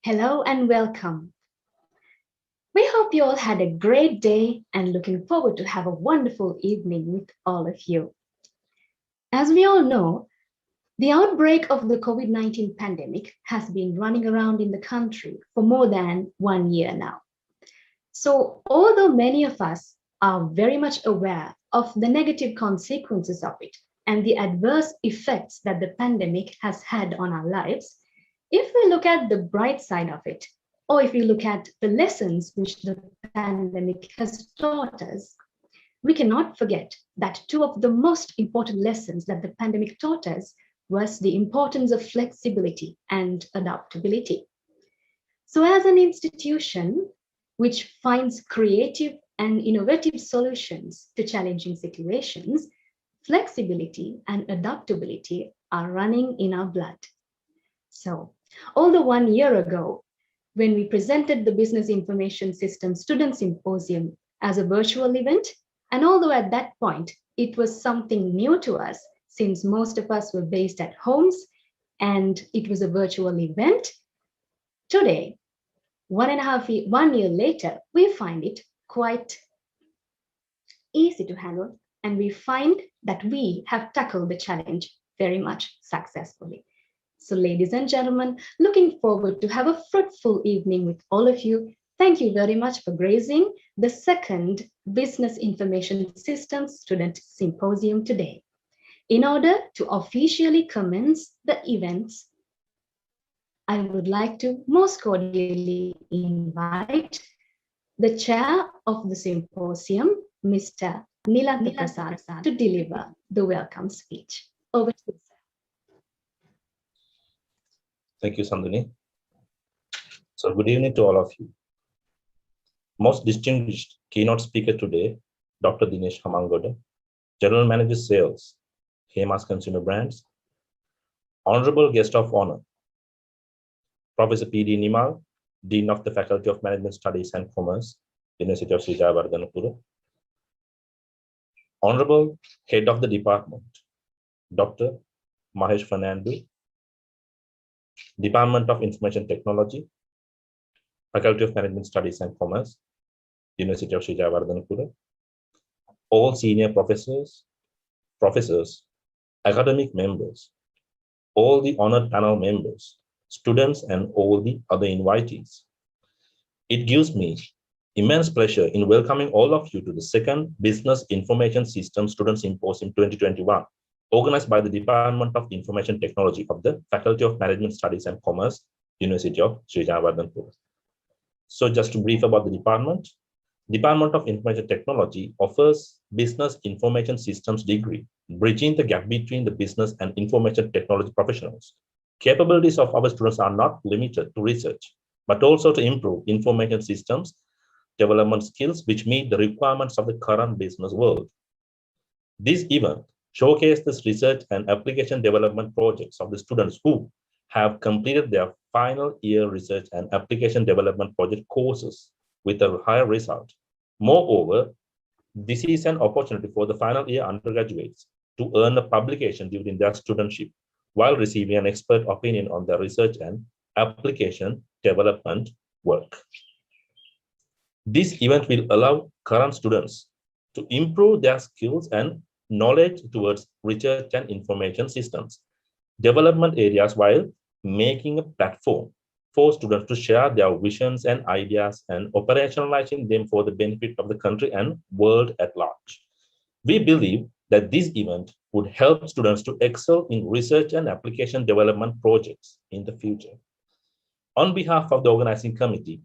Hello and welcome. We hope you all had a great day and looking forward to have a wonderful evening with all of you. As we all know, the outbreak of the COVID-19 pandemic has been running around in the country for more than 1 year now. So although many of us are very much aware of the negative consequences of it and the adverse effects that the pandemic has had on our lives, if we look at the bright side of it, or if we look at the lessons which the pandemic has taught us, we cannot forget that two of the most important lessons that the pandemic taught us was the importance of flexibility and adaptability. So as an institution which finds creative and innovative solutions to challenging situations, flexibility and adaptability are running in our blood. So, although 1 year ago, when we presented the Business Information Systems Students Symposium as a virtual event, and although at that point it was something new to us, since most of us were based at homes and it was a virtual event, today, 1 year later, we find it quite easy to handle, and we find that we have tackled the challenge very much successfully. So ladies and gentlemen, looking forward to have a fruitful evening with all of you. Thank you very much for gracing the second Business Information Systems Student Symposium today. In order to officially commence the events, I would like to most cordially invite the chair of the symposium, Mr. Nilanta Prasad, to deliver the welcome speech. Over to you, sir. Thank you, Sandhini. So good evening to all of you. Most distinguished keynote speaker today, Dr. Dinesh Hamangoda, General Manager Sales, Hemas Consumer Brands, Honorable Guest of Honor, Professor P.D. Nimal, Dean of the Faculty of Management Studies and Commerce, University of Sri Jayawardanapura, Honorable Head of the Department, Dr. Mahesh Fernando, Department of Information Technology, Faculty of Management Studies and Commerce, University of Sri Jayawardanapura, all senior professors, academic members, all the honored panel members, students, and all the other invitees. It gives me immense pleasure in welcoming all of you to the second Business Information Systems Students Symposium 2021, organized by the Department of Information Technology of the Faculty of Management Studies and Commerce, University of Sri Jayawardanapura. So just to brief about the department, Department of Information Technology offers Business Information Systems degree, bridging the gap between the business and information technology professionals. Capabilities of our students are not limited to research, but also to improve information systems development skills which meet the requirements of the current business world. This event showcases research and application development projects of the students who have completed their final year research and application development project courses with a higher result. Moreover, this is an opportunity for the final year undergraduates to earn a publication during their studentship while receiving an expert opinion on their research and application development work. This event will allow current students to improve their skills and knowledge towards research and information systems development areas while making a platform for students to share their visions and ideas and operationalizing them for the benefit of the country and world at large. We believe that this event would help students to excel in research and application development projects in the future. On behalf of the organizing committee,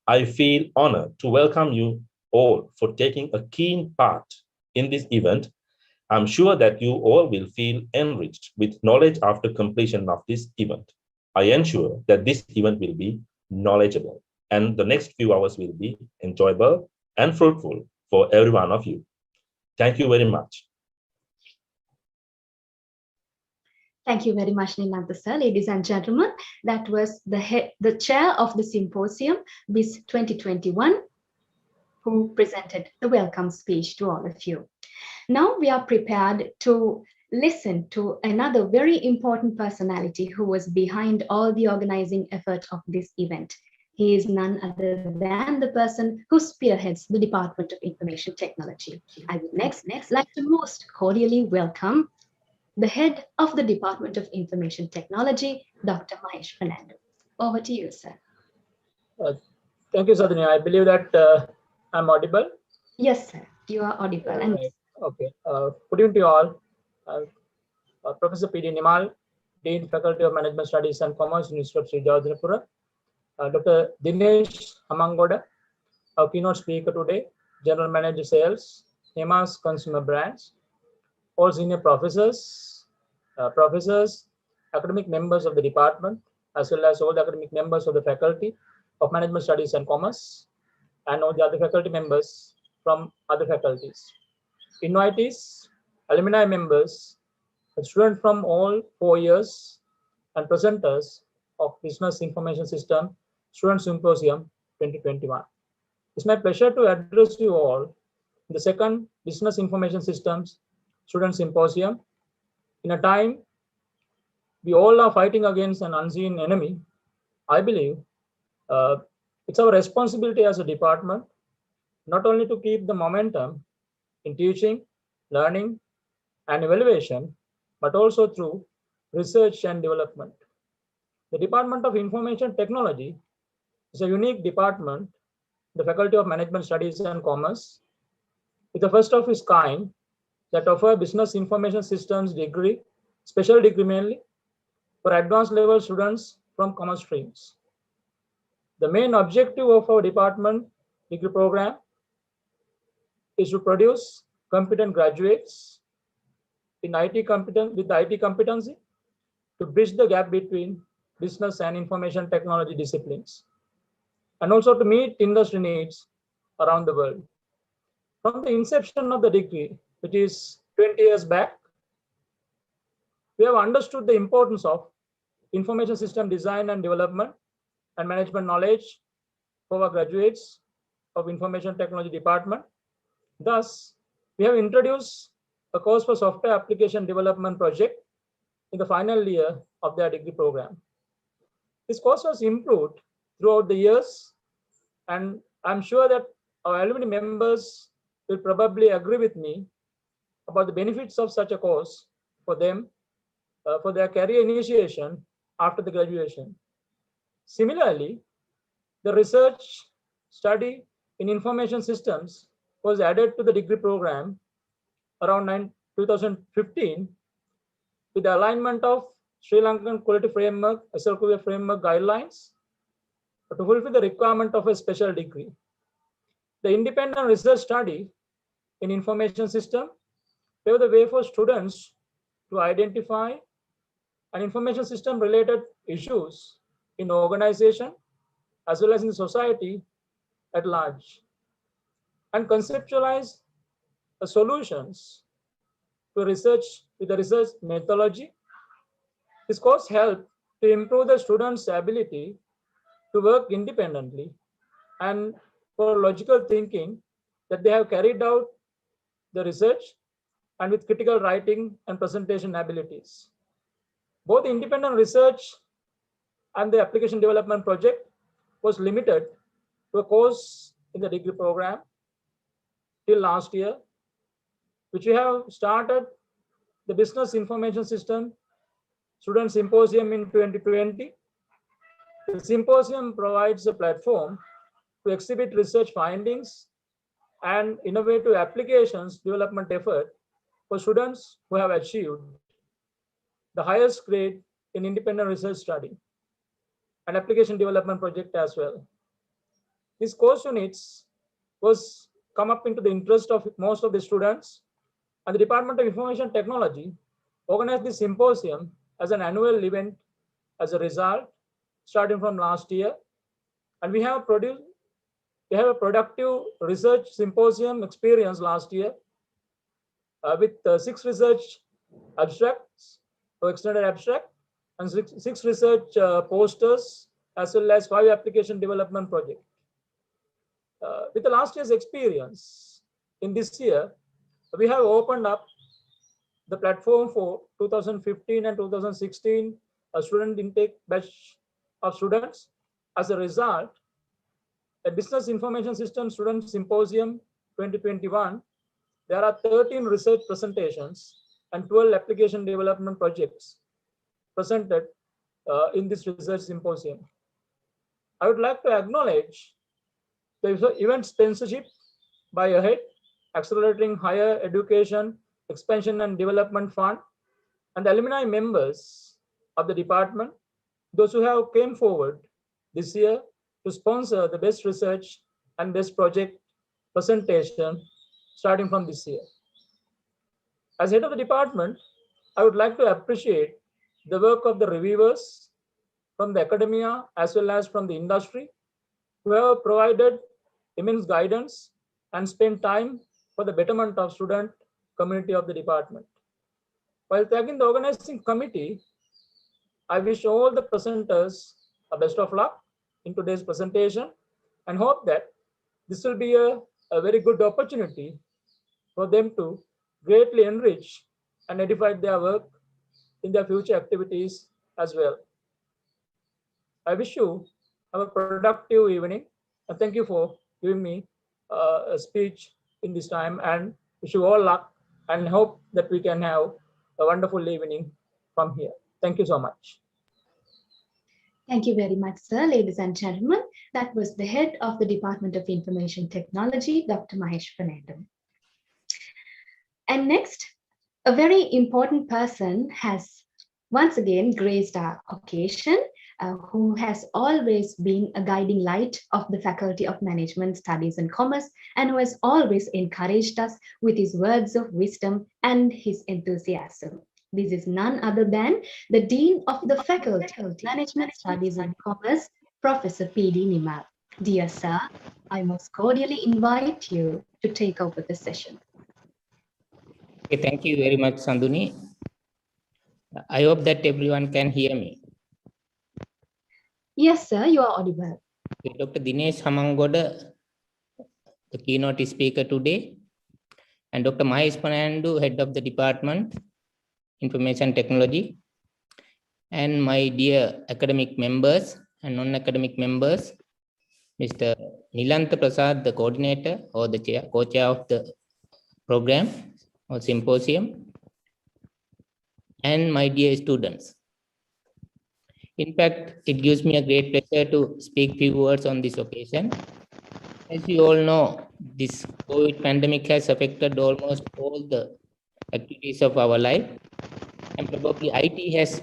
I feel honored to welcome you all for taking a keen part in this event. I'm sure that you all will feel enriched with knowledge after completion of this event. I ensure that this event will be knowledgeable and the next few hours will be enjoyable and fruitful for every one of you. Thank you very much. Thank you very much, Nilanta sir. Ladies and gentlemen, that was the chair of the symposium, BISSS 2021, who presented the welcome speech to all of you. Now we are prepared to listen to another very important personality who was behind all the organizing effort of this event. He is none other than the person who spearheads the Department of Information Technology. I would next like to most cordially welcome the head of the Department of Information Technology, Dr. Mahesh Fernando. Over to you, sir. Uh, Thank you, Sadhini. I believe that I'm audible. Yes, sir, you are audible. And Right. Okay. Good evening to you all. Uh, Professor P.D. Nimal, Dean, Faculty of Management Studies and Commerce, University of Sri Jayawardanapura. Dr. Dinesh Hamangoda, our keynote speaker today, General Manager Sales, Hema's Consumer Brands, all senior professors, academic members of the department, as well as all the academic members of the Faculty of Management Studies and Commerce, and all the other faculty members from other faculties. Invitees, alumni members, students from all 4 years, and presenters of Business Information System Students Symposium 2021. It's my pleasure to address you all in the second Business Information Systems Students Symposium. In a time we all are fighting against an unseen enemy, I believe uh, it's our responsibility as a department not only to keep the momentum in teaching, learning, and evaluation, but also through research and development. The Department of Information Technology is a unique department, the Faculty of Management Studies and Commerce. It's the first of its kind that offer Business Information Systems degree, special degree mainly, for advanced level students from commerce streams. The main objective of our department degree program is to produce competent graduates in with IT competency to bridge the gap between business and information technology disciplines, and also to meet industry needs around the world. From the inception of the degree, which is 20 years back, we have understood the importance of information system design and development and management knowledge for our graduates of information technology department. Thus, we have introduced a course for software application development project in the final year of their degree program. This course was improved throughout the years, and I'm sure that our alumni members will probably agree with me about the benefits of such a course for them for their career initiation after the graduation. Similarly, the research study in information systems was added to the degree program around 2015 with the alignment of Sri Lankan Quality Framework, SLQA framework guidelines to fulfill the requirement of a special degree. The independent research study in information system pave the way for students to identify an information system related issues in organization as well as in society at large, and conceptualize the solutions to research with the research methodology. This course helped to improve the students' ability to work independently and for logical thinking that they have carried out the research and with critical writing and presentation abilities. Both independent research and the application development project was limited to a course in the degree program till last year, which we have started the Business Information System Student Symposium in 2020. The symposium provides a platform to exhibit research findings and innovative applications development effort for students who have achieved the highest grade in independent research study and application development project as well. These course units was come up into the interest of most of the students, and the Department of Information Technology organized this symposium as an annual event as a result, starting from last year. And we have a productive research symposium experience last year with 6 research abstracts or extended abstract and six research posters as well as 5 application development projects. With the last year's experience, in this year, we have opened up the platform for 2015 and 2016 student intake batch of students. As a result, a Business Information Systems Students Symposium 2021, there are 13 research presentations and 12 application development projects presented in this research symposium. I would like to acknowledge the event sponsorship by AHEAD, Accelerating Higher Education Expansion and Development Fund, and the alumni members of the department, those who have came forward this year to sponsor the best research and best project presentation starting from this year. As head of the department, I would like to appreciate the work of the reviewers from the academia as well as from the industry who have provided immense guidance and spent time for the betterment of student community of the department. While thanking the organizing committee, I wish all the presenters a best of luck in today's presentation and hope that this will be a very good opportunity for them to greatly enrich and edify their work in their future activities as well. I wish you have a productive evening and thank you for giving me a speech in this time, and wish you all luck and hope that we can have a wonderful evening from here. Thank you so much. Thank you very much, sir. Ladies and gentlemen, that was the head of the Department of Information Technology, Dr. Mahesh Fernando. And next, a very important person has once again graced our occasion, who has always been a guiding light of the Faculty of Management Studies and Commerce, and who has always encouraged us with his words of wisdom and his enthusiasm. This is none other than the Dean of the Faculty of Management Studies and Commerce, Professor P.D. Nimal. Dear sir, I most cordially invite you to take over the session. Okay, thank you very much, Sanduni. I hope that everyone can hear me. Yes, sir, you are audible. Okay, Dr. Dinesh Hamangoda, the keynote speaker today, and Dr. Mahesh Fernando, head of the department, Information Technology, and my dear academic members and non-academic members, Mr. Nilantha Prasad, the coordinator or the co-chair of the program or symposium, and my dear students. In fact, it gives me a great pleasure to speak few words on this occasion. As you all know, this COVID pandemic has affected almost all the activities of our life, and probably IT has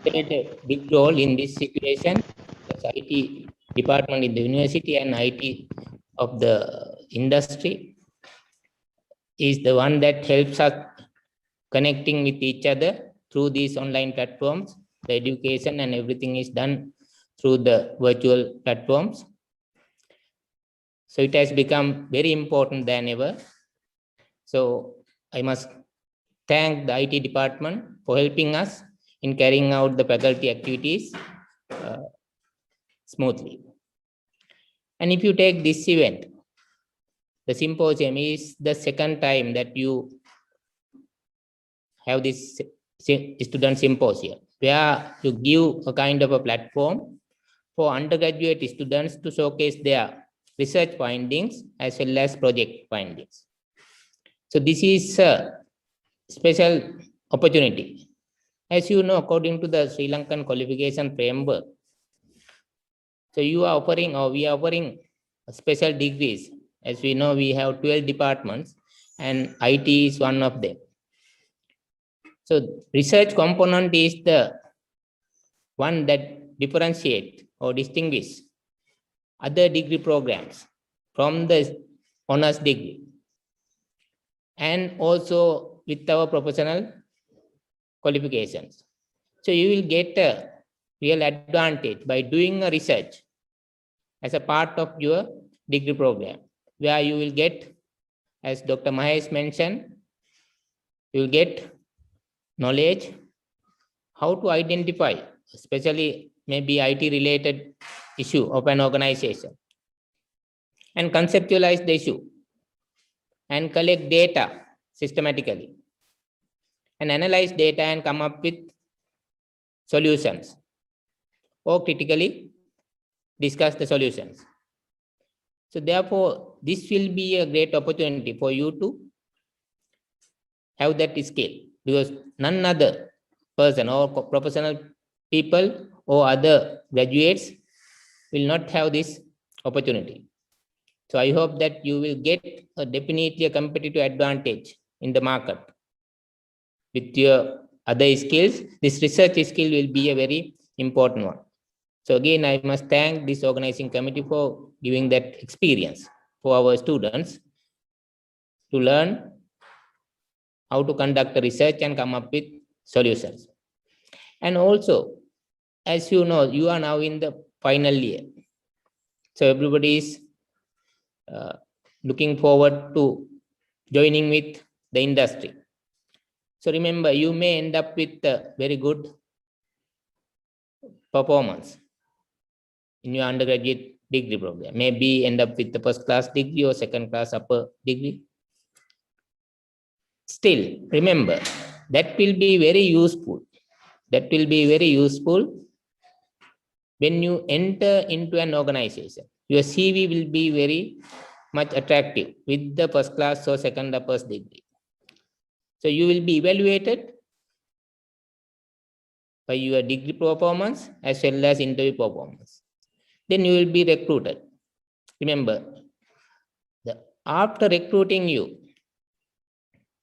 played a big role in this situation. Because IT department in the university and IT of the industry is the one that helps us connecting with each other through these online platforms. The education and everything is done through the virtual platforms. So it has become very important than ever. So I must thank the IT department for helping us in carrying out the faculty activities smoothly. And if you take this event, the symposium is the second time that you have this student symposium, where you give a kind of a platform for undergraduate students to showcase their research findings as well as project findings. So this is a special opportunity. As you know, according to the Sri Lankan qualification framework, so you are offering, or we are offering special degrees. As we know, we have 12 departments and IT is one of them. So research component is the one that differentiate or distinguish other degree programs from the honors degree, and also with our professional qualifications. So you will get a real advantage by doing a research as a part of your degree program, where you will get, as Dr. Mahesh mentioned, you will get knowledge how to identify, especially maybe IT related issue of an organization, and conceptualize the issue and collect data systematically, and analyze data and come up with solutions, or critically discuss the solutions. So therefore, this will be a great opportunity for you to have that skill, because none other person or professional people or other graduates will not have this opportunity. So I hope that you will get definitely a competitive advantage in the market with your other skills. This research skill will be a very important one. So again, I must thank this organizing committee for giving that experience for our students to learn how to conduct the research and come up with solutions. And also, as you know, you are now in the final year. So everybody is looking forward to joining with the industry. So remember, you may end up with a very good performance in your undergraduate degree program. Maybe end up with the first class degree or second class upper degree. Still, remember, that will be very useful. That will be very useful when you enter into an organization. Your CV will be very much attractive with the first class or second upper degree. So you will be evaluated by your degree performance as well as interview performance. Then you will be recruited. Remember, after recruiting you,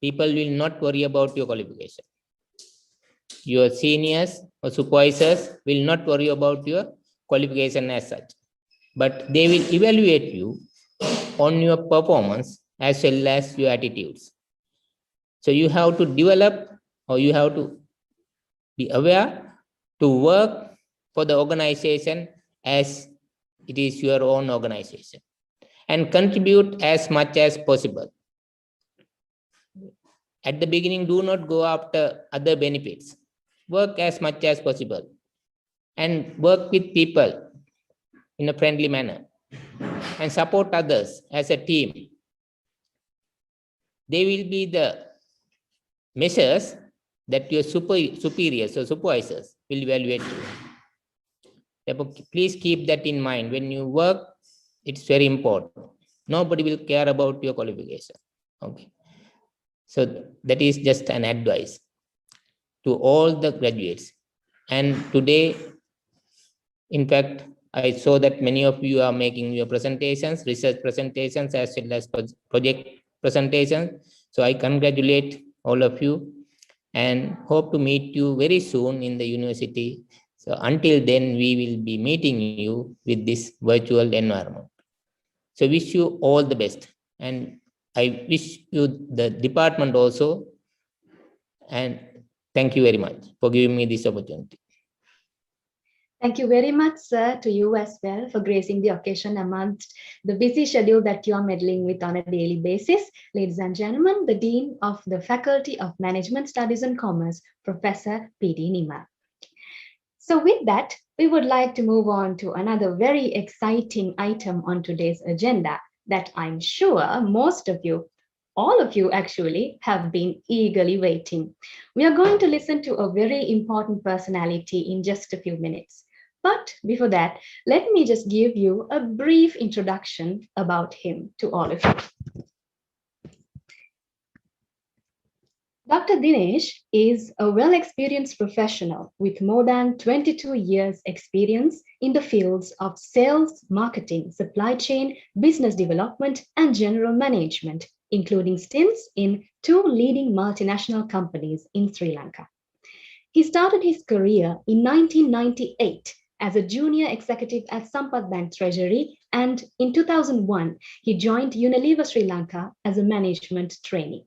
people will not worry about your qualification. Your seniors or supervisors will not worry about your qualification as such, but they will evaluate you on your performance as well as your attitudes. So you have to develop, or you have to be aware to work for the organization as it is your own organization, and contribute as much as possible. At the beginning, do not go after other benefits. Work as much as possible and work with people in a friendly manner and support others as a team. They will be the measures that your superiors or supervisors will evaluate you. Therefore, please keep that in mind. When you work, it's very important. Nobody will care about your qualification. Okay. So that is just an advice to all the graduates. And today, in fact, I saw that many of you are making your presentations, research presentations, as well as project presentations. So I congratulate all of you and hope to meet you very soon in the university. So until then, we will be meeting you with this virtual environment. So wish you all the best. And I wish you the department also. And thank you very much for giving me this opportunity. Thank you very much, sir, to you as well for gracing the occasion amongst the busy schedule that you are meddling with on a daily basis. Ladies and gentlemen, the Dean of the Faculty of Management Studies and Commerce, Professor P.D. Nima. So with that, we would like to move on to another very exciting item on today's agenda that I'm sure most of you, all of you actually, have been eagerly waiting. We are going to listen to a very important personality in just a few minutes. But before that, let me just give you a brief introduction about him to all of you. Dr. Dinesh is a well-experienced professional with more than 22 years experience in the fields of sales, marketing, supply chain, business development, and general management, including stints in 2 leading multinational companies in Sri Lanka. He started his career in 1998 as a junior executive at Sampath Bank Treasury, and in 2001, he joined Unilever Sri Lanka as a management trainee.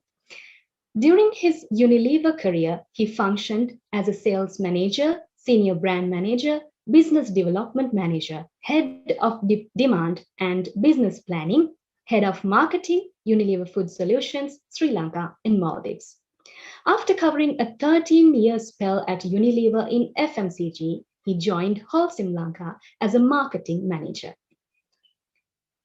During his Unilever career, he functioned as a sales manager, senior brand manager, business development manager, head of demand and business planning, head of marketing, Unilever Food Solutions, Sri Lanka and Maldives. After covering a 13-year spell at Unilever in FMCG, he joined Holcim Lanka as a marketing manager.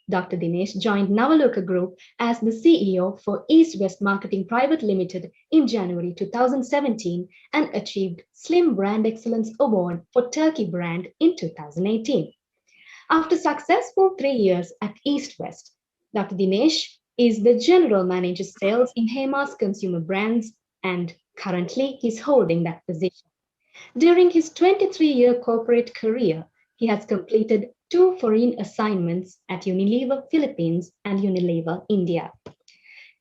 Dr. Dinesh joined Navaluka Group as the CEO for East West Marketing Private Limited in January 2017 and achieved Slim Brand Excellence Award for Turkey brand in 2018. After successful 3 years at East West, Dr. Dinesh is the General Manager Sales in Hema's Consumer Brands, and currently he's holding that position. During his 23-year corporate career, he has completed 2 foreign assignments at Unilever Philippines and Unilever India.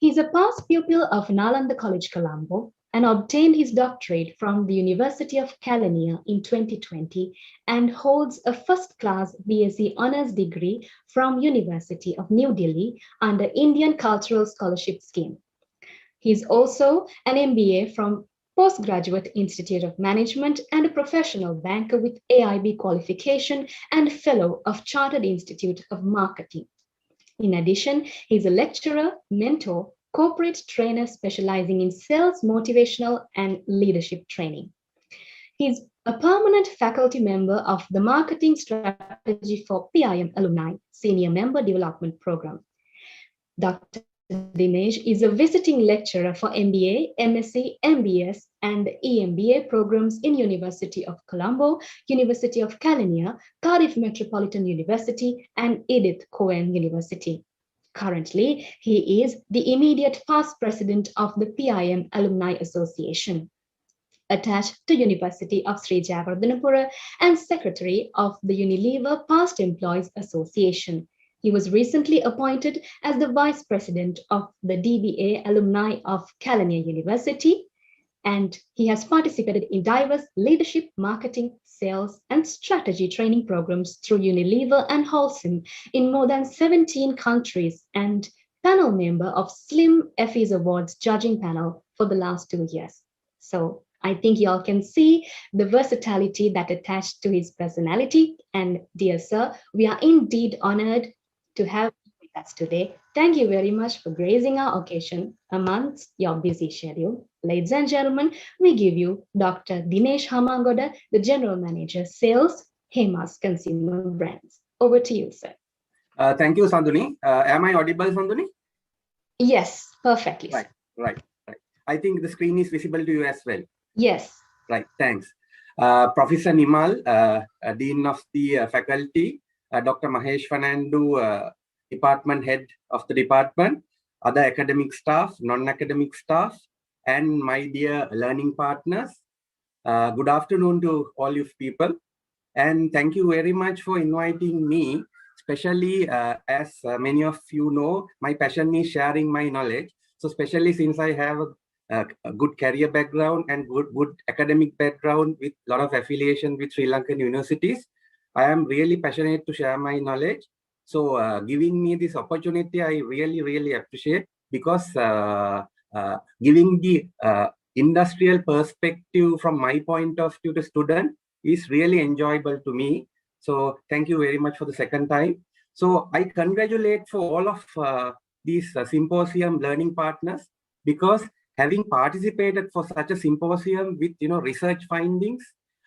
He is a past pupil of Nalanda College Colombo and obtained his doctorate from the University of California in 2020 and holds a first-class BSc Honours degree from University of New Delhi under Indian Cultural Scholarship Scheme. He is also an MBA from Postgraduate Institute of Management and a professional banker with AIB qualification and fellow of Chartered Institute of Marketing. In addition, he is a lecturer, mentor, corporate trainer specializing in sales, motivational, and leadership training. He is a permanent faculty member of the Marketing Strategy for PIM Alumni Senior Member Development Program. Dr. Dinesh is a visiting lecturer for MBA, MSc, MBS, and EMBA programs in University of Colombo, University of California, Cardiff Metropolitan University, and Edith Cowan University. Currently, he is the immediate past president of the PIM Alumni Association, attached to University of Sri Jayawardanapura, and secretary of the Unilever Past Employees Association. He was recently appointed as the Vice President of the DBA Alumni of California University, and he has participated in diverse leadership, marketing, sales, and strategy training programs through Unilever and Holcim in more than 17 countries and panel member of Slim Effie's Awards judging panel for the last 2 years. So I think y'all can see the versatility that attached to his personality. And dear sir, we are indeed honored to have you with us today. Thank you very much for gracing our occasion amongst your busy schedule. Ladies and gentlemen, we give you Dr. Dinesh Hamangoda, the General Manager, Sales, Hema's Consumer Brands. Over to you, sir. Thank you, Sanduni. Am I audible, Sanduni? Yes, perfectly. Right. I think the screen is visible to you as well. Yes. Right, thanks. Professor Nimal, Dean of the Faculty, Dr. Mahesh Fernandu, Department Head of the Department, other academic staff, non-academic staff, and my dear learning partners. Good afternoon to all you people. And thank you very much for inviting me, especially as many of you know, my passion is sharing my knowledge. So especially since I have a good career background and good academic background with a lot of affiliation with Sri Lankan universities, I am really passionate to share my knowledge. So giving me this opportunity, I really appreciate, because giving the industrial perspective from my point of view to student is really enjoyable to me. So thank you very much for the second time. So I congratulate for all of these symposium learning partners, because having participated for such a symposium with research findings,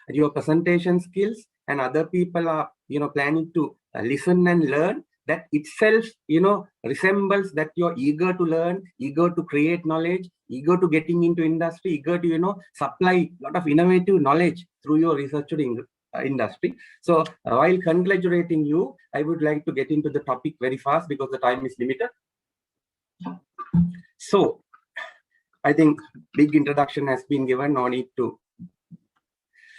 your presentation skills, and other people are planning to listen and learn, that itself resembles that you're eager to learn, eager to create knowledge, eager to getting into industry, eager to supply a lot of innovative knowledge through your research industry. So while congratulating you, I would like to get into the topic very fast because the time is limited. So I think big introduction has been given, no need to.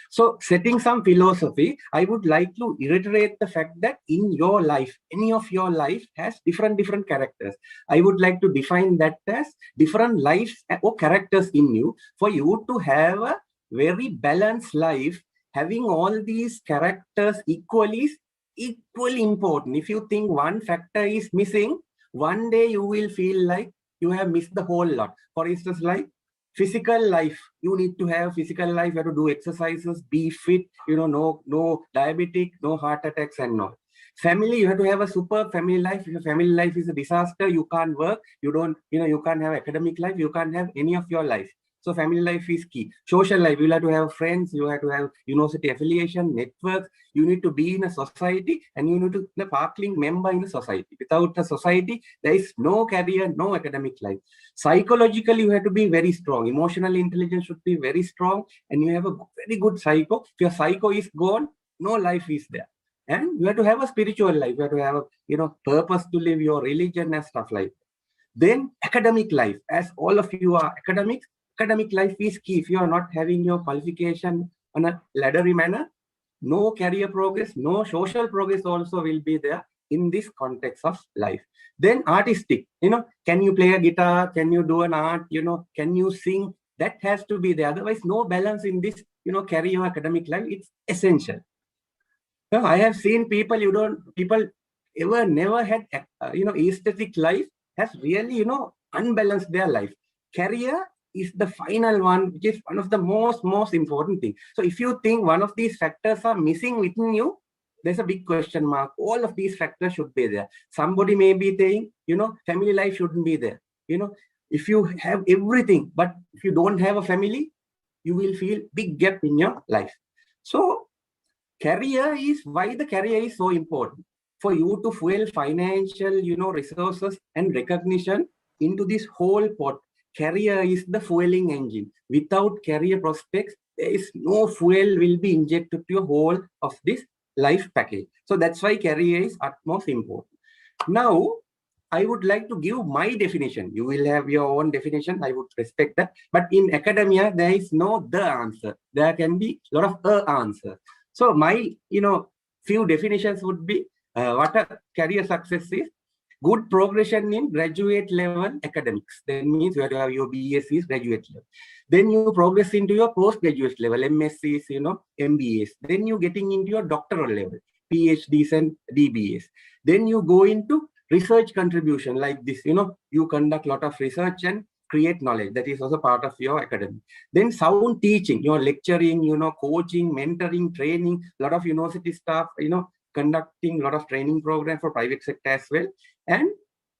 So setting some philosophy, I would like to reiterate the fact that in your life, any of your life has different characters. I would like to define that as different lives or characters in you, for you to have a very balanced life. Having all these characters equally important. If you think one factor is missing, one day you will feel like you have missed the whole lot. For instance, like physical life, you need to have physical life, you have to do exercises, be fit, no diabetic, no heart attacks and all. Family, you have to have a super family life. If your family life is a disaster, you can't work, you can't have academic life, you can't have any of your life. So family life is key. Social life, you have to have friends, you have to have university affiliation, networks, you need to be in a society, and you need to be a sparkling member in a society. Without a society, there is no career, no academic life. Psychologically, you have to be very strong. Emotional intelligence should be very strong, and you have a very good psycho. If your psycho is gone, no life is there. And you have to have a spiritual life. You have to have a purpose to live, your religion and stuff like that. Then academic life, as all of you are academics, academic life is key. If you are not having your qualification on a laddery manner, no career progress, no social progress also will be there in this context of life. Then artistic, can you play a guitar? Can you do an art? Can you sing? That has to be there. Otherwise, no balance in this, career academic life. It's essential. Now, I have seen people, people ever never had, aesthetic life has really, unbalanced their life. Career is the final one, which is one of the most important thing. So if you think one of these factors are missing within you, there's a big question mark. All of these factors should be there. Somebody may be saying, family life shouldn't be there. If you have everything, but if you don't have a family, you will feel big gap in your life. So career is why the career is so important. For you to fuel financial, resources and recognition into this whole pot. Career is the fueling engine. Without career prospects, there is no fuel will be injected to your whole of this life package. So that's why career is utmost important. Now, I would like to give my definition. You will have your own definition. I would respect that. But in academia, there is no the answer. There can be a lot of answer. So my, few definitions would be what a career success is. Good progression in graduate level academics. That means you have to have your BScs graduate level. Then you progress into your postgraduate level, MScs, MBAs. Then you getting into your doctoral level, PhDs and DBAs. Then you go into research contribution like this, you conduct a lot of research and create knowledge. That is also part of your academic. Then sound teaching, you're lecturing, coaching, mentoring, training, a lot of university staff, conducting a lot of training program for private sector as well. And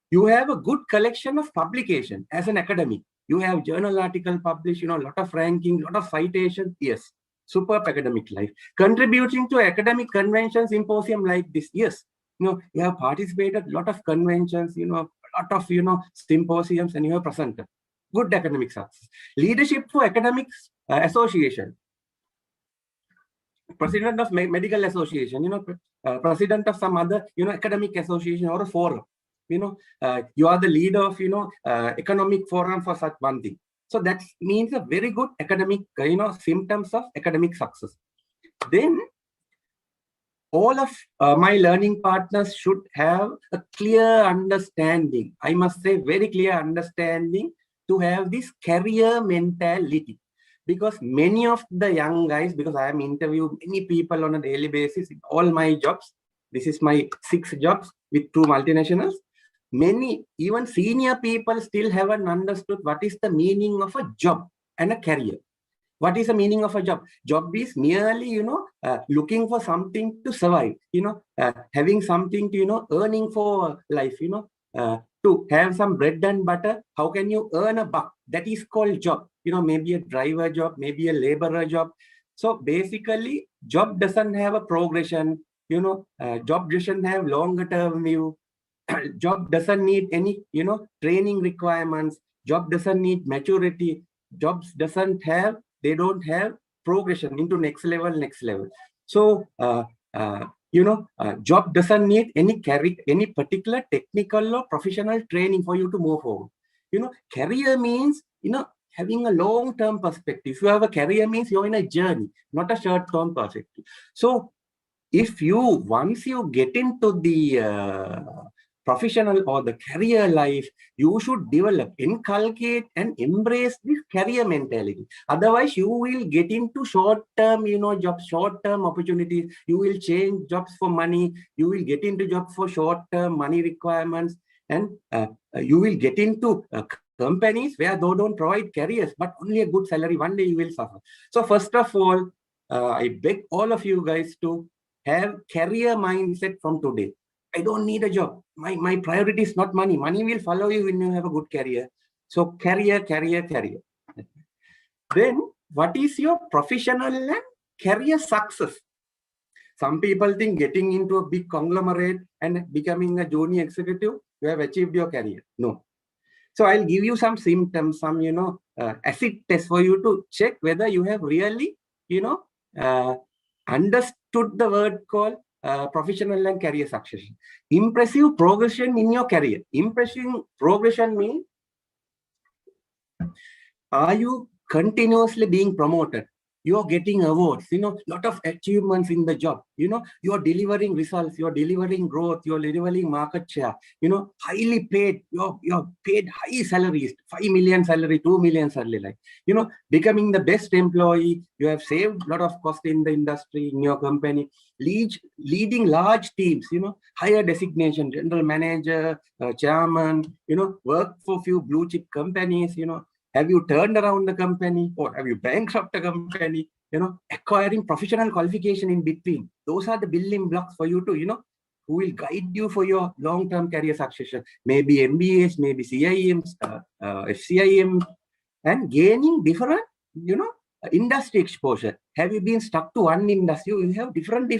you have a good collection of publication as an academic. You have journal article published, a lot of ranking, a lot of citation. Yes, superb academic life. Contributing to academic convention symposium like this. Yes, you have participated a lot of conventions, a lot of, symposiums, and you have presented. Good academic success. Leadership for academics association. President of medical association, president of some other, academic association or a forum. You are the leader of, economic forum for such one thing. So that means a very good academic, symptoms of academic success. Then all of my learning partners should have a clear understanding. I must say very clear understanding to have this career mentality. Because many of the young guys, because I am interviewing many people on a daily basis in all my jobs, this is my 6 jobs with 2 multinationals, many, even senior people still haven't understood what is the meaning of a job and a career. What is the meaning of a job? Job is merely, looking for something to survive, having something to, earning for life, to have some bread and butter. How can you earn a buck? That is called job. Maybe a driver job, maybe a laborer job. So basically, job doesn't have a progression. Job doesn't have longer term view. Job doesn't need any, training requirements. Job doesn't need maturity. Jobs they don't have progression into next level. So, job doesn't need any particular technical or professional training for you to move forward. Career means, having a long-term perspective. If you have a career means you're in a journey, not a short-term perspective. So once you get into the professional or the career life, you should develop, inculcate and embrace this career mentality. Otherwise, you will get into short-term, jobs, short-term opportunities. You will change jobs for money. You will get into jobs for short-term money requirements. And you will get into companies where they don't provide careers, but only a good salary. One day you will suffer. So first of all, I beg all of you guys to have career mindset from today. I don't need a job. My priority is not money. Money will follow you when you have a good career. So career. Then what is your professional and career success? Some people think getting into a big conglomerate and becoming a junior executive, you have achieved your career. No. So I'll give you some symptoms, some, acid test for you to check whether you have really, understood the word called professional and career success. Impressive progression in your career. Impressive progression means, are you continuously being promoted? You're getting awards, lot of achievements in the job, you're delivering results, you're delivering growth, you're delivering market share, highly paid, you're paid high salaries, 5 million salary, 2 million salary, like, becoming the best employee, you have saved a lot of cost in the industry, in your company, leading large teams, higher designation, general manager, chairman, work for few blue chip companies, have you turned around the company or have you bankrupted a company? Acquiring professional qualification in between. Those are the building blocks for you to, who will guide you for your long-term career succession. Maybe MBAs, maybe CIMs, FCIM, and gaining different, industry exposure. Have you been stuck to one industry? You have different,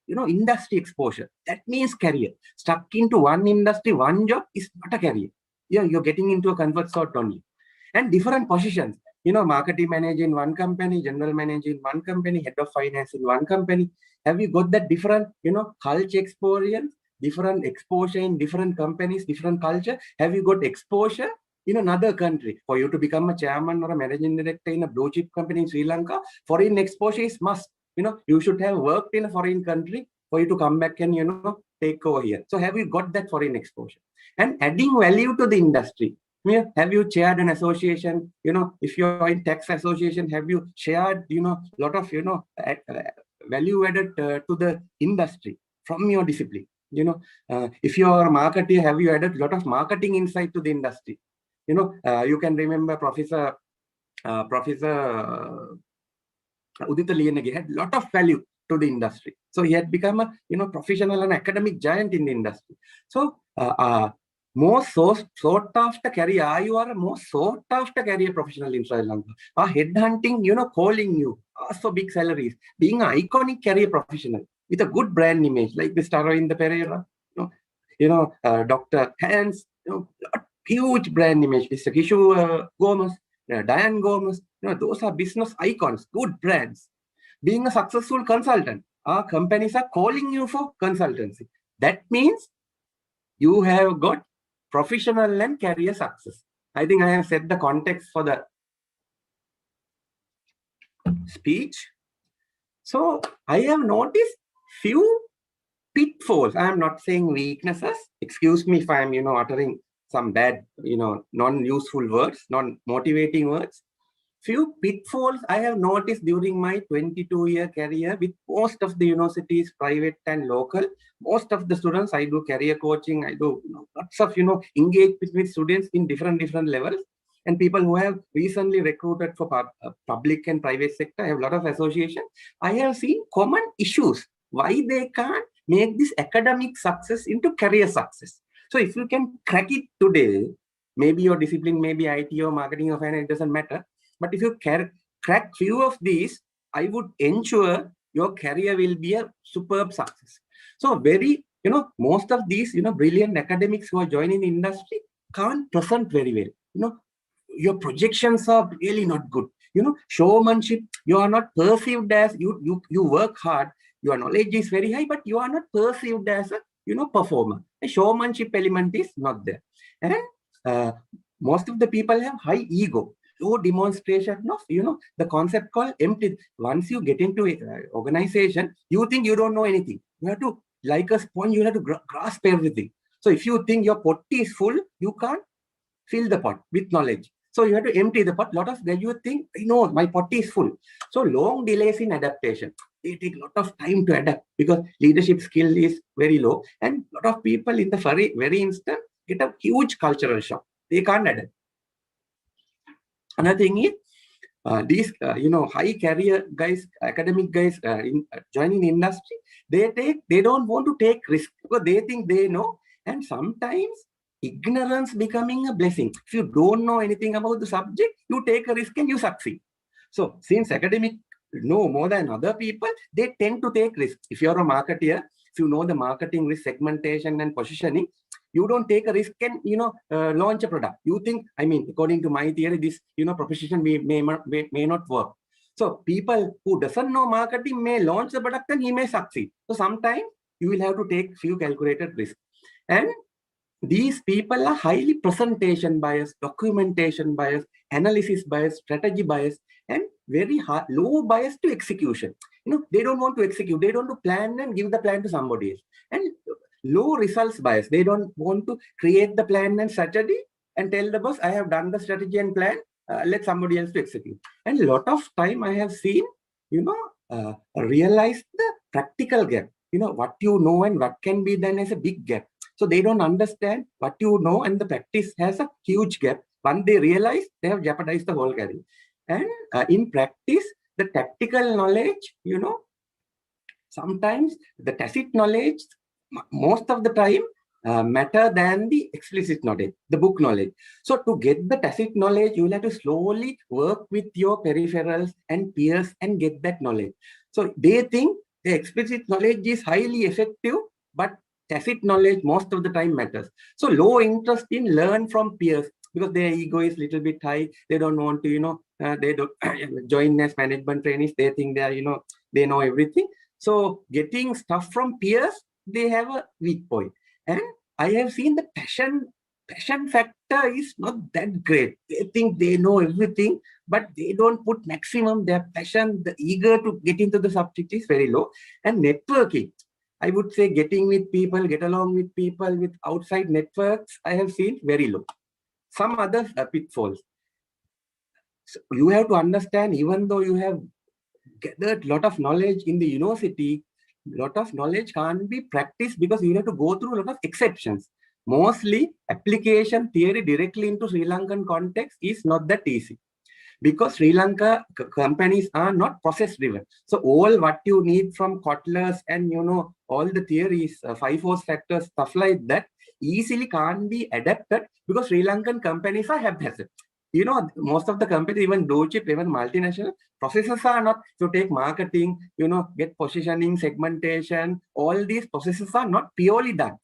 industry exposure. That means career. Stuck into one industry, one job is not a career. Yeah, you're getting into a comfort zone only. And different positions, marketing manager in one company, general manager in one company, head of finance in one company. Have you got that different, culture experience, different exposure in different companies, different culture? Have you got exposure in another country? For you to become a chairman or a managing director in a blue chip company in Sri Lanka, foreign exposure is must. You should have worked in a foreign country for you to come back and, take over here. So have you got that foreign exposure? And adding value to the industry. Have you chaired an association? If you're in tax association, have you shared, lot of, value added to the industry from your discipline? If you're a marketer, have you added a lot of marketing insight to the industry? You can remember Professor Udita Liyanage had a lot of value to the industry. So he had become a, professional and academic giant in the industry. So, most sought after career, you are a most sought after career professional in Sri Lanka. Headhunting, calling you, ask for big salaries, being an iconic career professional with a good brand image, like Mr. Aravinda Pereira, Dr. Hans, huge brand image, Mr. Kishu Gomez, Diane Gomez, those are business icons, good brands. Being a successful consultant, our companies are calling you for consultancy. That means you have got professional and career success. I think I have set the context for the speech. So I have noticed few pitfalls. I am not saying weaknesses. Excuse me if I am, uttering some bad, non-useful words, non-motivating words. Few pitfalls I have noticed during my 22-year career with most of the universities, private and local. Most of the students, I do career coaching, I do lots of, engage with students in different levels. And people who have recently recruited for public and private sector, I have a lot of association. I have seen common issues, why they can't make this academic success into career success. So if you can crack it today, maybe your discipline, maybe IT or marketing or finance, it doesn't matter. But if you crack few of these, I would ensure your career will be a superb success. So most of these, brilliant academics who are joining the industry can't present very well. Your projections are really not good. Showmanship, you are not perceived as, you work hard, your knowledge is very high, but you are not perceived as a, performer. A showmanship element is not there. And most of the people have high ego. Low demonstration of, the concept called empty. Once you get into organization, you think you don't know anything. You have to, like a sponge, you have to grasp everything. So if you think your pot is full, you can't fill the pot with knowledge. So you have to empty the pot. A lot of graduates think, no, my pot is full. So long delays in adaptation. They take a lot of time to adapt because leadership skill is very low. And a lot of people in the very instant get a huge cultural shock. They can't adapt. Another thing is, these, high career guys, academic guys joining industry, they don't want to take risk because they think they know. And sometimes ignorance becoming a blessing. If you don't know anything about the subject, you take a risk and you succeed. So since academic know more than other people, they tend to take risks. If you're a marketeer, if you know the marketing risk, segmentation and positioning, you don't take a risk and launch a product. You think, I mean, according to my theory, this proposition may not work. So people who doesn't know marketing may launch the product and he may succeed. So sometimes you will have to take few calculated risks. And these people are highly presentation biased, documentation biased, analysis biased, strategy biased, and very low bias to execution. They don't want to execute. They don't want to plan and give the plan to somebody else. And low results bias. They don't want to create the plan and strategy and tell the boss, I have done the strategy and plan, let somebody else to execute. And a lot of time I have seen, realize the practical gap. What you know and what can be done as a big gap. So they don't understand what you know and the practice has a huge gap. Once they realize, they have jeopardized the whole career. And in practice, the tactical knowledge, sometimes the tacit knowledge, most of the time, matter than the explicit knowledge, the book knowledge. So to get the tacit knowledge, you will have to slowly work with your peripherals and peers and get that knowledge. So they think the explicit knowledge is highly effective, but tacit knowledge most of the time matters. So low interest in learn from peers because their ego is a little bit high. They don't want to, they don't join as management trainees. They think they are, they know everything. So getting stuff from peers, they have a weak point. And I have seen the passion factor is not that great. They think they know everything, but they don't put maximum. Their passion, the eager to get into the subject is very low. And networking, I would say getting with people, get along with people with outside networks, I have seen very low. Some other pitfalls. So you have to understand, even though you have gathered a lot of knowledge in the university, a lot of knowledge can't be practiced because you have to go through a lot of exceptions. Mostly application theory directly into Sri Lankan context is not that easy. Because Sri Lanka companies are not process driven. So all what you need from Kotlers and all the theories, 5 force factors, stuff like that easily can't be adapted because Sri Lankan companies are haphazard. Most of the companies, even blue chip, even multinational, processes are not, so take marketing, get positioning, segmentation, all these processes are not purely done.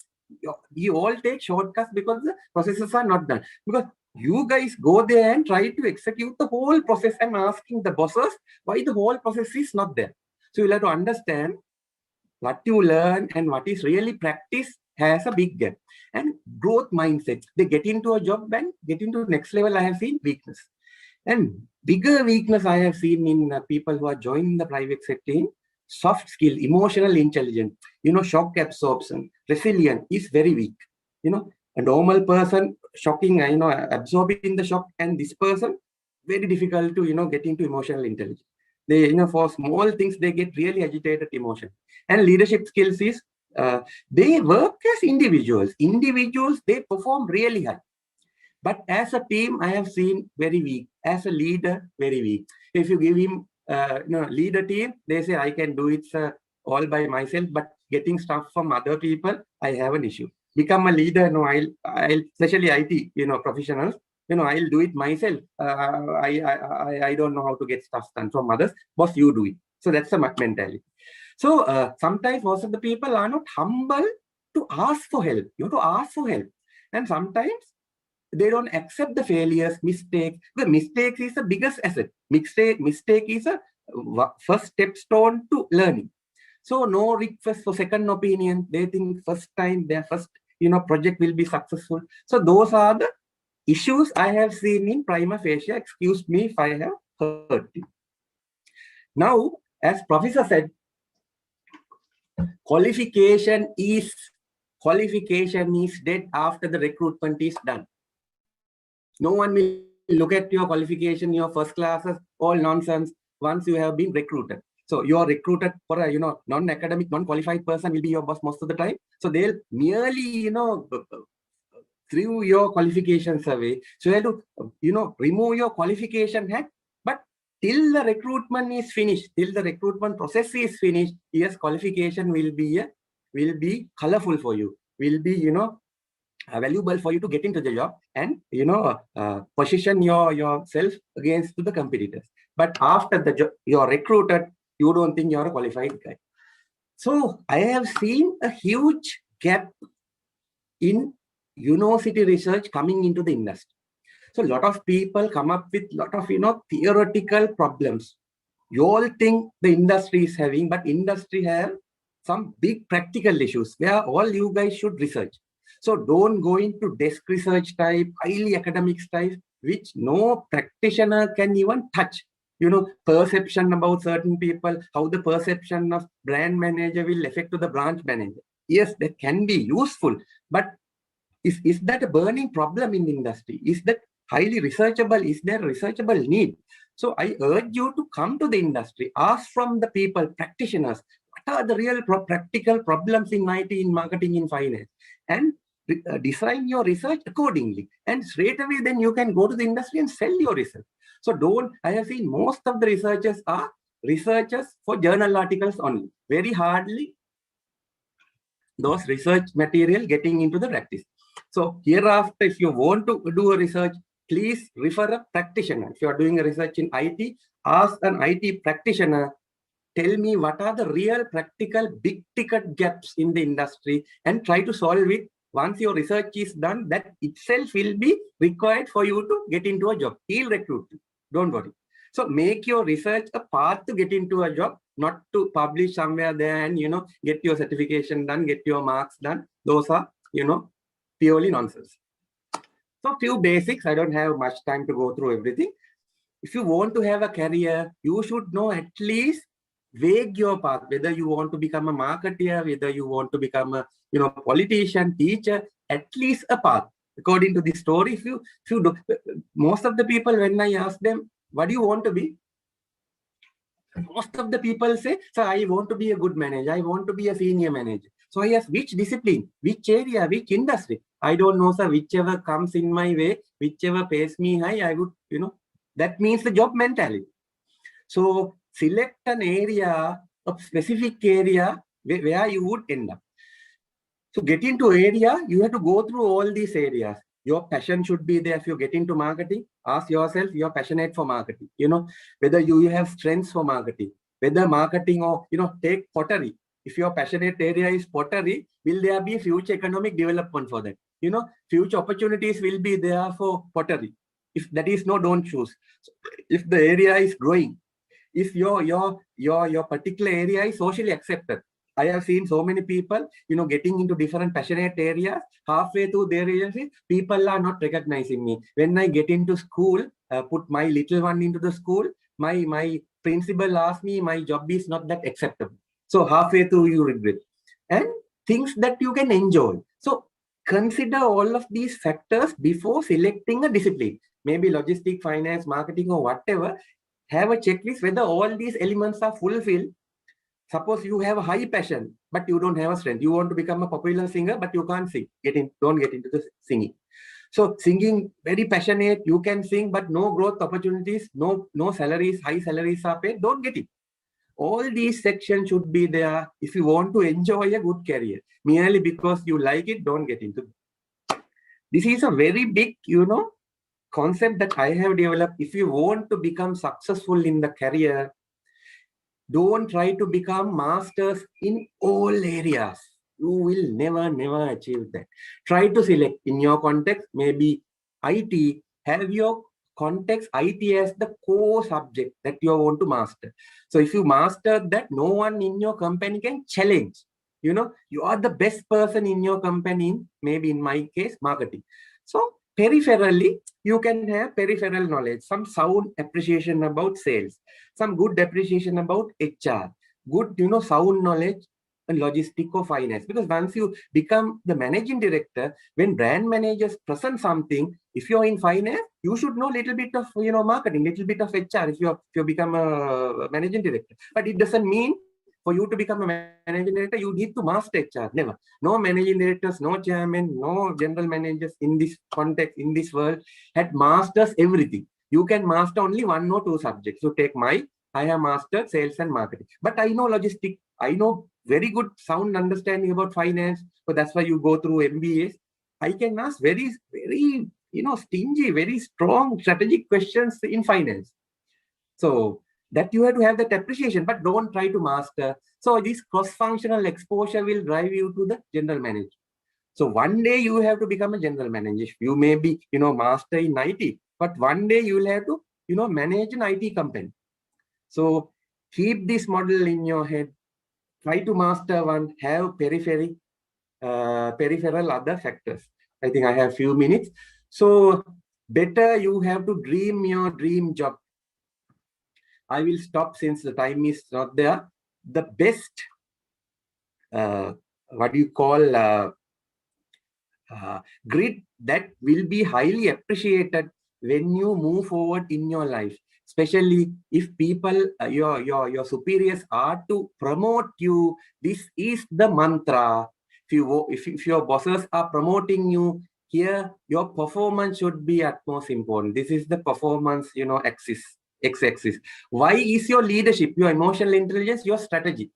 You all take shortcuts because the processes are not done. Because you guys go there and try to execute the whole process and asking the bosses why the whole process is not there. So you'll have to understand what you learn and what is really practice has a big gap. And growth mindset, they get into a job and get into next level, I have seen weakness. And bigger weakness I have seen in people who are joining the private sector, soft skill, emotional intelligence, shock absorption, resilience is very weak. A normal person shocking, absorbing the shock, and this person very difficult to get into emotional intelligence. They for small things they get really agitated emotion. And leadership skills is they work as individuals. Individuals, they perform really high, but as a team I have seen very weak. As a leader, very weak. If you give him lead a team, they say I can do it all by myself, but getting stuff from other people, I have an issue. Become a leader, no, I'll especially IT, professionals, I'll do it myself. I don't know how to get stuff done from others. Boss, you do it. So that's the mentality. So sometimes most of the people are not humble to ask for help. You have to ask for help. And sometimes they don't accept the failures, mistakes. The mistakes is the biggest asset. Mistake is a first step stone to learning. So no request for second opinion. They think first time their first project will be successful. So those are the issues I have seen in prima facie. Excuse me if I have hurt you. Now, as Professor said, qualification is dead after the recruitment is done. No one will look at your qualification, your first classes, all nonsense once you have been recruited. So you are recruited for a non-academic, non-qualified person will be your boss most of the time. So they'll merely through your qualification survey. So you have to remove your qualification hat. But till the recruitment is finished, till the recruitment process is finished, yes, qualification will be colorful for you, will be valuable for you to get into the job and position yourself against the competitors. but after the job, you're recruited, you don't think you're a qualified guy. So I have seen a huge gap in university research coming into the industry. So a lot of people come up with a lot of, theoretical problems. You all think the industry is having, but industry have some big practical issues where all you guys should research. So don't go into desk research type, highly academic type, which no practitioner can even touch. Perception about certain people, how the perception of brand manager will affect to the branch manager. Yes, that can be useful, but is that a burning problem in the industry? Is that highly researchable? Is there a researchable need? So I urge you to come to the industry, ask from the people, practitioners, what are the real practical problems in IT, in marketing, in finance, and design your research accordingly. And straight away, then you can go to the industry and sell your research. So I have seen most of the researchers are researchers for journal articles only. Very hardly those research material getting into the practice. So hereafter, if you want to do a research, please refer a practitioner. If you are doing a research in IT, ask an IT practitioner, tell me what are the real practical big ticket gaps in the industry and try to solve it. Once your research is done, that itself will be required for you to get into a job. He'll recruit you. Don't worry. So make your research a path to get into a job, not to publish somewhere there and, get your certification done, get your marks done. Those are, purely nonsense. So few basics, I don't have much time to go through everything. If you want to have a career, you should know at least vague your path, whether you want to become a marketer, whether you want to become a, politician, teacher, at least a path. According to the story, if you do, most of the people, when I ask them, what do you want to be? Most of the people say, sir, I want to be a good manager. I want to be a senior manager. So I ask, which discipline, which area, which industry? I don't know, sir, whichever comes in my way, whichever pays me high, I would, that means the job mentality. So select an area, a specific area where you would end up. So get into area, you have to go through all these areas. Your passion should be there. If you get into marketing, ask yourself, you're passionate for marketing, whether you have strengths for marketing, whether marketing or, take pottery. If your passionate area is pottery, will there be future economic development for that? Future opportunities will be there for pottery. If that is no, don't choose. So if the area is growing, if your particular area is socially accepted, I have seen so many people, getting into different passionate areas. Halfway through their agency, people are not recognizing me. When I get into school, put my little one into the school, my principal asked me, my job is not that acceptable. So halfway through, you regret. And things that you can enjoy. So consider all of these factors before selecting a discipline. Maybe logistic, finance, marketing, or whatever. Have a checklist whether all these elements are fulfilled. Suppose you have a high passion, but you don't have a strength. You want to become a popular singer, but you can't sing. Don't get into the singing. So singing, very passionate, you can sing, but no growth opportunities, no salaries, high salaries are paid, don't get it. All these sections should be there if you want to enjoy a good career. Merely because you like it, don't get into it. This is a very big, concept that I have developed. If you want to become successful in the career, don't try to become masters in all areas. You will never achieve that. Try to select in your context, maybe IT, have your context IT as the core subject that you want to master. So if you master that, no one in your company can challenge. You are the best person in your company, maybe in my case, marketing. So peripherally, you can have peripheral knowledge, some sound appreciation about sales, some good appreciation about HR, good, sound knowledge and logistic or finance. Because once you become the managing director, when brand managers present something, if you're in finance, you should know a little bit of, marketing, little bit of HR if you become a managing director. But it doesn't mean for you to become a managing director, you need to master HR. Never. No managing directors, no chairman, no general managers in this context, in this world, had masters everything. You can master only one or two subjects. So take I have mastered sales and marketing. But I know logistics. I know very good sound understanding about finance. So that's why you go through MBAs. I can ask very, very, stingy, very strong strategic questions in finance. So that you have to have that appreciation, but don't try to master. So this cross-functional exposure will drive you to the general manager. So one day you have to become a general manager. You may be, master in IT, but one day you will have to, manage an IT company. So keep this model in your head. Try to master one, have peripheral other factors. I think I have few minutes. So better you have to dream your dream job. I will stop since the time is not there. The best, grit that will be highly appreciated when you move forward in your life, especially if people, your superiors are to promote you. This is the mantra. If your bosses are promoting you here, your performance should be at most important. This is the performance, x-axis. Why is your leadership, your emotional intelligence, your strategy?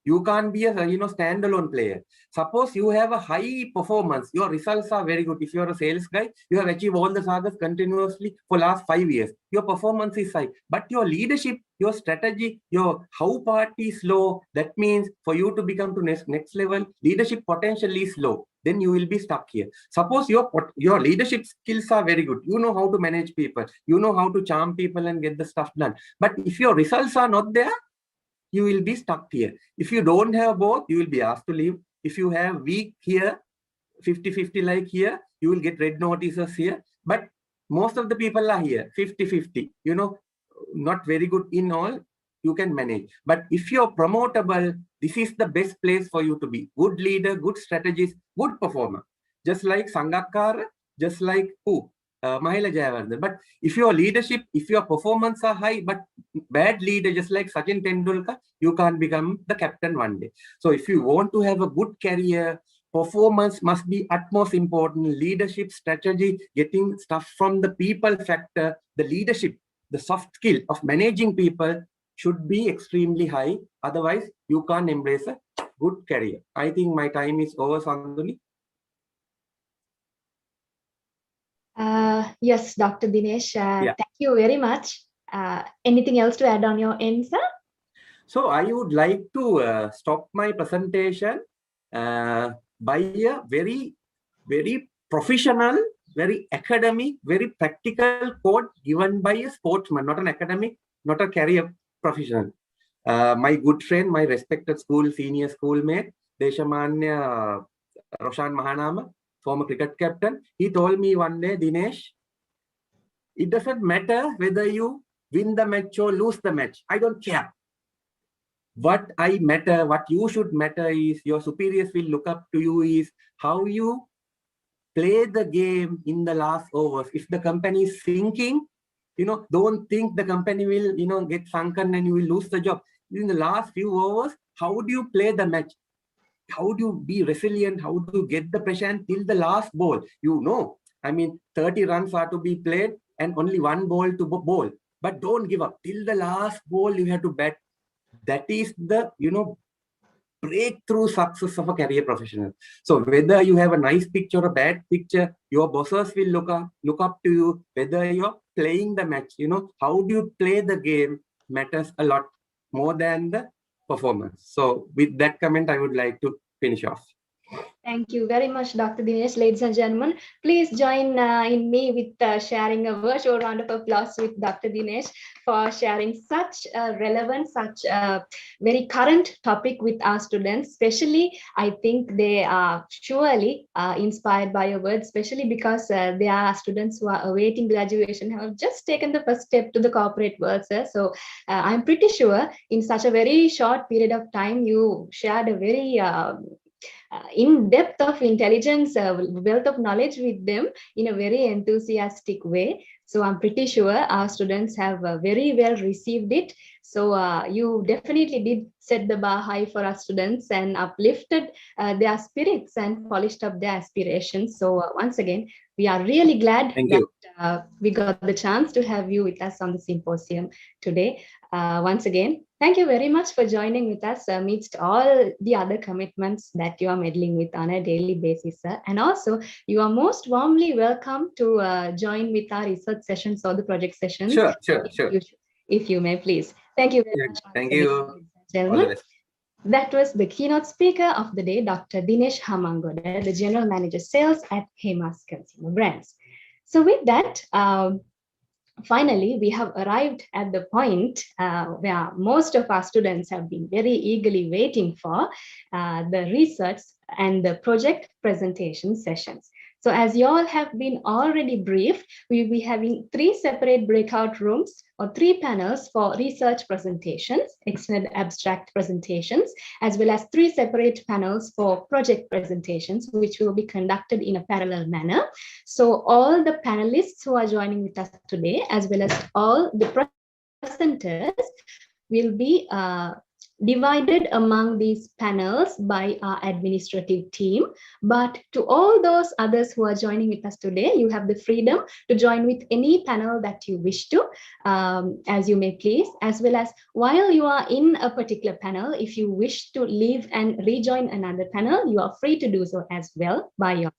You can't be a standalone player. Suppose you have a high performance, your results are very good. If you're a sales guy, you have achieved all the targets continuously for last 5 years. Your performance is high, but your leadership, your strategy, your how part is low. That means for you to become to next level, leadership potential is low. Then you will be stuck here. Suppose your leadership skills are very good. You know how to manage people. You know how to charm people and get the stuff done. But if your results are not there, you will be stuck here. If you don't have both, you will be asked to leave. If you have weak here, 50-50 like here, you will get red notices here. But most of the people are here, 50-50. Not very good in all, you can manage. But if you're promotable, this is the best place for you to be. Good leader, good strategist, good performer. Just like Sangakkara, just like who? Mahela Jayawardena. But if your leadership, if your performance are high, but bad leader, just like Sachin Tendulkar, you can't become the captain one day. So if you want to have a good career, performance must be utmost important. Leadership, strategy, getting stuff from the people factor, the leadership, the soft skill of managing people should be extremely high. Otherwise, you can't embrace a good career. I think my time is over, Sanduni. Yes, Dr. Dinesh, thank you very much. Anything else to add on your end, sir? So I would like to stop my presentation by a very, very professional, very academic, very practical quote given by a sportsman, not an academic, not a career professional. My good friend, my respected senior schoolmate, Deshamanya Roshan Mahanama, former cricket captain, he told me one day, Dinesh, it doesn't matter whether you win the match or lose the match. I don't care. What you should matter is your superiors will look up to you is how you play the game in the last overs. If the company is sinking, don't think the company will, get sunken and you will lose the job. In the last few overs, how do you play the match? How do you be resilient? How do you get the pressure until the last ball? 30 runs are to be played and only one ball to bowl. But don't give up. Till the last ball, you have to bat. That is the, breakthrough success of a career professional. So whether you have a nice picture or a bad picture, your bosses will look up to you. Whether you're playing the match, how do you play the game matters a lot more than the performance. So with that comment, I would like to finish off. Thank you very much, Dr. Dinesh. Ladies and gentlemen, please join in me with sharing a virtual round of applause with Dr. Dinesh for sharing such a relevant, such a very current topic with our students. Especially, I think they are surely inspired by your words, especially because they are students who are awaiting graduation, have just taken the first step to the corporate world, sir. So I'm pretty sure in such a very short period of time, you shared a very in depth of intelligence, wealth of knowledge with them in a very enthusiastic way. So I'm pretty sure our students have very well received it. So you definitely did set the bar high for our students and uplifted their spirits and polished up their aspirations. So once again, we are really glad that we got the chance to have you with us on the symposium today. Once again, thank you very much for joining with us amidst all the other commitments that you are meddling with on a daily basis, sir. And also, you are most warmly welcome to join with our research sessions or the project sessions. Sure. if you may please. Thank you very Yeah, much. once thank again, you. ladies and All the gentlemen. best. That was the keynote speaker of the day, Dr. Dinesh Hamangoda, the General Manager Sales at Hemas Consumer Brands. So with that, finally, we have arrived at the point where most of our students have been very eagerly waiting for the research and the project presentation sessions. So as you all have been already briefed, we will be having 3 separate breakout rooms or 3 panels for research presentations, extended abstract presentations, as well as 3 separate panels for project presentations, which will be conducted in a parallel manner. So all the panelists who are joining with us today, as well as all the presenters, will be divided among these panels by our administrative team. But to all those others who are joining with us today, you have the freedom to join with any panel that you wish to, as you may please, as well as while you are in a particular panel, if you wish to leave and rejoin another panel, you are free to do so as well by yourself.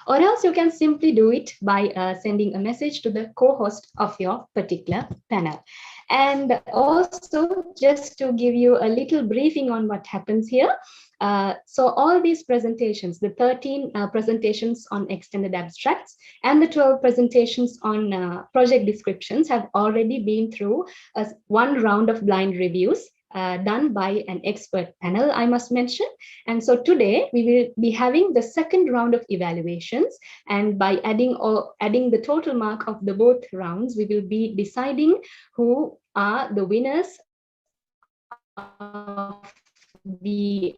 Or else you can simply do it by sending a message to the co-host of your particular panel. And also, just to give you a little briefing on what happens here. So all these presentations, the 13 presentations on extended abstracts and the 12 presentations on project descriptions have already been through one round of blind reviews done by an expert panel, I must mention. And so today we will be having the second round of evaluations, and by adding the total mark of the both rounds, we will be deciding who are the winners of the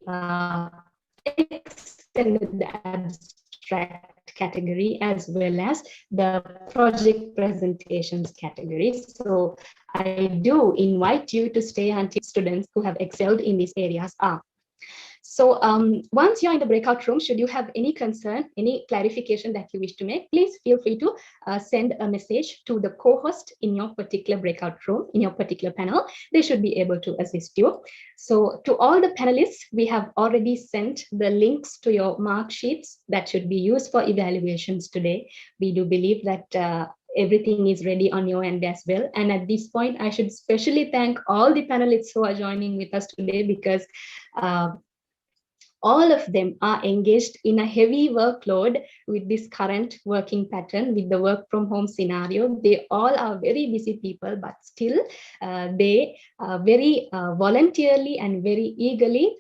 extended abstract category, as well as the project presentations category. So I do invite you to stay until students who have excelled in these areas are. So once you're in the breakout room, should you have any concern, any clarification that you wish to make, please feel free to send a message to the co-host in your particular breakout room, in your particular panel. They should be able to assist you. So to all the panelists, we have already sent the links to your mark sheets that should be used for evaluations today. We do believe that everything is ready on your end as well. And at this point, I should especially thank all the panelists who are joining with us today, because all of them are engaged in a heavy workload with this current working pattern, with the work from home scenario. They all are very busy people, but still they very voluntarily and very eagerly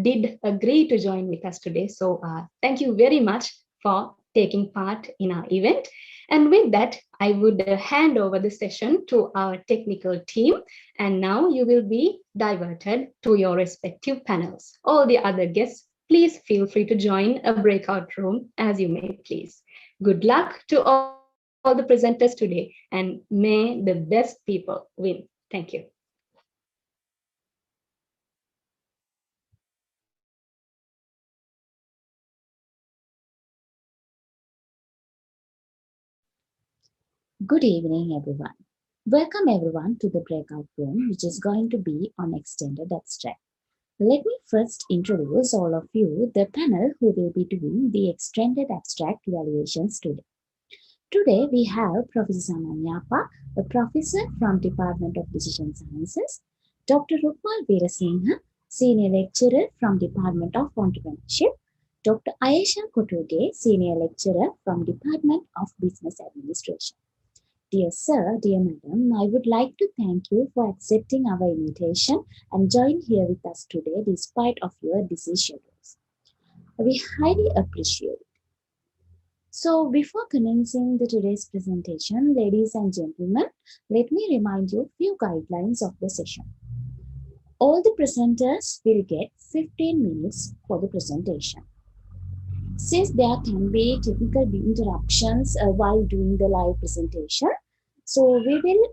did agree to join with us today. So thank you very much for taking part in our event. And with that, I would hand over the session to our technical team. And now you will be diverted to your respective panels. All the other guests, please feel free to join a breakout room as you may please. Good luck to all the presenters today, and may the best people win. Thank you. Good evening, everyone. Welcome everyone to the breakout room, which is going to be on extended abstract. Let me first introduce all of you the panel who will be doing the extended abstract evaluations today. Today we have Professor Samanyapa, a professor from Department of Decision Sciences, Dr. Rukmal Veerasinghe, senior lecturer from Department of Entrepreneurship, Dr. Ayesha Kotuge, senior lecturer from Department of Business Administration. Dear sir, dear madam, I would like to thank you for accepting our invitation and joining here with us today despite of your busy schedules. We highly appreciate it. So before commencing today's presentation, ladies and gentlemen, let me remind you a few guidelines of the session. All the presenters will get 15 minutes for the presentation. Since there can be technical interruptions while doing the live presentation, so we will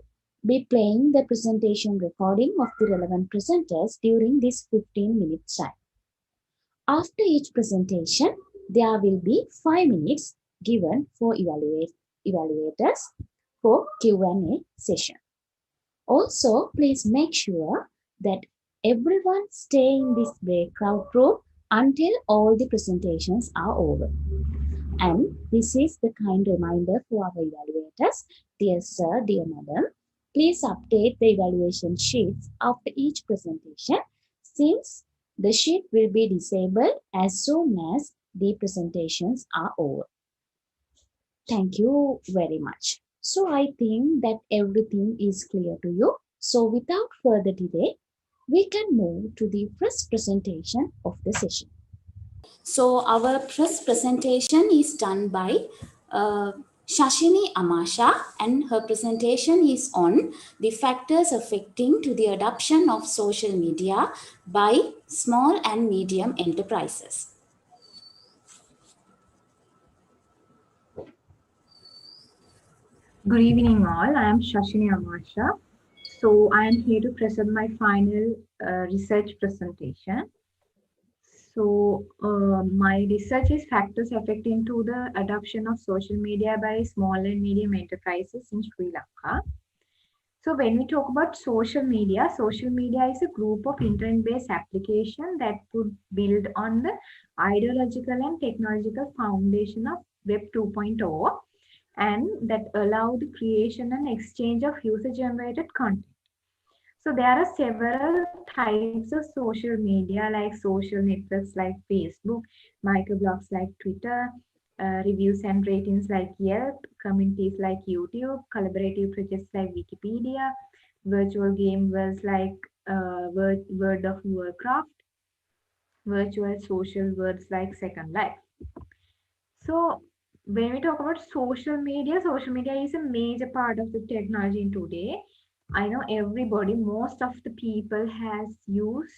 be playing the presentation recording of the relevant presenters during this 15 minutes time. After each presentation, there will be 5 minutes given for evaluators for Q&A session. Also, please make sure that everyone stay in this breakout room until all the presentations are over. And this is the kind reminder for our evaluators. Dear sir, dear madam, Please update the evaluation sheets after each presentation, since the sheet will be disabled as soon as the presentations are over. Thank you very much. So I think that everything is clear to you. So without further delay, we can move to the first presentation of the session. So our first presentation is done by Shashini Amasha, and her presentation is on the factors affecting to the adoption of social media by small and medium enterprises. Good evening, all. I am Shashini Amasha. So, I am here to present my final research presentation. So, my research is factors affecting to the adoption of social media by small and medium enterprises in Sri Lanka. So, when we talk about social media is a group of internet-based application that would build on the ideological and technological foundation of Web 2.0, and that allow the creation and exchange of user-generated content. So there are several types of social media, like social networks like Facebook, microblogs like Twitter, reviews and ratings like Yelp, communities like YouTube, collaborative projects like Wikipedia, virtual game worlds like World of Warcraft, virtual social worlds like Second Life. So when we talk about social media is a major part of the technology in today. I know everybody, most of the people has used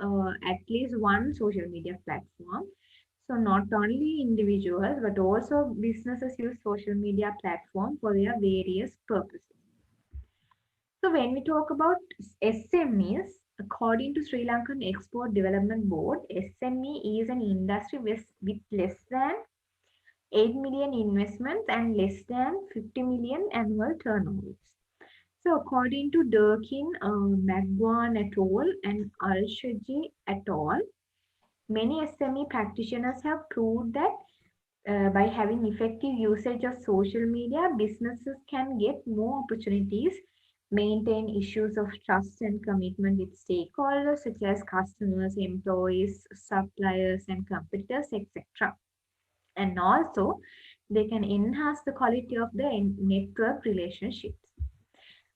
at least one social media platform. So not only individuals, but also businesses use social media platform for their various purposes. So when we talk about SMEs, according to Sri Lankan Export Development Board, SME is an industry with less than 8 million investments and less than 50 million annual turnovers. So according to Durkin, Magwan et al. And Al-Shaji et al., many SME practitioners have proved that by having effective usage of social media, businesses can get more opportunities, maintain issues of trust and commitment with stakeholders such as customers, employees, suppliers, and competitors, etc. And also, they can enhance the quality of the network relationships.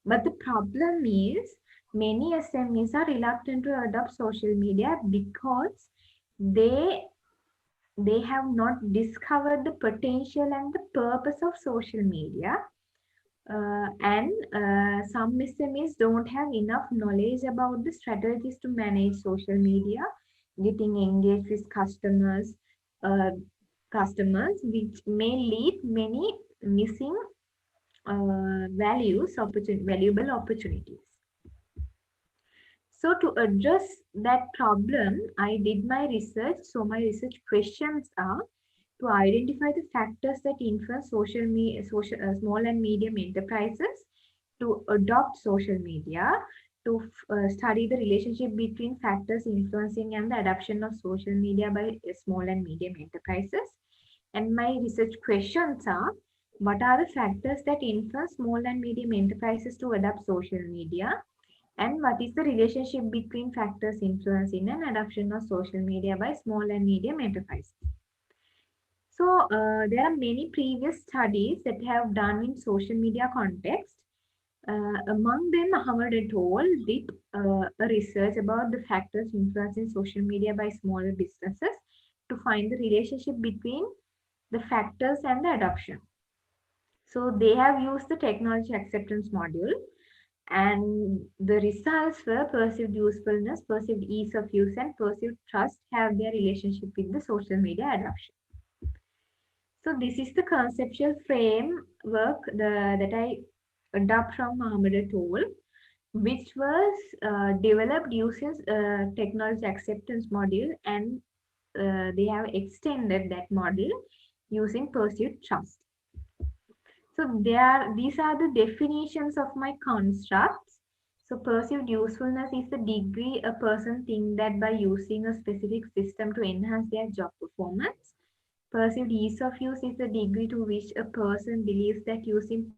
But the problem is many SMEs are reluctant to adopt social media because they have not discovered the potential and the purpose of social media. And some SMEs don't have enough knowledge about the strategies to manage social media, getting engaged with customers, which may lead many missing valuable opportunities. So to address that problem, I did my research. So my research questions are to identify the factors that influence small and medium enterprises to adopt social media, to study the relationship between factors influencing and the adoption of social media by small and medium enterprises. And my research questions are, what are the factors that influence small and medium enterprises to adopt social media? And what is the relationship between factors influencing and adoption of social media by small and medium enterprises? So there are many previous studies that have done in social media context. Among them, Muhammad et al. Did a research about the factors influencing social media by smaller businesses to find the relationship between the factors and the adoption. So they have used the technology acceptance module, and the results were perceived usefulness, perceived ease of use, and perceived trust have their relationship with the social media adoption. So this is the conceptual framework that I adopt from Muhammad et al., which was developed using technology acceptance module, and they have extended that model using perceived trust. So these are the definitions of my constructs. So perceived usefulness is the degree a person thinks that by using a specific system to enhance their job performance. Perceived ease of use is the degree to which a person believes that using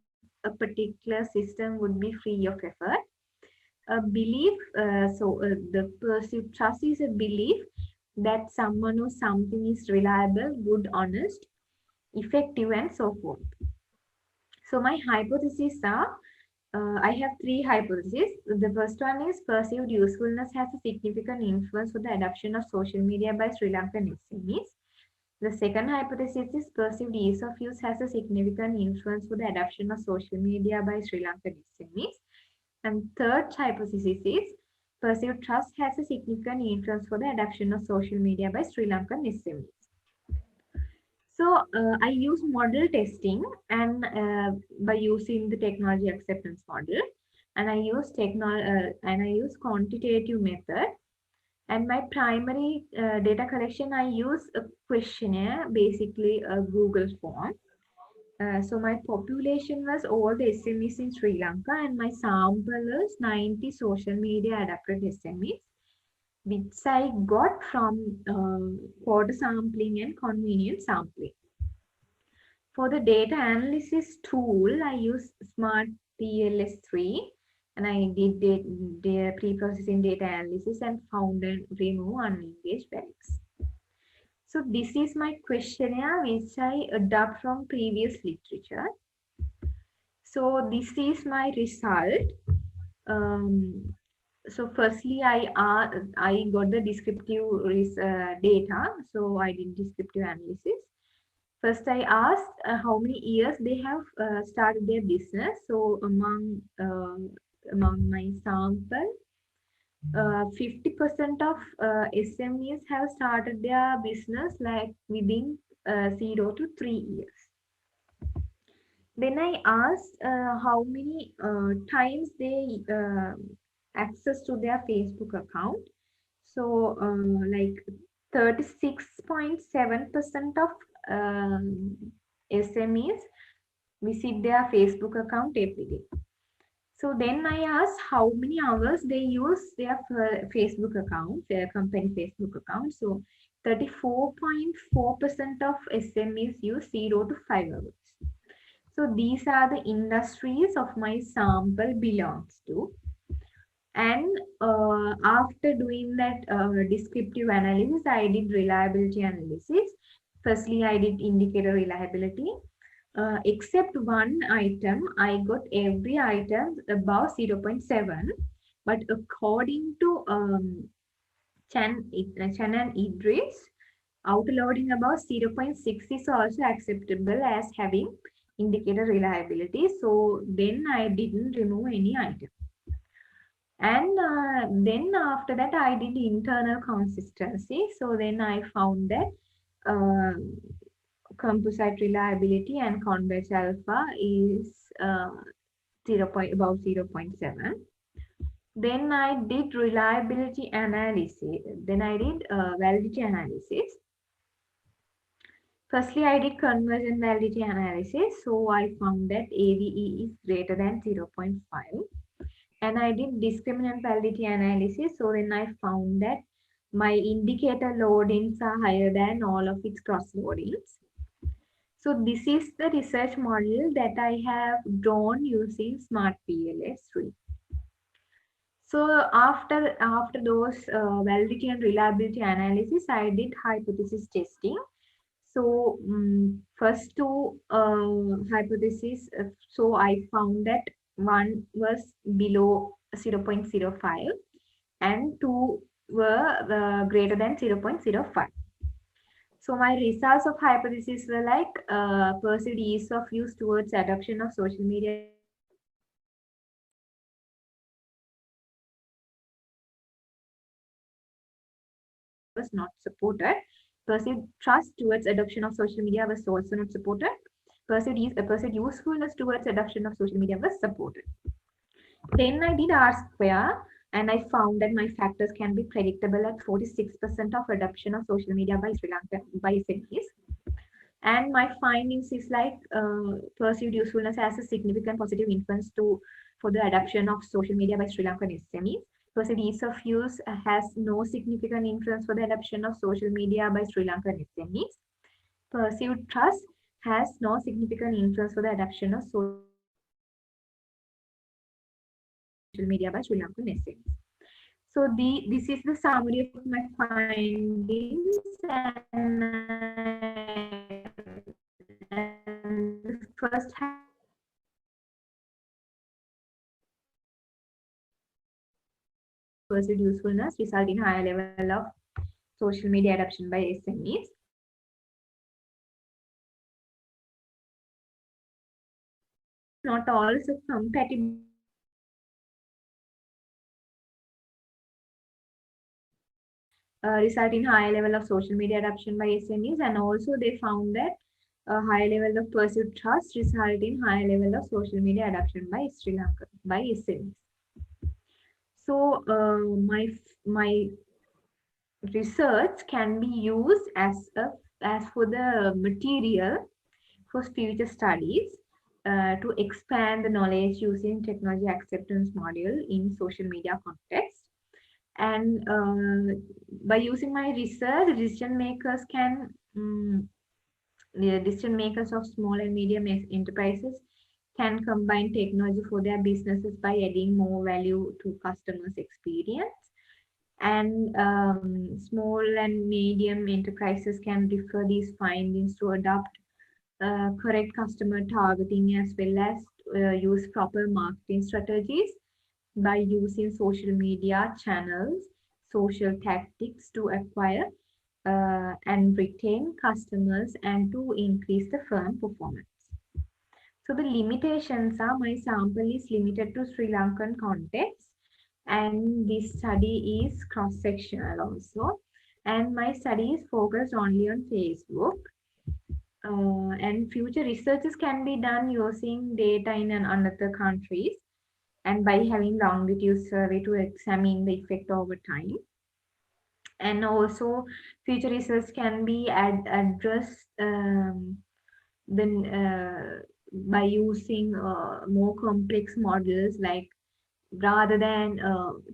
a particular system would be free of effort. A belief, the perceived trust is a belief that someone or something is reliable, good, honest, effective, and so forth. So my hypotheses are, I have three hypotheses. The first one is perceived usefulness has a significant influence for the adoption of social media by Sri Lankan SMEs. The second hypothesis is perceived ease of use has a significant influence for the adoption of social media by Sri Lankan SMEs. And third hypothesis is perceived trust has a significant influence for the adoption of social media by Sri Lankan SMEs. So I use model testing and by using the technology acceptance model, and I use quantitative method. And my primary data collection, I use a questionnaire, basically a Google form. So my population was all the SMEs in Sri Lanka, and my sample was 90 social media adapted SMEs, which I got from quarter sampling and convenient sampling. For the data analysis tool, I use Smart PLS3, and I did the pre-processing data analysis and found and remove unengaged values. So this is my questionnaire, which I adapt from previous literature. So this is my result. So firstly, I got the descriptive data. So I did descriptive analysis. First, I asked how many years they have started their business. So among my sample, 50% of SMEs have started their business like within 0 to 3 years. Then I asked how many times they access to their Facebook account. So like 36.7% of SMEs visit their Facebook account every day. So then I asked how many hours they use their Facebook account, their company Facebook account. So 34.4% of SMEs use 0 to 5 hours. So these are the industries of my sample belongs to. And after doing that descriptive analysis, I did reliability analysis. Firstly, I did indicator reliability. Except one item, I got every item above 0.7. But according to Chan and Idris, outloading above 0.6 is also acceptable as having indicator reliability. So then I didn't remove any item. And then after that, I did internal consistency. So then I found that composite reliability and convex alpha is about 0.7. Then I did reliability analysis. Then I did validity analysis. Firstly, I did conversion validity analysis. So I found that AVE is greater than 0.5. And I did discriminant validity analysis. So then I found that my indicator loadings are higher than all of its cross loadings. So this is the research model that I have drawn using Smart PLS3. So after those validity and reliability analysis, I did hypothesis testing. So first two hypotheses, so I found that one was below 0.05 and two were greater than 0.05. So my results of hypothesis were like perceived ease of use towards adoption of social media was not supported. Perceived trust towards adoption of social media was also not supported. Perceived usefulness towards adoption of social media was supported. Then I did R-square and I found that my factors can be predictable at 46% of adoption of social media by Sri Lanka by SMEs. And my findings is like perceived usefulness has a significant positive influence for the adoption of social media by Sri Lankan SMEs. Perceived ease of use has no significant influence for the adoption of social media by Sri Lankan SMEs. Perceived trust has no significant influence for the adoption of social media by Sri Lankan SMEs. So this is the summary of my findings, and the first perceived usefulness result in higher level of social media adoption by SMEs. Not also compatible result in higher level of social media adoption by SMEs, and also they found that a higher level of perceived trust result in higher level of social media adoption by Sri Lanka by SMEs. So my research can be used as for the material for future studies to expand the knowledge using technology acceptance module in social media context. And by using my research, decision makers can the decision makers of small and medium enterprises can combine technology for their businesses by adding more value to customers' experience. And small and medium enterprises can refer these findings to adopt correct customer targeting as well as use proper marketing strategies by using social media channels, social tactics to acquire and retain customers and to increase the firm performance. So the limitations are my sample is limited to Sri Lankan context, and this study is cross-sectional also. And my study is focused only on Facebook. And future researches can be done using data in another countries and by having longitude survey to examine the effect over time. And also future research can be addressed by using more complex models like rather than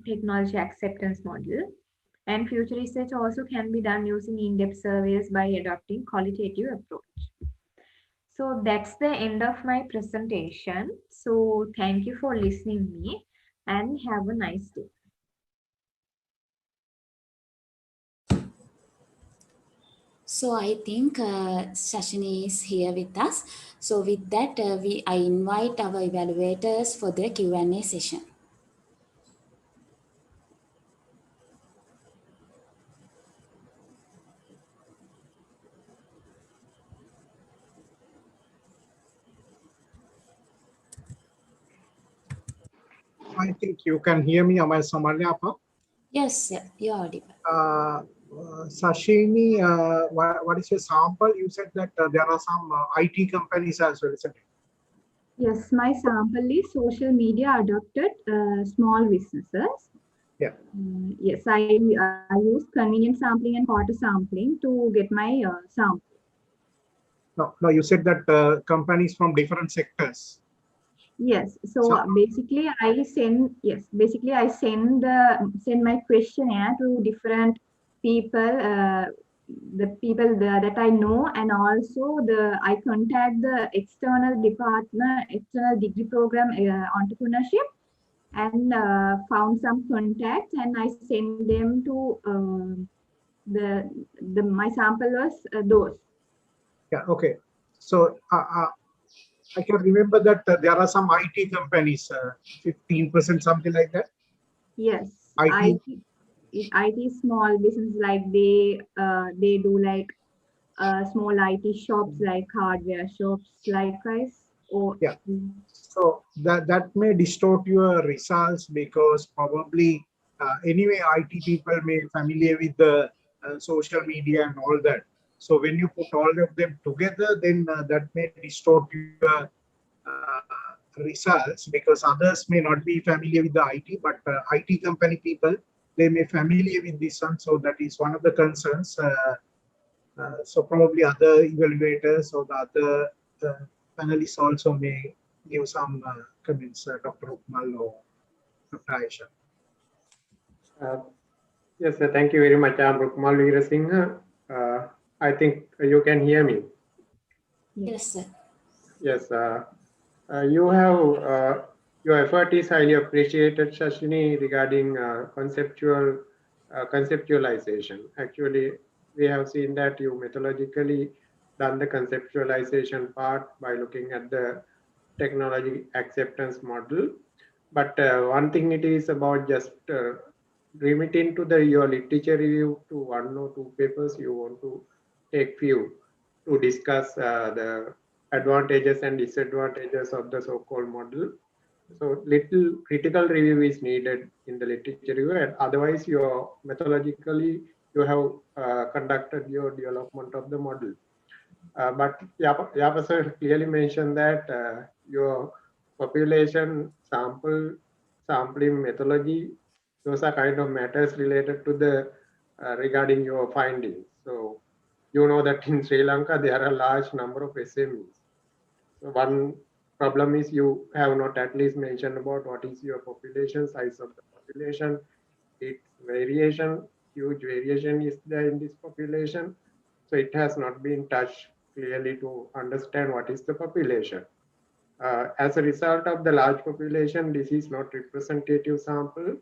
technology acceptance model. And future research also can be done using in-depth surveys by adopting qualitative approach. So that's the end of my presentation. So thank you for listening me and have a nice day. So I think Shashini is here with us. So with that, I invite our evaluators for the Q&A session. I think you can hear me. Am I Samarya? Yes, sir, you're audible. Sashini, what is your sample? You said that there are some IT companies as well, isn't it? Yes, my sample is social media adopted small businesses. Yeah. Yes, I use convenient sampling and quarter sampling to get my sample. No, you said that companies from different sectors. Yes, so basically I send my questionnaire to different people, the people that I know, and also I contact the external department, external degree program entrepreneurship, and found some contacts, and I send them to my sample was those. Yeah. Okay. So I can remember that there are some IT companies, 15%, something like that. Yes, IT small business, like they do like small IT shops, like hardware shops, likewise. Or yeah. So that may distort your results because probably anyway IT people may be familiar with the social media and all that. So when you put all of them together, then that may distort your results because others may not be familiar with the IT, but IT company people, they may familiar with this one. So that is one of the concerns. So probably other evaluators or the other panelists also may give some comments, Dr. Upmal or Dr. Aisha. Yes, sir. Thank you very much. I'm Rukmal Veerasinghe. I think you can hear me. Yes, sir. Yes. You have Your effort is highly appreciated, Shashini, regarding conceptualization. Actually, we have seen that you methodologically done the conceptualization part by looking at the technology acceptance model. But one thing it is about just limiting to your literature review to 1 or 2 papers. You want to take few to discuss the advantages and disadvantages of the so-called model. So little critical review is needed in the literature review, and otherwise your methodologically you have conducted your development of the model. But Yapa sir clearly mentioned that your population sampling methodology, those are kind of matters related to the regarding your findings. So you know that in Sri Lanka there are a large number of SMEs. So one problem is you have not at least mentioned about what is your population, size of the population, its variation, huge variation is there in this population. So it has not been touched clearly to understand what is the population. As a result of the large population, this is not representative sample.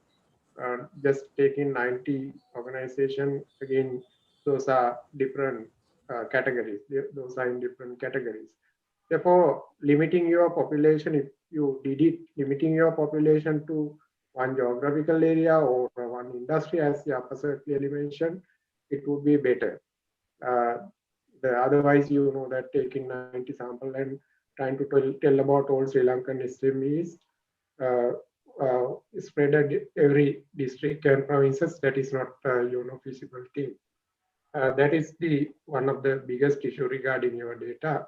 Just taking 90 organization, again, those are different categories. Those are in different categories. Therefore, limiting your population, if you did it, limiting your population to one geographical area or one industry, as the officer clearly mentioned, it would be better. Otherwise, you know that taking 90 sample and trying to tell about all Sri Lankan SMEs uh, spread at every district and provinces, that is not feasible thing. That is the one of the biggest issue regarding your data.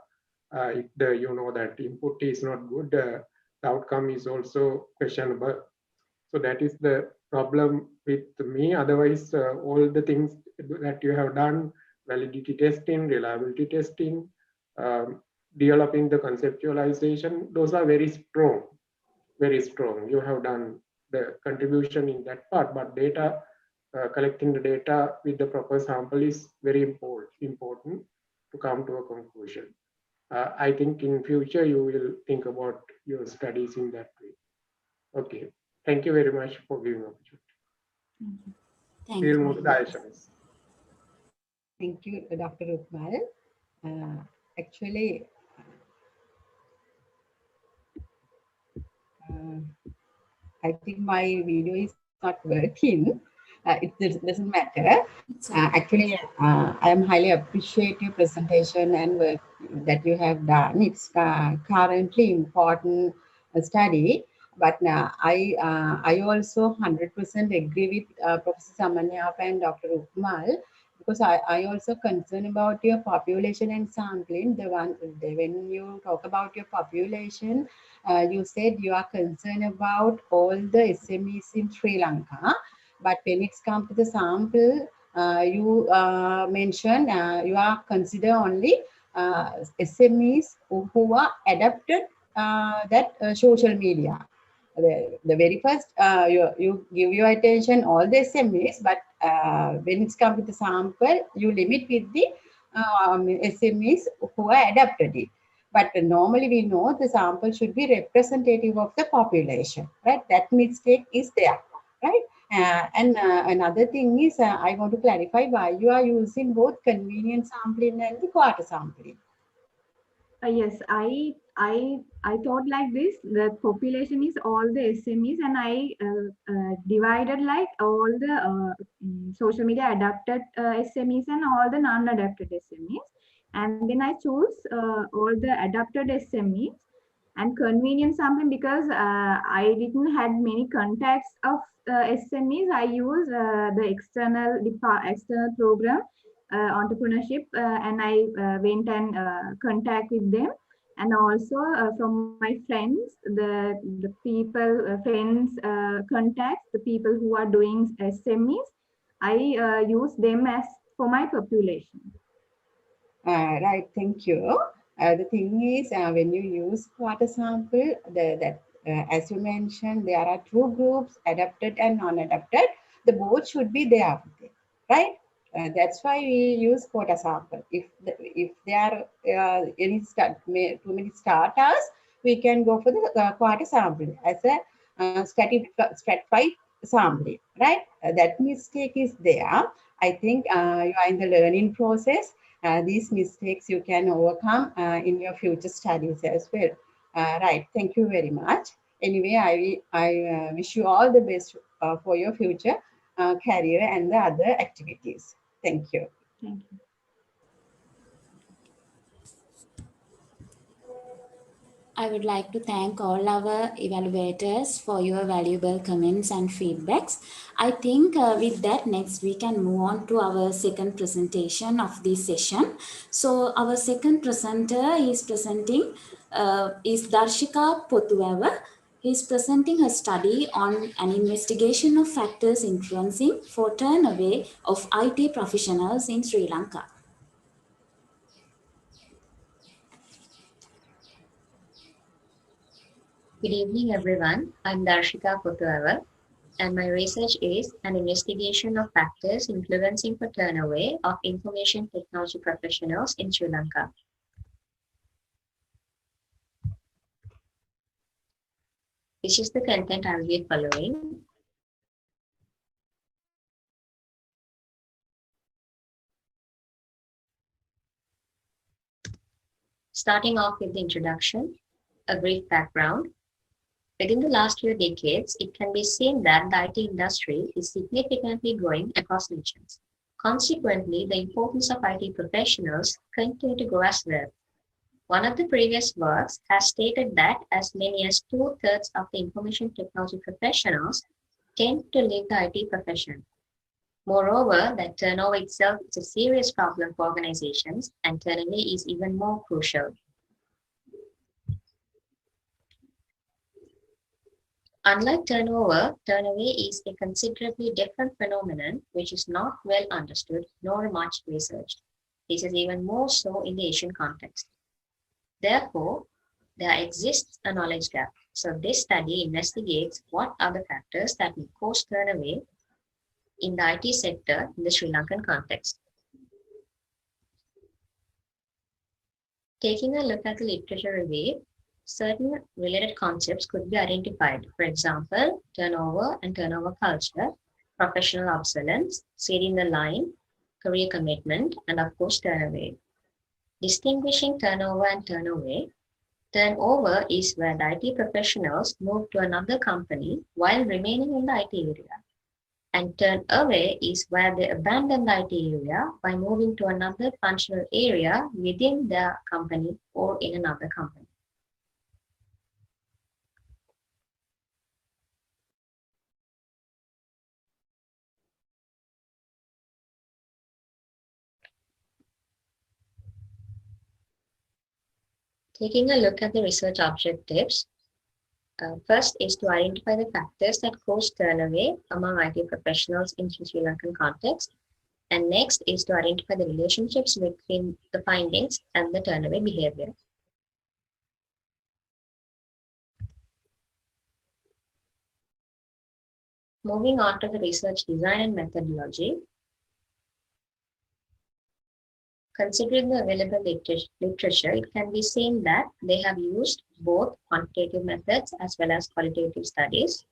If that input is not good, the outcome is also questionable. So that is the problem with me. Otherwise, all the things that you have done, validity testing, reliability testing, um, developing the conceptualization, those are very strong, very strong. You have done the contribution in that part, but data, collecting the data with the proper sample is very important to come to a conclusion. I think in future you will think about your studies in that way. Okay, thank you very much for giving the opportunity. Thank We'll you. move to the Aisha. Thank you, Dr. Ukmal. Actually, I think my video is not working. It doesn't matter. Actually, I am highly appreciate your presentation and work that you have done. It's currently important study, but I also 100% agree with Professor Samanyapa and Dr. Ukmal, because I also concerned about your population and sampling. When you talk about your population, you said you are concerned about all the SMEs in Sri Lanka, but when it's come to the sample, you mentioned you are consider only SMEs who are adapted that social media. The very first, you give your attention all the SMEs, but when it's come to the sample, you limit with the SMEs who are adapted it. But normally we know the sample should be representative of the population, right? That mistake is there, right? Another thing is, I want to clarify why you are using both convenience sampling and the quarter sampling. Yes, I thought like this. The population is all the SMEs, and I divided like all the social media adapted SMEs and all the non-adapted SMEs, and then I choose all the adapted SMEs and convenience sampling because I didn't had many contacts of SMEs. I use the external program entrepreneurship, and I went and contact with them, and also from my friends, the people, friends, contacts, the people who are doing SMEs, I use them as for my population. Right, thank you. The thing is, when you use quarter sample, as you mentioned, there are two groups, adapted and non-adapted. The both should be there, right? That's why we use quarter sample. If there are too many starters, we can go for the quarter sampling as a stratified sampling, right? That mistake is there. I think you are in the learning process. These mistakes you can overcome in your future studies as well. Right. Thank you very much. Anyway, I wish you all the best for your future career and the other activities. Thank you. Thank you. I would like to thank all our evaluators for your valuable comments and feedbacks. I think with that, next we can move on to our second presentation of this session. So our second presenter is presenting is Darshika Pothuava. He is presenting a study on an investigation of factors influencing for turnover of IT professionals in Sri Lanka. Good evening, everyone. I'm Darshika Pothuava, and my research is an investigation of factors influencing for turnover of information technology professionals in Sri Lanka. This is the content I will be following. Starting off with the introduction, a brief background. Within the last few decades, it can be seen that the IT industry is significantly growing across nations. Consequently, the importance of IT professionals continue to grow as well. One of the previous works has stated that as many as 2/3 of the information technology professionals tend to leave the IT profession. Moreover, that turnover itself is a serious problem for organizations, and turnover is even more crucial. Unlike turnover is a considerably different phenomenon which is not well understood nor much researched. This is even more so in the Asian context. Therefore, there exists a knowledge gap. So this study investigates what are the factors that may cause turnover in the IT sector in the Sri Lankan context. Taking a look at the literature review, certain related concepts could be identified. For example, turnover and turnover culture, professional obsolescence, seeding the line, career commitment, and of course, turnover. Distinguishing turnover and turnover is where the IT professionals move to another company while remaining in the IT area. And turnover is where they abandon the IT area by moving to another functional area within their company or in another company. Taking a look at the research objectives, first is to identify the factors that cause turnover among IT professionals in Sri Lankan context, and next is to identify the relationships between the findings and the turnover behavior. Moving on to the research design and methodology. Considering the available literature, it can be seen that they have used both quantitative methods as well as qualitative studies.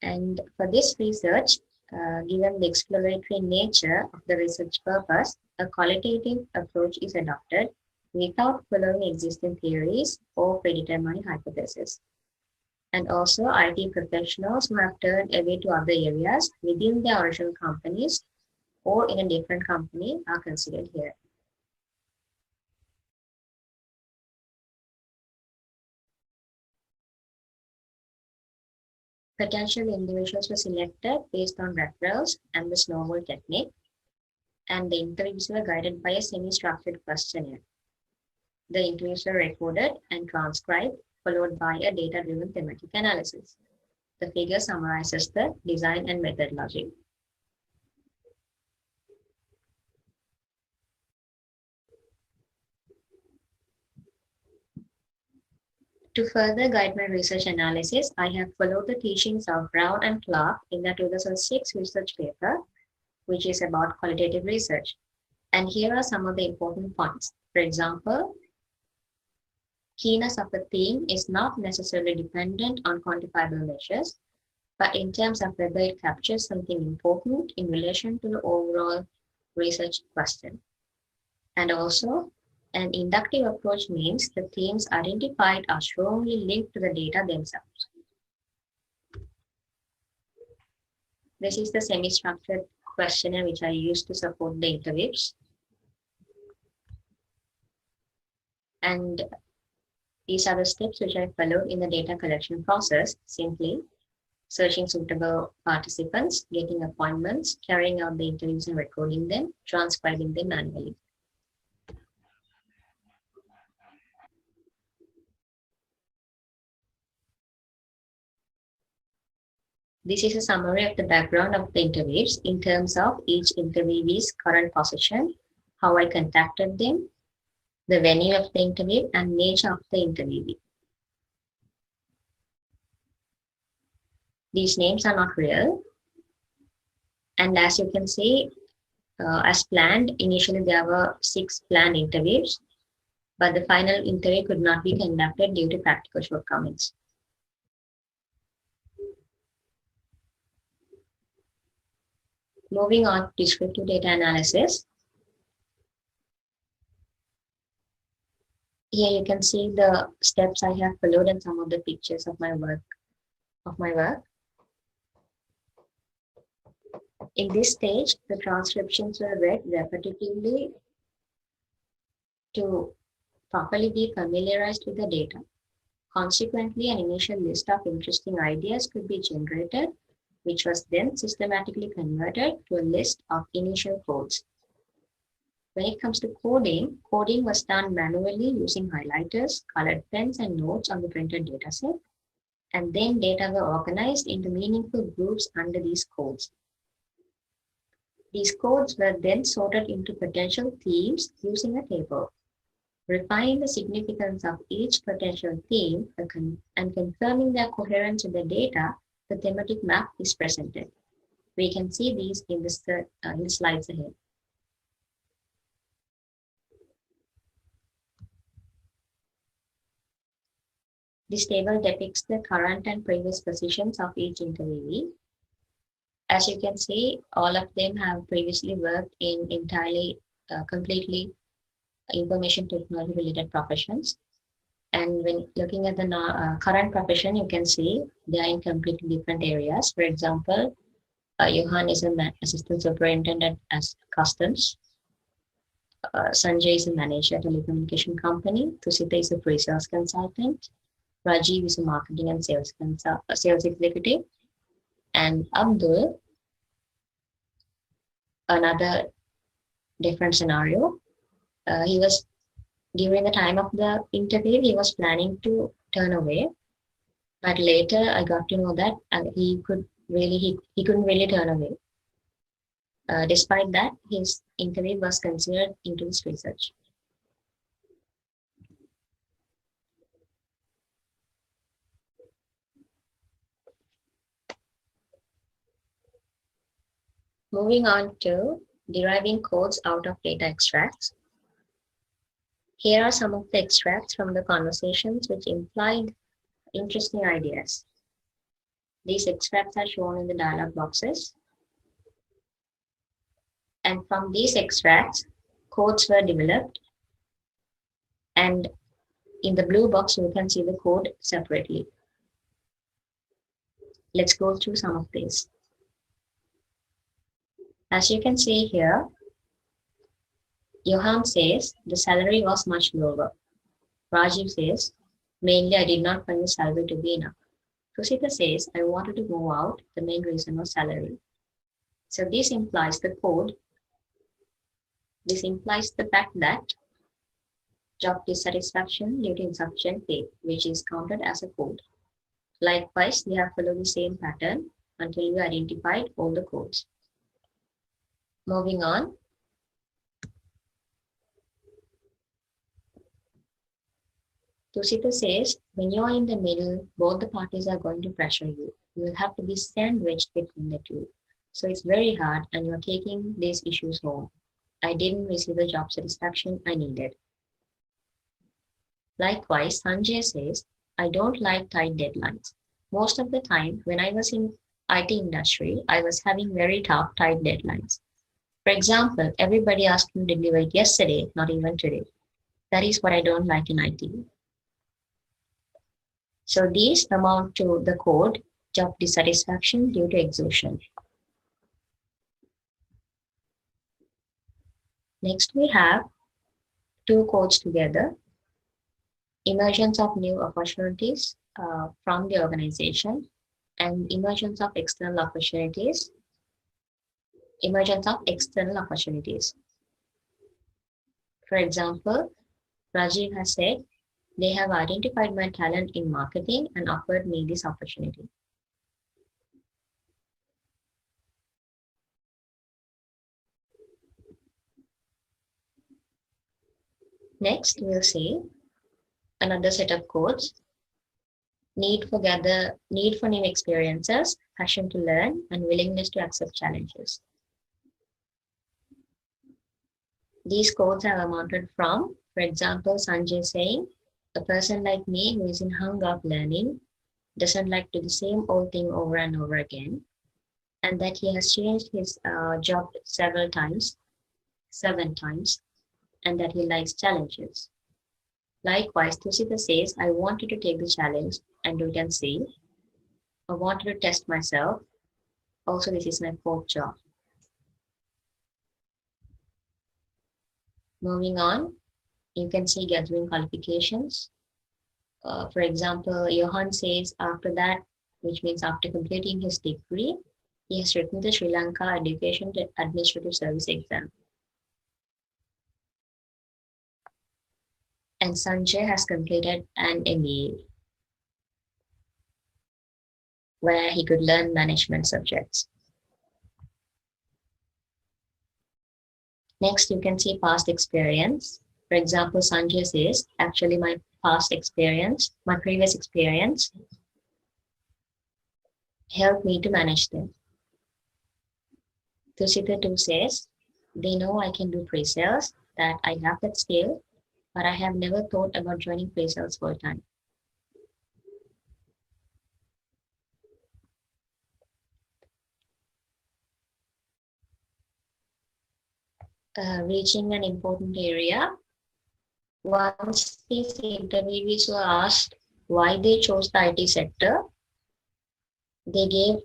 And for this research, given the exploratory nature of the research purpose, a qualitative approach is adopted without following existing theories or predetermined hypotheses. And also, IT professionals who have turned away to other areas within their original companies or in a different company are considered here. Potential individuals were selected based on referrals and the snowball technique, and the interviews were guided by a semi-structured questionnaire. The interviews were recorded and transcribed, followed by a data-driven thematic analysis. The figure summarizes the design and methodology. To further guide my research analysis, I have followed the teachings of Brown and Clark in the 2006 research paper, which is about qualitative research. And here are some of the important points. For example, Keenness of a theme is not necessarily dependent on quantifiable measures, but in terms of whether it captures something important in relation to the overall research question. And also, an inductive approach means the themes identified are strongly linked to the data themselves. This is the semi-structured questionnaire which I use to support the interviews. And these are the steps which I followed in the data collection process: simply searching suitable participants, getting appointments, carrying out the interviews and recording them, transcribing them manually. This is a summary of the background of the interviews in terms of each interviewee's current position, how I contacted them, the venue of the interview, and nature of the interviewee. These names are not real. And as you can see, as planned, initially there were 6 planned interviews, but the final interview could not be conducted due to practical shortcomings. Moving on to descriptive data analysis. Here you can see the steps I have followed and some of the pictures of my work. In this stage, the transcriptions were read repetitively to properly be familiarized with the data. Consequently, an initial list of interesting ideas could be generated, which was then systematically converted to a list of initial codes. When it comes to coding, coding was done manually using highlighters, colored pens, and notes on the printed dataset, and then data were organized into meaningful groups under these codes. These codes were then sorted into potential themes using a table. Refining the significance of each potential theme and confirming their coherence with the data, the thematic map is presented. We can see these in the slides ahead. This table depicts the current and previous positions of each interviewee. As you can see, all of them have previously worked in completely information technology related professions. And when looking at the current profession, you can see they are in completely different areas. For example, Johan is an assistant superintendent at customs. Sanjay is a manager at a telecommunication company. Tusita is a pre-sales consultant. Rajiv is a marketing and sales executive. And Abdul, another different scenario. During the time of the interview, he was planning to turn away, but later I got to know that he couldn't really turn away. Despite that, his interview was considered into his research. Moving on to deriving codes out of data extracts. Here are some of the extracts from the conversations which implied interesting ideas. These extracts are shown in the dialog boxes. And from these extracts, codes were developed. And in the blue box, you can see the code separately. Let's go through some of these. As you can see here, Johan says the salary was much lower. Rajiv says, mainly I did not find the salary to be enough. Tusita says, I wanted to move out. The main reason was salary. So this implies the code. This implies the fact that job dissatisfaction due to insufficient pay, which is counted as a code. Likewise, we have followed the same pattern until we identified all the codes. Moving on. Tusita says, when you're in the middle, both the parties are going to pressure you. You will have to be sandwiched between the two. So it's very hard and you're taking these issues home. I didn't receive the job satisfaction I needed. Likewise, Sanjay says, I don't like tight deadlines. Most of the time, when I was in IT industry, I was having very tough, tight deadlines. For example, everybody asked me to deliver it yesterday, not even today. That is what I don't like in IT. So these amount to the code, job dissatisfaction due to exhaustion. Next, we have two codes together. Emergence of new opportunities from the organization and emergence of external opportunities. Emergence of external opportunities. For example, Rajiv has said, they have identified my talent in marketing and offered me this opportunity. Next, we'll see another set of codes. Need for new experiences, passion to learn, and willingness to accept challenges. These codes are amounted from, for example, Sanjay saying, a person like me who is in hunger of learning, doesn't like to do the same old thing over and over again, and that he has changed his job seven times, and that he likes challenges. Likewise, Tusita says, I wanted to take the challenge and do it and see. I wanted to test myself. Also, this is my fourth job. Moving on, you can see gathering qualifications. For example, Johan says after that, which means after completing his degree, he has written the Sri Lanka Education Administrative Service exam. And Sanjay has completed an MBA, where he could learn management subjects. Next, you can see past experience. For example, Sanjay says, actually my previous experience helped me to manage them. Tusita too says, they know I can do pre-sales, that I have that skill, but I have never thought about joining pre-sales full time. Reaching an important area. Once these interviewees were asked why they chose the IT sector, they gave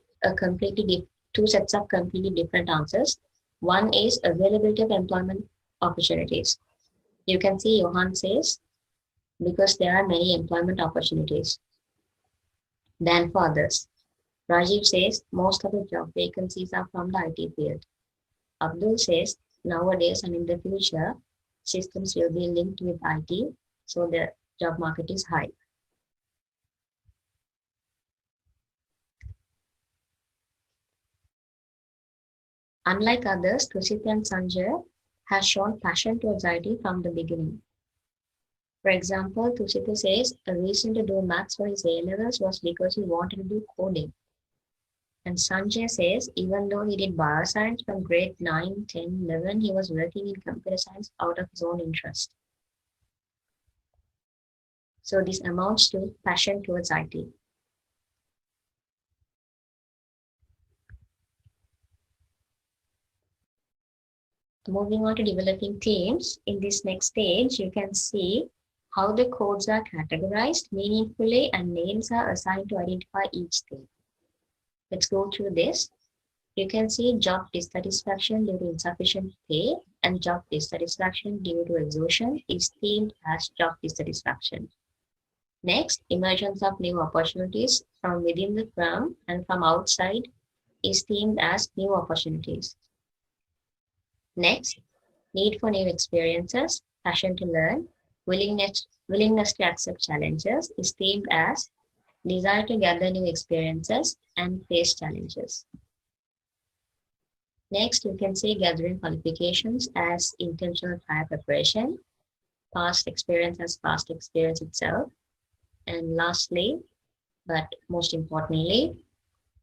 two sets of completely different answers. One is availability of employment opportunities. You can see Johan says, because there are many employment opportunities than for others. Rajiv says, most of the job vacancies are from the IT field. Abdul says, nowadays and in the future, systems will be linked with IT, so the job market is high. Unlike others, Tusita and Sanjay has shown passion towards IT from the beginning. For example, Tusita says a reason to do maths for his A-levels was because he wanted to do coding. And Sanjay says, even though he did bioscience from grade 9, 10, 11, he was working in computer science out of his own interest. So this amounts to passion towards IT. Moving on to developing teams, in this next stage, you can see how the codes are categorized meaningfully and names are assigned to identify each thing. Let's go through this. You can see job dissatisfaction due to insufficient pay and job dissatisfaction due to exhaustion is themed as job dissatisfaction. Next, emergence of new opportunities from within the firm and from outside is themed as new opportunities. Next, need for new experiences, passion to learn, willingness to accept challenges is themed as desire to gather new experiences and face challenges. Next, you can see gathering qualifications as intentional prior preparation, past experience as past experience itself, and lastly, but most importantly,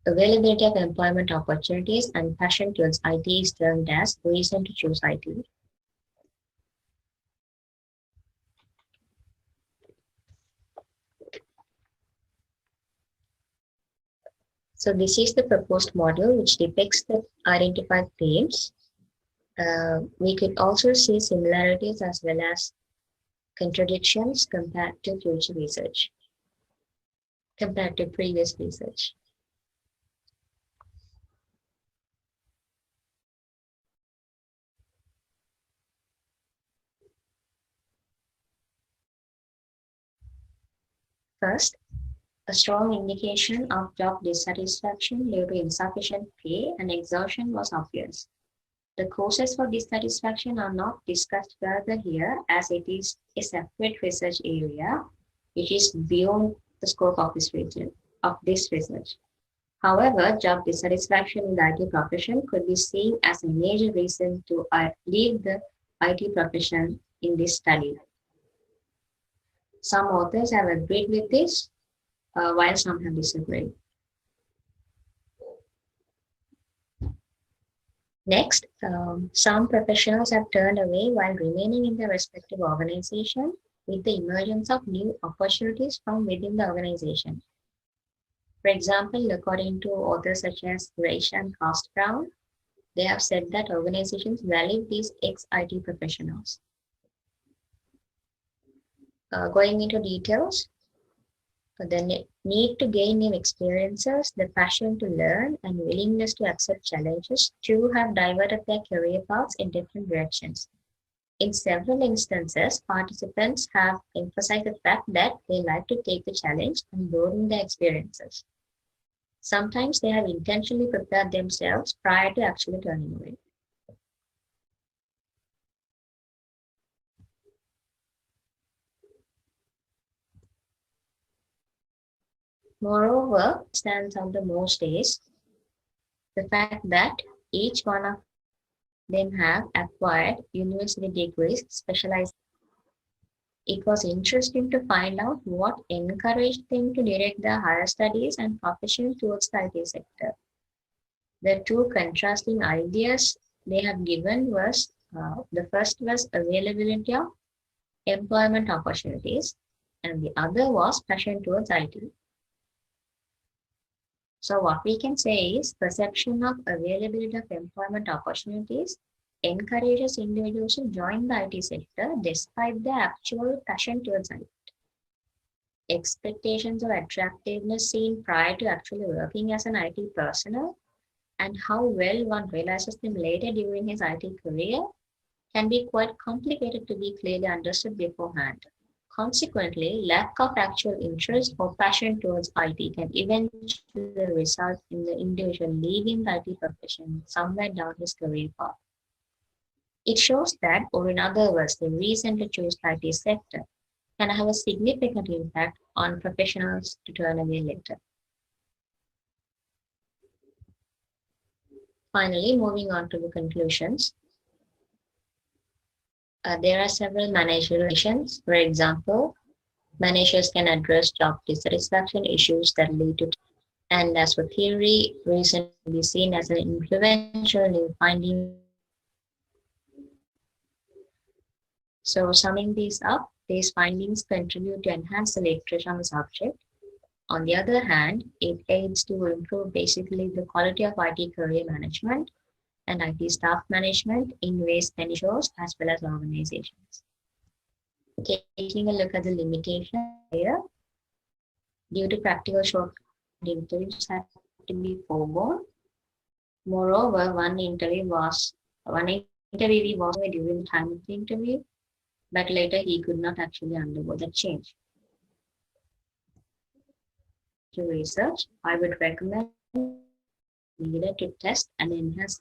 availability of employment opportunities and passion towards IT is termed as reason to choose IT. So this is the proposed model which depicts the identified themes. We could also see similarities as well as contradictions compared to future research, compared to previous research. First, a strong indication of job dissatisfaction due to insufficient pay and exhaustion was obvious. The causes for dissatisfaction are not discussed further here as it is a separate research area which is beyond the scope of this research. However, job dissatisfaction in the IT profession could be seen as a major reason to leave the IT profession in this study. Some authors have agreed with this, while some have disagreed. Next, some professionals have turned away while remaining in their respective organization with the emergence of new opportunities from within the organization. For example, according to authors such as Reich and Brown, they have said that organizations value these ex-IT professionals. Going into details, the need to gain new experiences, the passion to learn, and willingness to accept challenges too have diverted their career paths in different directions. In several instances, participants have emphasized the fact that they like to take the challenge and broaden their experiences. Sometimes they have intentionally prepared themselves prior to actually turning away. Moreover, stands out the most is the fact that each one of them have acquired university degrees specialized. It was interesting to find out what encouraged them to direct their higher studies and profession towards the IT sector. The two contrasting ideas they have given was, the first was availability of employment opportunities, and the other was passion towards IT. So what we can say is perception of availability of employment opportunities encourages individuals to join the IT sector despite their actual passion towards IT. Expectations of attractiveness seen prior to actually working as an IT personnel and how well one realizes them later during his IT career can be quite complicated to be clearly understood beforehand. Consequently, lack of actual interest or passion towards IT can eventually result in the individual leaving the IT profession somewhere down his career path. It shows that, or in other words, the reason to choose the IT sector can have a significant impact on professionals to turn away later. Finally, moving on to the conclusions. There are several managerial actions. For example, managers can address job dissatisfaction issues that lead to, and as for theory, reason can be seen as an influential in finding. So summing these up, these findings contribute to enhance the literature on the subject. On the other hand, it aids to improve basically the quality of IT career management and IT staff management in ways beneficial as well as organizations. Taking a look at the limitations here, due to practical shortcomings, interviews have to be foregone. Moreover, one interviewee was during the time of the interview, but later he could not actually undergo the change. To research, I would recommend leader to test and enhance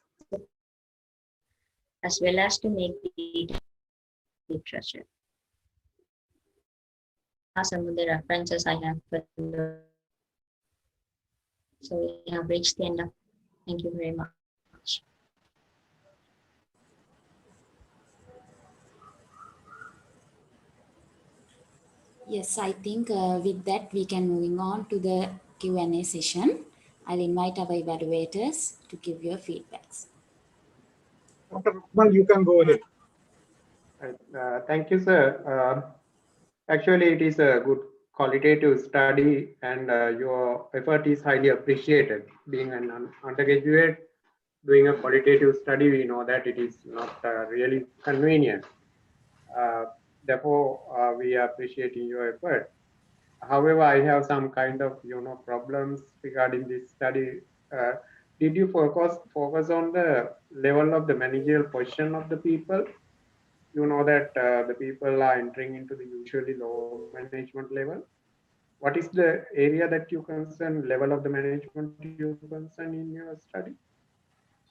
as well as to make the literature. Some of the references I have put below. So we have reached the end of. Thank you very much. Yes, I think with that we can moving on to the Q&A session. I'll invite our evaluators to give your feedbacks. Well, you can go ahead. Thank you, sir. Actually, it is a good qualitative study, and your effort is highly appreciated. Being an undergraduate, doing a qualitative study, we know that it is not really convenient. Therefore, we are appreciating your effort. However, I have some kind of problems regarding this study. Uh, did you focus on the level of the managerial position of the people? You know that the people are entering into the usually low management level. What is the area that you concern, level of the management you concern in your study?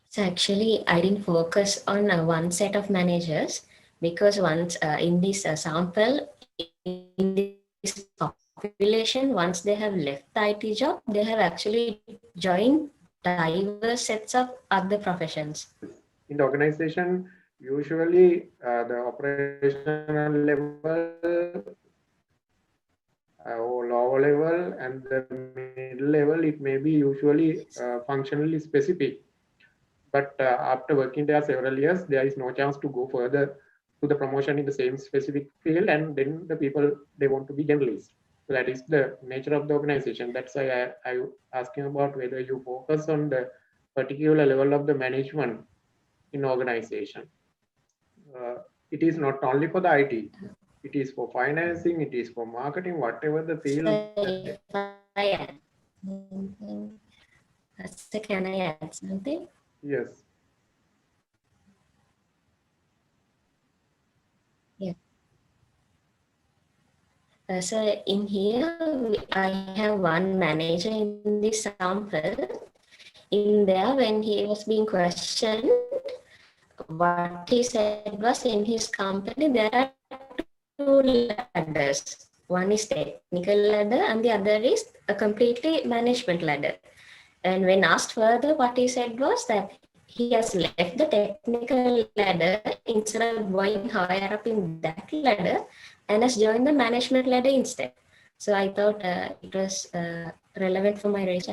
So actually, I didn't focus on one set of managers because once in this sample, in this population, once they have left the IT job, they have actually joined diverse sets of other professions. In the organization, usually the operational level or lower level and the middle level, it may be usually functionally specific. But after working there several years, there is no chance to go further to the promotion in the same specific field, and then the people, they want to be generalists. So that is the nature of the organization. That's why I asking about whether you focus on the particular level of the management in organization. It is not only for the IT. It is for financing, it is for marketing, whatever the field. So can I add something? Yes. Yeah. So in here, I have one manager in this sample. In there, when he was being questioned, what he said was in his company, there are two ladders. One is technical ladder and the other is a completely management ladder. And when asked further, what he said was that he has left the technical ladder instead of going higher up in that ladder and has joined the management ladder instead. So I thought it was relevant for my race.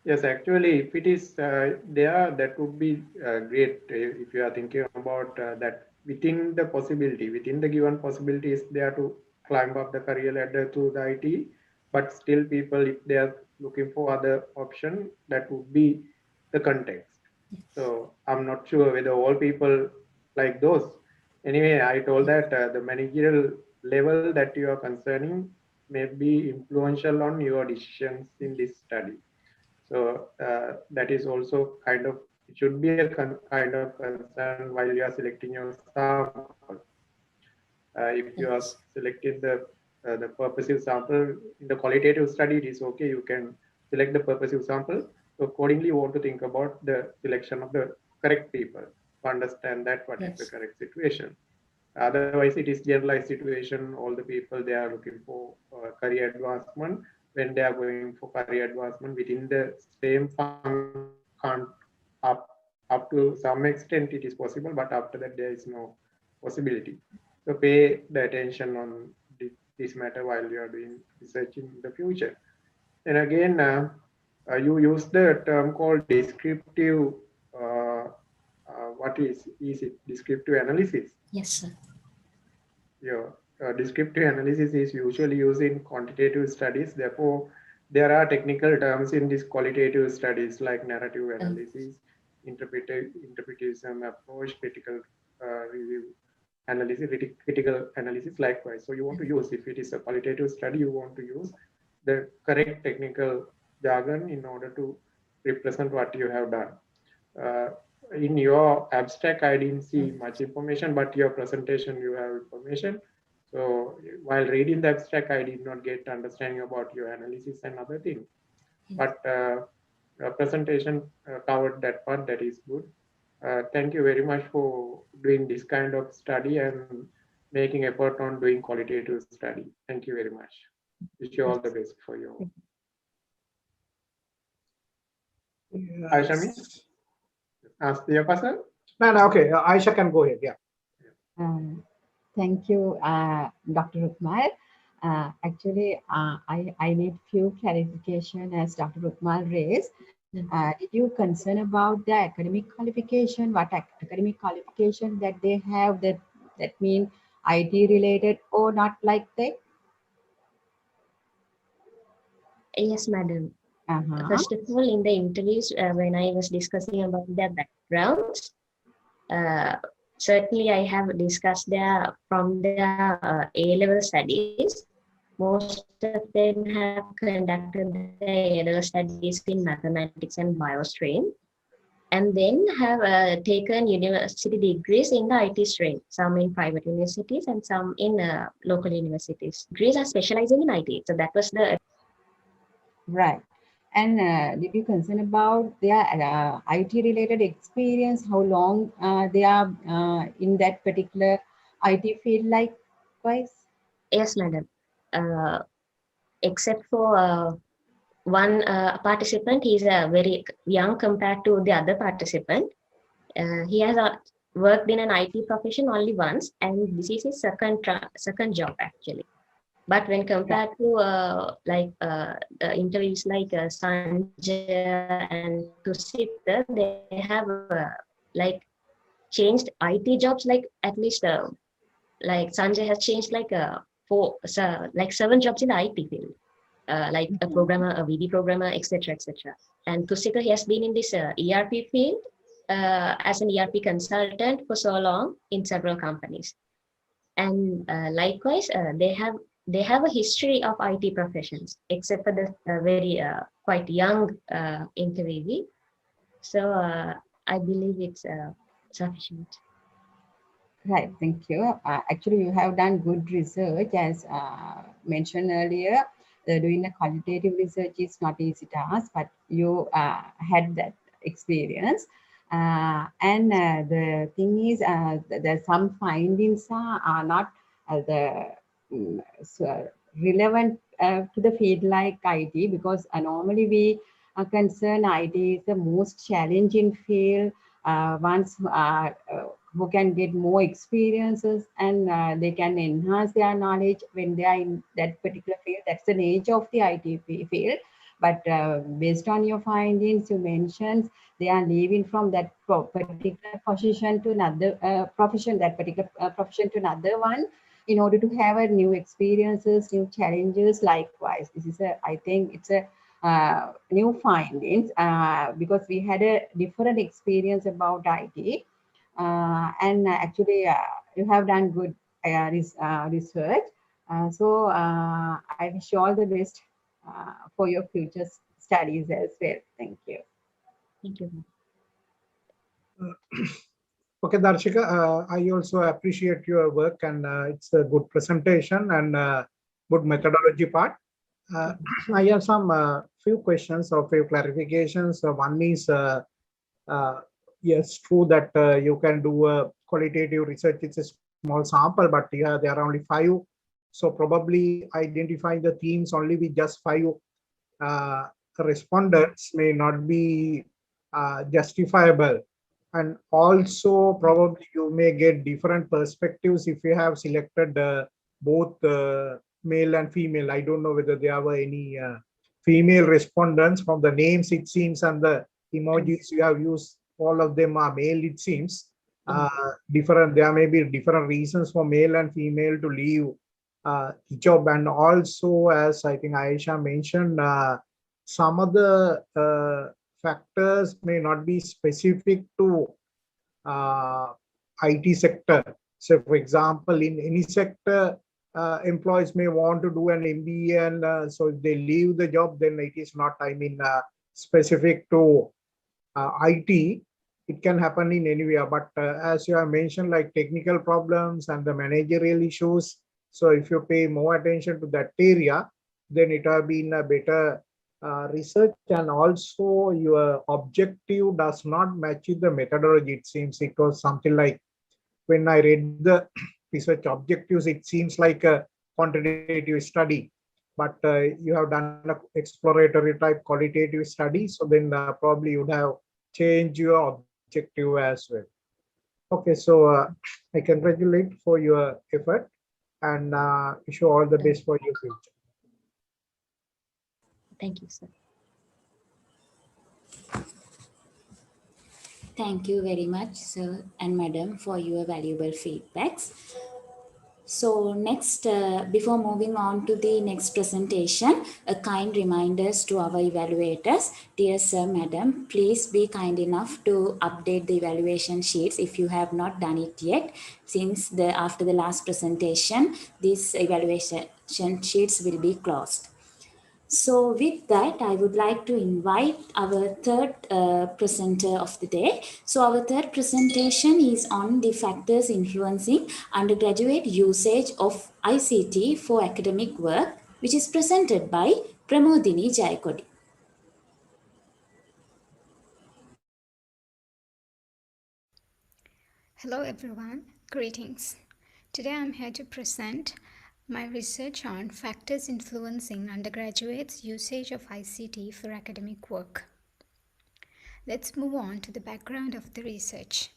Yes, actually, if it is there, that would be great if you are thinking about that within the possibility, within the given possibilities, they are to climb up the career ladder through the IT, but still people, if they are looking for other option, that would be the context. So I'm not sure whether all people like those. Anyway, I told that the managerial level that you are concerning may be influential on your decisions in this study. So that is also kind of, it should be a kind of concern while you are selecting your sample. If you are selecting the purposive sample in the qualitative study, it is okay. You can select the purposive sample. So accordingly, you want to think about the selection of the correct people to understand that what is the correct situation. Otherwise, it is generalized situation. All the people, they are looking for career advancement. When they are going for career advancement within the same function, up to some extent it is possible, but after that there is no possibility. So pay the attention on this matter while you are doing research in the future. And again, you use the term called descriptive. What is it? Descriptive analysis. Yes, sir. Yeah, descriptive analysis is usually used in quantitative studies. Therefore, there are technical terms in these qualitative studies like narrative analysis, interpretation approach, critical review analysis, critical analysis likewise. So you want to use, if it is a qualitative study, you want to use the correct technical jargon in order to represent what you have done. In your abstract, I didn't see much information, but your presentation, you have information. So while reading the abstract, I did not get understanding about your analysis and other things. But presentation covered that part, that is good. Thank you very much for doing this kind of study and making effort on doing qualitative study. Thank you very much. Wish you all the best for your. Aisha, ask the person. No, okay. Aisha can go ahead. Yeah. Thank you, Dr. Rukmal. Actually, I need few clarification as Dr. Rukmal raised. Did you concern about the academic qualification? What academic qualification that they have, that mean IT related or not like that? Yes, madam. Uh-huh. First of all, in the interviews, when I was discussing about their backgrounds, uh, certainly I have discussed their from their A-level studies. Most of them have conducted their A-level studies in mathematics and biostream, and then have taken university degrees in the IT stream, some in private universities and some in local universities. Degrees are specializing in IT. So that was the Right. And did you concern about their IT-related experience? How long they are in that particular IT field, likewise? yes, madam. Except for one participant, he's very young compared to the other participant. He has worked in an IT profession only once, and this is his second job actually. But when compared to interviews like Sanjay and Tusita, they have like changed IT jobs like at least like Sanjay has changed like like 7 jobs in the IT field, like a programmer, a VD programmer, etc., etc. And Tusita, he has been in this ERP field as an ERP consultant for so long in several companies. And likewise, they have a history of IT professions, except for the very quite young interviewee. So I believe it's sufficient. Right, thank you. Actually, you have done good research, as mentioned earlier. Doing a qualitative research is not easy task, but you had that experience. And the thing is, there's some findings are not relevant to the field like IT, because normally we concern IT is the most challenging field. Once who can get more experiences, and they can enhance their knowledge when they are in that particular field. That's the nature of the IT field. But based on your findings, you mentioned they are leaving from that particular position to another profession, that particular profession to another one, in order to have a new experiences, new challenges. Likewise, this is I think it's a new findings because we had a different experience about IT. And actually, you have done good research. So I wish you all the best for your future studies as well. Thank you. Thank you. Okay, Darshika, I also appreciate your work, and it's a good presentation and good methodology part. I have some few questions or few clarifications. One is, yes, true that you can do a qualitative research. It's a small sample, but yeah, there are only 5. So probably identifying the themes only with just 5 respondents may not be justifiable. And also probably you may get different perspectives if you have selected both male and female. I don't know whether there were any female respondents. From the names it seems, and the emojis you have used, all of them are male, it seems. Different, there may be different reasons for male and female to leave the job. And also, as I think Aisha mentioned, some of the factors may not be specific to IT sector. So for example, in any sector, employees may want to do an MBA, and so if they leave the job, then it is not, I mean, specific to IT. It can happen in anywhere, but as you have mentioned, like technical problems and the managerial issues. So if you pay more attention to that area, then it have been a better research. And also your objective does not match with the methodology. It seems it was something like, when I read the research objectives, it seems like a quantitative study, but you have done an exploratory type qualitative study. So then probably you would have changed your objective as well. Okay, so I congratulate for your effort and wish you all the best for your future. Thank you, sir. Thank you very much, sir and madam, for your valuable feedbacks. So next, before moving on to the next presentation, a kind reminders to our evaluators. Dear Sir, Madam, please be kind enough to update the evaluation sheets if you have not done it yet. Since after the last presentation, these evaluation sheets will be closed. So with that, I would like to invite our third presenter of the day. So our third presentation is on the factors influencing undergraduate usage of ICT for academic work, which is presented by Pramodini Jayakodi. Hello everyone, greetings. Today I'm here to present my research on factors influencing undergraduates' usage of ICT for academic work. Let's move on to the background of the research.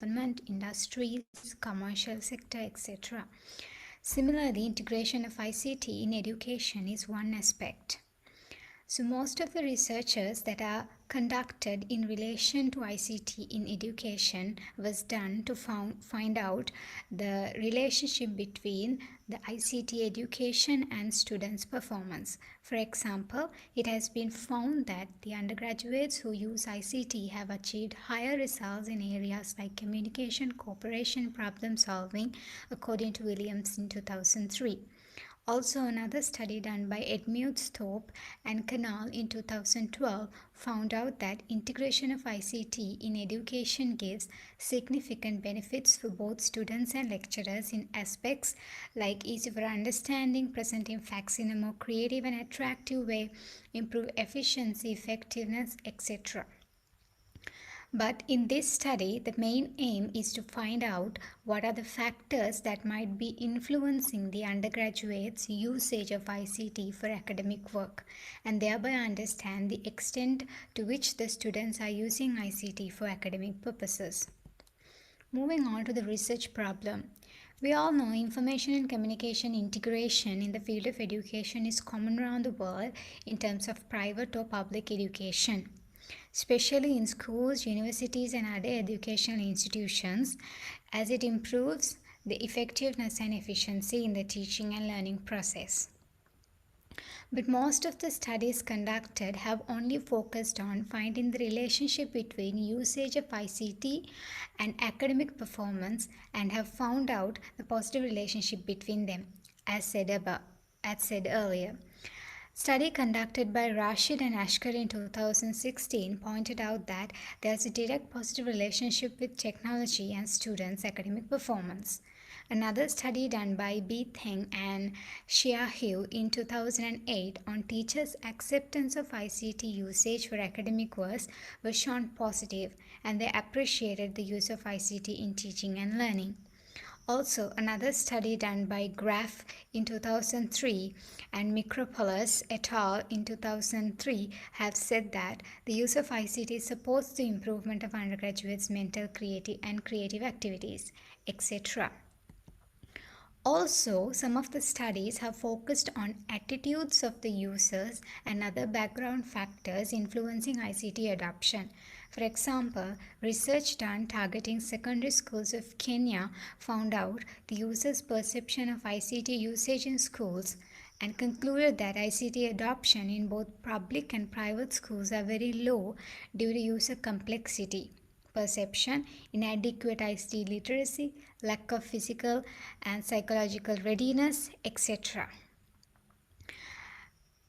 Industries, commercial sector, etc. Similarly, integration of ICT in education is one aspect. So most of the researchers that are conducted in relation to ICT in education was done to find out the relationship between the ICT education and students' performance. For example, it has been found that the undergraduates who use ICT have achieved higher results in areas like communication, cooperation, problem solving, according to Williams in 2003. Also, another study done by Edmund Thorpe and Canal in 2012 found out that integration of ICT in education gives significant benefits for both students and lecturers in aspects like ease of understanding, presenting facts in a more creative and attractive way, improve efficiency, effectiveness, etc. But in this study, the main aim is to find out what are the factors that might be influencing the undergraduates' usage of ICT for academic work, and thereby understand the extent to which the students are using ICT for academic purposes. Moving on to the research problem. We all know information and communication integration in the field of education is common around the world in terms of private or public education, especially in schools, universities, and other educational institutions, as it improves the effectiveness and efficiency in the teaching and learning process. But most of the studies conducted have only focused on finding the relationship between usage of ICT and academic performance and have found out the positive relationship between them, as said earlier. Study conducted by Rashid and Ashkar in 2016 pointed out that there is a direct positive relationship with technology and students' academic performance. Another study done by B. Theng and Xiaohu in 2008 on teachers' acceptance of ICT usage for academic work was shown positive, and they appreciated the use of ICT in teaching and learning. Also, another study done by Graf in 2003 and Micropolis et al. In 2003 have said that the use of ICT supports the improvement of undergraduates' mental, creative activities, etc. Also, some of the studies have focused on attitudes of the users and other background factors influencing ICT adoption. For example, research done targeting secondary schools of Kenya found out the users' perception of ICT usage in schools and concluded that ICT adoption in both public and private schools are very low due to user complexity, perception, inadequate ICT literacy, lack of physical and psychological readiness, etc.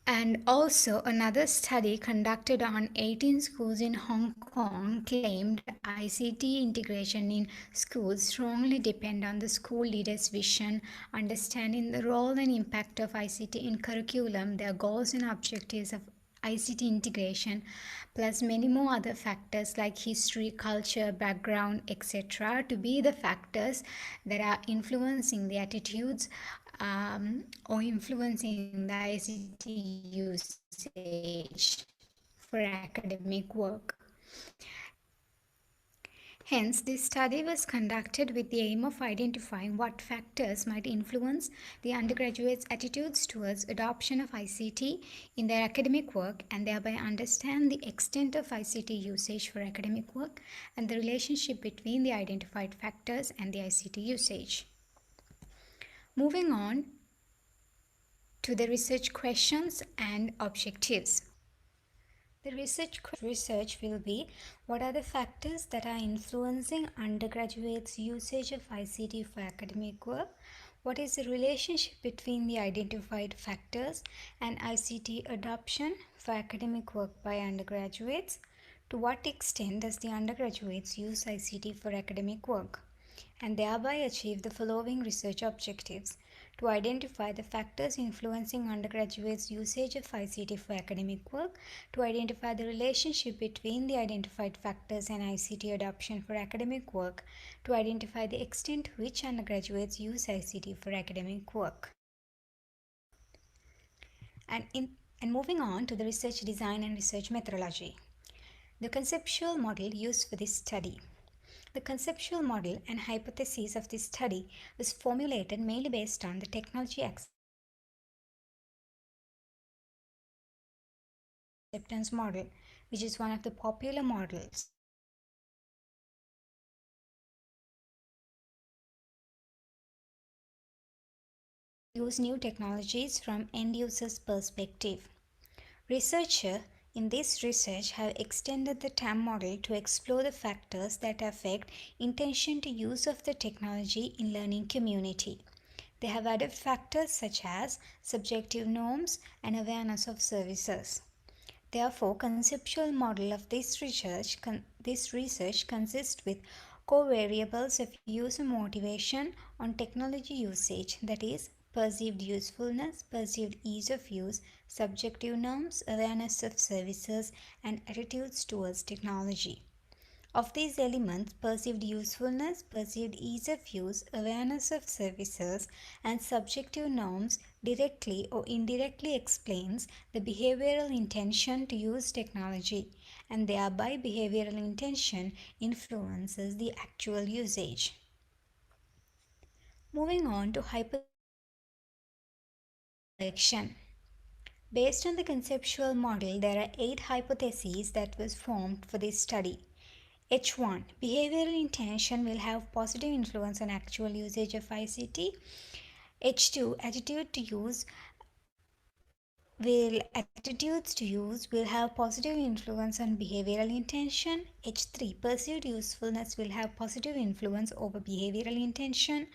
And also, another study conducted on 18 schools in Hong Kong claimed ICT integration in schools strongly depend on the school leaders' vision, understanding the role and impact of ICT in curriculum, their goals and objectives of ICT integration, plus many more other factors like history, culture, background, etc. to be the factors that are influencing the attitudes or influencing the ICT usage for academic work. Hence, this study was conducted with the aim of identifying what factors might influence the undergraduates' attitudes towards adoption of ICT in their academic work and thereby understand the extent of ICT usage for academic work and the relationship between the identified factors and the ICT usage. Moving on to the research questions and objectives. The research will be what are the factors that are influencing undergraduates' usage of ICT for academic work? What is the relationship between the identified factors and ICT adoption for academic work by undergraduates? To what extent does the undergraduates use ICT for academic work and thereby achieve the following research objectives? To identify the factors influencing undergraduates' usage of ICT for academic work, to identify the relationship between the identified factors and ICT adoption for academic work, to identify the extent to which undergraduates use ICT for academic work. And moving on to the research design and research methodology. The conceptual model used for this study. The conceptual model and hypothesis of this study was formulated mainly based on the technology acceptance model, which is one of the popular models. Use new technologies from end users' perspective. Researchers in this research have extended the TAM model to explore the factors that affect intention to use of the technology in learning community. They have added factors such as subjective norms and awareness of services. Therefore, conceptual model of this research consists with core variables of user motivation on technology usage, that is, perceived usefulness, perceived ease of use, subjective norms, awareness of services, and attitudes towards technology. Of these elements, perceived usefulness, perceived ease of use, awareness of services, and subjective norms directly or indirectly explains the behavioral intention to use technology, and thereby behavioral intention influences the actual usage. Moving on to hypothesis collection. Based on the conceptual model, there are 8 hypotheses that was formed for this study. H1. Behavioral intention will have positive influence on actual usage of ICT. H2. Attitudes to use will have positive influence on behavioral intention. H3. Perceived usefulness will have positive influence over behavioral intention.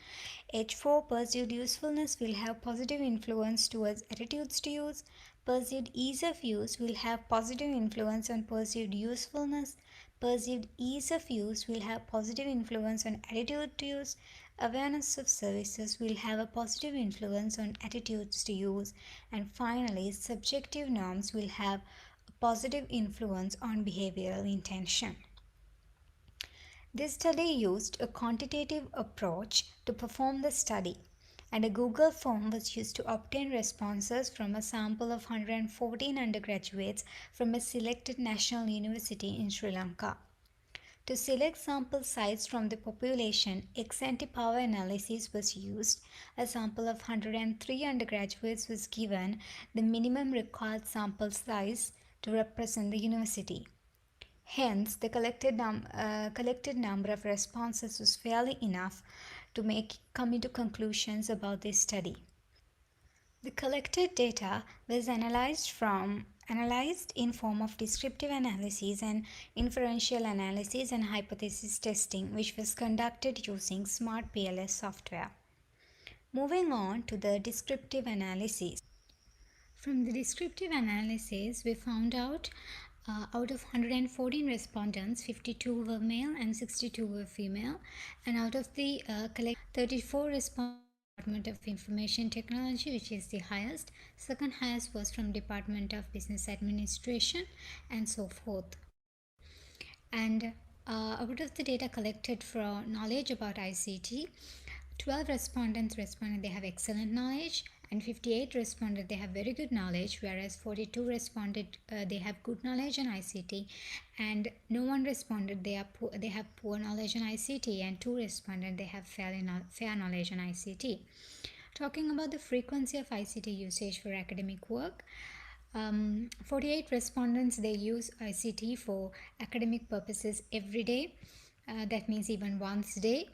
H4. Perceived usefulness will have positive influence towards attitudes to use. Perceived ease of use will have positive influence on perceived usefulness. Perceived ease of use will have positive influence on attitude to use. Awareness of services will have a positive influence on attitudes to use. And finally, subjective norms will have a positive influence on behavioral intention. This study used a quantitative approach to perform the study, and a Google form was used to obtain responses from a sample of 114 undergraduates from a selected national university in Sri Lanka. To select sample size from the population, ex-ante power analysis was used. A sample of 103 undergraduates was given the minimum required sample size to represent the university. Hence, the collected number of responses was fairly enough to come into conclusions about this study. The collected data was analyzed in form of descriptive analysis and inferential analysis and hypothesis testing, which was conducted using Smart PLS software. Moving on to the descriptive analysis. From the descriptive analysis, we found out of 114 respondents, 52 were male and 62 were female, and out of the 34 respondents, Department of Information Technology, which is the highest. Second highest was from Department of Business Administration, and so forth. And out of the data collected for knowledge about ICT, 12 respondents responded they have excellent knowledge, and 58 responded they have very good knowledge, whereas 42 responded they have good knowledge on ICT, and no one responded they have poor knowledge on ICT, and 2 responded they have fair knowledge on ICT. Talking about the frequency of ICT usage for academic work, 48 respondents they use ICT for academic purposes every day. That means even once a day.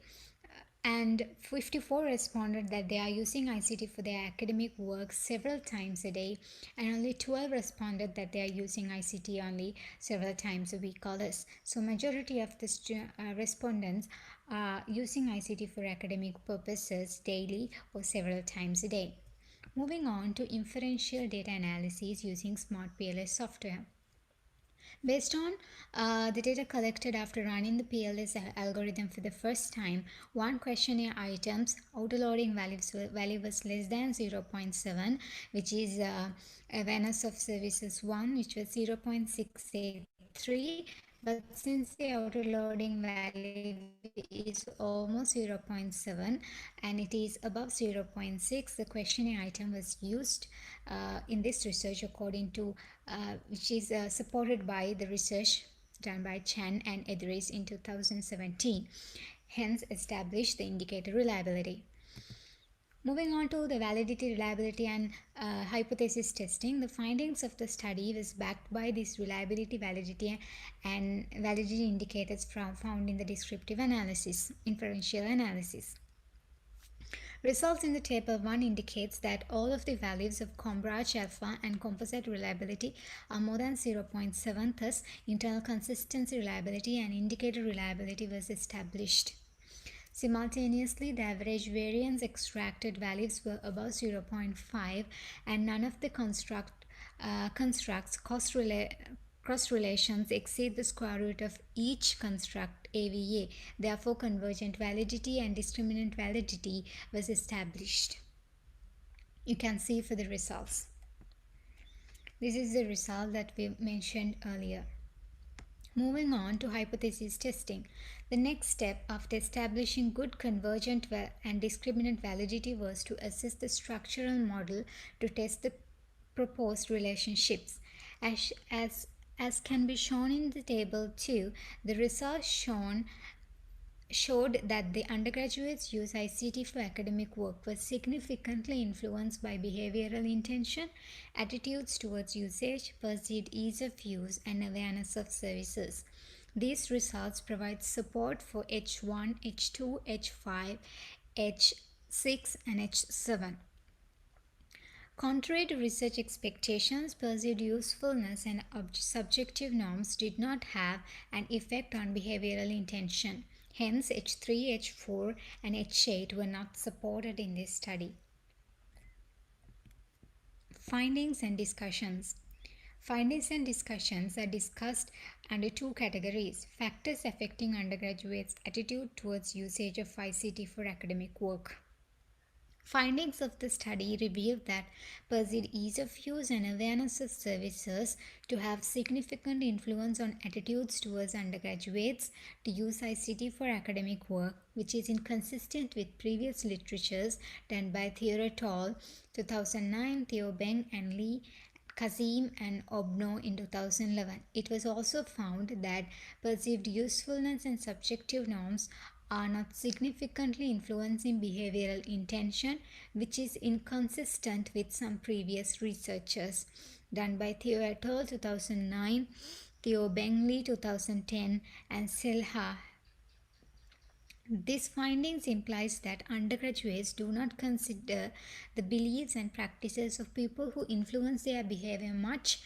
And 54 responded that they are using ICT for their academic work several times a day, and only 12 responded that they are using ICT only several times a week or less. So majority of the respondents are using ICT for academic purposes daily or several times a day. Moving on to inferential data analysis using Smart PLS software. Based on the data collected after running the PLS algorithm for the first time, one questionnaire item's autoloading value was less than 0.7, which is awareness of services 1, which was 0.683. But since the autoloading value is almost 0.7 and it is above 0.6, the questionnaire item was used in this research according to which is supported by the research done by Chen and Edris in 2017, hence established the indicator reliability. Moving on to the validity, reliability, and hypothesis testing, the findings of the study was backed by this reliability, validity, and validity indicators found in the descriptive analysis, inferential analysis. Results in the table 1 indicates that all of the values of Combrage alpha and composite reliability are more than 0.7, thus internal consistency reliability and indicator reliability was established. Simultaneously, the average variance extracted values were above 0.5 and none of the constructs cross relations exceed the square root of each construct AVA. Therefore, convergent validity and discriminant validity was established. You can see for the results. This is the result that we mentioned earlier. Moving on to hypothesis testing. The next step after establishing good convergent and discriminant validity was to assess the structural model to test the proposed relationships. As can be shown in the table 2, the results showed that the undergraduates' use ICT for academic work was significantly influenced by behavioral intention, attitudes towards usage, perceived ease of use, and awareness of services. These results provide support for H1, H2, H5, H6, and H7. Contrary to research expectations, perceived usefulness and subjective norms did not have an effect on behavioral intention. Hence, H3, H4, and H8 were not supported in this study. Findings and discussions. Findings and discussions are discussed under two categories: factors affecting undergraduates' attitude towards usage of ICT for academic work. Findings of the study revealed that perceived ease of use and awareness of services to have significant influence on attitudes towards undergraduates to use ICT for academic work, which is inconsistent with previous literatures done by Theo et al. 2009, Theo Beng and Lee, Kazim and Obno in 2011. It was also found that perceived usefulness and subjective norms are not significantly influencing behavioral intention, which is inconsistent with some previous researchers done by Theo et al. 2009, Theo Beng 2010, and Silha. This findings implies that undergraduates do not consider the beliefs and practices of people who influence their behavior much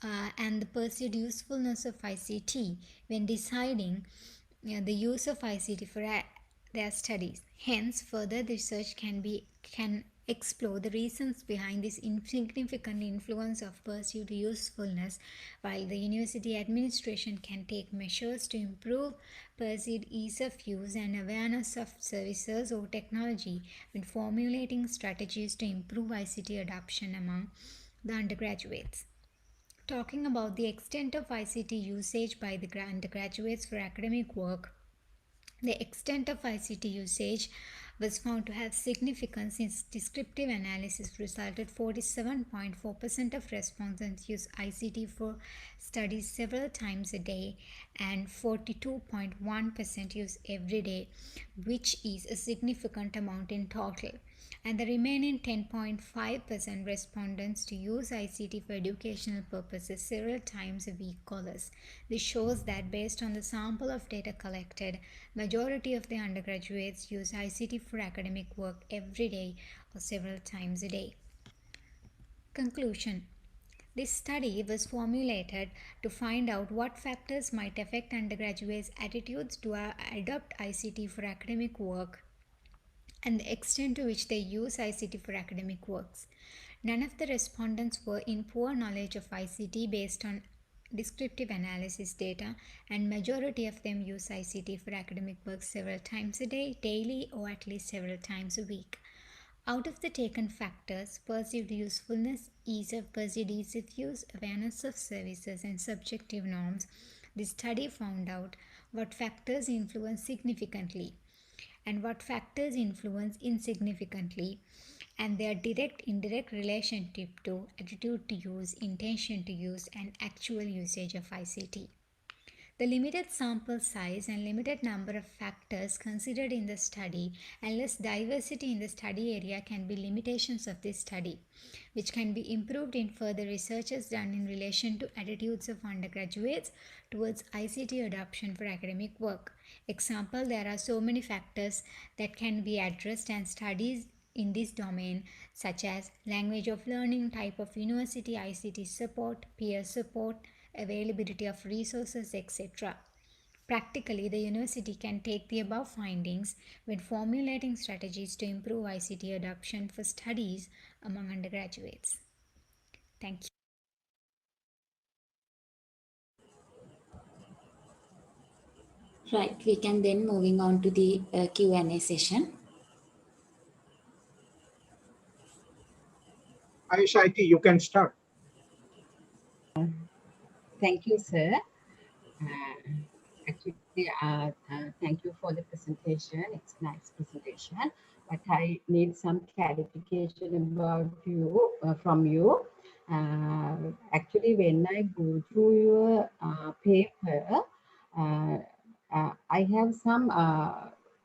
and the perceived usefulness of ICT when deciding the use of ICT for their studies. Hence, further research can explore the reasons behind this insignificant influence of perceived usefulness, while the university administration can take measures to improve perceived ease of use and awareness of services or technology when formulating strategies to improve ICT adoption among the undergraduates. Talking about the extent of ICT usage by the undergraduates for academic work, the extent of ICT usage was found to have significance since descriptive analysis resulted 47.4% of respondents use ICT for studies several times a day and 42.1% use every day, which is a significant amount in total. And the remaining 10.5% respondents to use ICT for educational purposes several times a week or less. This shows that based on the sample of data collected, majority of the undergraduates use ICT for academic work every day or several times a day. Conclusion. This study was formulated to find out what factors might affect undergraduates' attitudes to adopt ICT for academic work and the extent to which they use ICT for academic works. None of the respondents were in poor knowledge of ICT based on descriptive analysis data, and majority of them use ICT for academic work several times a day, daily, or at least several times a week. Out of the taken factors, perceived usefulness, perceived ease of use, awareness of services, and subjective norms, the study found out what factors influence significantly and what factors influence insignificantly, and their direct indirect relationship to attitude to use, intention to use, and actual usage of ICT. The limited sample size and limited number of factors considered in the study and less diversity in the study area can be limitations of this study, which can be improved in further researches done in relation to attitudes of undergraduates towards ICT adoption for academic work. Example, there are so many factors that can be addressed and studies in this domain, such as language of learning, type of university, ICT support, peer support, availability of resources, etc. Practically, the university can take the above findings when formulating strategies to improve ICT adoption for studies among undergraduates. Thank you. Right, we can then moving on to the Q&A session. Ayesha, you can start. Thank you, sir. Actually, thank you for the presentation. It's a nice presentation, but I need some clarification about you from you. Actually, when I go through your paper, I have some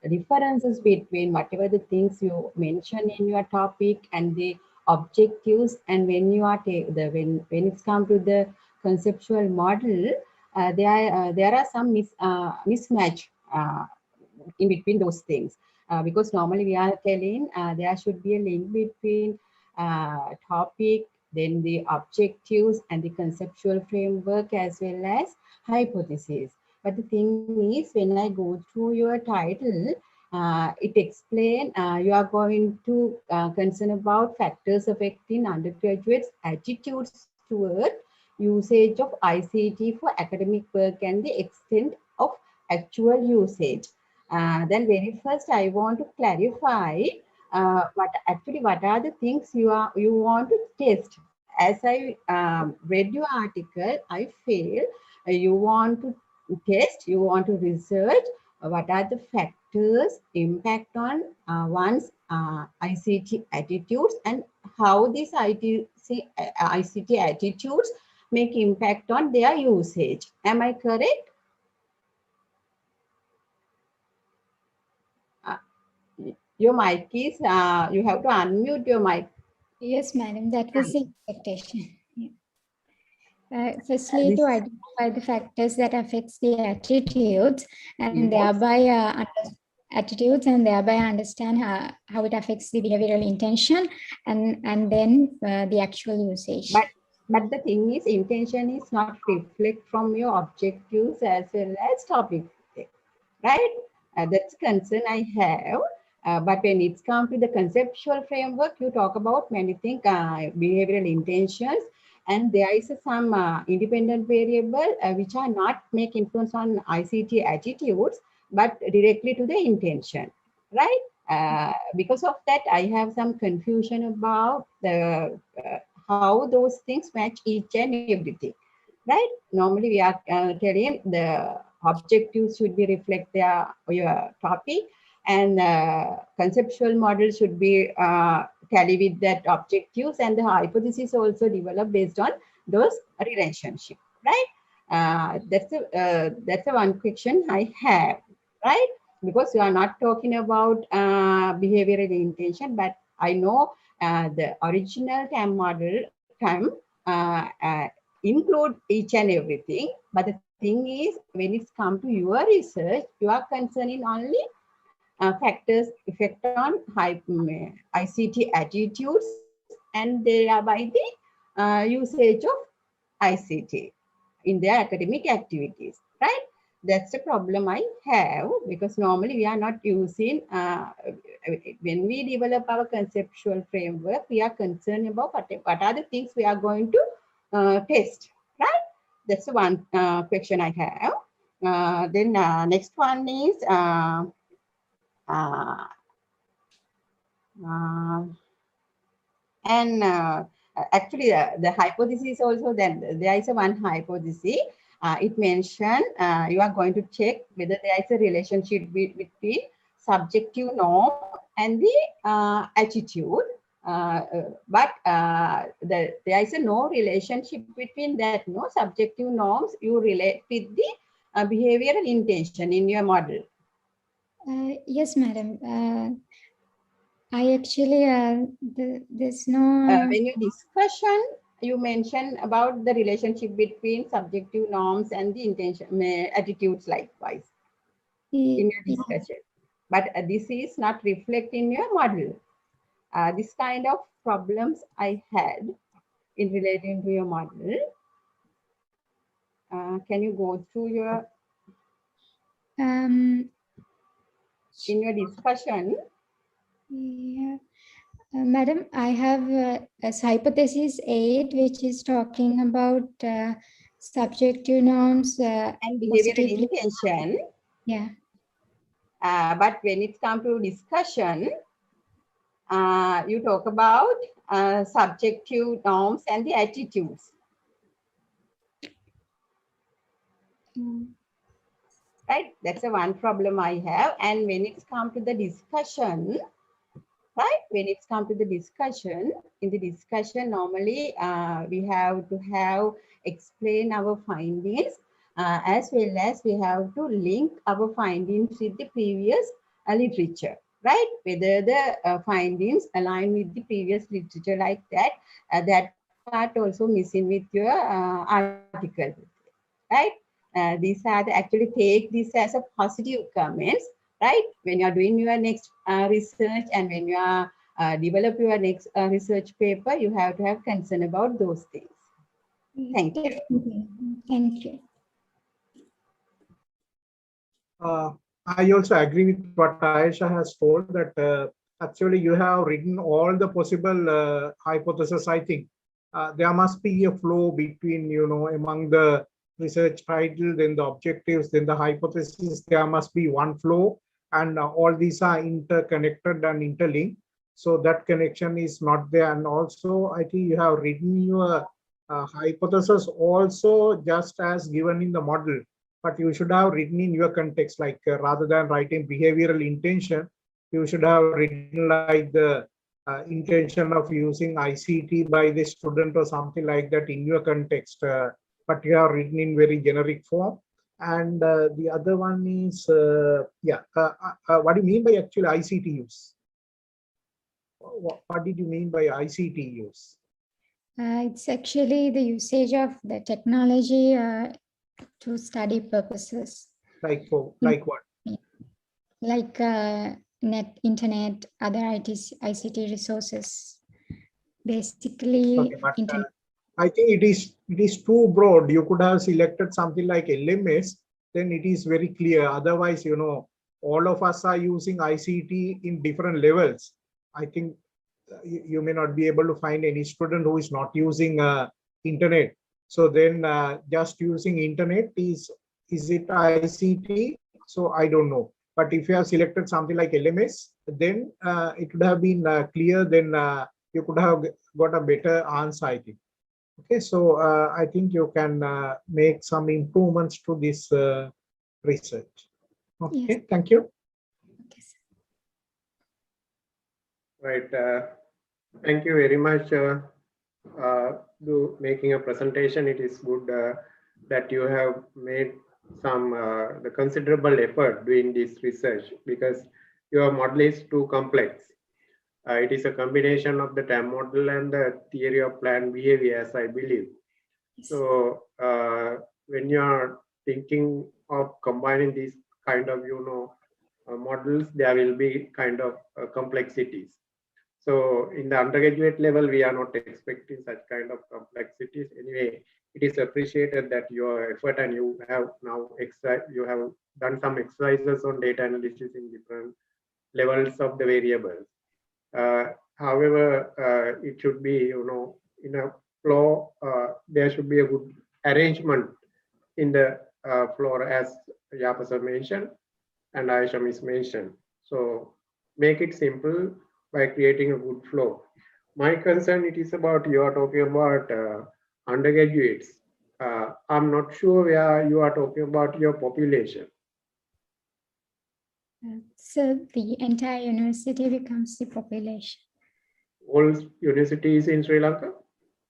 references between whatever the things you mention in your topic and the objectives, and when you are when it's come to the conceptual model, there are some mismatch in between those things, because normally we are telling there should be a link between topic, then the objectives and the conceptual framework as well as hypothesis. But the thing is, when I go through your title, it explains you are going to concern about factors affecting undergraduates' attitudes toward usage of ICT for academic work and the extent of actual usage. Then very first I want to clarify what are the things you want to test. As I read your article, I feel you want to test, you want to research what are the factors impact on one's ICT attitudes and how these ICT attitudes make impact on their usage. Am I correct? Your mic is, you have to unmute your mic. Yes, madam, that was the expectation. Firstly, to identify the factors that affects the attitudes and thereby understand how it affects the behavioral intention and then the actual usage. But the thing is, intention is not reflect from your objectives as well as topic, right? That's concern I have. But when it's come to the conceptual framework, you talk about many things, behavioral intentions, and there is some independent variable which are not make influence on ICT attitudes, but directly to the intention, right? Because of that, I have some confusion about the how those things match each and everything, right? Normally, we are telling the objectives should be reflect your topic, and conceptual model should be tally with that objectives, and the hypothesis also developed based on those relationship, right? That's a one question I have, right? Because you are not talking about behavioral intention, but I know the original TAM model include each and everything. But the thing is, when it's come to your research, you are concerning only factors effect on ICT attitudes and thereby the usage of ICT in their academic activities, right? That's the problem I have, because normally we are not using, when we develop our conceptual framework, we are concerned about what are the things we are going to test, right? That's the one question I have. Then next one is, actually the hypothesis also, then there is a one hypothesis. It mentioned you are going to check whether there is a relationship between subjective norm and the attitude. But there is no relationship between that. No subjective norms you relate with the behavioral intention in your model. Yes, madam. I actually, there's no... when you discussion, you mentioned about the relationship between subjective norms and the intention, attitudes likewise in your discussion. But this is not reflect in your model. This kind of problems I had in relating to your model. Can you go through your... in your discussion? Yeah. Madam, I have as hypothesis 8, which is talking about subjective norms and behavioral intention. Yeah. But when it comes to discussion, you talk about subjective norms and the attitudes. Right? That's the one problem I have. And when it's come to the discussion, right? When it's come to the discussion, in the discussion, normally we have to have explain our findings, as well as we have to link our findings with the previous literature, right? Whether the findings align with the previous literature like that, that part also missing with your article, right? These are actually take this as a positive comments, right? When you are doing your next research and when you are develop your next research paper, you have to have concern about those things. Thank you. Thank you. I also agree with what Aisha has told, that actually you have written all the possible hypotheses. I think there must be a flow between, among the research title, then the objectives, then the hypothesis. There must be one flow, and all these are interconnected and interlinked. So that connection is not there. And also, I think you have written your hypothesis also just as given in the model, but you should have written in your context, like rather than writing behavioral intention, you should have written like the intention of using ICT by the student or something like that in your context. But you have written in very generic form. And the other one is, what do you mean by actually ICT use? What did you mean by ICT use? It's actually the usage of the technology to study purposes. Like what? Like internet, other ICT resources. Basically, okay, but, internet. I think it is too broad. You could have selected something like LMS, then it is very clear. Otherwise, all of us are using ICT in different levels. I think you may not be able to find any student who is not using internet. So then just using internet, is it ICT? So I don't know. But if you have selected something like LMS, then it would have been clear. Then you could have got a better answer, I think. Okay, so I think you can make some improvements to this research. Okay, yes. Thank you. Right. Thank you very much. Making a presentation, it is good that you have made some the considerable effort doing this research, because your model is too complex. It is a combination of the TAM model and the theory of planned behavior, as I believe. So when you are thinking of combining these kind of models, there will be kind of complexities. So in the undergraduate level, we are not expecting such kind of complexities. Anyway, it is appreciated that your effort, and you have now done some exercises on data analysis in different levels of the variables. However, it should be, in a flow, there should be a good arrangement in the floor, as Yapasa mentioned and Aisha is mentioned. So make it simple by creating a good flow. My concern, it is about, you are talking about undergraduates. I'm not sure where you are talking about your population. So the entire university becomes the population. All universities in Sri Lanka?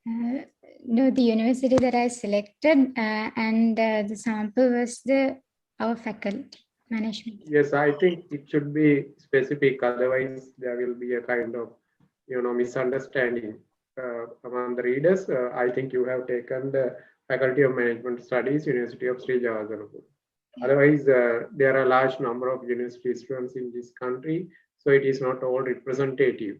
No, the university that I selected and the sample was our faculty management. Yes, I think it should be specific. Otherwise, there will be a kind of, misunderstanding among the readers. I think you have taken the Faculty of Management Studies, University of Sri Jayawardanapura. Otherwise, there are a large number of university students in this country, so it is not all representative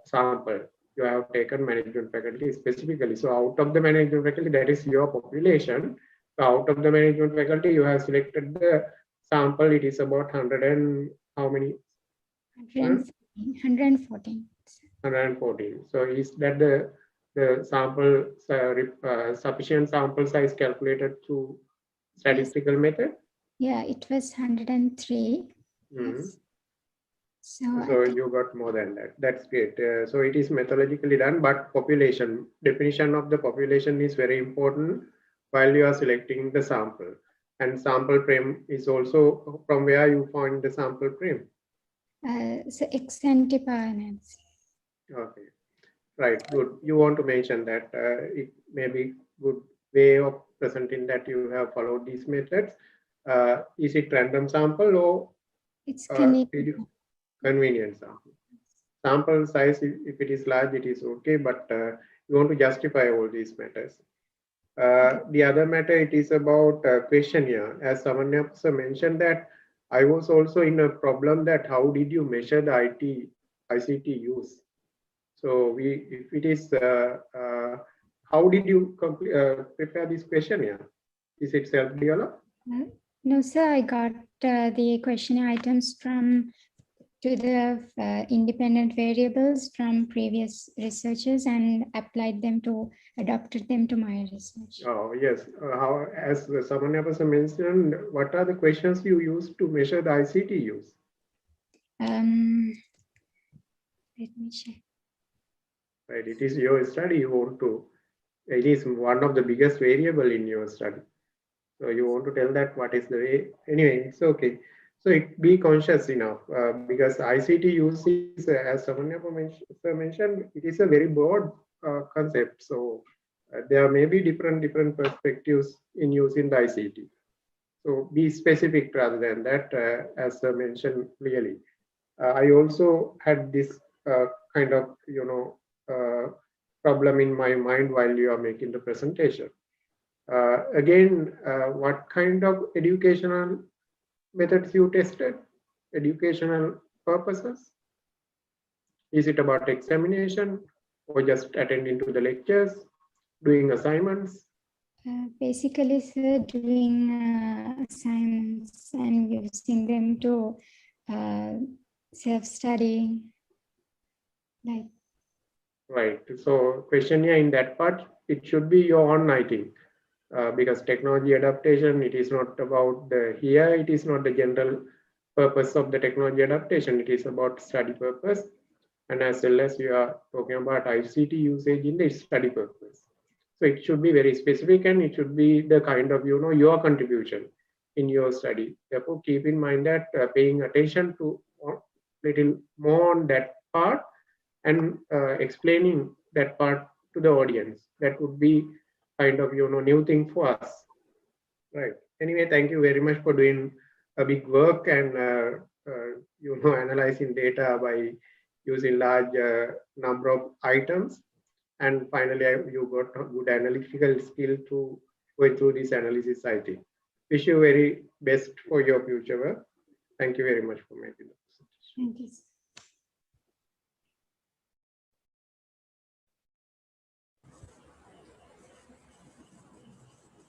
sample. You have taken management faculty specifically. So out of the management faculty, that is your population. So out of the management faculty, you have selected the sample. It is about 100 and how many? 114. 114. So is that the sample sufficient sample size calculated through statistical method? Yeah, it was 103. Yes. So you got more than that. That's great. So it is methodologically done, but definition of the population is very important while you are selecting the sample. And sample frame is also from where you find the sample frame. So ex-ante power analysis. Okay, right, good. You want to mention that it may be good way of presenting that you have followed these methods. Is it random sample or it's convenient sample? Sample size, if it is large, it is okay, but you want to justify all these matters. The other matter, it is about questionnaire. As Samanya mentioned that I was also in a problem that how did you measure the ICT use? So if it is, how did you prepare this questionnaire? Is it self-developed? No, sir, I got the questionnaire items to the independent variables from previous researchers and adopted them to my research. Oh, yes. How, as Samanya mentioned, what are the questions you use to measure the ICT use? Let me check. Right, it is your study. You want to, it is one of the biggest variable in your study. So you want to tell that what is the way. Anyway, it's okay. So be conscious enough because ICT use is, as Samanya mentioned, it is a very broad concept. So there may be different perspectives in using the ICT. So be specific rather than that, as mentioned clearly. I also had this kind of, problem in my mind while you are making the presentation. Again, what kind of educational methods you tested? Educational purposes? Is it about examination or just attending to the lectures, doing assignments? Basically, sir, doing assignments and using them to self-study. Right. So questionnaire in that part, it should be your own writing. Because technology adaptation, it is not about here, it is not the general purpose of the technology adaptation, it is about study purpose. And as well as you are talking about ICT usage in the study purpose. So it should be very specific and it should be the kind of, your contribution in your study. Therefore, keep in mind that paying attention to little more on that part and explaining that part to the audience. That would be kind of new thing for us, right? Anyway, thank you very much for doing a big work and analyzing data by using large number of items. And finally, you got a good analytical skill to going through this analysis, I think. Wish you very best for your future work. Thank you very much for making the presentation. Thank you.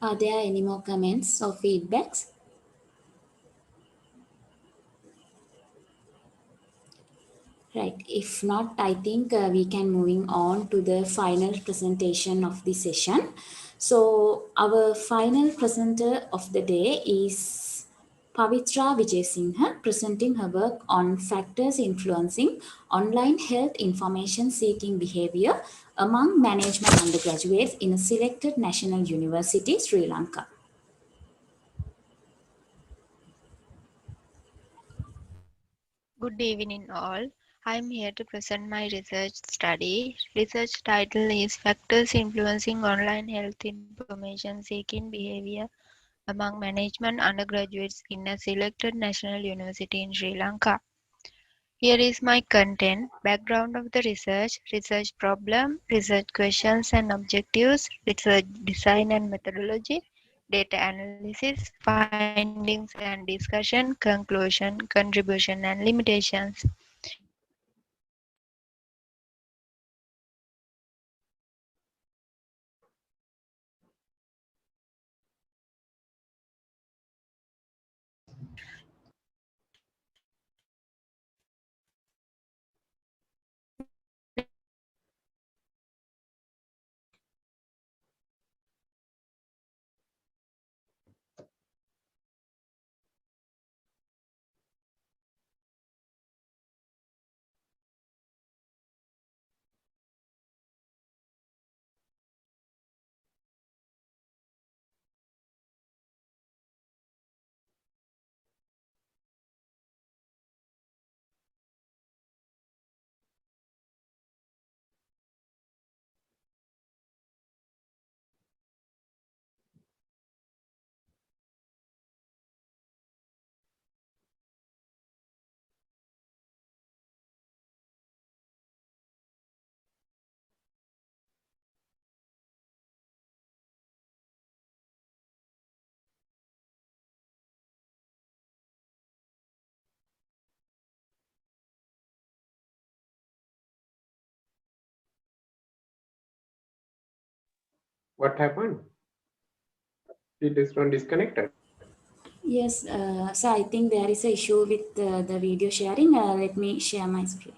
Are there any more comments or feedbacks? Right. If not, I think we can moving on to the final presentation of the session. So our final presenter of the day is Pavitra Vijayasinghe, presenting her work on factors influencing online health information seeking behavior among management undergraduates in a selected national university, Sri Lanka. Good evening all. I am here to present my research study. Research title is Factors Influencing Online Health Information Seeking Behavior Among Management Undergraduates in a Selected National University in Sri Lanka. Here is my content, background of the research problem, research questions and objectives, research design and methodology, data analysis, findings and discussion, conclusion, contribution and limitations. What happened? Did this one disconnected? Yes, so I think there is an issue with the video sharing. Let me share my screen.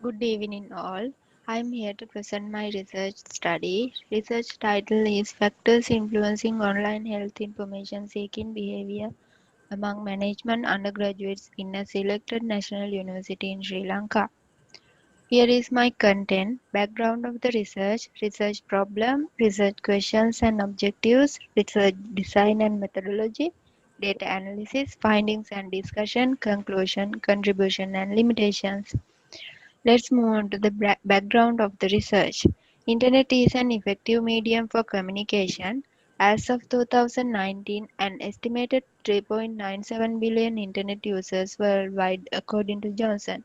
Good evening all. I am here to present my research study. Research title is Factors Influencing Online Health Information Seeking Behavior Among Management Undergraduates in a Selected National University in Sri Lanka. Here is my content, background of the research problem, research questions and objectives, research design and methodology, data analysis, findings and discussion, conclusion, contribution and limitations. Let's move on to the background of the research. Internet is an effective medium for communication. As of 2019, an estimated 3.97 billion internet users worldwide, according to Johnson.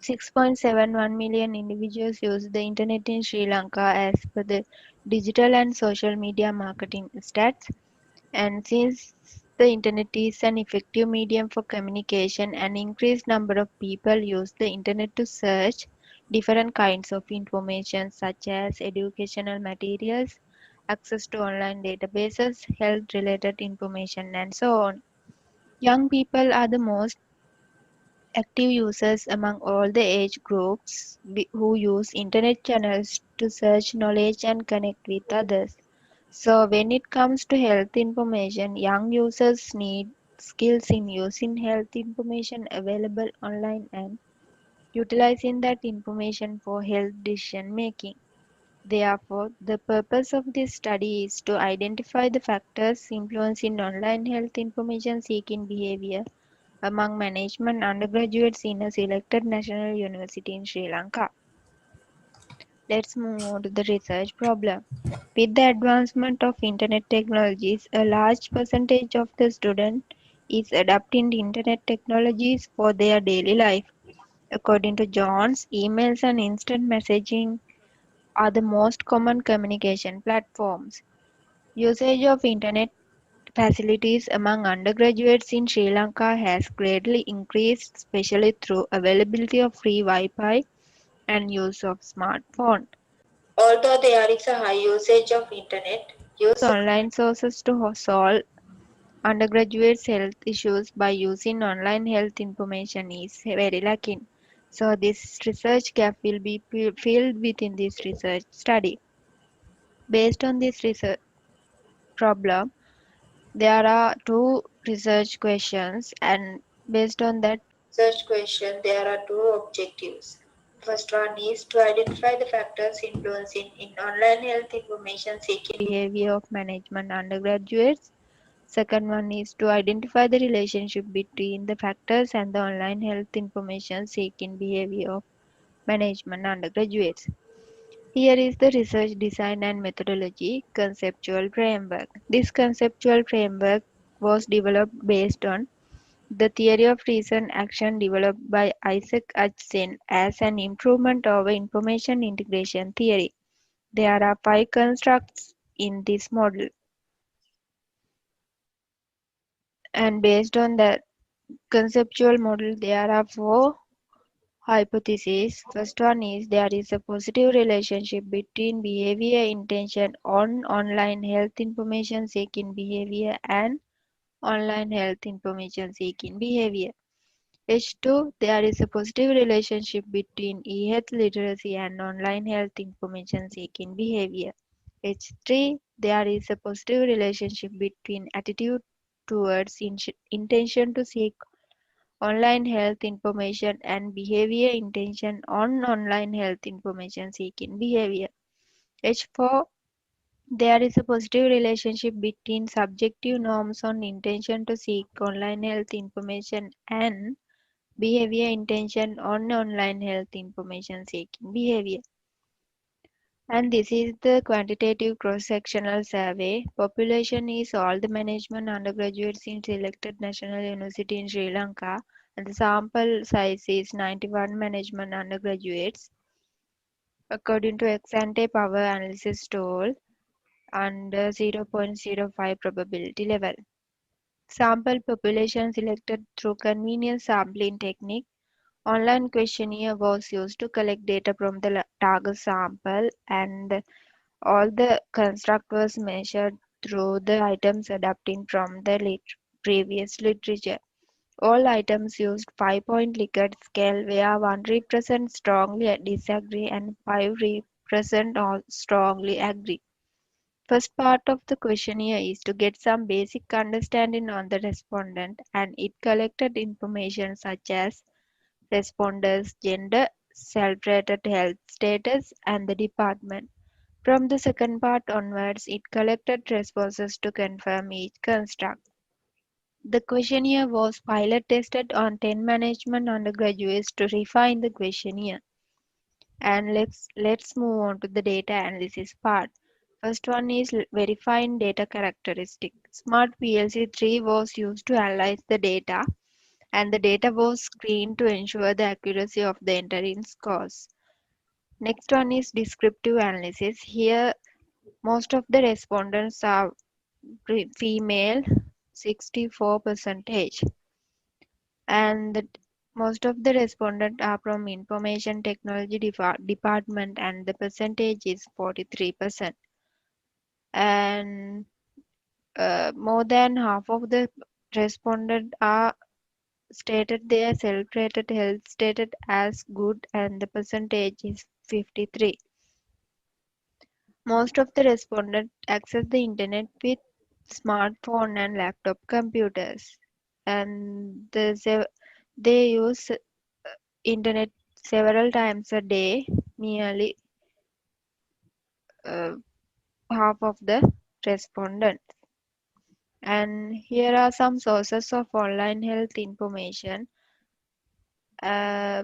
6.71 million individuals use the internet in Sri Lanka as per the digital and social media marketing stats. And since the internet is an effective medium for communication, an increased number of people use the internet to search different kinds of information such as educational materials, access to online databases, health related information, and so on. Young people are the most active users among all the age groups who use internet channels to search knowledge and connect with others. So when it comes to health information, young users need skills in using health information available online and utilizing that information for health decision making. Therefore, the purpose of this study is to identify the factors influencing online health information seeking behavior among management undergraduates in a selected national university in Sri Lanka. Let's move on to the research problem. With the advancement of internet technologies, a large percentage of the students is adapting the internet technologies for their daily life. According to Jones, emails and instant messaging are the most common communication platforms. Usage of internet facilities among undergraduates in Sri Lanka has greatly increased, especially through availability of free Wi-Fi and use of smartphone. Although there is a high usage of internet, use online sources to solve undergraduates' health issues by using online health information is very lacking. So this research gap will be filled within this research study. Based on this research problem, there are two research questions, and based on that research question, there are two objectives. First one is to identify the factors influencing in online health information seeking behavior of management undergraduates. Second one is to identify the relationship between the factors and the online health information seeking behavior of management undergraduates. Here is the research design and methodology conceptual framework. This conceptual framework was developed based on the theory of reason action developed by Isaac Acheson as an improvement over information integration theory. There are 5 constructs in this model, and based on the conceptual model, there are 4 hypotheses. First one is there is a positive relationship between behavior intention on online health information seeking behavior and online health information seeking behavior. H2, there is a positive relationship between e-health literacy and online health information seeking behavior. H3, there is a positive relationship between attitude towards intention to seek online health information and behavior intention on online health information seeking behavior. H4, there is a positive relationship between subjective norms on intention to seek online health information and behavior intention on online health information seeking behavior. And this is the quantitative cross-sectional survey. Population is all the management undergraduates in selected national university in Sri Lanka, and the sample size is 91 management undergraduates. According to ex-ante power analysis tool, under 0.05 probability level. Sample population selected through convenience sampling technique. Online questionnaire was used to collect data from the target sample, and all the construct was measured through the items adapting from the previous literature. All items used 5-point Likert scale where 1 represents strongly disagree and 5 represent strongly agree. First part of the questionnaire is to get some basic understanding on the respondent, and it collected information such as responders' gender, self-rated health status, and the department. From the second part onwards, it collected responses to confirm each construct. The questionnaire was pilot tested on 10 management undergraduates to refine the questionnaire. And let's move on to the data analysis part. First one is verifying data characteristic. Smart PLC3 was used to analyze the data, and the data was screened to ensure the accuracy of the entering scores. Next one is descriptive analysis. Here, most of the respondents are female, 64%, and most of the respondents are from information technology department, and the percentage is 43%. And more than half of the respondents are stated their self-rated health status as good and the percentage is 53. Most of the respondents access the internet with smartphone and laptop computers, and they use internet several times a day, nearly uh, half of the respondents. And here are some sources of online health information. Uh,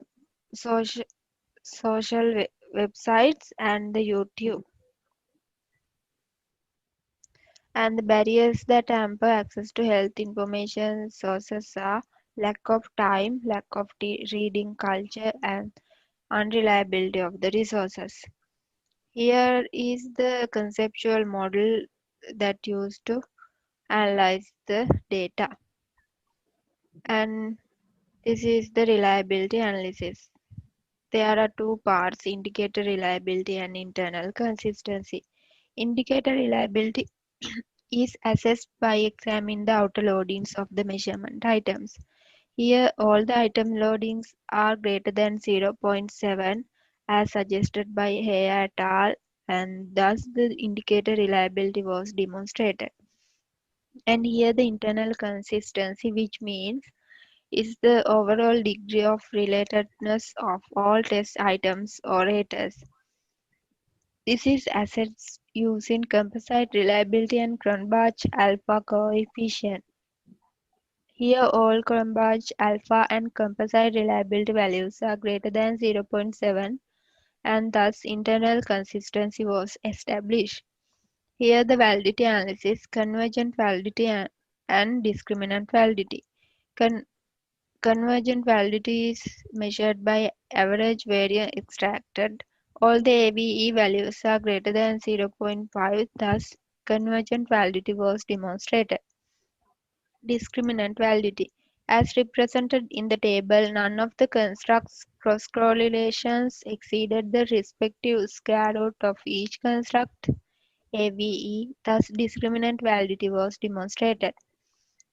social websites and the YouTube. And the barriers that hamper access to health information sources are lack of time, lack of reading culture, and unreliability of the resources. Here is the conceptual model that used to analyze the data. And this is the reliability analysis. There are two parts, indicator reliability and internal consistency. Indicator reliability is assessed by examining the outer loadings of the measurement items. Here, all the item loadings are greater than 0.7 as suggested by Hay et al. And thus the indicator reliability was demonstrated. And here the internal consistency, which means is the overall degree of relatedness of all test items or rates. This is assessed using composite reliability and Cronbach alpha coefficient. Here all Cronbach alpha and composite reliability values are greater than 0.7 and thus internal consistency was established. Here the validity analysis, convergent validity and discriminant validity. Convergent validity is measured by average variance extracted. All the AVE values are greater than 0.5, thus convergent validity was demonstrated. Discriminant validity. As represented in the table, none of the constructs' cross-correlations exceeded the respective square root of each construct AVE, thus discriminant validity was demonstrated.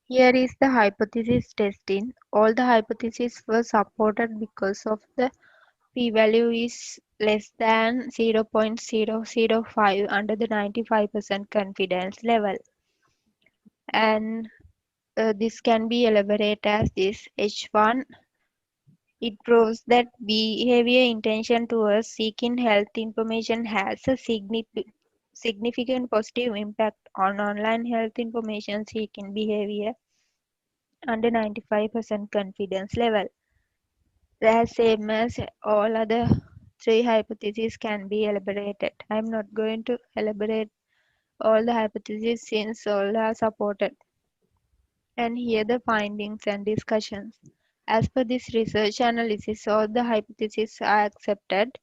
Here is the hypothesis testing. All the hypotheses were supported because of the p-value is less than 0.005 under the 95% confidence level. And this can be elaborated as this H1. It proves that behavior intention towards seeking health information has a significant positive impact on online health information seeking behavior under 95% confidence level. The same as all other three hypotheses can be elaborated. I am not going to elaborate all the hypotheses since all are supported. And here the findings and discussions. As per this research analysis, all the hypotheses are accepted,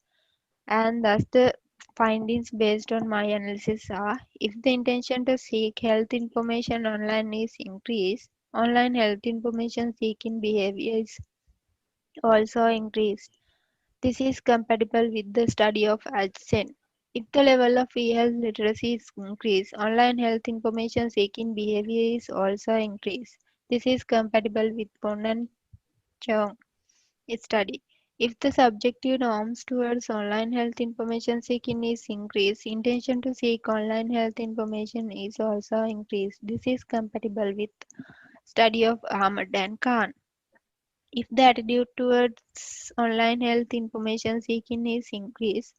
and thus the findings based on my analysis are: if the intention to seek health information online is increased, online health information seeking behavior is also increased. This is compatible with the study of adjacent. If the level of e-health literacy is increased, online health information seeking behavior is also increased. This is compatible with Pon and Chong study. If the subjective norms towards online health information seeking is increased, intention to seek online health information is also increased. This is compatible with study of Ahmad and Khan. If the attitude towards online health information seeking is increased,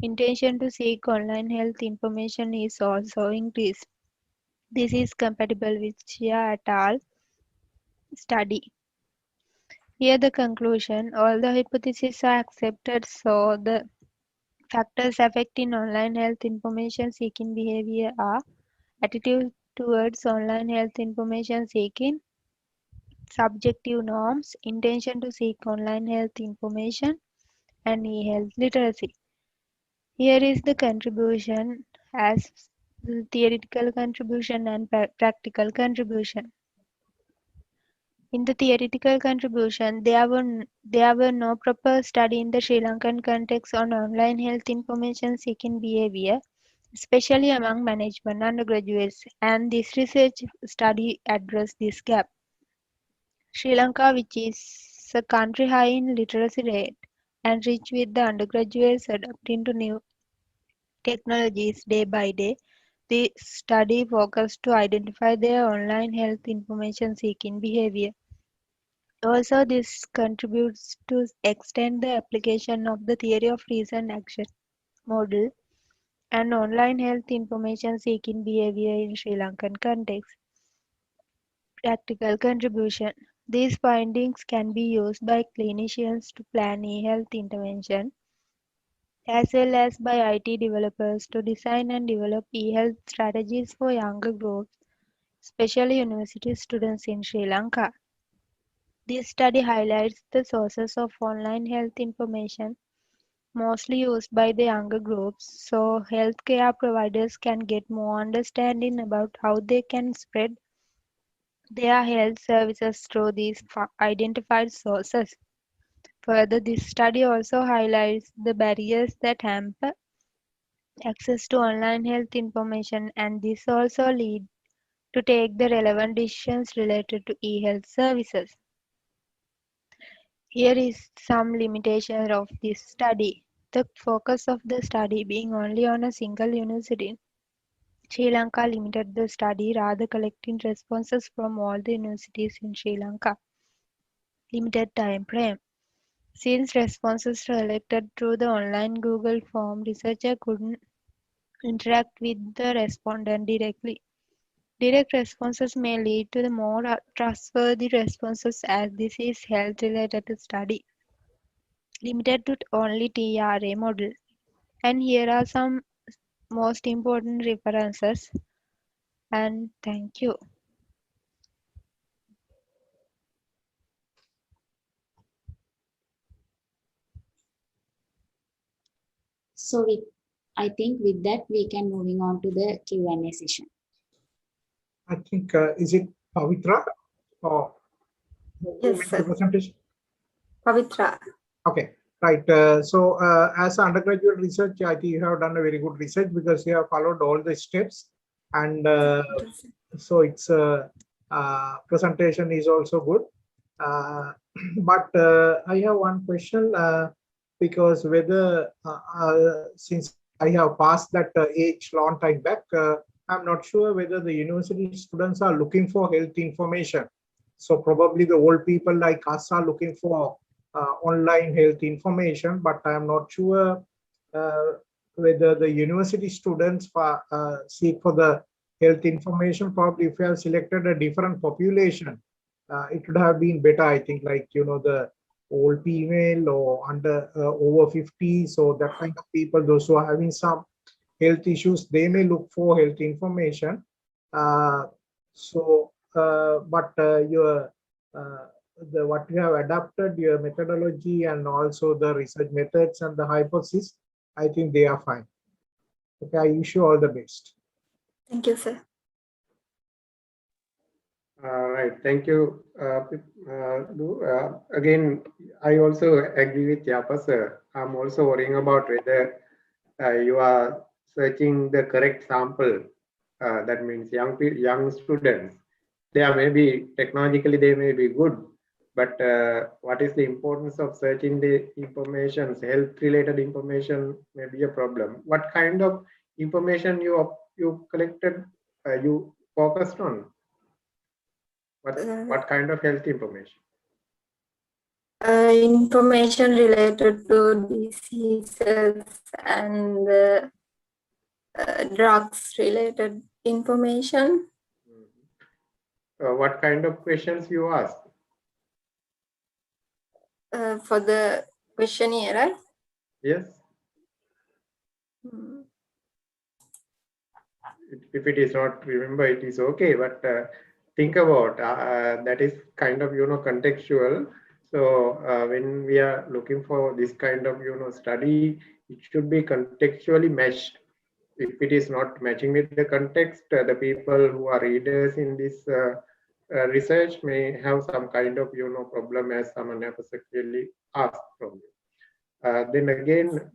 intention to seek online health information is also increased. This is compatible with Chia et al. Study. Here the conclusion, all the hypotheses are accepted, so the factors affecting online health information seeking behavior are attitude towards online health information seeking, subjective norms, intention to seek online health information, and e-health literacy. Here is the contribution as theoretical contribution and practical contribution. In the theoretical contribution, there were no proper study in the Sri Lankan context on online health information seeking behavior, especially among management undergraduates, and this research study addressed this gap. Sri Lanka, which is a country high in literacy rate and rich with the undergraduates adapting to new technologies day by day, the study focused to identify their online health information seeking behavior. Also, this contributes to extend the application of the theory of reason action model and online health information seeking behavior in Sri Lankan context. Practical contribution. These findings can be used by clinicians to plan e-health intervention, as well as by IT developers to design and develop e-health strategies for younger groups, especially university students in Sri Lanka. This study highlights the sources of online health information mostly used by the younger groups, so healthcare providers can get more understanding about how they can spread their health services through these identified sources. Further, this study also highlights the barriers that hamper access to online health information, and this also lead to take the relevant decisions related to e-health services. Here is some limitation of this study. The focus of the study being only on a single university, Sri Lanka limited the study rather collecting responses from all the universities in Sri Lanka. Limited time frame. Since responses were collected through the online Google form, researcher couldn't interact with the respondent directly. Direct responses may lead to the more trustworthy responses as this is health-related study, limited to only TRA model. And here are some most important references. And thank you. So I think with that, we can moving on to the Q&A session. I think, is it Pavitra? Or Yes, sir. Presentation? Pavitra. Okay, right. So as an undergraduate research, I think you have done a very good research because you have followed all the steps. And so it's presentation is also good. But I have one question because whether since I have passed that age long time back, I'm not sure whether the university students are looking for health information. So probably the old people like us are looking for online health information, but I'm not sure whether the university students seek for the health information. Probably if you have selected a different population, it would have been better, I think, like, you know, the old female or under over 50. So that kind of people, those who are having some health issues, they may look for health information. But what you have adapted, your methodology and also the research methods and the hypothesis, I think they are fine. Okay, I wish you all the best. Thank you, sir. Right, thank you. Again, I also agree with Yapa, sir. I'm also worrying about whether you are searching the correct sample. That means young students. They are maybe technologically they may be good, but what is the importance of searching the information? Health-related information may be a problem. What kind of information you collected? You focused on? What kind of health information? Information related to diseases and drugs related information. What kind of questions you asked? For the questionnaire, right? Yes. If it is not, remember, it is okay, but think about that is kind of, you know, contextual. So when we are looking for this kind of, you know, study, it should be contextually matched. If it is not matching with the context, the people who are readers in this research may have some kind of, you know, problem, as someone has actually asked from you. Then again,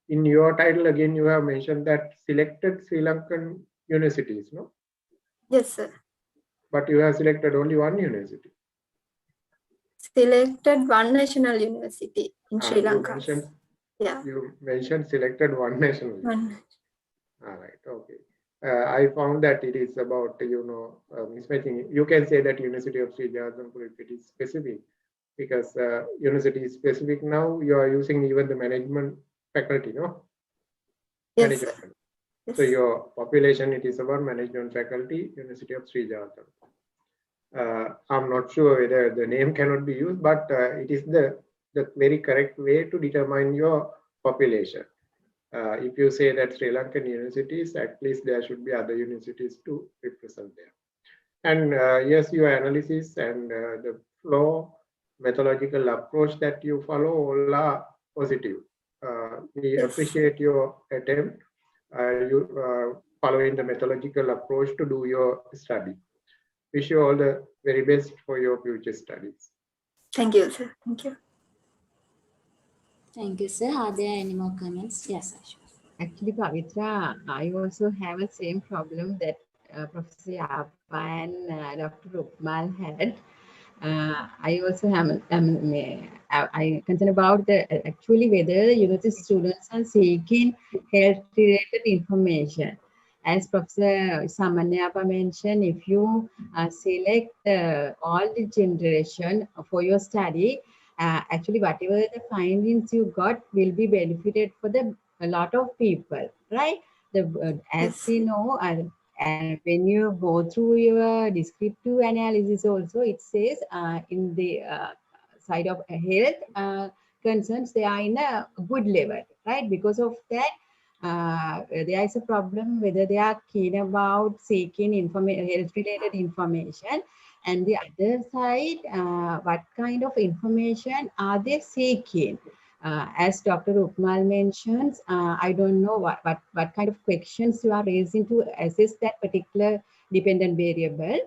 in your title, again, you have mentioned that selected Sri Lankan universities, no? Yes, sir. but you have selected only one university. Selected one national university in Sri Lanka. You mentioned selected one national university. All right, okay. I found that it is about, mismatching. You can say that University of Sri Jayawardanapura, if it is specific, because university is specific now, you are using even the management faculty, no? Yes. Management. Yes. So your population, it is about management faculty, University of Sri Jayawardanapura. I'm not sure whether the name cannot be used, but it is the very correct way to determine your population. If you say that Sri Lankan universities, at least there should be other universities to represent there. And yes, your analysis and the flow methodological approach that you follow all are positive. We appreciate your attempt, you following the methodological approach to do your study. Wish you all the very best for your future studies. Thank you, sir. Thank you. Thank you, sir. Are there any more comments? Yes, Ashu. Actually, Pavitra, I also have the same problem that Professor Yapa and Dr. Rukmal had. I also have, I concerned about the actually whether the university students are seeking health-related information. As Professor Samanyapa mentioned, if you select all the generation for your study, actually whatever the findings you got will be benefited for a lot of people, right? As we know, and when you go through your descriptive analysis also, it says in the side of health concerns, they are in a good level, right? Because of that, there is a problem whether they are keen about seeking health-related information. And the other side, what kind of information are they seeking? As Dr. Rukmal mentions, I don't know what kind of questions you are raising to assess that particular dependent variable,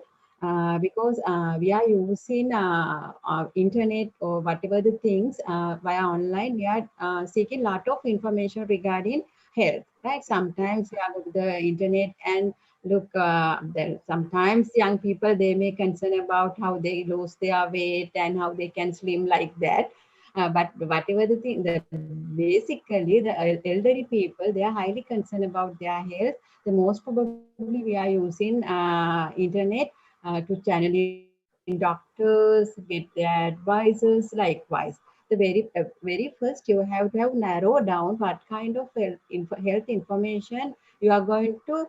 because we are using internet or whatever the things via online. We are seeking a lot of information regarding health, right? Sometimes we are to the internet and look, sometimes young people, they may concern about how they lose their weight and how they can slim like that. But whatever the thing, basically the elderly people, they are highly concerned about their health. The most probably we are using internet to channel in doctors, get their advisors, likewise. The very first, you have to have narrow down what kind of health information you are going to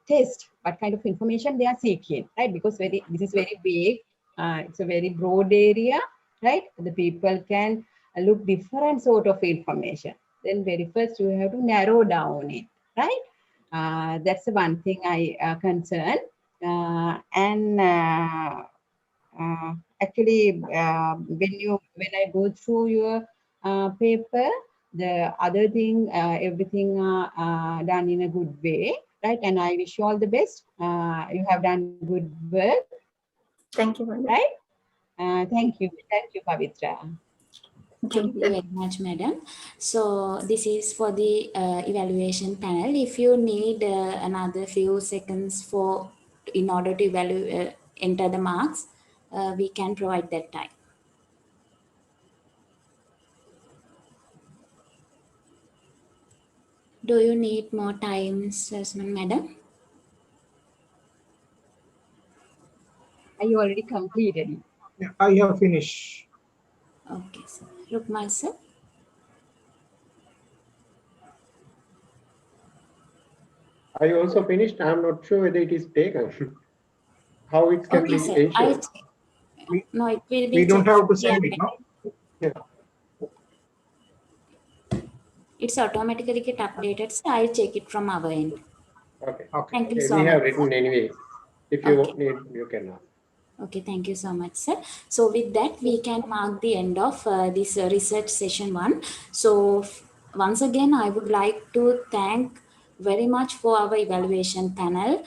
test, what kind of information they are seeking, right? Because this is very big, it's a very broad area, right? The people can look different sort of information. Then very first you have to narrow down it, right? That's the one thing I concern. Actually, when I go through your paper, the other thing, everything done in a good way, right? And I wish you all the best. You have done good work. Thank you, madam. Right? Thank you, Pavitra. Thank you very much, madam. So this is for the evaluation panel. If you need another few seconds in order to enter the marks, we can provide that time. Do you need more time, madam? Are you already completed? Yeah, I have finished. Okay, sir. Rukmal, sir. I also finished. I'm not sure whether it is taken. How it can be ensured. No, it will be. We don't have to send it, no? Yeah. It's automatically get updated, so I'll check it from our end. Okay. Thank you so much. We have written anyway. If you need, you can ask. Okay, thank you so much, sir. So with that, we can mark the end of this research session 1. So once again, I would like to thank very much for our evaluation panel.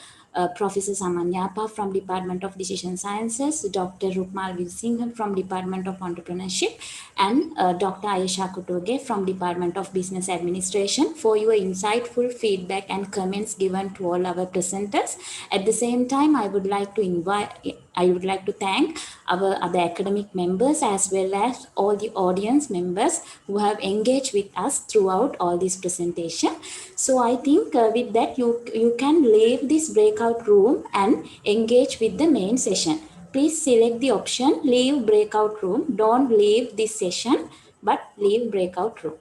Professor Samanyapa from Department of Decision Sciences, Dr. Rukmal Vilsingham from Department of Entrepreneurship, and Dr. Ayesha Kutoge from Department of Business Administration for your insightful feedback and comments given to all our presenters. At the same time, I would like to thank our other academic members as well as all the audience members who have engaged with us throughout all this presentation. So I think with that you can leave this breakout room and engage with the main session. Please select the option leave breakout room. Don't leave this session but leave breakout room.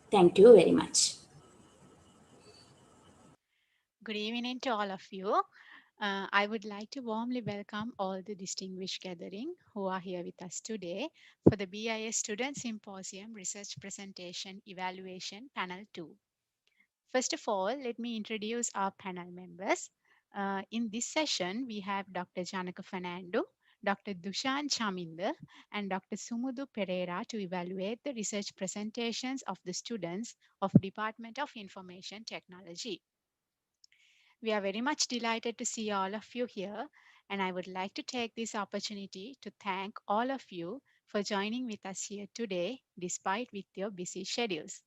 Thank you very much. Good evening to all of you. I would like to warmly welcome all the distinguished gathering who are here with us today for the BISSS Students Symposium Research Presentation Evaluation Panel 2. First of all, let me introduce our panel members. In this session, we have Dr. Janaka Fernando, Dr. Dushan Chaminda, and Dr. Sumudu Pereira to evaluate the research presentations of the students of Department of Information Technology. We are very much delighted to see all of you here, and I would like to take this opportunity to thank all of you for joining with us here today, despite with your busy schedules.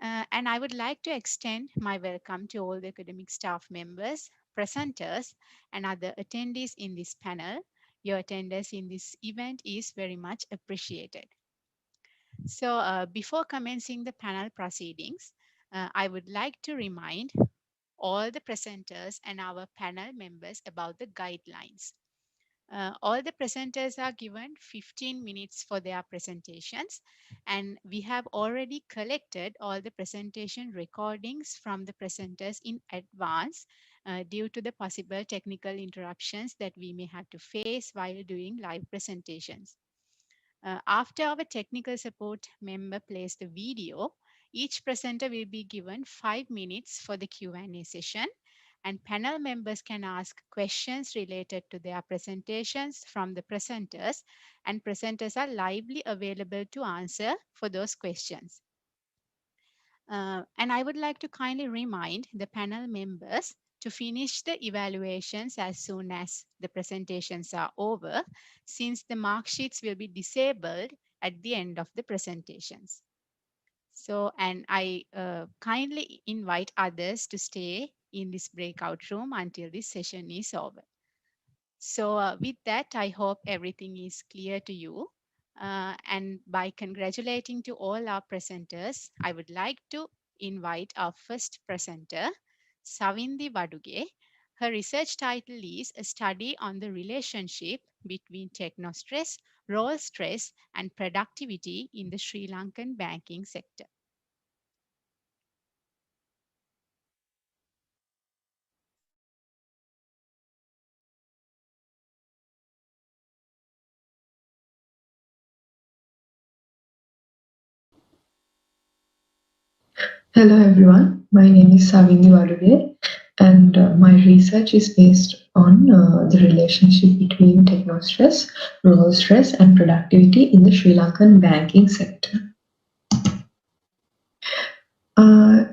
And I would like to extend my welcome to all the academic staff members, presenters, and other attendees in this panel. Your attendance in this event is very much appreciated. So before commencing the panel proceedings, I would like to remind all the presenters and our panel members about the guidelines. All the presenters are given 15 minutes for their presentations, and we have already collected all the presentation recordings from the presenters in advance due to the possible technical interruptions that we may have to face while doing live presentations. After our technical support member plays the video, each presenter will be given 5 minutes for the Q&A session, and panel members can ask questions related to their presentations from the presenters, and presenters are lively available to answer for those questions. And I would like to kindly remind the panel members to finish the evaluations as soon as the presentations are over, since the mark sheets will be disabled at the end of the presentations. So, and I kindly invite others to stay in this breakout room until this session is over. So with that, I hope everything is clear to you. And by congratulating to all our presenters, I would like to invite our first presenter, Savindi Vaduge. Her research title is A Study on the Relationship Between Technostress, Role Stress, and Productivity in the Sri Lankan Banking Sector. Hello everyone, my name is Savindi Vaduge, and my research is based on the relationship between technostress, role stress, and productivity in the Sri Lankan banking sector.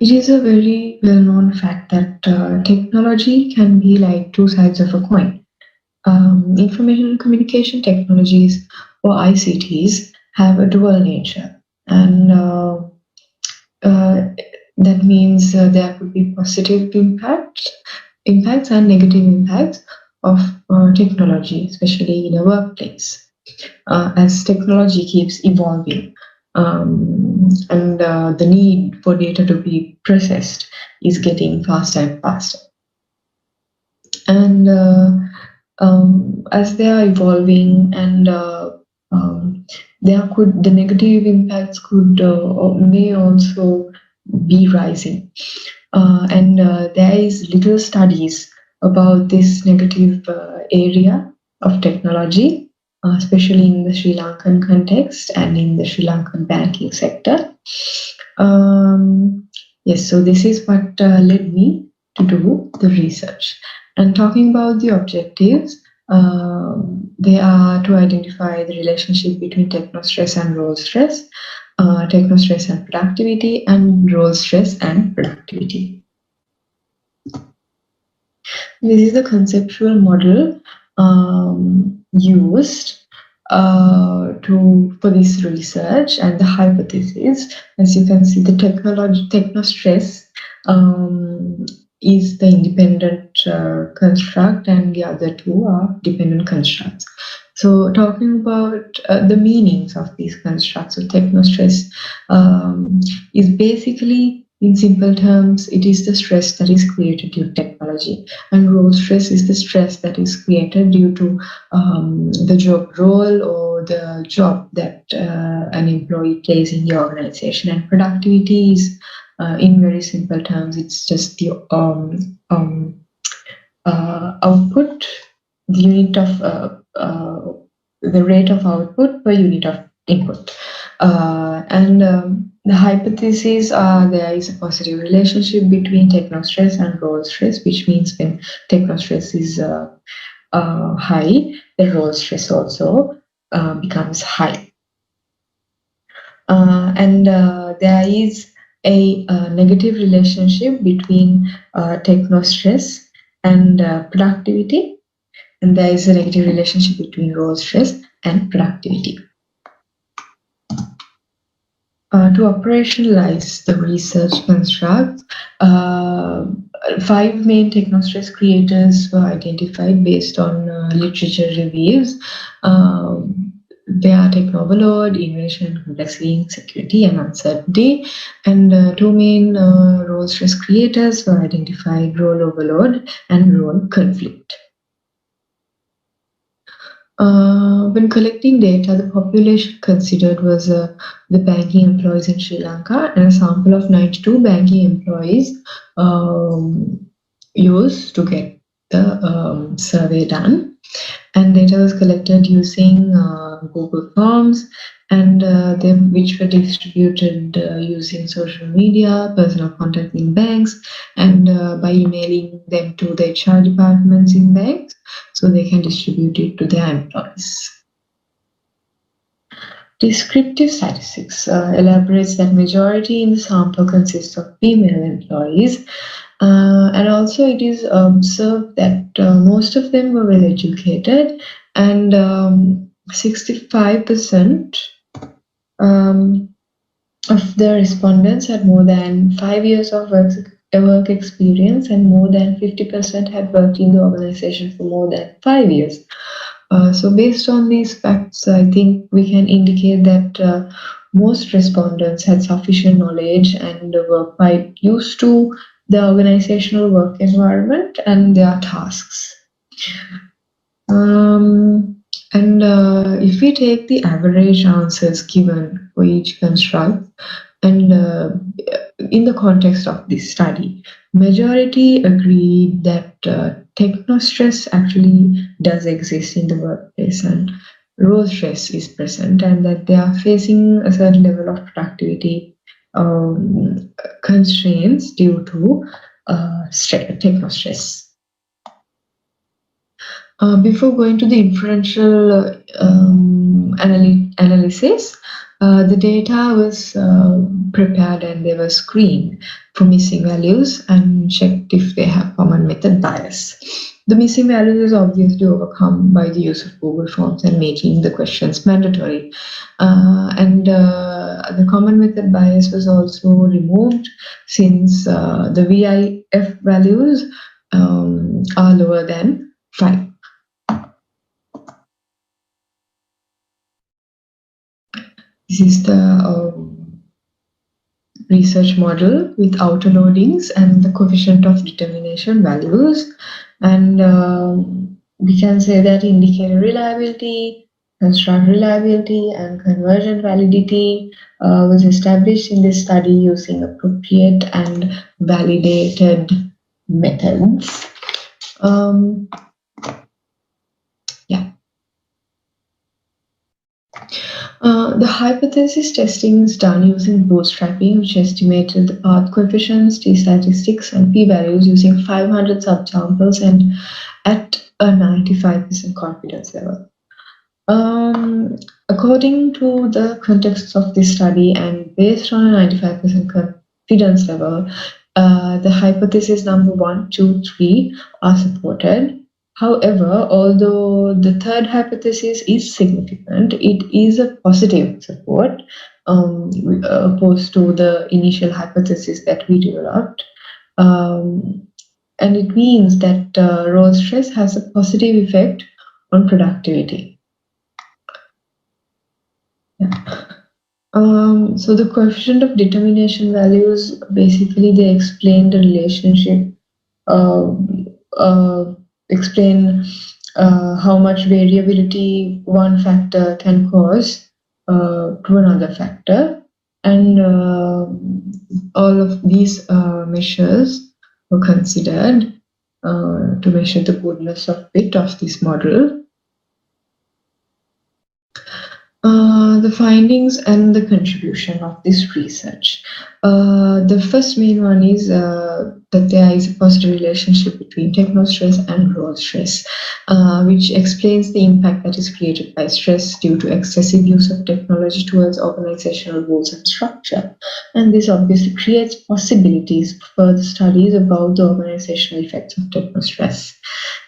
It is a very well-known fact that technology can be like two sides of a coin. Information and communication technologies, or ICTs, have a dual nature, and that means there could be positive impacts and negative impacts of technology, especially in a workplace, as technology keeps evolving. And the need for data to be processed is getting faster and faster. And as they are evolving, and the negative impacts could may also be rising. And there is little studies about this negative area of technology, especially in the Sri Lankan context and in the Sri Lankan banking sector. Yes, so this is what led me to do the research. And talking about the objectives, they are to identify the relationship between technostress and role stress, technostress and productivity, and role stress and productivity. This is the conceptual model used for this research, and the hypothesis. As you can see, the technostress is the independent construct, and the other two are dependent constructs. So talking about the meanings of these constructs, so technostress is basically, in simple terms, it is the stress that is created due to technology, and role stress is the stress that is created due to the job role or the job that an employee plays in the organization. And productivity is, in very simple terms, it's just the output, the unit of the rate of output per unit of input. The hypotheses are there is a positive relationship between technostress and role stress, which means when technostress is high, the role stress also becomes high. There is a negative relationship between technostress and productivity, and there is a negative relationship between role stress and productivity. To operationalize the research constructs, 5 main technostress creators were identified based on literature reviews. They are techno-overload, innovation, complexity, security, and uncertainty. And 2 main role stress creators were identified: role overload and role conflict. When collecting data, the population considered was the banking employees in Sri Lanka, and a sample of 92 banking employees used to get the survey done. And data was collected using Google Forms, and which were distributed using social media, personal contact in banks, and by emailing them to the HR departments in banks, so they can distribute it to their employees. Descriptive statistics elaborates that majority in the sample consists of female employees, and also it is observed that most of them were well educated, and 65% of the respondents had more than 5 years of work experience, and more than 50% had worked in the organization for more than 5 years. So based on these facts, I think we can indicate that most respondents had sufficient knowledge and were quite used to the organizational work environment and their tasks. If we take the average answers given for each construct, and in the context of this study, majority agreed that technostress actually does exist in the workplace, and role stress is present, and that they are facing a certain level of productivity constraints due to technostress. Before going to the inferential analysis, the data was prepared and they were screened for missing values and checked if they have common method bias. The missing values is obviously overcome by the use of Google Forms and making the questions mandatory. The common method bias was also removed, since the VIF values are lower than 5. This is the research model with outer loadings and the coefficient of determination values. And we can say that indicator reliability, construct reliability, and conversion validity was established in this study using appropriate and validated methods. The hypothesis testing is done using bootstrapping, which estimated the path coefficients, t-statistics, and p-values using 500 subsamples and at a 95% confidence level. According to the context of this study and based on a 95% confidence level, The hypothesis number 1, 2, 3 are supported. However, although the third hypothesis is significant, it is a positive support opposed to the initial hypothesis that we developed. And it means that role stress has a positive effect on productivity. Yeah. So the coefficient of determination values, basically they explain the relationship, explain how much variability one factor can cause to another factor. And all of these measures were considered to measure the goodness of fit of this model. The findings and the contribution of this research. The first main one is that there is a positive relationship between technostress and role stress, which explains the impact that is created by stress due to excessive use of technology towards organizational goals and structure. And this obviously creates possibilities for further studies about the organizational effects of technostress.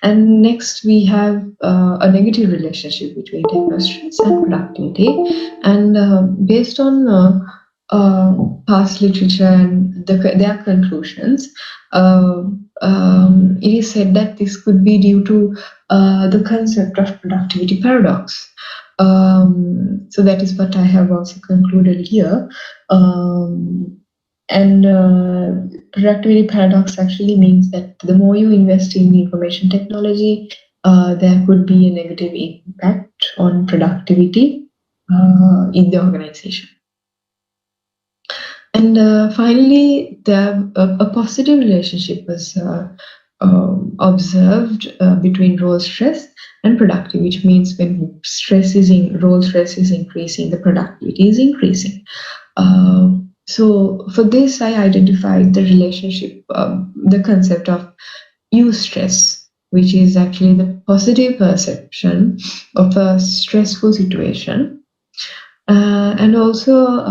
And next, we have a negative relationship between technostress and productivity. And based on past literature and their conclusions, it is said that this could be due to the concept of productivity paradox. So that is what I have also concluded here. Productivity paradox actually means that the more you invest in information technology, there could be a negative impact on productivity in the organization. And finally, a positive relationship was observed between role stress and productivity, which means when role stress is increasing, the productivity is increasing. So for this, I identified the relationship, the concept of eustress, which is actually the positive perception of a stressful situation. And also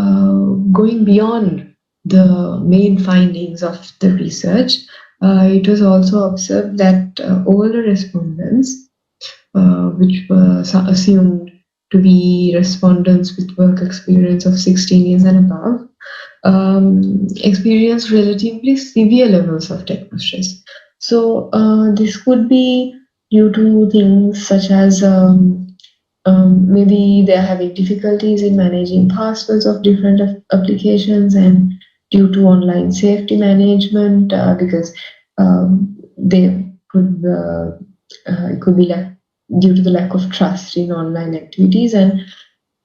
going beyond the main findings of the research, it was also observed that all the respondents, which were assumed to be respondents with work experience of 16 years and above, experienced relatively severe levels of technostress. So this could be due to things such as maybe they're having difficulties in managing passwords of different applications, and due to online safety management, because they could it could be due to the lack of trust in online activities, and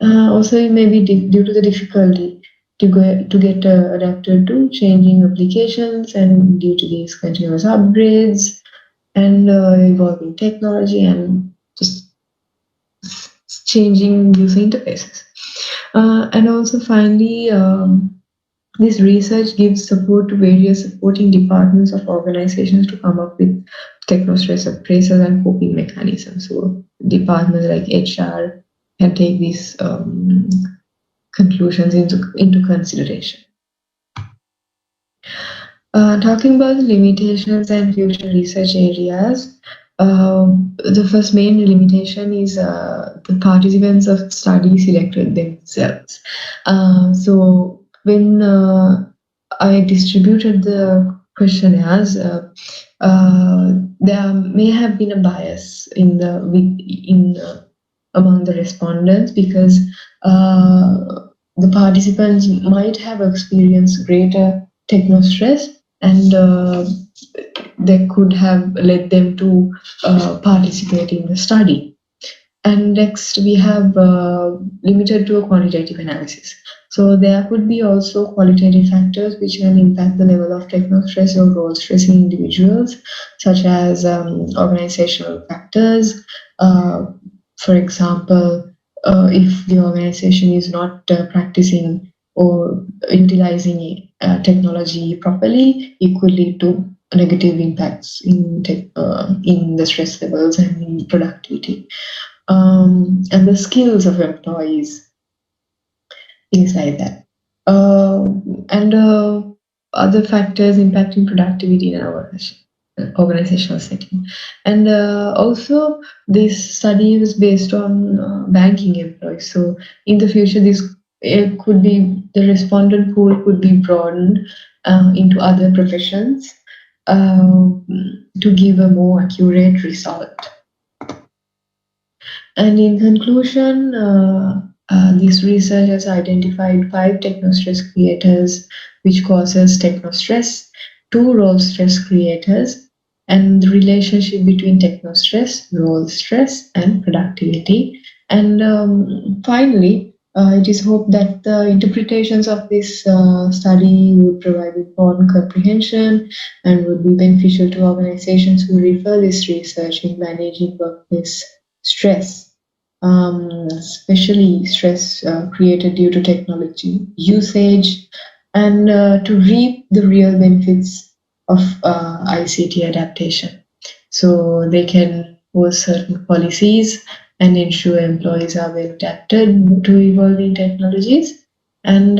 also it may be due to the difficulty to get adapted to changing applications, and due to these continuous upgrades and evolving technology and just changing user interfaces. And also finally, this research gives support to various supporting departments of organizations to come up with technostress appraisals and coping mechanisms. So departments like HR can take these conclusions into consideration. Talking about the limitations and future research areas, the first main limitation is the participants of the study selected themselves. So when I distributed the questionnaires, there may have been a bias among the respondents, because the participants might have experienced greater technostress, and that could have led them to participate in the study. And next, we have limited to a quantitative analysis. So there could be also qualitative factors which can impact the level of technostress or role stress in individuals, such as organizational factors. For example, if the organization is not practicing or utilizing technology properly, it could lead to negative impacts in the stress levels and in productivity. And the skills of employees, things like that. And other factors impacting productivity in our organizational setting. And also, this study was based on banking employees. So in the future, this it could be the respondent pool could be broadened into other professions to give a more accurate result. And in conclusion, this research has identified 5 technostress creators which causes technostress, 2 role stress creators, and the relationship between technostress, role stress, and productivity. And finally, it is hoped that the interpretations of this study would provide important comprehension and would be beneficial to organizations who refer this research in managing workplace stress, especially stress created due to technology usage, and to reap the real benefits of ICT adaptation. So they can pose certain policies and ensure employees are well adapted to evolving technologies. And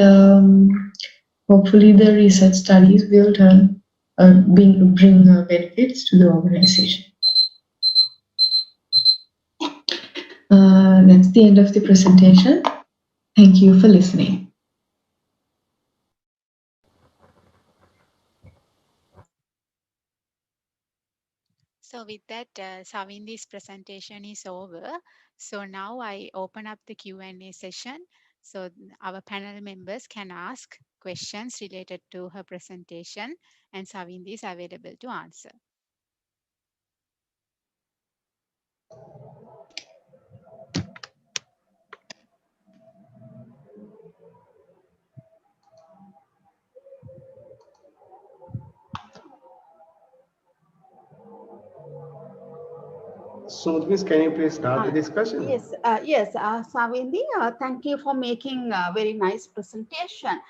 hopefully the research studies will bring benefits to the organization. That's the end of the presentation. Thank you for listening. So with that, Savindi's presentation is over. So now I open up the Q&A session. So our panel members can ask questions related to her presentation, and Savindi is available to answer. So, Miss, can you please start the discussion? Yes, Savindi, thank you for making a very nice presentation.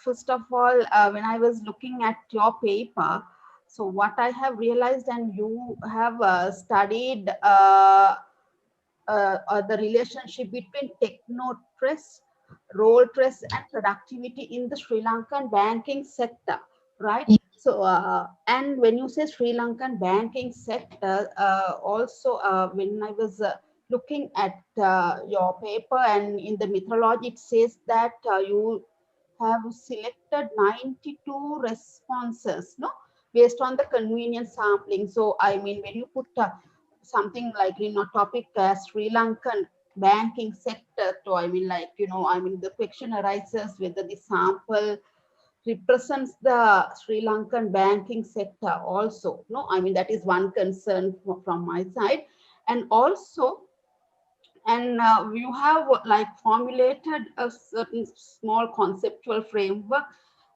First of all, when I was looking at your paper, so what I have realized, and you have studied the relationship between technostress, role stress, and productivity in the Sri Lankan banking sector, right? So, and when you say Sri Lankan banking sector, also when I was looking at your paper and in the methodology, it says that you have selected 92 responses, no, based on the convenience sampling. So, I mean, when you put something like, you know, topic as Sri Lankan banking sector, to, I mean, like, you know, I mean, the question arises whether the sample represents the Sri Lankan banking sector also. No, I mean, that is one concern from my side. And also, and you have like formulated a certain small conceptual framework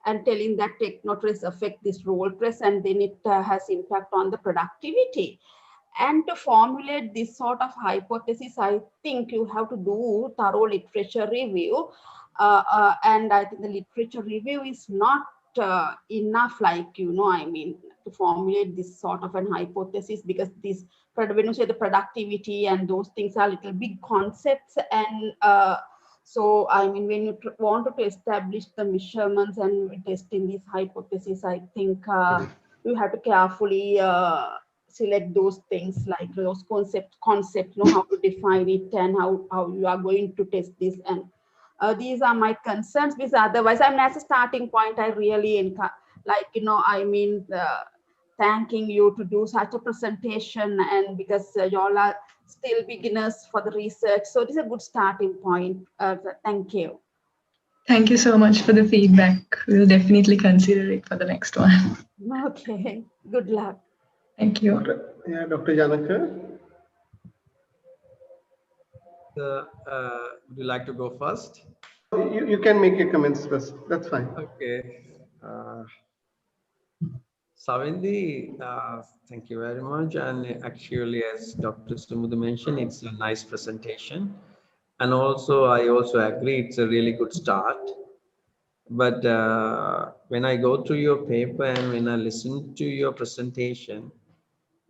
and telling that technostress affect this role stress, and then it has impact on the productivity. And to formulate this sort of hypothesis, I think you have to do thorough literature review. And I think the literature review is not enough, like, you know, I mean, to formulate this sort of an hypothesis, because this, when you say the productivity and those things are little big concepts. And so, I mean, when you wanted to establish the measurements and testing these hypotheses, I think you have to carefully select those things, like those concepts, know how to define it and how you are going to test this. And these are my concerns, because otherwise, I mean, as a starting point, I really, like, you know, I mean, thanking you to do such a presentation, and because y'all are still beginners for the research. So it is a good starting point. Thank you. Thank you so much for the feedback. We'll definitely consider it for the next one. Okay, good luck. Thank you. Dr. Janaka. Would you like to go first? You can make your comments first. That's fine. Okay. Savindi, thank you very much. And actually, as Dr. Sumudu mentioned, it's a nice presentation. And also, I also agree it's a really good start. But when I go through your paper and when I listen to your presentation,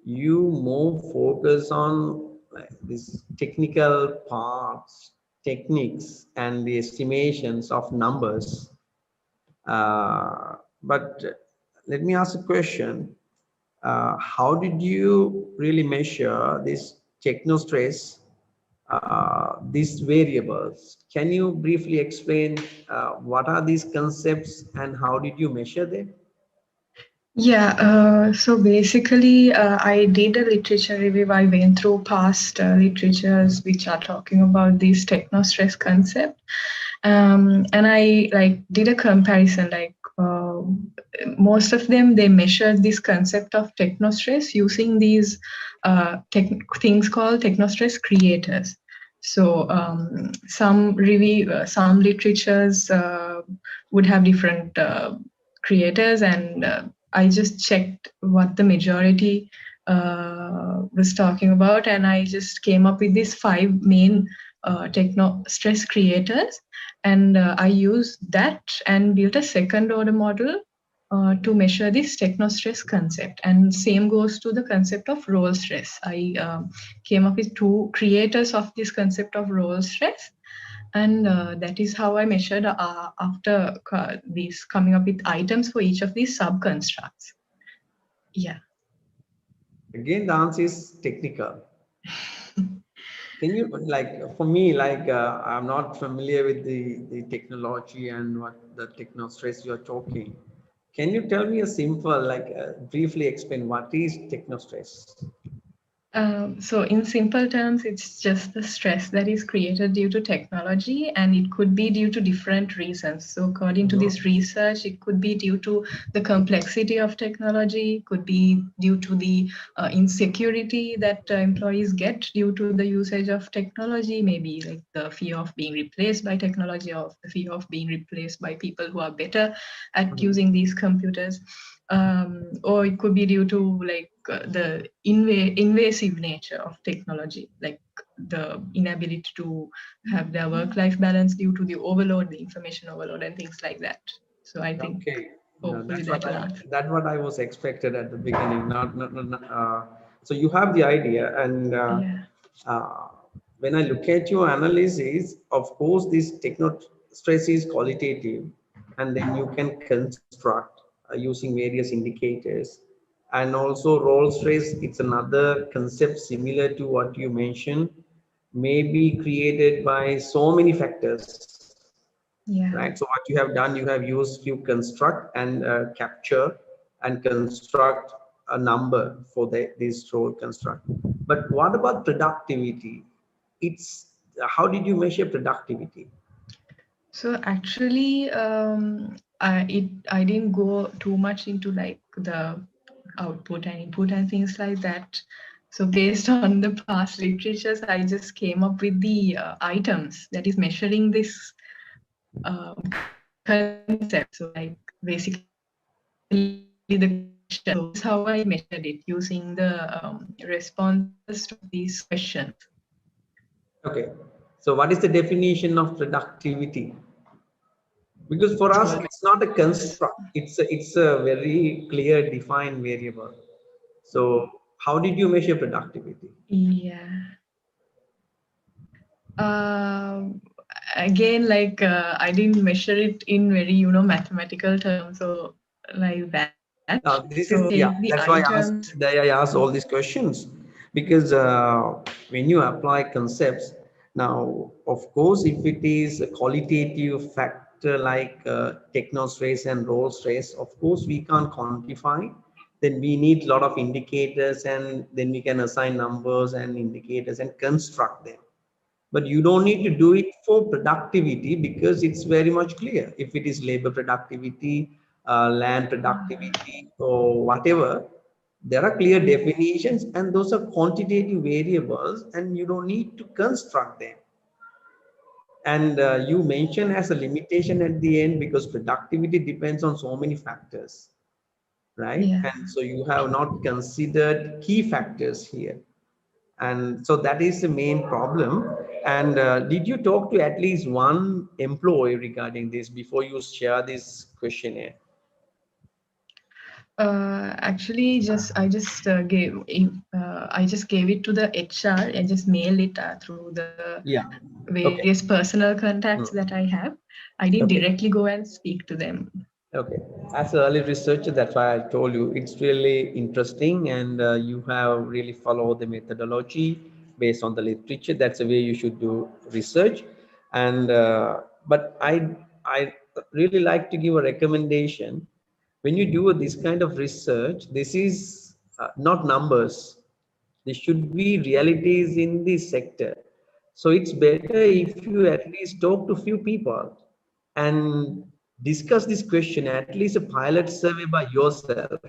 you more focus on these technical parts, techniques, and the estimations of numbers. But let me ask a question. How did you really measure this technostress, these variables? Can you briefly explain what are these concepts and how did you measure them? Yeah, so basically, I did a literature review. I went through past literatures which are talking about this technostress concept, and I did a comparison. Most of them, they measured this concept of technostress using these things called technostress creators. So some literatures would have different creators, and I just checked what the majority was talking about, and I just came up with these 5 main technostress creators, and I used that and built a second order model to measure this technostress concept. And same goes to the concept of role stress. I came up with 2 creators of this concept of role stress, and that is how I measured after these coming up with items for each of these sub-constructs. Yeah. Again, the answer is technical. Can you, for me, I'm not familiar with the technology and what the technostress you're talking. Can you tell me a simple, briefly explain what is technostress? So in simple terms, it's just the stress that is created due to technology, and it could be due to different reasons. So according to this research, it could be due to the complexity of technology, could be due to the insecurity that employees get due to the usage of technology, maybe like the fear of being replaced by technology, or the fear of being replaced by people who are better at using these computers. Or it could be due to the invasive nature of technology, like the inability to have their work-life balance due to the overload, the information overload, and things like that. So I think that's what I was expected at the beginning. So you have the idea, and when I look at your analysis, of course, this technostress is qualitative, and then you can construct using various indicators. And also role stress, it's another concept similar to what you mentioned, may be created by so many factors. Yeah. Right. So what you have done, you have used few construct and capture and construct a number for this role construct. But what about productivity? How did you measure productivity? So actually, I didn't go too much into the output and input and things like that. So based on the past literatures, I just came up with the items that is measuring this concept. So basically the question. So this is how I measured it using the responses to these questions. Okay. So what is the definition of productivity? Because for us, it's not a construct, it's a very clear defined variable. So how did you measure productivity? Yeah. Again, I didn't measure it in very, mathematical terms or like that. That's why I asked all these questions, because when you apply concepts, now, of course, if it is a qualitative factor like technostress and role stress, of course, we can't quantify. Then we need a lot of indicators, and then we can assign numbers and indicators and construct them. But you don't need to do it for productivity, because it's very much clear. If it is labor productivity, land productivity, or whatever, there are clear definitions, and those are quantitative variables, and you don't need to construct them. And you mentioned as a limitation at the end, because productivity depends on so many factors, right? Yeah. And so you have not considered key factors here. And so that is the main problem. And did you talk to at least one employee regarding this before you share this questionnaire? Actually, I just gave it to the HR and just mailed it through the various personal contacts that I have. I didn't directly go and speak to them. Okay, as an early researcher, that's why I told you it's really interesting, and you have really followed the methodology based on the literature. That's the way you should do research. And but I really like to give a recommendation. When you do this kind of research, this is not numbers. There should be realities in this sector. So it's better if you at least talk to few people and discuss this question, at least a pilot survey by yourself.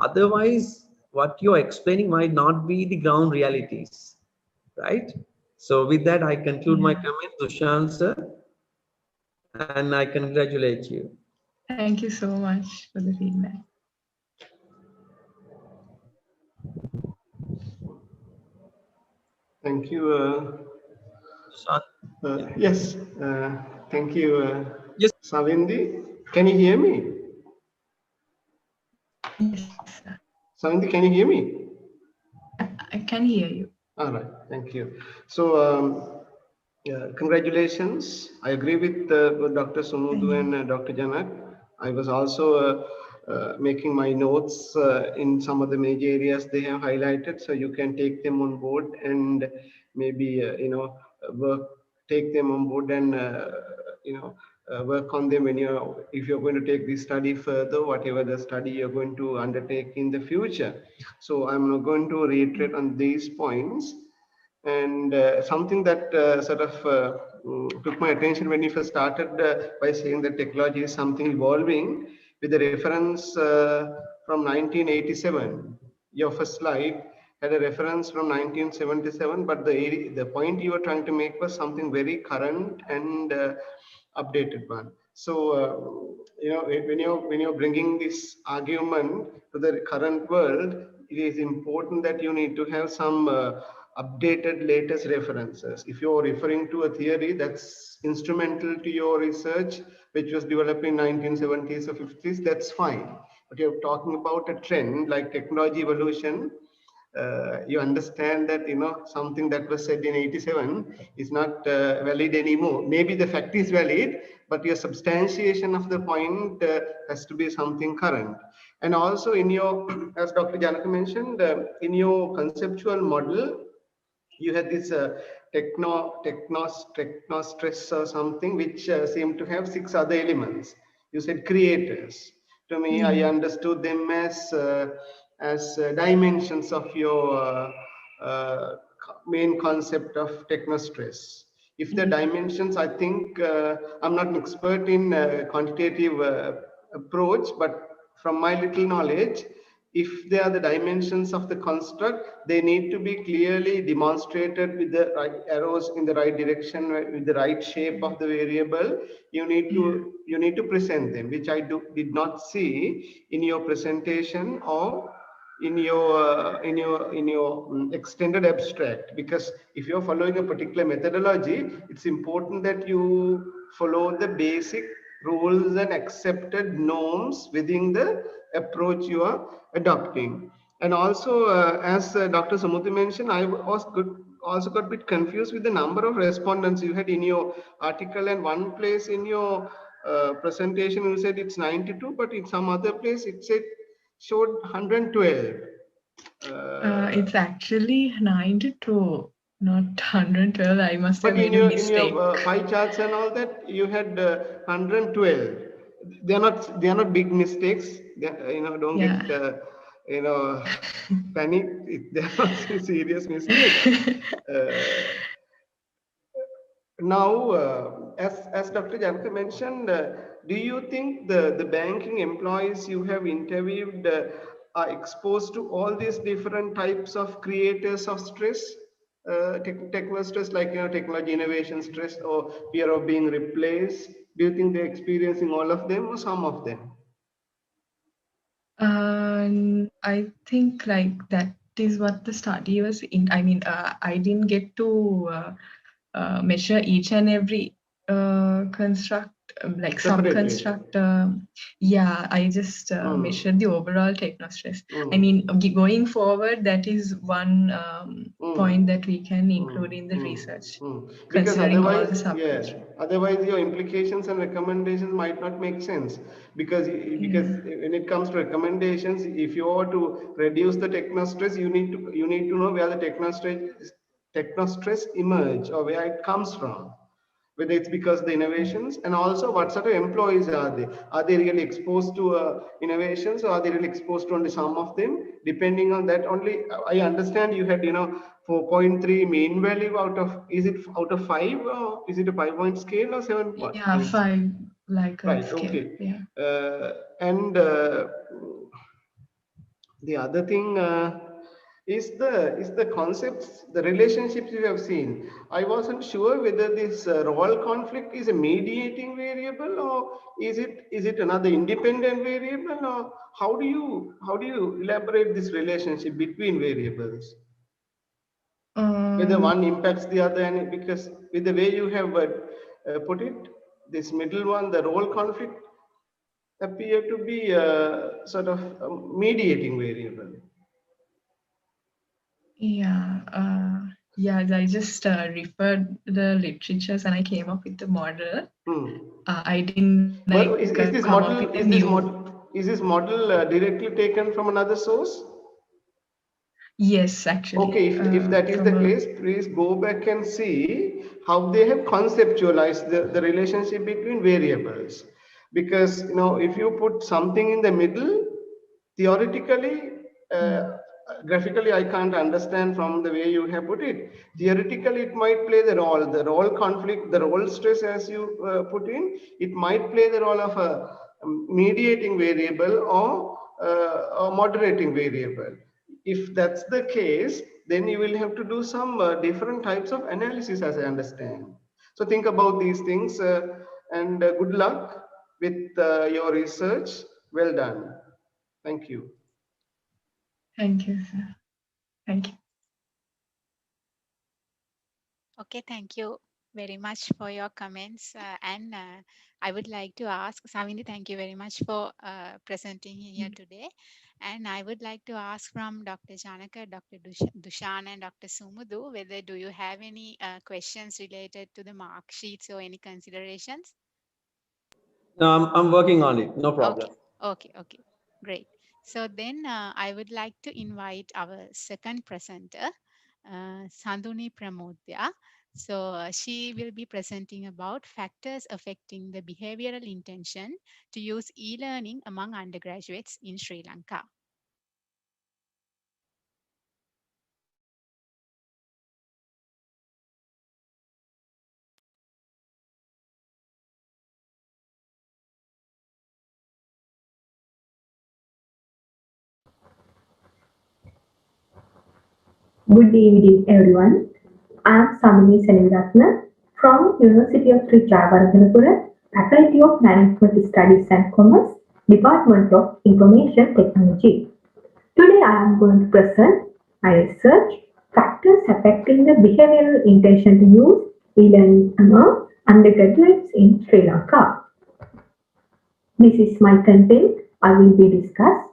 Otherwise, what you're explaining might not be the ground realities, right? So with that, I conclude my comment, Dushan sir, and I congratulate you. Thank you so much for the feedback. Thank you. Yes, thank you, yes. Savindi. Can you hear me? Yes, sir. Savindi, can you hear me? I can hear you. All right, thank you. So, congratulations. I agree with Dr. Sumudu and Dr. Janak. I was also making my notes in some of the major areas they have highlighted, so you can take them on board and maybe take them on board and work on them when if you're going to take this study further, whatever the study you're going to undertake in the future. So I'm not going to reiterate on these points. And something that sort of took my attention when you first started by saying that technology is something evolving, with the reference from 1987. Your first slide had a reference from 1977, but the point you were trying to make was something very current and updated one. So when you're bringing this argument to the current world, it is important that you need to have some updated latest references. If you're referring to a theory that's instrumental to your research, which was developed in 1970s or 50s, that's fine. But you're talking about a trend like technology evolution. You understand that something that was said in 87 is not valid anymore. Maybe the fact is valid, but your substantiation of the point has to be something current. And also in your, as Dr. Janaka mentioned, in your conceptual model, you had this technostress or something, which seemed to have 6 other elements. You said creators. To me, I understood them as dimensions of your main concept of technostress. If the dimensions, I think, I'm not an expert in quantitative approach, but from my little knowledge, if they are the dimensions of the construct, they need to be clearly demonstrated with the right arrows in the right direction, with the right shape of the variable. You need to present them, which I did not see in your presentation or in your extended abstract. Because if you're following a particular methodology, it's important that you follow the basic rules and accepted norms within the approach you are adopting. And also, as Dr. Samudhi mentioned, I also got a bit confused with the number of respondents you had in your article, and one place in your presentation you said it's 92, but in some other place it said showed 112. It's actually 92, not 112. I must have made a mistake. In your pie charts and all that, you had 112. They are not big mistakes. Don't get panic. They are not serious mistakes. Now, as Dr. Janaka mentioned, do you think the banking employees you have interviewed are exposed to all these different types of creators of stress, technical stress, like technology innovation stress or fear of being replaced? Do you think they're experiencing all of them or some of them? I think like that is what the study was in. I mean, I didn't get to measure each and every construct like Separately. sub-construct. Yeah, I just measured the overall technostress. I Mm. mean, going forward, that is one point that we can include in the research, Because considering all the otherwise, sub-constructs. otherwise your implications and recommendations might not make sense. Because when it comes to recommendations, if you are to reduce the technostress, you need to know where the technostress emerge or where it comes from, whether it's because of the innovations, and also what sort of employees are they? Are they really exposed to innovations, or are they really exposed to only some of them? Depending on that only, I understand you had 4.3 mean value out of, is it out of 5, or is it a 5-point scale or 7 point? Yeah, 5 like a Right, scale. okay. Yeah. And the other thing is the concepts, the relationships you have seen. I wasn't sure whether this role conflict is a mediating variable, or is it another independent variable, or how do you elaborate this relationship between variables? Whether one impacts the other, and because with the way you have put it, this middle one, the role conflict, appear to be sort of a mediating variable. Yeah, I just referred the literatures and I came up with the model. I didn't like Well, is this come model up with a new. is this model directly taken from another source? Yes, actually. Okay, if that is the case, please go back and see how they have conceptualized the relationship between variables. Because if you put something in the middle, theoretically, graphically, I can't understand from the way you have put it. Theoretically, it might play the role conflict, the role stress, as you put in. It might play the role of a mediating variable or a moderating variable. If that's the case, then you will have to do some different types of analysis, as I understand. So think about these things, and good luck with your research. Well done. Thank you. Thank you, sir. Thank you. Okay, thank you very much for your comments. And I would like to ask, Savindi, thank you very much for presenting here today. And I would like to ask from Dr. Janaka, Dr. Dushan, and Dr. Sumudu, whether do you have any questions related to the mark sheets or any considerations? No, I'm working on it. No problem. Okay, great. So then I would like to invite our second presenter, Sanduni Pramodya. So she will be presenting about factors affecting the behavioral intention to use e-learning among undergraduates in Sri Lanka. Good evening, everyone. I am Samini Seniratna from University of Sri Jayawardanapura, Faculty of Management Studies and Commerce, Department of Information Technology. Today I am going to present my research, Factors Affecting the Behavioral Intention to Use E-Learning among Undergraduates in Sri Lanka. This is my content. I will be discussed.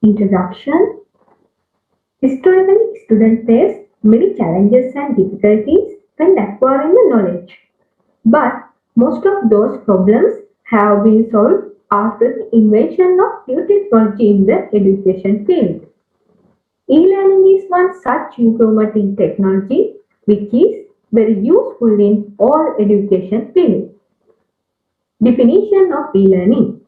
Introduction. Historically, students face many challenges and difficulties when acquiring the knowledge. But most of those problems have been solved after the invention of new technology in the education field. E-learning is one such improvement in technology which is very useful in all education fields. Definition of e-learning.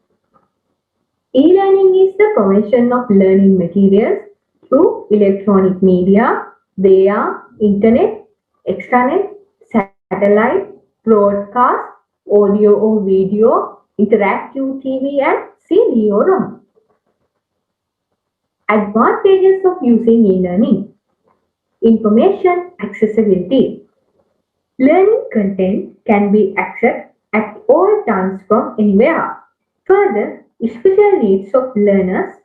E-learning is the provision of learning materials through electronic media. They are internet, extranet, satellite, broadcast, audio or video, interactive TV and CD-ROM. Advantages of using e-learning. Information accessibility. Learning content can be accessed at all times from anywhere. Further, special needs of learners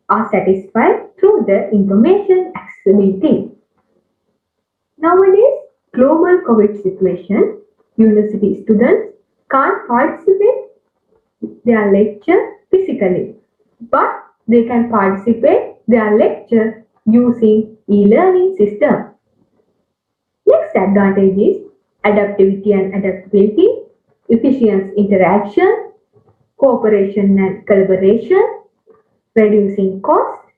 are satisfied through the information accessibility. Nowadays, global COVID situation University students can't participate their lecture physically, but they can participate their lecture using e-learning system. Next advantage is adaptivity and adaptability, efficient interaction, cooperation and collaboration, reducing cost.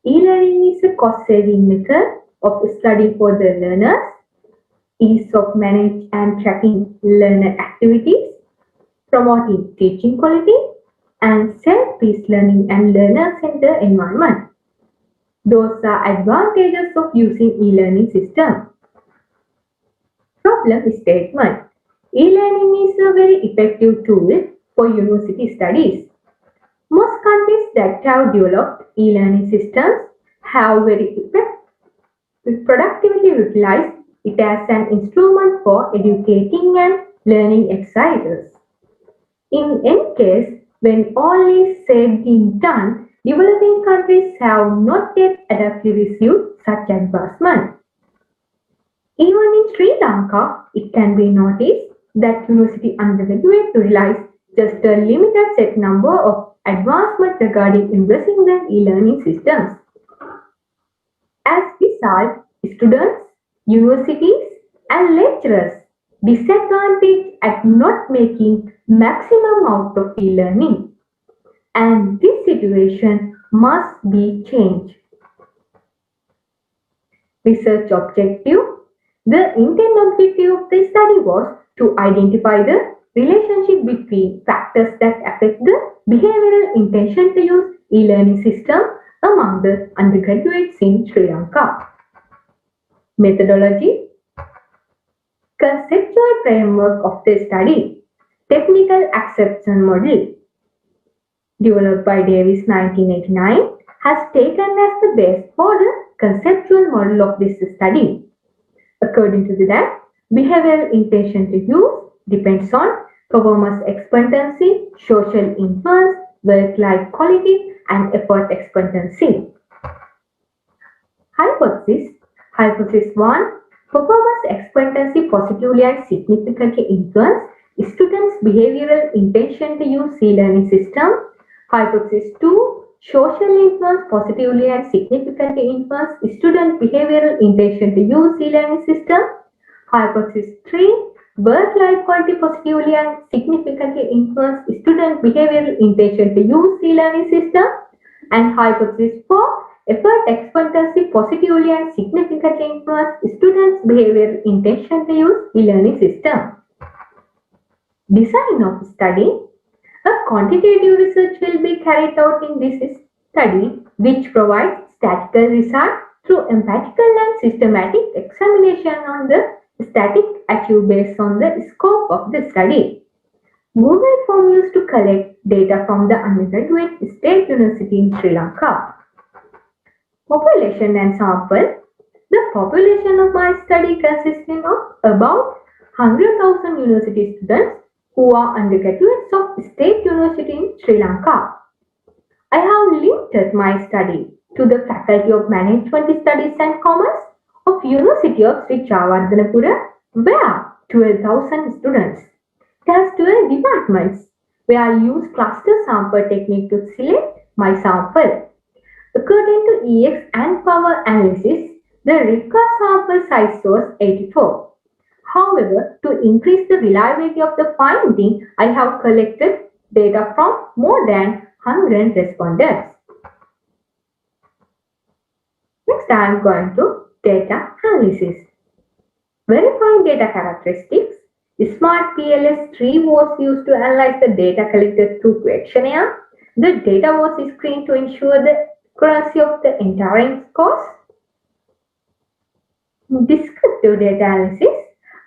E-learning is a cost-saving method of study for the learners, ease of managing and tracking learner activities, promoting teaching quality, and self-paced learning and learner-centered environment. Those are advantages of using e-learning system. Problem statement. E-learning is a very effective tool for university studies. Most countries that have developed e-learning systems have very productively utilized it as an instrument for educating and learning exercises. In any case, when all is said and done, developing countries have not yet adaptively received such advancement. Even in Sri Lanka, it can be noticed that university undergraduates utilize just a limited set number of advancements regarding embracing the e-learning systems. As a result, students, universities, and lecturers disadvantaged at not making maximum out of e-learning. And this situation must be changed. Research objective. The intended objective of the study was to identify the relationship between factors that affect the behavioral intention to use e-learning system among the undergraduates in Sri Lanka. Methodology. Conceptual framework of the study. Technical acceptance model, developed by Davis 1989, has taken as the base for the conceptual model of this study. According to that, behavioral intention to use depends on performance expectancy, social influence, work-life quality, and effort expectancy. Hypothesis. Hypothesis 1. Performance expectancy positively and significantly influence students' behavioral intention to use e-learning system. Hypothesis 2. Social influence positively and significantly influence student behavioral intention to use e-learning system. Hypothesis 3. Work-life quality positively and significantly influence student behavioral intention to use e-learning system. And hypothesis 4. Effort expectancy positively and significantly influence students' behavioral intention to use e-learning system. Design of study. A quantitative research will be carried out in this study, which provides statistical results through empirical and systematic examination on the static achieved based on the scope of the study. Google Form used to collect data from the undergraduate state university in Sri Lanka. Population and sample. The population of my study consisting of about 100,000 university students who are undergraduates of State University in Sri Lanka. I have limited my study to the Faculty of Management Studies and Commerce of University of Sri Jayawardanapura, where 12,000 students. It has 12 departments where I use cluster sample technique to select my sample. According to EX and power analysis, the required sample size was 84. However, to increase the reliability of the finding, I have collected data from more than 100 respondents. Next, I am going to data analysis. Verifying data characteristics. The Smart PLS tree was used to analyze the data collected through questionnaire. The data was screened to ensure the accuracy of the entire scores. Descriptive data analysis.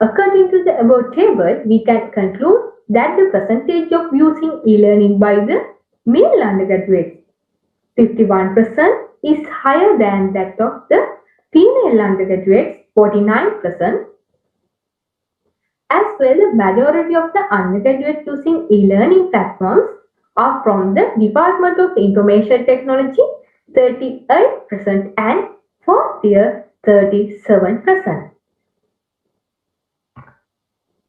According to the above table, we can conclude that the percentage of using e-learning by the male undergraduates, 51%, is higher than that of the female undergraduates, 49%. As well, the majority of the undergraduates using e-learning platforms are from the Department of Information Technology, 38%, and fourth year, 37%.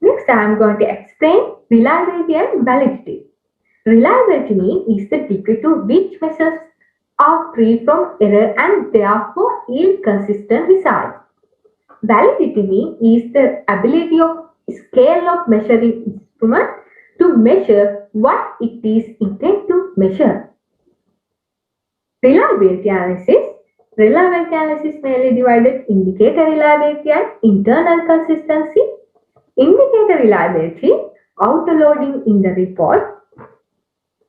Next, I am going to explain reliability and validity. Reliability is the degree to which measures are free from error and therefore yield consistent results. Validity is the ability of scale of measuring instrument to measure what it is intended to measure. Reliability analysis. Reliability analysis mainly divided indicator reliability and internal consistency. Indicator reliability, auto loading in the report.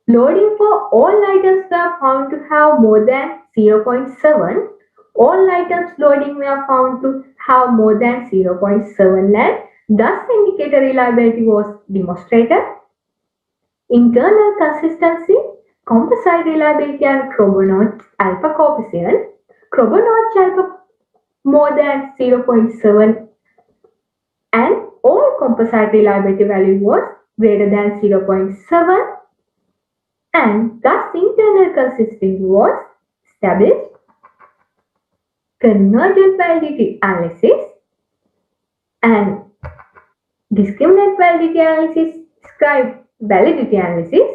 Loading for all items were found to have more than 0.7. All items loading were found to have more than 0.7 and thus indicator reliability was demonstrated. Internal consistency, composite reliability and Crobo-Notch alpha coefficient. Crobo-Notch alpha more than 0.7 and all composite reliability value was greater than 0.7 and thus internal consistency was established. Convergent validity analysis and discriminant validity analysis describe validity analysis.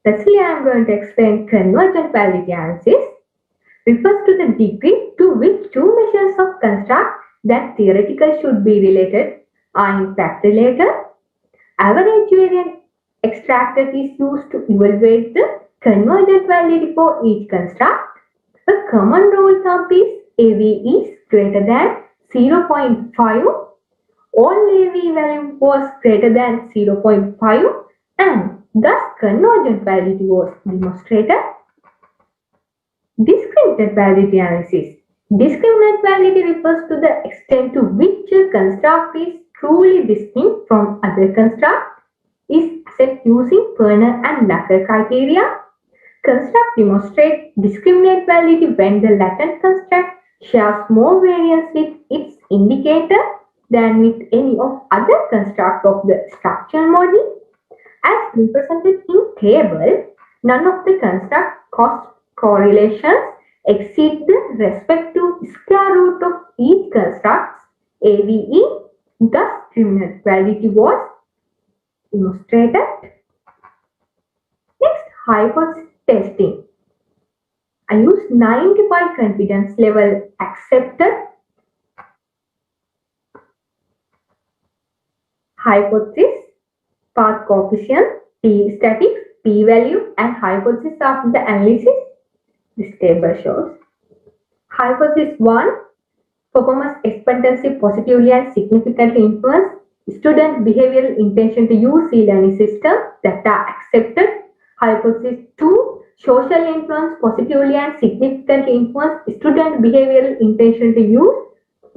Lastly, I am going to explain convergent validity analysis. Refers to the degree to which two measures of construct that theoretically should be related are in fact related. Average variance extracted is used to evaluate the convergent validity for each construct. A common rule of thumb is AV is greater than 0.5. All AV value was greater than 0.5 and thus convergent validity was demonstrated. Discriminant validity analysis. Discriminant validity refers to the extent to which a construct is truly distinct from other constructs, is assessed using Werner and Lacker criteria. Construct demonstrate discriminant validity when the latent construct shares more variance with its indicator than with any of other constructs of the structural model. As represented in table, none of the construct cost correlations exceed the respective square root of each construct's AVE. Thus, discriminant validity was demonstrated. Next, hypothesis testing. I use 95 confidence level accepted. Hypothesis, path coefficient, P statics, P value, and hypothesis after the analysis. This table shows. Hypothesis 1, performance expectancy positively and significantly influence student behavioral intention to use e-learning system that are accepted. Hypothesis 2, social influence positively and significantly influence student behavioral intention to use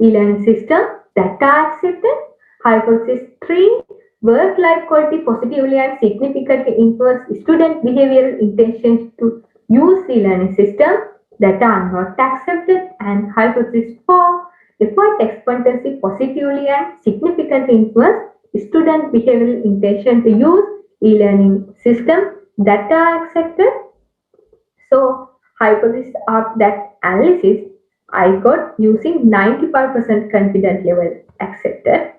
e-learning system that are accepted. Hypothesis 3, work-life quality positively and significantly influence student behavioral intention to use e-learning system that are not accepted. And hypothesis 4, effort expectancy positively and significantly influence student behavioral intention to use e-learning system that are accepted. So hypothesis of that analysis I got using 95% confidence level accepted.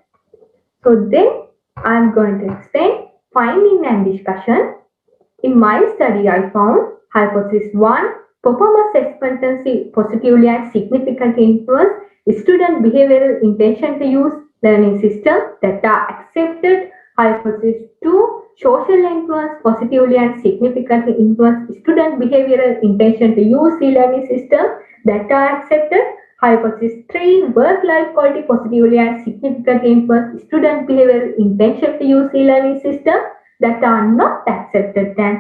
So then I am going to explain finding and discussion. In my study, I found hypothesis 1, performance expectancy positively and significantly influence student behavioral intention to use learning system that are accepted. Hypothesis 2, social influence positively and significantly influence student behavioral intention to use e-learning system that are accepted. Hypothesis 3, work-life quality positively and significantly influence student behavioral intention to use e-learning system that are not accepted. And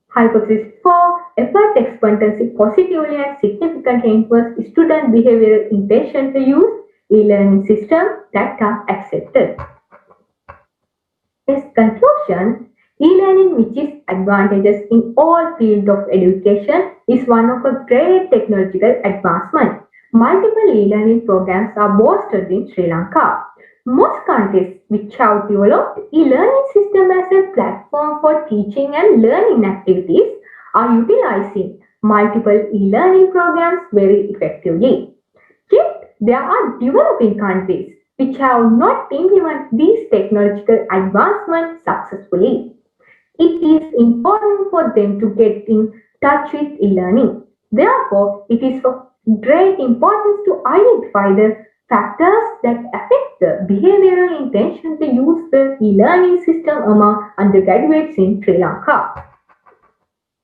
hypothesis 4, effort expectancy positively and significantly influence student behavioral intention to use e-learning system that are accepted. As conclusion, e-learning, which is advantageous in all fields of education, is one of a great technological advancement. Multiple e-learning programs are bolstered in Sri Lanka. Most countries which have developed e-learning system as a platform for teaching and learning activities are utilizing multiple e-learning programs very effectively. Yet, there are developing countries which have not implemented these technological advancements successfully. It is important for them to get in touch with e-learning. Therefore, it is of great importance to identify the factors that affect the behavioral intention to use the e-learning system among undergraduates in Sri Lanka.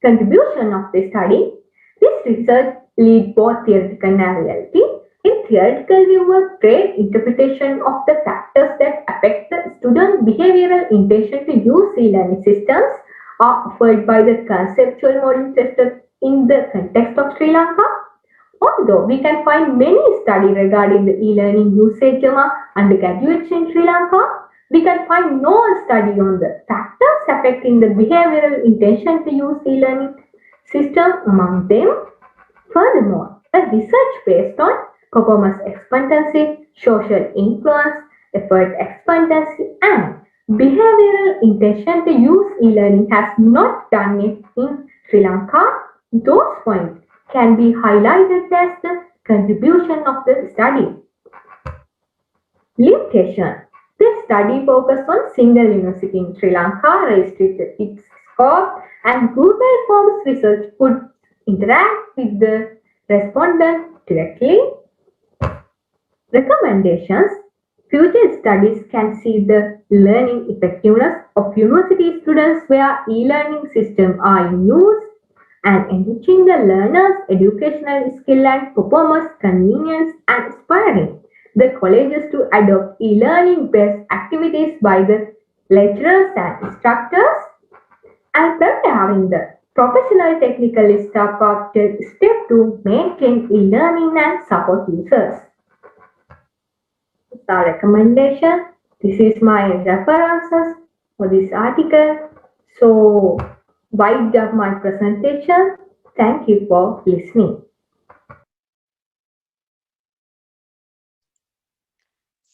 Contribution of the study. This research leads both theoretical and reality. In theoretical view, a great interpretation of the factors that affect the student behavioral intention to use e-learning systems are offered by the conceptual model tested in the context of Sri Lanka. Although we can find many studies regarding the e-learning usage among undergraduates in Sri Lanka, we can find no study on the factors affecting the behavioral intention to use e-learning system among them. Furthermore, a research based on performance expectancy, social influence, effort expectancy, and behavioral intention to use e-learning has not done it in Sri Lanka. Those points can be highlighted as the contribution of the study. Limitation. This study focused on single university in Sri Lanka, restricted its scope, and Google Forms research could interact with the respondent directly. Recommendations. Future studies can see the learning effectiveness of university students where e-learning systems are in use and enriching the learners' educational skill and performance, convenience, and inspiring the colleges to adopt e-learning based activities by the lecturers and instructors, and preparing the professional technical staff after step to maintain e-learning and support users. The recommendation. This is my references for this article. So, wind up my presentation. Thank you for listening.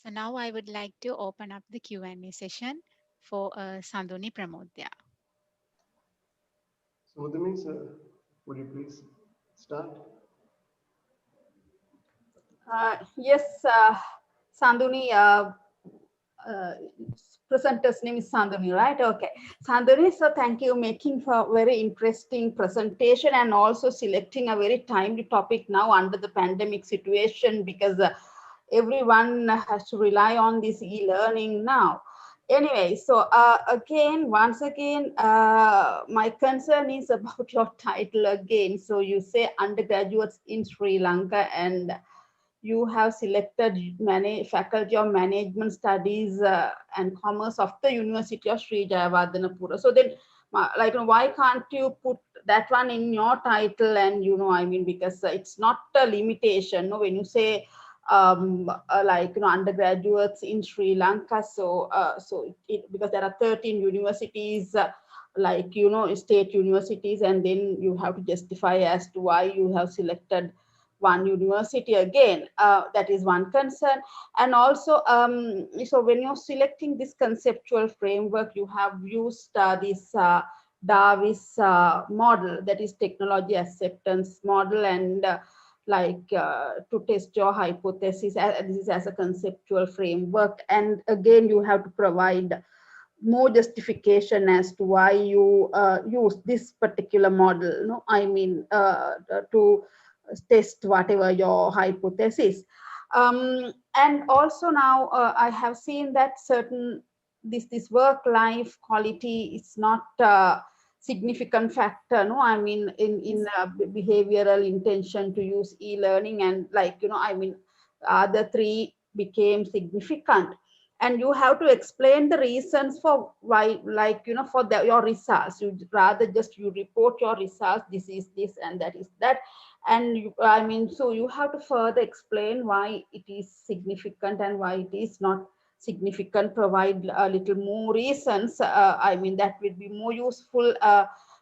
So now I would like to open up the Q&A session for Sandhuni Pramodya. Sudhami, sir, would you please start? Yes, Sandhuni, presenter's name is Sandhuni, right? Okay. Sandhuni, so thank you making for very interesting presentation and also selecting a very timely topic now under the pandemic situation because everyone has to rely on this e-learning now. Anyway, so once again, my concern is about your title again. So you say undergraduates in Sri Lanka and you have selected Faculty of Management Studies and Commerce of the University of Sri Jayawardanapura. So then, like, why can't you put that one in your title? And I mean, because it's not a limitation. No, when you say undergraduates in Sri Lanka, so because there are 13 universities. State universities, and then you have to justify as to why you have selected one university again. That is one concern. And also, so when you're selecting this conceptual framework, you have used this Davis model, that is technology acceptance model, and to test your hypothesis. This is as a conceptual framework. And again, you have to provide more justification as to why you use this particular model. No, I mean, to test whatever your hypothesis. And also now I have seen that this work-life quality is not a significant factor. No, I mean, in behavioral intention to use e-learning, and I mean, the three became significant. And you have to explain the reasons for why, for your results. You rather just you report your results. This is this and that is that. And I mean, so you have to further explain why it is significant and why it is not significant. Provide a little more reasons. I mean, that will be more useful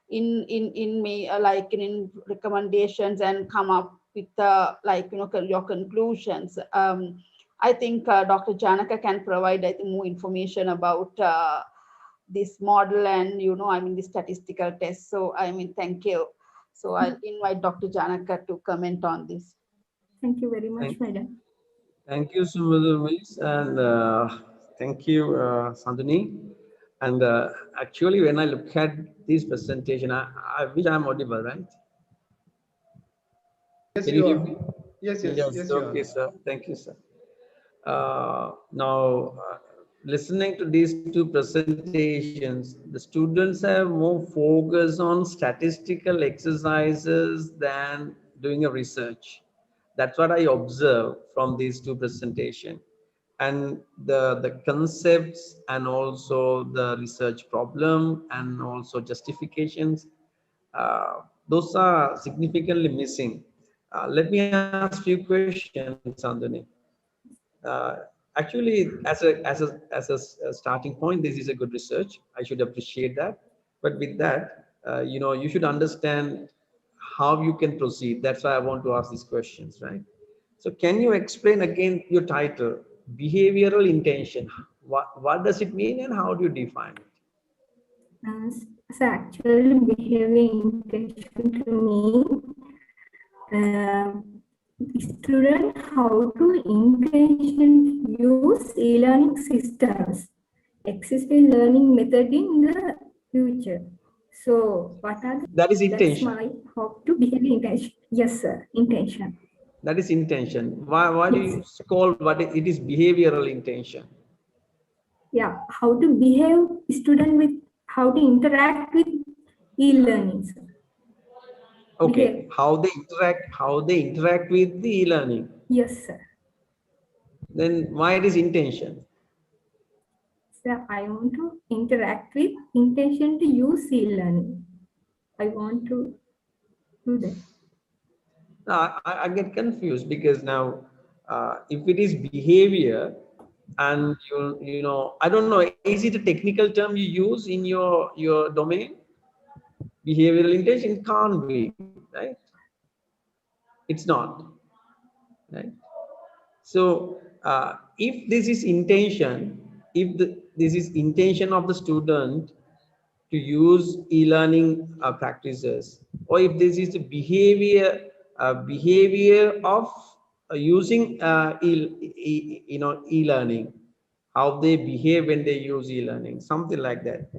in recommendations, and come up with your conclusions. I think Dr. Janaka can provide more information about this model and I mean the statistical test. So I mean, thank you. So I'll invite Dr. Janaka to comment on this. Thank you very much, madam. Thank you, Sumudhu, and thank you, Sandhini. And actually, when I look at this presentation, I wish I'm audible, right? Yes, Can you you hear are. me? Yes, Yes, you okay, are. sir. Thank you, sir. Now, listening to these two presentations, the students have more focus on statistical exercises than doing a research. That's what I observe from these two presentations. And the concepts and also the research problem and also justifications, those are significantly missing. Let me ask few questions, Sandhini. Actually, as a starting point, this is a good research. I should appreciate that. But with that, you should understand how you can proceed. That's why I want to ask these questions, right? So, can you explain again your title, behavioral intention? What does it mean, and how do you define it? So actually, behavior intention to me, student how to intention use e-learning systems, existing learning method in the future. So what are the, That is that's intention. my hope to behavior intention. Yes, sir, intention. That is intention. Why do Yes. you call it is behavioral intention? Yeah, how to behave student with, how to interact with e-learning. Okay, how they interact with the e-learning. Yes, sir. Then why it is intention? So I want to interact with intention to use e-learning. I want to do that. I get confused because now if it is behavior and I don't know, is it a technical term you use in your domain? Behavioral intention can't be, right? It's not, right? So if this is intention, this is intention of the student to use e-learning practices, or if this is the behavior of using e-learning, how they behave when they use e-learning, something like that.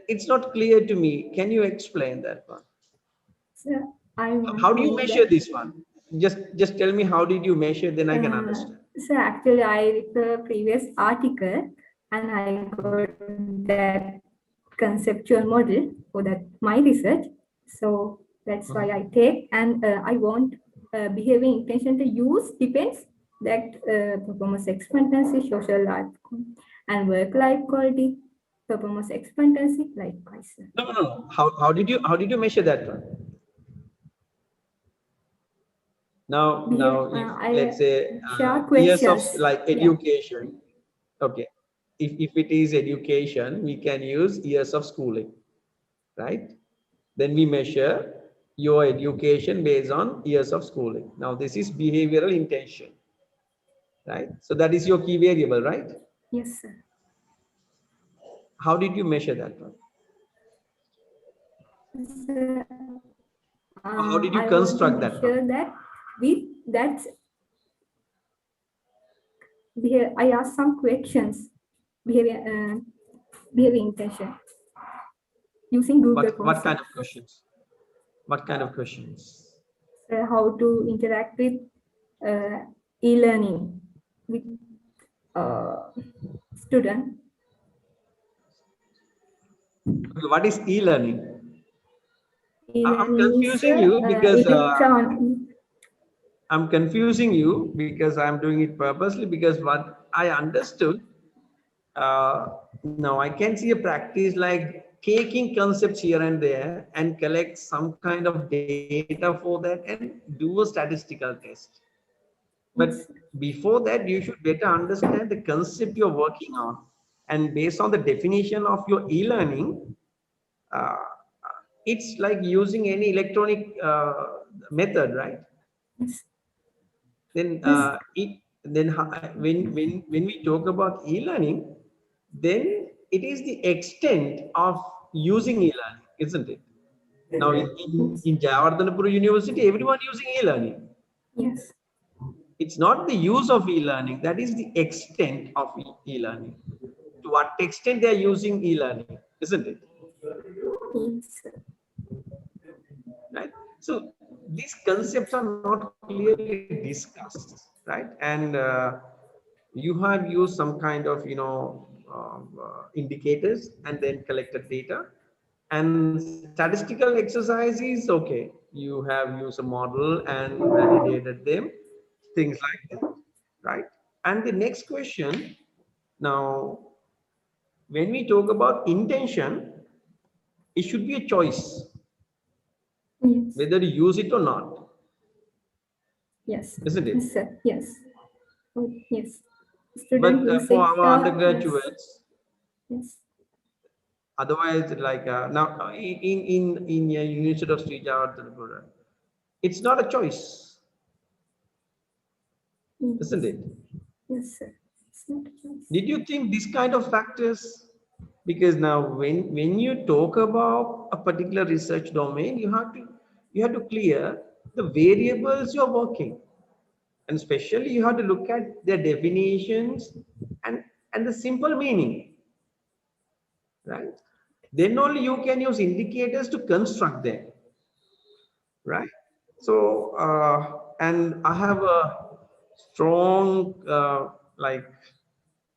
It's not clear to me. Can you explain that one? So I want How to do you know measure that. this one? Just tell me, how did you measure, then I can understand. So actually I read the previous article and I got that conceptual model for that my research. So that's why I take, and I want behavior intention to use depends that performance expectancy, social life and work life quality, performance expectancy likewise. No. How did you measure that one? Now if let's say years of like education, okay, if it is education, we can use years of schooling, right? Then we measure your education based on years of schooling. Now this is behavioral intention, right? So that is your key variable, right? Yes, sir. How did you measure that one? How did you construct that one? That with that I asked some questions, behavior intention using Google Forms. What kind of questions? What kind of questions? How to interact with e-learning with student. What is e-learning? I'm E-learning confusing you because electronic. I'm confusing you because I'm doing it purposely, because what I understood, now I can see a practice like taking concepts here and there and collect some kind of data for that and do a statistical test. But before that, you should better understand the concept you're working on. And based on the definition of your e-learning, it's like using any electronic method, right? Then when we talk about e-learning, then it is the extent of using e-learning, isn't it? Now in Jayawardanapura University, everyone using e-learning. Yes. It's not the use of e-learning, that is the extent of e-learning. To what extent they are using e-learning, isn't it? Yes. Right? So these concepts are not clearly discussed, right? And you have used some kind of, indicators and then collected data. And statistical exercise is okay. You have used a model and validated them, things like that, right? And the next question, now, when we talk about intention, it should be a choice, Yes. whether you use it or not. Yes. Isn't it? Yes, sir. Yes. Oh, yes. But Student use for it, our undergraduates, yes. otherwise, like now in University of Sri Jayawardanapura, it's not a choice, Yes. isn't it? Yes, sir. It's not a choice. Did you think this kind of factors? Because now when you talk about a particular research domain, you have to clear the variables you're working, and especially you have to look at their definitions and the simple meaning, right? Then only you can use indicators to construct them, right? So and I have a strong like,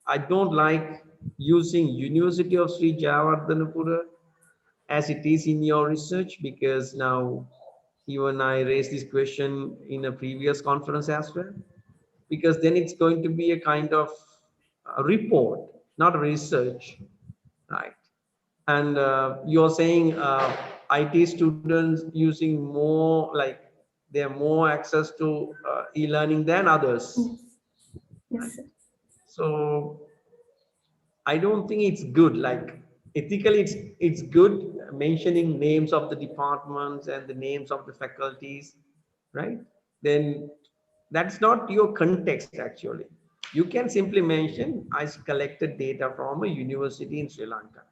I don't like using University of Sri Jayawardanapura as it is in your research, because now even I raised this question in a previous conference as well, because then it's going to be a kind of a report, not a research, right? And you're saying IT students using more, like they have more access to e-learning than others. Yes, sir. So I don't think it's good. Like ethically, it's good mentioning names of the departments and the names of the faculties, right? Then that's not your context actually. You can simply mention I collected data from a university in Sri Lanka.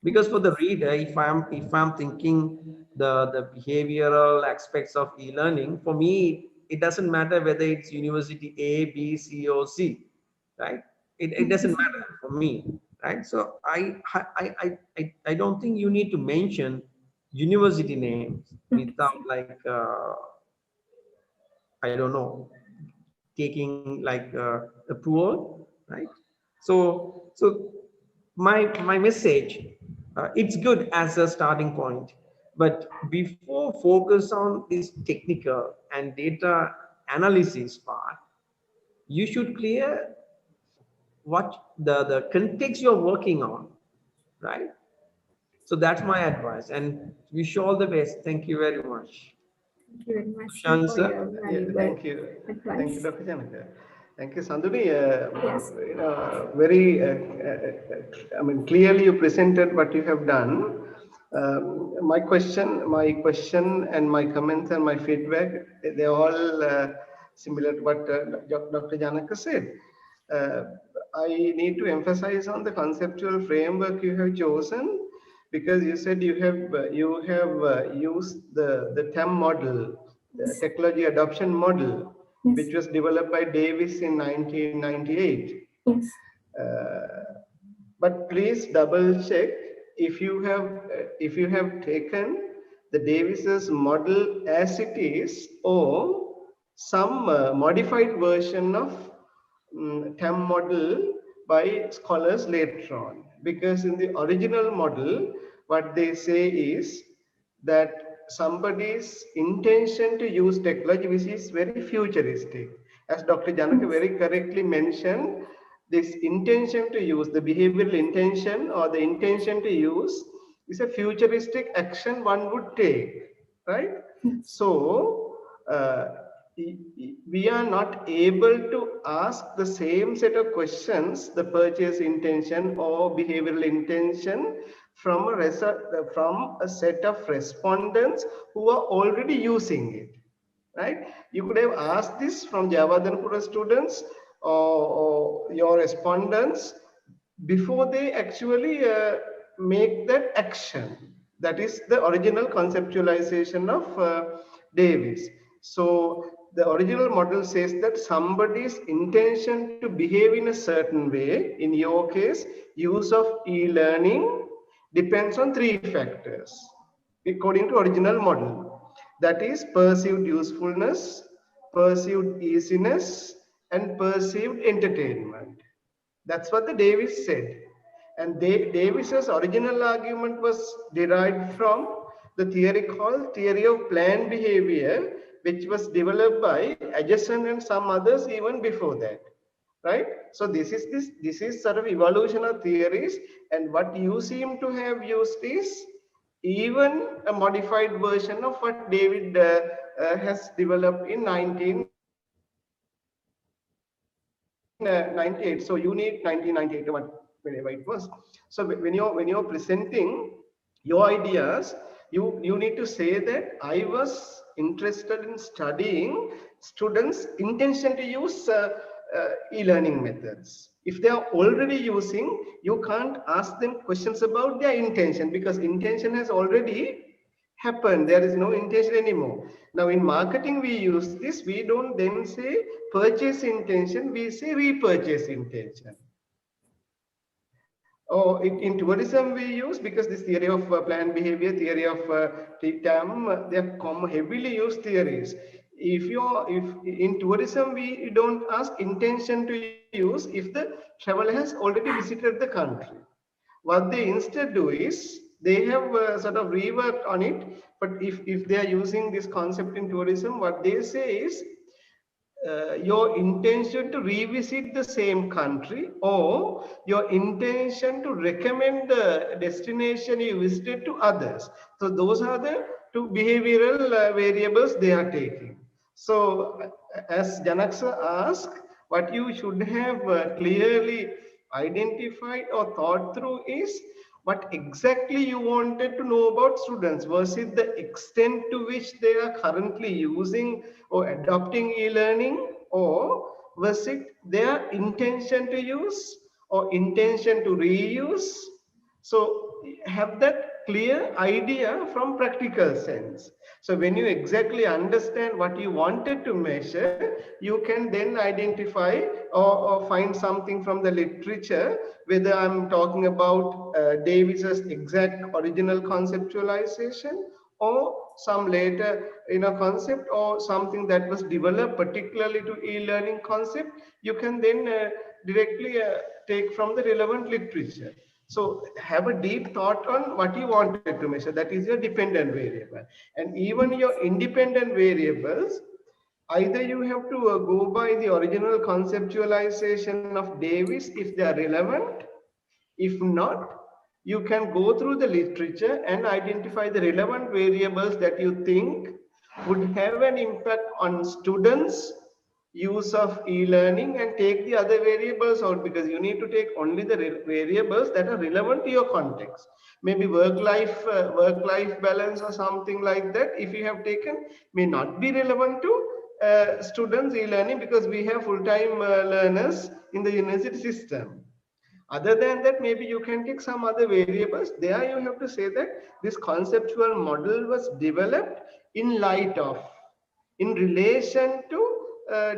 Because for the reader, if I'm thinking the behavioral aspects of e-learning, for me it doesn't matter whether it's university A, B, C, or C, right? It doesn't matter for me, right? So I don't think you need to mention university names without like I don't know, taking like approval, right? So my message, it's good as a starting point, but before focus on this technical and data analysis part, you should clear what the context you're working on, right? So that's my advice, and wish you all the best. Thank you very much. Thank you very much, sir, Shan, for sir? your Yeah, valuable thank you. advice. Thank you, Dr. Janaka. Thank you, Sandhuri. Yes. Very, I mean, clearly you presented what you have done. My question and my comments and my feedback, they're all similar to what Dr. Janaka said. I need to emphasize on the conceptual framework you have chosen, because you said you have used the TAM model, the technology adoption model, which was developed by Davis in 1998. Yes. But please double check if you have taken the Davis's model as it is, or some modified version of TAM model by scholars later on. Because in the original model, what they say is that somebody's intention to use technology, which is very futuristic. As Dr. Janaka very correctly mentioned, this intention to use, the behavioral intention or the intention to use, is a futuristic action one would take, right? So we are not able to ask the same set of questions, the purchase intention or behavioral intention, from a set of respondents who are already using it, right? You could have asked this from Jayawardanapura students or your respondents before they actually make that action. That is the original conceptualization of Davis. So the original model says that somebody's intention to behave in a certain way, in your case, use of e-learning depends on 3 factors, according to original model. That is perceived usefulness, perceived easiness, and perceived entertainment. That's what the Davis said. And Davis's original argument was derived from the theory called theory of planned behavior, which was developed by Adjacent and some others even before that, right? So this is sort of evolution of theories, and what you seem to have used is even a modified version of what David has developed in 1998. So you need 1998, whenever it was. So when you're presenting your ideas, you need to say that I was interested in studying students' intention to use e-learning methods. If they are already using, you can't ask them questions about their intention, because intention has already happened. There is no intention anymore. Now in marketing we use this. We don't then say purchase intention, we say repurchase intention. Or in tourism we use, because this theory of planned behavior, theory of TAM, they are heavily used theories. If in tourism we don't ask intention to use if the traveler has already visited the country. What they instead do is they have sort of reworked on it. But if they are using this concept in tourism, what they say is your intention to revisit the same country, or your intention to recommend the destination you visited to others. So those are the 2 behavioral variables they are taking. So as Janaksa asked, what you should have clearly identified or thought through is what exactly you wanted to know about students. Was it the extent to which they are currently using or adopting e-learning, or was it their intention to use or intention to reuse? So have that clear idea from practical sense. So when you exactly understand what you wanted to measure, you can then identify or find something from the literature, whether I'm talking about Davis's exact original conceptualization, or some later concept, or something that was developed particularly to e-learning concept. You can then directly take from the relevant literature. So have a deep thought on what you wanted to measure. That is your dependent variable. And even your independent variables, either you have to go by the original conceptualization of Davis if they are relevant. If not, you can go through the literature and identify the relevant variables that you think would have an impact on students' use of e-learning, and take the other variables out, because you need to take only the variables that are relevant to your context. Maybe work-life balance or something like that, if you have taken, may not be relevant to students' e-learning, because we have full-time learners in the university system. Other than that, maybe you can take some other variables. There you have to say that this conceptual model was developed in light of, in relation to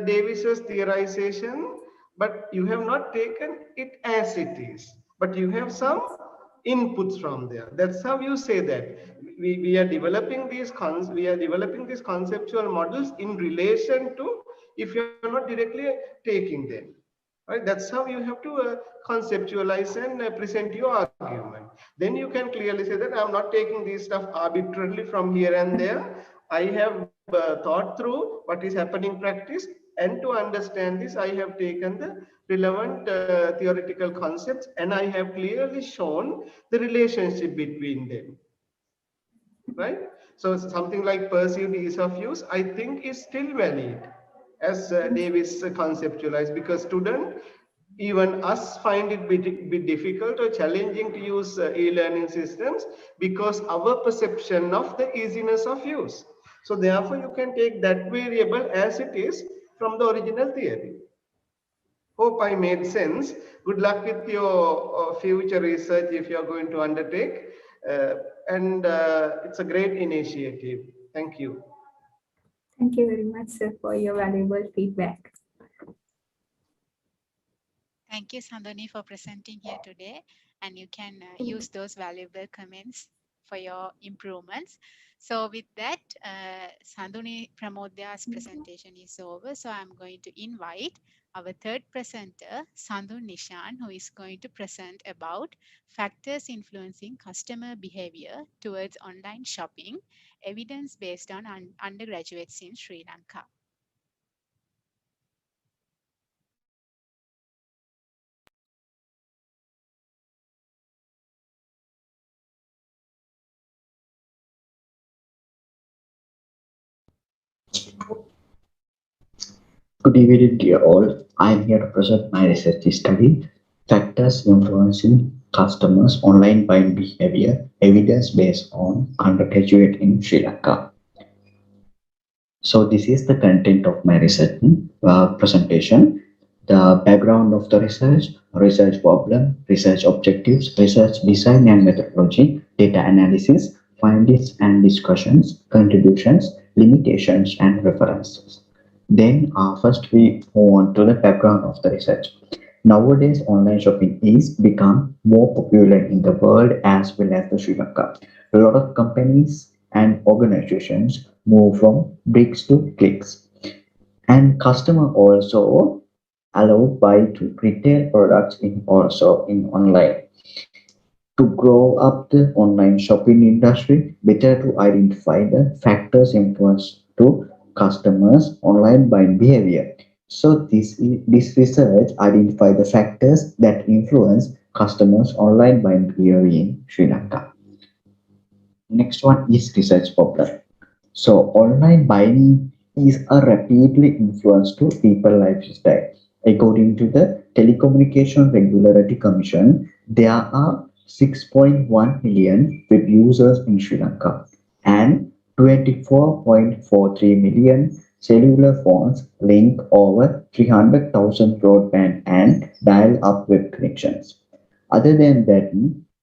Davis's theorization, but you have not taken it as it is, but you have some inputs from there. That's how you say that we are developing these conceptual models in relation to, if you are not directly taking them. Right? That's how you have to conceptualize and present your argument. Then you can clearly say that I'm not taking this stuff arbitrarily from here and there. I have thought through what is happening in practice, and to understand this, I have taken the relevant theoretical concepts, and I have clearly shown the relationship between them. Right? So something like perceived ease of use, I think, is still valid, as Davis conceptualized, because student, even us, find it bit difficult or challenging to use e-learning systems because our perception of the easiness of use. So therefore you can take that variable as it is from the original theory. Hope I made sense. Good luck with your future research if you're going to undertake. And it's a great initiative. Thank you. Thank you very much, sir, for your valuable feedback. Thank you, Sandhuni, for presenting here today. And you can use those valuable comments for your improvements. So with that, Sandhuni Pramodya's presentation is over. So I'm going to invite our third presenter, Sandhu Nishan, who is going to present about factors influencing customer behavior towards online shopping, evidence based on undergraduates in Sri Lanka. Good evening, dear all. I am here to present my research study, Factors Influencing Customers' Online Buying Behavior, Evidence Based on Undergraduate in Sri Lanka. So this is the content of my research presentation. The background of the research problem, research objectives, research design and methodology, data analysis, findings and discussions, contributions, limitations and references. Then first we move on to the background of the research. Nowadays, online shopping is become more popular in the world as well as the Sri Lanka. A lot of companies and organizations move from bricks to clicks, and customer also allowed buy to retail products in also in online. To grow up the online shopping industry, better to identify the factors influence to customers' online buying behavior. So this research identify the factors that influence customers' online buying behavior in Sri Lanka. Next one is research problem. So online buying is a rapidly influence to people lifestyle. According to the Telecommunication Regulatory Commission, there are 6.1 million web users in Sri Lanka and 24.43 million cellular phones link over 300,000 broadband and dial-up web connections. Other than that,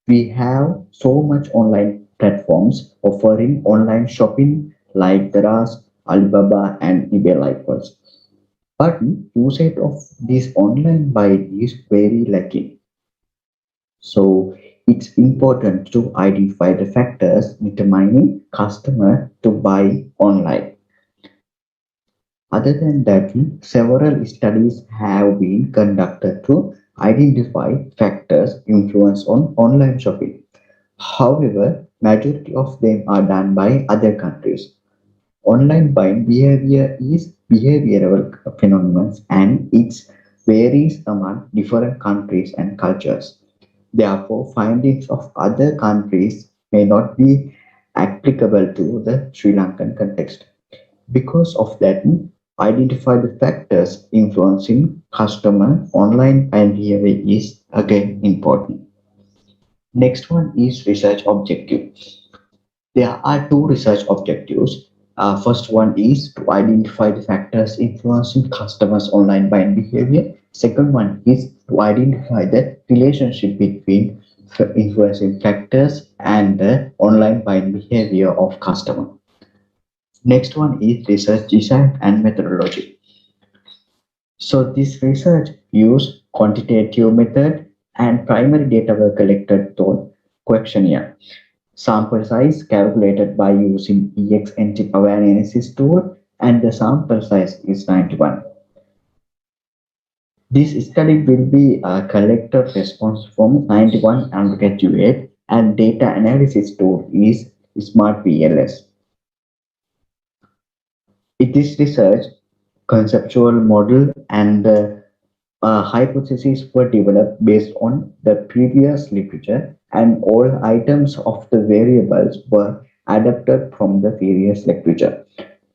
we have so much online platforms offering online shopping like Daraz, Alibaba, and eBay likewise. But usage of this online buying is very lacking. So it's important to identify the factors determining customer to buy online. Other than that, several studies have been conducted to identify factors influence on online shopping. However, majority of them are done by other countries. Online buying behavior is behavioral phenomenon and it varies among different countries and cultures. Therefore, findings of other countries may not be applicable to the Sri Lankan context. Because of that, identify the factors influencing customer online buying behavior is again important. Next one is research objective. There are two research objectives. First one is to identify the factors influencing customers' online buying behavior. Second one is to identify the relationship between influencing factors and the online buying behavior of customer. Next one is research design and methodology. So this research used quantitative method and primary data were collected through questionnaire. Sample size calculated by using EXNT power analysis tool and the sample size is 91. This study will be a collected response from 91 undergraduate and data analysis tool is Smart PLS. It is research, conceptual model and the hypotheses were developed based on the previous literature and all items of the variables were adapted from the previous literature.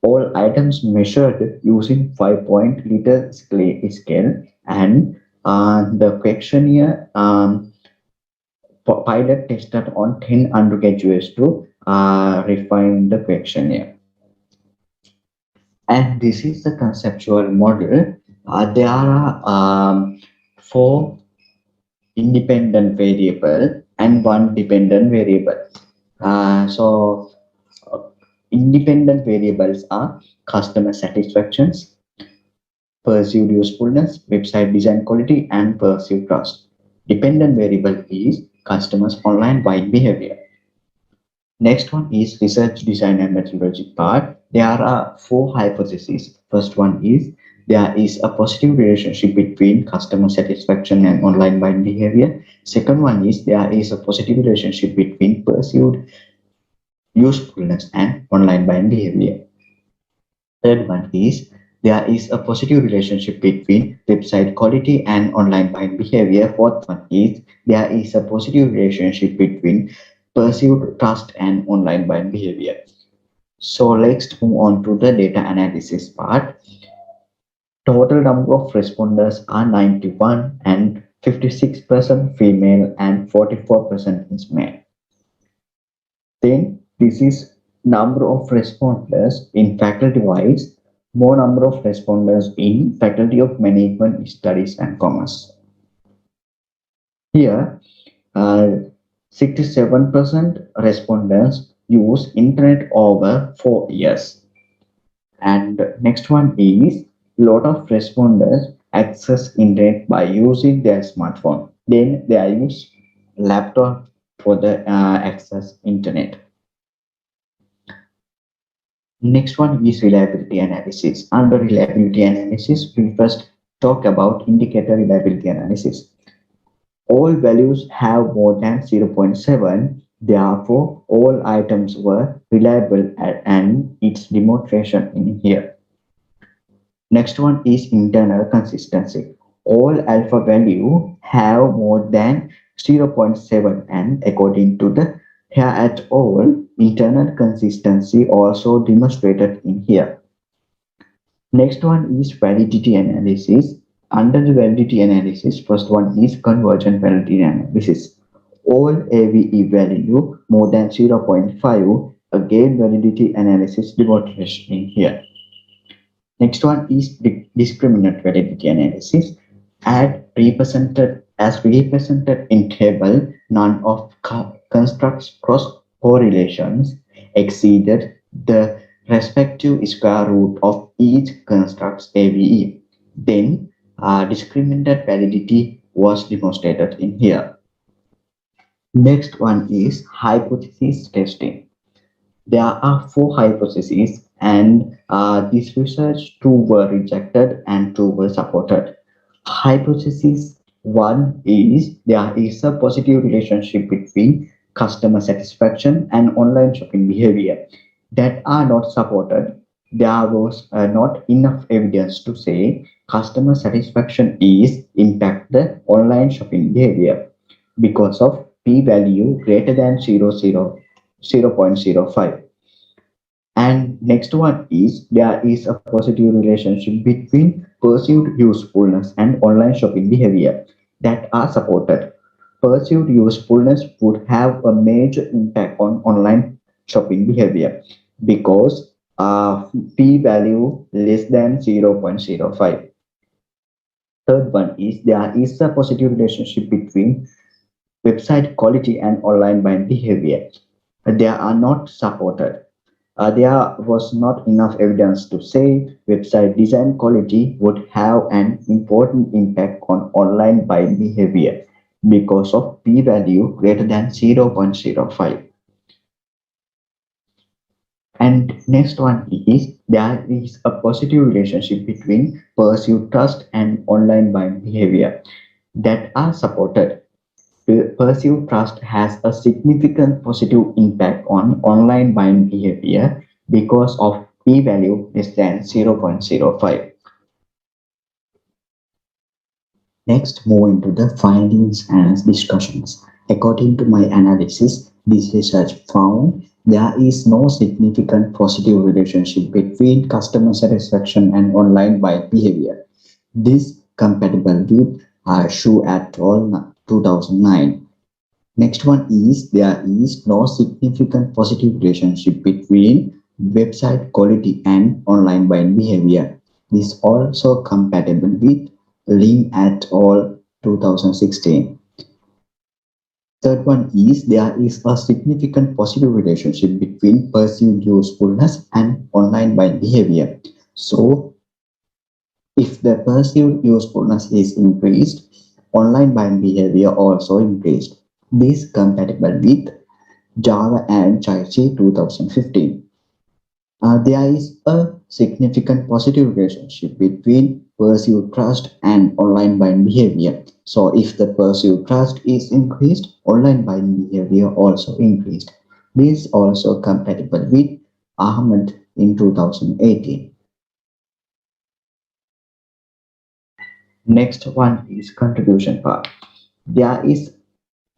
All items measured using 5-point liter scale and the questionnaire pilot tested on 10 undergraduates to refine the questionnaire. And this is the conceptual model. There are 4 independent variable and 1 dependent variable. So independent variables are customer satisfactions, perceived usefulness, website design quality, and perceived trust. Dependent variable is customers' online buying behavior. Next one is research design and methodology part. There are four hypotheses. First one is there is a positive relationship between customer satisfaction and online buying behavior. Second one is there is a positive relationship between perceived usefulness and online buying behavior. Third one is there is a positive relationship between website quality and online buying behavior. Fourth one is there is a positive relationship between perceived trust and online buying behavior. So let's move on to the data analysis part. Total number of responders are 91 and 56% female and 44% is male. Then this is number of responders in faculty-wise, more number of responders in Faculty of Management Studies and Commerce. Here, 67% respondents use internet over 4 years. And next one is lot of responders access internet by using their smartphone. Then they use laptop for the access internet. Next one is reliability analysis. Under reliability analysis, we first talk about indicator reliability analysis. All values have more than 0.7. Therefore, all items were reliable and its demonstration in here. Next one is internal consistency. All alpha value have more than 0.7 and according to the here at all, internal consistency also demonstrated in here. Next one is validity analysis. Under the validity analysis, first one is convergent validity analysis. All AVE value more than 0.5, again validity analysis demonstration in here. Next one is discriminant validity analysis. As represented in table, none of constructs cross correlations exceeded the respective square root of each construct's AVE. Then discriminant validity was demonstrated in here. Next one is hypothesis testing. There are 4 hypotheses and this research 2 were rejected and 2 were supported. Hypothesis 1 is there is a positive relationship between customer satisfaction and online shopping behavior that are not supported. There was not enough evidence to say customer satisfaction is impact the online shopping behavior because of p-value greater than 0.05. And next one is there is a positive relationship between perceived usefulness and online shopping behavior that are supported. Perceived usefulness would have a major impact on online shopping behavior because p-value less than 0.05. Third one is there is a positive relationship between website quality and online buying behavior. They are not supported. There was not enough evidence to say website design quality would have an important impact on online buying behavior because of p-value greater than 0.05. And next one is there is a positive relationship between perceived trust and online buying behavior that are supported. Perceived trust has a significant positive impact on online buying behavior because of p-value less than 0.05. Next, moving to the findings and discussions. According to my analysis, this research found there is no significant positive relationship between customer satisfaction and online buying behavior. This compatible with Shu et al. 2009. Next one is there is no significant positive relationship between website quality and online buying behavior. This also compatible with Lim et al. 2016. Third one is there is a significant positive relationship between perceived usefulness and online buying behavior. So if the perceived usefulness is increased, online buying behavior also increased. This compatible with Java and Chelsea 2015. There is a significant positive relationship between perceived trust and online buying behavior. So if the perceived trust is increased, online buying behavior also increased. This is also compatible with Ahmed in 2018. Next one is contribution part. There is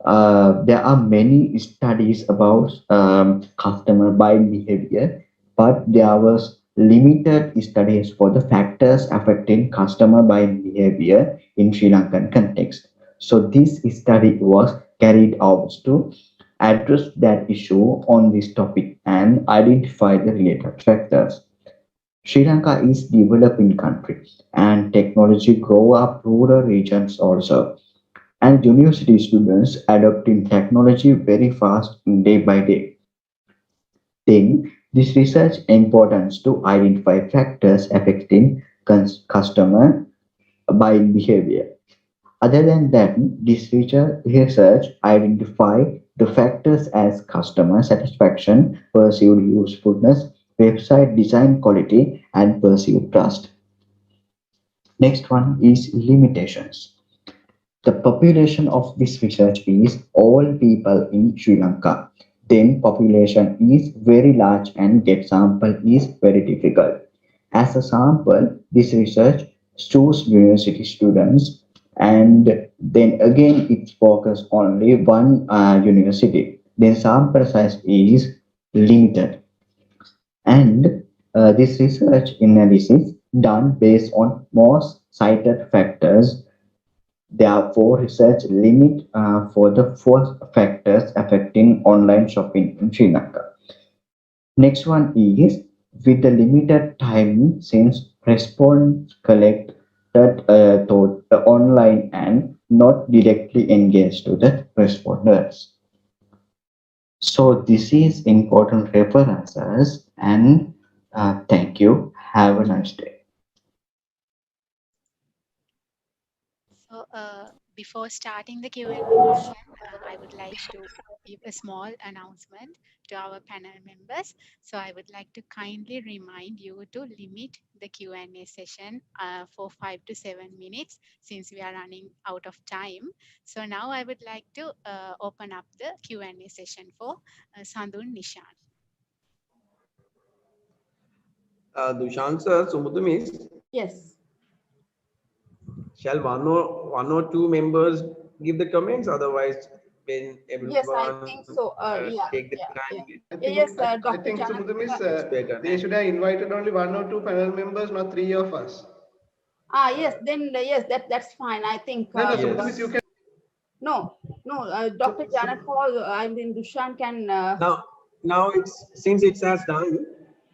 there are many studies about customer buying behavior, but there was limited studies for the factors affecting customer buying behavior in Sri Lankan context. So this study was carried out to address that issue on this topic and identify the related factors. Sri Lanka is developing country and technology grow up rural regions also, and university students adopting technology very fast day by day. Then this research importance to identify factors affecting customer buying behavior. Other than that, this research identify the factors as customer satisfaction, perceived usefulness, website design quality, and perceived trust. Next one is limitations. The population of this research is all people in Sri Lanka. Then population is very large and get sample is very difficult. As a sample, this research choose university students and then again it's focused only one university. Then sample size is limited. And this research analysis done based on most cited factors. Therefore, research limit for the four factors affecting online shopping in Sri Lanka. Next one is with the limited time since response collected thought online and not directly engaged to the responders. So this is important references and thank you. Have a nice day. So before starting the Q&A session, I would like to give a small announcement to our panel members. So I would like to kindly remind you to limit the Q&A session for 5 to 7 minutes since we are running out of time. So now I would like to open up the Q&A session for Sandun Nishan. Dushan sir, Sumudu miss, Yes. shall one or two members give the comments? Otherwise, when everyone Yes, I think so. Yeah, take the yeah, time, yeah. I Yes, think, I Dr. think Janak. Sumudhu miss, it's better. they should have invited only one or two panel members, not three of us. Yes, then yes, that's fine. I think. No, no, Sumudhu miss, you can. No, Dr. Janak Hall, I mean, Dushan can. Now it's since it has done.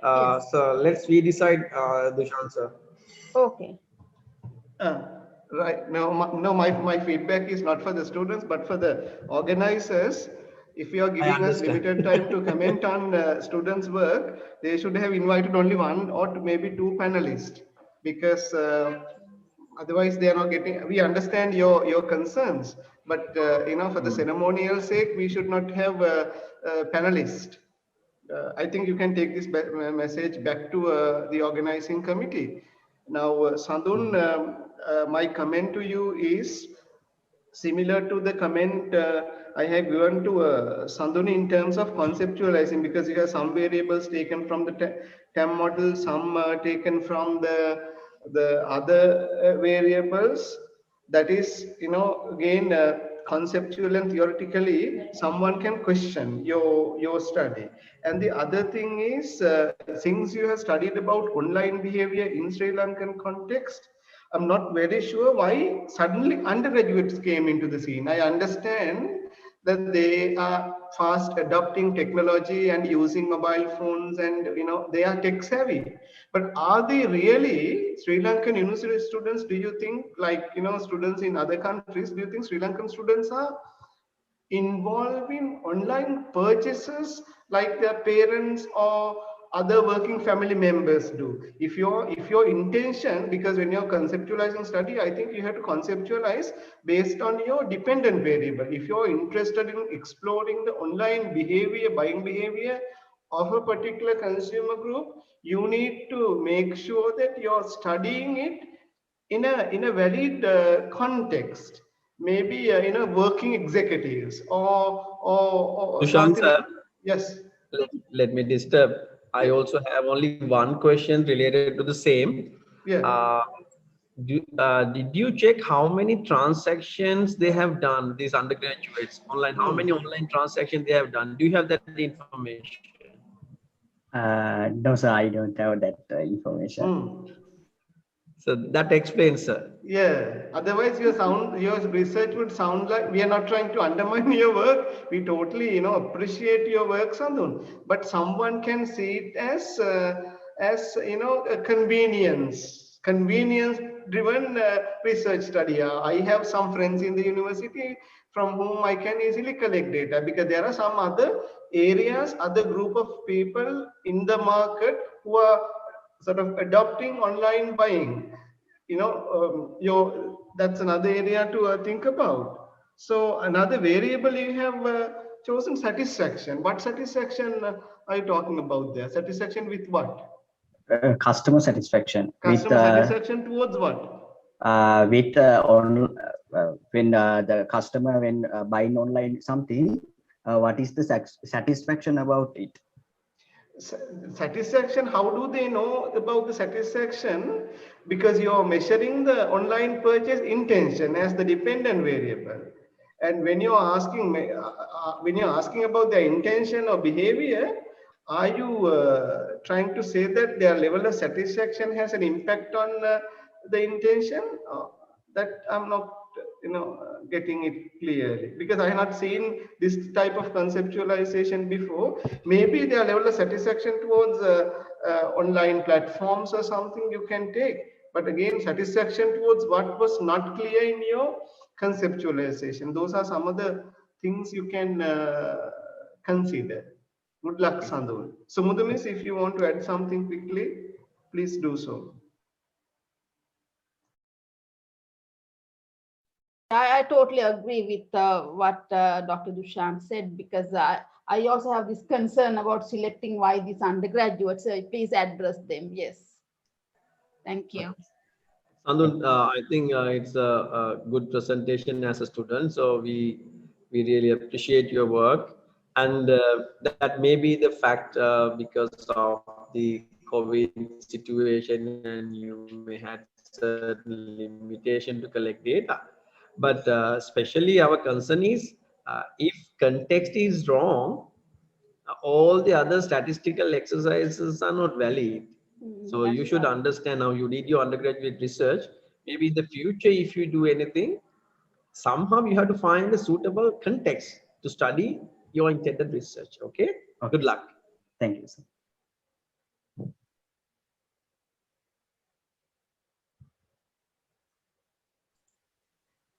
Yes. So let's we decide, Dushan sir. Okay. Right. My feedback is not for the students, but for the organizers. If you are giving us limited time to comment on students' work, they should have invited only one or maybe two panelists, because otherwise they are not getting. We understand your concerns, but for the ceremonial sake, we should not have a panelist. I think you can take this message back to the organizing committee. Now, Sandun, my comment to you is similar to the comment I have given to Sandun in terms of conceptualizing, because you have some variables taken from the TAM model, some taken from the other variables. That is, again, conceptual and theoretically, someone can question your study. And the other thing is, since you have studied about online behavior in Sri Lankan context, I'm not very sure why suddenly undergraduates came into the scene. I understand that they are fast adopting technology and using mobile phones, and they are tech savvy. But are they really Sri Lankan university students? Do you think, like students in other countries, do you think Sri Lankan students are involving online purchases like their parents or other working family members do. If your intention, because when you're conceptualizing study, I think you have to conceptualize based on your dependent variable. If you're interested in exploring the online behavior, buying behavior of a particular consumer group, you need to make sure that you're studying it in a valid context. Maybe working executives or Dushan something. sir, Yes. let me disturb. I also have only one question related to the same. Yeah. Did you check how many transactions they have done, these undergraduates online? How many online transactions they have done? Do you have that information? No, sir, I don't have that information. So that explains, sir. Yeah. Otherwise, your research would sound like we are not trying to undermine your work. We totally, appreciate your work, Sandun. But someone can see it as a convenience-driven research study. I have some friends in the university from whom I can easily collect data, because there are some other areas, other group of people in the market who are sort of adopting online buying. That's another area to think about. So another variable you have chosen, satisfaction. What satisfaction are you talking about there? Satisfaction with what? Customer satisfaction. Customer satisfaction towards what? When the customer buying online something, what is the satisfaction about it? Satisfaction, how do they know about the satisfaction? Because you're measuring the online purchase intention as the dependent variable. And when you're asking about their intention or behavior, are you trying to say that their level of satisfaction has an impact on the intention? That I'm not getting it clearly, because I have not seen this type of conceptualization before. Maybe their level of satisfaction towards online platforms or something you can take, but again, satisfaction towards what was not clear in your conceptualization. Those are some of the things you can consider. Good luck, Sandhu. So Mudamis, if you want to add something quickly, please do so. I totally agree with what Dr. Dushan said, because I also have this concern about selecting why these undergraduates. Please address them. Yes. Thank you. Sandhu, I think it's a good presentation as a student. So we really appreciate your work. And that may be the fact because of the COVID situation, and you may have certain limitation to collect data. But especially our concern is if context is wrong, all the other statistical exercises are not valid. So you should understand how you did your undergraduate research. Maybe in the future, if you do anything, somehow you have to find a suitable context to study your intended research. Okay? Good luck. Thank you, sir.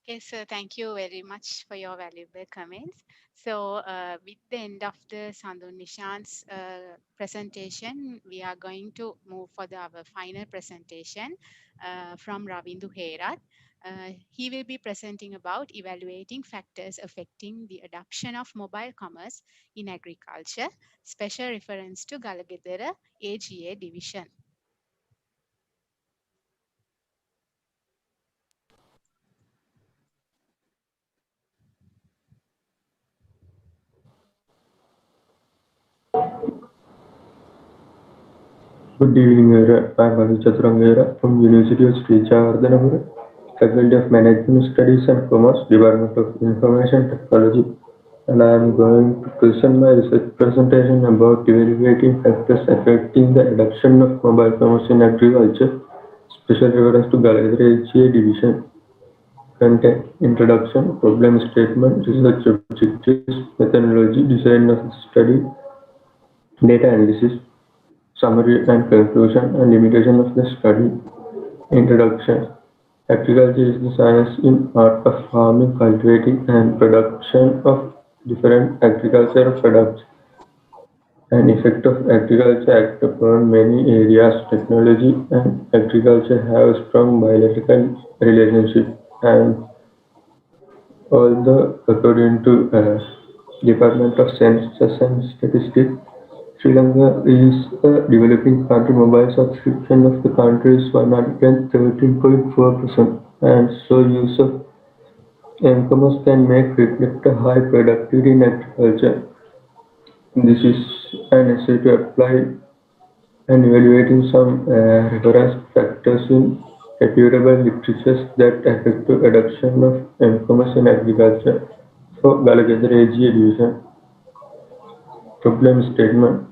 Okay, so thank you very much for your valuable comments. So with the end of the Sandhu Nishant's presentation, we are going to move for our final presentation from Ravindu Herat. He will be presenting about evaluating factors affecting the adoption of mobile commerce in agriculture, special reference to Galagedara AGA division. Good evening, I'm Chaturangera from University of Sri Jayawardanapura, Faculty of Management Studies and Commerce, Department of Information Technology, and I am going to present my research presentation about evaluating factors affecting the adoption of mobile commerce in agriculture, special reference to Galagedara HA division. Content: introduction, problem statement, research objectives, methodology, design of the study, data analysis, summary and conclusion, and limitation of the study. Introduction. Agriculture is the science in art of farming, cultivating, and production of different agricultural products. An effect of Agriculture Act upon many areas. Technology and agriculture have a strong bilateral relationship, and although according to Department of Census and Statistics, Sri Lanka is a developing country. Mobile subscription of the country is 113.4%, and so use of e-commerce can make reflect a high productivity in agriculture. This is a necessary to apply and evaluating some reference factors in reputable literatures that affect the adoption of e-commerce in agriculture. For Galagandar AG division, problem statement.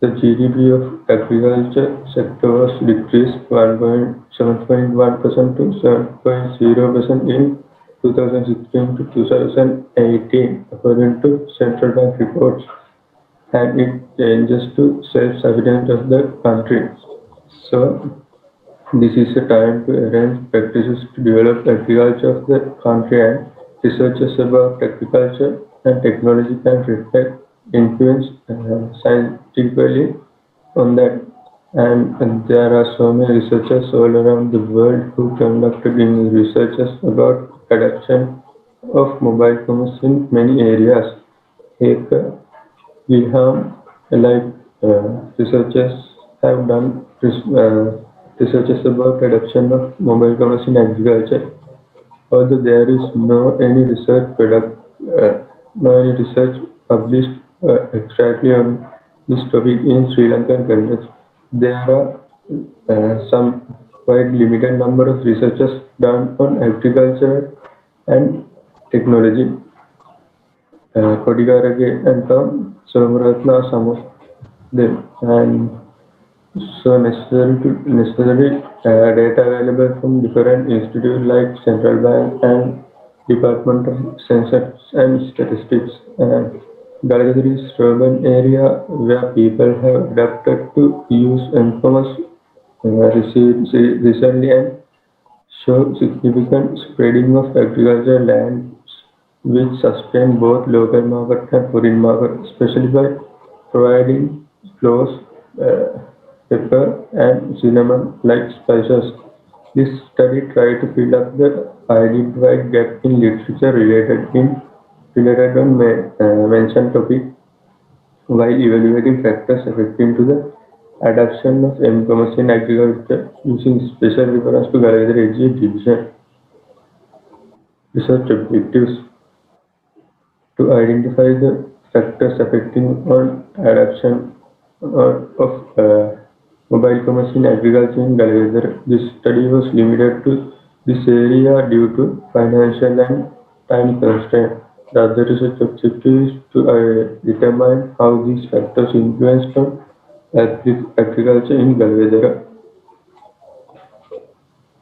The GDP of agriculture sector was decreased 1.7.1% to 7.0% in 2016 to 2018, according to central bank reports, and it changes to self-sufficient of the country. So, this is a time to arrange practices to develop agriculture of the country, and researchers about agriculture and technology can reflect influence scientifically on that. And there are so many researchers all around the world who conducted researches about adoption of mobile phones in many areas. Like, we have like researchers have done researches about adoption of mobile phones in agriculture. Although there is no any research published exactly on this topic in Sri Lankan context, there are some quite limited number of researches done on agriculture and technology. Kodigarage and Tom Somaratna are some of them, and so necessary data available from different institutes like Central Bank and Department of Census and Statistics. And Galagari is urban area where people have adapted to use e-commerce recently, and show significant spreading of agricultural lands which sustain both local market and foreign market, especially by providing cloves, pepper, and cinnamon like spices. This study tried to fill up the identified gap in literature related on mentioned topic while evaluating factors affecting to the adoption of e-commerce in agriculture using special reference to Galadhar AG division. Research objectives: to identify the factors affecting on adoption of mobile commerce in agriculture in Galadhar. This study was limited to this area due to financial and time constraint. The other research objective is to determine how these factors influenced on agriculture in Galvedera.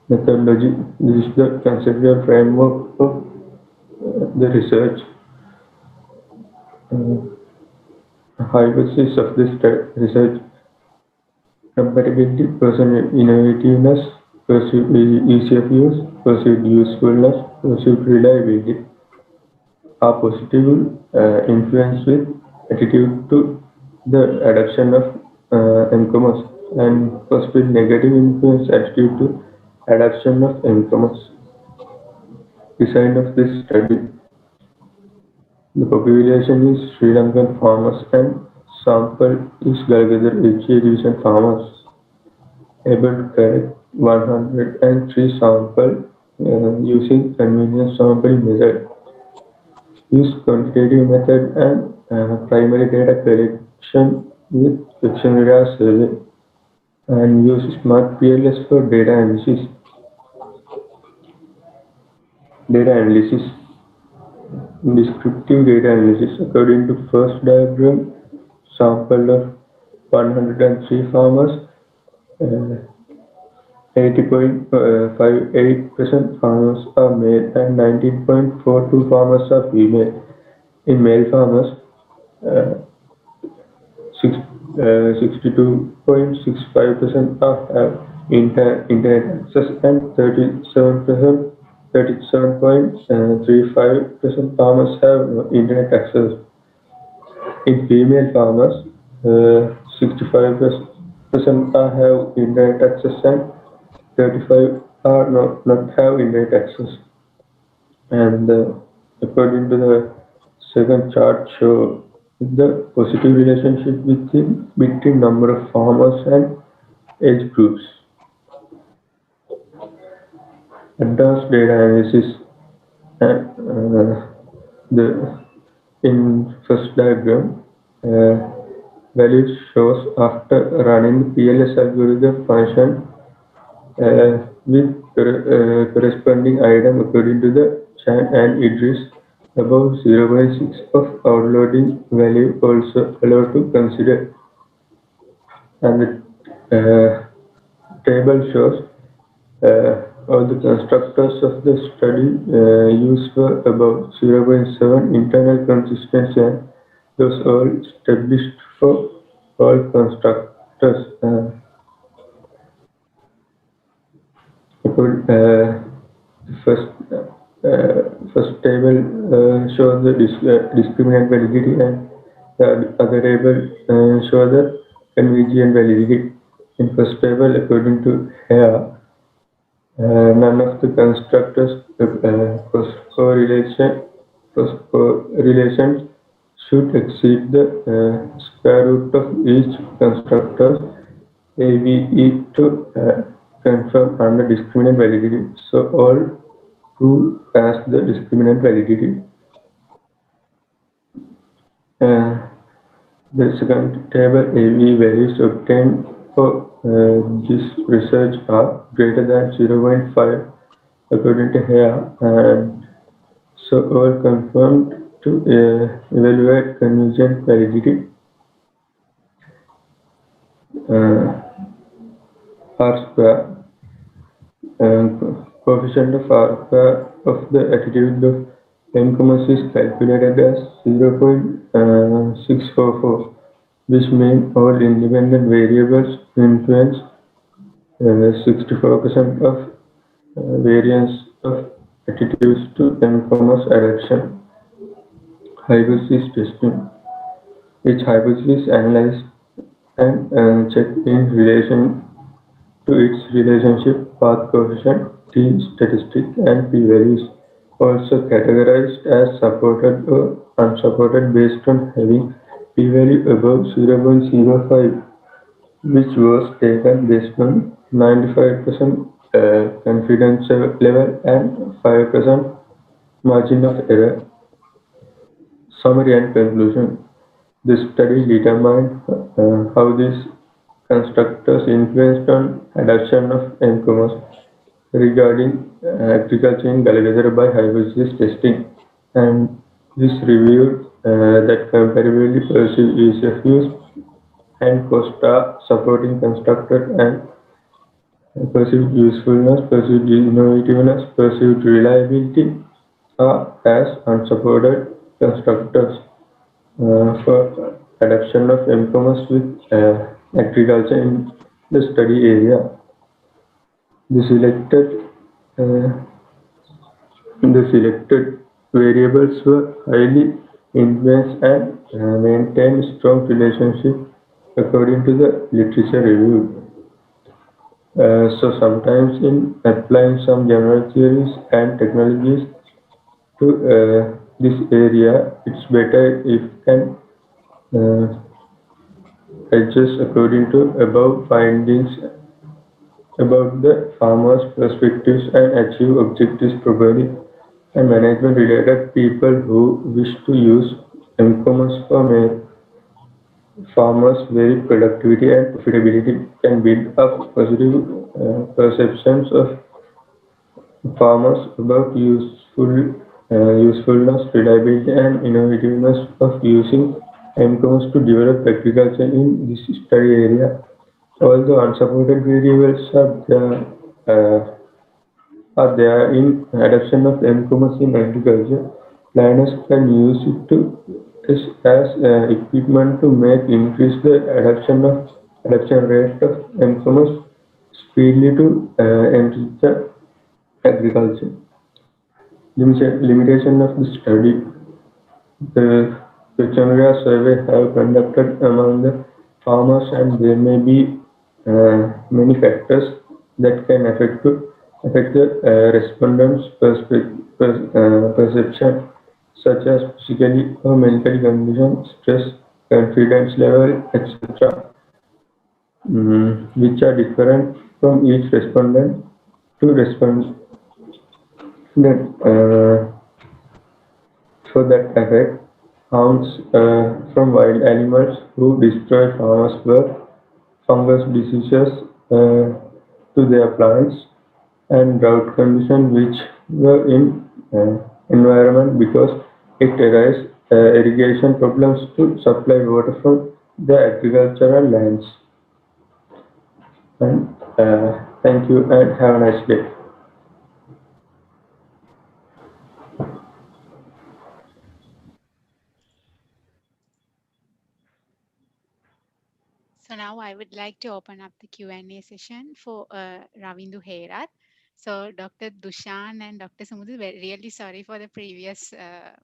Methodology: this is the conceptual framework of the research. Hypothesis of this research: compatibility, perceived innovativeness, perceived ease of use, perceived usefulness, perceived reliability are positive influence with attitude to the adoption of e-commerce, and perceived negative influence attitude to adoption of e-commerce. Design of this study: the population is Sri Lankan farmers and sample is Galgadar HA division farmers. Able to collect 103 sample using convenience sampling method. Use quantitative method and primary data collection with questionnaire survey, and use smart PLS for data analysis. Descriptive data analysis. According to first diagram, sample of 103 farmers, 80.58% farmers are male and 19.42 farmers are female. In male farmers, 62.65% have internet access and 37% 37.35% farmers have internet access. In female farmers, 65% have internet access and 35 are not have internet access. And according to the second chart show the positive relationship between number of farmers and age groups. Advanced data analysis and the in first diagram value shows after running the PLS algorithm function with corresponding item according to the Chan and Idris above 0.6 of outloading value also allowed to consider, and the table shows all the constructors of the study used for about 0.7 internal consistency, and those all established for all constructors. First, first table shows the discriminant validity, and the other table shows the convergent validity. In first table, according to here, none of the constructors correlation should exceed the square root of each constructor AVE to confirm under discriminant validity. So all true as the discriminant validity. The second table AVE values obtained for this research are greater than 0.5 according to here, and so all confirmed to evaluate convergent validity. R square coefficient of R square of the attitude of m-commerce is calculated as 0.644, which means all independent variables influence 64% of variance of attitudes to m-commerce adoption. Hypothesis testing. Each hypothesis analyzed and checked in relation to its relationship, path coefficient, t-statistic, and p-values. Also categorized as supported or unsupported based on having p-value above 0.05, which was taken based on 95% confidence level and 5% margin of error. Summary and conclusion. This study determined how these constructors influenced on adoption of m-commerce regarding agriculture in Gallagher by hypothesis testing, and this revealed that comparably perceived ease of use and cost are supporting constructor, and perceived usefulness, perceived innovativeness, perceived reliability are as unsupported constructors for adoption of m-commerce with agriculture in the study area. The selected variables were highly influenced and maintained strong relationship according to the literature review. So sometimes in applying some general theories and technologies to this area, it's better if can adjust according to above findings about the farmers' perspectives and achieve objectives properly, and management related people who wish to use m-commerce for farmers' very productivity and profitability can build up positive perceptions of farmers about usefulness, reliability, and innovativeness of using m-commerce to develop agriculture in this study area. Although unsupported variables are there in adoption of m-commerce in agriculture, planners can use it as equipment to increase the adoption rate of m-commerce speedily to enrich the agriculture. Limitation of the study. The questionnaire survey have conducted among the farmers, and there may be many factors that can affect the respondents' perception, such as physically or mentally condition, stress, confidence level, etc., which are different from each respondent to respondent. So that affect harms from wild animals who destroy farmers' work, fungus diseases to their plants, and drought conditions which were in environment because it arises irrigation problems to supply water from the agricultural lands. And thank you and have a nice day. So now I would like to open up the Q&A session for Ravindu Herat. So Dr. Dushan and Dr. Sumudhu, really sorry for the previous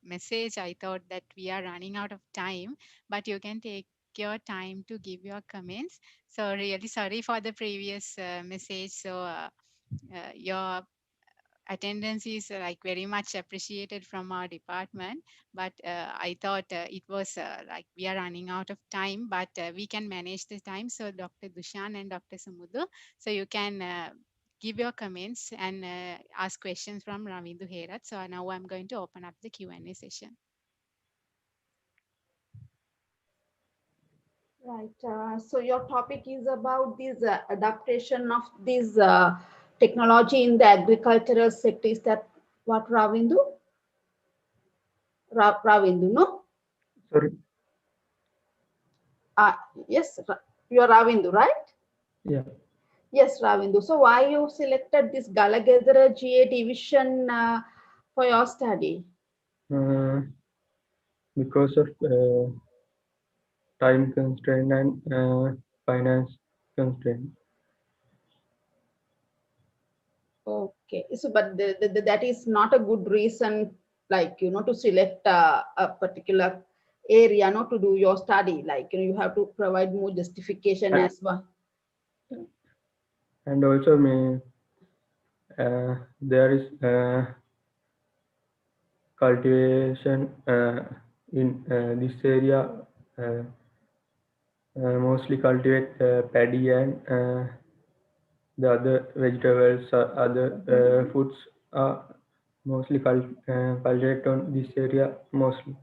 message. I thought that we are running out of time, but you can take your time to give your comments. So really sorry for the previous message. So your attendance is like very much appreciated from our department, but I thought it was like we are running out of time, but we can manage the time. So Dr. Dushan and Dr. Sumudhu, so you can give your comments and ask questions from Ravindu Herat. So now I'm going to open up the Q&A session. Right. So your topic is about this adaptation of this technology in the agricultural sector. Is that what, Ravindu? Ravindu, no? Sorry. Yes, you are Ravindu, right? Yeah. Yes, Ravindu. So why you selected this Galagedra GA division for your study? Because of time constraint and finance constraint. Okay, so but that is not a good reason, like, you know, to select a particular area, not to do your study. Like, you know, you have to provide more justification as well. And also, there is cultivation in this area. Mostly cultivate paddy and the other vegetables, other foods are mostly cultivated on this area mostly.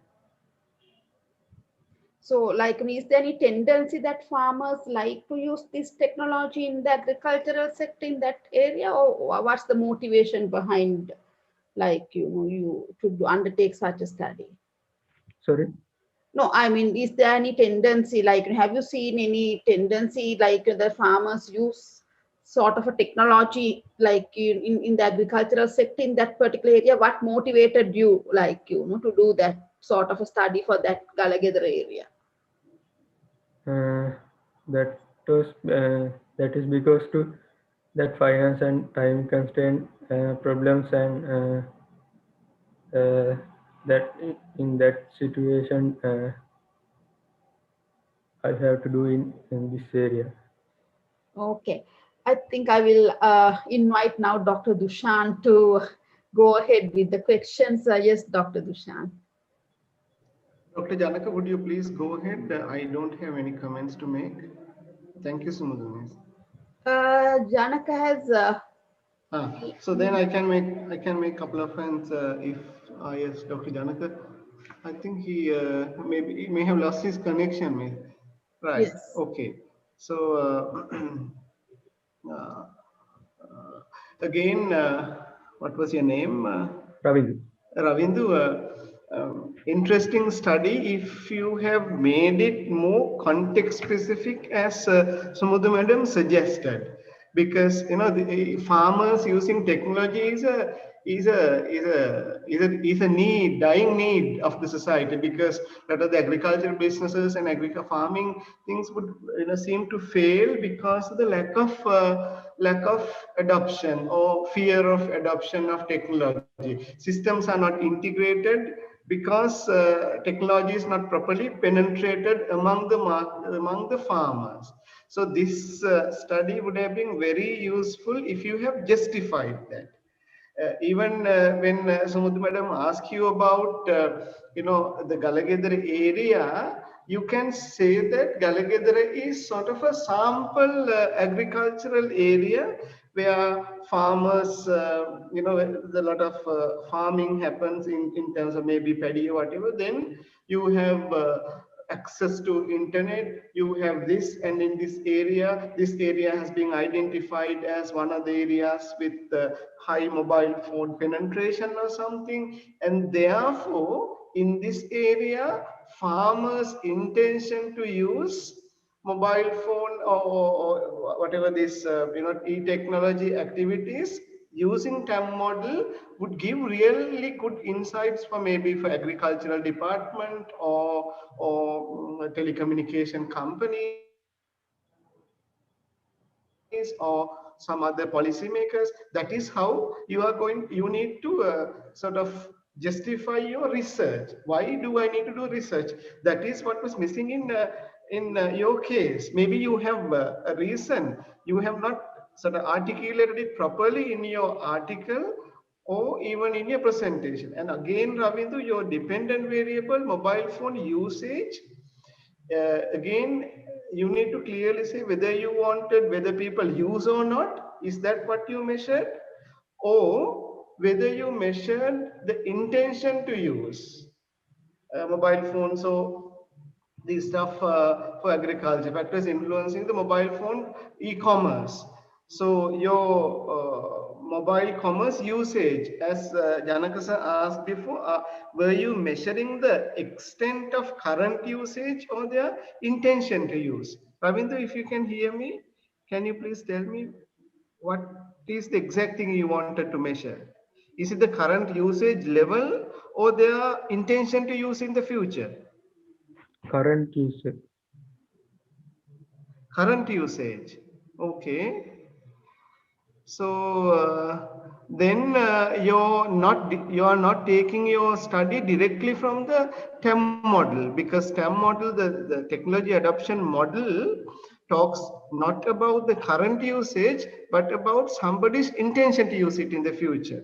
So, like, is there any tendency that farmers like to use this technology in the agricultural sector in that area, or what's the motivation behind, like, you know, you to undertake such a study? Sorry? No, I mean, is there any tendency, like, have you seen any tendency, like, the farmers use sort of a technology, like, in the agricultural sector in that particular area? What motivated you, like, you know, to do that sort of a study for that Galagedra area? That is because to that finance and time constraint problems, and that in that situation I have to do in this area. Okay, I think I will invite now Dr. Dushan to go ahead with the questions. Yes, Dr. Dushan. Dr. Janaka, would you please go ahead? I don't have any comments to make. Thank you, Sumudhu. Janaka has. So then I can make a couple of points. If yes, Dr. Janaka, I think he may have lost his connection. Right. Yes. Okay. So again, what was your name? Ravindu. Ravindu. Interesting study. If you have made it more context specific, as Sumudhu madam suggested, because you know the farmers using technology is is a need, dying need of the society, because a lot of the agricultural businesses and farming things would seem to fail because of the lack of adoption or fear of adoption of technology. Systems are not integrated because technology is not properly penetrated among the farmers. So this study would have been very useful if you have justified that. Even when Sumudhu madam asked you about the Galagedara area, you can say that Galagedara is sort of a sample agricultural area where farmers, a lot of farming happens in terms of maybe paddy or whatever. Then you have access to internet, you have this, and in this area has been identified as one of the areas with high mobile phone penetration or something, and therefore in this area farmers' intention to use mobile phone or whatever this e-technology activities using TAM model would give really good insights for maybe for agricultural department or telecommunication companies or some other policymakers. That is how you need to sort of justify your research. Why do I need to do research? That is what was missing in your case. Maybe you have a reason. You have not sort of articulated it properly in your article or even in your presentation. And again, Ravindu, your dependent variable mobile phone usage, again, you need to clearly say whether whether people use or not. Is that what you measured? Or whether you measured the intention to use mobile phone. So these stuff for agriculture, factors influencing the mobile phone e-commerce. So your mobile commerce usage, as Janaka asked before, were you measuring the extent of current usage or their intention to use? Ravindu, if you can hear me, can you please tell me what is the exact thing you wanted to measure? Is it the current usage level or their intention to use in the future? Current usage. Current usage. Okay. So then you are not taking your study directly from the TEM model, because TEM model, the technology adoption model, talks not about the current usage but about somebody's intention to use it in the future.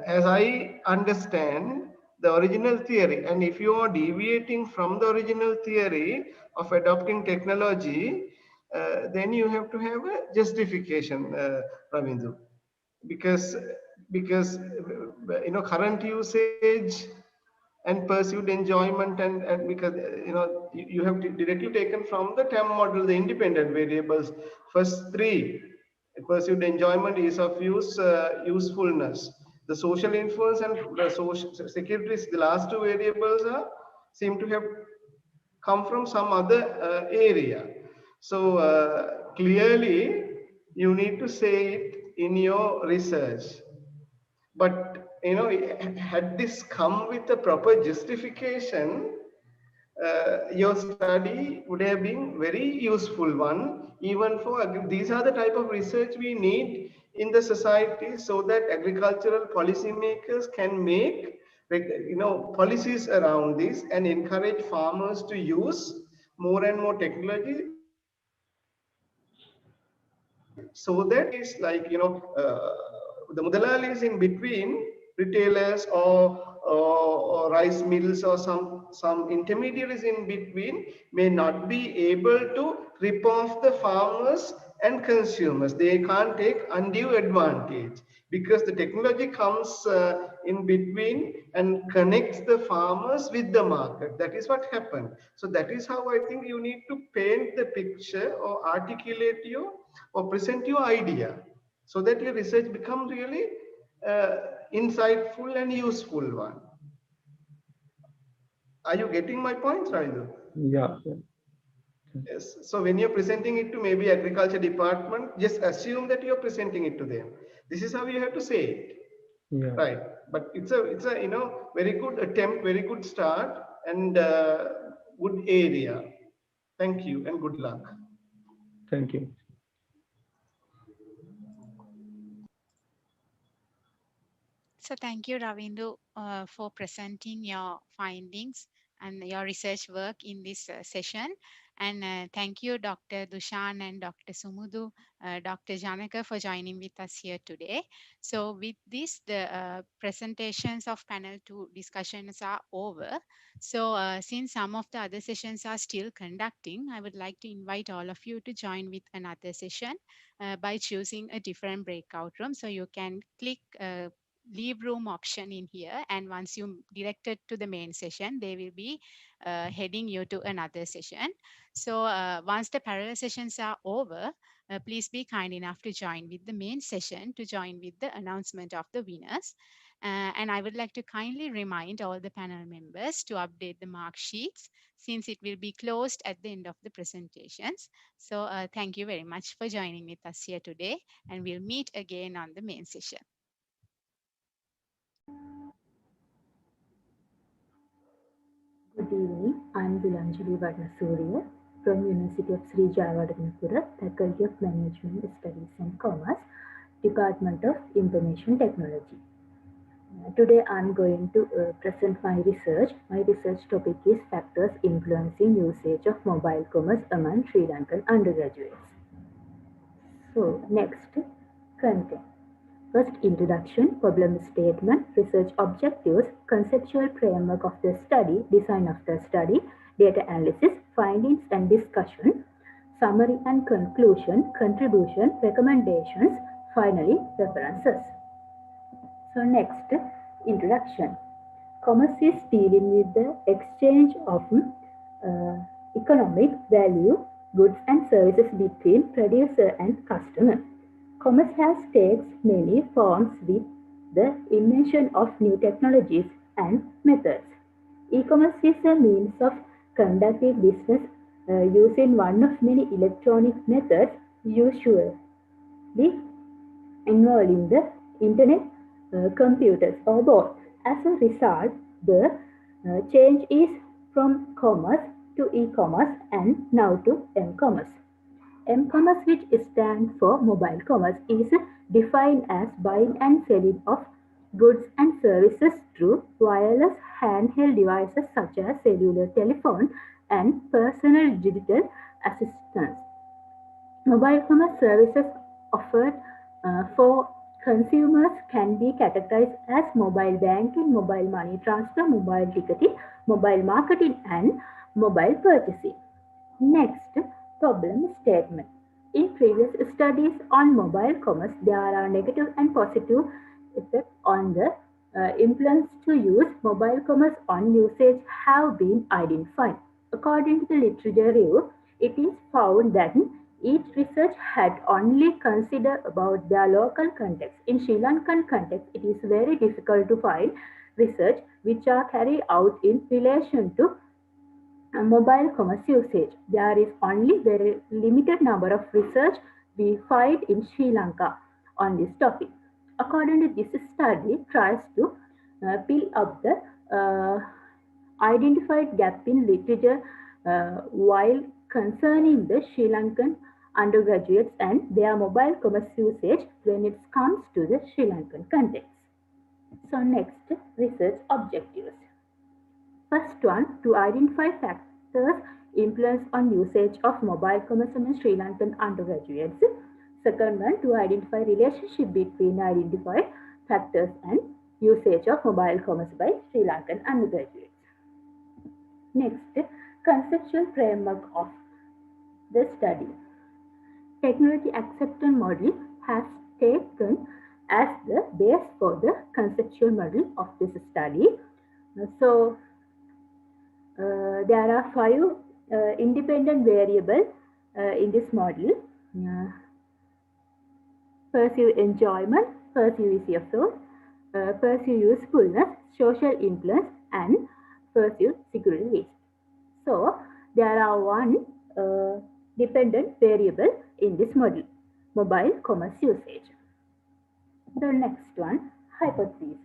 As I understand the original theory, and if you are deviating from the original theory of adopting technology, then you have to have a justification, Ravindu, because current usage and perceived enjoyment, and because you have directly taken from the TEM model the independent variables. First three, perceived enjoyment, ease of use, usefulness. The social influence and the social security, the last two variables seem to have come from some other area. So clearly you need to say it in your research. But had this come with a proper justification, your study would have been very useful one, even for these are the type of research we need in the society, so that agricultural policymakers can make policies around this and encourage farmers to use more and more technology, so that is like the mudalalis in between, retailers or rice mills or some intermediaries in between may not be able to rip off the farmers and consumers. They can't take undue advantage because the technology comes in between and connects the farmers with the market. That is what happened. So that is how I think you need to paint the picture or articulate or present your idea, so that your research becomes really insightful and useful one. Are you getting my point, Raidu? Yeah. Yes. So when you're presenting it to maybe agriculture department, just assume that you're presenting it to them. This is how you have to say it. Yeah. Right, but it's a very good attempt, very good start, and good area. Thank you and good luck. Thank you. So thank you, Ravindu, for presenting your findings and your research work in this session. And thank you, Dr. Dushan and Dr. Sumudu, Dr. Janaka for joining with us here today. So with this, the presentations of panel 2 discussions are over. So since some of the other sessions are still conducting, I would like to invite all of you to join with another session by choosing a different breakout room. So you can click leave room option in here, and once you directed to the main session, they will be heading you to another session. So once the parallel sessions are over, please be kind enough to join with the main session to join with the announcement of the winners. And I would like to kindly remind all the panel members to update the mark sheets since it will be closed at the end of the presentations. So thank you very much for joining with us here today, and we'll meet again on the main session. Good evening. I'm Dilanjali Varnasurya from University of Sri Jayawardanapura, Faculty of Management Studies and Commerce, Department of Information Technology. Today I'm going to present my research. My research topic is factors influencing usage of mobile commerce among Sri Lankan undergraduates. So next, content. First, introduction, problem statement, research objectives, conceptual framework of the study, design of the study, data analysis, findings and discussion, summary and conclusion, contribution, recommendations, finally, references. So next, introduction. Commerce is dealing with the exchange of economic value, goods and services between producer and customer. Commerce has takes many forms with the invention of new technologies and methods. E-commerce is a means of conducting business using one of many electronic methods, usually involving the internet, computers, or both. As a result, the change is from commerce to e-commerce and now to m-commerce. M-commerce, which stands for mobile commerce, is defined as buying and selling of goods and services through wireless handheld devices such as cellular telephone and personal digital assistants. Mobile commerce services offered for consumers can be categorized as mobile banking, mobile money transfer, mobile ticketing, mobile marketing, and mobile purchasing. Next, problem statement. In previous studies on mobile commerce, there are negative and positive effects on the influence to use mobile commerce on usage have been identified. According to the literature review, it is found that each research had only considered about their local context. In Sri Lankan context, it is very difficult to find research which are carried out in relation to mobile commerce usage. There is only very limited number of research we find in Sri Lanka on this topic. According to this study, tries to fill up the identified gap in literature while concerning the Sri Lankan undergraduates and their mobile commerce usage when it comes to the Sri Lankan context. So next, research objectives. First one, to identify factors influence on usage of mobile commerce among Sri Lankan undergraduates. Second one, to identify relationship between identified factors and usage of mobile commerce by Sri Lankan undergraduates. Next, conceptual framework of the study. Technology acceptance model has taken as the base for the conceptual model of this study. So, there are 5 independent variables in this model. Perceive enjoyment, perceive ease of thought, perceive usefulness, social influence, and perceive security risk. So, there are 1 dependent variable in this model, mobile commerce usage. The next one, hypotheses.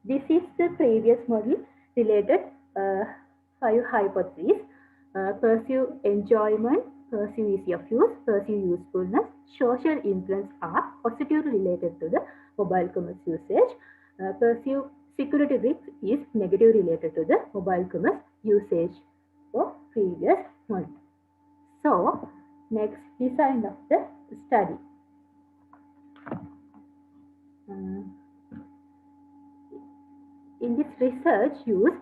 This is the previous model related 5 hypotheses. Pursue enjoyment, pursue ease of use, pursue usefulness, social influence are positively related to the mobile commerce usage. Pursue security risk is negatively related to the mobile commerce usage of previous one. So, next design of the study. In this research, use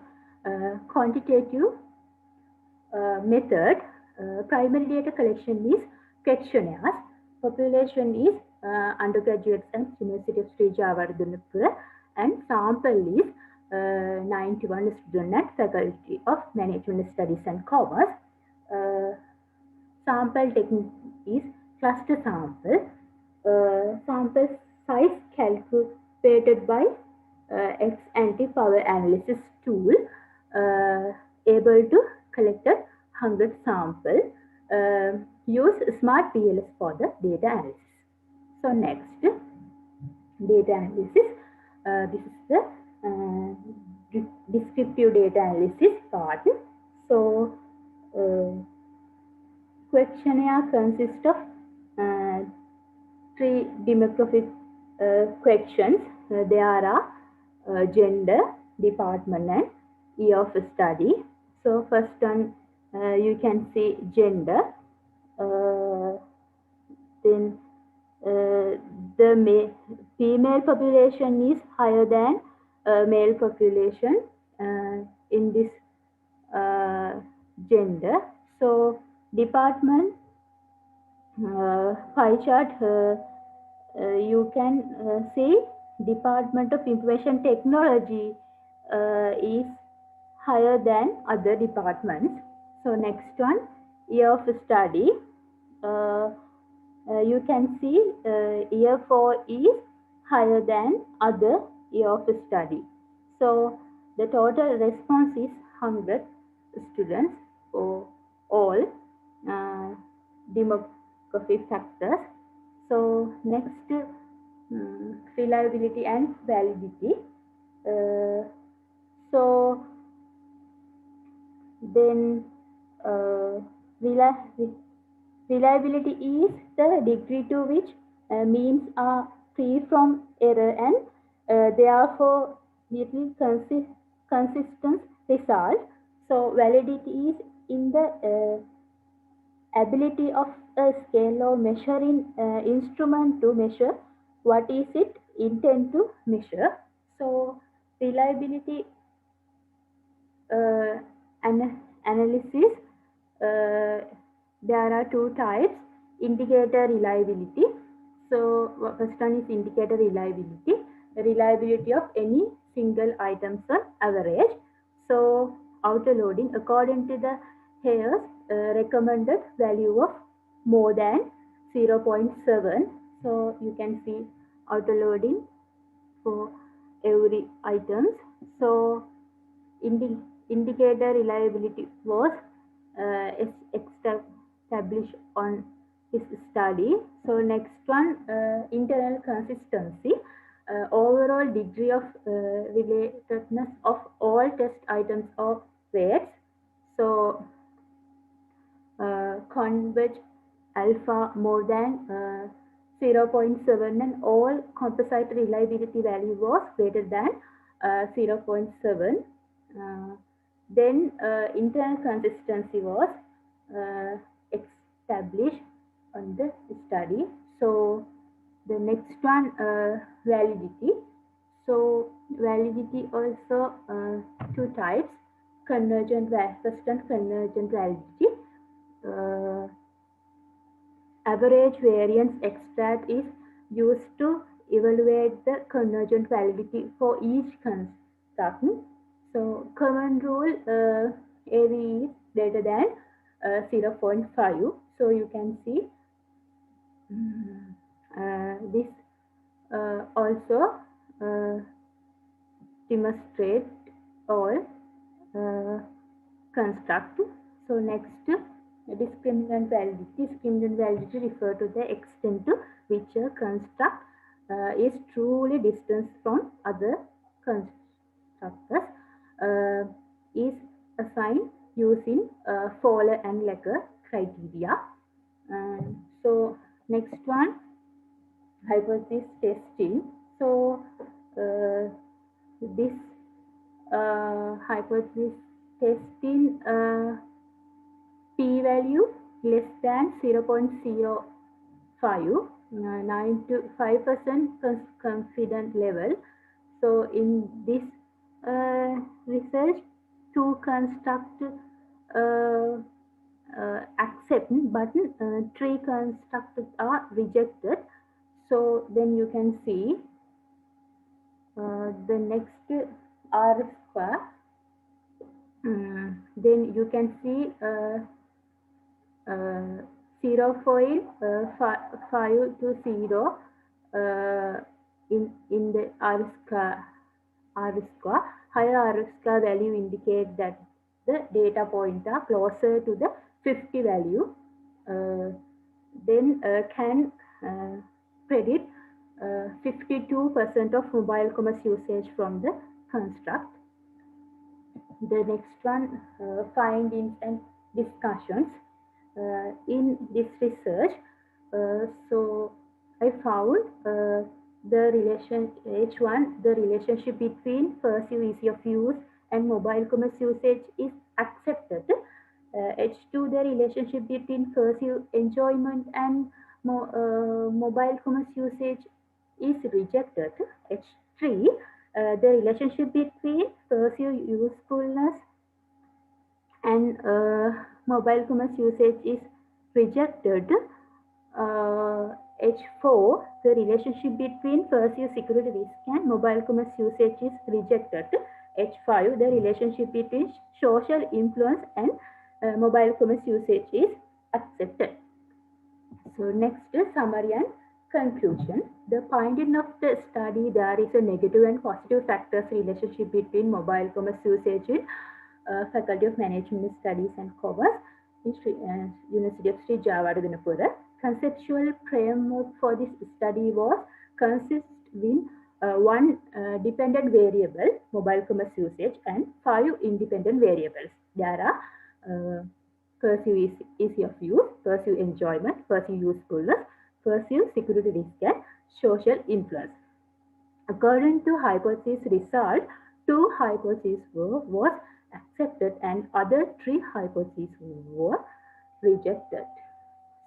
quantitative method. Primary data collection is questionnaires. Population is undergraduates and University of Sri Jayawardanapura, and sample is 91 students and faculty of Management Studies and Commerce. Sample technique is cluster sample. Sample size calculated by ex-ante power analysis tool, able to collect 100 sample. Use smart PLS for the data analysis. So next, data analysis. This is the descriptive data analysis part. So questionnaire consists of 3 demographic questions. There are gender, department, and year of study. So first one, you can see gender. Then the female population is higher than male population in this gender. So department pie chart, you can see Department of Information Technology is higher than other departments. So next one, year of study. You can see year 4 is higher than other year of study. So the total response is 100 students for all demographic factors. So next, reliability and validity. So then reliability is the degree to which means are free from error and therefore little consistent result. So validity is in the ability of a scale or measuring instrument to measure what is it intend to measure. So reliability analysis, there are 2 types: indicator reliability. So first one is indicator reliability, the reliability of any single items on average. So outer loading according to the Hayes recommended value of more than 0.7. So you can see outer loading for every items. So indicator reliability was established on this study. So next one, internal consistency, overall degree of relatedness of all test items or weights. So converge alpha more than 0.7 and all composite reliability value was greater than 0.7. Then internal consistency was established on the study. So the next one, validity. So validity also 2 types: convergent, first one convergent validity. Average variance extract is used to evaluate the convergent validity for each construct. So common rule, AV is greater than 0.5. So you can see this also demonstrate all construct. So next, discriminant validity. Discriminant validity refer to the extent to which a construct is truly distant from other constructors is assigned using Fowler and Lecker criteria. So next one, hypothesis testing. So this hypothesis testing p-value less than 0.05, 9 to 5% confidence level. So in this research, 2 construct accept, but 3 constructs are rejected. So then you can see the next R square. Then you can see 0.5 to 0 in the R square. Higher R square value indicate that the data points are closer to the 50 value. Then can predict 52% of mobile commerce usage from the construct. The next one, findings and discussions. In this research, so I found the relationship between perceived ease of use and mobile commerce usage is accepted. H2, the relationship between perceived enjoyment and mobile commerce usage is rejected. H3, the relationship between perceived usefulness and mobile commerce usage is rejected. H4, the relationship between perceived security risk and mobile commerce usage is rejected. H5, the relationship between social influence and mobile commerce usage is accepted. So next, summary and conclusion. The finding of the study, there is a negative and positive factors relationship between mobile commerce usage in Faculty of Management Studies and Commerce in University of Sri Jayawardanapura. Conceptual framework for this study was consist with 1 dependent variable, mobile commerce usage, and 5 independent variables. There are perceived ease of use, perceived enjoyment, perceived usefulness, perceived security risk, and social influence. According to hypothesis result, 2 hypotheses was accepted and other 3 hypotheses were rejected.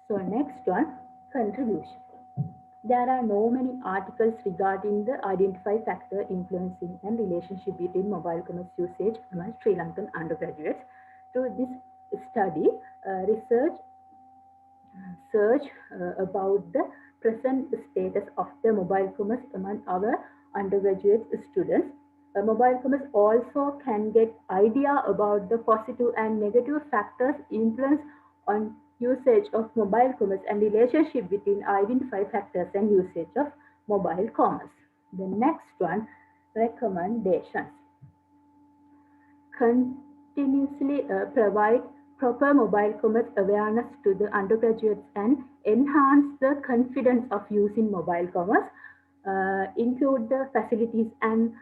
So next one, contribution. There are no many articles regarding the identified factor influencing and relationship between mobile commerce usage among Sri Lankan undergraduates. Through this study, research about the present status of the mobile commerce among our undergraduate students. Mobile commerce also can get idea about the positive and negative factors influence on usage of mobile commerce and relationship between identified factors and usage of mobile commerce. The next one, recommendations. Continuously provide proper mobile commerce awareness to the undergraduates and enhance the confidence of using mobile commerce. Include the facilities and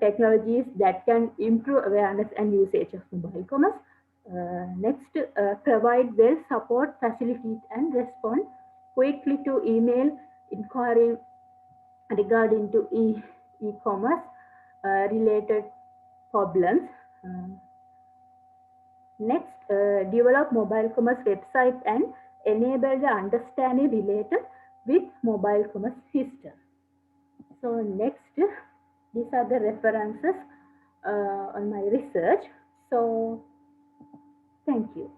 technologies that can improve awareness and usage of mobile commerce. Next, provide well support facilities and respond quickly to email inquiry regarding to e-commerce related problems. Next, develop mobile commerce website and enable the understanding related with mobile commerce system. So next, these are the references on my research. So thank you.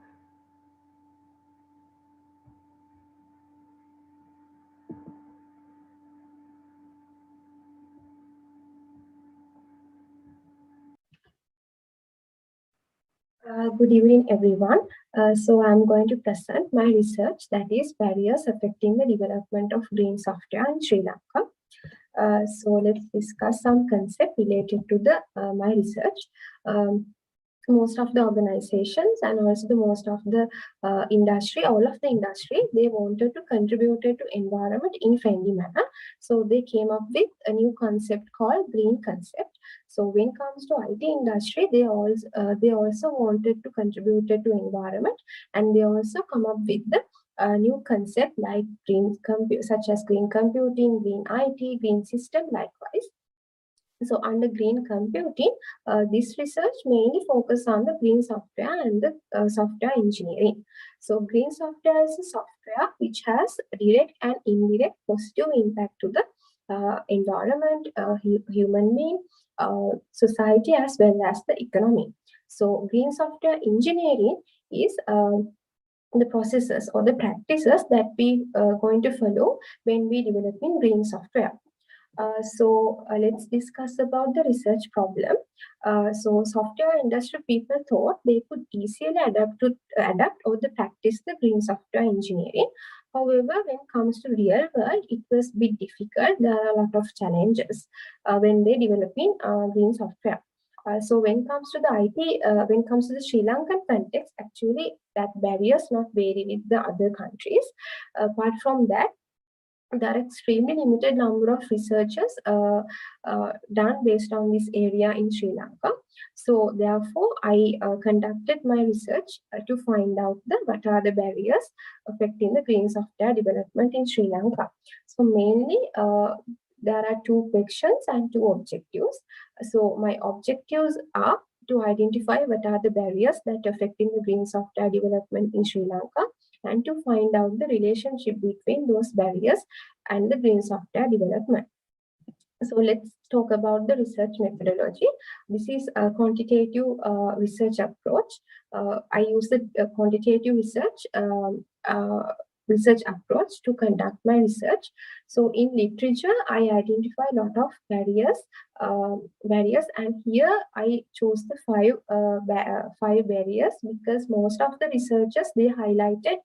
Good evening, everyone. So I'm going to present my research, that is barriers affecting the development of green software in Sri Lanka. So let's discuss some concept related to the my research. most of the organizations and also the most of the industry, all of the industry, they wanted to contribute to environment in friendly manner. So they came up with a new concept called green concept. So when it comes to IT industry, they also wanted to contribute to environment, and they also come up with the new concept like such as green computing, green IT, green system likewise. So under green computing, this research mainly focus on the green software and the software engineering. So green software is a software which has direct and indirect positive impact to the environment, human being, society as well as the economy. So green software engineering is the processes or the practices that we going to follow when we developing green software. Let's discuss about the research problem. So software industry people thought they could easily adapt or the practice the green software engineering. However, when it comes to real world, it was a bit difficult. There are a lot of challenges when they developing green software. So when it comes to the IT, when it comes to the Sri Lankan context, actually that barriers not vary with the other countries. Apart from that, there are extremely limited number of researchers done based on this area in Sri Lanka. So therefore, I conducted my research to find out what are the barriers affecting the green software development in Sri Lanka. So mainly, there are two questions and two objectives. So my objectives are to identify what are the barriers that are affecting the green software development in Sri Lanka, and to find out the relationship between those barriers and the green software development. So let's talk about the research methodology. This is a quantitative research approach. I use the quantitative research approach to conduct my research. So in literature, I identify a lot of barriers, and here I chose the five barriers because most of the researchers, they highlighted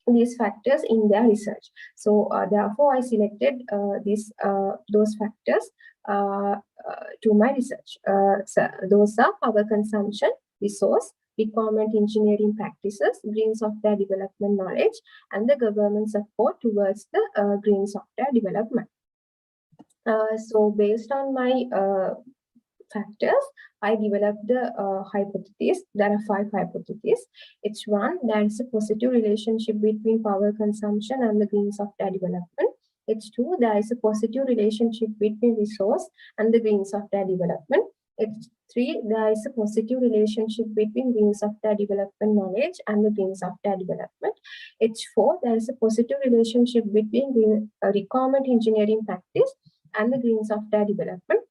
these factors in their research. So therefore, I selected those factors to my research. So those are power consumption, resource, requirement engineering practices, green software development knowledge, and the government support towards the green software development. So based on my factors, I developed the hypothesis. There are 5 hypotheses. H1, there is a positive relationship between power consumption and the green software development. H2, there is a positive relationship between resource and the green software development. H3, there is a positive relationship between green software development knowledge and the green software development. H4, there is a positive relationship between green, requirement engineering practice and the green software development.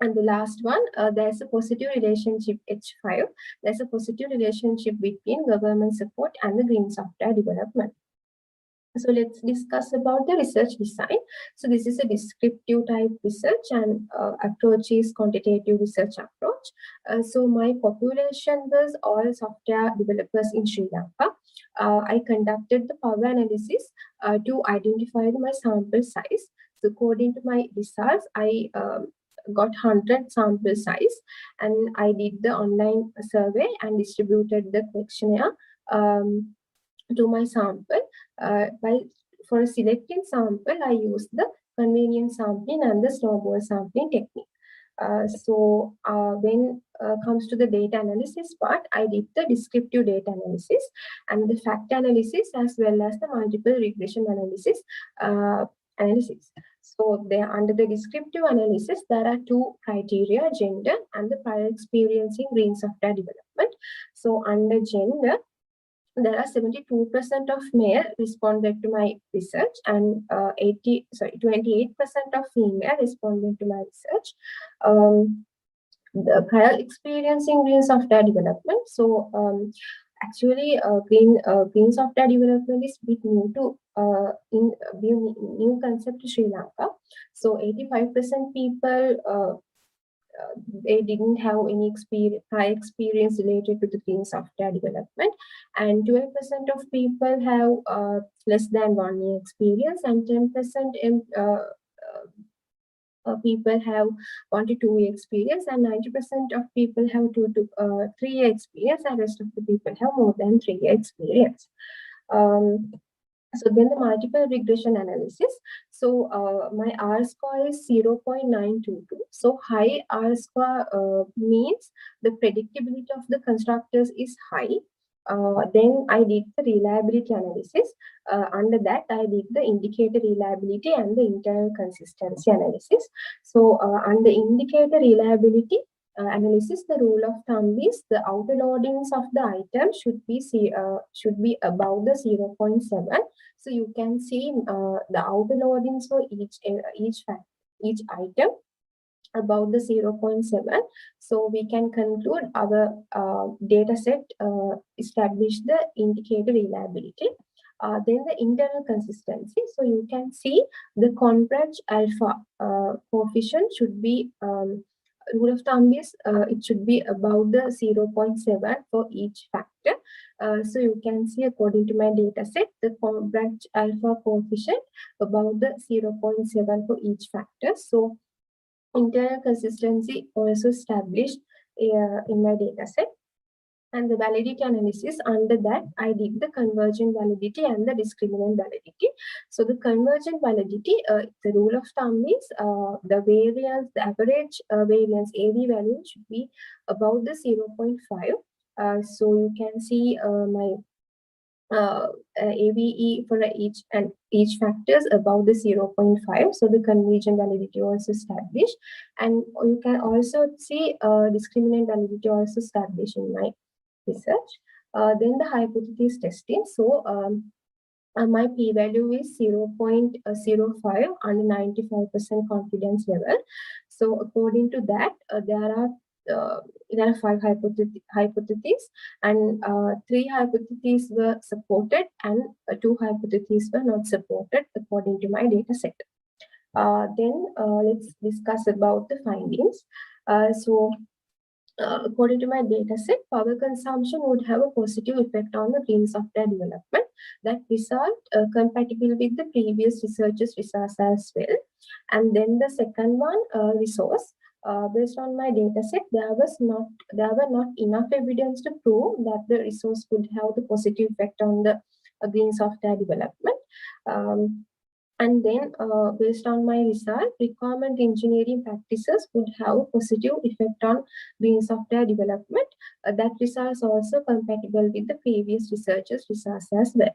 And the last one, there's a positive relationship, H5. There's a positive relationship between government support and the green software development. So let's discuss about the research design. So this is a descriptive type research, and approach is quantitative research approach. So my population was all software developers in Sri Lanka. I conducted the power analysis to identify my sample size. So according to my results, I got 100 sample size, and I did the online survey and distributed the questionnaire to my sample. For selecting sample, I used the convenience sampling and the snowball sampling technique. When comes to the data analysis part, I did the descriptive data analysis and the fact analysis as well as the multiple regression analysis. So there, under the descriptive analysis, there are 2 criteria: gender and the prior experience in green software development. So under gender, there are 72% of male responded to my research, and 28% of female responded to my research. The prior experience in green software development. So actually, green software development is bit new to new concept to Sri Lanka. So 85% people they didn't have any prior experience related to the green software development, and 12% of people have less than 1 year experience, and 10% people have 1 to 2 year experience, and 90% of people have 2 to 3 year experience, and rest of the people have more than 3 year experience. So then the multiple regression analysis. So my R score is 0.922. So high R score means the predictability of the constructors is high. Then I did the reliability analysis. Under that, I did the indicator reliability and the internal consistency analysis. So under indicator reliability analysis, the rule of thumb is the outer loadings of the item should be above the 0.7. So you can see the outer loadings for each item about the 0.7. So we can conclude our data set establish the indicator reliability. Then the internal consistency. So you can see the converge alpha coefficient should be, rule of thumb is it should be about the 0.7 for each factor. So you can see according to my data set, the converge alpha coefficient about the 0.7 for each factor. So internal consistency also established in my data set. And the validity analysis, under that I did the convergent validity and the discriminant validity. So the convergent validity, the rule of thumb is the variance, the average variance AV value should be about the 0.5. So you can see my AVE for each factors above the 0.5. So the convergent validity also established, and you can also see discriminant validity also established in my research. Then the hypothesis testing. So my p-value is 0.05 under 95% confidence level. So according to that, there are 5 hypotheses, and 3 hypotheses were supported and 2 hypotheses were not supported according to my data set. Then let's discuss about the findings. According to my data set, power consumption would have a positive effect on the green software development. That result compatible with the previous researchers' results as well. And then the second one, resource. Based on my data set, there were not enough evidence to prove that the resource would have the positive effect on the green software development. And then based on my result, requirement engineering practices would have a positive effect on green software development. That result is also compatible with the previous researchers' results as well.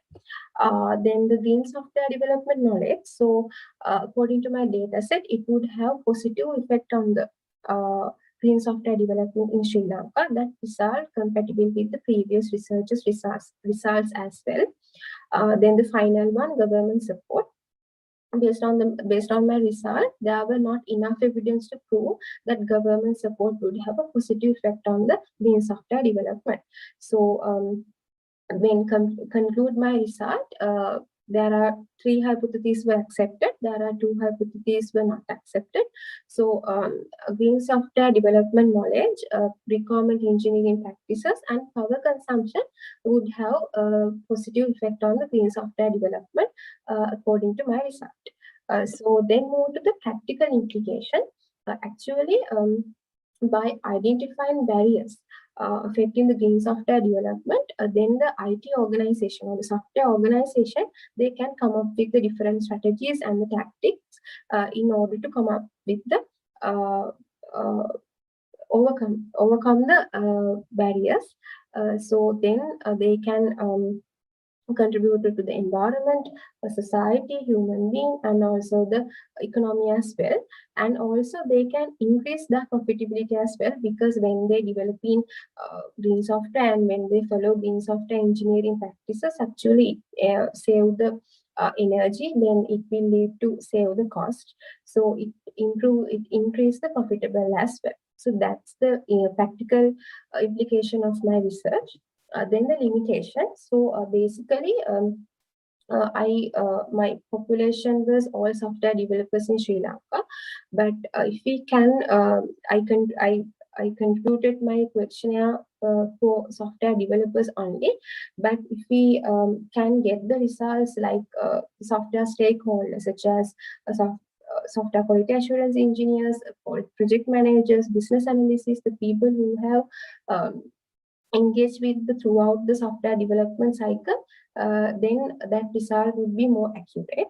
Then the green software development knowledge. So according to my data set, it would have positive effect on the green software development in Sri Lanka. That result compatible with the previous researchers' results as well. Then the final one, government support. Based on my result, there were not enough evidence to prove that government support would have a positive effect on the green software development. So when conclude my result, there are 3 hypotheses were accepted. There are 2 hypotheses were not accepted. So green software development knowledge, requirement engineering practices, and power consumption would have a positive effect on the green software development according to my result. So then move to the practical implication. Actually, by identifying barriers affecting the green software development, then the IT organization or the software organization, they can come up with the different strategies and the tactics in order to come up with the overcome the barriers. So then they can contribute to the environment, society, human being, and also the economy as well. And also they can increase the profitability as well, because when they develop in green software and when they follow green software engineering practices, actually save the energy, then it will lead to save the cost. So it increase the profitable as well. So that's the practical implication of my research. Then the limitation. So basically, my population was all software developers in Sri Lanka. But if we can, I concluded my questionnaire for software developers only. But if we can get the results like software stakeholders, such as software quality assurance engineers, project managers, business analysts, the people who have engaged with throughout the software development cycle, then that result would be more accurate.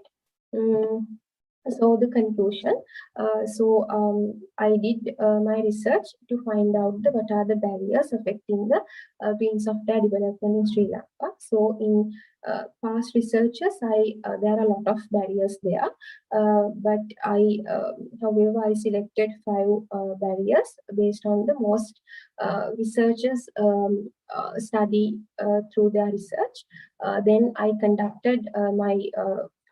So the conclusion, I did my research to find out what are the barriers affecting the green software development in Sri Lanka. So in past researches, there are a lot of barriers there, but however, I selected 5 barriers based on the most researchers study through their research. Then I conducted my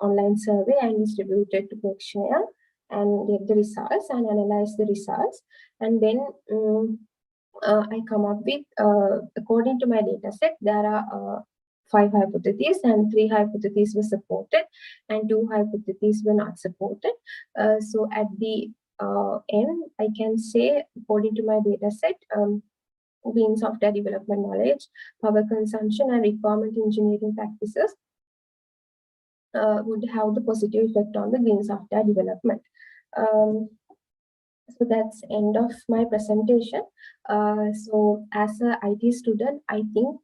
online survey and distributed to questionnaire and get the results and analyze the results. And then I come up with, according to my data set, there are 5 hypotheses and 3 hypotheses were supported and 2 hypotheses were not supported. So at the end, I can say, according to my data set, green software development knowledge, power consumption and requirement engineering practices would have the positive effect on the green software development. So that's end of my presentation. So as an IT student, I think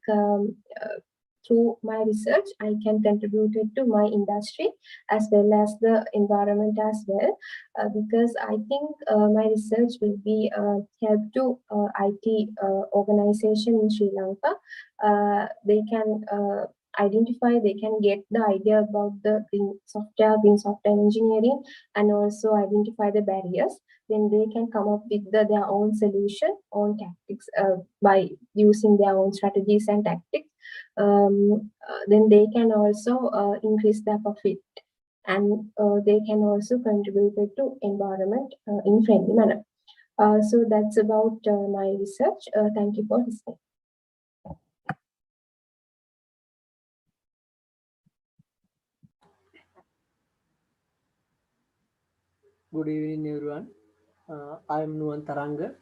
through my research, I can contribute it to my industry as well as the environment as well, because I think my research will be help to IT organization in Sri Lanka. They can identify, they can get the idea about the green software engineering, and also identify the barriers. Then they can come up with their own solution, own tactics by using their own strategies and tactics. Then they can also increase their profit, and they can also contribute to environment in friendly manner. So that's about my research. Thank you for listening. Good evening, everyone. I am Nuwan Taranga.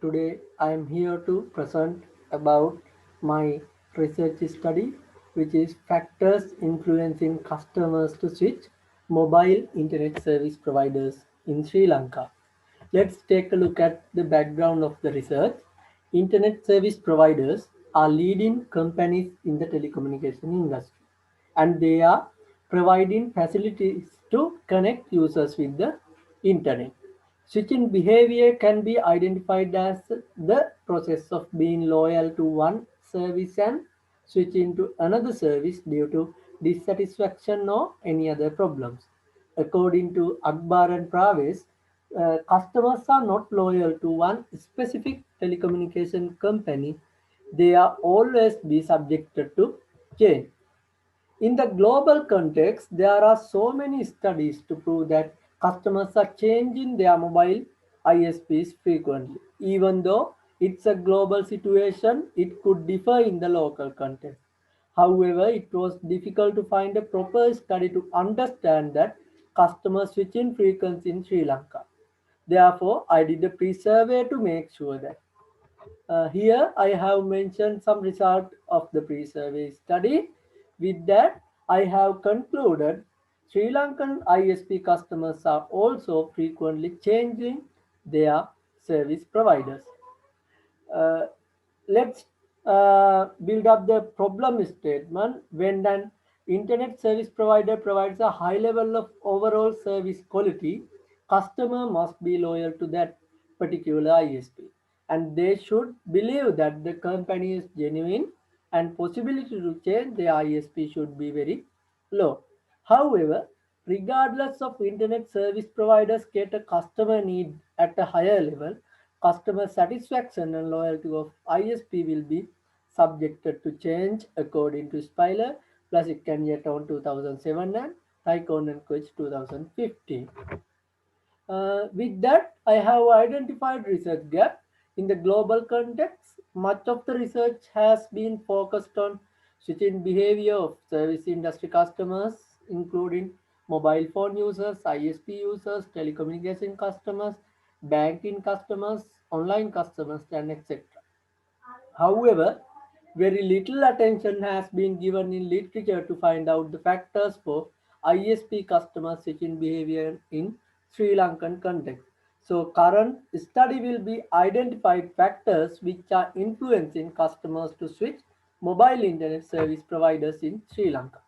Today, I am here to present about my research study, which is factors influencing customers to switch mobile internet service providers in Sri Lanka. Let's take a look at the background of the research. Internet service providers are leading companies in the telecommunication industry, and they are providing facilities to connect users with the internet. Switching behavior can be identified as the process of being loyal to one service and switching to another service due to dissatisfaction or any other problems. According to Akbar and Praves, customers are not loyal to one specific telecommunication company. They are always be subjected to change. In the global context, there are so many studies to prove that customers are changing their mobile ISPs frequently. Even though it's a global situation, it could differ in the local context. However, it was difficult to find a proper study to understand that customer switching frequency in Sri Lanka. Therefore, I did a pre-survey to make sure that. Here I have mentioned some result of the pre-survey study. With that, I have concluded Sri Lankan ISP customers are also frequently changing their service providers. Let's build up the problem statement. When an internet service provider provides a high level of overall service quality, customer must be loyal to that particular ISP, and they should believe that the company is genuine, and possibility to change the ISP should be very low. However, regardless of internet service providers cater customer need at a higher level, customer satisfaction and loyalty of ISP will be subjected to change according to Speiler, plus it can get on 2007 and Tycon and Quich 2015. With that, I have identified research gap. In the global context, much of the research has been focused on switching behavior of service industry customers, including mobile phone users, ISP users, telecommunication customers, banking customers, online customers, and etc. However, very little attention has been given in literature to find out the factors for ISP customer switching behavior in Sri Lankan context. So current study will be identified factors which are influencing customers to switch mobile internet service providers in Sri Lanka.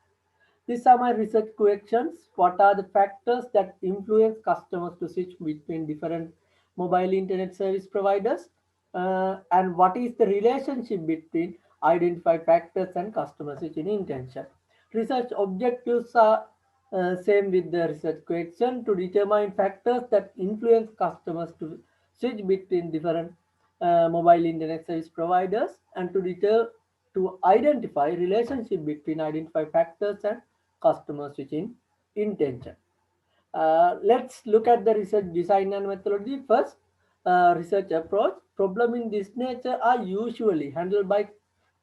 These are my research questions. What are the factors that influence customers to switch between different mobile internet service providers? And what is the relationship between identified factors and customer switching intention? Research objectives are same with the research question to determine factors that influence customers to switch between different mobile internet service providers and to identify relationship between identified factors and customer switching intention. Let's look at the research design and methodology. First, research approach. Problem in this nature are usually handled by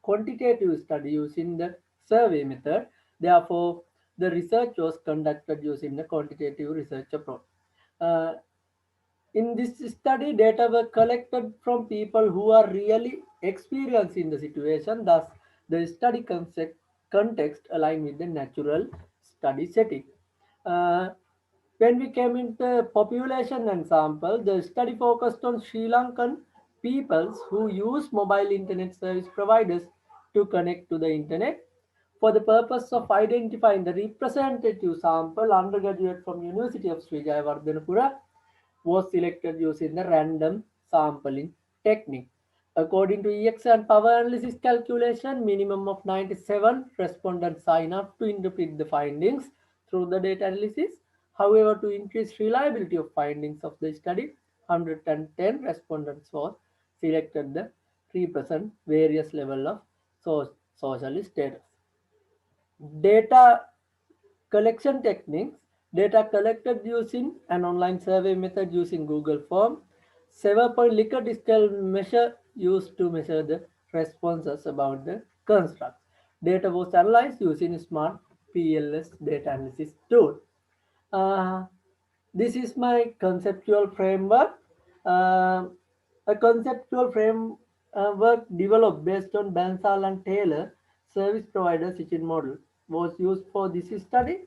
quantitative study using the survey method. Therefore, the research was conducted using the quantitative research approach. Uh, in this study, data were collected from people who are really experiencing the situation. Thus, the study context aligned with the natural study setting. Uh, when we came into population and sample, the study focused on Sri Lankan peoples who use mobile internet service providers to connect to the internet. For the purpose of identifying the representative sample, undergraduate from University of Sri Jayawardanapura was selected using the random sampling technique. According to EX and power analysis calculation, minimum of 97 respondents sign up to interpret the findings through the data analysis. However, to increase reliability of findings of the study, 110 respondents was selected to represent various level of social status. Data collection techniques, data collected using an online survey method using Google Form, 7-point Likert scale measure used to measure the responses about the constructs. Data was analyzed using smart PLS data analysis tool. This is my conceptual framework. A conceptual framework developed based on Bansal and Taylor service provider switching model was used for this study.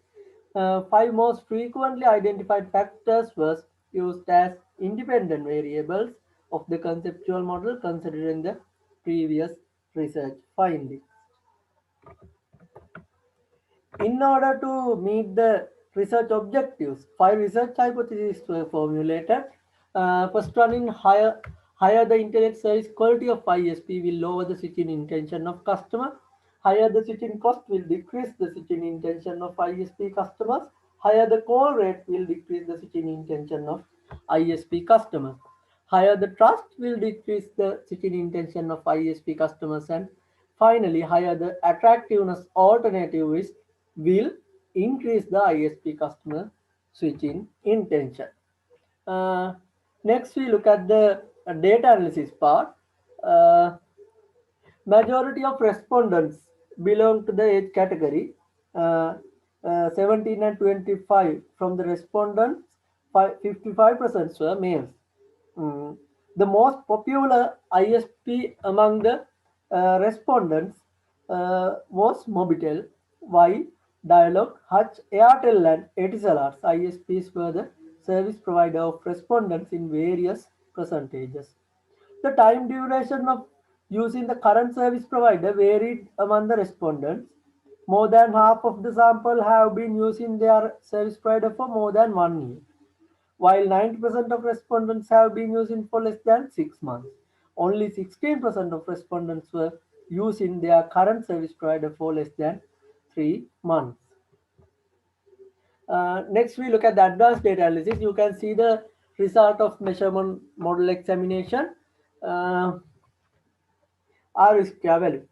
5 most frequently identified factors was used as independent variables of the conceptual model considering the previous research findings. In order to meet the research objectives, 5 research hypotheses were formulated. First one, in higher the internet service quality of ISP will lower the switching intention of customer. Higher the switching cost will decrease the switching intention of ISP customers. Higher the call rate will decrease the switching intention of ISP customers. Higher the trust will decrease the switching intention of ISP customers. And finally, higher the attractiveness alternative is will increase the ISP customer switching intention. Next, we look at the data analysis part. Majority of respondents belong to the age category 17 and 25. From the respondents, 55% were males. The most popular ISP among the respondents was Mobitel, while Dialog, Hutch, Airtel and Etisalat's ISPs were the service provider of respondents in various percentages. The time duration of using the current service provider varied among the respondents. More than half of the sample have been using their service provider for more than 1 year, while 90% of respondents have been using for less than 6 months. Only 16% of respondents were using their current service provider for less than 3 months. Next, we look at the advanced data analysis. You can see the result of measurement model examination. R-square value.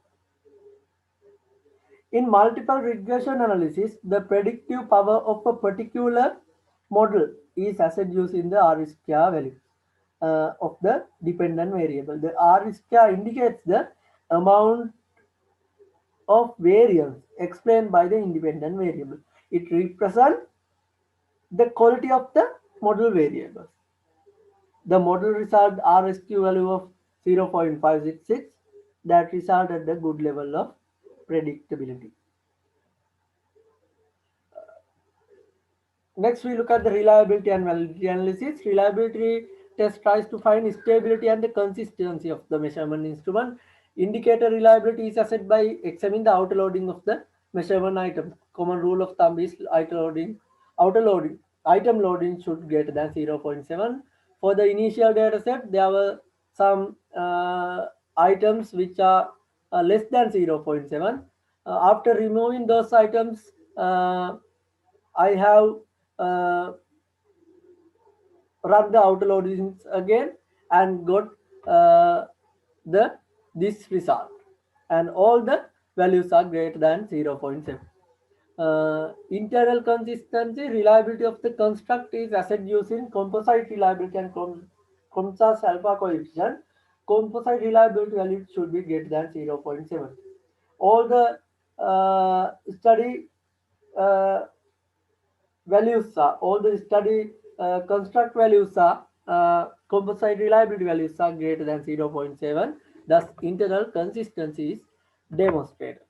In multiple regression analysis, the predictive power of a particular model is assessed using the R-square value of the dependent variable. The R-square indicates the amount of variance explained by the independent variable. It represents the quality of the model variables. The model result RSQ value of 0.566 that result at the good level of predictability. Next, we look at the reliability and validity analysis. Reliability test tries to find stability and the consistency of the measurement instrument. Indicator reliability is assessed by examining the outer loading of the measurement item. Common rule of thumb is outer loading, item loading should greater than 0.7. For the initial data set, there were some items which are less than 0.7. After removing those items, I have run the outer loadings again and got this result, and all the values are greater than 0.7. Internal consistency, reliability of the construct is assessed using composite reliability and COMSAS alpha coefficient. Composite reliability value should be greater than 0.7. All the study values are, all the study construct values are, composite reliability values are greater than 0.7. Thus, internal consistency is demonstrated.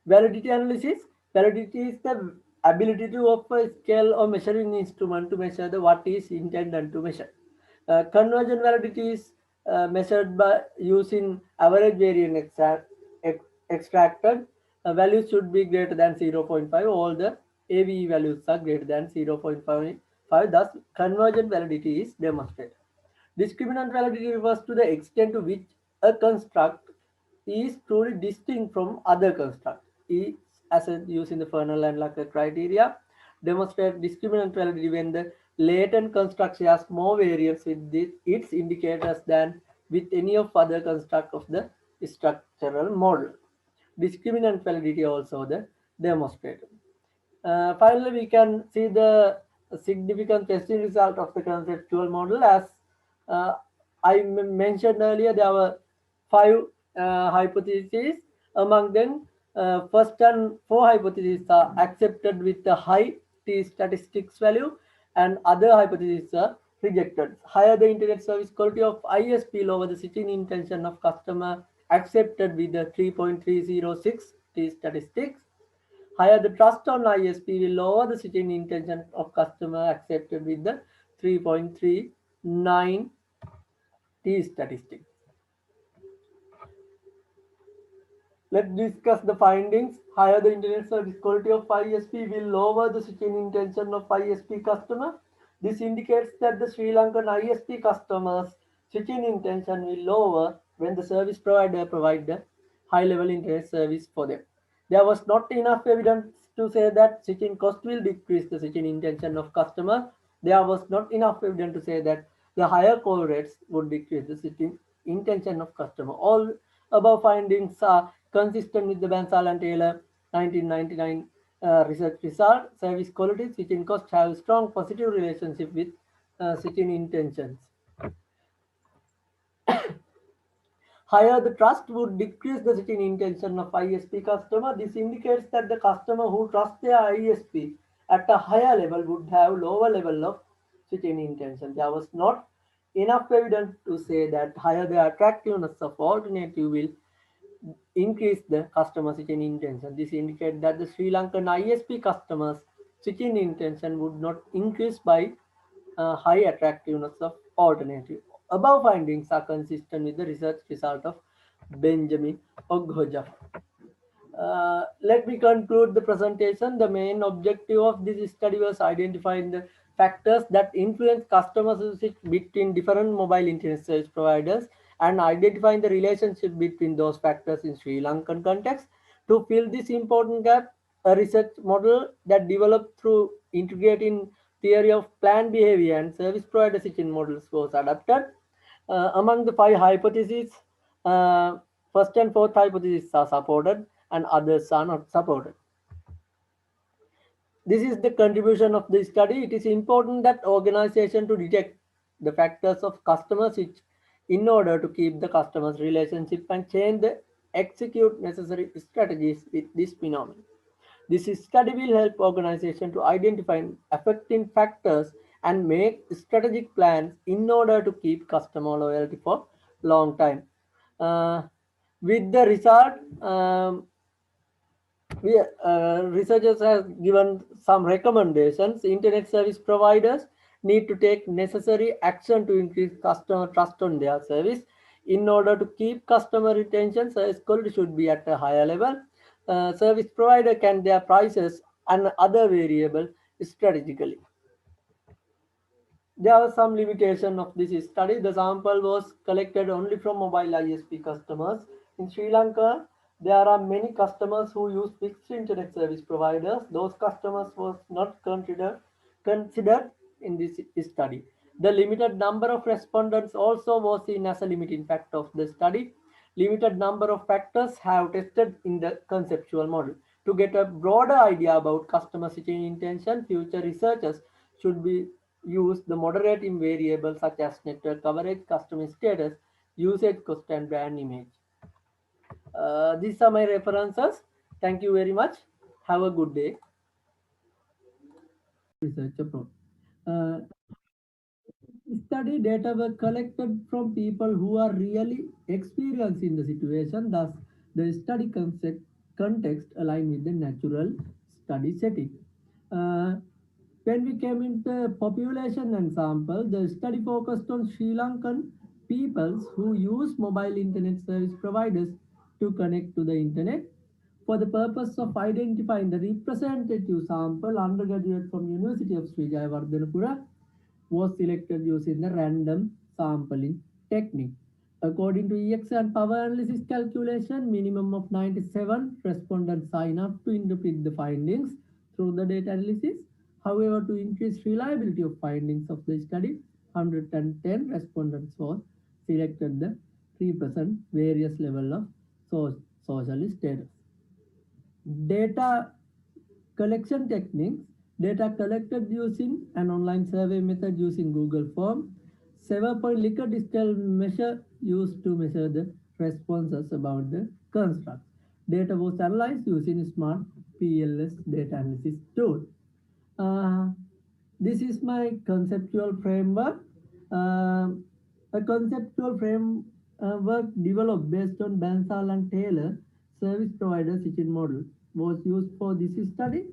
Validity analysis. Validity is the ability to offer scale or measuring instrument to measure the what is intended to measure. Conversion validity is measured by using average variance extracted. Values should be greater than 0.5. All the AVE values are greater than 0.5. Thus, conversion validity is demonstrated. Discriminant validity refers to the extent to which a construct is truly distinct from other constructs. Is assessed using the Fernald and Luckett criteria. Demonstrate discriminant validity when the latent construct has more variance with its indicators than with any of other construct of the structural model. Discriminant validity also the demonstrated. Finally, we can see the significant testing result of the conceptual model. As I mentioned earlier, there were 5 hypotheses. Among them, first and 4 hypotheses are accepted with a high t statistics value, and other hypotheses are rejected. Higher the internet service quality of ISP, lower the switching intention of customer accepted with the 3.306 t statistics. Higher the trust on ISP will lower the switching intention of customer accepted with the 3.39 t statistic. Let's discuss the findings. Higher the internet service quality of ISP will lower the switching intention of ISP customer. This indicates that the Sri Lankan ISP customers' switching intention will lower when the service provider provides the high-level internet service for them. There was not enough evidence to say that switching cost will decrease the switching intention of customer. There was not enough evidence to say that the higher call rates would decrease the switching intention of customer. All above findings are consistent with the Bansal and Taylor 1999 research result. Service quality, switching costs have strong positive relationship with switching intentions. Higher the trust would decrease the switching intention of ISP customer. This indicates that the customer who trusts their ISP at a higher level would have lower level of switching intention. There was not enough evidence to say that higher the attractiveness of alternative will increase the customer switching intention. This indicates that the Sri Lankan ISP customers switching intention would not increase by high attractiveness of alternative. Above findings are consistent with the research result of Benjamin Oghoja. Let me conclude the presentation. The main objective of this study was identifying the factors that influence customer usage between different mobile internet service providers and identifying the relationship between those factors in Sri Lankan context. To fill this important gap, a research model that developed through integrating theory of planned behavior and service provider switching models was adapted. Among the 5 hypotheses, first and fourth hypotheses are supported and others are not supported. This is the contribution of the study. It is important that organization to detect the factors of customer switch in order to keep the customer's relationship and change the execute necessary strategies with this phenomenon. This study will help organization to identify affecting factors and make strategic plans in order to keep customer loyalty for long time. With the result, Researchers have given some recommendations. Internet service providers need to take necessary action to increase customer trust on their service. In order to keep customer retention, service quality should be at a higher level. Service provider can their prices and other variable strategically. There was some limitation of this study. The sample was collected only from mobile ISP customers. In Sri Lanka, there are many customers who use fixed internet service providers. Those customers was not considered in this study. The limited number of respondents also was seen as a limiting factor of the study. Limited number of factors have tested in the conceptual model. To get a broader idea about customer switching intention, future researchers should be use the moderating variables such as network coverage, customer status, usage cost, and brand image. These are my references. Thank you very much. Have a good day. Research approach. Study data were collected from people who are really experienced in the situation. Thus, the study context aligned with the natural study setting. When we came into population and sample, the study focused on Sri Lankan peoples who use mobile internet service providers to connect to the internet. For the purpose of identifying the representative sample, undergraduate from University of Sri Jayawardanapura was selected using the random sampling technique. According to EX and power analysis calculation, minimum of 97 respondents sign up to interpret the findings through the data analysis. However, to increase reliability of findings of the study, 110 respondents were selected to represent various levels of social status. Data collection techniques. Data collected using an online survey method using Google Form. 7-point Likert scale measure used to measure the responses about the construct. Data was analyzed using smart PLS data analysis tool. This is my conceptual framework. A conceptual framework developed based on Bansal and Taylor service provider switching model was used for this study.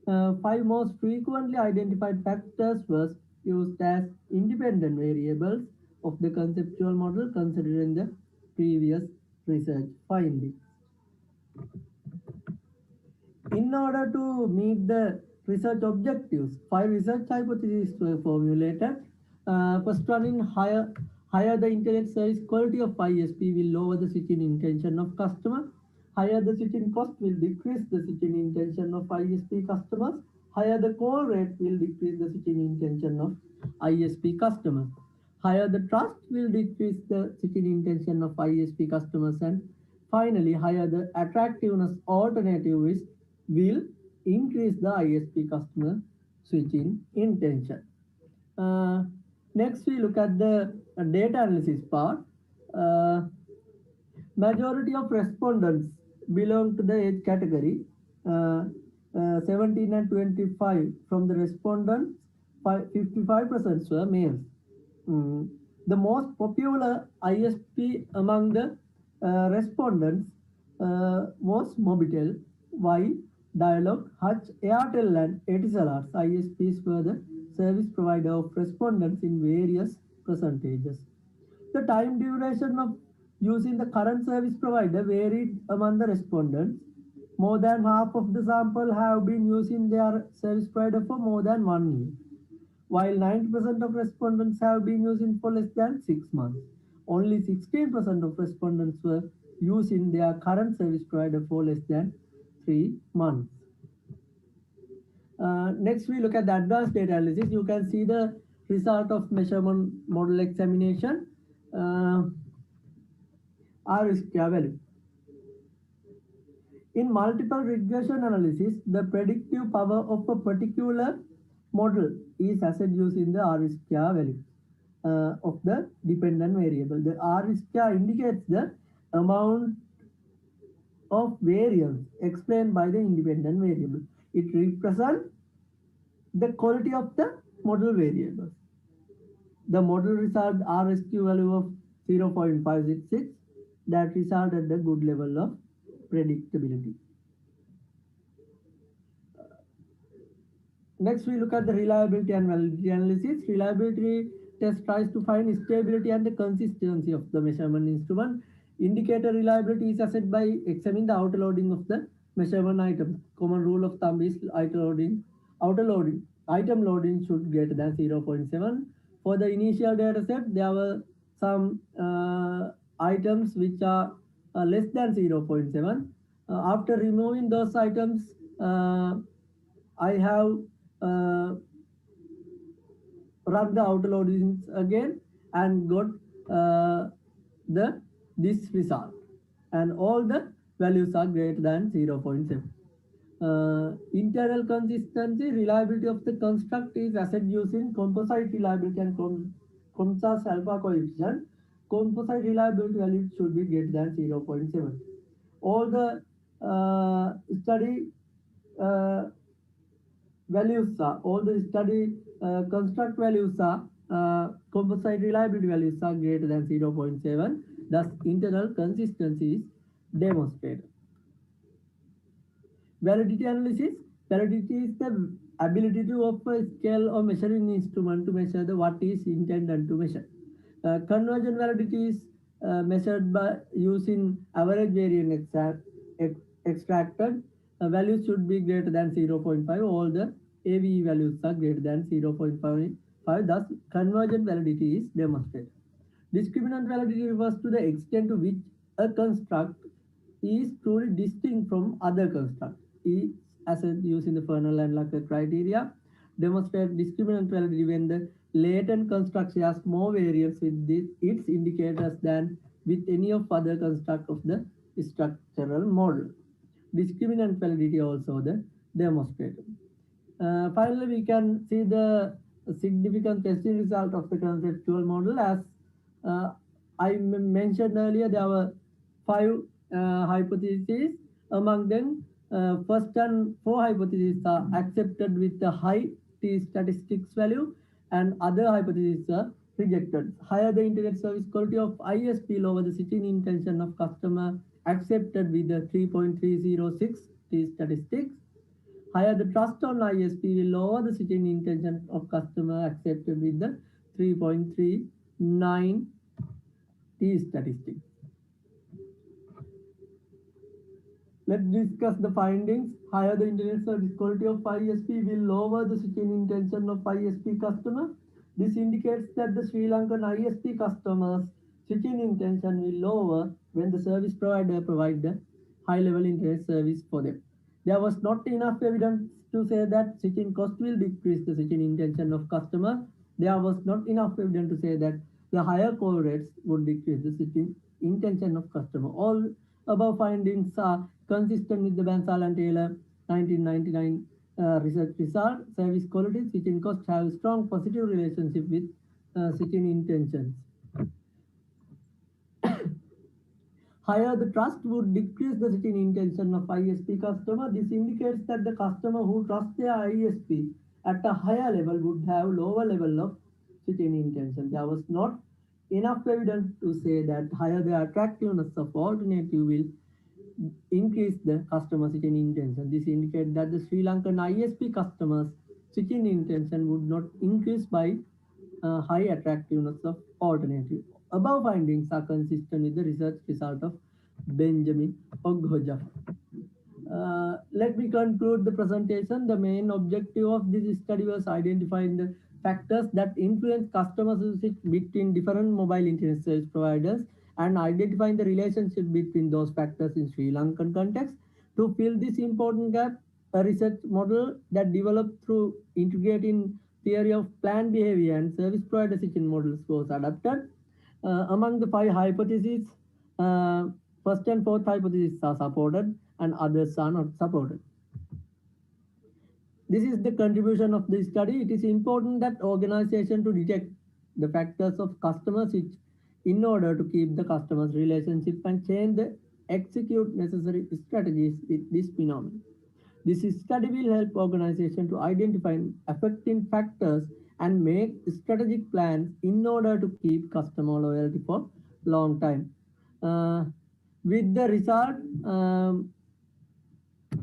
5 most frequently identified factors was used as independent variables of the conceptual model considering the previous research findings. In order to meet the research objectives, 5 research hypotheses were formulated. First one, in higher the internet service quality of ISP will lower the switching intention of customer. Higher the switching cost will decrease the switching intention of ISP customers. Higher the call rate will decrease the switching intention of ISP customers. Higher the trust will decrease the switching intention of ISP customers. And finally, higher the attractiveness alternative will increase the ISP customer switching intention. Next, we look at the data analysis part. Majority of respondents belong to the age category 17 and 25. From the respondents, 55% were males. The most popular ISP among the respondents was Mobitel, while Dialog, Hutch, Airtel and Etisalat ISPs were the service provider of respondents in various percentages. The time duration of using the current service provider varied among the respondents. More than half of the sample have been using their service provider for more than 1 year, while 90% of respondents have been using for less than 6 months. Only 16% of respondents were using their current service provider for less than 3 months. Next, we look at the advanced data analysis. You can see the result of measurement model examination. R-square value. In multiple regression analysis, the predictive power of a particular model is assessed using the R-square value of the dependent variable. The R-square indicates the amount of variance explained by the independent variable. It represents the quality of the model variables. The model result RSQ value of 0.566 that result at the good level of predictability. Next, we look at the reliability and validity analysis. Reliability test tries to find stability and the consistency of the measurement instrument. Indicator reliability is assessed by examining the outer loading of the measurement item. Common rule of thumb is outer loading. Item loading should greater than 0.7. For the initial data set, there were some items which are less than 0.7. After removing those items, I have run the outer loadings again and got this result, and all the values are greater than 0.7. Internal consistency, reliability of the construct is assessed using composite reliability and COMSAS alpha coefficient. Composite reliability value should be greater than 0.7. All the study values are, all the study construct values are, composite reliability values are greater than 0.7. Thus, internal consistency is demonstrated. Validity analysis. Validity is the ability to offer a scale or measuring instrument to measure the what is intended to measure. Conversion validity is measured by using average variance extracted. Values should be greater than 0.5. All the AVE values are greater than 0.5. Thus, conversion validity is demonstrated. Discriminant validity refers to the extent to which a construct is truly distinct from other constructs. Is assessed using the Fernald and Luckett criteria. Demonstrate discriminant validity when the latent construct shares more variance with its indicators than with any of other construct of the structural model. Discriminant validity also the demonstrated. Finally, we can see the significant testing result of the conceptual model. As I mentioned earlier, there were 5 hypotheses. Among them, first and 4 hypotheses are accepted with the high t statistics value, and other hypotheses are rejected. Higher the internet service quality of ISP, lower the switching intention of customer, accepted with the 3.306 t statistics. Higher the trust on ISP will lower the switching intention of customer, accepted with the 3.39 t statistics. Let's discuss the findings. Higher the internet service quality of ISP will lower the switching intention of ISP customer. This indicates that the Sri Lankan ISP customers' switching intention will lower when the service provider provides the high-level internet service for them. There was not enough evidence to say that switching cost will decrease the switching intention of customer. There was not enough evidence to say that the higher call rates would decrease the switching intention of customer. All above findings are consistent with the Bansal and Taylor 1999 research result. Service quality, switching costs have a strong positive relationship with switching intentions. Higher the trust would decrease the switching intention of ISP customer. This indicates that the customer who trusts their ISP at a higher level would have lower level of switching intention. There was not enough evidence to say that higher the attractiveness of alternative will increase the customer switching intention. This indicates that the Sri Lankan ISP customers switching intention would not increase by high attractiveness of alternative. Above findings are consistent with the research result of Benjamin Oghoja. Let me conclude the presentation. The main objective of this study was identifying the factors that influence customers' usage between different mobile internet service providers and identifying the relationship between those factors in Sri Lankan context. To fill this important gap, a research model that developed through integrating theory of planned behavior and service provider switching models was adapted. Among the 5 hypotheses, first and fourth hypotheses are supported and others are not supported. This is the contribution of the study. It is important that organization to detect the factors of customer switch in order to keep the customer's relationship and change the execute necessary strategies with this phenomenon. This study will help organization to identify affecting factors and make strategic plans in order to keep customer loyalty for long time. With the result,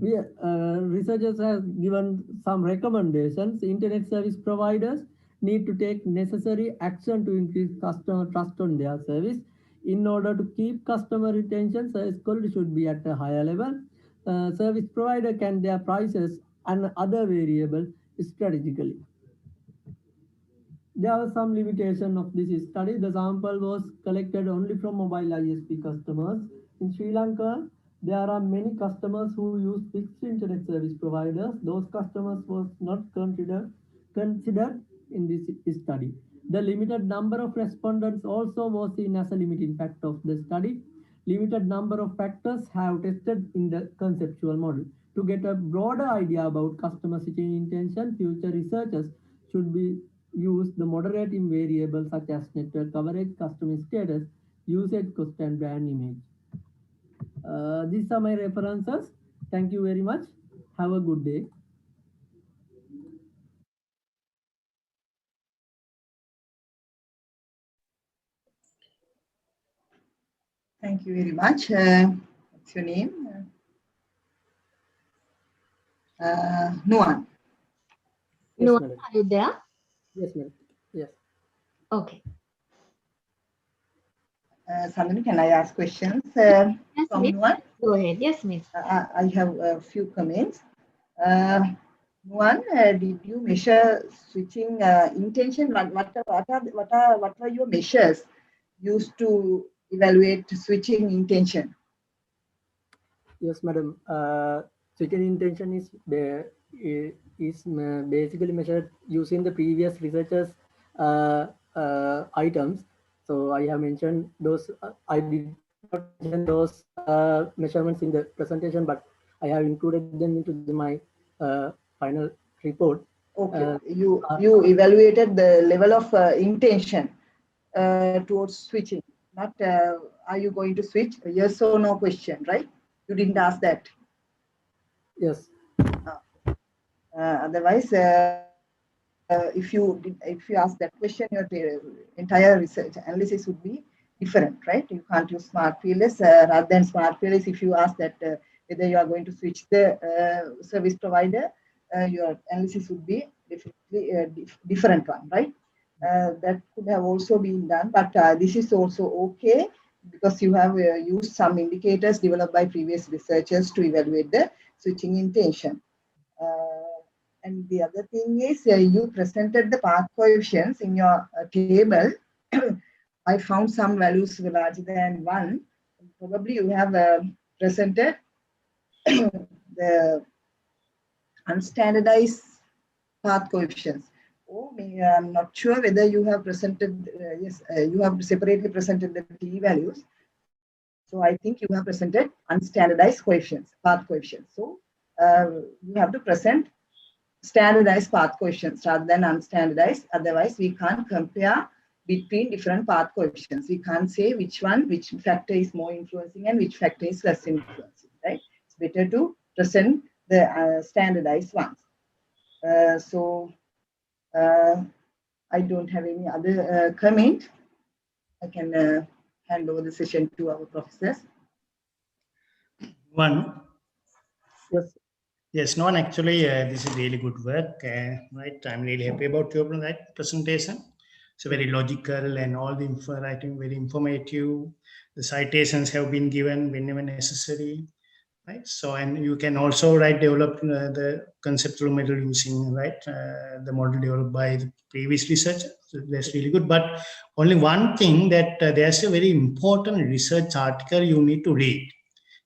Researchers have given some recommendations. Internet service providers need to take necessary action to increase customer trust on their service. In order to keep customer retention, service quality should be at a higher level. Service provider can their prices and other variables strategically. There was some limitation of this study. The sample was collected only from mobile ISP customers. In Sri Lanka, there are many customers who use fixed internet service providers. Those customers was not considered in this study. The limited number of respondents also was seen as a limiting factor of the study. Limited number of factors have tested in the conceptual model. To get a broader idea about customer switching intention, future researchers should be use the moderating variables such as network coverage, customer status, usage cost, and brand image. These are my references. Thank you very much. Have a good day. Thank you very much. What's your name? Nuan. Yes, Nuan, madam. are you there? Yes, madam. Yes. Okay. Sandhani, can I ask questions yes, from miss. Nuan? Go ahead. Yes, miss. I have a few comments. Nuan, did you measure switching intention? What were your measures used to evaluate switching intention? Yes, madam. Switching intention is basically measured using the previous researchers' items. So I have mentioned those. I did not mention those measurements in the presentation, but I have included them into my final report. Okay, you evaluated the level of intention towards switching. Not are you going to switch? A yes or no question, right? You didn't ask that. Yes. Otherwise, if you ask that question, your entire research analysis would be different, right? You can't use smart feelers rather than smart feelers. If you ask that whether you are going to switch the service provider, your analysis would be definitely a different one, right? That could have also been done, but this is also okay because you have used some indicators developed by previous researchers to evaluate the switching intention. And the other thing is you presented the path coefficients in your table. I found some values larger than 1. Probably you have presented the unstandardized path coefficients. I'm not sure whether you have presented, yes, you have separately presented the t values. So I think you have presented unstandardized coefficients, path coefficients. So you have to present standardized path coefficients rather than unstandardized. Otherwise, we can't compare between different path coefficients. We can't say which factor is more influencing and which factor is less influencing, right? It's better to present the standardized ones. I don't have any other comment. I can hand over the session to our professors. One. Yes. Yes, no, actually, this is really good work, right? I'm really happy about your presentation. It's very logical and all the info writing very informative. The citations have been given whenever necessary, right? So, and you can also develop the conceptual model using the model developed by the previous researcher. So that's really good. But only one thing that there's a very important research article you need to read,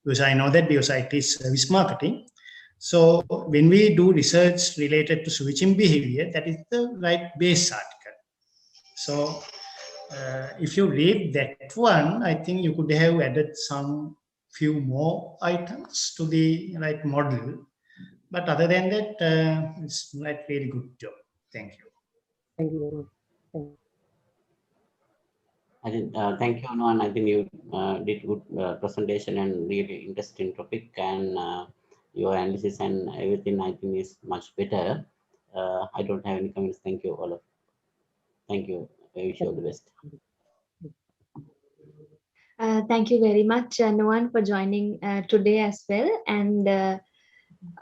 because I know that because it is service marketing. So when we do research related to switching behavior, that is the BISSS article. So if you read that one, I think you could have added some few more items to the model. But other than that, it's really good job. Thank you. Thank you very much. I think, thank you, Anuan. I think you did good presentation and really interesting topic, and your analysis and everything I think is much better. I don't have any comments. Thank you all. Thank you. I wish you all the best. Thank you very much, Nuan, for joining today as well. And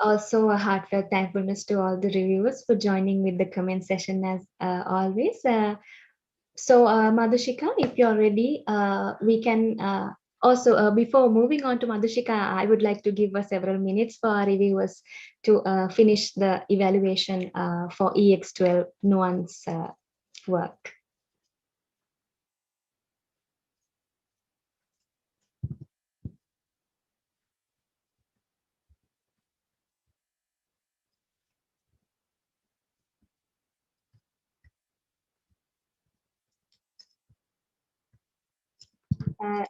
Also, a heartfelt thankfulness to all the reviewers for joining with the comment session as always. Madhushika, if you're ready, we can also, before moving on to Madhushika, I would like to give us several minutes for our reviewers to finish the evaluation for EX12 nuance work.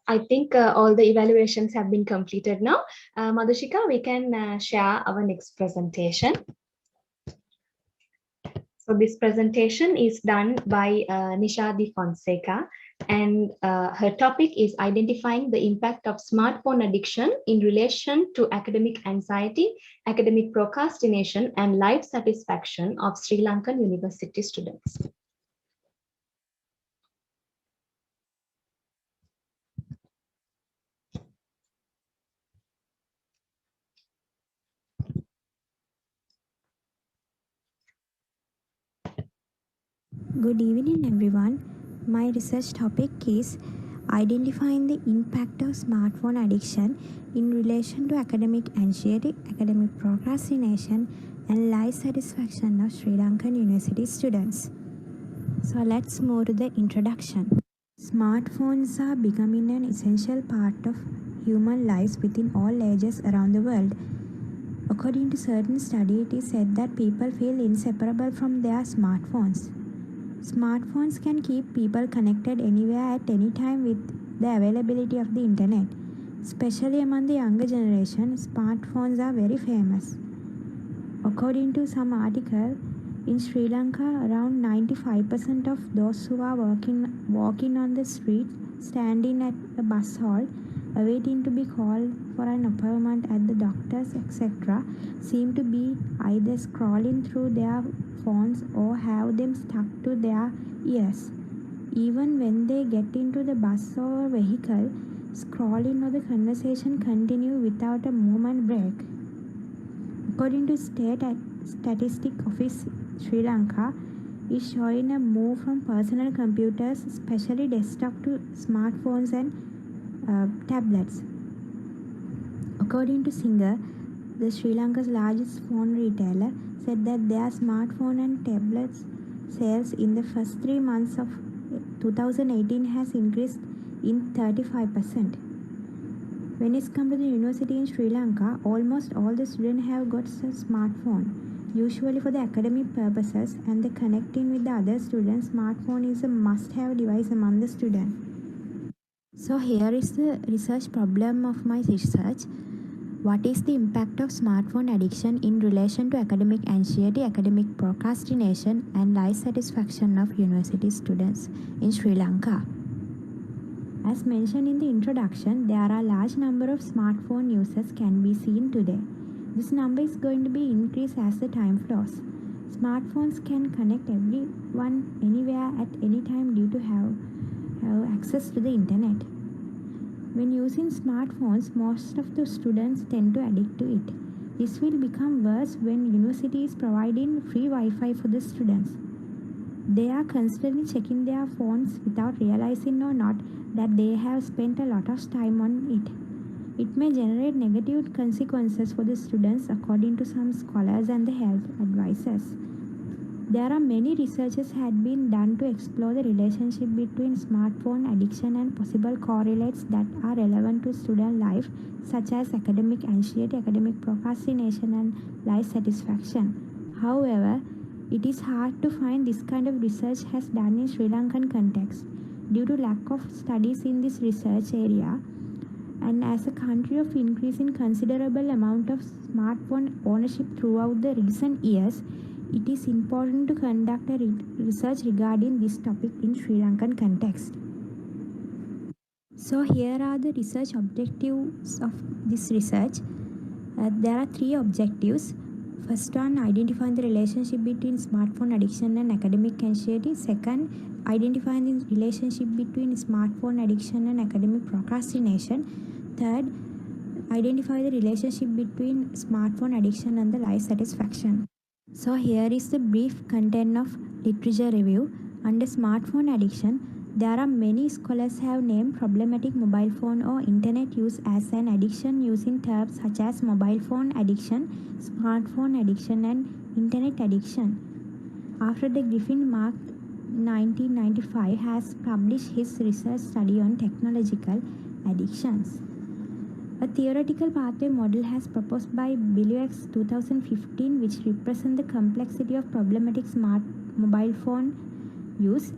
I think all the evaluations have been completed now. Madhushika, we can share our next presentation. So this presentation is done by Nishadi Fonseca, and her topic is identifying the impact of smartphone addiction in relation to academic anxiety, academic procrastination, and life satisfaction of Sri Lankan university students. Good evening, everyone. My research topic is identifying the impact of smartphone addiction in relation to academic anxiety, academic procrastination, and life satisfaction of Sri Lankan university students. So let's move to the introduction. Smartphones are becoming an essential part of human lives within all ages around the world. According to certain studies, it is said that people feel inseparable from their smartphones. Smartphones can keep people connected anywhere at any time with the availability of the internet. Especially among the younger generation, smartphones are very famous. According to some article, in Sri Lanka, around 95% of those who are walking on the street, standing at a bus hall, awaiting to be called for an appointment at the doctors, etc., seem to be either scrolling through their phones or have them stuck to their ears. Even when they get into the bus or vehicle, scrolling or the conversation continue without a moment break. According to Statistic Office Sri Lanka, is showing a move from personal computers, especially desktop, to smartphones and tablets. According to Singer, the Sri Lanka's largest phone retailer, said that their smartphone and tablets sales in the first 3 months of 2018 has increased in 35%. When it's come to the university in Sri Lanka, almost all the students have got a smartphone, usually for the academic purposes, and the connecting with the other students. Smartphone is a must-have device among the students. So here is the research problem of my research. What is the impact of smartphone addiction in relation to academic anxiety, academic procrastination, and life satisfaction of university students in Sri Lanka? As mentioned in the introduction, there are a large number of smartphone users can be seen today. This number is going to be increased as the time flows. Smartphones can connect everyone anywhere at any time due to have access to the internet. When using smartphones, most of the students tend to addict to it. This will become worse when university is providing free Wi-Fi for the students. They are constantly checking their phones without realizing or not that they have spent a lot of time on it. It may generate negative consequences for the students, according to some scholars and the health advisors. There are many researches had been done to explore the relationship between smartphone addiction and possible correlates that are relevant to student life, such as academic anxiety, academic procrastination, and life satisfaction. However, it is hard to find this kind of research has done in Sri Lankan context due to lack of studies in this research area, and as a country of increasing considerable amount of smartphone ownership throughout the recent years, it is important to conduct a research regarding this topic in Sri Lankan context. So here are the research objectives of this research. There are 3 objectives. First one, identifying the relationship between smartphone addiction and academic anxiety. Second, identifying the relationship between smartphone addiction and academic procrastination. Third, Identify the relationship between smartphone addiction and the life satisfaction. So here is the brief content of literature review. Under smartphone addiction, there are many scholars have named problematic mobile phone or internet use as an addiction using terms such as mobile phone addiction, smartphone addiction and internet addiction. After the Griffin Mark 1995 has published his research study on technological addictions. A theoretical pathway model has proposed by BISSS 2015 which represents the complexity of problematic smart mobile phone use,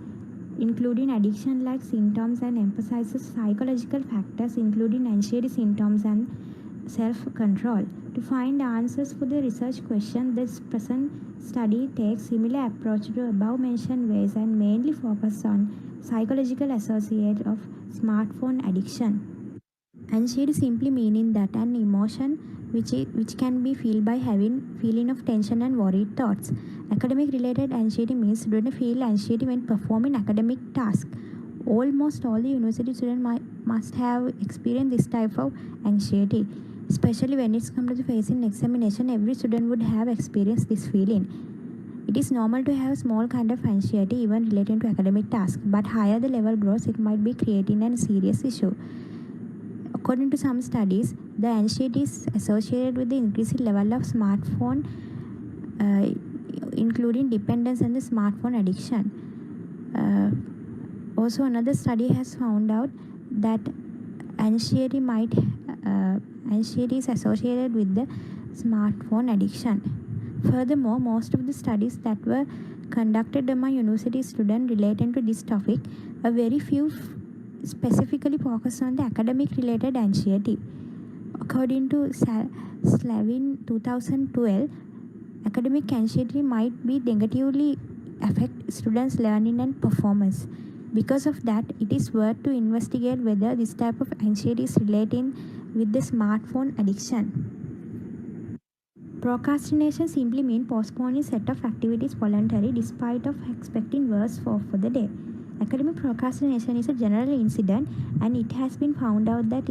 including addiction-like symptoms, and emphasizes psychological factors including anxiety symptoms and self-control. To find answers for the research question, this present study takes similar approach to above-mentioned ways and mainly focus on psychological associate of smartphone addiction. Anxiety simply meaning that an emotion which can be felt by having feeling of tension and worried thoughts. Academic related anxiety means students feel anxiety when performing academic tasks. Almost all the university students must have experienced this type of anxiety, especially when it's come to the facing examination. Every student would have experienced this feeling. It is normal to have small kind of anxiety even relating to academic tasks, but higher the level grows, it might be creating a serious issue. According to some studies, the anxiety is associated with the increasing level of smartphone, including dependence on the smartphone addiction. Also, another study has found out that anxiety is associated with the smartphone addiction. Furthermore, most of the studies that were conducted among university students relating to this topic, a very few specifically focus on the academic related anxiety. According to Slavin 2012, academic anxiety might be negatively affect students' learning and performance. Because of that, it is worth to investigate whether this type of anxiety is relating with the smartphone addiction. Procrastination simply means postponing set of activities voluntarily despite of expecting worse for the day. Academic procrastination is a general incident, and it has been found out that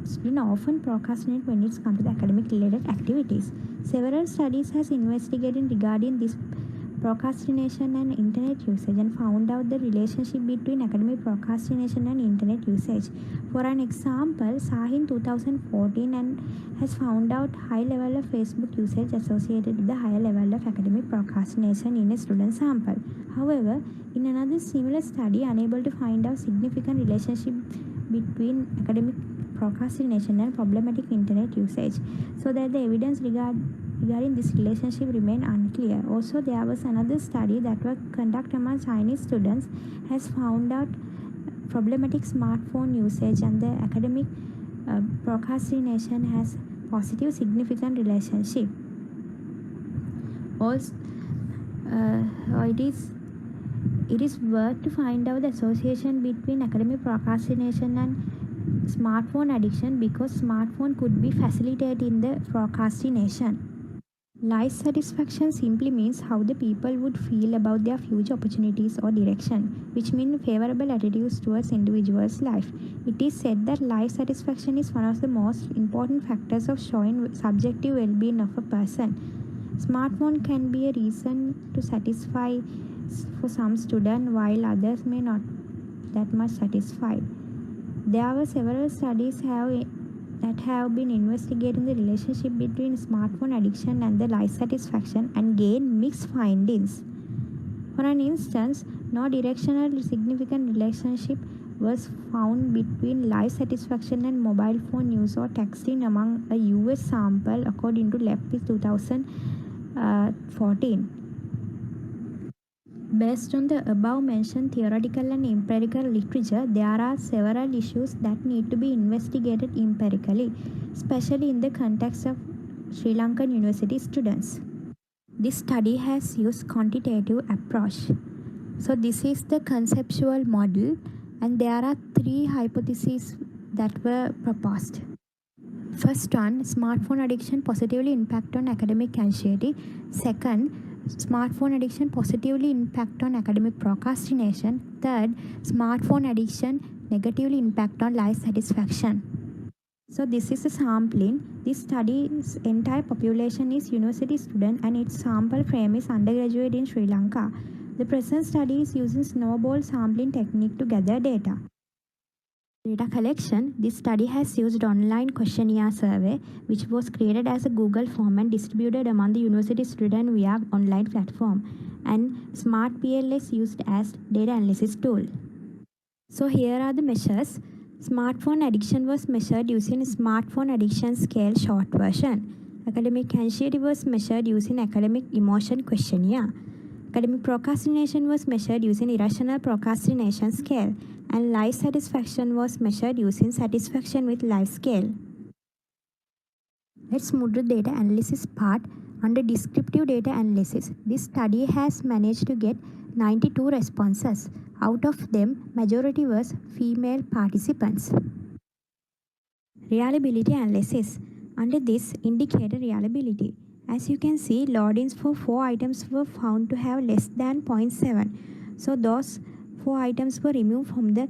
students often procrastinate when it's come to the academic related activities. Several studies has investigated regarding this procrastination and internet usage and found out the relationship between academic procrastination and internet usage. For an example, Sahin 2014 and has found out high level of Facebook usage associated with the higher level of academic procrastination in a student sample. However, in another similar study, unable to find out significant relationship between academic procrastination and problematic internet usage, so that the evidence regarding this relationship remain unclear. Also, there was another study that was conducted among Chinese students has found out problematic smartphone usage and the academic procrastination has positive significant relationship. Also, it is worth to find out the association between academic procrastination and smartphone addiction because smartphone could be facilitating the procrastination. Life satisfaction simply means how the people would feel about their future opportunities or direction, which means favorable attitudes towards individual's life. It is said that life satisfaction is one of the most important factors of showing subjective well-being of a person. Smartphone can be a reason to satisfy for some students, while others may not that much satisfied. There were several studies that have been investigating the relationship between smartphone addiction and the life satisfaction and gained mixed findings. For an instance, no directional significant relationship was found between life satisfaction and mobile phone use or texting among a US sample according to Lepis 2014. Based on the above-mentioned theoretical and empirical literature, there are several issues that need to be investigated empirically, especially in the context of Sri Lankan university students. This study has used quantitative approach. So this is the conceptual model, and there are three hypotheses that were proposed. First one, smartphone addiction positively impact on academic anxiety. Second, smartphone addiction positively impact on academic procrastination. Third, smartphone addiction negatively impact on life satisfaction. So this is a sampling. This study's entire population is university student and its sample frame is undergraduate in Sri Lanka. The present study is using snowball sampling technique to gather data. Data collection. This study has used online questionnaire survey, which was created as a Google form and distributed among the university students via online platform, and Smart PLS used as data analysis tool. So here are the measures. Smartphone addiction was measured using smartphone addiction scale short version. Academic anxiety was measured using academic emotion questionnaire. Academic procrastination was measured using irrational procrastination scale, and life satisfaction was measured using satisfaction with life scale. Let's move to data analysis part. Under descriptive data analysis, this study has managed to get 92 responses. Out of them, majority was female participants. Reliability analysis. Under this, indicator reliability. As you can see, loadings for 4 items were found to have less than 0.7. So those 4 items were removed from the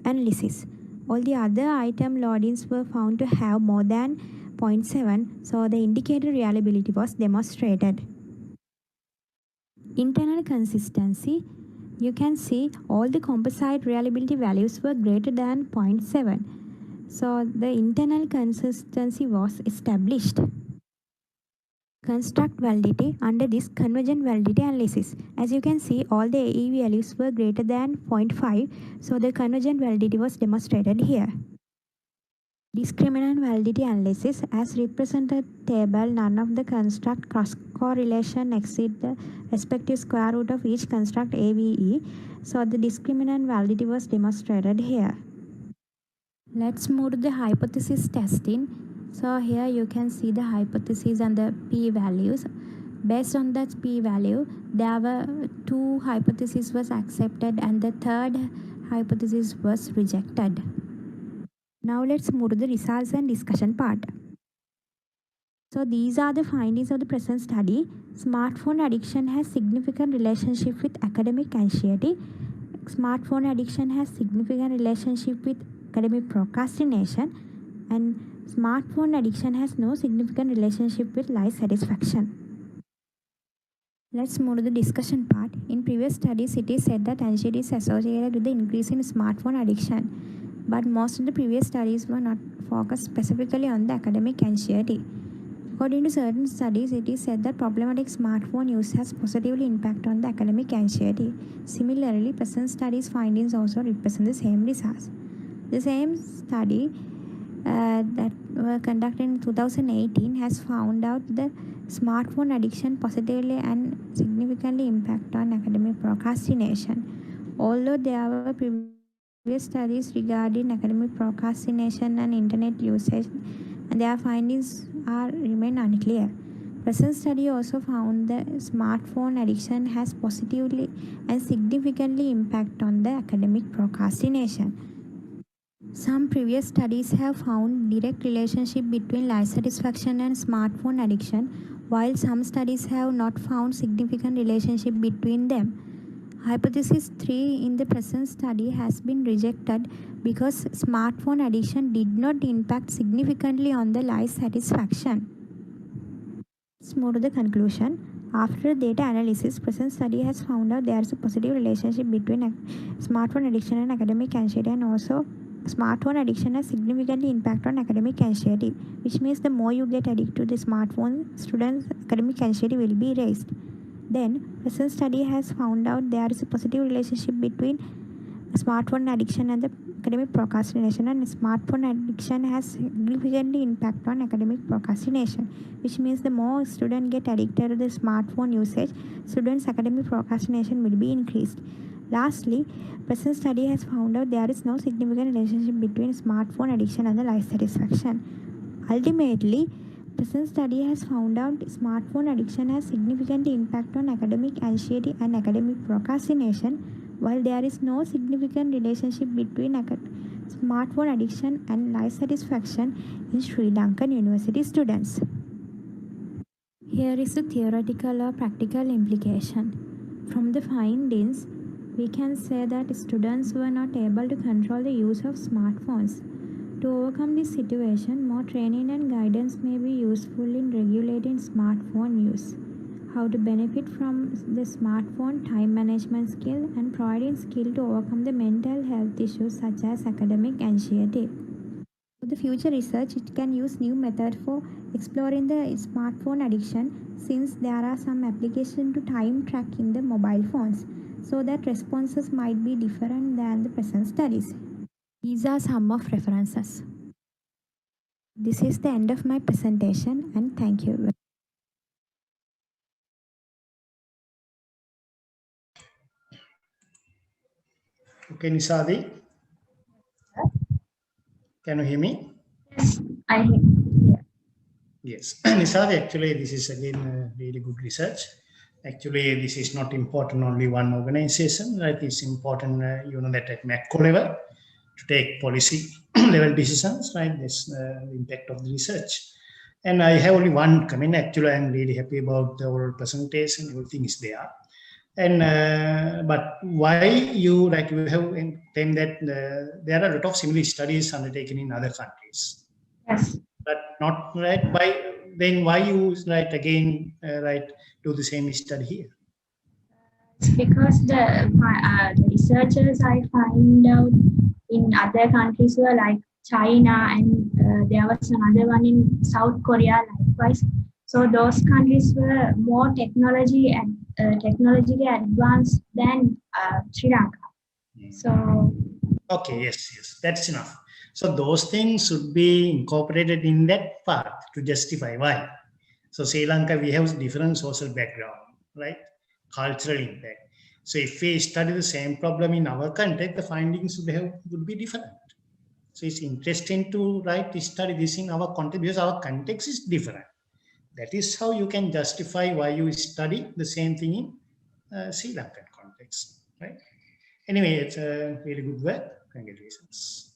analysis. All the other item loadings were found to have more than 0.7. So the indicator reliability was demonstrated. Internal consistency. You can see all the composite reliability values were greater than 0.7. So the internal consistency was established. Construct validity. Under this convergent validity analysis, as you can see, all the AE values were greater than 0.5, so the convergent validity was demonstrated here. Discriminant validity analysis. As represented table, none of the construct cross correlation exceed the respective square root of each construct AVE, so the discriminant validity was demonstrated here. Let's move to the hypothesis testing. So here you can see the hypothesis and the p-values. Based on that p-value, there were 2 hypotheses was accepted and the third hypothesis was rejected. Now let's move to the results and discussion part. So these are the findings of the present study. Smartphone addiction has significant relationship with academic anxiety. Smartphone addiction has significant relationship with academic procrastination, and smartphone addiction has no significant relationship with life satisfaction. Let's move to the discussion part. In previous studies, it is said that anxiety is associated with the increase in smartphone addiction, but most of the previous studies were not focused specifically on the academic anxiety. According to certain studies, it is said that problematic smartphone use has positively impact on the academic anxiety. Similarly, present studies findings also represent the same results. The same study that were conducted in 2018 has found out that smartphone addiction positively and significantly impact on academic procrastination. Although there were previous studies regarding academic procrastination and internet usage, and their findings remain unclear. Present study also found that smartphone addiction has positively and significantly impact on the academic procrastination. Some previous studies have found direct relationship between life satisfaction and smartphone addiction, while some studies have not found significant relationship between them. Hypothesis 3 in the present study has been rejected because smartphone addiction did not impact significantly on the life satisfaction. Let's move to the conclusion. After data analysis, present study has found out there is a positive relationship between smartphone addiction and academic anxiety, and also smartphone addiction has significantly impact on academic anxiety, which means the more you get addicted to the smartphone, students' academic anxiety will be raised. Then, present study has found out there is a positive relationship between smartphone addiction and the academic procrastination, and smartphone addiction has significantly impact on academic procrastination, which means the more students get addicted to the smartphone usage, students' academic procrastination will be increased. Lastly, present study has found out there is no significant relationship between smartphone addiction and the life satisfaction. Ultimately, present study has found out smartphone addiction has significantly impact on academic anxiety and academic procrastination, while there is no significant relationship between smartphone addiction and life satisfaction in Sri Lankan university students. Here is the theoretical or practical implication. From the findings, we can say that students were not able to control the use of smartphones. To overcome this situation, more training and guidance may be useful in regulating smartphone use, how to benefit from the smartphone time management skill, and providing skill to overcome the mental health issues such as academic anxiety. For the future research, it can use new method for exploring the smartphone addiction, since there are some applications to time track in the mobile phones, so that responses might be different than the present studies. These are some of references. This is the end of my presentation, and thank you. Okay, Nisadi. Can you hear me? Yes, I hear. Yeah. Yes, Nisadi, actually, this is again really good research. Actually, this is not important only one organization, right? It's important, that at macro level to take policy level decisions, right? That's the impact of the research. And I have only one comment. Actually, I'm really happy about the oral presentation. Everything is there. And but why you have claimed that there are a lot of similar studies undertaken in other countries? Yes. But not right. Why you again do the same study here? It's because the researchers I find out in other countries were like China, and there was another one in South Korea likewise. So those countries were more technologically advanced than Sri Lanka. So okay, yes, that's enough. So those things should be incorporated in that part to justify why. So Sri Lanka, we have different social background, right? Cultural impact. So if we study the same problem in our context, the findings would be different. So it's interesting to study this in our context because our context is different. That is how you can justify why you study the same thing in Sri Lankan context, right? Anyway, it's a really good work. Congratulations.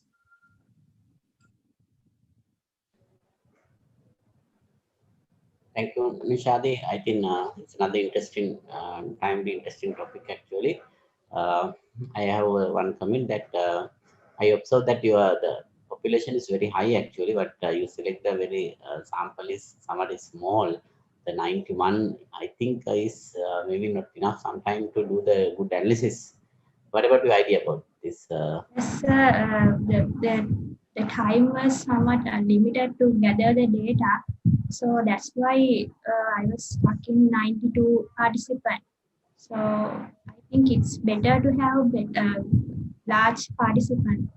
Thank you, Nishadi. I think it's another interesting, timely interesting topic actually. I have one comment that I observed that the population is very high actually, but you select the very sample is somewhat small. The 91, I think, is maybe not enough sometime to do the good analysis. What about your idea about this? yes, the time was somewhat limited to gather the data. So that's why I was stuck in 92 participants. So I think it's better to have large participants.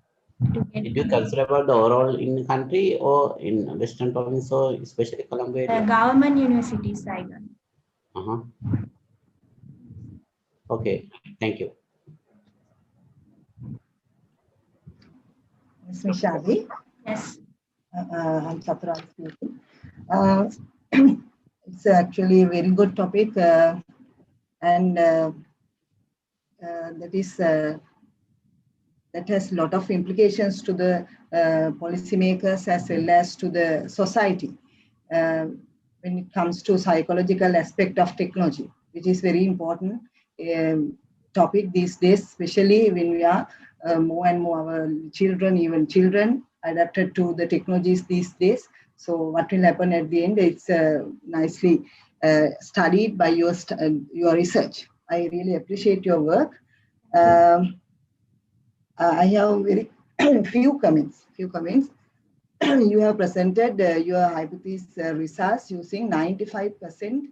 Did you consider about the overall in the country or in Western province or especially Colombo area? Government universities, I got. Okay, thank you. Ms. Nishadi? Yes. I'm Satura speaking. It's actually a very good topic, and that has a lot of implications to the policymakers as well as to the society when it comes to psychological aspect of technology, which is very important topic these days, especially when we are more and more our children, even children, adapted to the technologies these days. So what will happen at the end? It's nicely studied by your research. I really appreciate your work. I have very few comments. You have presented your hypothesis results using 95%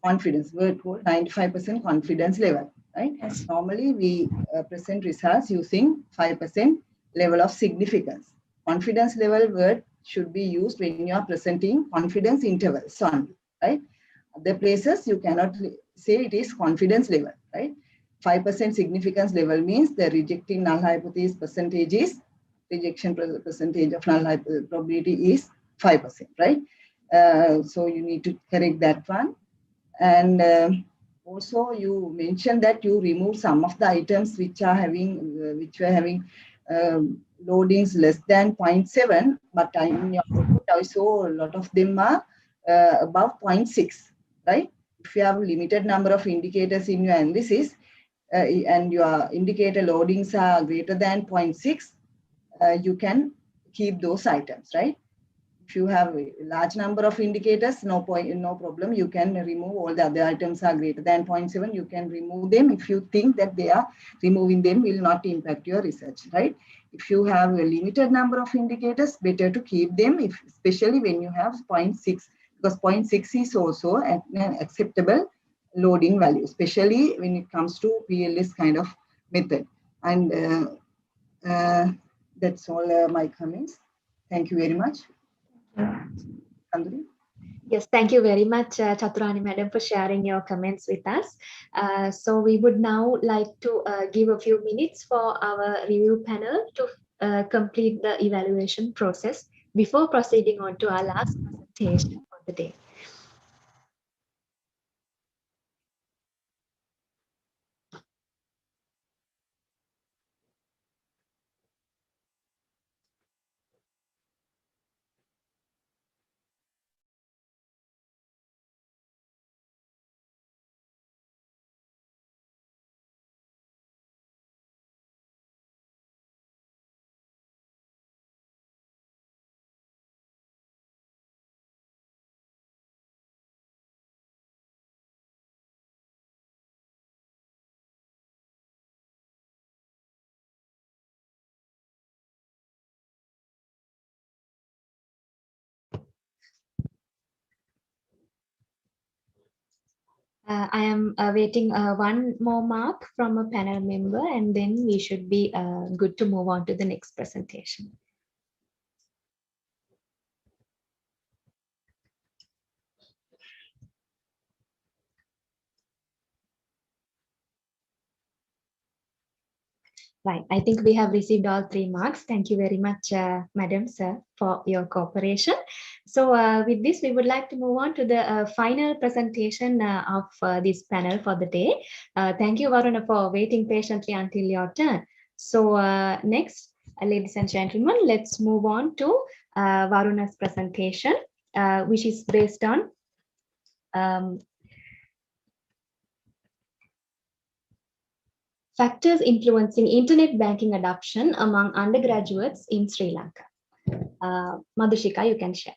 confidence, word called 95% confidence level, right? Yes. Normally, we present results using 5% level of significance. Confidence level word should be used when you are presenting confidence intervals only, right? Other places, you cannot say it is confidence level, right? 5% significance level means the rejecting null hypothesis percentage is, rejection percentage of null probability is 5%, right? So you need to correct that one. And also you mentioned that you remove some of the items which are having, which were having loadings less than 0.7, but in your report I saw a lot of them are above 0.6, right? If you have a limited number of indicators in your analysis, and your indicator loadings are greater than 0.6, you can keep those items, right? If you have a large number of indicators, no problem. You can remove all the other items are greater than 0.7. You can remove them if you think that they are removing them will not impact your research, right? If you have a limited number of indicators, better to keep them, especially when you have 0.6, because 0.6 is also an acceptable loading value, especially when it comes to PLS kind of method. And that's all my comments. Thank you very much. Andri? Yes, thank you very much, Chaturani Madam, for sharing your comments with us. So we would now like to give a few minutes for our review panel to complete the evaluation process before proceeding on to our last presentation for the day. I am waiting one more mark from a panel member, and then we should be good to move on to the next presentation. Right, I think we have received all 3 marks. Thank you very much, Madam, Sir, for your cooperation. So with this, we would like to move on to the final presentation of this panel for the day. Thank you, Varuna, for waiting patiently until your turn. So next, ladies and gentlemen, let's move on to Varuna's presentation, which is based on factors influencing internet banking adoption among undergraduates in Sri Lanka. Madhushika, you can share.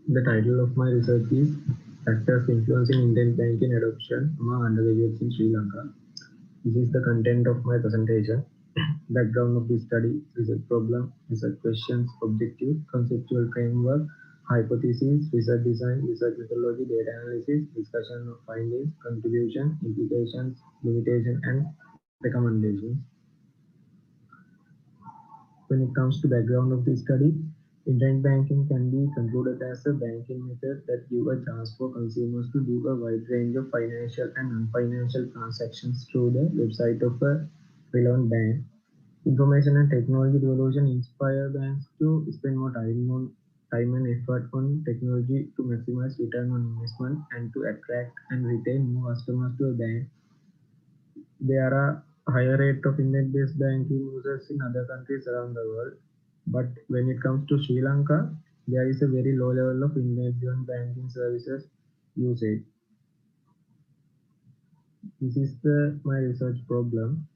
The title of my research is Factors Influencing Internet Banking Adoption Among Undergraduates in Sri Lanka. This is the content of my presentation. Background of the study, research problem, research questions, objective, conceptual framework, hypothesis, research design, research methodology, data analysis, discussion of findings, contribution, implications, limitation, and recommendations. When it comes to background of the study, internet banking can be concluded as a banking method that gives a chance for consumers to do a wide range of financial and non-financial transactions through the website of a relevant bank. Information and technology revolution inspire banks to spend more time and effort on technology to maximize return on investment and to attract and retain more customers to a bank. There are higher rate of internet-based banking users in other countries around the world, but when it comes to Sri Lanka, there is a very low level of internet-driven banking services usage. This is my research problem.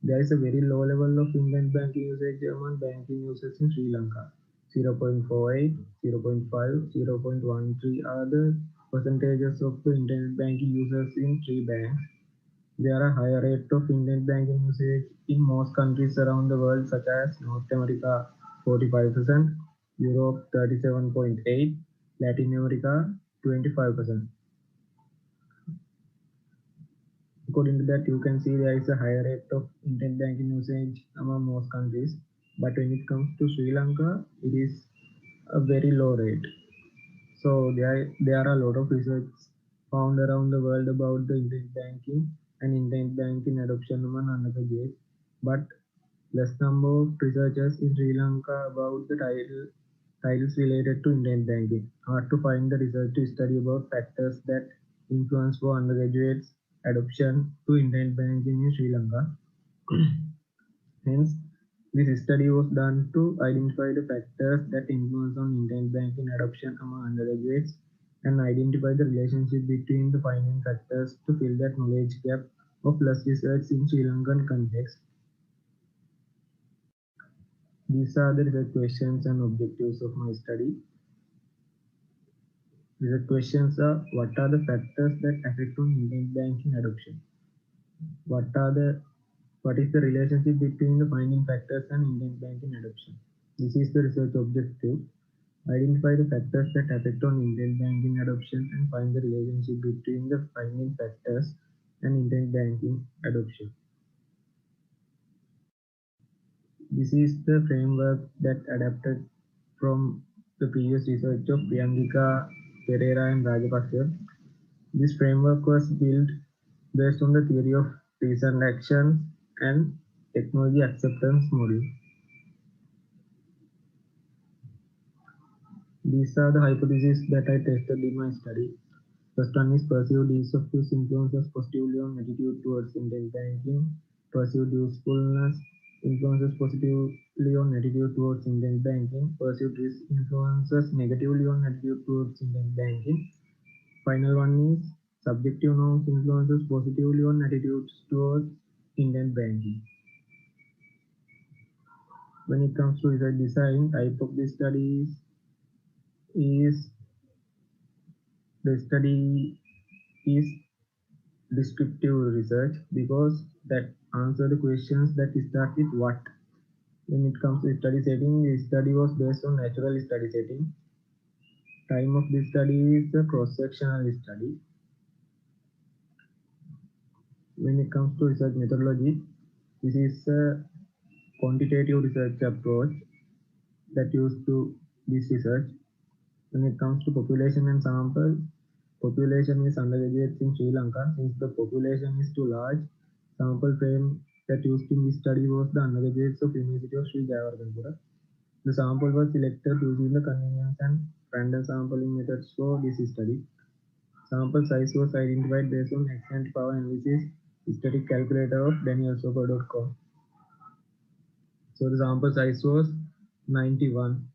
There is a very low level of internet banking usage among banking users in Sri Lanka. 0.48, 0.5, 0.13 are the percentages of the internet banking users in 3 banks. There are higher rate of internet banking usage in most countries around the world, such as North America 45%, Europe 37.8%, Latin America 25%. According to that, you can see there is a higher rate of internet banking usage among most countries, but when it comes to Sri Lanka, it is a very low rate. So there are a lot of research found around the world about the internet banking and internet banking adoption among undergraduates, but less number of researchers in Sri Lanka about the titles related to internet banking. Hard to find the research to study about factors that influence for undergraduates adoption to internet banking in Sri Lanka. Hence, this study was done to identify the factors that influence on internet banking adoption among undergraduates and identify the relationship between the finding factors to fill that knowledge gap of less research in Sri Lankan context. These are the research questions and objectives of my study. Research questions are: what are the factors that affect on internet banking adoption? What is the relationship between the finding factors and internet banking adoption? This is the research objective. Identify the factors that affect on internet banking adoption and find the relationship between the finding factors and internet banking adoption. This is the framework that adapted from the previous research of Priyankika, Pereira and Rajapaksa. This framework was built based on the theory of reasoned action and technology acceptance model. These are the hypotheses that I tested in my study. First one is perceived ease of use influences positively on attitude towards internet banking. Perceived usefulness influences positively on attitude towards internet banking. Perceived risk influences negatively on attitude towards internet banking. Final one is subjective norms influences positively on attitudes towards internet banking. When it comes to research design, type of the studies is the study is descriptive research because that answer the questions that start with what. When it comes to study setting, the study was based on natural study setting. Time of the study is a cross-sectional study. When it comes to research methodology, this is a quantitative research approach that used to this research. When it comes to population and sample, population is undergraduates in Sri Lanka. Since the population is too large, sample frame that used in this study was the undergraduates of University of Sri Jayawardanapura. The sample was selected using the convenience and random sampling methods for this study. Sample size was identified based on extent power analysis static calculator of danielsoper.com. So the sample size was 91.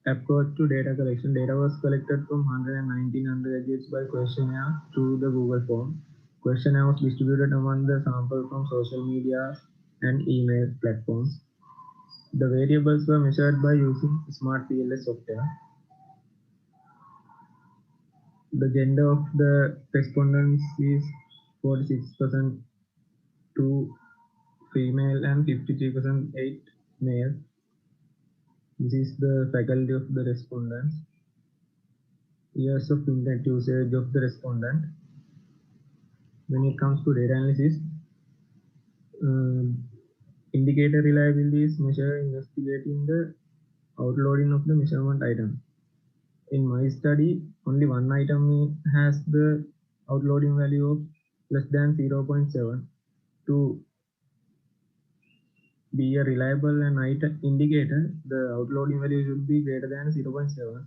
Approach to data collection. Data was collected from 119 undergraduates by questionnaire through the Google form. Questionnaire was distributed among the sample from social media and email platforms. The variables were measured by using smart PLS software. The gender of the respondents is 46% to female and 53% male. This is the faculty of the respondents. Years of internet usage of the respondent. When it comes to data analysis, indicator reliability is measured investigating the outloading of the measurement item. In my study, only one item has the outloading value of less than 0.7. To be a reliable and indicator, the outloading value should be greater than 0.7.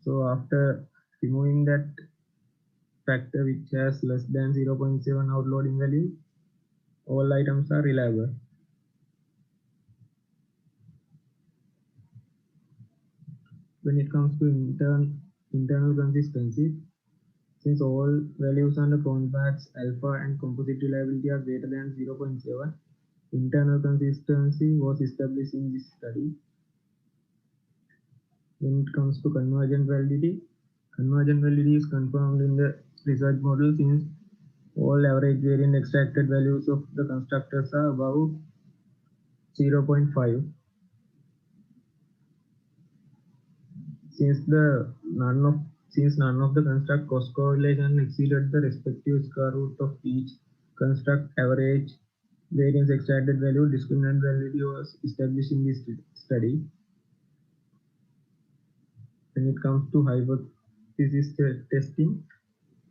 So after removing that factor which has less than 0.7 outloading value, all items are reliable. When it comes to internal consistency, since all values under convex, alpha and composite reliability are greater than 0.7, internal consistency was established in this study. When it comes to convergent validity is confirmed in the research model since all average variant extracted values of the constructors are above 0.5. Since none of the construct cost correlation exceeded the respective square root of each construct average variance extracted value, discriminant validity was established in this study. When it comes to hypothesis testing,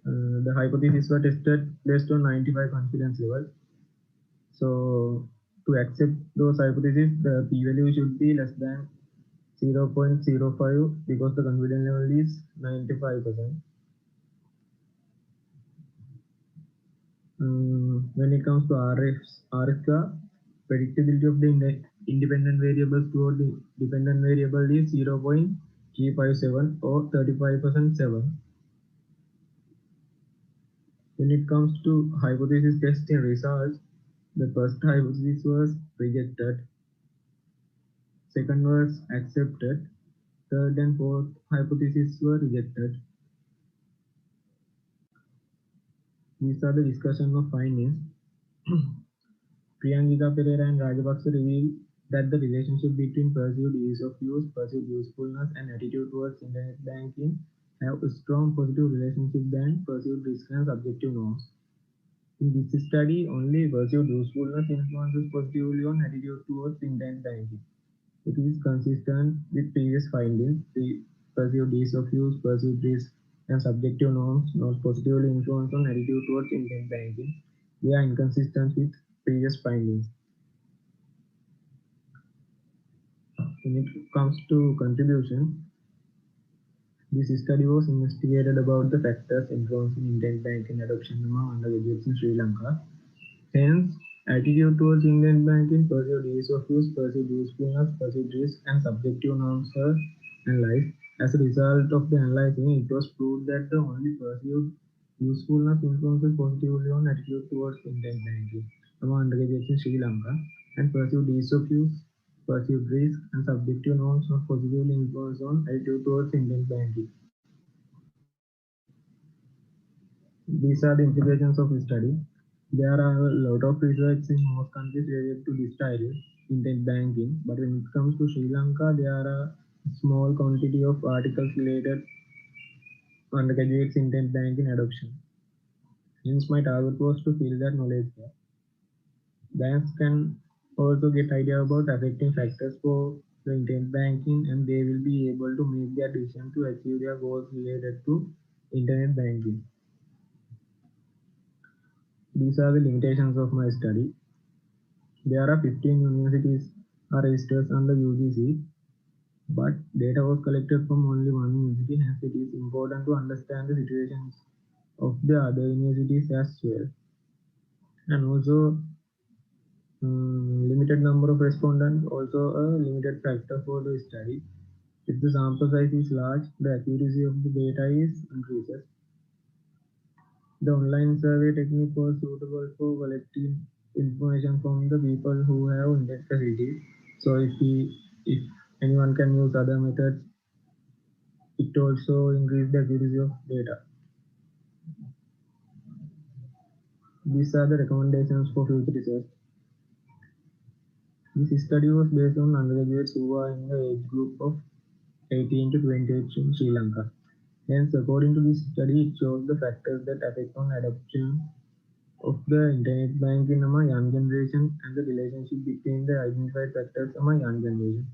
the hypotheses were tested based on 95 confidence level. So to accept those hypotheses, the p-value should be less than 0.05 because the confidence level is 95%. When it comes to RSK, predictability of the independent variables toward the dependent variable is 0.357 or 35% 7. When it comes to hypothesis testing results, the first hypothesis was rejected, second was accepted, third and fourth hypotheses were rejected. These are the discussion of findings. Priyankika Pereira and Rajapaksa revealed that the relationship between perceived ease of use, perceived usefulness, and attitude towards internet banking have a strong positive relationship than perceived risk and subjective norms. In this study, only perceived usefulness influences positively on attitude towards internet banking. It is consistent with previous findings. The perceived ease of use, perceived risk, and subjective norms not positively influence on attitude towards internet banking. They are inconsistent with previous findings. When it comes to contribution, this study was investigated about the factors influencing internet banking adoption among undergraduates in Sri Lanka. Hence, attitude towards internet banking, perceived ease of use, perceived usefulness, perceived risk, and subjective norms were analyzed. As a result of the analyzing, it was proved that the only perceived usefulness influences positively on attitude towards internet banking among undergraduates in Sri Lanka, and perceived ease of use, perceived risk, and subjective norms not positively influence on attitude towards internet banking. These are the implications of the study. There are a lot of research in most countries related to this study, internet banking, but when it comes to Sri Lanka, there are a small quantity of articles related to undergraduates internet banking adoption. Hence, my target was to fill that knowledge gap. Banks can also get idea about affecting factors for the internet banking, and they will be able to make their decision to achieve their goals related to internet banking. These are the limitations of my study. There are 15 universities are registered under UGC, but data was collected from only one university, hence it is important to understand the situations of the other universities as well. And also, limited number of respondents, also a limited factor for the study. If the sample size is large, the accuracy of the data is increases. The online survey technique was suitable for collecting information from the people who have internet facilities. So if anyone can use other methods, it also increases the accuracy of data. These are the recommendations for future research. This study was based on undergraduates who are in the age group of 18 to 28 in Sri Lanka. Hence, according to this study, it shows the factors that affect on adoption of the internet banking among young generation and the relationship between the identified factors among young generation.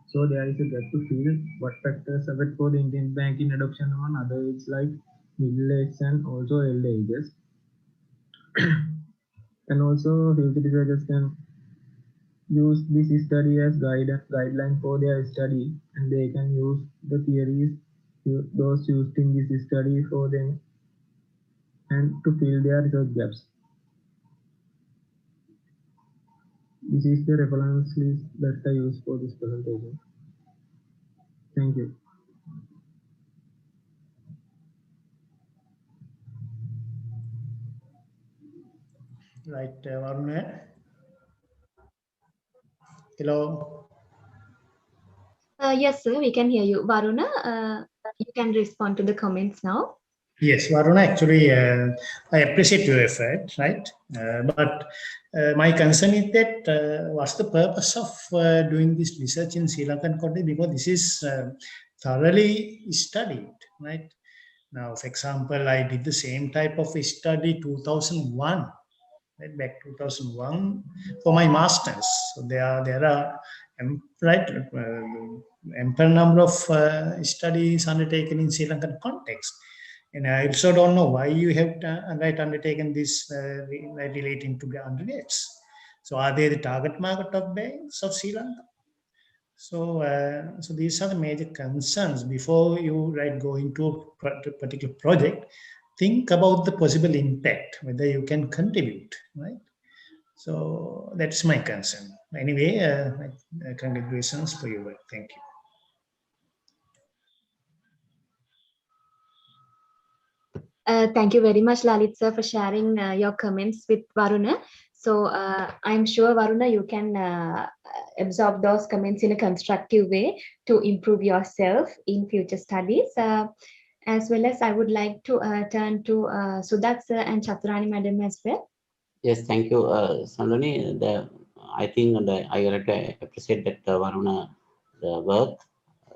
So there is a gap to fill what factors affect for the internet banking adoption among other ages like middle age and also elder ages. And also future researchers can use this study as guideline for their study, and they can use the theories those used in this study for them and to fill their research gaps. This is the reference list that I use for this presentation. Thank you. Right, Varuna. Hello. Yes, sir, we can hear you. Varuna, you can respond to the comments now. Yes, Varuna, actually, I appreciate your effort, right? But my concern is that what's the purpose of doing this research in Sri Lankan context? Because this is thoroughly studied, right? Now, for example, I did the same type of study 2001, right, back 2001 for my master's. So there are right ample number of studies undertaken in Sri Lankan context. And I also don't know why you have undertaken this relating to the undergrads. So are they the target market of banks of Sri Lanka? So, so these are the major concerns. Before you go into a particular project, think about the possible impact, whether you can contribute, right? So that's my concern. Anyway, congratulations for your work. Thank you. Thank you very much, Lalit sir, for sharing your comments with Varuna. So I'm sure, Varuna, you can absorb those comments in a constructive way to improve yourself in future studies. As well as I would like to turn to Sudak sir and Chaturani madam as well. Yes, thank you, Sandoni. I think I like to appreciate that Varuna the work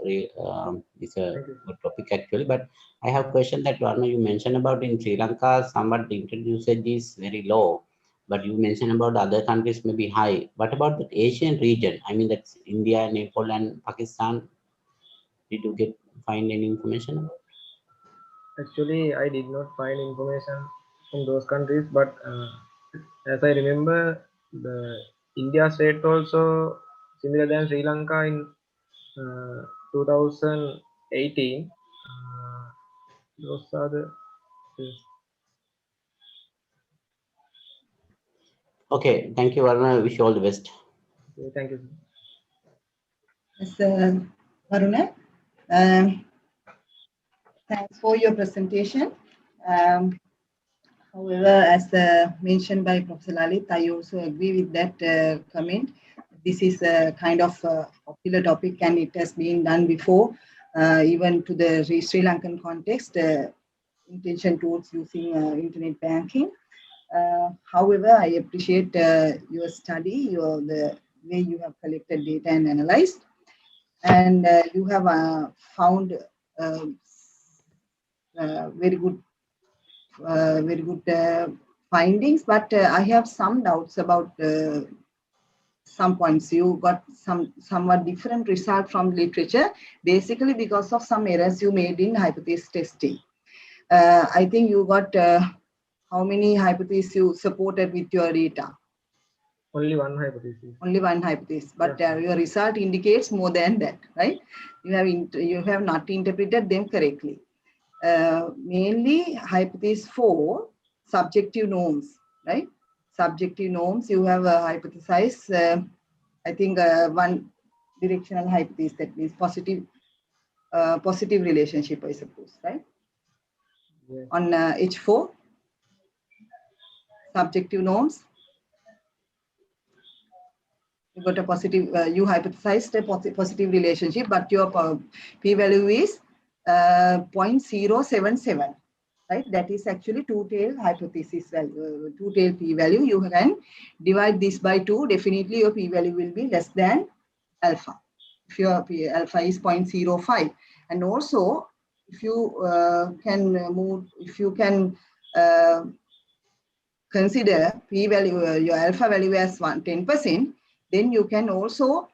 is a good topic actually. But I have a question that Varuna you mentioned about in Sri Lanka, somewhat the internet usage is very low, but you mentioned about other countries may be high. What about the Asian region? I mean, that's India, Nepal, and Pakistan. Did you find any information about? Actually, I did not find information from those countries, but as I remember, the India state also similar than Sri Lanka in 2018. Those are the. Okay, thank you, Varuna. Wish you all the best. Okay, thank you. Yes, Varuna. Thanks for your presentation. However, as mentioned by Professor Lalit, I also agree with that comment. This is a kind of popular topic and it has been done before, even to the Sri Lankan context, intention towards using internet banking. However, I appreciate your study, the way you have collected data and analyzed, and you have found very good findings. But I have some doubts about some points. You got somewhat different result from literature, basically because of some errors you made in hypothesis testing. I think you got how many hypotheses you supported with your data? Only one hypothesis. Only one hypothesis, but your result indicates more than that, right? You have not interpreted them correctly. Mainly hypothesis 4, subjective norms, right? Subjective norms, you have hypothesized, I think one directional hypothesis, that means positive relationship, I suppose, right? Yes. On H4, subjective norms, you got a positive, you hypothesized a positive relationship, but your p-value is 0.077, right? That is actually two-tail hypothesis value, two-tail p-value. You can divide this by 2, definitely your p-value will be less than alpha. If your alpha is 0.05, and also if you can consider p-value, your alpha value as 10%, then you can also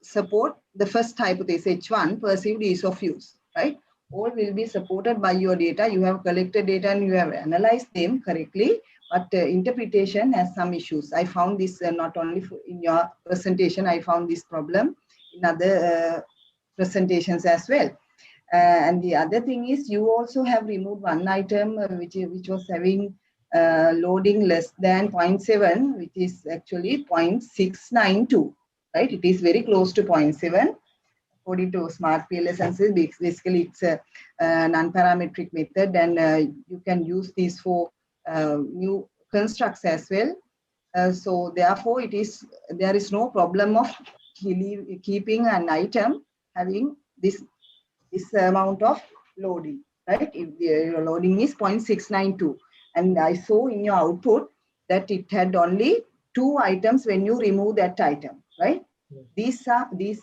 support the first hypothesis H1, perceived ease of use, right? All will be supported by your data. You have collected data and you have analyzed them correctly, but interpretation has some issues. I found this not only in your presentation, I found this problem in other presentations as well. And the other thing is, you also have removed one item which was having loading less than 0.7, which is actually 0.692, right? It is very close to 0.7 according to smart PLS analysis. Basically, it's a non-parametric method, and you can use these for new constructs as well. So therefore, there is no problem of keeping an item having this amount of loading, right? If your loading is 0.692, and I saw in your output that it had only 2 items when you remove that item, right? These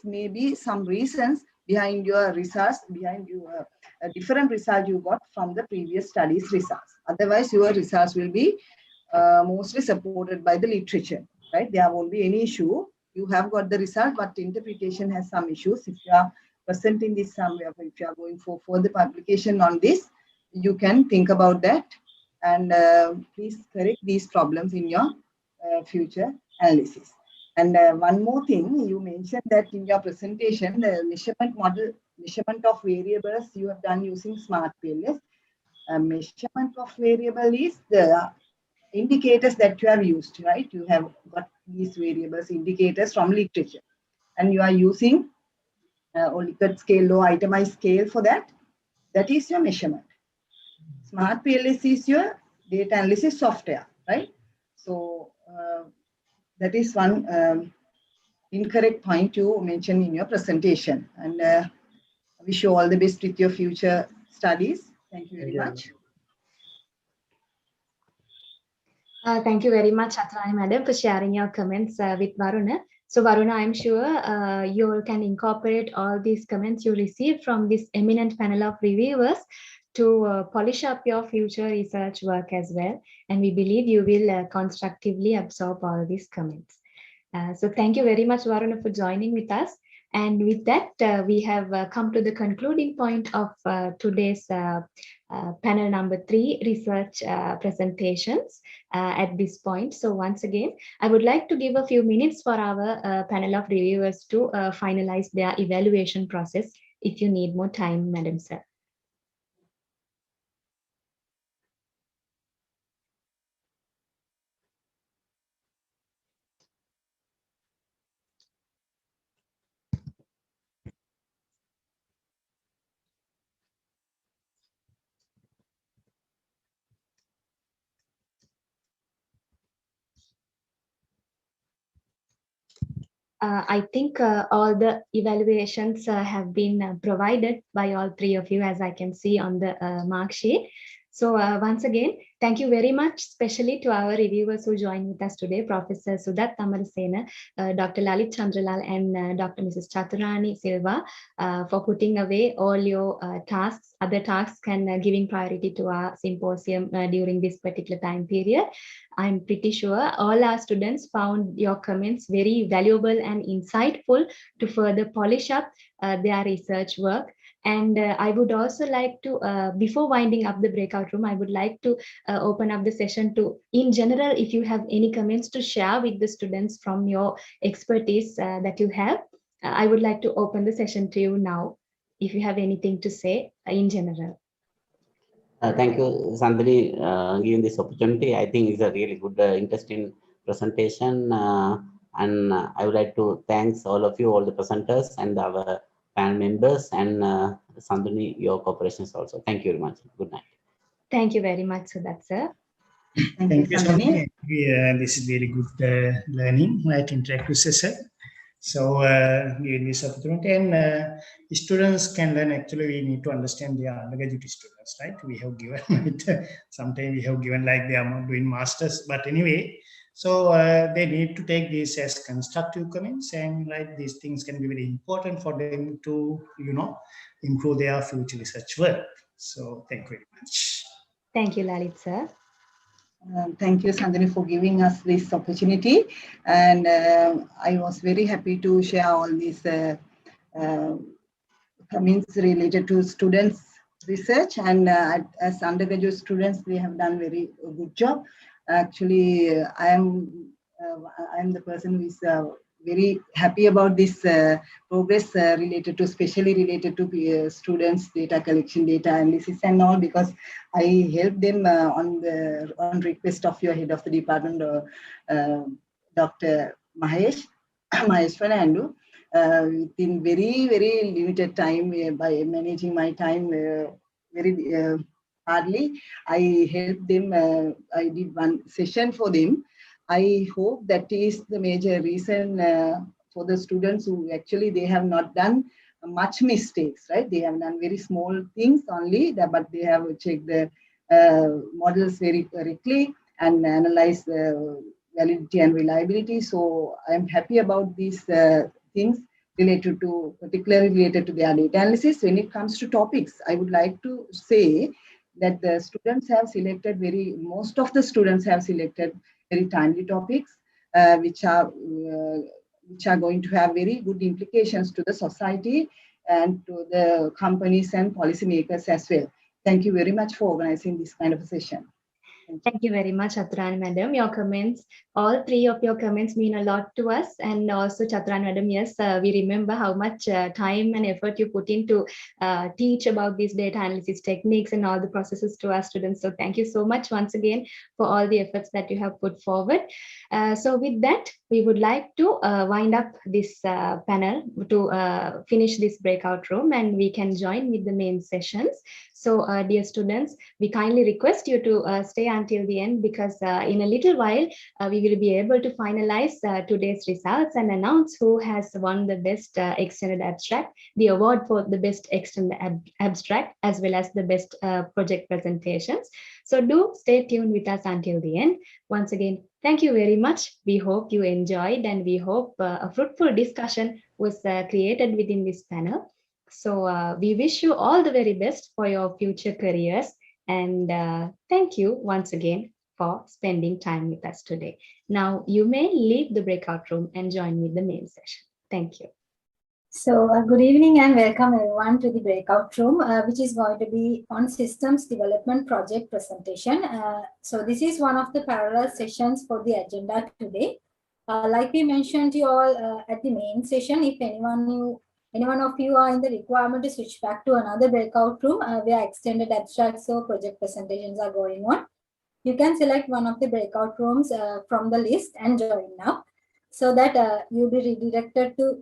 may be some reasons behind your results, behind your different result you got from the previous studies results. Otherwise, your results will be mostly supported by the literature, right? There won't be any issue. You have got the result, but interpretation has some issues. If you are presenting this somewhere, if you are going for further publication on this, you can think about that, and please correct these problems in your future analysis. And one more thing, you mentioned that in your presentation, the measurement of variables you have done using smart PLS. Measurement of variable is indicators that you have used, right? You have got these variables, indicators from literature, and you are using or Likert scale, low itemized scale for that. That is your measurement. Smart PLS is your data analysis software, right? So that is one incorrect point you mentioned in your presentation. And I wish you all the best with your future studies. Thank you very much. Thank you very much, Chaturani Madam, for sharing your comments with Varuna. So Varuna, I'm sure you can incorporate all these comments you received from this eminent panel of reviewers to polish up your future research work as well. And we believe you will constructively absorb all these comments. So thank you very much, Varuna, for joining with us. And with that, we have come to the concluding point of today's panel number 3 research presentations at this point. So once again, I would like to give a few minutes for our panel of reviewers to finalize their evaluation process. If you need more time, Madam Sir. I think all the evaluations have been provided by all 3 of you, as I can see on the mark sheet. So once again, thank you very much, especially to our reviewers who joined with us today, Professor Sudat Amarasena, Dr. Lalit Chandralal, and Dr. Mrs. Chaturani Silva, for putting away all your tasks, other tasks, and giving priority to our symposium during this particular time period. I'm pretty sure all our students found your comments very valuable and insightful to further polish up their research work. And I would also like to, before winding up the breakout room, I would like to open up the session to, in general, if you have any comments to share with the students from your expertise that you have, I would like to open the session to you now, if you have anything to say in general. Thank you, Sandhini, giving this opportunity. I think it's a really good, interesting presentation. And I would like to thank all of you, all the presenters and our panel members, and Sandhini, your cooperations also. Thank you very much. Good night. Thank you very much, Sudat sir. Thank you, Sandhini. This is very good learning, right? Interactive session. So given this opportunity, and students can learn. Actually, we need to understand they are undergraduate students, right? We have given it. Sometimes we have given like they are doing masters, but anyway. So they need to take this as constructive comments, and like these things can be very important for them to, improve their future research work. So thank you very much. Thank you, Lalit sir. Thank you, Sandhini, for giving us this opportunity. And I was very happy to share all these comments related to students' research. And as undergraduate students, we have done very good job. Actually, I am the person who is very happy about this progress especially related to students' data collection, data analysis, and all, because I helped them on request of your head of the department, Dr. Mahesh Fernando, within very, very limited time by managing my time very hardly. I helped them. I did one session for them. I hope that is the major reason for the students who actually they have not done much mistakes, right? They have done very small things only, but they have checked the models very correctly and analyzed the validity and reliability. So I'm happy about these things particularly related to their data analysis. When it comes to topics, I would like to say that the students have selected most of the students have selected very timely topics, which are going to have very good implications to the society and to the companies and policymakers as well. Thank you very much for organizing this kind of a session. Thank you very much, Chaturani Madam. Your comments, all three of your comments mean a lot to us. And also, Chaturani Madam, yes, we remember how much time and effort you put into teach about these data analysis techniques and all the processes to our students. So thank you so much once again for all the efforts that you have put forward. So with that, we would like to wind up this panel to finish this breakout room, and we can join with the main sessions. So dear students, we kindly request you to stay until the end, because in a little while, we will be able to finalize today's results and announce who has won the best extended abstract, the award for the best extended abstract, as well as the best project presentations. So do stay tuned with us until the end. Once again, thank you very much. We hope you enjoyed, and we hope a fruitful discussion was created within this panel. So we wish you all the very best for your future careers. And thank you once again for spending time with us today. Now you may leave the breakout room and join with the main session. Thank you. So good evening and welcome everyone to the breakout room, which is going to be on systems development project presentation. So this is one of the parallel sessions for the agenda today. Like we mentioned to you all at the main session, if anyone of you are in the requirement to switch back to another breakout room where extended abstracts or project presentations are going on, you can select one of the breakout rooms from the list and join now, so that you'll be redirected to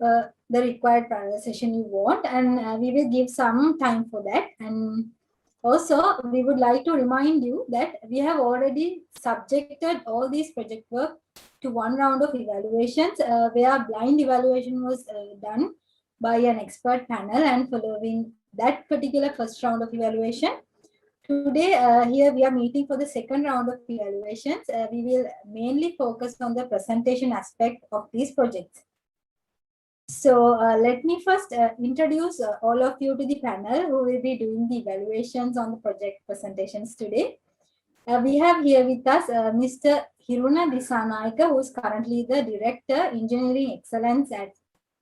the required parallel session you want, and we will give some time for that. And also, we would like to remind you that we have already subjected all these project work to one round of evaluations where blind evaluation was done by an expert panel, and following that particular first round of evaluation, today here we are meeting for the second round of evaluations. We will mainly focus on the presentation aspect of these projects. So let me first introduce all of you to the panel who will be doing the evaluations on the project presentations today. We have here with us Mr. Hiruna Disanayaka, who is currently the Director, Engineering Excellence at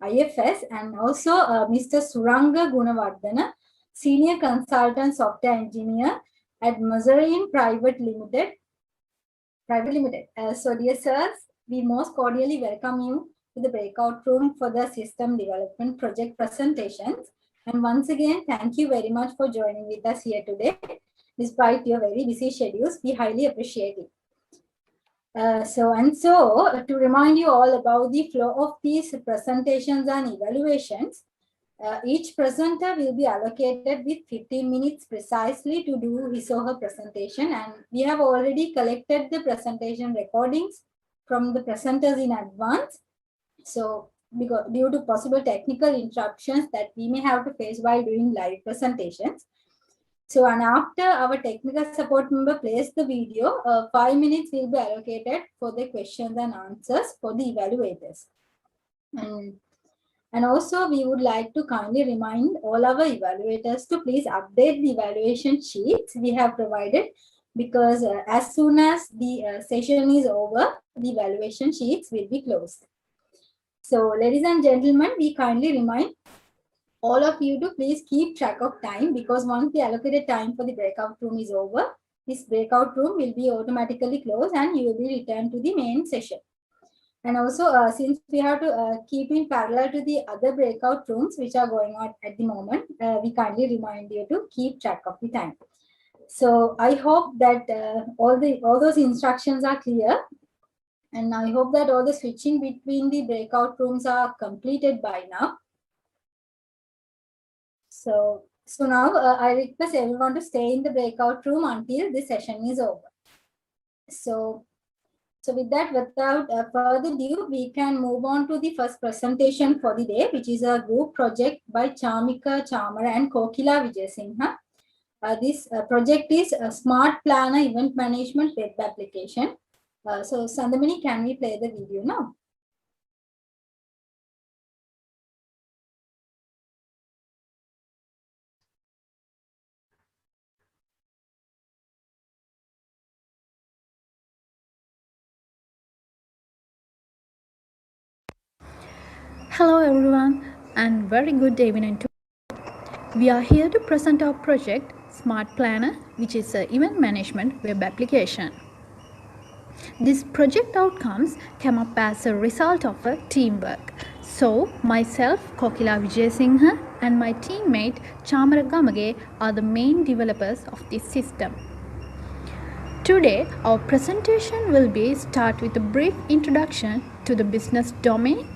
IFS, and also Mr. Suranga Gunawardana, Senior Consultant Software Engineer at Mazarine Private Limited. So dear sirs, we most cordially welcome you to the breakout room for the system development project presentations. And once again, thank you very much for joining with us here today. Despite your very busy schedules, we highly appreciate it. So to remind you all about the flow of these presentations and evaluations, each presenter will be allocated with 15 minutes precisely to do his or her presentation, and we have already collected the presentation recordings from the presenters in advance. So because due to possible technical interruptions that we may have to face while doing live presentations. So, and after our technical support member plays the video, 5 minutes will be allocated for the questions and answers for the evaluators. And also, we would like to kindly remind all our evaluators to please update the evaluation sheets we have provided, because as soon as the session is over, the evaluation sheets will be closed. So, ladies and gentlemen, we kindly remind all of you to please keep track of time, because once the allocated time for the breakout room is over, this breakout room will be automatically closed and you will be returned to the main session. And also, since we have to keep in parallel to the other breakout rooms which are going on at the moment, we kindly remind you to keep track of the time. So I hope that all those instructions are clear, and I hope that all the switching between the breakout rooms are completed by now. So now I request everyone to stay in the breakout room until the session is over. So with that, without further ado, we can move on to the first presentation for the day, which is a group project by Chamika Chamara and Kokila Vijayasinghe. This project is a Smart Planner Event Management Web Application. So Sandamini, can we play the video now? Hello everyone and very good evening to you. We are here to present our project Smart Planner, which is an event management web application. This project outcomes came up as a result of a teamwork. So, myself, Kokila Vijay and my teammate Chamara Gamage are the main developers of this system. Today, our presentation will start with a brief introduction to the business domain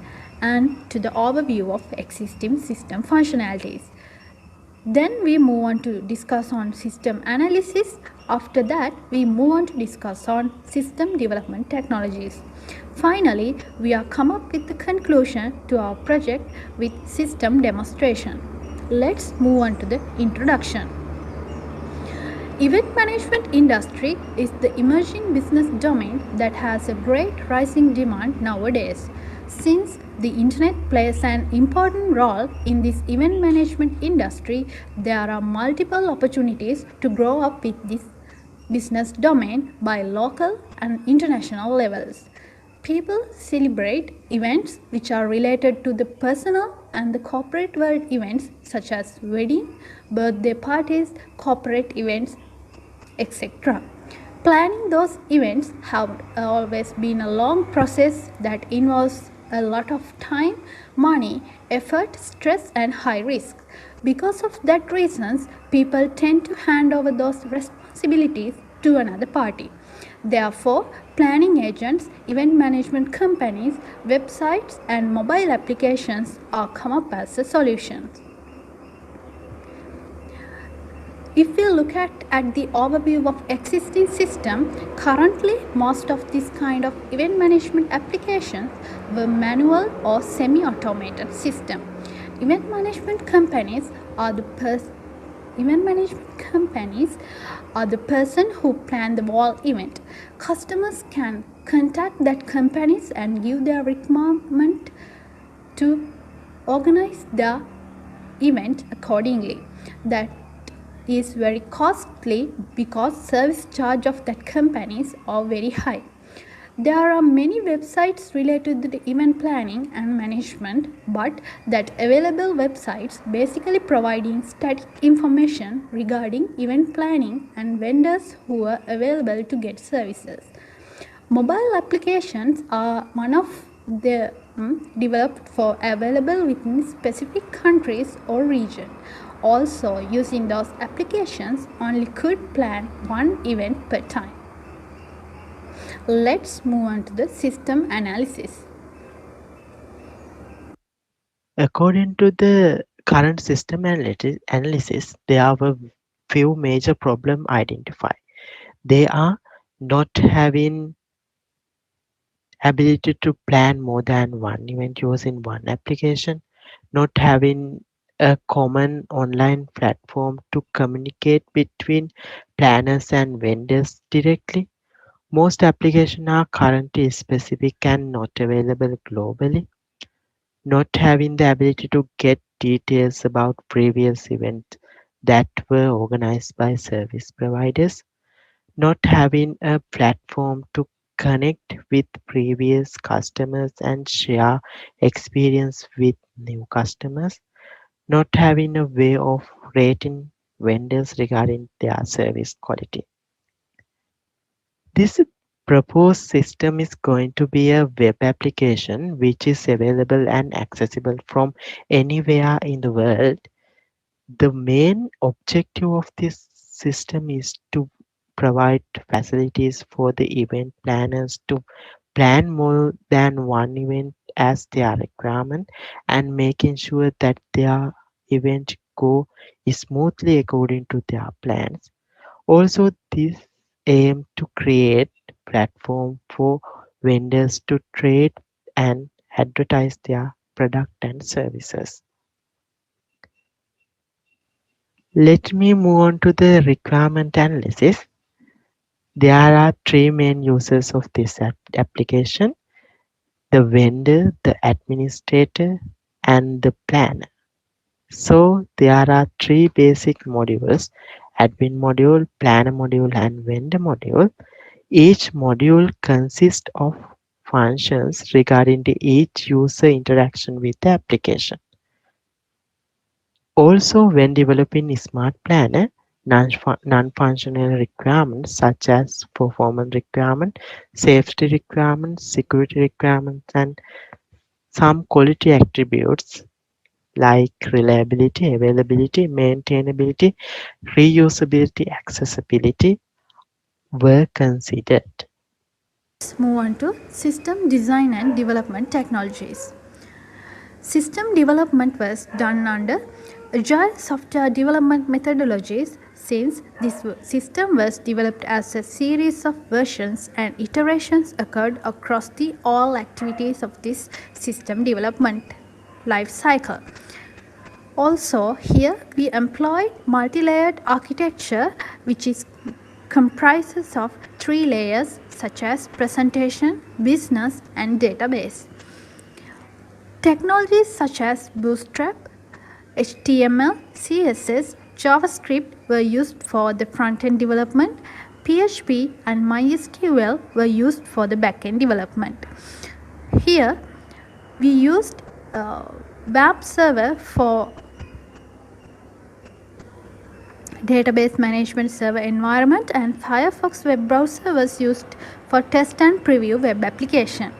and to the overview of existing system functionalities. Then we move on to discuss on system analysis. After that, we move on to discuss on system development technologies. Finally, we are come up with the conclusion to our project with system demonstration. Let's move on to the introduction. Event management industry is the emerging business domain that has a great rising demand nowadays. Since the internet plays an important role in this event management industry, there are multiple opportunities to grow up with this business domain by local and international levels. People celebrate events which are related to the personal and the corporate world events such as wedding, birthday parties, corporate events, etc. Planning those events have always been a long process that involves a lot of time, money, effort, stress and high risk. Because of that reasons, people tend to hand over those responsibilities to another party. Therefore, planning agents, event management companies, websites and mobile applications are come up as a solution. If we look at the overview of existing system, currently most of this kind of event management applications were manual or semi-automated system. Event management companies are the person who plan the whole event. Customers can contact that companies and give their requirement to organize the event accordingly. That is very costly because service charge of that companies are very high. There are many websites related to the event planning and management, but that available websites basically providing static information regarding event planning and vendors who are available to get services. Mobile applications are one of the developed for available within specific countries or region. Also, using those applications only could plan one event per time. Let's move on to the system analysis. According to the current system analysis, there are a few major problems identified. They are not having ability to plan more than one event using one application, not having a common online platform to communicate between planners and vendors directly. Most applications are currently specific and not available globally. Not having the ability to get details about previous events that were organized by service providers. Not having a platform to connect with previous customers and share experience with new customers. Not having a way of rating vendors regarding their service quality. This proposed system is going to be a web application which is available and accessible from anywhere in the world. The main objective of this system is to provide facilities for the event planners to plan more than one event as their requirement and making sure that their event go smoothly according to their plans. Also, this aim to create platform for vendors to trade and advertise their product and services. Let me move on to the requirement analysis. There are three main users of this application: the vendor, the administrator, and the planner. So there are three basic modules: admin module, planner module, and vendor module. Each module consists of functions regarding the each user interaction with the application. Also, when developing a smart planner, non-functional requirements such as performance requirements, safety requirements, security requirements, and some quality attributes like reliability, availability, maintainability, reusability, accessibility were considered. Let's move on to system design and development technologies. System development was done under agile software development methodologies since this system was developed as a series of versions and iterations occurred across the all activities of this system development life cycle. Also, here we employ multi-layered architecture which is comprises of 3 layers such as presentation, business and database. Technologies such as Bootstrap, HTML, CSS, JavaScript were used for the front-end development. PHP and MySQL were used for the back-end development. Here we used web server for database management server environment, and Firefox web browser was used for test and preview web application.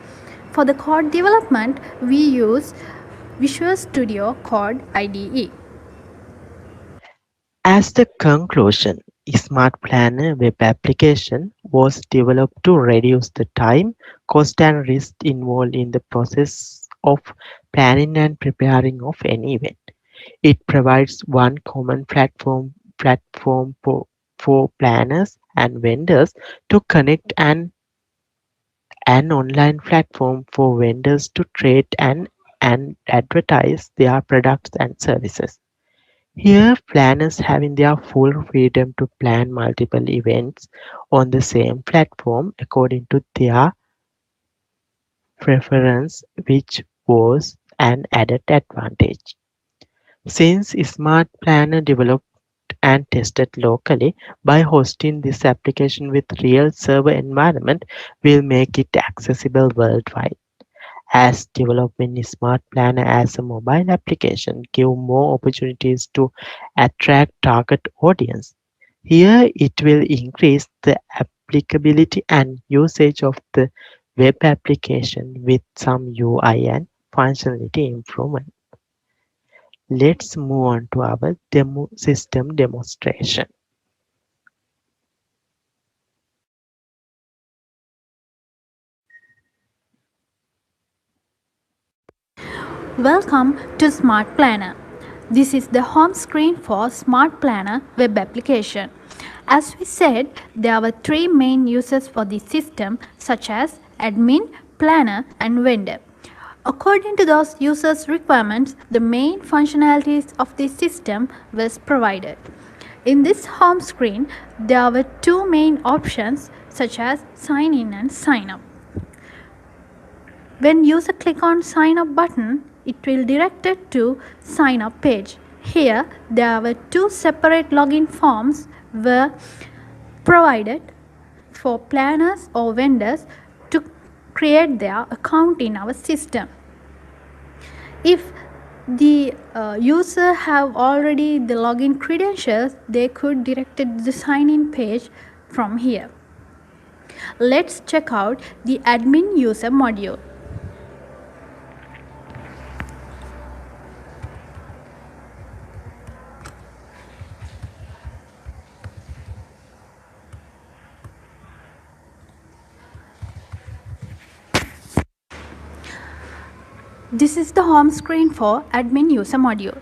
For the code development, we use Visual Studio Code IDE. As the conclusion, Smart Planner web application was developed to reduce the time, cost and risk involved in the process of planning and preparing of an event. It provides one common platform for planners and vendors to connect, and an online platform for vendors to trade and advertise their products and services. Here, planners having their full freedom to plan multiple events on the same platform according to their preference, which was an added advantage. Since Smart Planner developed and tested locally, by hosting this application with real server environment will make it accessible worldwide. As developing Smart Planner as a mobile application give more opportunities to attract target audience. Here it will increase the applicability and usage of the web application with some UI and functionality improvement. Let's move on to our system demonstration. Welcome to Smart Planner. This is the home screen for Smart Planner web application. As we said, there were 3 main uses for this system such as admin, planner and vendor. According to those users' requirements, the main functionalities of this system was provided. In this home screen, there were 2 main options such as sign in and sign up. When user click on sign up button, it will direct it to sign up page. Here there were 2 separate login forms were provided for planners or vendors to create their account in our system. If the user have already the login credentials, they could direct it to the sign in page from here. Let's check out the admin user module. This is the home screen for admin user module.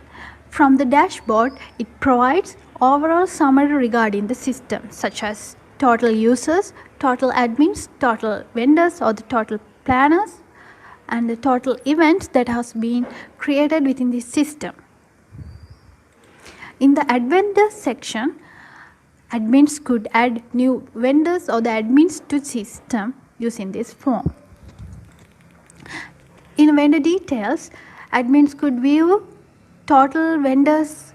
From the dashboard, it provides overall summary regarding the system such as total users, total admins, total vendors or the total planners, and the total events that has been created within this system. In the add vendors section, admins could add new vendors or the admins to system using this form. In vendor details, admins could view total vendors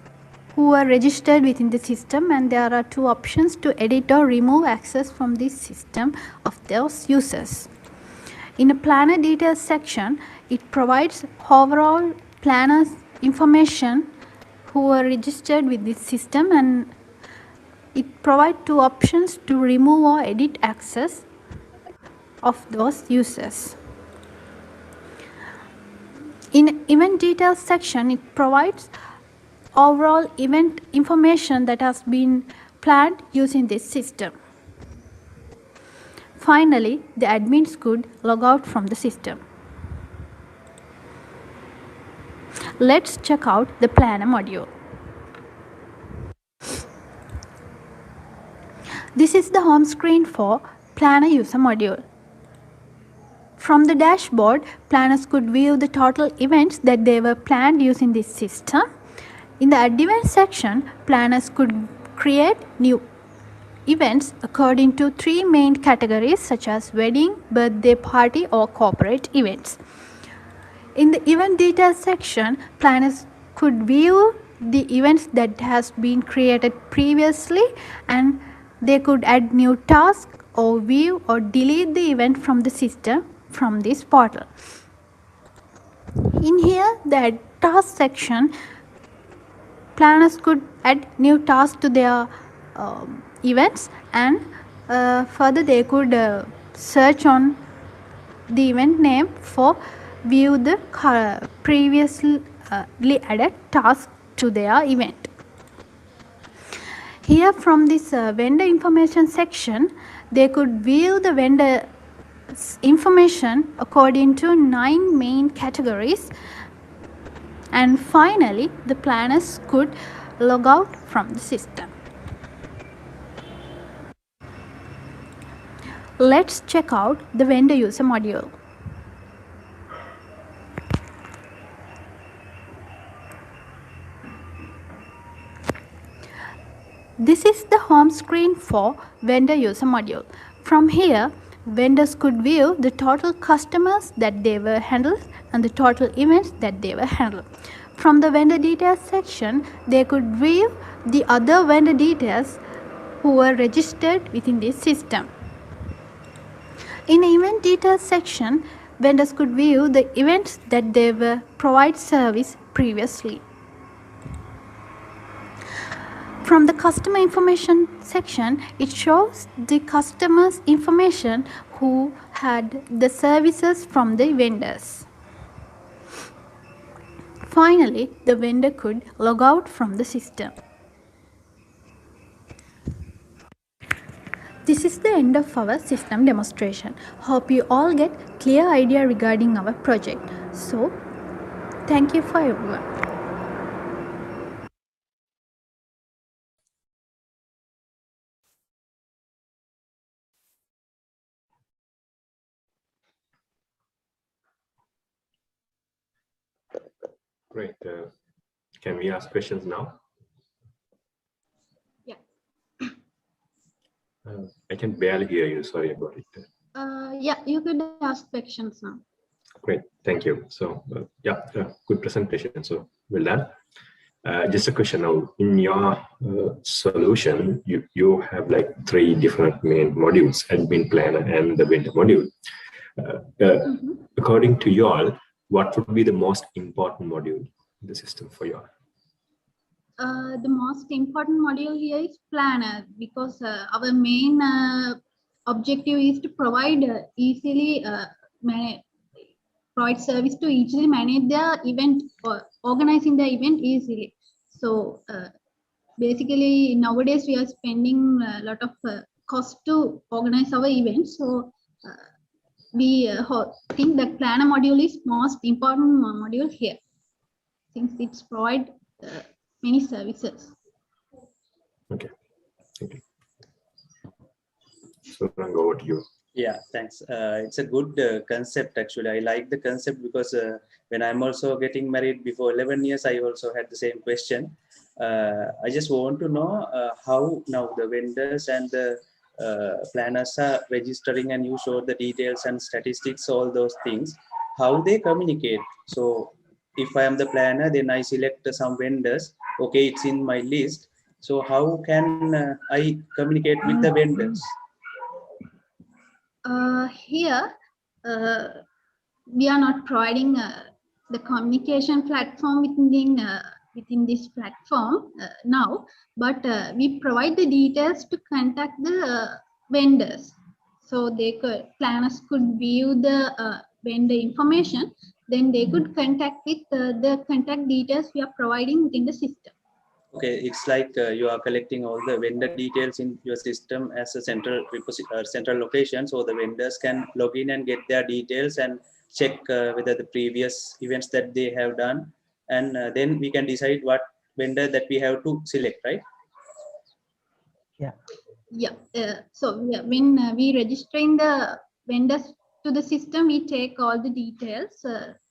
who are registered within the system, and there are 2 options to edit or remove access from this system of those users. In a planner details section, it provides overall planners information who are registered with this system, and it provides two options to remove or edit access of those users. In event details section, it provides overall event information that has been planned using this system. Finally, the admins could log out from the system. Let's check out the planner module. This is the home screen for planner user module. From the dashboard, planners could view the total events that they were planned using this system. In the add events section, planners could create new events according to three main categories such as wedding, birthday party or corporate events. In the event details section, planners could view the events that has been created previously, and they could add new tasks or view or delete the event from the system from this portal. In here, the task section, planners could add new tasks to their events, and further they could search on the event name for view the previously added task to their event. Here from this vendor information section, they could view the vendor information according to 9 main categories, and finally the planners could log out from the system. Let's check out the vendor user module. This is the home screen for vendor user module. From here, vendors could view the total customers that they were handled and the total events that they were handled. From the vendor details section, they could view the other vendor details who were registered within this system. In the event details section, vendors could view the events that they were provided service previously. From the customer information section, it shows the customers' information who had the services from the vendors. Finally, the vendor could log out from the system. This is the end of our system demonstration. Hope you all get clear idea regarding our project. So, thank you for everyone. Great. Can we ask questions now? Yeah. I can barely hear you. Sorry about it. Yeah, you could ask questions now. Great. Thank you. So, good presentation. So, well done. Just a question now. In your solution, you have like 3 different main modules: admin, planner, and the vendor module. According to you all, what would be the most important module in the system for you all? The most important module here is planner, because our main objective is to provide provide service to easily manage their event or organizing the event easily. So basically nowadays we are spending a lot of cost to organize our events. So we think that planner module is most important module here, since it's provide many services. Okay. Thank you. So Ranga, over to you. Yeah, thanks. It's a good concept actually. I like the concept because when I'm also getting married before 11 years, I also had the same question. I just want to know how now the vendors and the planners are registering, and you show the details and statistics, all those things, how they communicate. So if I am the planner, then I select some vendors. Okay, it's in my list. So how can I communicate with the vendors? Here, we are not providing the communication platform within within this platform now, but we provide the details to contact the vendors. So planners could view the vendor information, then they could contact with the contact details we are providing within the system. Okay, it's like you are collecting all the vendor details in your system as a central location, so the vendors can log in and get their details and check whether the previous events that they have done, and then we can decide what vendor that we have to select, right? Yeah. When we registering the vendors to the system, we take all the details.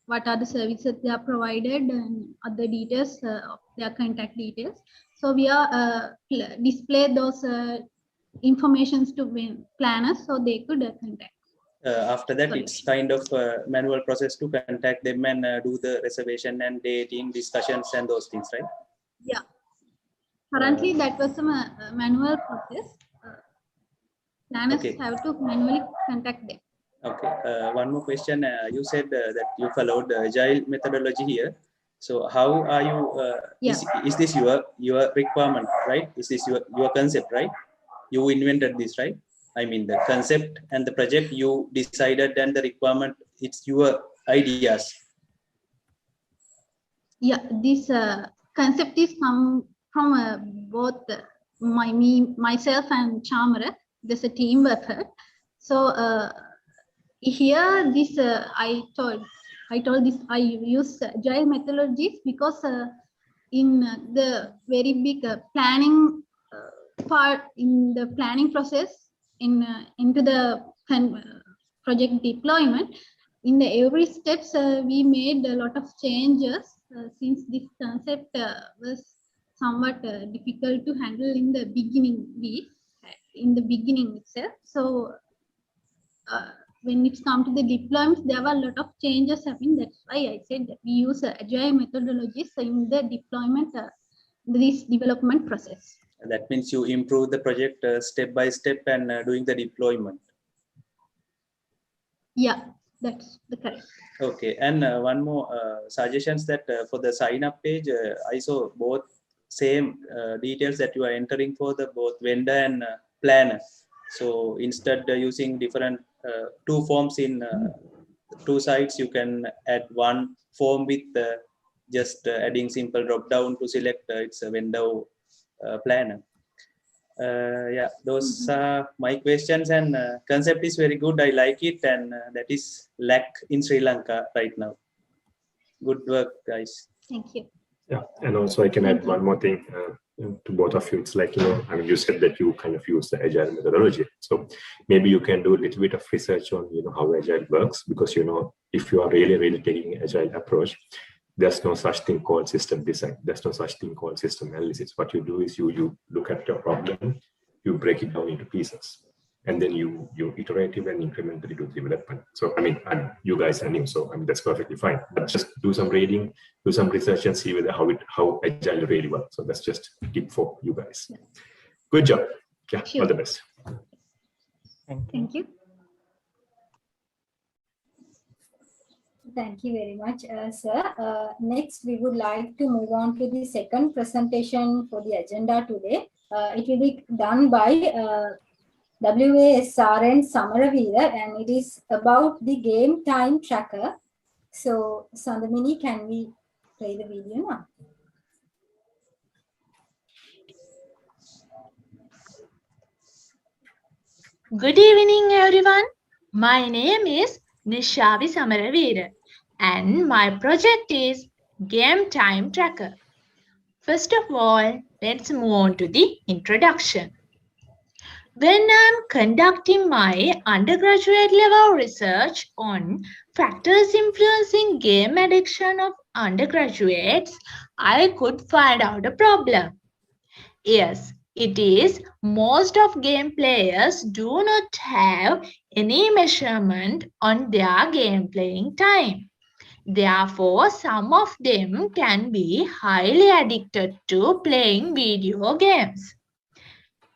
What are the services they are provided and other details of their contact details. So we are display those informations to planners so they could contact. After that, it's kind of a manual process to contact them and do the reservation and dating discussions and those things, right? Yeah. Currently, that was a manual process. Planners have to manually contact them. Okay. One more question. You said that you followed agile methodology here. So how are you? Is this your requirement, right? Is this your concept, right? You invented this, right? I mean, the concept and the project you decided, and the requirement, it's your ideas. Yeah, this concept is come from both myself and Chamara. There's a team effort. So here, this I told this I use agile methodologies because in the very big planning part in the planning process into the project deployment, in the every steps we made a lot of changes since this concept was somewhat difficult to handle in the beginning itself. So when it's come to the deployments, there were a lot of changes happening. That's why I said that we use agile methodologies in the deployment, this development process. That means you improve the project step by step and doing the deployment. Yeah, that's the correct. Okay, and one more suggestions that for the sign up page, I saw both same details that you are entering for the both vendor and planner. So instead using different two forms in two sites, you can add one form with just adding simple drop down to select it's a vendor planner. Yeah, those are my questions, and concept is very good. I like it, and that is lack in Sri Lanka right now. Good work, guys. Thank you. Yeah, and also I can add one more thing to both of you. It's like, I mean, you said that you kind of use the agile methodology. So maybe you can do a little bit of research on, how agile works, because, if you are really taking an agile approach, there's no such thing called system design. There's no such thing called system analysis. What you do is you look at your problem, you break it down into pieces, and then you iterative and incrementally do development. So, I mean, you guys are new, so that's perfectly fine. But just do some reading, do some research, and see whether how agile really works. So that's just a tip for you guys. Good job. Yeah, all the best. Thank you. Thank you very much, sir. Next, we would like to move on to the second presentation for the agenda today. It will be done by WASRN Samaravira, and it is about the game time tracker. So, Sandamini, can we play the video now? Good evening, everyone. My name is Nishavi Samaravira, and my project is Game Time Tracker. First of all, let's move on to the introduction. When I'm conducting my undergraduate level research on factors influencing game addiction of undergraduates, I could find out a problem. Yes, it is most of game players do not have any measurement on their game playing time. Therefore, some of them can be highly addicted to playing video games.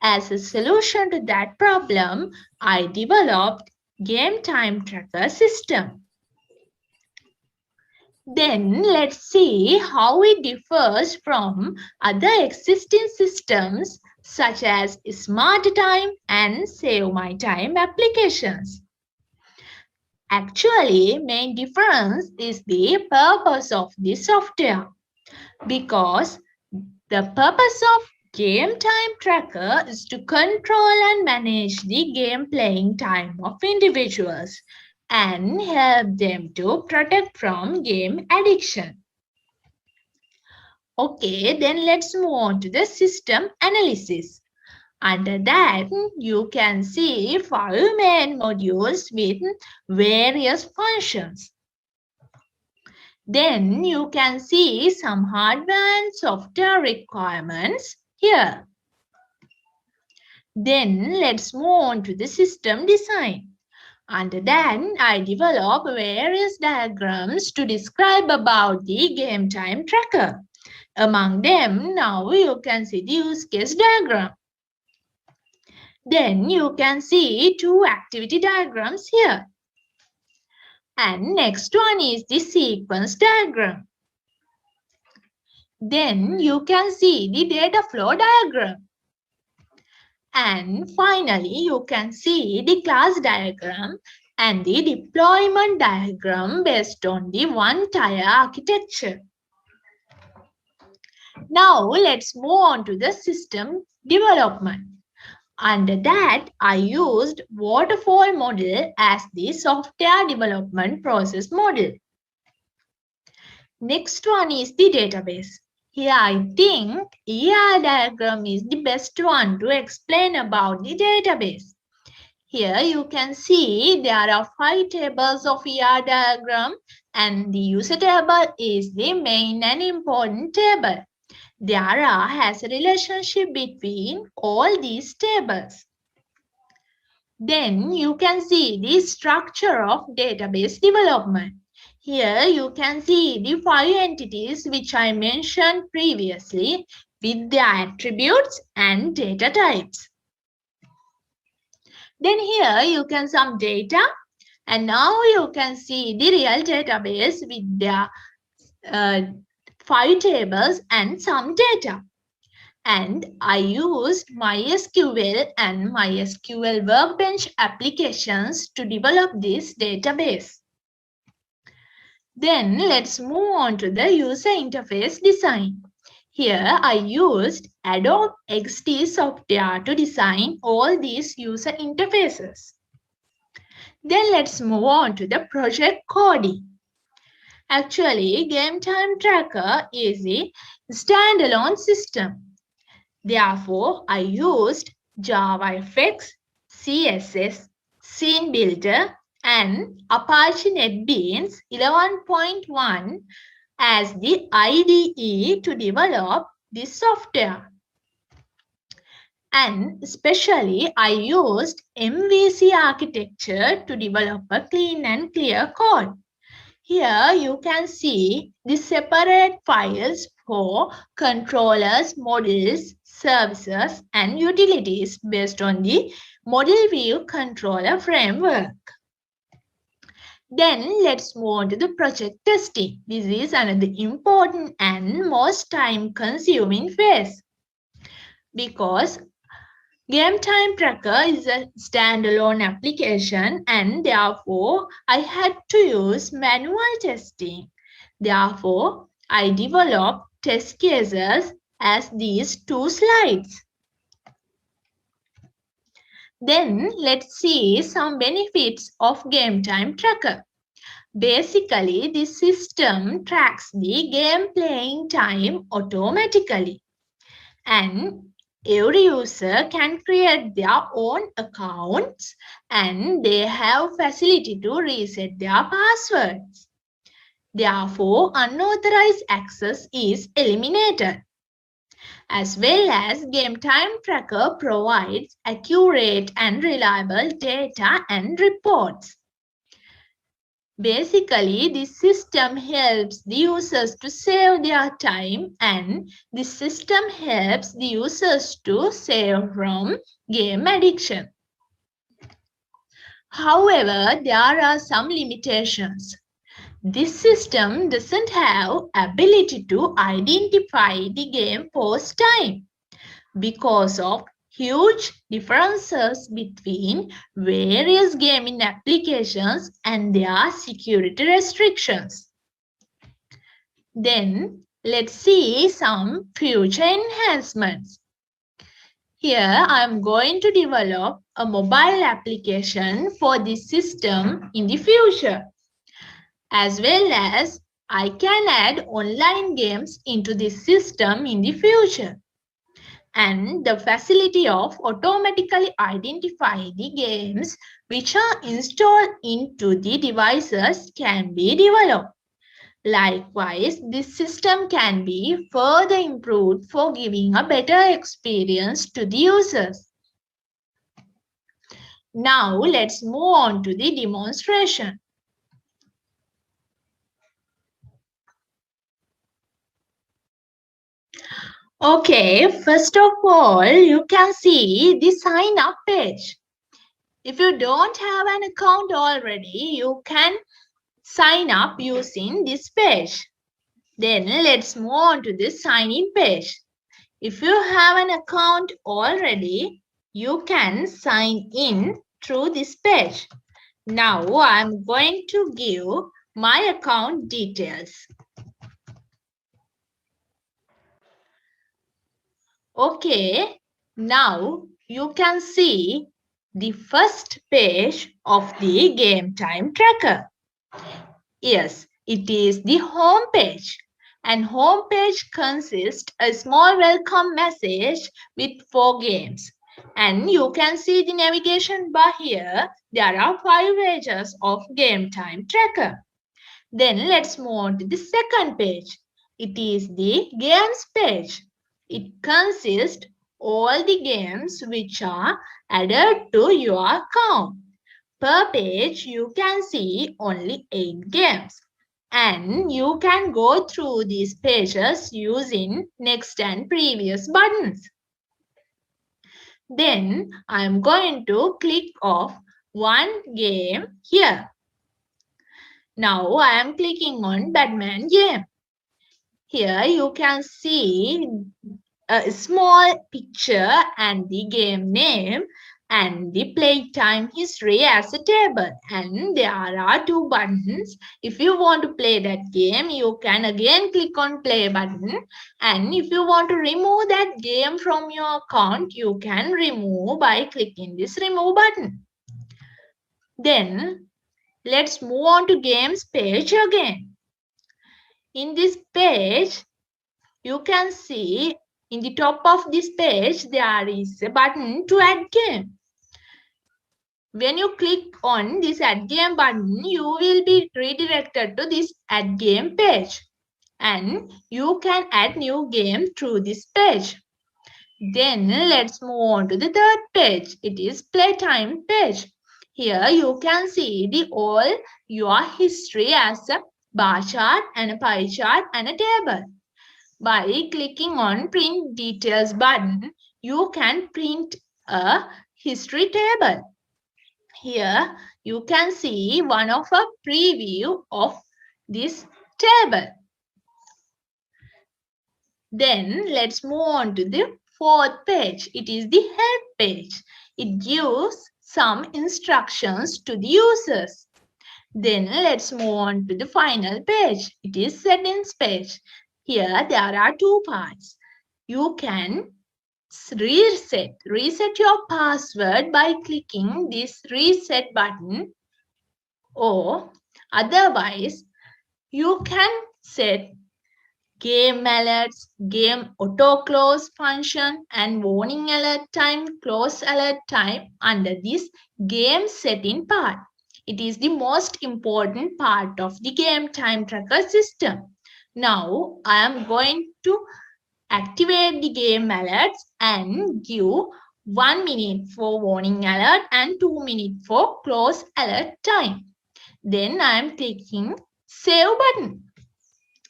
As a solution to that problem, I developed Game Time Tracker system. Then let's see how it differs from other existing systems such as Smart Time and Save My Time applications. Actually, main difference is the purpose of this software, because the purpose of Game Time Tracker is to control and manage the game playing time of individuals and help them to protect from game addiction. Okay, then let's move on to the system analysis. Under that, you can see 5 main modules with various functions. Then you can see some hardware and software requirements here. Then let's move on to the system design. Under that, I develop various diagrams to describe about the game time tracker. Among them, now you can see the use case diagram. Then you can see 2 activity diagrams here. And next one is the sequence diagram. Then you can see the data flow diagram. And finally, you can see the class diagram and the deployment diagram based on the one-tier architecture. Now let's move on to the system development. Under that, I used waterfall model as the software development process model. Next one is the database. Here I think ER diagram is the best one to explain about the database. Here you can see there are 5 tables of ER diagram and the user table is the main and important table. There has a relationship between all these tables. Then you can see the structure of database development. Here you can see the 5 entities which I mentioned previously with their attributes and data types. Then here you can some data, and now you can see the real database with their 5 tables and some data. And I used MySQL and MySQL Workbench applications to develop this database. Then let's move on to the user interface design. Here I used Adobe XD software to design all these user interfaces. Then let's move on to the project coding. Actually, Game Time Tracker is a standalone system. Therefore, I used JavaFX, CSS, Scene Builder, and Apache NetBeans 11.1 as the IDE to develop this software. And especially, I used MVC architecture to develop a clean and clear code. Here you can see the separate files for controllers, models, services, and utilities based on the Model View Controller framework. Then let's move on to the project testing. This is another important and most time-consuming phase, because Game Time Tracker is a standalone application and therefore I had to use manual testing. Therefore, I developed test cases as these 2 slides. Then let's see some benefits of Game Time Tracker. Basically, this system tracks the game playing time automatically, and every user can create their own accounts and they have facility to reset their passwords. Therefore, unauthorized access is eliminated. As well as Game Time Tracker provides accurate and reliable data and reports. Basically, this system helps the users to save their time, and this system helps the users to save from game addiction. However, there are some limitations. This system doesn't have ability to identify the game post time because of huge differences between various gaming applications and their security restrictions. Then let's see some future enhancements. Here I am going to develop a mobile application for this system in the future. As well as I can add online games into this system in the future. And the facility of automatically identifying the games which are installed into the devices can be developed. Likewise, this system can be further improved for giving a better experience to the users. Now let's move on to the demonstration. Okay, first of all, you can see the sign up page. If you don't have an account already, you can sign up using this page. Then let's move on to the sign in page. If you have an account already, you can sign in through this page. Now I'm going to give my account details. Okay, now you can see the first page of the game time tracker. Yes, it is the home page. And home page consists a small welcome message with 4 games. And you can see the navigation bar here. There are 5 pages of game time tracker. Then let's move on to the second page. It is the games page. It consists all the games which are added to your account. Per page, you can see only 8 games. And you can go through these pages using next and previous buttons. Then I'm going to click off one game here. Now I am clicking on Batman game. Here you can see a small picture and the game name and the playtime history as a table. And there are 2 buttons. If you want to play that game, you can again click on play button. And if you want to remove that game from your account, you can remove by clicking this remove button. Then let's move on to games page again. In this page, you can see in the top of this page, there is a button to add game. When you click on this add game button, you will be redirected to this add game page. And you can add new game through this page. Then let's move on to the third page. It is playtime page. Here you can see the all your history as a bar chart and a pie chart and a table. By clicking on print details button, you can print a history table. Here you can see one of a preview of this table. Then let's move on to the fourth page. It is the help page. It gives some instructions to the users. Then let's move on to the final page. It is settings page. Here there are 2 parts. You can reset your password by clicking this reset button, or otherwise you can set game alerts, game auto close function and warning alert time, close alert time under this game setting part. It is the most important part of the game time tracker system. Now I am going to activate the game alerts and give 1 minute for warning alert and 2 minutes for close alert time. Then I am clicking save button.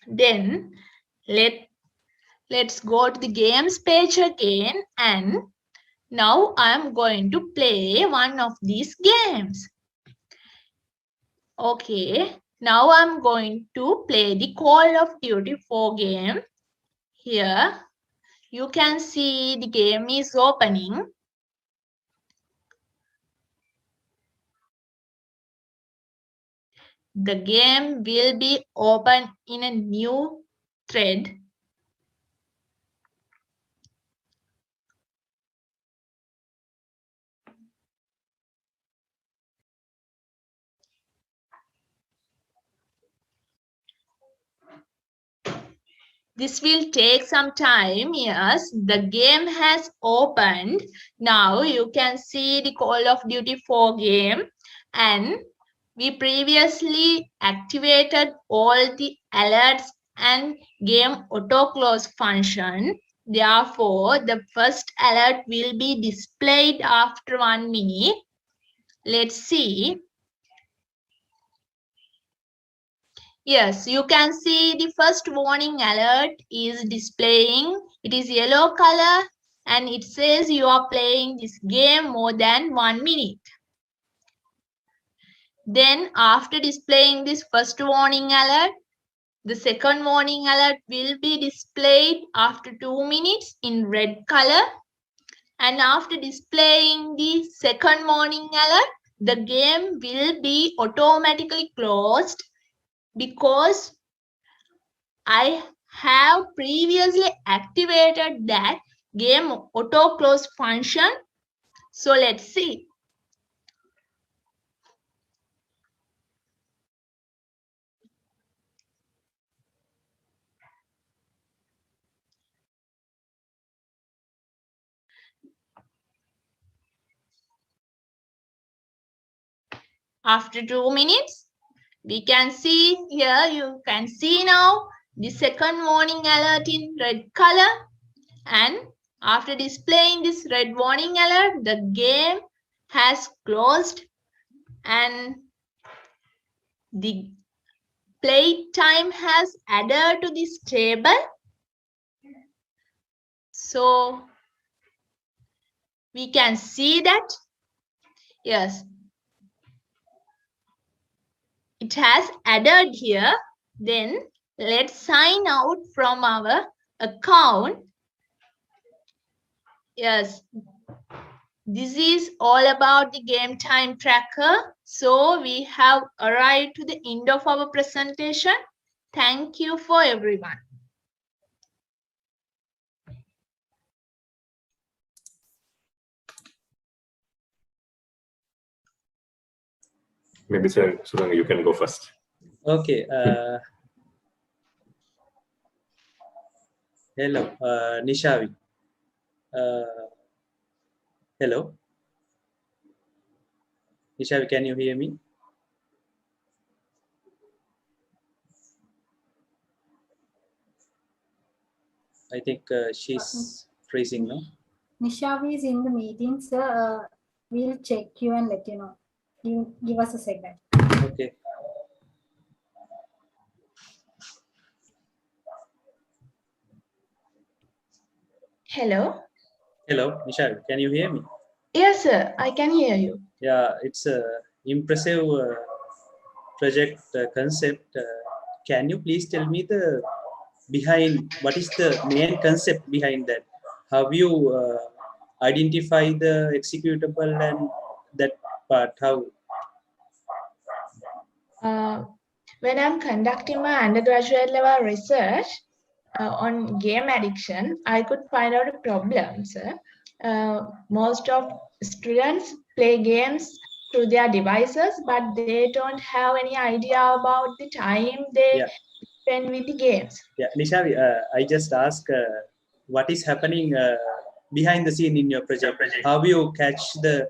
Then let's go to the games page again, and now I am going to play one of these games. Okay, Now I'm going to play the Call of Duty 4 game. Here you can see the game is opening. The game will be open in a new thread. This will take some time. Yes, the game has opened. Now you can see the Call of Duty 4 game, and we previously activated all the alerts and game auto close function. Therefore, the first alert will be displayed after 1 minute. Let's see. Yes, you can see the first warning alert is displaying. It is yellow color and it says you are playing this game more than 1 minute. Then after displaying this first warning alert, the second warning alert will be displayed after 2 minutes in red color. And after displaying the second warning alert, the game will be automatically closed because I have previously activated that game auto close function. So let's see. After 2 minutes, we can see here, you can see now the second warning alert in red color. And after displaying this red warning alert, the game has closed and the play time has added to this table. So we can see that, yes, it has added here. Then let's sign out from our account. Yes, this is all about the game time tracker. So we have arrived to the end of our presentation. Thank you for everyone. Maybe Sir Surang, you can go first. Okay. Hello, Nishavi. Hello. Nishavi, can you hear me? I think she's freezing, no? Nishavi is in the meeting, sir. We'll check you and let you know. Give us a second. Okay. Hello. Hello, Nishavi, can you hear me? Yes, sir. I can hear you. Yeah, it's a impressive project concept. Can you please tell me the behind, what is the main concept behind that? How you identify the executable and that part? How? When I'm conducting my undergraduate level research on game addiction, I could find out a problem, sir. Most of students play games through their devices, but they don't have any idea about the time they spend with the games. Yeah, Nishavi, I just ask what is happening behind the scene in your project? How you catch the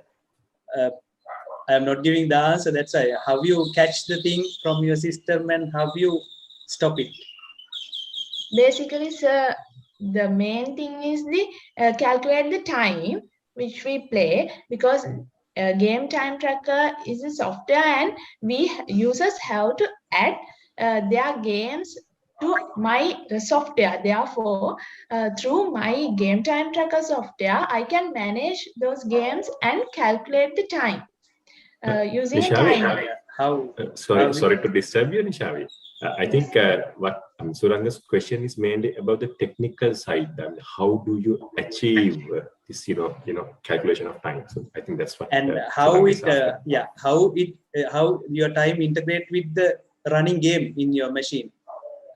I'm not giving the answer, that's why. How you catch the thing from your system and how you stop it? Basically, sir, the main thing is the calculate the time which we play, because game time tracker is a software and we users have to add their games to my software. Therefore, through my game time tracker software, I can manage those games and calculate the time using a timer. how? Sorry to disturb you, Nishavi. I think what Suranga's question is mainly about the technical side. How do you achieve this, calculation of time? So I think that's what. And how your time integrate with the running game in your machine?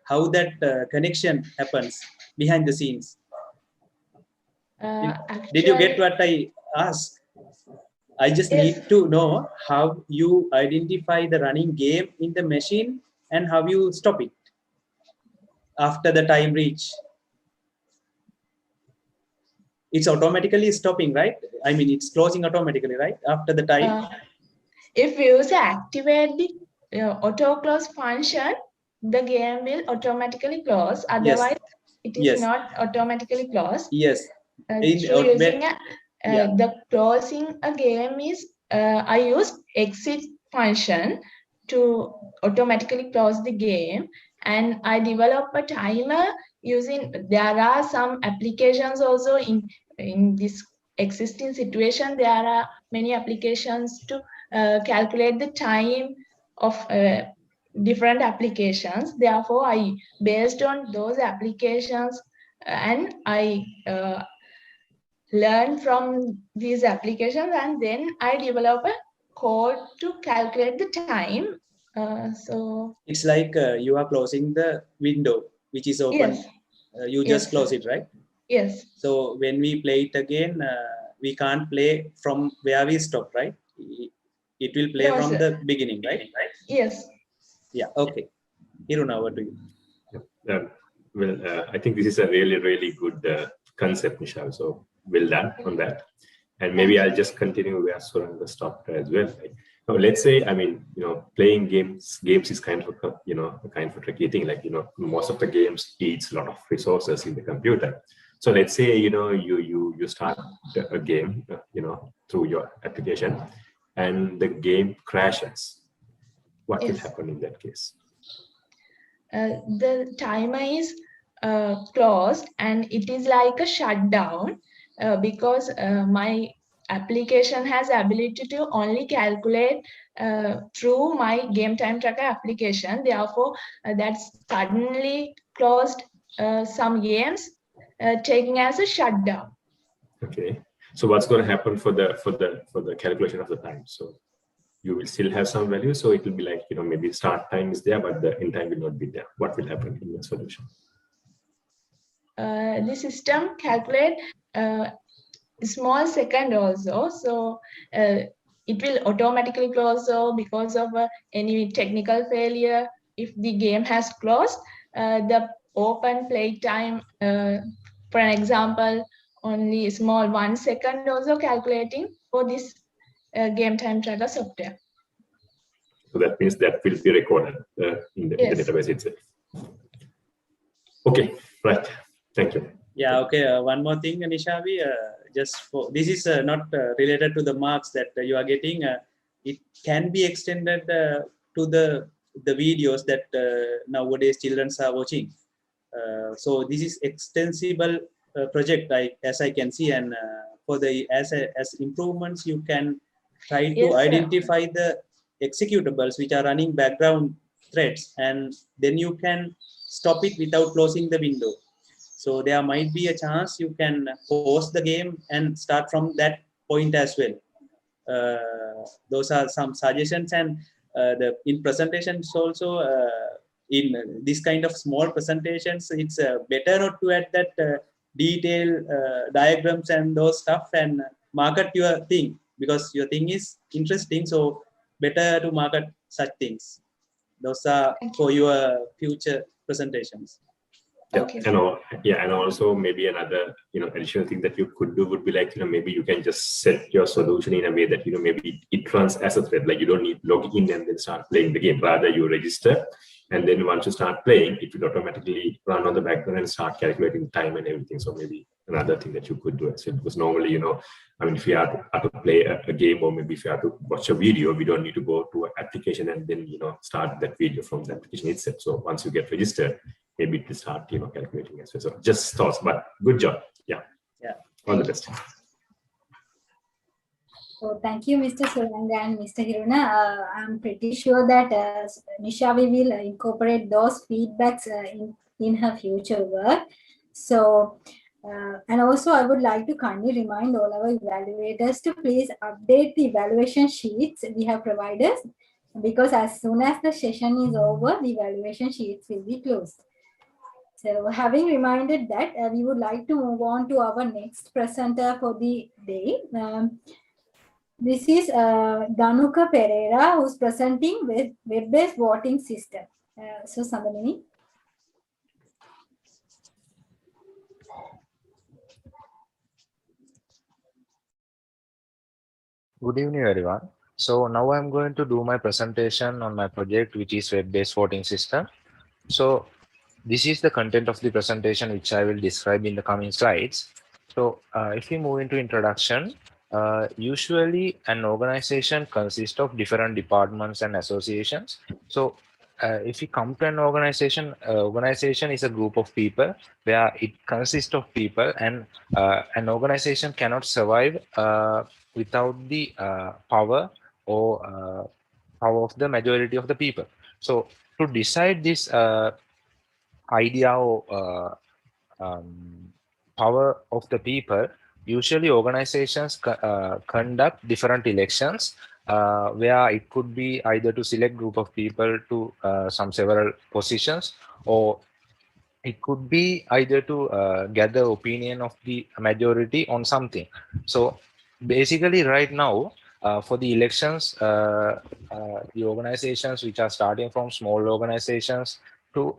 How that connection happens behind the scenes? Did you get what I asked? I just need to know how you identify the running game in the machine and how you stop it after the time reach. It's automatically stopping, right? I mean, it's closing automatically, right? After the time. If you activate the auto close function, the game will automatically close. Otherwise, it is not automatically closed. Yes. The closing a game is I use exit function to automatically close the game, and I develop a timer using. There are some applications also in this existing situation. There are many applications to calculate the time of different applications. Therefore, I based on those applications and I learn from these applications, and then I develop a code to calculate the time. So it's like you are closing the window which is open. Yes. You just close it, right? Yes. So when we play it again, we can't play from where we stopped, right? It will play from the beginning, right? Yes. Yeah. Okay. Hiruna, over to you. I think this is a really, really good concept, Nishal. So well done on that. And maybe I'll just continue where Suranga stopped as well. Now, let's say, playing games is kind of a kind of a tricky thing. Most of the games eats a lot of resources in the computer. So let's say, you start a game, through your application, and the game crashes. What will happen in that case? The timer is closed, and it is like a shutdown because my application has ability to only calculate through my game time tracker application. Therefore, that's suddenly closed some games, taking as a shutdown. Okay. So what's going to happen for the calculation of the time? So you will still have some value. So it will be like, maybe start time is there, but the end time will not be there. What will happen in your solution? The system calculate small second also. So it will automatically close because of any technical failure. If the game has closed, the open play time, for an example, only small 1 second also calculating for this game time tracker software. So that means that will be recorded in the database itself. Okay, right. Thank you. Yeah, okay. One more thing, Nishavi, just for this is not related to the marks that you are getting. It can be extended to the videos that nowadays children are watching. So this is extensible project, as I can see, and for the as improvements, you can try to identify the executables which are running background threads, and then you can stop it without closing the window. So there might be a chance you can pause the game and start from that point as well. Those are some suggestions, and in presentations also, in this kind of small presentations, it's better not to add that detailed diagrams and those stuff and market your thing, because your thing is interesting. So better to market such things. Those are for your future presentations. Yeah, and also maybe another additional thing that you could do would be like maybe you can just set your solution in a way that maybe it runs as a thread. Like you don't need log in and then start playing the game. Rather, you register, and then once you start playing, it will automatically run on the background and start calculating time and everything. So maybe another thing that you could do as well, because normally if you have to play a game, or maybe if you have to watch a video, we don't need to go to an application and then start that video from the application itself. So once you get registered, maybe it will start calculating as well. So just thoughts, but good job. Yeah. All the best. So thank you, Mr. Suranga and Mr. Hiruna. I'm pretty sure that Nishavi will incorporate those feedbacks in her future work. So, and also I would like to kindly remind all our evaluators to please update the evaluation sheets we have provided, because as soon as the session is over, the evaluation sheets will be closed. So having reminded that, we would like to move on to our next presenter for the day. This is Danuka Pereira, who's presenting with web-based voting system. So Sandhamini. Good evening, everyone. So now I'm going to do my presentation on my project, which is web-based voting system. So this is the content of the presentation, which I will describe in the coming slides. So if we move into introduction, usually an organization consists of different departments and associations. So if we come to an organization, organization is a group of people where it consists of people, and an organization cannot survive without the power or power of the majority of the people. So to decide this idea or power of the people, usually organizations conduct different elections where it could be either to select group of people to some several positions, or it could be either to gather opinion of the majority on something. So basically right now, for the elections, the organizations which are starting from small organizations to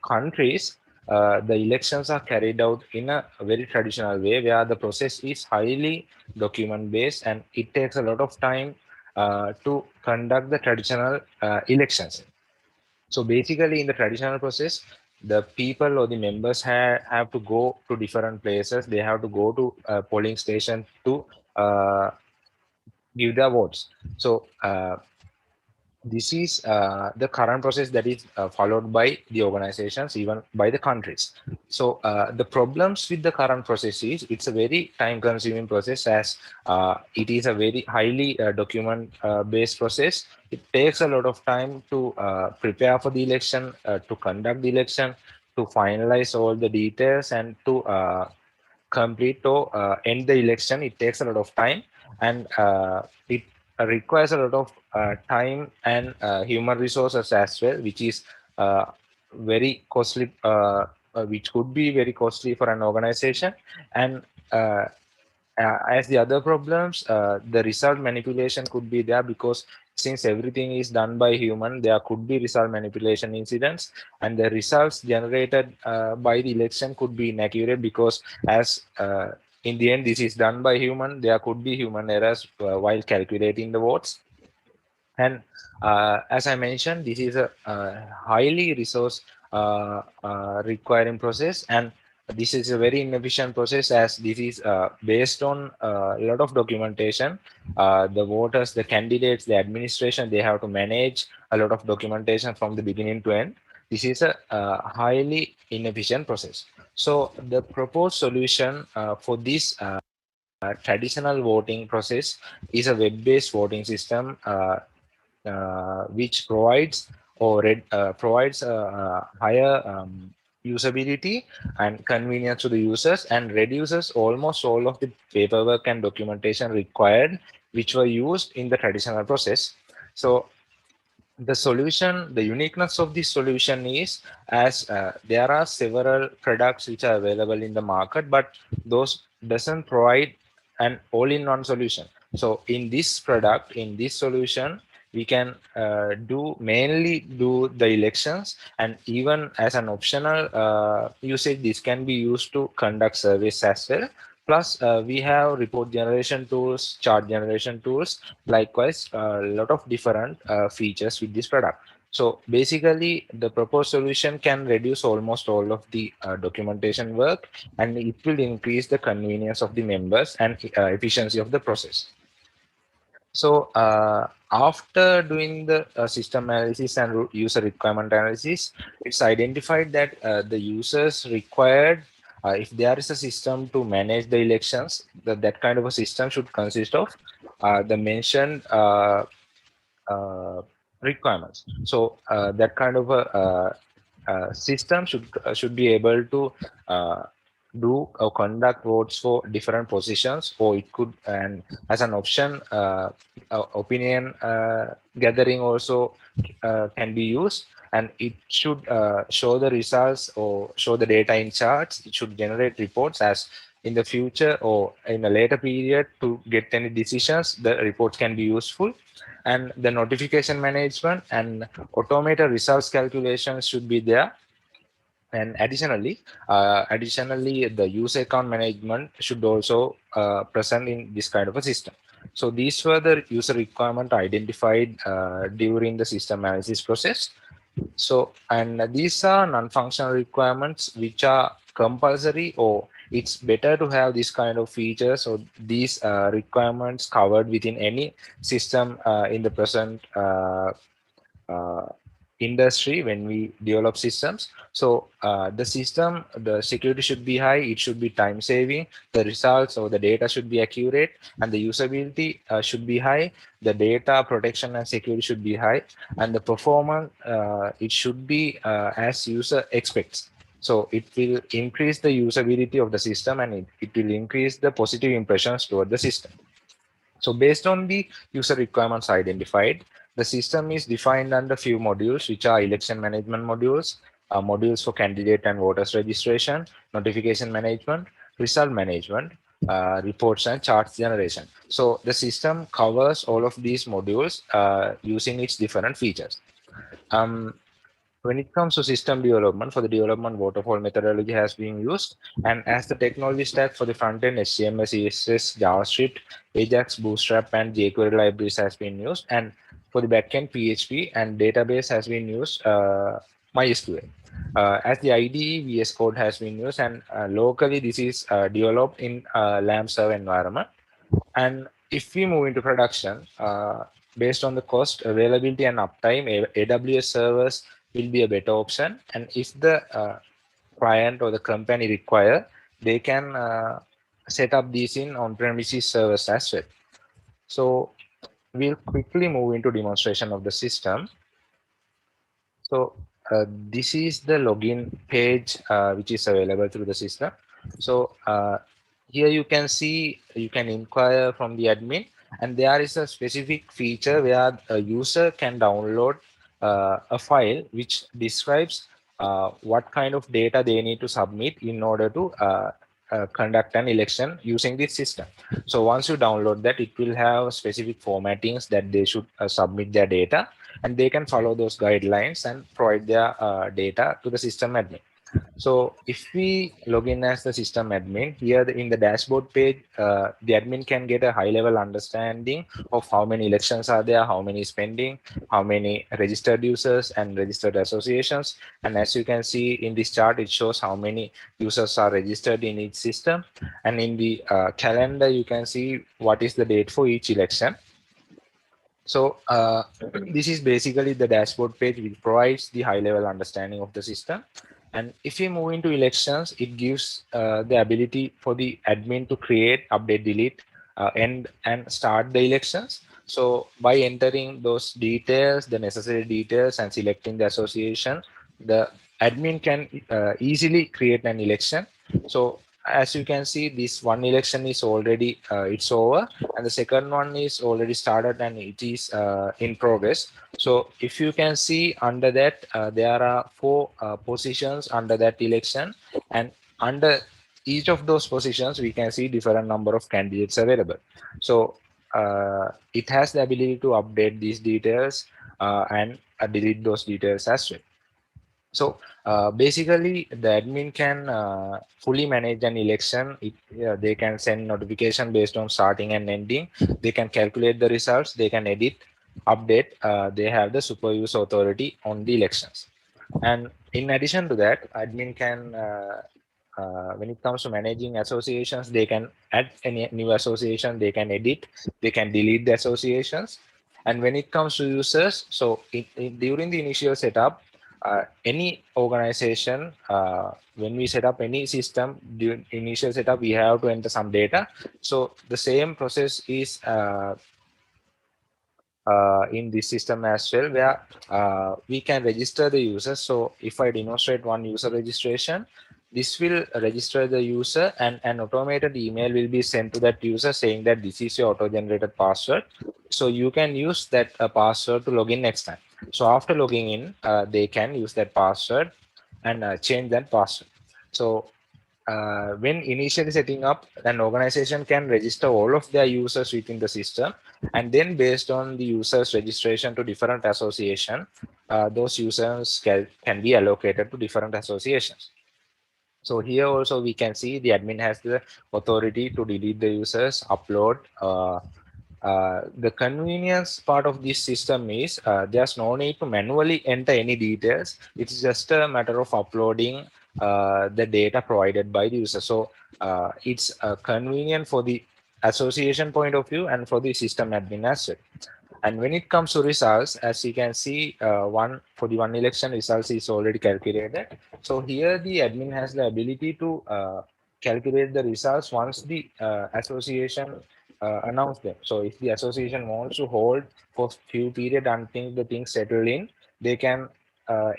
countries, the elections are carried out in a very traditional way, where the process is highly document based, and it takes a lot of time to conduct the traditional elections. So basically in the traditional process, the people or the members have to go to different places. They have to go to a polling station to give their votes. So this is the current process that is followed by the organizations, even by the countries. So the problems with the current process is it's a very time consuming process, as it is a very highly document based process. It takes a lot of time to prepare for the election, to conduct the election, to finalize all the details, and to complete or end the election. It takes a lot of time, and it requires a lot of time and human resources as well, which is very costly, which could be very costly for an organization. And as the other problems, the result manipulation could be there, because since everything is done by human, there could be result manipulation incidents, and the results generated by the election could be inaccurate, because as in the end this is done by human, there could be human errors while calculating the votes. And as I mentioned, this is a highly resource requiring process, and this is a very inefficient process, as this is based on a lot of documentation. The voters, the candidates, the administration, they have to manage a lot of documentation from the beginning to end. This is a highly inefficient process. So the proposed solution for this traditional voting process is a web-based voting system, which provides higher usability and convenience to the users, and reduces almost all of the paperwork and documentation required, which were used in the traditional process. So the solution, the uniqueness of this solution is, as there are several products which are available in the market, but those doesn't provide an all-in-one solution. So in this product, in this solution, we can mainly do the elections, and even as an optional usage, this can be used to conduct surveys as well. Plus, we have report generation tools, chart generation tools, likewise a lot of different features with this product. So basically, the proposed solution can reduce almost all of the documentation work, and it will increase the convenience of the members and efficiency of the process. So after doing the system analysis and user requirement analysis, it's identified that the users required if there is a system to manage the elections, that kind of a system should consist of the mentioned requirements. So that kind of a system should be able to do or conduct votes for different positions, or it could, and as an option, opinion gathering also can be used, and it should show the results or show the data in charts. It should generate reports as in the future or in a later period to get any decisions. The reports can be useful, and the notification management and automated results calculations should be there. And additionally, the user account management should also present in this kind of a system. So these were the user requirement identified during the system analysis process. So, and these are non-functional requirements which are compulsory, or it's better to have this kind of features or these requirements covered within any system in the present industry when we develop systems. So the system, the security should be high, it should be time saving, the results or the data should be accurate, and the usability should be high, the data protection and security should be high, and the performance, it should be as user expects. So it will increase the usability of the system, and it will increase the positive impressions toward the system. So based on the user requirements identified, the system is defined under few modules, which are election management modules, modules for candidate and voters registration, notification management, result management, reports and charts generation. So the system covers all of these modules using its different features. When it comes to system development, for the development, waterfall methodology has been used, and as the technology stack for the front end, HTML, CSS, JavaScript, Ajax, Bootstrap, and jQuery libraries has been used, and for the backend, PHP and database has been used, MySQL. As the IDE, VS Code has been used, and locally this is developed in LAMP server environment. And if we move into production, based on the cost, availability, and uptime, AWS servers will be a better option. And if the client or the company require, they can set up these in on-premises servers as well. So we'll quickly move into demonstration of the system. So this is the login page which is available through the system. So here you can see, you can inquire from the admin, and there is a specific feature where a user can download a file which describes what kind of data they need to submit in order to conduct an election using this system. So once you download that, it will have specific formattings that they should submit their data, and they can follow those guidelines and provide their data to the system admin. So if we log in as the system admin, here in the dashboard page, the admin can get a high level understanding of how many elections are there, how many is pending, how many registered users and registered associations. And as you can see in this chart, it shows how many users are registered in each system. And in the calendar, you can see what is the date for each election. So this is basically the dashboard page which provides the high level understanding of the system. And if you move into elections, it gives the ability for the admin to create, update, delete, end and start the elections. So by entering those details, the necessary details, and selecting the association, the admin can easily create an election. So as you can see, this one election is already it's over, and the second one is already started and it is in progress. So if you can see under that, there are 4 positions under that election, and under each of those positions we can see different number of candidates available. So it has the ability to update these details and delete those details as well. So basically the admin can fully manage an election. They can send notification based on starting and ending. They can calculate the results. They can edit, update. They have the superuse authority on the elections. And in addition to that, admin can, when it comes to managing associations, they can add any new association. They can edit. They can delete the associations. And when it comes to users, so during the initial setup, any organization, when we set up any system, during initial setup, we have to enter some data. So the same process is in this system as well, where we can register the user. So if I demonstrate one user registration, this will register the user, and an automated email will be sent to that user saying that this is your auto-generated password. So you can use that password to log in next time. So after logging in, they can use that password and change that password. So when initially setting up, an organization can register all of their users within the system, and then based on the users registration to different association, those users can be allocated to different associations. So here also we can see the admin has the authority to delete the users, upload. The convenience part of this system is there's no need to manually enter any details. It's just a matter of uploading the data provided by the user. So it's convenient for the association point of view and for the system admin as well. And when it comes to results, as you can see, for the one election results is already calculated. So here the admin has the ability to calculate the results once the association announce them. So if the association wants to hold for few period until the things settle in, they can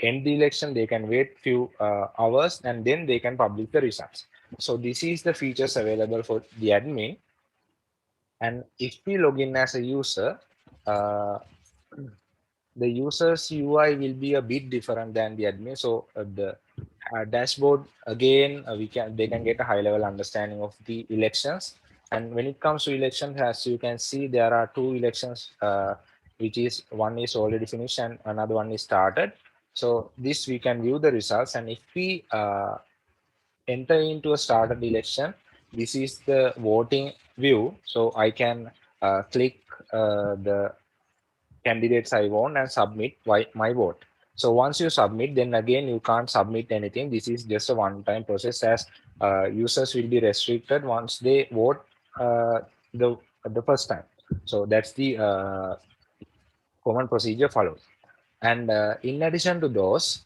end the election, they can wait few hours, and then they can publish the results. So this is the features available for the admin. And if we log in as a user, the user's UI will be a bit different than the admin. So the dashboard, again, they can get a high level understanding of the elections. And when it comes to elections, as you can see, there are two elections, which is one is already finished and another one is started. So this we can view the results. And if we enter into a started election, this is the voting view. So I can click the candidates I want and submit my vote. So once you submit, then again you can't submit anything. This is just a one-time process, as users will be restricted once they vote the first time. So that's the common procedure followed. And in addition to those,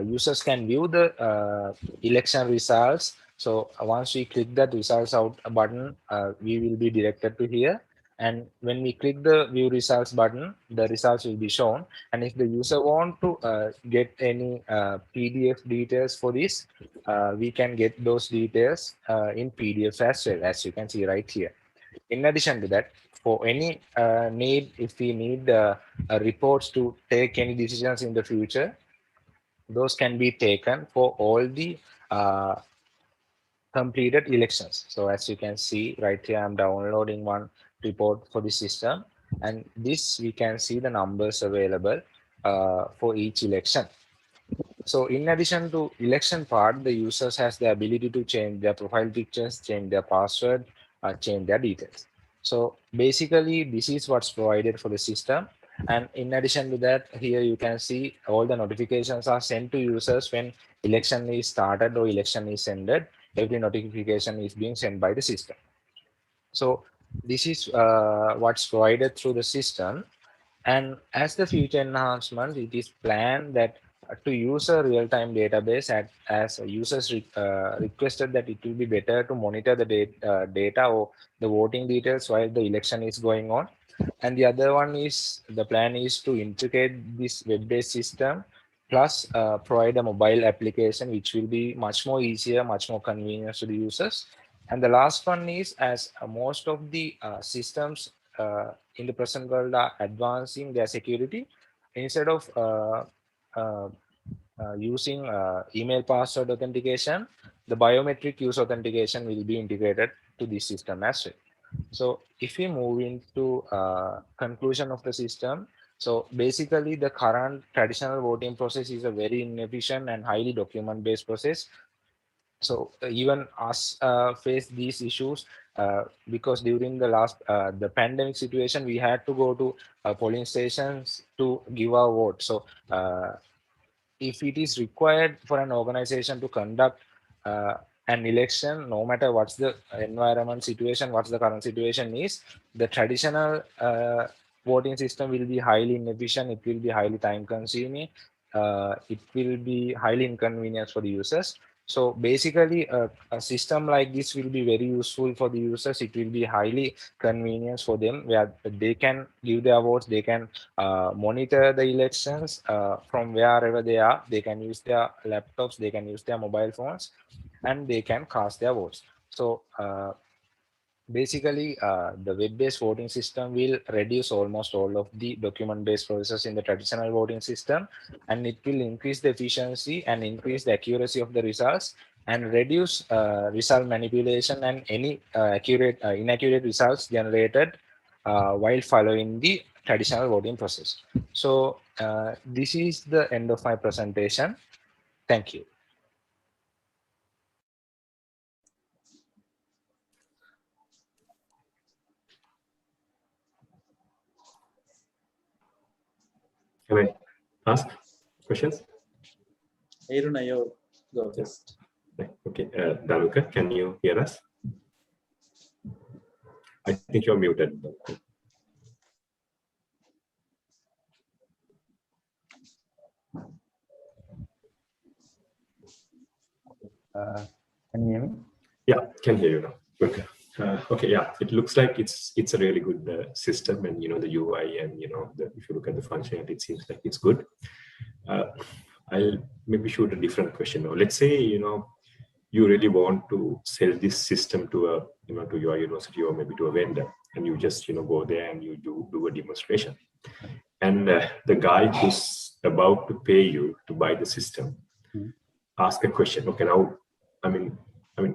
users can view the election results. So once we click that results out button, we will be directed to here. And when we click the view results button, the results will be shown. And if the user want to get any PDF details for this, we can get those details in PDF as well, as you can see right here. In addition to that, for any need, if we need reports to take any decisions in the future, those can be taken for all the completed elections. So as you can see right here, I'm downloading one report for the system, and this we can see the numbers available for each election. So in addition to election part, the users has the ability to change their profile pictures, change their password, change their details. So basically, this is what's provided for the system. And in addition to that, here you can see all the notifications are sent to users when election is started or election is ended. Every notification is being sent by the system. So this is what's provided through the system. And as the future enhancement, it is planned that to use a real-time database as users requested that it will be better to monitor the data or the voting details while the election is going on. And the other one is, the plan is to integrate this web-based system plus provide a mobile application, which will be much more easier, much more convenient to the users. And the last one is, as most of the systems in the present world are advancing their security, instead of using email password authentication, the biometric use authentication will be integrated to this system as well. So if we move into conclusion of the system, so basically the current traditional voting process is a very inefficient and highly document based process. So even us face these issues because during the last the pandemic situation, we had to go to polling stations to give our vote. So if it is required for an organization to conduct an election, no matter what's the environment situation, what's the current situation is, the traditional voting system will be highly inefficient. It will be highly time consuming. it will be highly inconvenient for the users. So basically, a system like this will be very useful for the users. It will be highly convenient for them, where they can give their votes, they can monitor the elections from wherever they are. They can use their laptops, they can use their mobile phones, and they can cast their votes. So basically, the web-based voting system will reduce almost all of the document-based processes in the traditional voting system, and it will increase the efficiency and increase the accuracy of the results, and reduce result manipulation and any inaccurate results generated while following the traditional voting process. So this is the end of my presentation. Thank you. Can I ask questions? Aruna, you go first. Okay, Danuka, can you hear us? I think you're muted. Can you hear me? Yeah, can hear you now. Okay. Okay, yeah, it looks like it's a really good system, and the UI, and if you look at the functionality, it seems like it's good. I'll maybe shoot a different question now. Let's say you really want to sell this system to a to your university, or maybe to a vendor, and you just go there and you do a demonstration, and the guy who's about to pay you to buy the system ask a question. Okay, now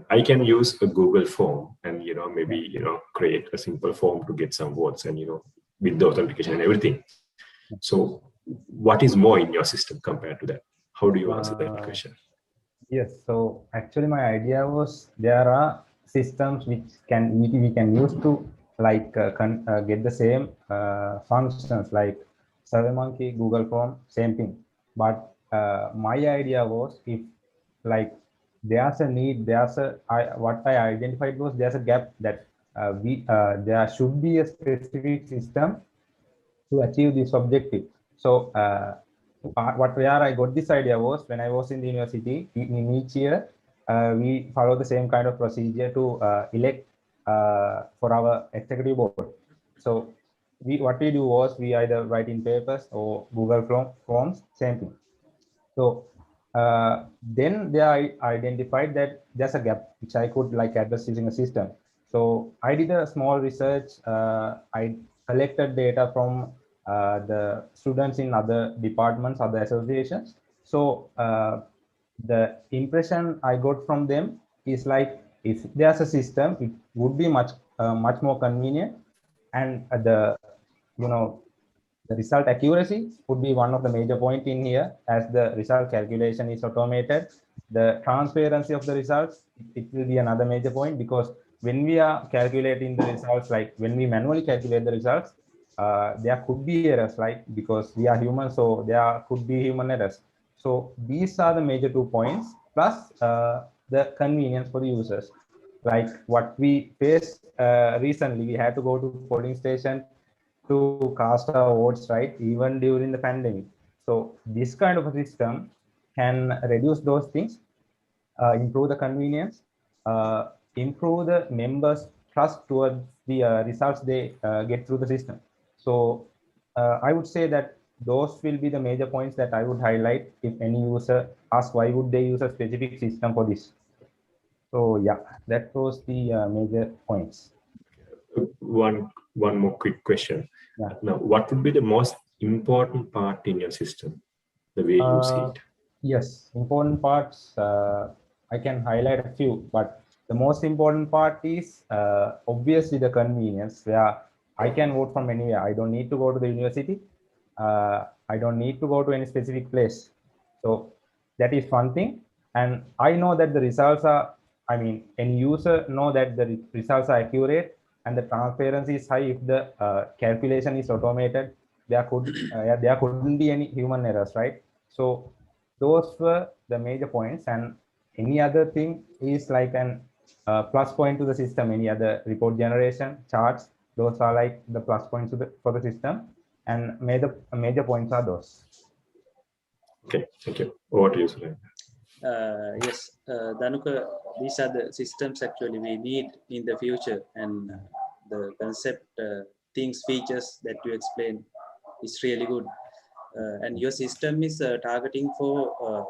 I can use a Google form and maybe create a simple form to get some votes, and with the authentication and everything. So what is more in your system compared to that? How do you answer that question? Yes, so actually my idea was there are systems which we can use to get the same functions like SurveyMonkey, Google Form, same thing. But my idea was, if there's a need, what I identified was there's a gap that there should be a specific system to achieve this objective. So where I got this idea was when I was in the university. In each year, we follow the same kind of procedure to elect for our executive board. So what we do was we either write in papers or Google Forms, same thing. So then they identified that there's a gap which I could address using a system. So I did a small research. I collected data from the students in other departments, other associations. So the impression I got from them is if there's a system, it would be much more convenient, and the result accuracy would be one of the major point in here, as the result calculation is automated. The transparency of the results, it will be another major point, because when we are calculating the results, when we manually calculate the results, there could be errors, because we are human, so there could be human errors. So these are the major 2 points, plus the convenience for the users. Like what we faced recently, we had to go to polling station to cast our votes, even during the pandemic. So this kind of a system can reduce those things, improve the convenience, improve the members' trust towards the results they get through the system. So I would say that those will be the major points that I would highlight if any user asks why would they use a specific system for this. So yeah, that was the major points. One more quick question. Yeah. Now, what would be the most important part in your system, the way you see it? Yes, important parts, I can highlight a few, but the most important part is obviously the convenience, where I can vote from anywhere. I don't need to go to the university. I don't need to go to any specific place. So that is one thing. And I know that the results are, any user know that the results are accurate, and the transparency is high. If the calculation is automated, there couldn't be any human errors, right? So those were the major points, and any other thing is like an plus point to the system. Any other report generation, charts, those are like the plus points for the system, and major points are those. Okay, thank you. Over to you, Suren. Yes, Dhanuka, these are the systems actually we need in the future, and the concept, things, features that you explain is really good. And your system is targeting for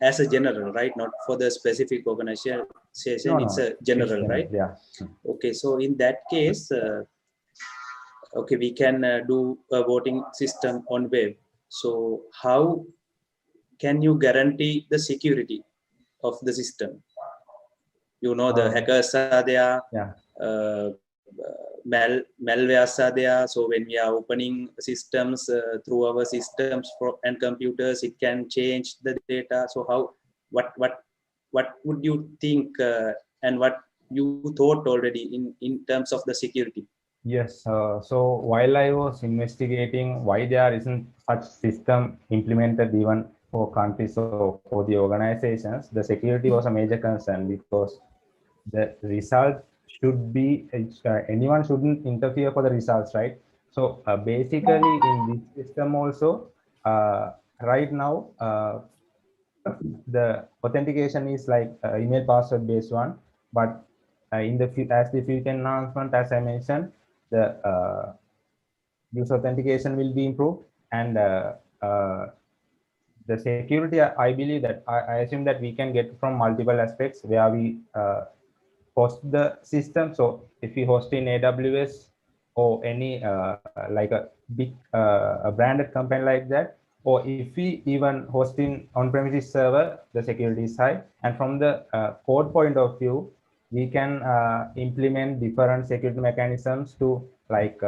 as a general, right? Not for the specific organization. No, It's a it's general, general, right? yeah. Okay, so in that case, okay, we can do a voting system on web. So how can you guarantee the security of the system? You know, the hackers are there, yeah. Malwares are there. So when we are opening systems through our systems and computers, it can change the data. So how, what would you think and what you thought already in terms of the security? Yes, so while I was investigating why there isn't such system implemented even for countries or for the organizations, the security was a major concern because the result should be, anyone shouldn't interfere for the results, right? So basically in this system also, right now, the authentication is like email password based one, but in the as the future announcement, as I mentioned, the user authentication will be improved, and the security, I believe that I assume that we can get from multiple aspects where we host the system. So if we host in AWS or any like a big a branded company like that, or if we even host in on-premises server, the security is high. And from the code point of view, we can implement different security mechanisms to like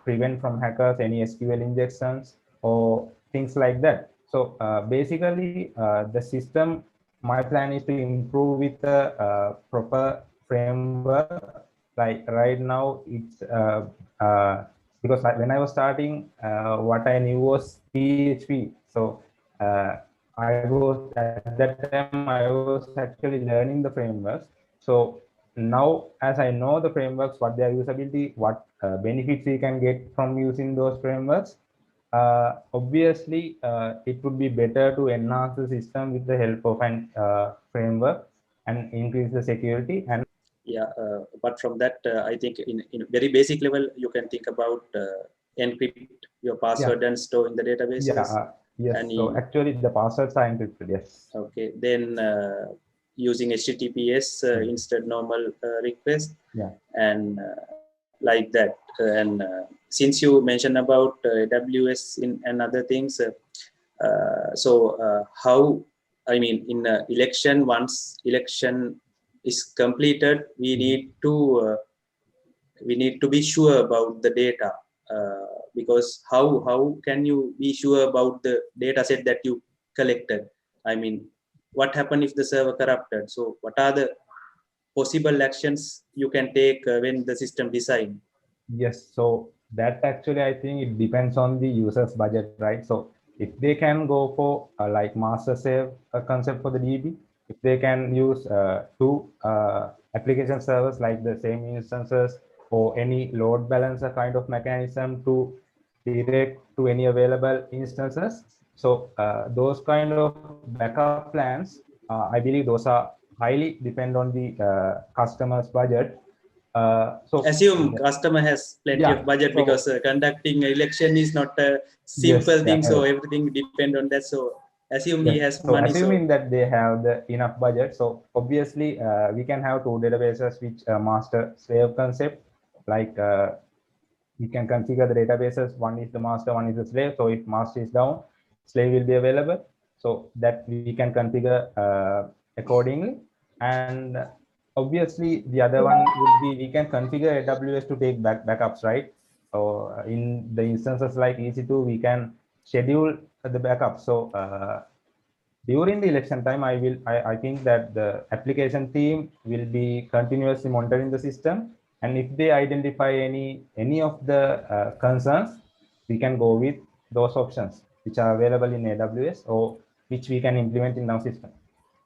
prevent from hackers any SQL injections or things like that. So basically the system, my plan is to improve with the proper framework. Like right now it's because when I was starting, what I knew was PHP. So I was at that time I was actually learning the frameworks. So now as I know the frameworks, what their usability, what benefits we can get from using those frameworks, obviously it would be better to enhance the system with the help of an framework and increase the security. And yeah, apart from that, I think in very basic level, you can think about encrypt your password and store in the databases. Yeah, yes. And so actually the passwords are encrypted, yes. Okay, then using HTTPS instead normal request. Yeah. And like that. And since you mentioned about AWS and other things, so how, I mean, in election, once election is completed, we need to be sure about the data, because how can you be sure about the data set that you collected? I mean, what happened if the server corrupted? So what are the possible actions you can take when the system design? Yes, so that actually I think it depends on the user's budget, right? So if they can go for like master save concept for the DB, if they can use two application servers like the same instances or any load balancer kind of mechanism to direct to any available instances. So those kind of backup plans, I believe those are highly depend on the customer's budget. So assume customer has plenty of budget, because conducting election is not a simple thing. So everything depend on that. So assume he has money. Assuming that they have the enough budget, so obviously we can have two databases which master slave concept. Like we can configure the databases. One is the master, one is the slave. So if master is down, slave will be available. So that we can configure accordingly. And obviously the other one would be we can configure AWS to take backups, right? So in the instances like EC2, we can schedule the backup. So during the election time, I think that the application team will be continuously monitoring the system, and if they identify any of the concerns, we can go with those options which are available in AWS or which we can implement in our system.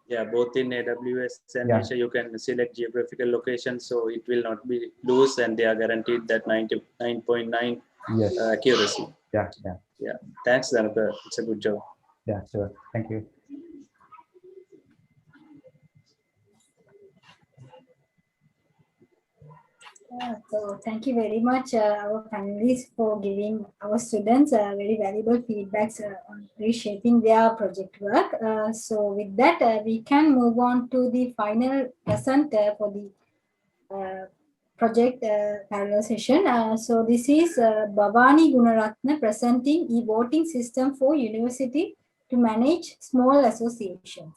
Yeah, both in AWS and Azure, you can select geographical location, so it will not be loose, and they are guaranteed that 99.9 accuracy. Yeah. Thanks, Dhanuka. It's a good job. Yeah, sure. Thank you. So thank you very much, our panelists, for giving our students very valuable feedbacks on reshaping their project work. So with that, we can move on to the final present for the project parallel session. So this is Bhavani Gunaratna presenting e-voting system for university to manage small associations.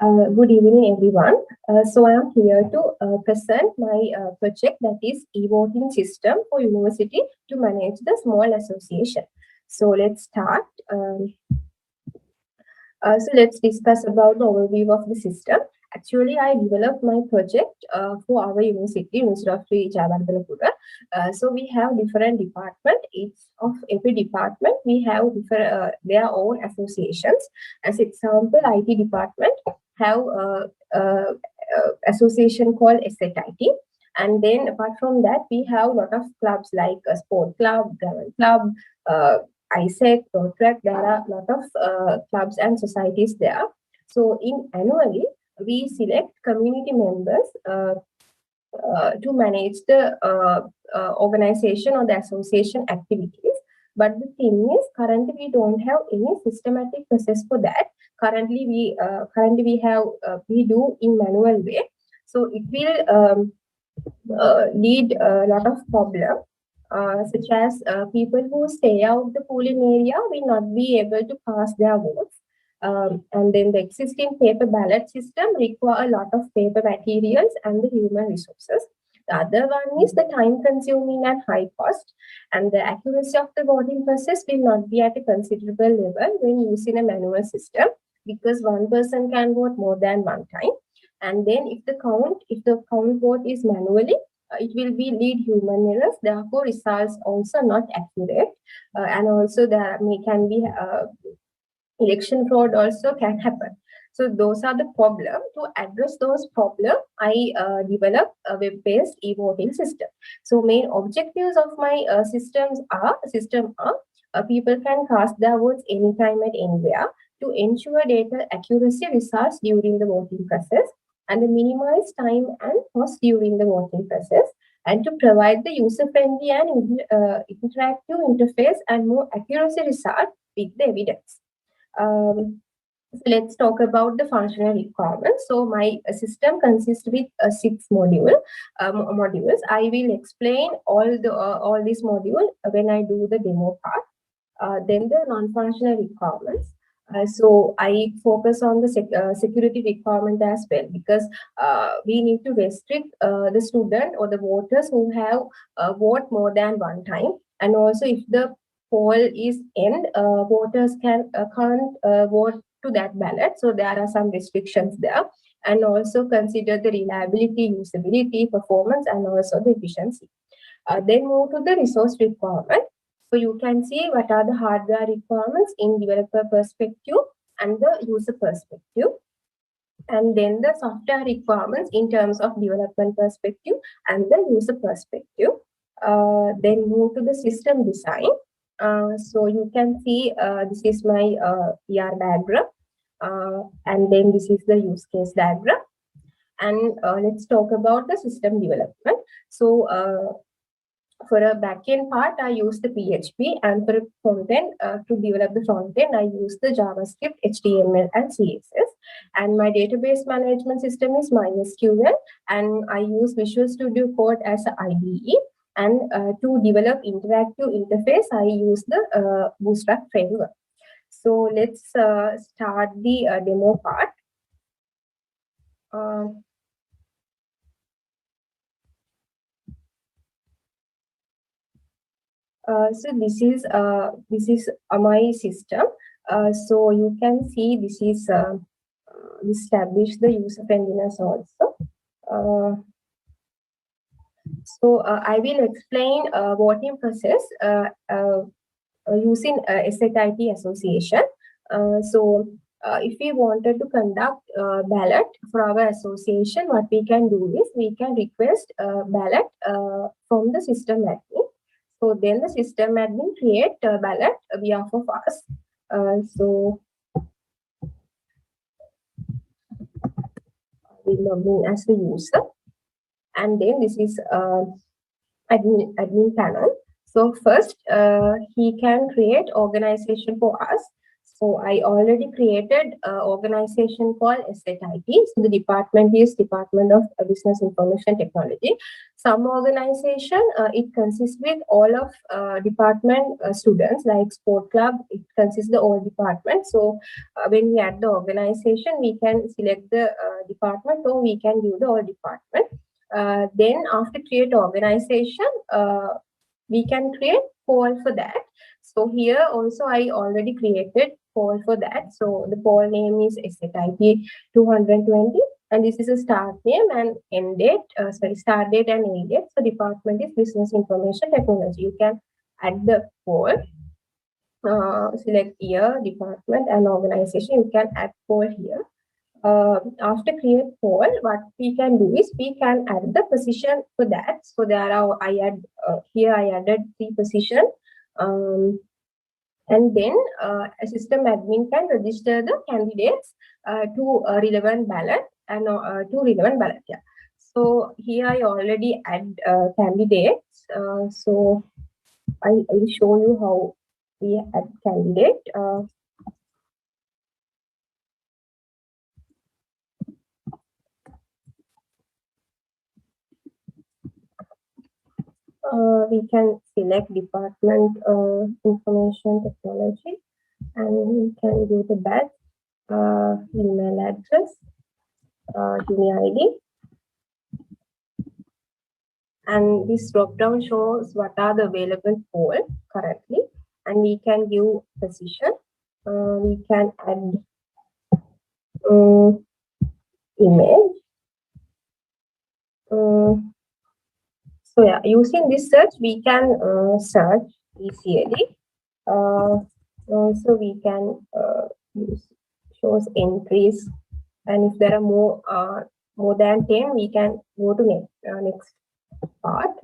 Good evening, everyone. So I am here to present my project, that is e-voting system for university to manage the small association. So let's start. So let's discuss about the overview of the system. Actually, I developed my project for our University of Sri Jayawardanapura. So we have different departments. Each of every department, we have different their own associations. As example, IT department have association called SZIT. And then apart from that, we have a lot of clubs like a sport club, government club, ISEC, Rotaract. There are a lot of clubs and societies there. So annually, we select community members to manage the organization or the association activities. But the thing is, currently we don't have any systematic process for that. Currently we do in manual way. So it will lead a lot of problem. Such as people who stay out the polling area will not be able to cast their votes. And then the existing paper ballot system require a lot of paper materials and the human resources. The other one is the time consuming and high cost, and the accuracy of the voting process will not be at a considerable level when using a manual system, because one person can vote more than one time. And then if the count vote is manually, it will be lead human errors, therefore results also not accurate, and also there can be election fraud also can happen. So those are the problems. To address those problems, I developed a web-based e-voting system. So main objectives of my system are people can cast their votes anytime at anywhere, to ensure data accuracy results during the voting process, and to minimize time and cost during the voting process, and to provide the user-friendly and interactive interface and more accuracy result with the evidence. So let's talk about the functional requirements. So my system consists with 6 modules. I will explain all these modules when I do the demo part. Then the non-functional requirements. So I focus on the security requirement as well, because we need to restrict the student or the voters who have vote more than one time. And also if the poll is end, voters can't vote to that ballot. So there are some restrictions there. And also consider the reliability, usability, performance, and also the efficiency. Then move to the resource requirement. So you can see what are the hardware requirements in developer perspective and the user perspective. And then the software requirements in terms of development perspective and the user perspective. Then move to the system design. So you can see this is my PR diagram. And then this is the use case diagram. And let's talk about the system development. So for a backend part, I use the PHP, and for a frontend, to develop the frontend, I use the JavaScript, HTML, and CSS. And my database management system is MySQL, and I use Visual Studio Code as an IDE. And to develop interactive interface, I use the Bootstrap framework. So let's start the demo part. So this is my system. So you can see this is establish the user friendliness also. So I will explain voting process using SZIT association. So if we wanted to conduct ballot for our association, what we can do is we can request a ballot from the system admin. So then the system admin create a ballot on behalf of us. So we log in as the user, and then this is admin panel. So first, he can create organization for us. So I already created an organization called SZIT. So the department is Department of Business Information Technology. Some organization, it consists with all of department students, like sport club, it consists the all department. So when we add the organization, we can select the department, or we can view the all department. Then after create organization, we can create poll for that. So here also I already created poll for that. So the poll name is SZIT 220, and this is a start name and end date, start date and end date. So department is Business Information Technology. You can add the poll, select year, department and organization. You can add poll here. After create poll, what we can do is we can add the position for that. So there are here I added 3 positions, and then a system admin can register the candidates to a relevant ballot and to relevant ballot. Yeah. So here I already add candidates. So I will show you how we add candidate. We can select department information technology, and we can do the badge, email address, email ID, and this drop down shows what are the available poll currently, and we can give position. We can add image. So yeah, using this search, we can search easily. So we can use shows entries, and if there are more than 10, we can go to next part.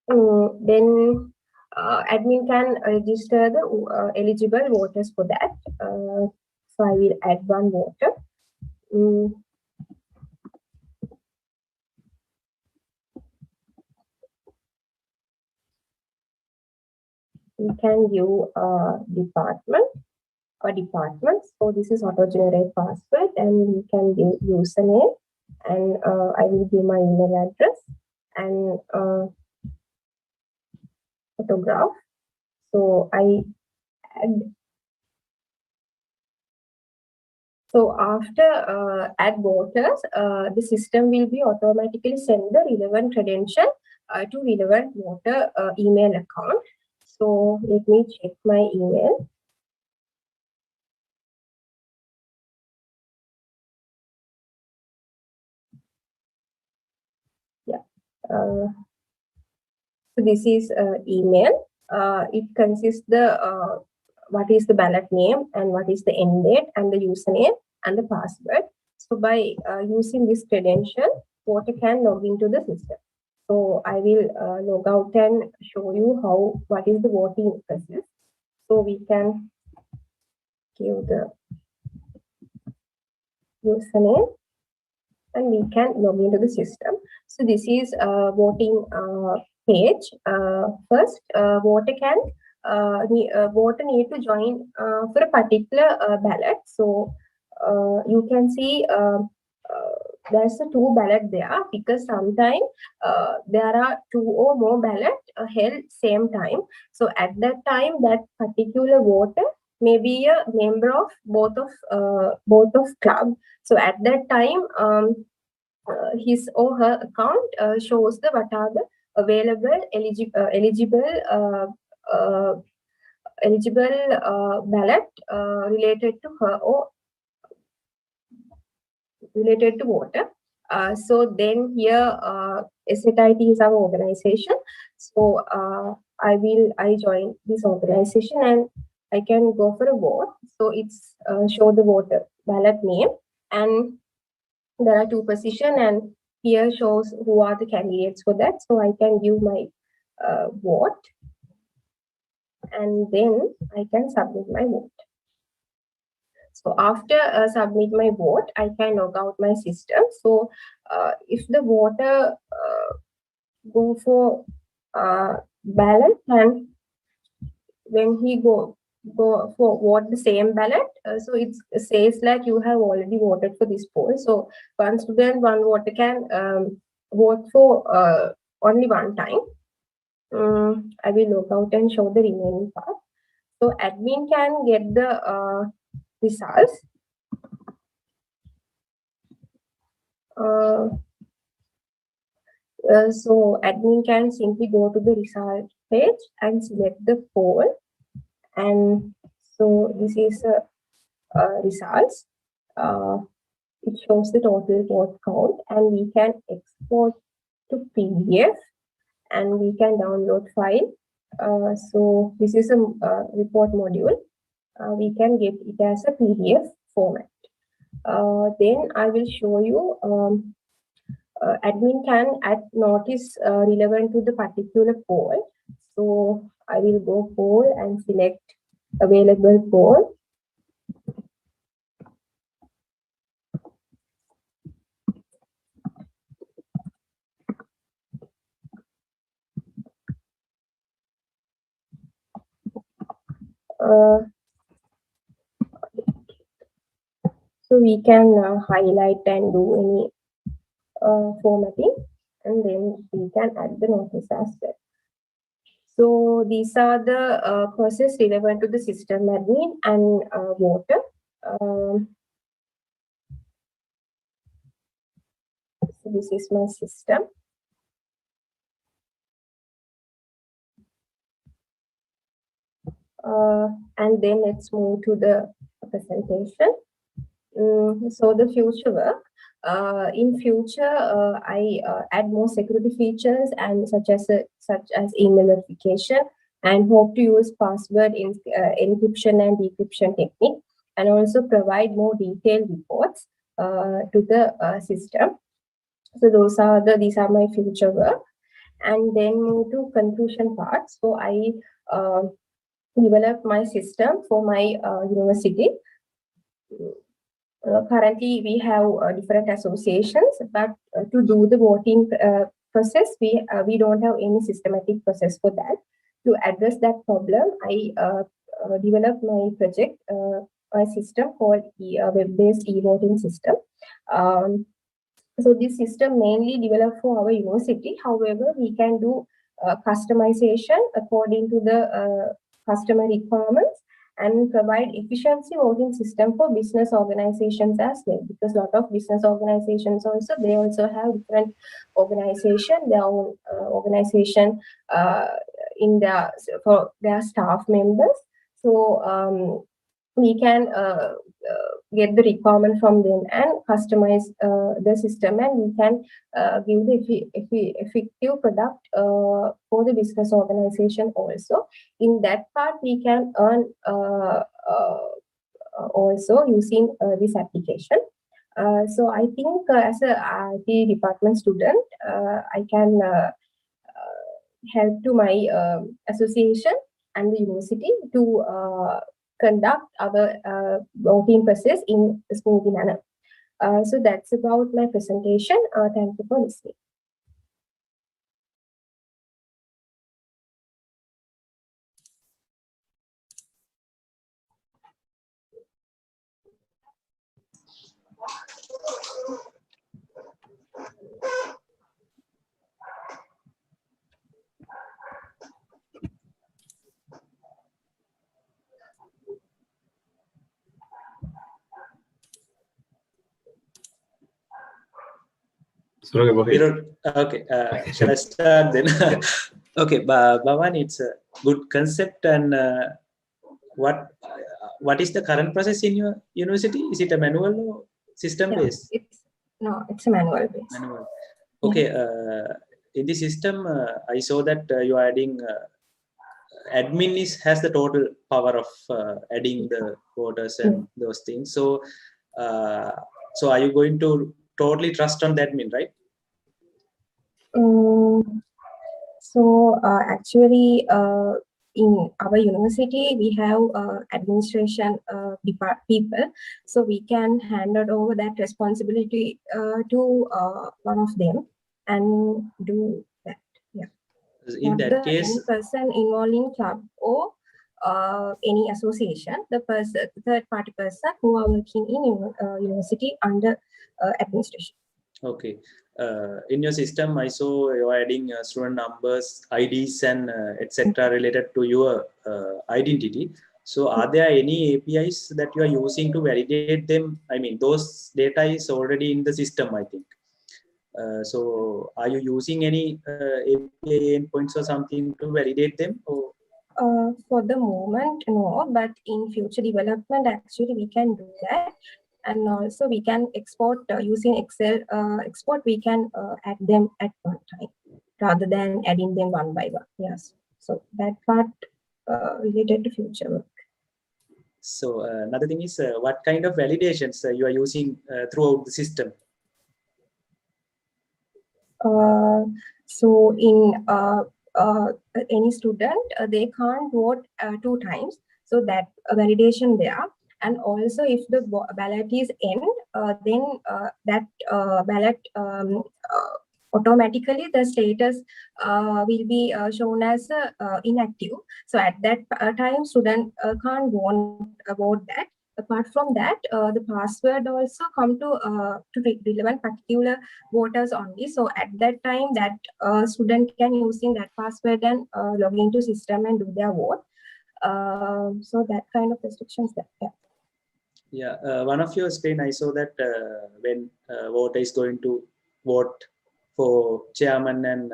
Then admin can register the eligible voters for that. So I will add one voter. We can view department or departments. So this is auto-generate password, and we can give username, and I will give my email address and photograph. So I add. So after add voters, the system will be automatically send the relevant credential to relevant voter email account. So let me check my email. Yeah. So this is email. It consists the what is the ballot name and what is the end date and the username and the password. So by using this credential, voter can log into the system. So I will log out and show you what is the voting process. So we can give the username and we can log into the system. So this is a voting page. First, voter need to join for a particular ballot. So you can see there's a 2 ballot there, because sometimes there are 2 or more ballot held same time. So at that time, that particular voter may be a member of both of club. So at that time, his or her account shows the what are the available eligible ballot related to her or related to voter. So then here SZIT is our organization. So I join this organization and I can go for a vote. So it's show the voter ballot name, and there are 2 positions, and here shows who are the candidates for that. So I can give my vote, and then I can submit my vote. So after submit my vote, I can log out my system. So if the voter go for ballot, and when he go for vote the same ballot, so it says like you have already voted for this poll. So one student, one voter can vote for only one time. I will log out and show the remaining part. So admin can get the results. So admin can simply go to the result page and select the poll, and so this is results. It shows the total vote count, and we can export to PDF, and we can download file. So this is a report module. We can get it as a PDF format. Then I will show you admin can add notice relevant to the particular poll. So I will go poll and select available poll. So we can highlight and do any formatting, and then we can add the notice as well. So these are the process relevant to the system admin and voter. So this is my system. And then let's move to the presentation. So the future work. In future, I add more security features and such as email verification, and hope to use password encryption and decryption technique, and also provide more detailed reports to the system. So these are my future work, and then move to conclusion part. So I developed my system for my university. Currently, we have different associations, but to do the voting process, we don't have any systematic process for that. To address that problem, I developed my project, my system called web-based e-voting system. So this system mainly developed for our university. However, we can do customization according to the customer requirements, and provide efficiency voting system for business organizations as well, because a lot of business organizations they also have different organization, their own organization in their for their staff members. So we can get the requirement from them and customize the system, and we can give the effective product for the business organization also. In that part, we can earn also using this application. So I think as a IT department student, I can help to my association and the university to conduct our voting process in a smooth manner. So that's about my presentation. Thank you for listening. Okay, shall I start then? Okay, Bhavan, it's a good concept. And what is the current process in your university? Is it a manual or system based? It's a manual based. Manual. Okay. In the system, I saw that you are adding admin has the total power of adding the quotas and those things. So so are you going to totally trust on the admin, right? So actually, in our university, we have administration people, so we can hand it over that responsibility to one of them and do that. Yeah. In Not that any case, person involved in club or any association, the third party person who are working in university under administration. okay. In your system, I saw you're adding student numbers, IDs, and etc. related to your identity. So, are there any APIs that you are using to validate them? I mean, those data is already in the system, I think. So, are you using any API endpoints or something to validate them? Or? For the moment, no, but in future development, actually, we can do that. And also we can export using Excel export, we can add them at one time rather than adding them one by one. Yes. So that part related to future work. So another thing is what kind of validations you are using throughout the system? So in any student, they can't vote 2 times. So that validation there. And also, if the ballot is end, then that ballot automatically the status will be shown as inactive. So at that time, student can't vote that. Apart from that, the password also come to relevant particular voters only. So at that time, that student can using that password and log into system and do their vote. So that kind of restrictions there. Yeah. Yeah, one of your screen, I saw that when voter is going to vote for chairman and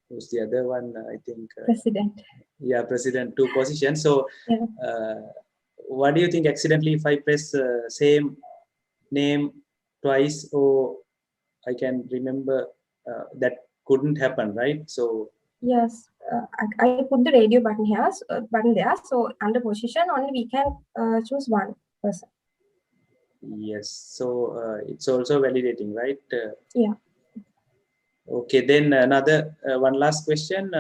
who's the other one? I think president. Yeah, president, 2 positions. So, yeah. What do you think? Accidentally, if I press same name twice, or I can remember that couldn't happen, right? So. Yes, I put the radio button here, button there. So under position only we can choose one person. Yes, so it's also validating, right? Yeah. Okay, then another one last question.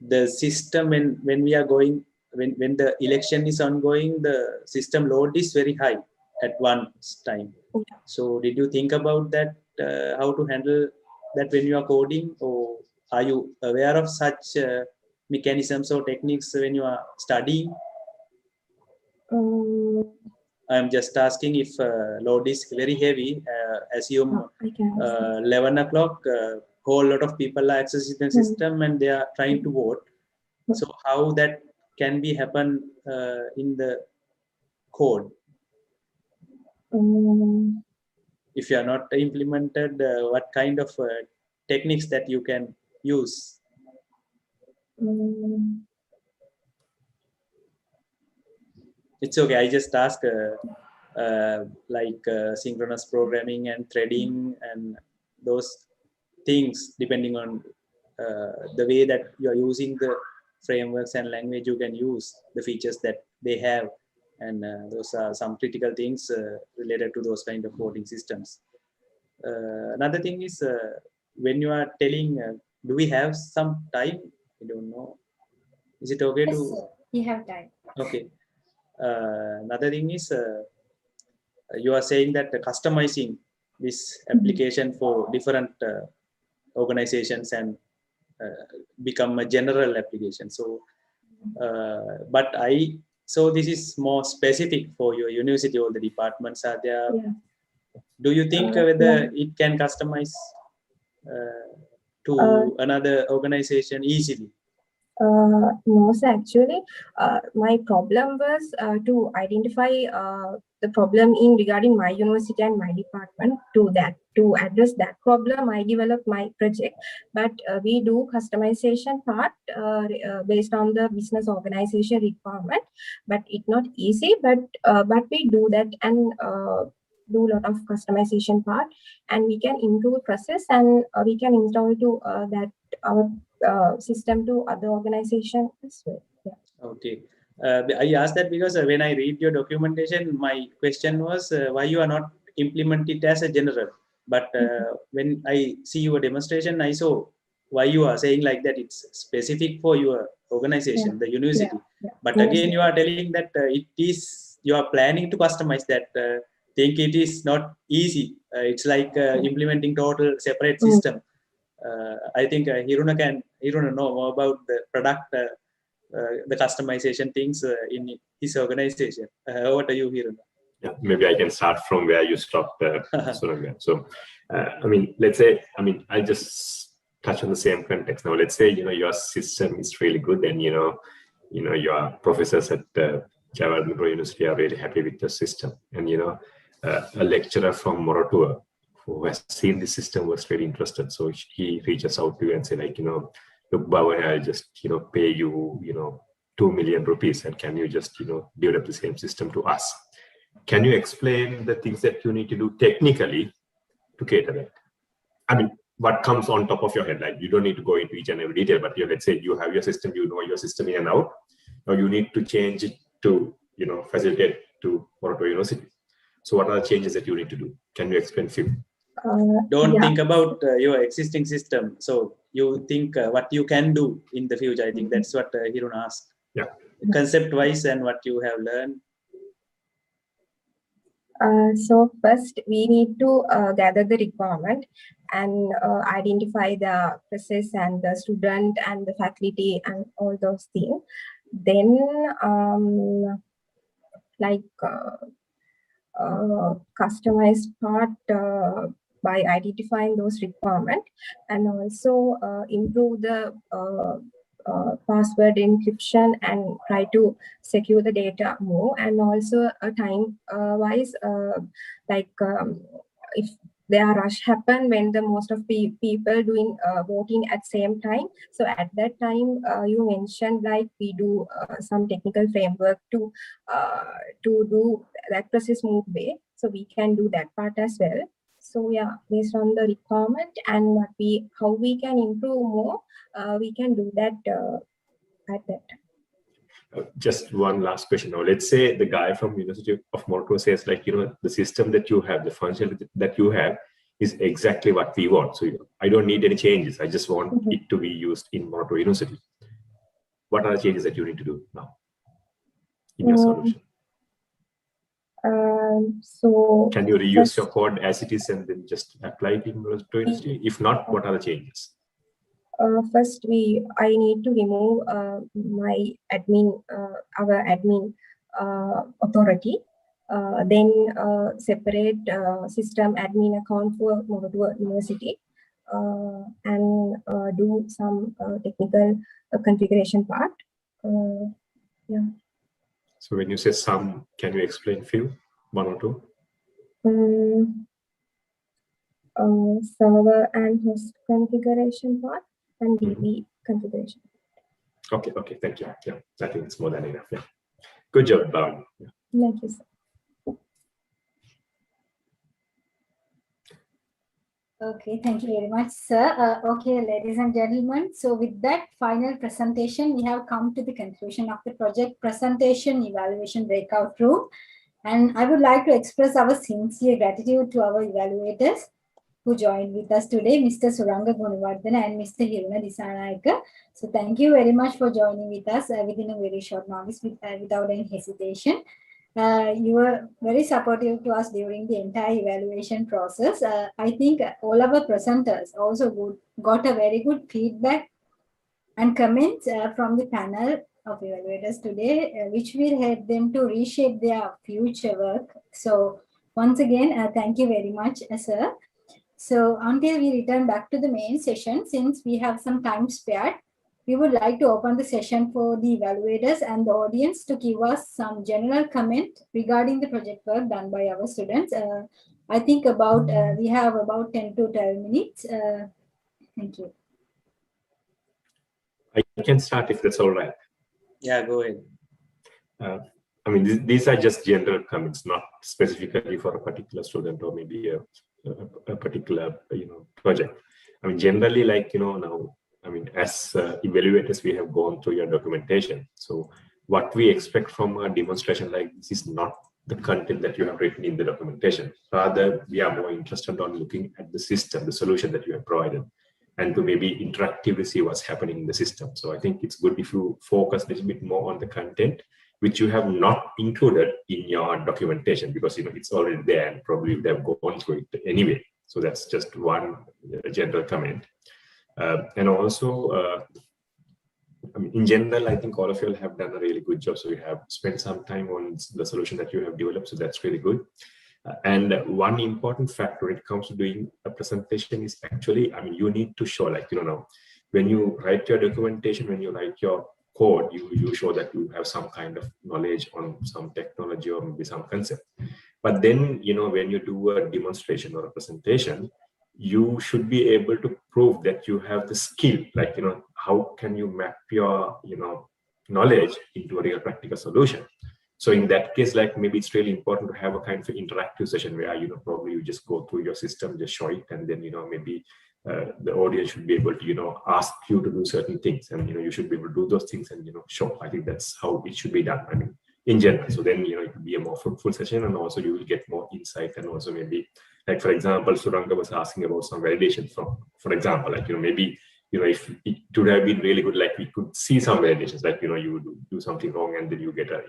The system when we are going when the election is ongoing, the system load is very high at one time. Okay. So did you think about that? How to handle that when you are coding, or are you aware of such mechanisms or techniques when you are studying? I'm just asking if load is very heavy. Assume 11 o'clock, whole lot of people are accessing the system and they are trying to vote. So how that can be happen in the code? If you are not implemented, what kind of techniques that you can use? It's okay. I just ask like synchronous programming and threading and those things, depending on the way that you are using the frameworks and language, you can use the features that they have. And those are some critical things related to those kind of voting systems. Another thing is when you are telling, do we have some time? I don't know. Is it okay to? You have time. Okay. Another thing is you are saying that customizing this application for different organizations and become a general application. So, so this is more specific for your university. All the departments are there. Yeah. Do you think whether it can customize to another organization easily? No, so actually, my problem was to identify the problem in regarding my university and my department. To address that problem, I developed my project. But we do customization part based on the business organization requirement. But it's not easy. But we do that and do a lot of customization part, and we can improve process and we can install to that our system to other organizations as well. Yeah. Okay. I asked that because when I read your documentation, my question was why you are not implement it as a general. But when I see your demonstration, I saw why you are saying like that. It's specific for your organization, the university. But again, you are telling that it is you are planning to customize that. Think it is not easy. It's like implementing total separate system. I think Hiruna know more about the product. The customization things in his organization. What are you hearing? Yeah, maybe I can start from where you stopped, Suranga. So, I mean, let's say, I mean, I'll just touch on the same context now. Let's say, your system is really good, and your professors at Jayawardenapura University are really happy with the system, and a lecturer from Moratuwa who has seen the system was really interested. So he reaches out to you and say, like, look, Bhavan, I'll just, pay you, 2 million rupees, and can you just, develop the same system to us? Can you explain the things that you need to do technically to cater that? I mean, what comes on top of your head? Like, you don't need to go into each and every detail, but let's say you have your system, you know your system in and out. Now you need to change it to, facilitate to Moratuwa University. So what are the changes that you need to do? Can you explain few? Don't think about your existing system. So you think what you can do in the future. I think that's what Hiruna asked. Yeah. Concept-wise and what you have learned. So first we need to gather the requirement and identify the process and the student and the faculty and all those things. Then customized part by identifying those requirements, and also improve the password encryption and try to secure the data more, and also time wise if there are rush happen when the most of people doing voting at same time. So at that time you mentioned like we do some technical framework to do that process smooth way, so we can do that part as well. So yeah, based on the requirement and how we can improve more, we can do that at that time. Just one last question now. Let's say the guy from University of Moratuwa says, like, the system that you have, the function that you have is exactly what we want. So I don't need any changes. I just want it to be used in Moratuwa University. What are the changes that you need to do now in your solution? So can you reuse your code as it is and then just apply it in Moratuwa University? If not, what are the changes? First, I need to remove my admin, our admin authority. Then separate system admin account for Moratuwa University, and do some technical configuration part. Yeah. So when you say some, can you explain few, one or two? Server and host configuration part and DB configuration. Okay, thank you. Yeah, I think it's more than enough. Yeah, good job, Bhavan. Yeah. Thank you, sir. Okay, thank you very much, sir. Okay, ladies and gentlemen, so with that final presentation, we have come to the conclusion of the project presentation evaluation breakout room. And I would like to express our sincere gratitude to our evaluators who joined with us today, Mr. Suranga Gunawardena and Mr. Hiruna Disanayaka. So thank you very much for joining with us within a very short notice without any hesitation. You were very supportive to us during the entire evaluation process. I think all our presenters also got a very good feedback and comments from the panel of evaluators today, which will help them to reshape their future work. So once again, thank you very much, sir. So until we return back to the main session, since we have some time spared, we would like to open the session for the evaluators and the audience to give us some general comment regarding the project work done by our students. I think we have about 10 to 12 minutes. Thank you. I can start if that's all right. Yeah, go ahead. I mean, these are just general comments, not specifically for a particular student or maybe a particular project. I mean, generally, like, now I mean, as evaluators, we have gone through your documentation. So what we expect from a demonstration like this is not the content that you have written in the documentation. Rather, we are more interested on looking at the system, the solution that you have provided, and to maybe interactively see what's happening in the system. So I think it's good if you focus a little bit more on the content, which you have not included in your documentation, because it's already there and probably they have gone through it anyway. So that's just one general comment. And also, I mean, in general, I think all of you have done a really good job. So you have spent some time on the solution that you have developed. So that's really good. And one important factor when it comes to doing a presentation is actually, I mean, you need to show, like, now, when you write your documentation, when you write your code, you show that you have some kind of knowledge on some technology or maybe some concept. But then, when you do a demonstration or a presentation, you should be able to prove that you have the skill, like, how can you map your, knowledge into a real practical solution. So in that case, like, maybe it's really important to have a kind of interactive session where, probably you just go through your system, just show it, and then, maybe the audience should be able to, ask you to do certain things, and, you should be able to do those things and, show. I think that's how it should be done, I mean, in general. So then, it will be a more fruitful session, and also you will get more insight, and also maybe, like, for example, Suranga was asking about some validation from, for example, like, maybe, if it would have been really good, like, we could see some validations, like, you would do something wrong and then you get a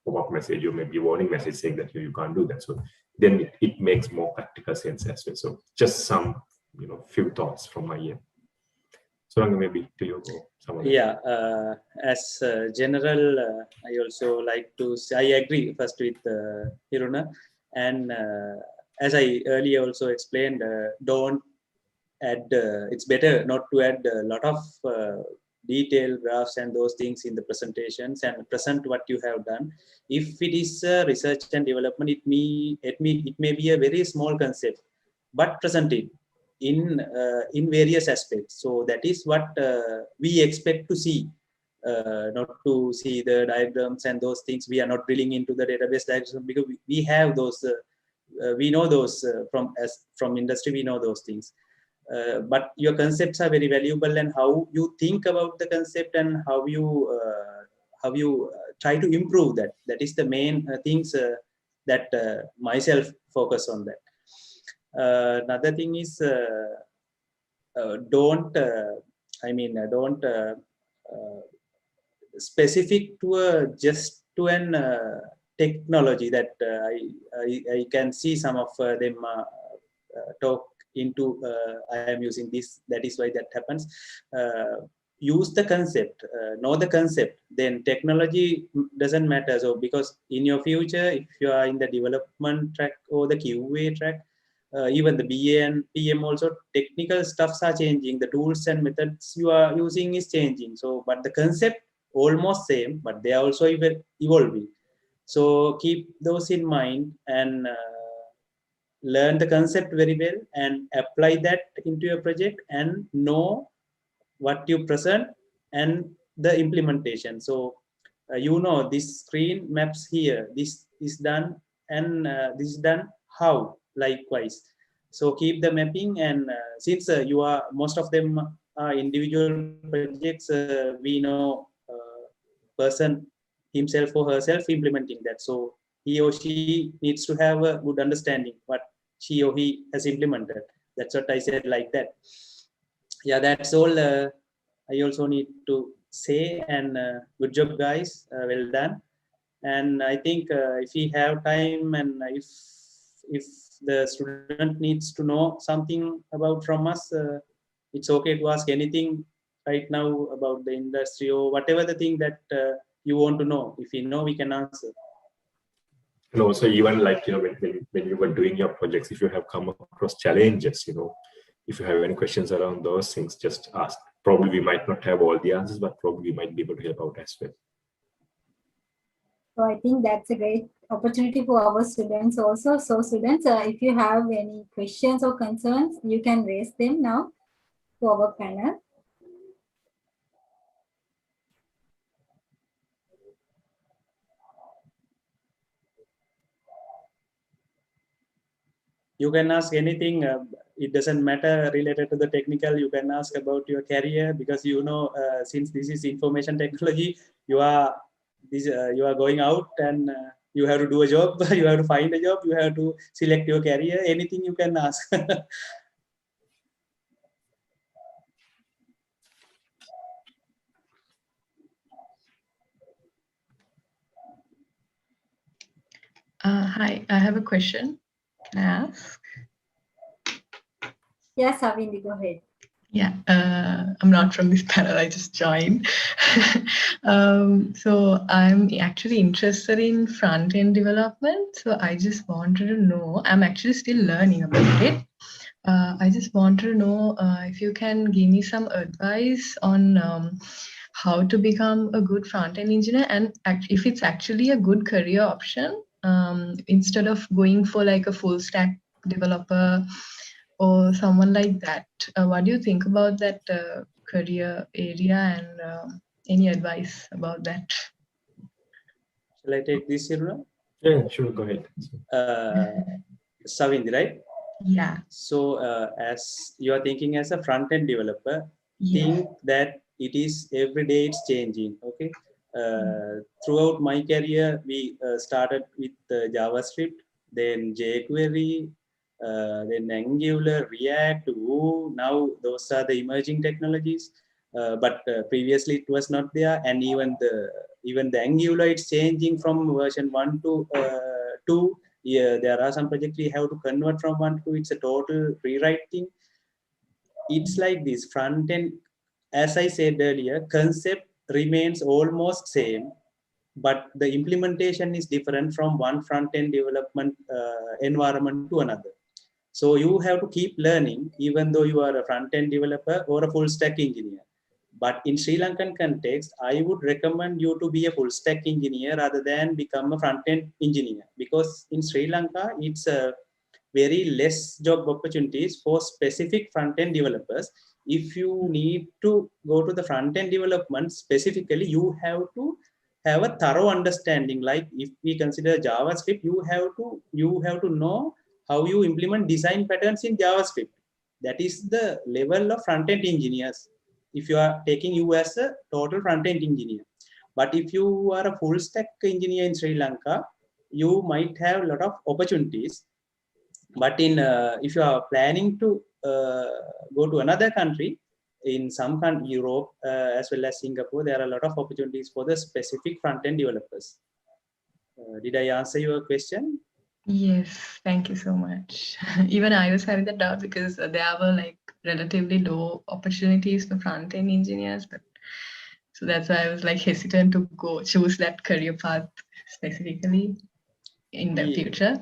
pop-up message or maybe a warning message saying that you can't do that. So then it makes more practical sense as well. So just some, few thoughts from my end. Suranga, maybe to you or someone else. Yeah, as general, I also like to say, I agree first with Hiruna, and as I earlier also explained, don't add, it's better not to add a lot of detailed graphs and those things in the presentations, and present what you have done. If it is research and development, it may be a very small concept, but present it in various aspects. So that is what we expect to see, not to see the diagrams and those things. We are not drilling into the database diagrams because we have those, we know those from industry, we know those things. But your concepts are very valuable, and how you think about the concept and how you try to improve that. That is the main things that myself focus on that. Another thing is don't specific to just to an technology that I can see some of them talk into I am using this, that is why that happens. Use the concept, know the concept, then technology doesn't matter. So because in your future, if you are in the development track or the QA track, even the BA and PM also, technical stuffs are changing, the tools and methods you are using is changing. So but the concept almost same, but they are also evolving. So keep those in mind and learn the concept very well and apply that into your project, and know what you present and the implementation. So this screen maps here, this is done, and this is done how, likewise. So keep the mapping, and since you are, most of them are individual projects, we know person himself or herself implementing that. So he or she needs to have a good understanding what she or he has implemented. That's what I said, like that. Yeah, that's all I also need to say. And good job, guys. Well done. And I think if we have time, and if the student needs to know something about from us, it's okay to ask anything right now about the industry or whatever the thing that you want to know. If you know, we can answer. And also, even like, when you were doing your projects, if you have come across challenges, if you have any questions around those things, just ask. Probably we might not have all the answers, but probably we might be able to help out as well. So I think that's a great opportunity for our students also. So students, if you have any questions or concerns, you can raise them now to our panel. You can ask anything it doesn't matter related to the technical. You can ask about your career, because since this is information technology, you are going out and you have to do a job. You have to find a job. You have to select your career. Anything you can ask. Hi, I have a question. Can I ask? Yes, Avindi, go ahead. Yeah, I'm not from this panel, I just joined. So I'm actually interested in front-end development. So I just wanted to know, I'm actually still learning about it. I just wanted to know if you can give me some advice on how to become a good front-end engineer, and if it's actually a good career option instead of going for like a full stack developer or someone like that. What do you think about that career area, and any advice about that? Shall I take this, Iruna? Yeah, sure, go ahead. Savindi, right? Yeah. So as you are thinking as a front-end developer, think that it is every day it's changing. Okay. Throughout my career, we started with JavaScript, then jQuery, then Angular, React, Vue. Now those are the emerging technologies. But previously it was not there, and even the Angular, it's changing from version 1 to 2. Yeah, there are some projects we have to convert from 1 to 2. It's a total rewriting. It's like this front end, as I said earlier, concept remains almost same, but the implementation is different from one front end development environment to another. So you have to keep learning, even though you are a front end developer or a full stack engineer. But in Sri Lankan context, I would recommend you to be a full stack engineer rather than become a front end engineer, because in Sri Lanka, it's a very less job opportunities for specific front end developers. If you need to go to the front end development specifically, you have to have a thorough understanding. Like if we consider JavaScript, you have to know how you implement design patterns in JavaScript. That is the level of front end engineers, if you are taking you as a total front-end engineer. But if you are a full stack engineer in Sri Lanka, you might have a lot of opportunities. But in if you are planning to go to another country, in some country, Europe as well as Singapore, there are a lot of opportunities for the specific front-end developers. Did I answer your question? Yes, thank you so much. Even I was having that doubt because there were like relatively low opportunities for front-end engineers, but so that's why I was like hesitant to choose that career path specifically in the future.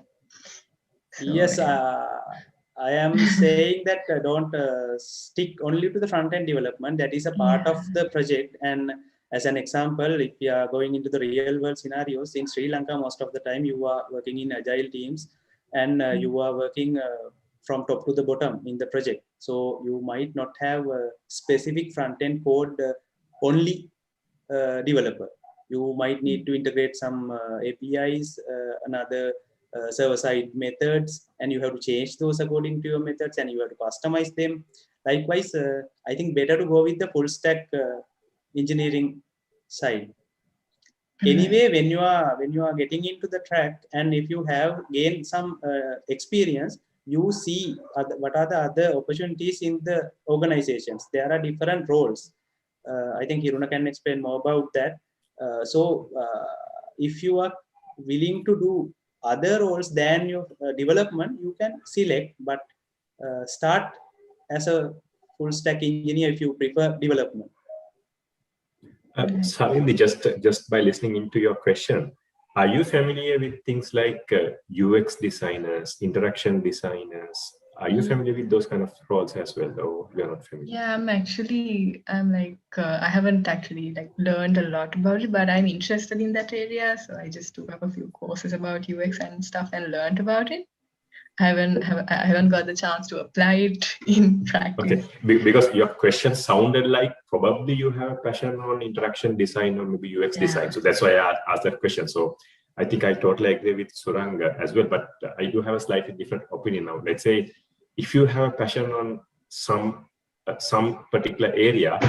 So, yes, I am saying that don't stick only to the front-end development. That is a part of the project. And as an example, if you are going into the real-world scenarios, in Sri Lanka, most of the time you are working in agile teams, and you are working from top to the bottom in the project. So you might not have a specific front-end code only developer. You might need to integrate some APIs, another server-side methods, and you have to change those according to your methods, and you have to customize them. Likewise, I think better to go with the full stack engineering side. Anyway, when you are getting into the track, and if you have gained some experience, you see what are the other opportunities in the organizations. There are different roles. I think Iruna can explain more about that. So if you are willing to do other roles than your development, you can select, but start as a full stack engineer if you prefer development. Savindi, just by listening into your question, are you familiar with things like UX designers, interaction designers? Are you familiar with those kind of roles as well, or you're not familiar? Yeah, I'm like, I haven't actually like learned a lot about it, but I'm interested in that area. So I just took up a few courses about UX and stuff and learned about it. I haven't got the chance to apply it in practice. Okay, because your question sounded like probably you have a passion on interaction design or maybe UX design. So that's why I asked that question. So I think I totally agree with Surang as well, but I do have a slightly different opinion now. Let's say if you have a passion on some particular area,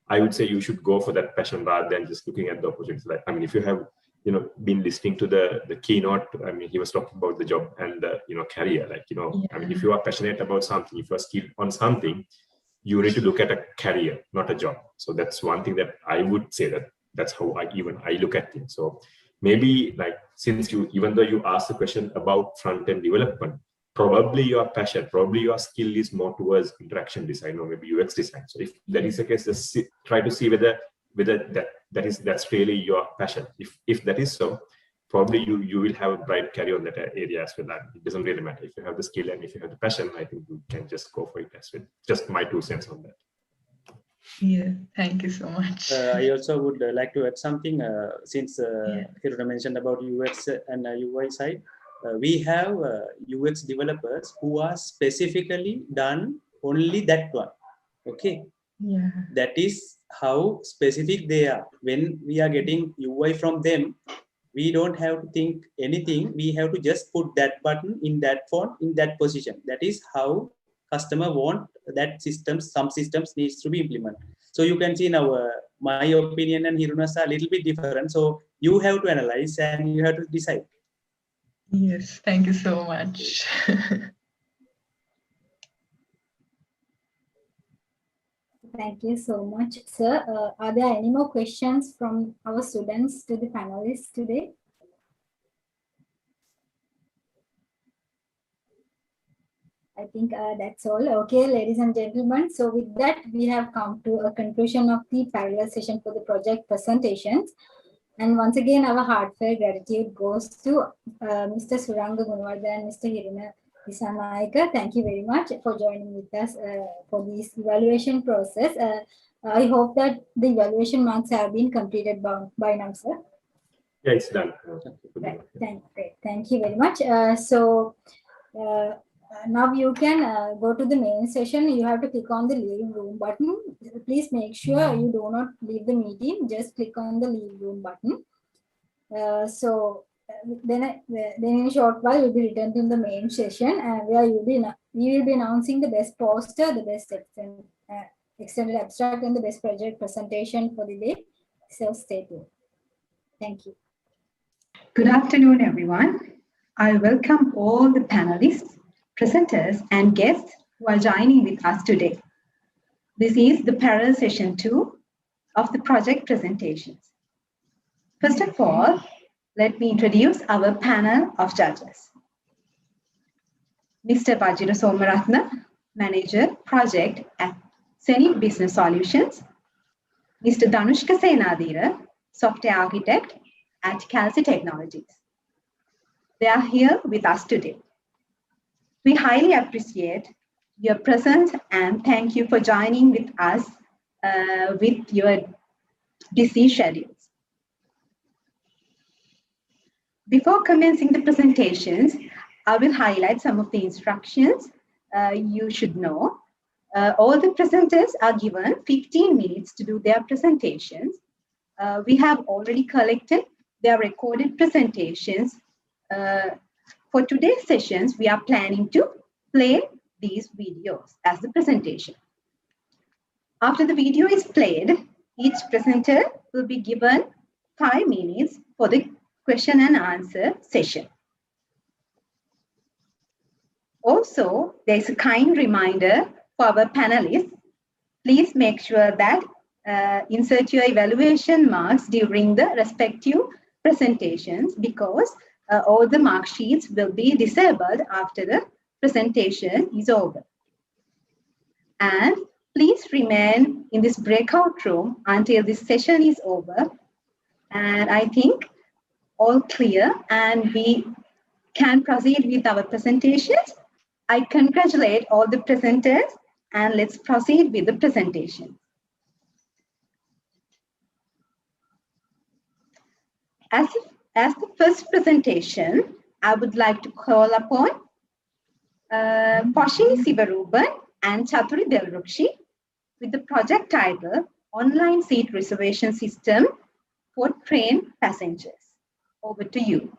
I would say you should go for that passion rather than just looking at the opportunities. Like, I mean, if you have, you know, been listening to the keynote, I mean, he was talking about the job and the, you know, career. Like, you know, I mean, if you are passionate about something, if you are skilled on something, you need to look at a career, not a job. So that's one thing that I would say, that's how I look at things. So maybe, like, since you, even though you asked the question about front-end development, probably your passion, probably your skill is more towards interaction design or maybe UX design. So if that is the case, just try to see whether that's really your passion. If that is so, probably you will have a bright career on that area as well. It doesn't really matter if you have the skill and if you have the passion. I think you can just go for it as well. Just my 2 cents on that. Yeah, thank you so much. I also would like to add something, since Hiruna mentioned about UX and UI side. We have UX developers who are specifically done only that one. Okay. Yeah. That is how specific they are. When we are getting UI from them, we don't have to think anything. We have to just put that button in that font, in that position. That is how customer want that systems. Some systems needs to be implemented. So you can see now, my opinion and Hiruna's are a little bit different. So you have to analyze and you have to decide. Yes, thank you so much. Thank you so much, sir. Are there any more questions from our students to the panelists today? I think that's all. Okay, ladies and gentlemen. So with that, we have come to a conclusion of the parallel session for the project presentations. And once again, our heartfelt gratitude goes to Mr. Suranga Gunawardhan and Mr. Hiruna Disanayake. Thank you very much for joining with us for this evaluation process. I hope that the evaluation marks have been completed by now, sir. Yeah, it's done. Right. Thank you very much. Now you can go to the main session. You have to click on the leave room button. Please make sure you do not leave the meeting. Just click on the leave room button. Then in a short while you'll be returned to the main session, where we will be announcing the best poster, the best extended abstract, and the best project presentation for the day. So stay tuned. Thank you. Good afternoon, everyone. I welcome all the panelists, presenters, and guests who are joining with us today. This is the parallel session 2 of the project presentations. First of all, let me introduce our panel of judges. Mr. Vajira Somaratna, Manager, Project at Zenith Business Solutions. Mr. Danushka Senadira, Software Architect at Calci Technologies. They are here with us today. We highly appreciate your presence and thank you for joining with us with your busy schedules. Before commencing the presentations, I will highlight some of the instructions you should know. All the presenters are given 15 minutes to do their presentations. We have already collected their recorded presentations. For today's sessions, we are planning to play these videos as the presentation. After the video is played, each presenter will be given 5 minutes for the question and answer session. Also, there's a kind reminder for our panelists. Please make sure that insert your evaluation marks during the respective presentations, because all the mark sheets will be disabled after the presentation is over. And please remain in this breakout room until this session is over. And I think all clear and we can proceed with our presentations. I congratulate all the presenters and let's proceed with the presentation. As the first presentation, I would like to call upon Poshini Sivaruban and Chaturi Delrukshi with the project title Online Seat Reservation System for Train Passengers. Over to you.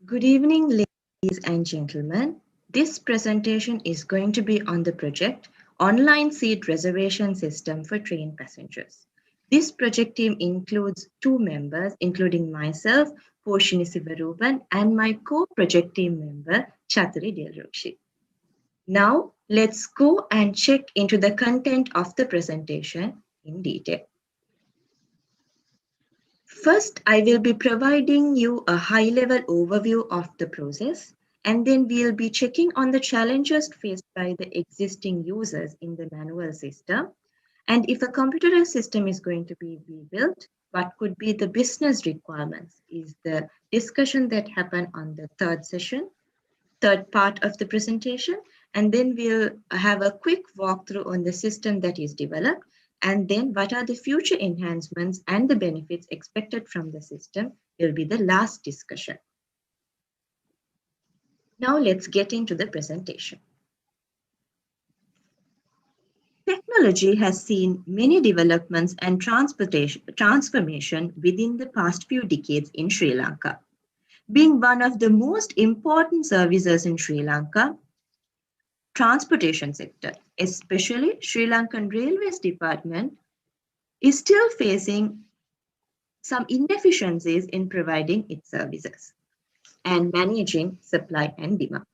Good evening, ladies and gentlemen. This presentation is going to be on the project Online Seat Reservation System for Train Passengers. This project team includes 2 members, including myself, Poshini Sivaruban, and my co-project team member, Chatri Delroshi. Now, let's go and check into the content of the presentation in detail. First, I will be providing you a high-level overview of the process, and then we'll be checking on the challenges faced by the existing users in the manual system. And if a computerized system is going to be built, what could be the business requirements is the discussion that happened on the third part of the presentation. And then we'll have a quick walkthrough on the system that is developed. And then what are the future enhancements and the benefits expected from the system will be the last discussion. Now let's get into the presentation. Technology has seen many developments and transformation within the past few decades in Sri Lanka. Being one of the most important services in Sri Lanka, transportation sector, especially Sri Lankan Railways Department, is still facing some inefficiencies in providing its services and managing supply and demand.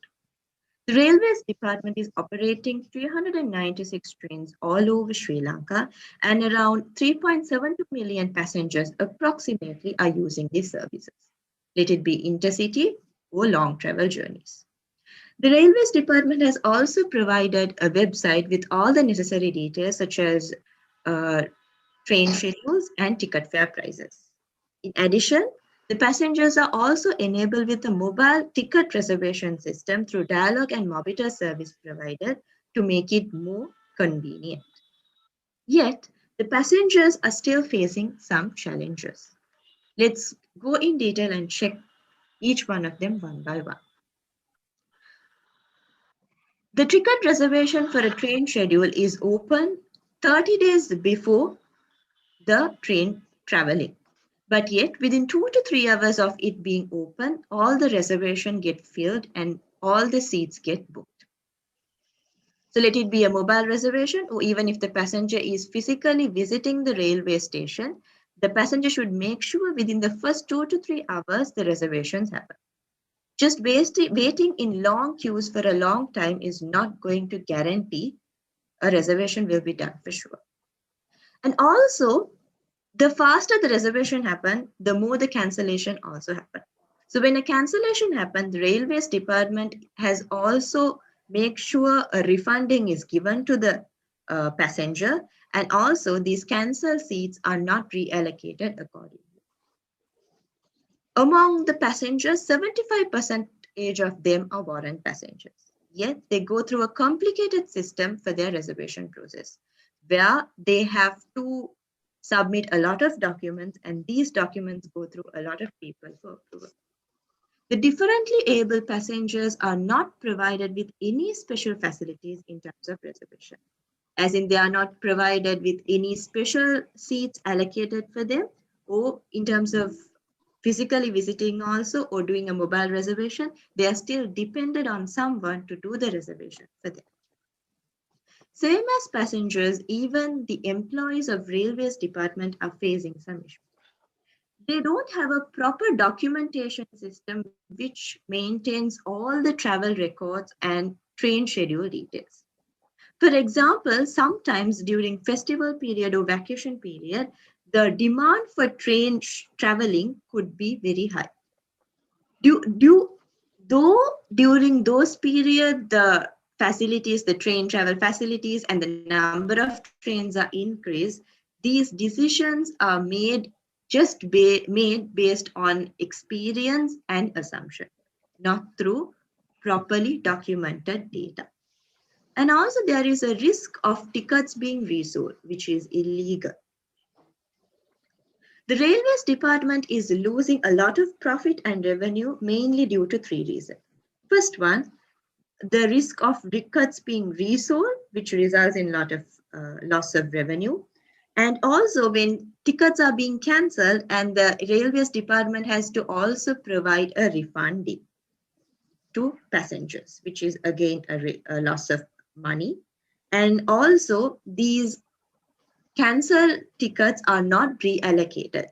The Railways Department is operating 396 trains all over Sri Lanka, and around 3.72 million passengers approximately are using these services, let it be intercity or long travel journeys. The Railways Department has also provided a website with all the necessary details such as train schedules and ticket fare prices. In addition, the passengers are also enabled with a mobile ticket reservation system through Dialog and Mobiter service provided to make it more convenient. Yet, the passengers are still facing some challenges. Let's go in detail and check each one of them one by one. The ticket reservation for a train schedule is open 30 days before the train traveling. But yet, within 2 to 3 hours of it being open, all the reservations get filled and all the seats get booked. So let it be a mobile reservation, or even if the passenger is physically visiting the railway station, the passenger should make sure within the first 2 to 3 hours the reservations happen. Just waiting in long queues for a long time is not going to guarantee a reservation will be done for sure. And also, the faster the reservation happen, the more the cancellation also happen. So when a cancellation happens, the Railways Department has also make sure a refunding is given to the passenger, and also these cancelled seats are not reallocated accordingly. Among the passengers, 75% of them are warrant passengers. Yet they go through a complicated system for their reservation process, where they have to submit a lot of documents, and these documents go through a lot of people for approval. The differently able passengers are not provided with any special facilities in terms of reservation, as in they are not provided with any special seats allocated for them, or in terms of physically visiting also or doing a mobile reservation, they are still dependent on someone to do the reservation for them. Same as passengers, even the employees of Railways Department are facing some issues. They don't have a proper documentation system which maintains all the travel records and train schedule details. For example, sometimes during festival period or vacation period, the demand for train traveling could be very high. Though during those periods, the facilities, the train travel facilities and the number of trains are increased, these decisions are made based on experience and assumption, not through properly documented data. And also there is a risk of tickets being resold, which is illegal. The Railways Department is losing a lot of profit and revenue mainly due to 3 reasons. First one, the risk of tickets being resold, which results in a lot of loss of revenue. And also when tickets are being cancelled, and the Railways Department has to also provide a refunding to passengers, which is again a loss of money. And also these cancelled tickets are not reallocated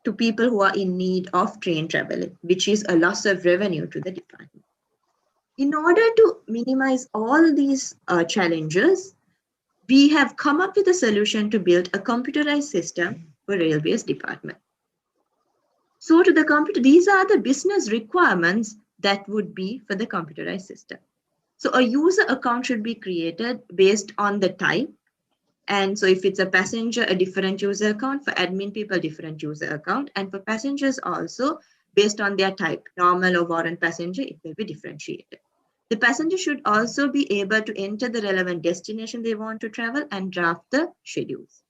to people who are in need of train traveling, which is a loss of revenue to the department. In order to minimize all these challenges, we have come up with a solution to build a computerized system for Railways Department. So to the computer, these are the business requirements that would be for the computerized system. So a user account should be created based on the type. And so if it's a passenger, a different user account, for admin people, different user account, and for passengers also based on their type, normal or warrant passenger, it will be differentiated. The passenger should also be able to enter the relevant destination they want to travel and draft the schedules.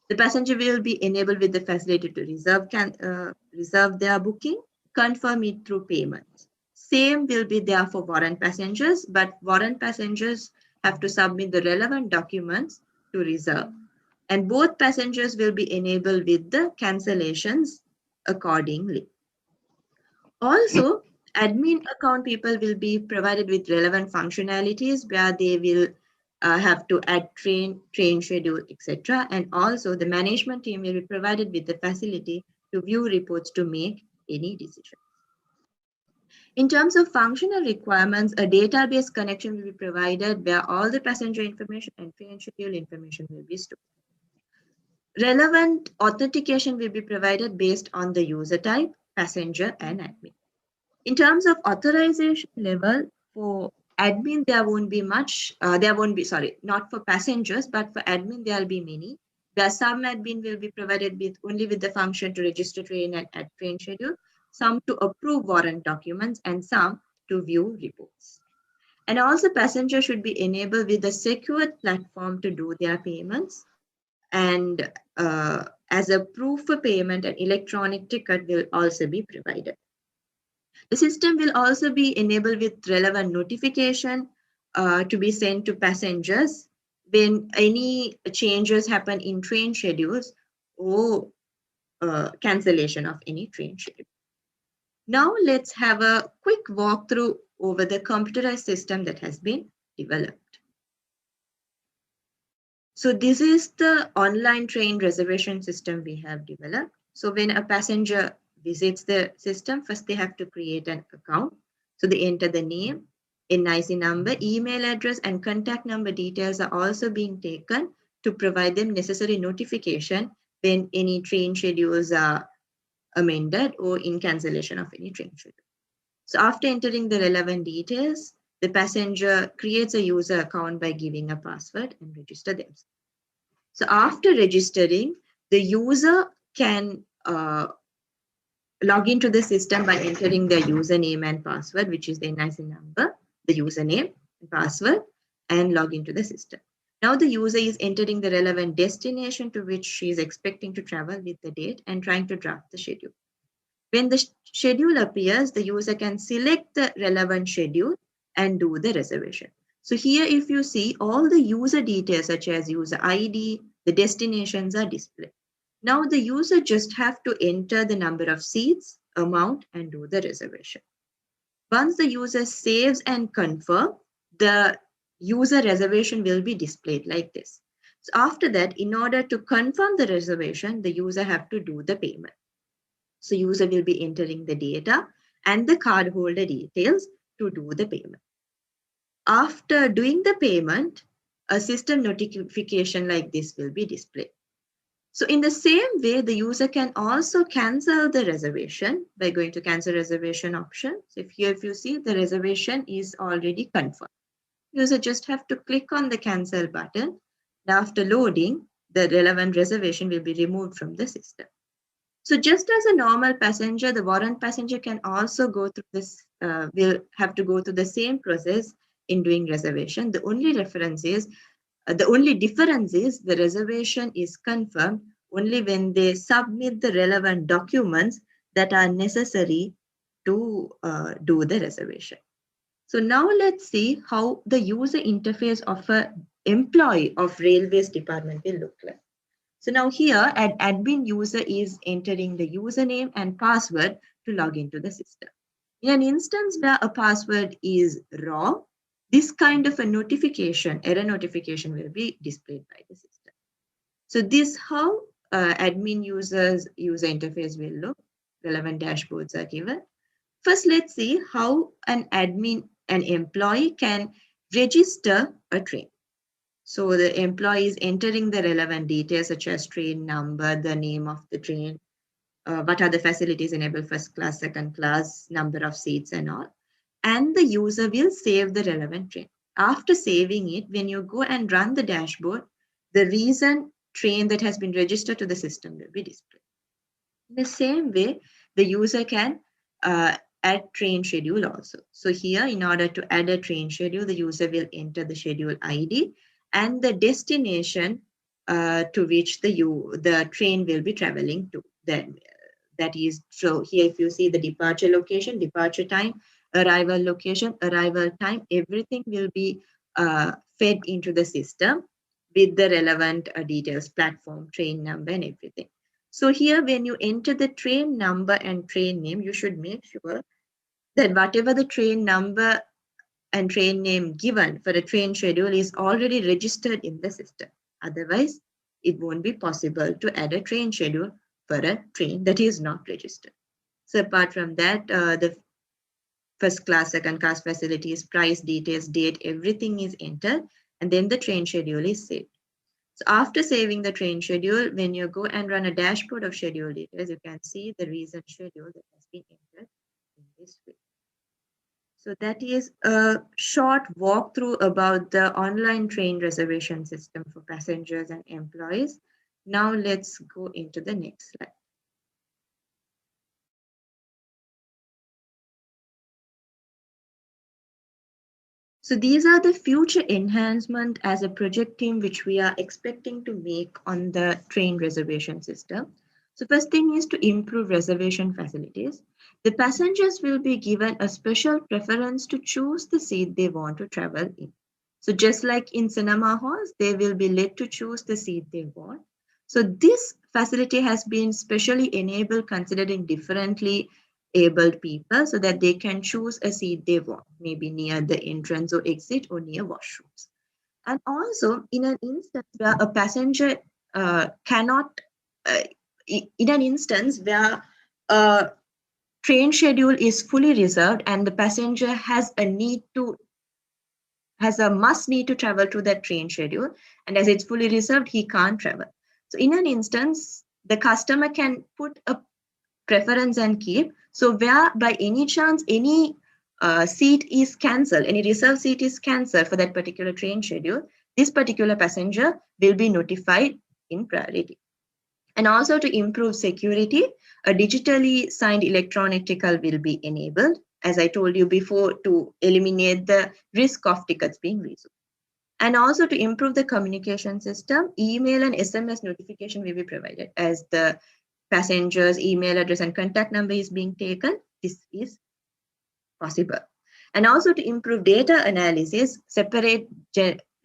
The passenger will be enabled with the facility to reserve their booking, confirm it through payment. Same will be there for warrant passengers, but warrant passengers have to submit the relevant documents to reserve. And both passengers will be enabled with the cancellations accordingly. Also, admin account people will be provided with relevant functionalities where they will have to add train schedule, etc. And also the management team will be provided with the facility to view reports to make any decision. In terms of functional requirements, a database connection will be provided where all the passenger information and train schedule information will be stored. Relevant authentication will be provided based on the user type, passenger, and admin. In terms of authorization level, for admin, there won't be much, not for passengers, but for admin, there will be many. Where some admin will be provided with only with the function to register train and add train schedule, some to approve warrant documents, and some to view reports. And also passengers should be enabled with a secured platform to do their payments. And as a proof for payment, an electronic ticket will also be provided. The system will also be enabled with relevant notification to be sent to passengers when any changes happen in train schedules or cancellation of any train schedule. Now let's have a quick walkthrough over the computerized system that has been developed. So this is the online train reservation system we have developed. So when a passenger visits the system, first they have to create an account. So they enter the name, NIC number, email address, and contact number details are also being taken to provide them necessary notification when any train schedules are amended or in cancellation of any train schedule. So after entering the relevant details, the passenger creates a user account by giving a password and register themselves. So after registering, the user can log into the system by entering their username and password, which is the NIC number, the username and password, and log into the system. Now the user is entering the relevant destination to which she is expecting to travel with the date and trying to draft the schedule. When the schedule appears, the user can select the relevant schedule and do the reservation. So here, if you see, all the user details such as user ID, the destinations are displayed. Now the user just have to enter the number of seats, amount, and do the reservation. Once the user saves and confirm, the user reservation will be displayed like this. So after that, in order to confirm the reservation, the user have to do the payment. So user will be entering the data and the cardholder details to do the payment. After doing the payment, a system notification like this will be displayed. So in the same way, the user can also cancel the reservation by going to cancel reservation option. So if you see, the reservation is already confirmed. User just have to click on the cancel button. And after loading, the relevant reservation will be removed from the system. So just as a normal passenger, the warrant passenger can also go through this, will have to go through the same process in doing reservation. The only difference is the reservation is confirmed only when they submit the relevant documents that are necessary to do the reservation. So now let's see how the user interface of an employee of Railways Department will look like. So now here, an admin user is entering the username and password to log into the system. In an instance where a password is wrong, this kind of a notification, error notification, will be displayed by the system. So this how admin user interface will look. Relevant dashboards are given. First, let's see how an employee can register a train. So the employee is entering the relevant details such as train number, the name of the train, what are the facilities enabled, first class, second class, number of seats and all. And the user will save the relevant train. After saving it, when you go and run the dashboard, the recent train that has been registered to the system will be displayed. In the same way, the user can add train schedule also. So here, in order to add a train schedule, the user will enter the schedule ID and the destination to which the train will be traveling to. That is, so here if you see the departure location, departure time, arrival location, arrival time, everything will be fed into the system with the relevant details, platform, train number and everything. So here when you enter the train number and train name, you should make sure that whatever the train number and train name given for the train schedule is already registered in the system. Otherwise, it won't be possible to add a train schedule for a train that is not registered. So apart from that, the first class, second class facilities, price details, date, everything is entered, and then the train schedule is saved. So after saving the train schedule, when you go and run a dashboard of schedule details, you can see the recent schedule that has been entered in this way. So that is a short walkthrough about the online train reservation system for passengers and employees. Now let's go into the next slide. So these are the future enhancement as a project team which we are expecting to make on the train reservation system. So first thing is to improve reservation facilities. The passengers will be given a special preference to choose the seat they want to travel in. So just like in cinema halls, they will be led to choose the seat they want. So this facility has been specially enabled considering differently abled people so that they can choose a seat they want, maybe near the entrance or exit or near washrooms. And also in an instance where a passenger in an instance where a train schedule is fully reserved and the passenger has a must need to travel to that train schedule, and as it's fully reserved, he can't travel. So in an instance, the customer can put a preference and keep. So where by any chance any seat is cancelled, any reserved seat is cancelled for that particular train schedule, this particular passenger will be notified in priority. And also to improve security, a digitally signed electronic ticket will be enabled, as I told you before, to eliminate the risk of tickets being resolved. And also to improve the communication system, email and SMS notification will be provided as the passenger's email address and contact number is being taken. This is possible. And also to improve data analysis, separate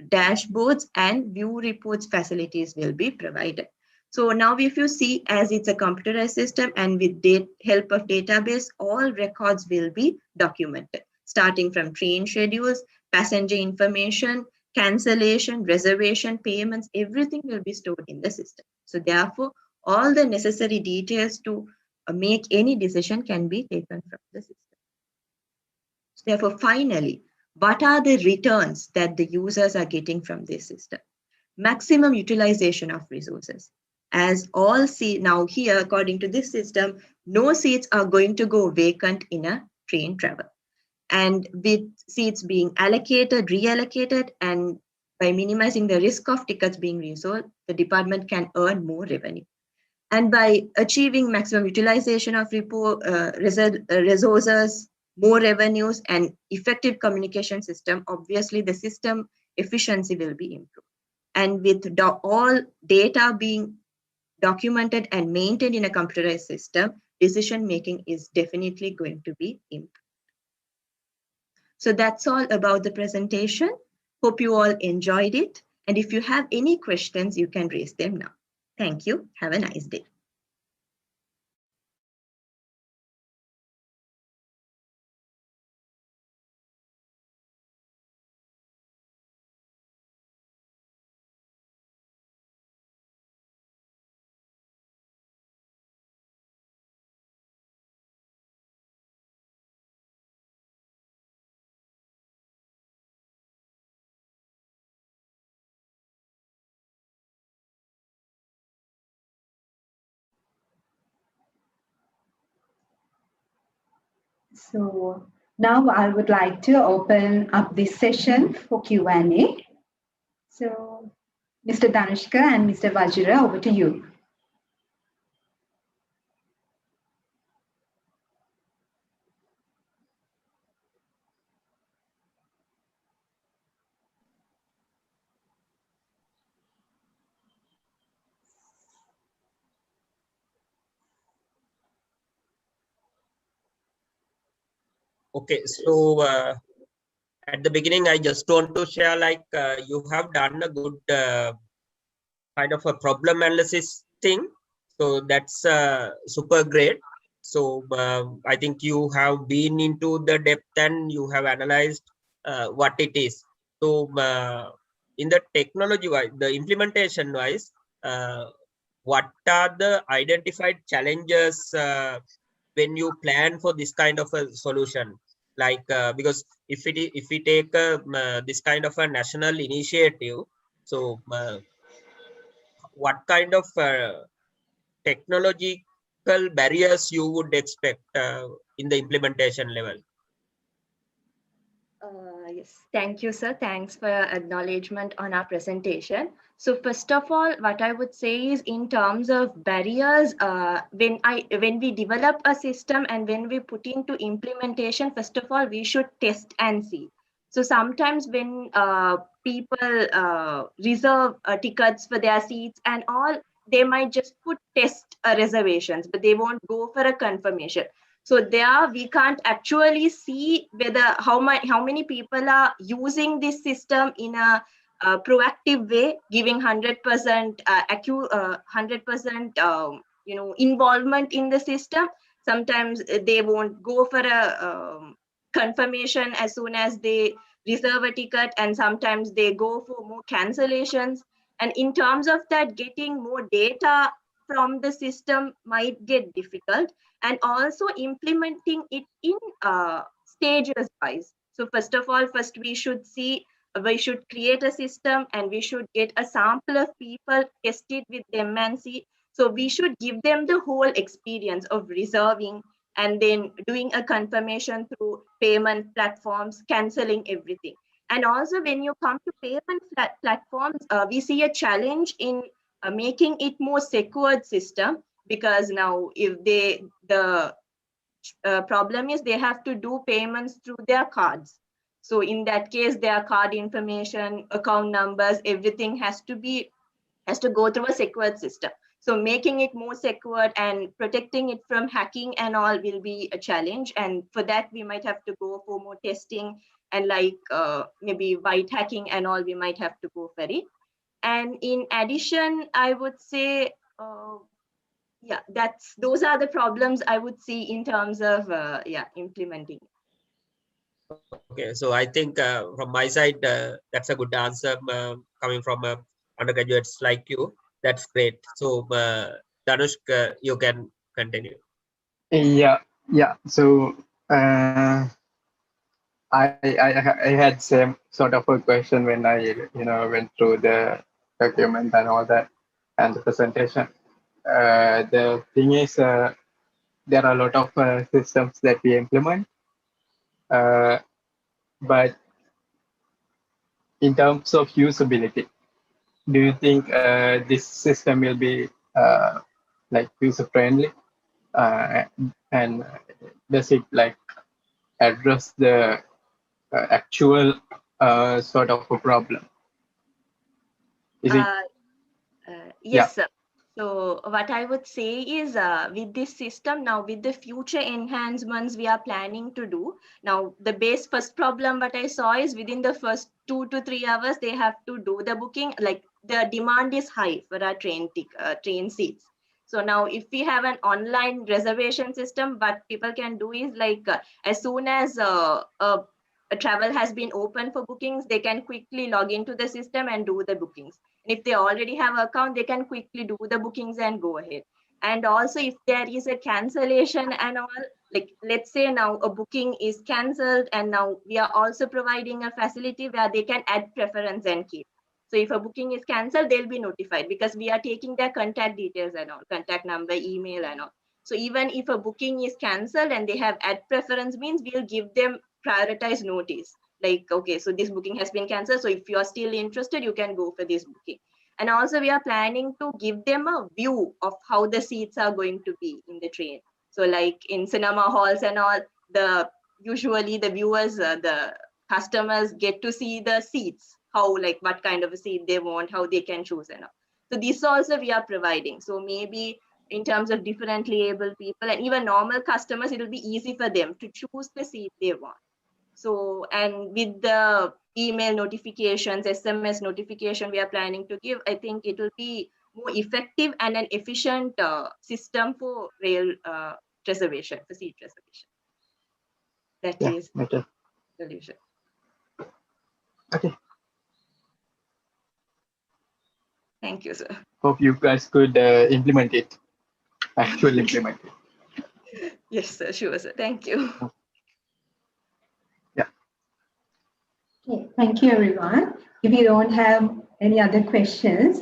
dashboards and view reports facilities will be provided. So now if you see, as it's a computerized system and with help of database, all records will be documented, starting from train schedules, passenger information, cancellation, reservation, payments, everything will be stored in the system. So therefore, all the necessary details to make any decision can be taken from the system. So therefore, finally, what are the returns that the users are getting from this system? Maximum utilization of resources. As all see now here, according to this system, no seats are going to go vacant in a train travel. And with seats being allocated, reallocated, and by minimizing the risk of tickets being resold, the department can earn more revenue. And by achieving maximum utilization of resources, more revenues, and effective communication system, obviously the system efficiency will be improved. And with all data being documented and maintained in a computerized system, decision making is definitely going to be improved. So that's all about the presentation. Hope you all enjoyed it. And if you have any questions, you can raise them now. Thank you. Have a nice day. So now I would like to open up this session for Q&A. So Mr. Danushka and Mr. Vajira, over to you. Okay, so at the beginning, I just want to share, like, you have done a good kind of a problem analysis thing. So that's super great. So I think you have been into the depth and you have analyzed what it is. So in the technology wise, the implementation wise, what are the identified challenges when you plan for this kind of a solution? Like because if we take this kind of a national initiative, so what kind of technological barriers you would expect in the implementation level? Yes, thank you, sir. Thanks for your acknowledgement on our presentation. So first of all, what I would say is in terms of barriers, when we develop a system and when we put into implementation, first of all, we should test and see. So sometimes when people reserve tickets for their seats and all, they might just put test reservations, but they won't go for a confirmation. So there we can't actually see whether how many people are using this system in a proactive way, giving 100% 100% involvement in the system. Sometimes they won't go for a confirmation as soon as they reserve a ticket, and sometimes they go for more cancellations. And in terms of that, getting more data from the system might get difficult, and also implementing it in stages wise. So first of all, we should create a system and we should get a sample of people, test it with them and see. So we should give them the whole experience of reserving and then doing a confirmation through payment platforms, canceling everything. And also when you come to payment platforms, we see a challenge in making it more secured system, because now if the problem is they have to do payments through their cards. So in that case, their card information, account numbers, everything has to go through a secured system. So making it more secured and protecting it from hacking and all will be a challenge. And for that, we might have to go for more testing and maybe white hacking and all, we might have to go for it. And in addition, I would say, those are the problems I would see in terms of implementing. Okay, so I think from my side, that's a good answer coming from undergraduates like you. That's great. So Danush, you can continue. Yeah. So I had same sort of a question when I went through the document and all that and the presentation. The thing is, there are a lot of systems that we implement, but in terms of usability, do you think this system will be user friendly, and does it address the actual sort of a problem? Yes, sir. So what I would say is with this system now, with the future enhancements we are planning to do, now the first problem what I saw is within the first 2 to 3 hours, they have to do the booking. Like the demand is high for our train seats. So now if we have an online reservation system, what people can do is like as soon as a travel has been open for bookings, they can quickly log into the system and do the bookings. And if they already have an account, they can quickly do the bookings and go ahead. And also if there is a cancellation and all, like let's say now a booking is cancelled, and now we are also providing a facility where they can add preference and keep. So if a booking is cancelled, they'll be notified because we are taking their contact details and all, contact number, email and all. So even if a booking is cancelled and they have add preference, means we'll give them prioritized notice. Like, okay, so this booking has been cancelled. So if you are still interested, you can go for this booking. And also we are planning to give them a view of how the seats are going to be in the train. So like in cinema halls and all, usually the viewers, the customers get to see the seats, how like what kind of a seat they want, how they can choose and all. So this also we are providing. So maybe in terms of differently able people and even normal customers, it will be easy for them to choose the seat they want. So, and with the email notifications, SMS notification we are planning to give, I think it will be more effective and an efficient system for rail reservation, for seat reservation. That is okay. solution. Okay. Thank you, sir. Hope you guys could implement it, actually implement it. Yes, sir. Sure, sir. Thank you. Yeah. Okay, thank you, everyone. If you don't have any other questions,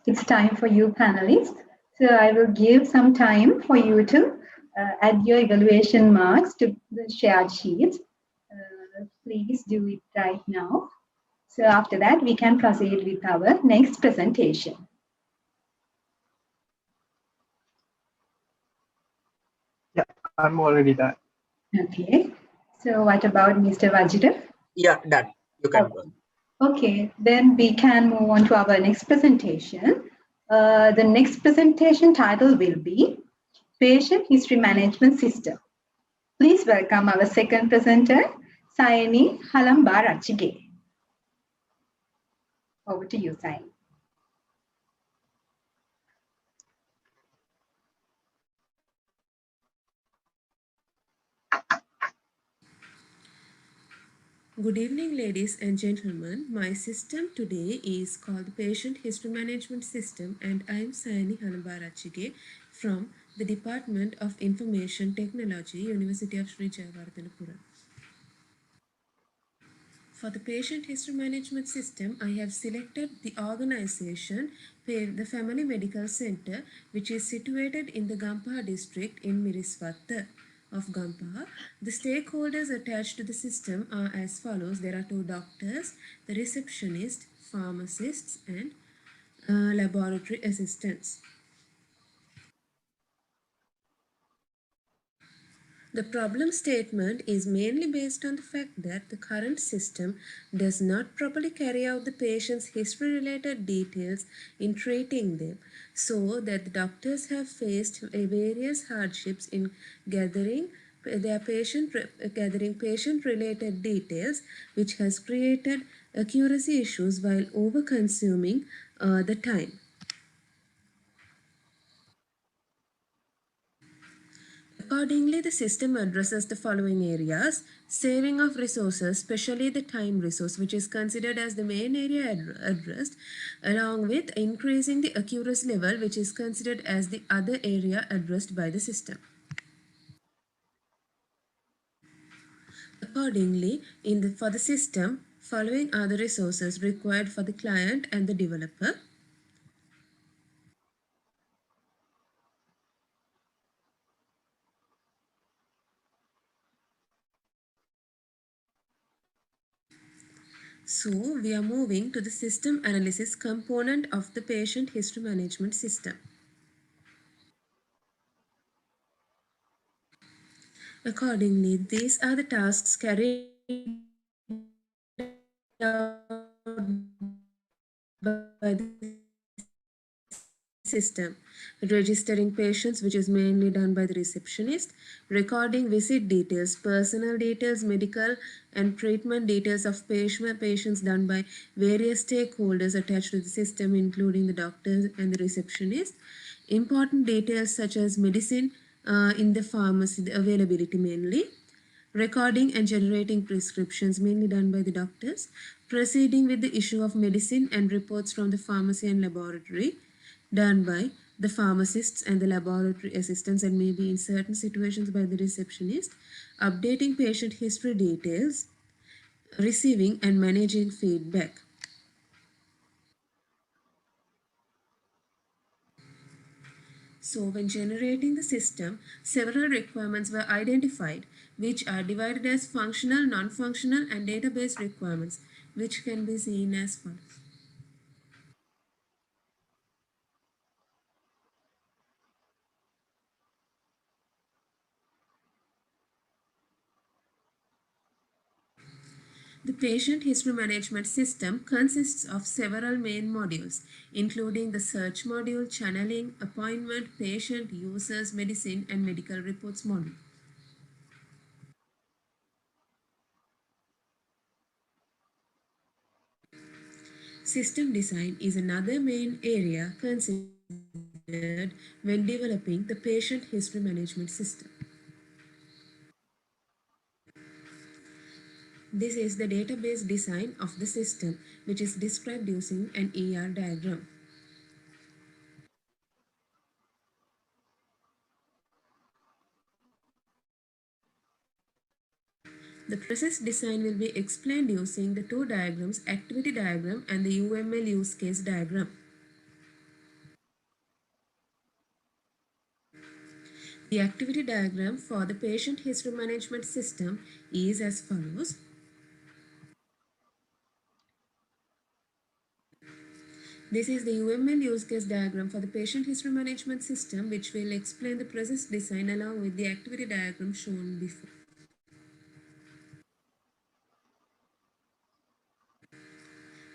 it's time for you panelists. So I will give some time for you to add your evaluation marks to the shared sheets. Please do it right now. So after that, we can proceed with our next presentation. Yeah, I'm already done. Okay. So what about Mr. Vajra? Yeah, done. You can go. Okay, then we can move on to our next presentation. The next presentation title will be Patient History Management System. Please welcome our second presenter, Sayani Halambarachige. Over to you, Sayani. Good evening, ladies and gentlemen. My system today is called the Patient History Management System, and I am Sayani Halambarachige from the Department of Information Technology, University of Sri Jayawardanapura. For the Patient History Management System, I have selected the organization, the Family Medical Center, which is situated in the Gampaha district in Miriswatta of Gampaha. The stakeholders attached to the system are as follows. There are 2 doctors, the receptionist, pharmacists, and laboratory assistants. The problem statement is mainly based on the fact that the current system does not properly carry out the patient's history-related details in treating them, so that the doctors have faced various hardships in gathering patient-related details, which has created accuracy issues while over-consuming the time. Accordingly, the system addresses the following areas: saving of resources, especially the time resource, which is considered as the main area addressed, along with increasing the accuracy level, which is considered as the other area addressed by the system. Accordingly, for the system, following are the resources required for the client and the developer. So, we are moving to the system analysis component of the patient history management system. Accordingly, these are the tasks carried out by the system, registering patients, which is mainly done by the receptionist, recording visit details, personal details, medical and treatment details of patients done by various stakeholders attached to the system, including the doctors and the receptionist, important details such as medicine in the pharmacy, the availability mainly, recording and generating prescriptions mainly done by the doctors, proceeding with the issue of medicine and reports from the pharmacy and laboratory done by the pharmacists and the laboratory assistants, and maybe in certain situations by the receptionist, updating patient history details, receiving and managing feedback. So when generating the system, several requirements were identified, which are divided as functional, non-functional, and database requirements, which can be seen as follows. The patient history management system consists of several main modules, including the search module, channeling, appointment, patient, users, medicine, and medical reports module. System design is another main area considered when developing the patient history management system. This is the database design of the system, which is described using an ER diagram. The process design will be explained using the two diagrams, activity diagram and the UML use case diagram. The activity diagram for the patient history management system is as follows. This is the UML use case diagram for the patient history management system, which will explain the process design along with the activity diagram shown before.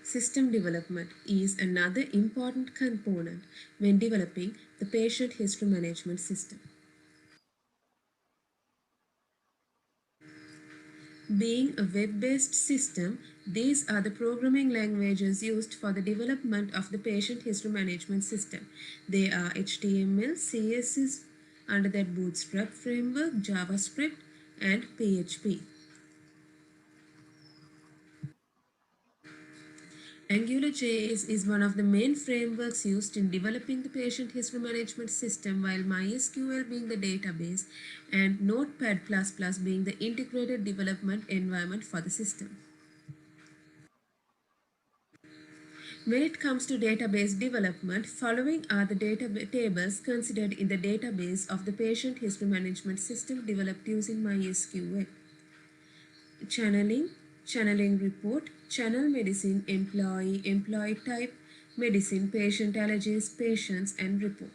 System development is another important component when developing the patient history management system. Being a web-based system, these are the programming languages used for the development of the patient history management system. They are HTML, CSS, under that Bootstrap framework, JavaScript, and PHP. AngularJS is one of the main frameworks used in developing the patient history management system, while MySQL being the database and Notepad++ being the integrated development environment for the system. When it comes to database development, following are the tables considered in the database of the patient history management system developed using MySQL. Channeling report, channel medicine, employee, employee type, medicine, patient allergies, patients, and report.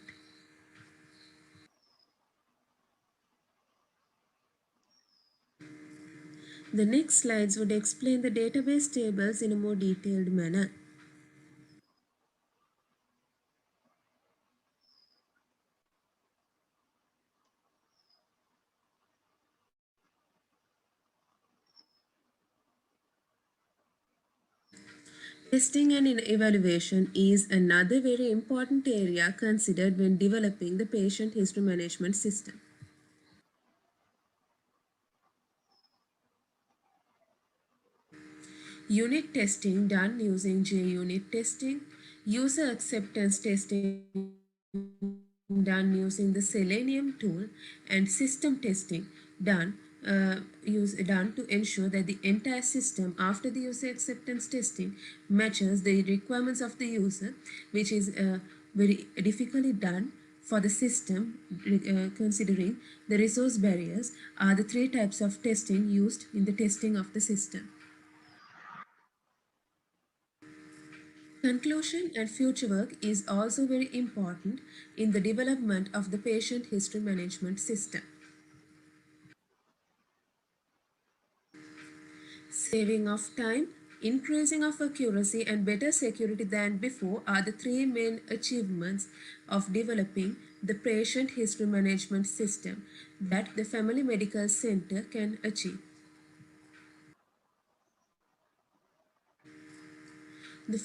The next slides would explain the database tables in a more detailed manner. Testing and evaluation is another very important area considered when developing the patient history management system. Unit testing done using JUnit testing, user acceptance testing done using the Selenium tool, and system testing done to ensure that the entire system after the user acceptance testing matches the requirements of the user, which is very difficultly done for the system, considering the resource barriers are the three types of testing used in the testing of the system. Conclusion and future work is also very important in the development of the patient history management system. Saving of time, increasing of accuracy and better security than before are the three main achievements of developing the patient history management system that the Family Medical Center can achieve. The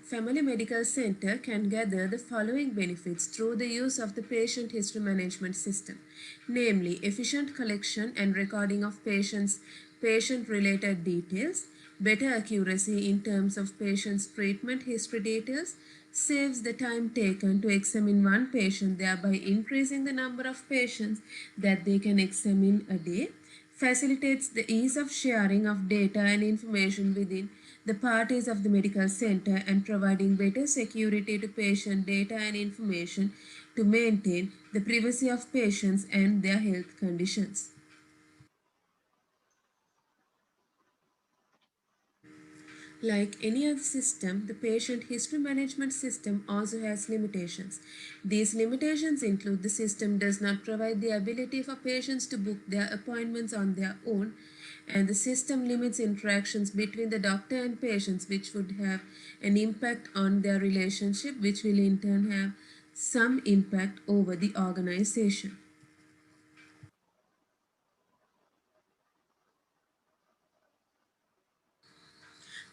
Family Medical Center can gather the following benefits through the use of the patient history management system, namely efficient collection and recording of patient-related details, better accuracy in terms of patient's treatment history details, saves the time taken to examine one patient, thereby increasing the number of patients that they can examine a day, facilitates the ease of sharing of data and information within the parties of the medical center and providing better security to patient data and information to maintain the privacy of patients and their health conditions. Like any other system, the patient history management system also has limitations. These limitations include the system does not provide the ability for patients to book their appointments on their own, and the system limits interactions between the doctor and patients, which would have an impact on their relationship, which will in turn have some impact over the organization.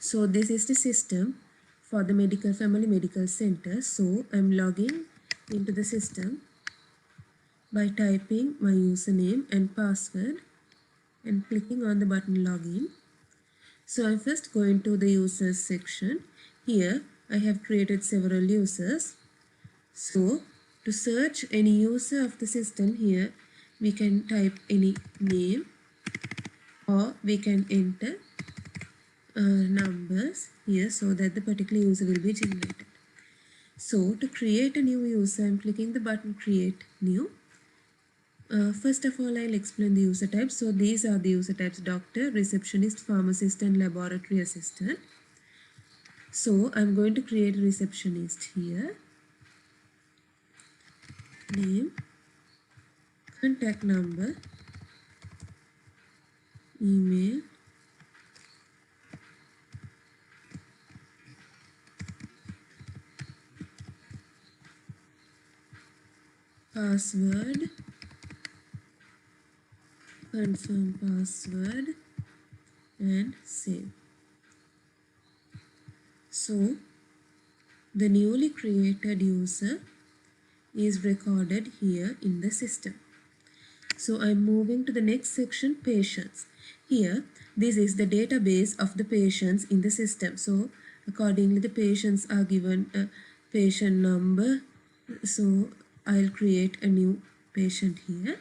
So this is the system for the Family Medical Center. So I'm logging into the system by typing my username and password and clicking on the button login. So I'm first going to the users section. Here I have created several users. So to search any user of the system, here we can type any name or we can enter numbers here so that the particular user will be generated. So to create a new user, I'm clicking the button create new. First of all, I'll explain the user types. So these are the user types: doctor, receptionist, pharmacist, and laboratory assistant. So I'm going to create a receptionist here. Name, contact number, email, password, confirm password, and save. So the newly created user is recorded here in the system. So I'm moving to the next section, patients. Here, this is the database of the patients in the system. So accordingly, the patients are given a patient number. So I'll create a new patient here.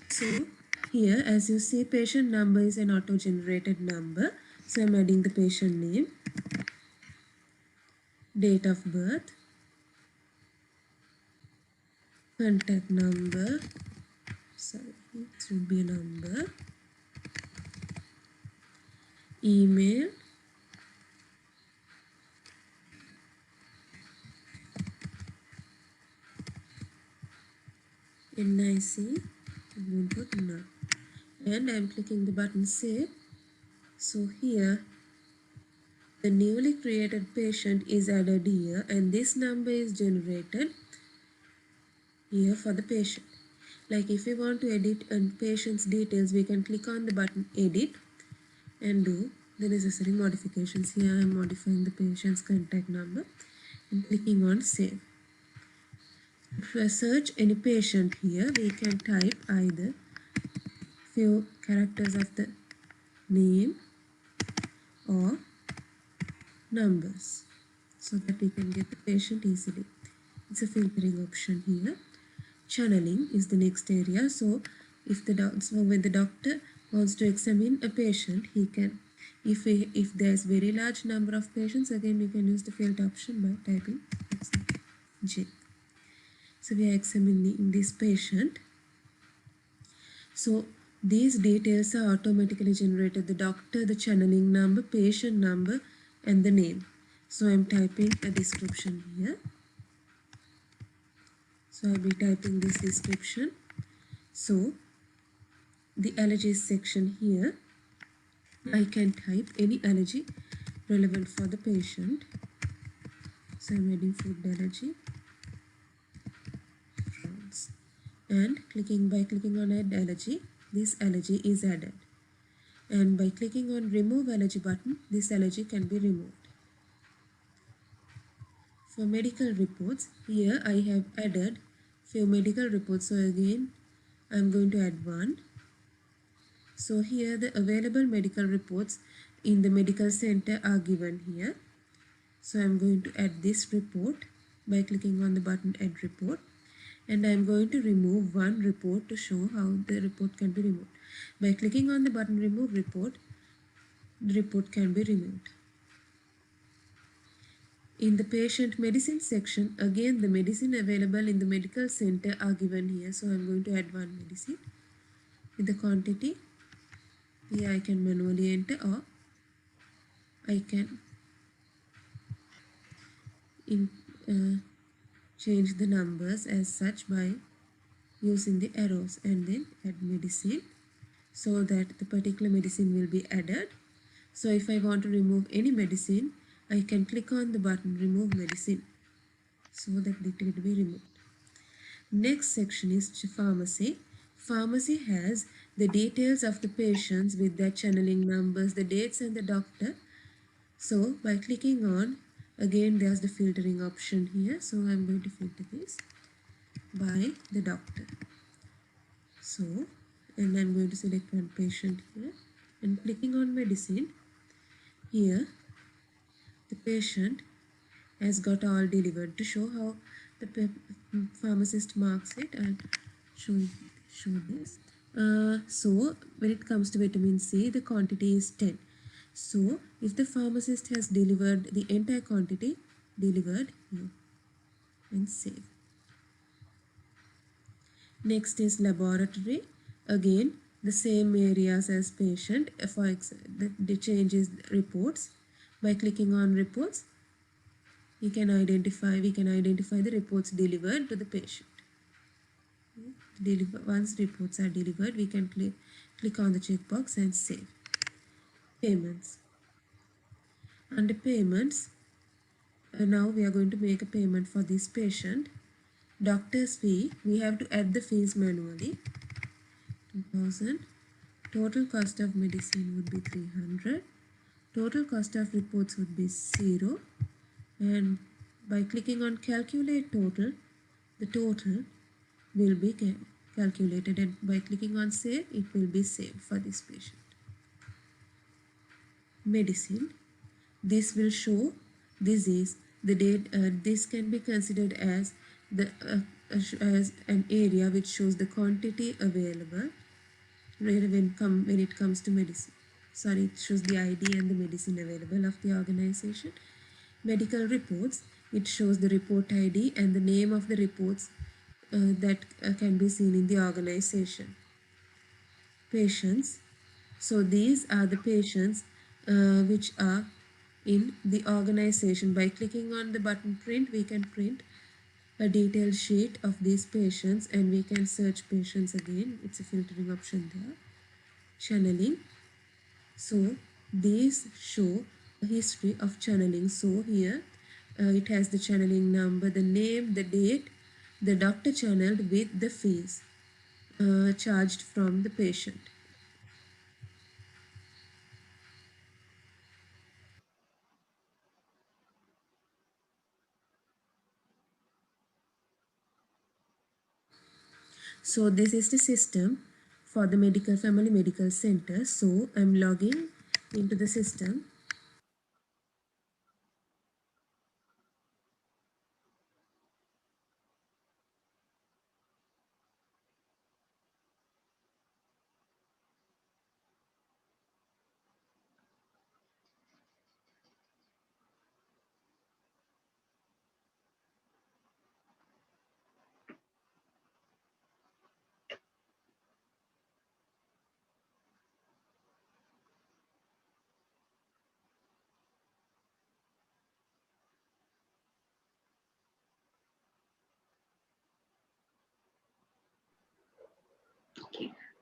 So here, as you see, patient number is an auto-generated number. So I'm adding the patient name, date of birth, contact number, sorry, it should be a number, email, NIC, I'm going to put no, and I'm clicking the button save. So here the newly created patient is added here, and this number is generated here for the patient. Like if we want to edit a patient's details, we can click on the button edit and do the necessary modifications. Here I am modifying the patient's contact number and clicking on save. If we search any patient here, we can type either few characters of the name or numbers so that we can get the patient easily. It's a filtering option here. Channeling is the next area. So when the doctor wants to examine a patient, he can, if there's very large number of patients, again we can use the filter option by typing J. So we are examining this patient. So these details are automatically generated: the doctor, the channeling number, patient number, and the name. So I'm typing a description here. So I'll be typing this description. So the allergies section here, I can type any allergy relevant for the patient. So I'm adding food allergy, France. And by clicking on add allergy, this allergy is added. And by clicking on remove allergy button, this allergy can be removed. For medical reports, here I have added few medical reports. So again, I'm going to add one. So here the available medical reports in the medical center are given here. So I'm going to add this report by clicking on the button add report, and I'm going to remove one report to show how the report can be removed. By clicking on the button remove report, the report can be removed. In the patient medicine section, again the medicine available in the medical center are given here. So I'm going to add one medicine with the quantity. Here I can manually enter, or I can change the numbers as such by using the arrows, and then add medicine, so that the particular medicine will be added. So if I want to remove any medicine, I can click on the button remove medicine, so that it will be removed. Next section is pharmacy. Pharmacy has the details of the patients with their channeling numbers, the dates, and the doctor. So by clicking on, again there's the filtering option here. So I'm going to filter this by the doctor. So, and I'm going to select one patient here, and clicking on medicine. Here the patient has got all delivered. To show how the pharmacist marks it, I'll show this. So when it comes to vitamin C, the quantity is 10. So if the pharmacist has delivered the entire quantity, delivered here, and save. Next is laboratory. Again the same areas as patient. For example, the change is reports. By clicking on reports, we can identify the reports delivered to the patient. Once reports are delivered, we can click on the checkbox and save. Payments. Under payments, now we are going to make a payment for this patient. Doctor's fee, we have to add the fees manually. 2000. Total cost of medicine would be 300. Total cost of reports would be 0. And by clicking on calculate total, the total will be calculated, and by clicking on save, it will be saved for this patient. Medicine. This will show disease. The date. This can be considered as as an area which shows the quantity available when it comes to medicine. Sorry, it shows the ID and the medicine available of the organization. Medical reports. It shows the report ID and the name of the reports that can be seen in the organization. Patients. So these are the patients which are in the organization. By clicking on the button print, we can print a detailed sheet of these patients, and we can search patients again. It's a filtering option there. Channeling. So these show a history of channeling. So here it has the channeling number, the name, the date, the doctor channeled with the fees charged from the patient. So this is the system for the family medical center. So I'm logging into the system.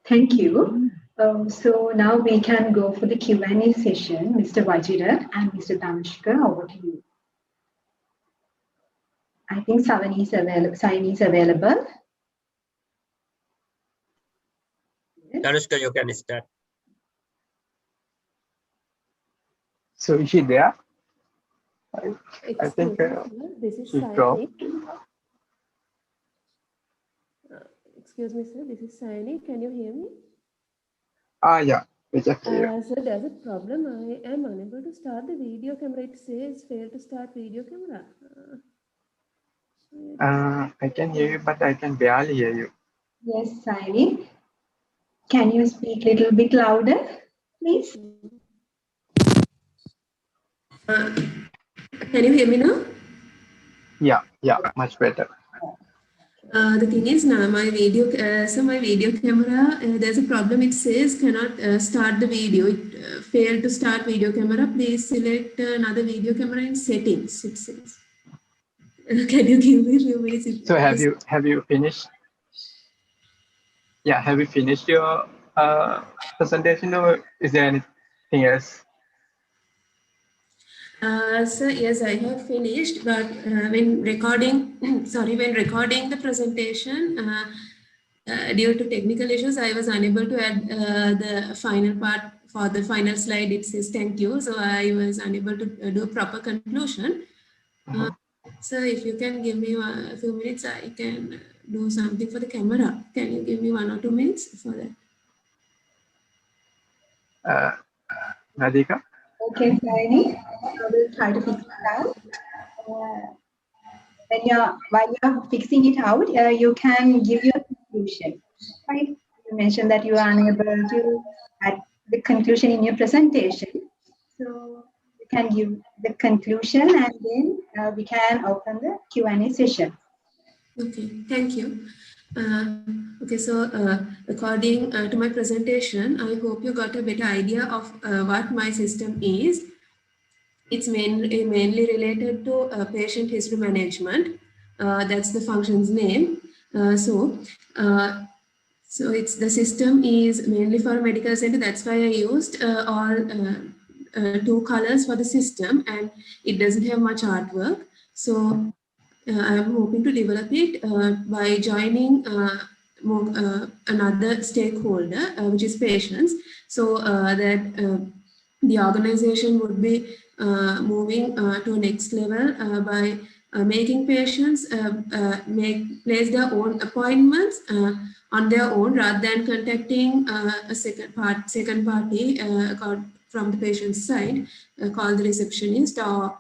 Thank you. So now we can go for the Q&A session. Mr. Vajira and Mr. Tanishka, over to you. I think Saini is available. Tanushka, you can start. So is she there? I think this is she Saini. dropped. Excuse me, sir. This is Saini. Can you hear me? Yeah, we just hear. Sir, there's a problem. I am unable to start the video camera. It says fail to start video camera. I can hear you, but I can barely hear you. Yes, Saini. Can you speak a little bit louder, please? Can you hear me now? Yeah, much better. The thing is now my video, my video camera, there's a problem. It says cannot start the video. It failed to start video camera. Please select another video camera in settings. It says. Can you give me a few minutes? So have you finished? Yeah, have you finished your presentation, or is there anything else? Sir, yes, I have finished, but when recording, when recording the presentation, due to technical issues, I was unable to add the final part. For the final slide, it says thank you, so I was unable to do a proper conclusion. So if you can give me a few minutes, I can do something for the camera. Can you give me 1 or 2 minutes for that? Radhika? Okay, Saini. I will try to fix it out. While you're fixing it out, you can give your conclusion. Right? You mentioned that you are unable to add the conclusion in your presentation. So you can give the conclusion, and then we can open the Q&A session. Okay, thank you. Okay, so according to my presentation, I hope you got a better idea of what my system is. It's mainly related to patient history management. That's the function's name. So it's the system is mainly for a medical center. That's why I used all 2 colors for the system, and it doesn't have much artwork. So I'm hoping to develop it by joining another stakeholder, which is patients, so that the organization would be moving to next level by making patients place their own appointments on their own, rather than contacting a second party from the patient's side, called the receptionist or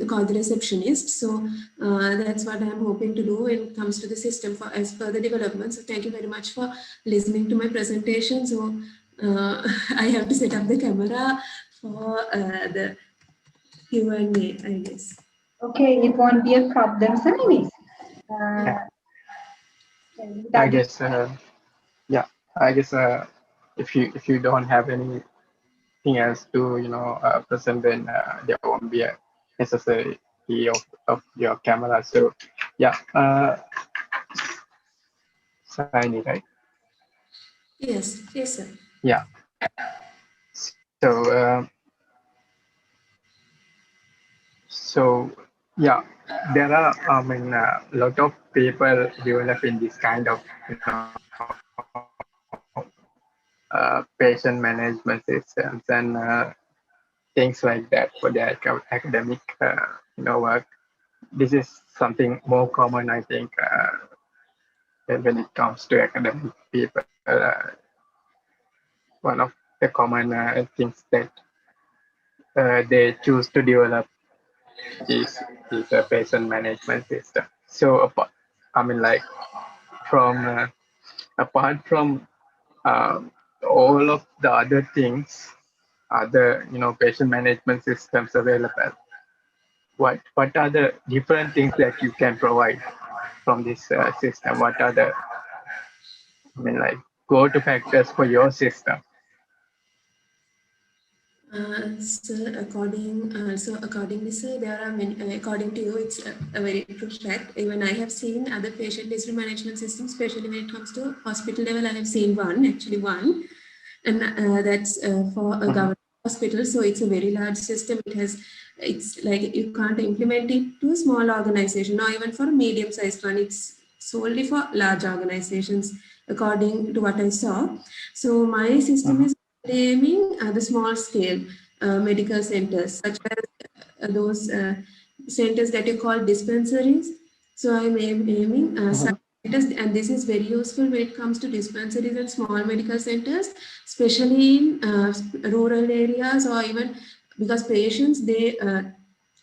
called the receptionist. So that's what I'm hoping to do when it comes to the system as further development. So thank you very much for listening to my presentation. So I have to set up the camera for the Q&A, I guess. Okay, it won't be a problem, Saini. I guess, yeah. I guess if you don't have anything else to present, then there won't be a necessary of your camera. So yeah, Saini, right? Yes, sir. Yeah. So yeah, there are a lot of people developing this kind of patient management systems and things like that for their academic work. This is something more common, I think, when it comes to academic people. One of the common things that they choose to develop is a patient management system. So, apart from all of the other things, other patient management systems available, what are the different things that you can provide from this system? What are the go-to factors for your system? Sir, accordingly, sir, there are many, according to you, it's a very true fact. Even I have seen other patient history management systems, especially when it comes to hospital level. I have seen actually one, and that's for a government hospital. So it's a very large system. It's like you can't implement it to a small organization, or even for a medium-sized one. It's solely for large organizations, according to what I saw. So my system is aiming at the small scale medical centers, such as those centers that you call dispensaries. So I'm aiming such centers, and this is very useful when it comes to dispensaries and small medical centers, especially in rural areas, or even because patients, they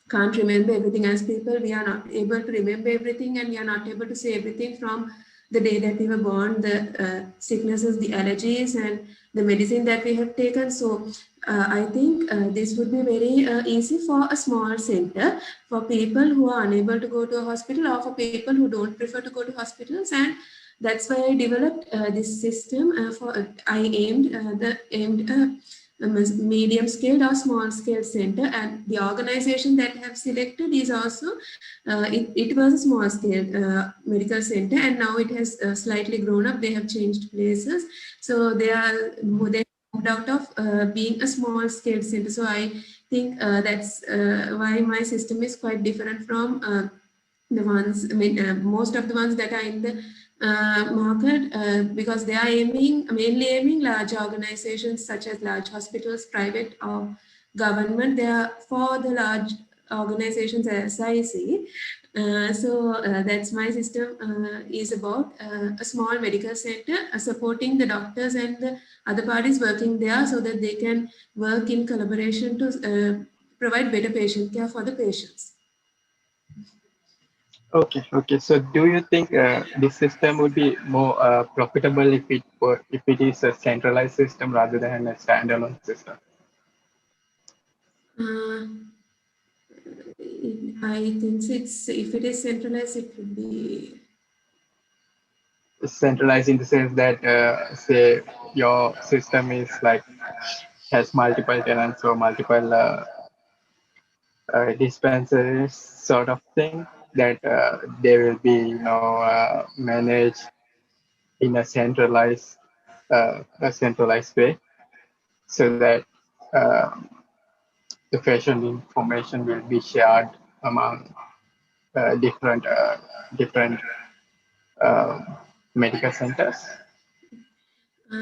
can't remember everything. As people, we are not able to remember everything, and we are not able to say everything from the day that we were born, the sicknesses, the allergies, and the medicine that we have taken. So I think this would be very easy for a small center, for people who are unable to go to a hospital, or for people who don't prefer to go to hospitals. And that's why I developed this system. I aimed a medium scale or small scale center, and the organization that I have selected is also it was a small scale medical center, and now it has slightly grown up. They have changed places, so they moved out of being a small scale center. So I think that's why my system is quite different from the ones, most of the ones that are in the market, because they are mainly aiming large organizations such as large hospitals, private or government. They are for the large organizations, as I see. That's my system is about a small medical center supporting the doctors and the other parties working there, so that they can work in collaboration to provide better patient care for the patients. Okay, okay. So do you think this system would be more profitable if it is a centralized system rather than a standalone system? I think if it is centralized, it would be Centralized in the sense that say your system is like has multiple tenants or multiple dispensaries sort of thing, that they will be managed in a centralized way, so that the patient information will be shared among different medical centers. So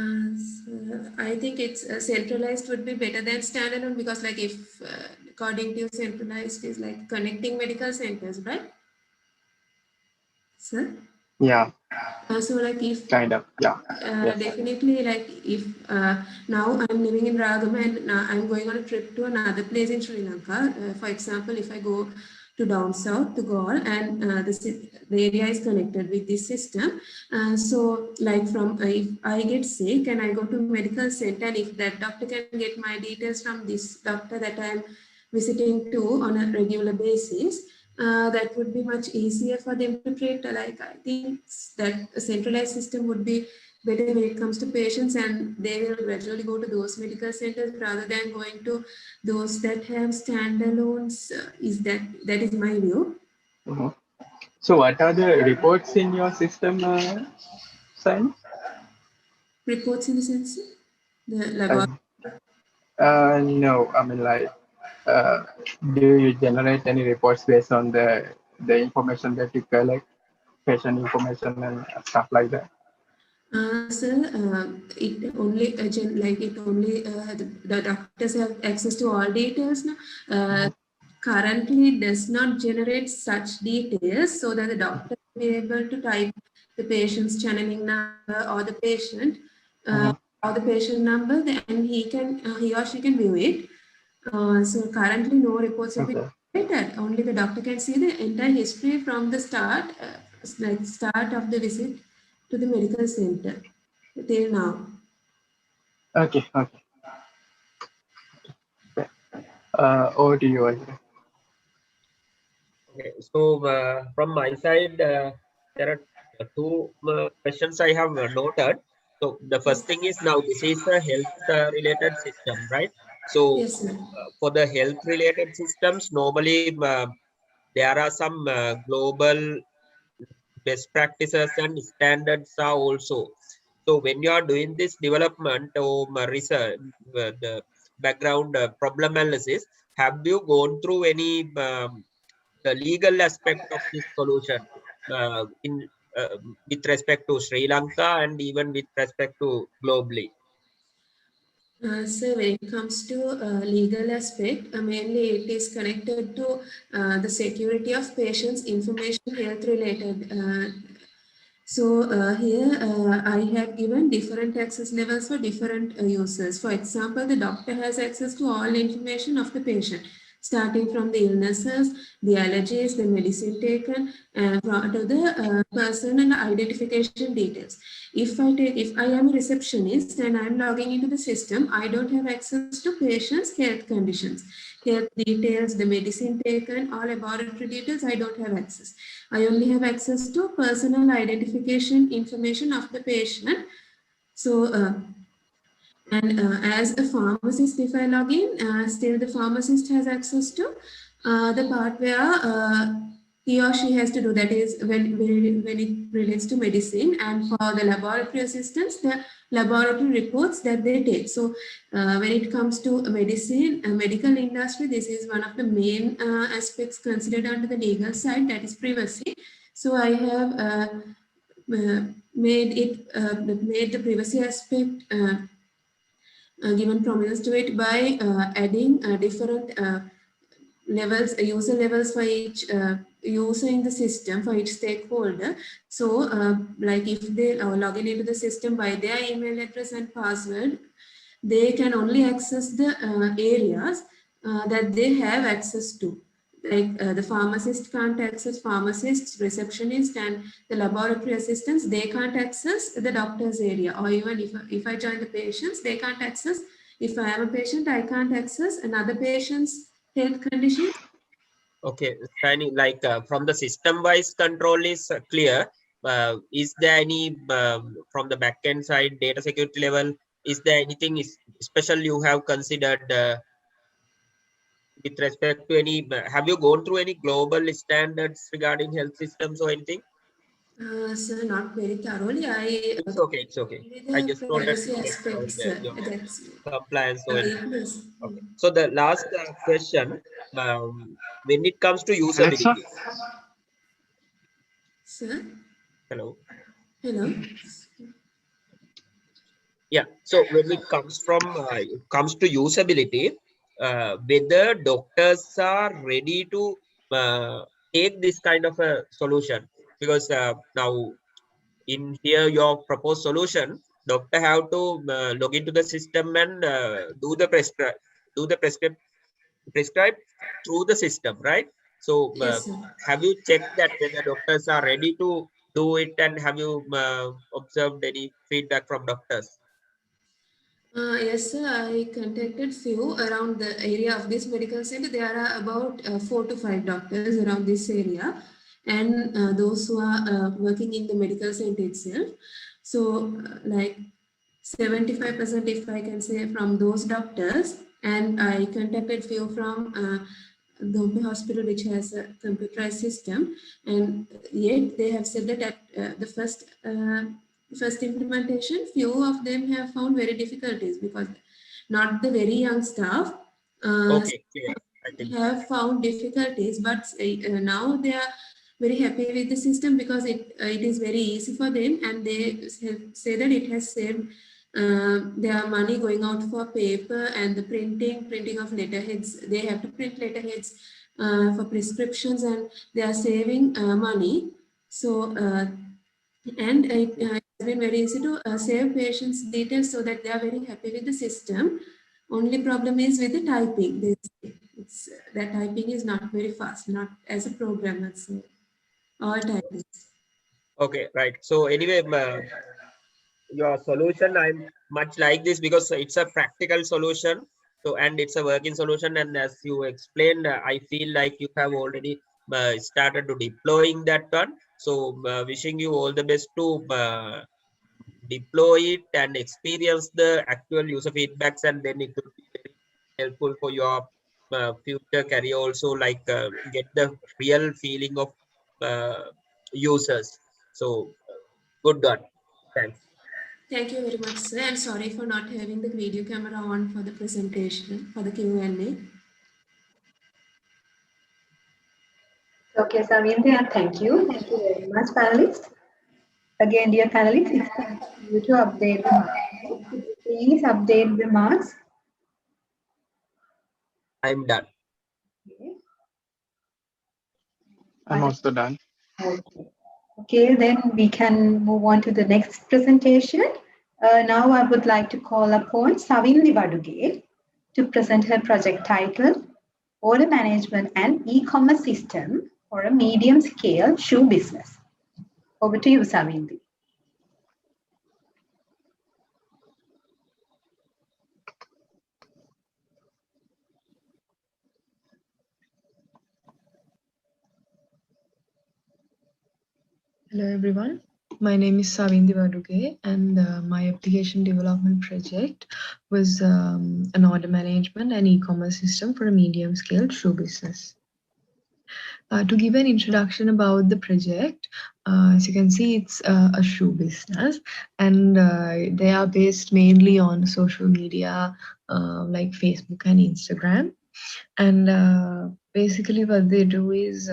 I think it's centralized would be better than standalone, because like if according to you, centralized is like connecting medical centers, right? Sir? Yeah. So like if kind of, yeah. Yes. Definitely, like if now I'm living in Ragam and now I'm going on a trip to another place in Sri Lanka. For example, if I go to down south to Gaul, and the area is connected with this system. So like if I get sick and I go to medical center, and if that doctor can get my details from this doctor that I'm visiting to on a regular basis, that would be much easier for them to treat. Like I think that a centralized system would be better when it comes to patients, and they will gradually go to those medical centers rather than going to those that have standalones. That is my view. Mm-hmm. So what are the reports in your system, Simon? Reports in the sense? No, I mean like, do you generate any reports based on the information that you collect, patient information and stuff like that? It only the doctors have access to all details now. Currently does not generate such details, so that the doctor will be able to type the patient's channeling number or the patient or the patient number, and he or she can view it. So currently no reports have been generated. Only the doctor can see the entire history from the start of the visit to the medical center till now. Okay. Over to you, Ajay. Okay, so from my side, there are two questions I have noted. So the first thing is, now this is a health related system, right? So Yes, sir. for the health related systems, normally there are some global best practices and standards are also. So when you are doing this development or research, the background problem analysis, have you gone through any the legal aspect of this solution in with respect to Sri Lanka and even with respect to globally? So when it comes to legal aspect, mainly it is connected to the security of patients' information health related. Here I have given different access levels for different users. For example, the doctor has access to all information of the patient, starting from the illnesses, the allergies, the medicine taken, and to the person and identification details. If I am a receptionist and I'm logging into the system, I don't have access to patients' health conditions, health details, the medicine taken, all laboratory details, I don't have access. I only have access to personal identification information of the patient. As a pharmacist, if I log in, still the pharmacist has access to the part where he or she has to do, that is when it relates to medicine, and for the laboratory assistants, the laboratory reports that they take. So when it comes to medicine, medical industry, this is one of the main aspects considered under the legal side, that is privacy. So I have made the privacy aspect given prominence to it by adding different levels, user levels for each user in the system, for each stakeholder. So like if they log in into the system by their email address and password, they can only access the areas that they have access to. Like the pharmacist can't access pharmacists, receptionists, and the laboratory assistants, they can't access the doctor's area. Or even if I join the patients, they can't access, if I am a patient, I can't access another patient's health condition. Okay, Shiny, like from the system-wise control is clear. Is there any from the backend side, data security level, is there anything special you have considered with respect to any, have you gone through any global standards regarding health systems or anything? So not very thoroughly. It's okay, it's okay. I just wanted Privacy to check aspects, your that's compliance or anything. yes. Okay. So the last question, when it comes to Alexa. usability. Sir? Hello. Hello. Yeah. So when it comes to usability, whether doctors are ready to take this kind of a solution, because now in here your proposed solution, doctor have to log into the system and do the prescribe through the system, right? So Yes, sir. have you checked that whether doctors are ready to do it, and have you observed any feedback from doctors? Yes, sir. I contacted few around the area of this medical center. There are about 4 to 5 doctors around this area, and those who are working in the medical center itself. So, like 75%, if I can say, from those doctors, and I contacted few from the hospital which has a computerized system, and yet they have said that at the first implementation, few of them have found very difficulties, because not the very young staff Okay, clear. I think have found difficulties, but now they are very happy with the system, because it is very easy for them, and they say that it has saved their money going out for paper and the printing of letterheads. They have to print letterheads for prescriptions, and they are saving money. So and it has been very easy to save patients' details, so that they are very happy with the system. Only problem is with the typing. That typing is not very fast, not as a programmer. So all typing. okay, right. So anyway, your solution, I'm much like this because it's a practical solution. So, and it's a working solution. And as you explained, I feel like you have already started to deploying that one. So wishing you all the best to deploy it and experience the actual user feedbacks, and then it will be very helpful for your future career also, like get the real feeling of users. So good one. Thanks. Thank you very much, sir, and sorry for not having the video camera on for the presentation, for the Q&A. Okay, Samindra, thank you. Thank you very much, panelists. Again, dear panelists, it's time for you to update the marks. Could you please update the marks? I'm done. Okay. I'm also done. Okay. Okay, then we can move on to the next presentation. Now I would like to call upon Savindi Baduge to present her project titled Order Management and E-Commerce System for a Medium-Scale Shoe Business. Over to you, Savindi. Hello everyone, my name is Savindi Baduge, and my application development project was an order management and e-commerce system for a medium-scale shoe business. To give an introduction about the project, as you can see, it's a shoe business, and they are based mainly on social media like Facebook and Instagram. And basically what they do is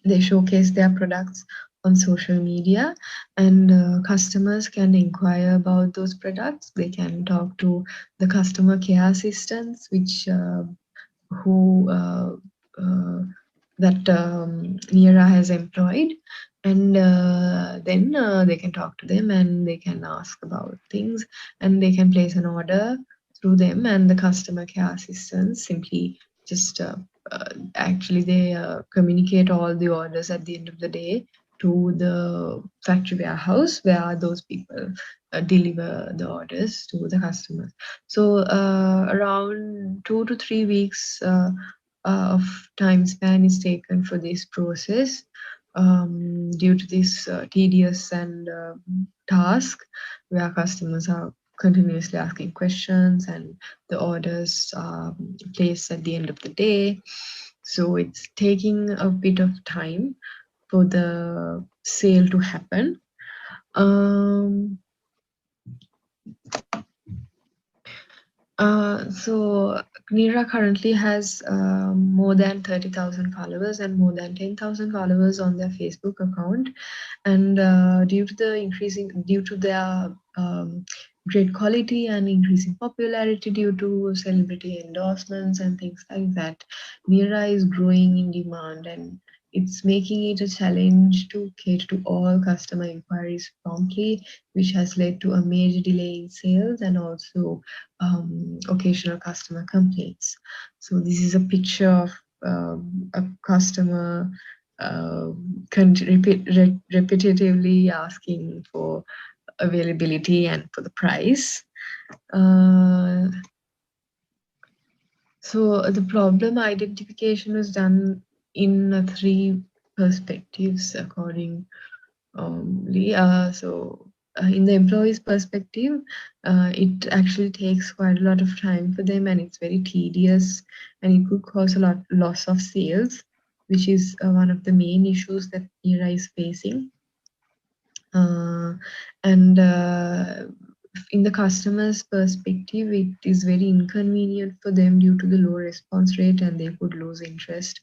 they showcase their products on social media, and customers can inquire about those products. They can talk to the customer care assistants, which Nira has employed, and then they can talk to them and they can ask about things, and they can place an order through them, and the customer care assistants simply just actually they communicate all the orders at the end of the day to the factory warehouse where those people deliver the orders to the customers. So around 2 to 3 weeks of time span is taken for this process due to this tedious and task where customers are continuously asking questions and the orders are placed at the end of the day. So it's taking a bit of time for the sale to happen. So Nira currently has more than 30,000 followers and more than 10,000 followers on their Facebook account, and due to their great quality and increasing popularity due to celebrity endorsements and things like that, Nira is growing in demand, and it's making it a challenge to cater to all customer inquiries promptly, which has led to a major delay in sales and also occasional customer complaints. So this is a picture of a customer repetitively asking for availability and for the price. So the problem identification was done in 3 perspectives accordingly. In the employee's perspective, it actually takes quite a lot of time for them, and it's very tedious, and it could cause a loss of sales, which is one of the main issues that Nira is facing. In the customer's perspective, it is very inconvenient for them due to the low response rate, and they could lose interest.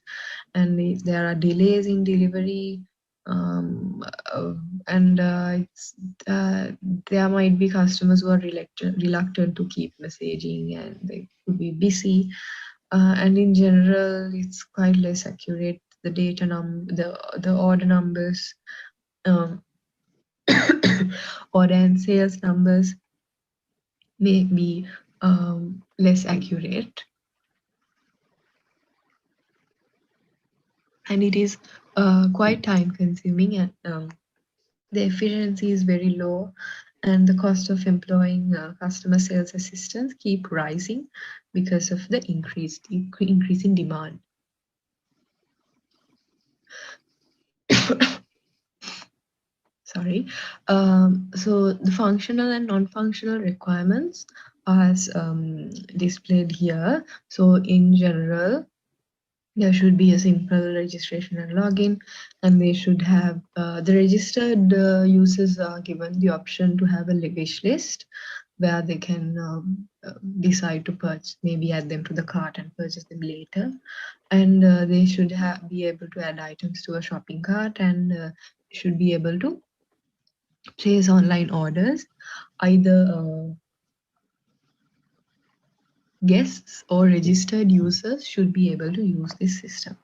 And if there are delays in delivery, there might be customers who are reluctant to keep messaging, and they could be busy. And in general, it's quite less accurate. The data the order numbers, order and sales numbers may be less accurate, and it is quite time consuming, and the efficiency is very low, and the cost of employing customer sales assistants keep rising because of the increase in demand. sorry. So the functional and non-functional requirements are as displayed here. So in general, there should be a simple registration and login, and they should have the registered users are given the option to have a wish list where they can decide to purchase, maybe add them to the cart and purchase them later. And they should be able to add items to a shopping cart, and should be able to place online orders. Either guests or registered users should be able to use this system.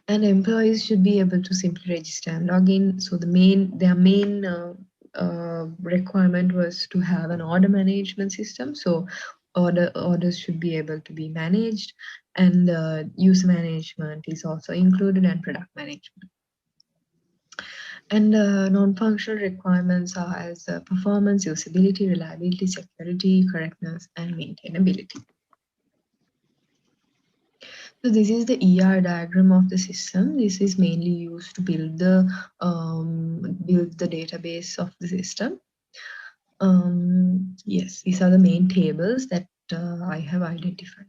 And employees should be able to simply register and log in. So their main requirement was to have an order management system. So orders should be able to be managed, and user management is also included, and product management. And non-functional requirements are as performance, usability, reliability, security, correctness, and maintainability. So this is the ER diagram of the system. This is mainly used to build the database of the system. Yes, these are the main tables that I have identified.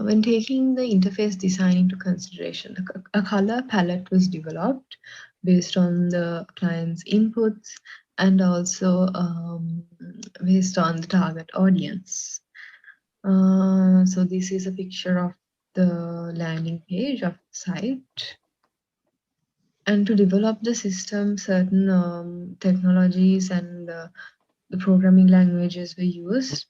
When taking the interface design into consideration, a color palette was developed based on the client's inputs and also based on the target audience. So this is a picture of the landing page of the site. And to develop the system, certain technologies and the programming languages were used.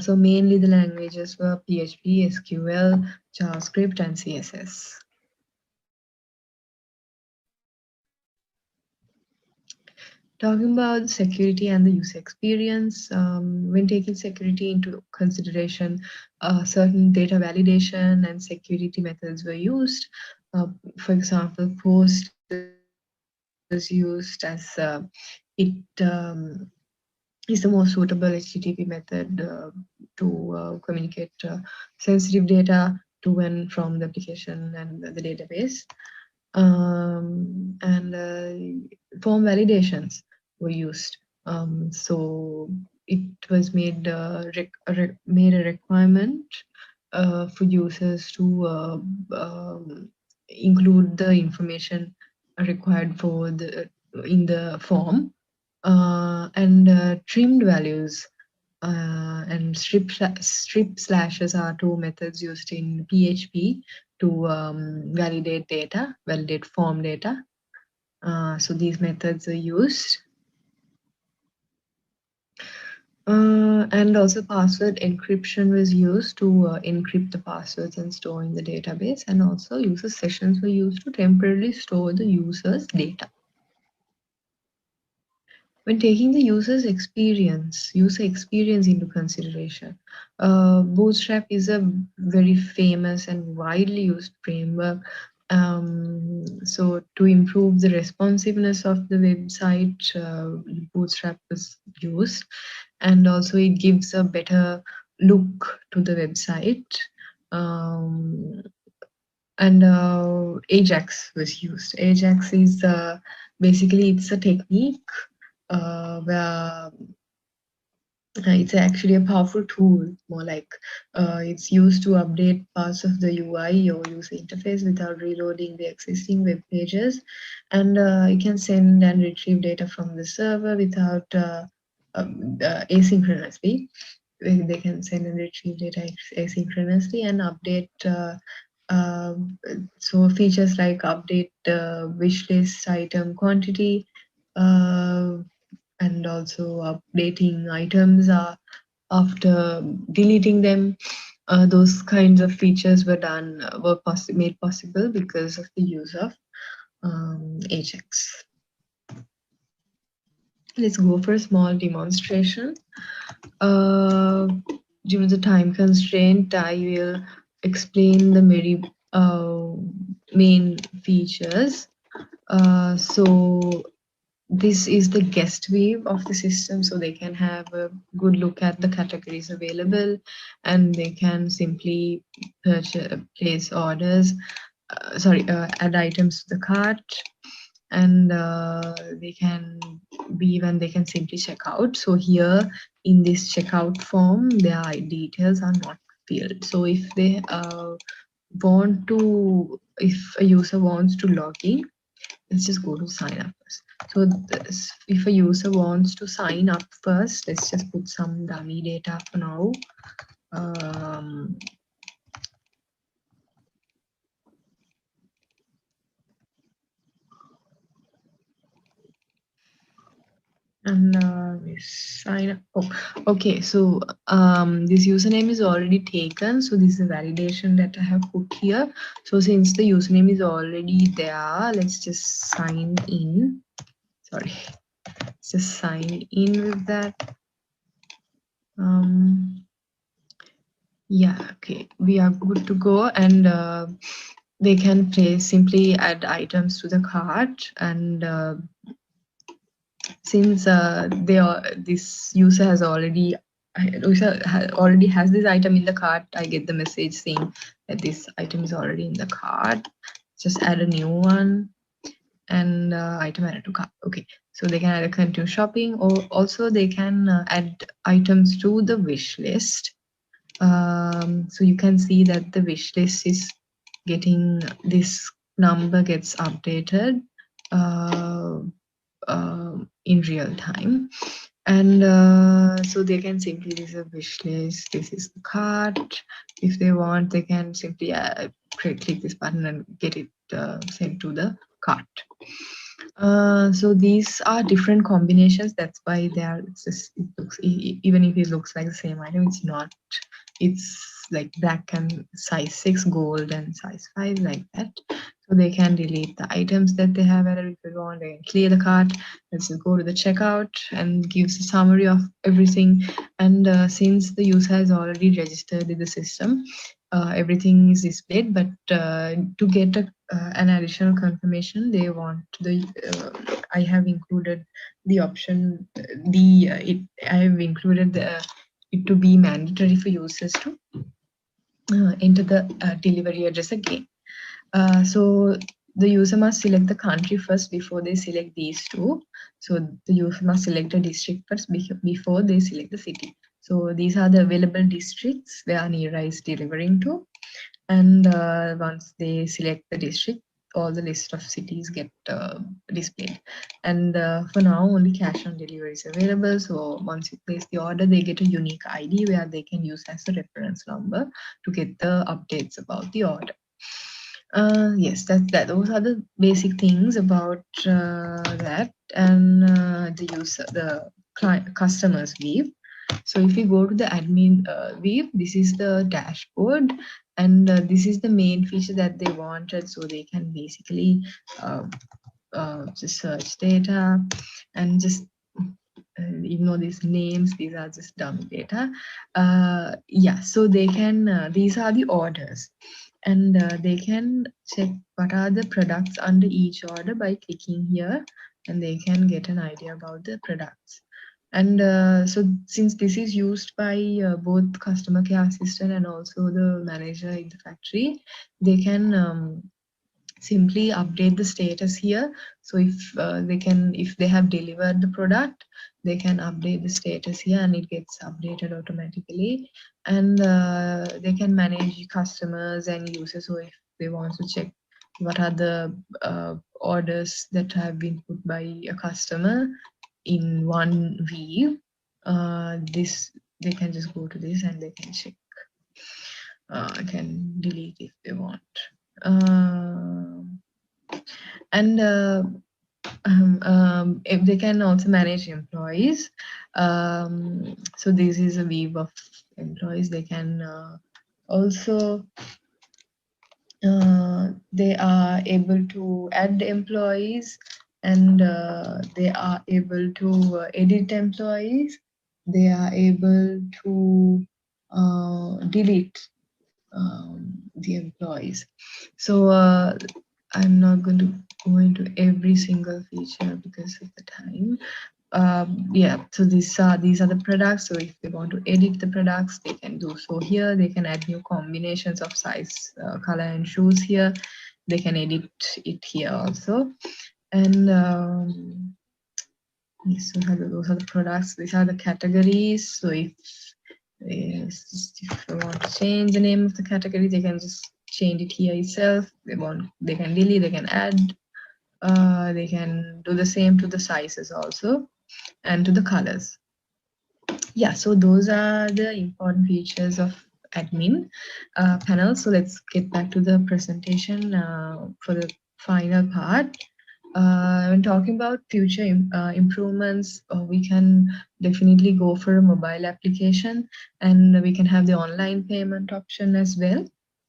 So mainly the languages were PHP, SQL, JavaScript, and CSS. Talking about security and the user experience, when taking security into consideration, certain data validation and security methods were used. For example, POST was used as it is the most suitable HTTP method to communicate sensitive data to and from the application and the database. And form validations were used. So it was made a requirement for users to include the information required for in the form. And trimmed values and strip slashes are two methods used in PHP to validate form data. So these methods are used. And also password encryption was used to encrypt the passwords and store in the database, and also user sessions were used to temporarily store the user's data. When taking the user experience into consideration, Bootstrap is a very famous and widely used framework. So to improve the responsiveness of the website, Bootstrap was used, and also it gives a better look to the website. And Ajax was used. Ajax is basically it's a technique where it's actually a powerful tool, more like it's used to update parts of the UI or user interface without reloading the existing web pages, and you can send and retrieve data from the server without asynchronously. They can send and retrieve data asynchronously and update. So features like update wish list item quantity, and also updating items after deleting them. Those kinds of features were made possible because of the use of Ajax. Let's go for a small demonstration. Due to the time constraint, I will explain the very main features. So this is the guest view of the system, so they can have a good look at the categories available, and they can simply place orders. add items to the cart, and they can simply check out. So here in this checkout form, their details are not filled. So if they if a user wants to log in, let's just go to sign up first. So if a user wants to sign up first, let's just put some dummy data for now. And we sign up. Oh, okay, so this username is already taken. So this is a validation that I have put here. So since the username is already there, let's just sign in. Sorry, let's just sign in with that. Yeah, okay, we are good to go, and they can simply add items to the cart, and since this user already has this item in the cart, I get the message saying that this item is already in the cart. Just add a new one, and item added to cart. Okay, so they can either continue shopping, or also they can add items to the wish list. So you can see that the wish list is getting, this number gets updated in real time, and so they can simply, this is a wish list, this is the cart. If they want, they can simply click this button and get it sent to the cart. So these are different combinations, that's why they are, even if it looks like the same item, it's not. It's like black and size 6, gold and size 5, like that. So they can delete the items that they have added. If they want, they can clear the cart. Let's just go to the checkout, and gives a summary of everything. And since the user has already registered in the system, everything is displayed. But to get an additional confirmation, they want I have included the option. I have included it to be mandatory for users to enter the delivery address again. So the user must select the country first before they select these two. So the user must select a district first before they select the city. So these are the available districts where Nira is delivering to. And once they select the district, all the list of cities get displayed. And for now, only cash on delivery is available. So once you place the order, they get a unique ID where they can use as a reference number to get the updates about the order. Yes, those are the basic things about that. And the customer's view. So if you go to the admin view, this is the dashboard, and this is the main feature that they wanted. So they can basically just search data and just ignore these names. These are just dummy data. Yeah, so they can, these are the orders, and they can check what are the products under each order by clicking here, and they can get an idea about the products. And so since this is used by both customer care assistant and also the manager in the factory, they can simply update the status here. So if they have delivered the product, they can update the status here, and it gets updated automatically. And they can manage customers and users. So if they want to check what are the orders that have been put by a customer in one view, they can just go to this and they can check. Can delete if they want. If they can also manage employees. So this is a view of employees. They can also they are able to add employees, and they are able to edit employees. They are able to delete the employees. So I'm not going to go into every single feature because of the time. Yeah, so these are the products. So if they want to edit the products, they can do so here. They can add new combinations of size, color, and shoes here. they can edit it here also. And those are the products, these are the categories. So if they want to change the name of the category, they can just change it here itself. They can delete, they can add, they can do the same to the sizes also and to the colors. Yeah, so those are the important features of admin panel. So let's get back to the presentation for the final part. When talking about future improvements, we can definitely go for a mobile application, and we can have the online payment option as well.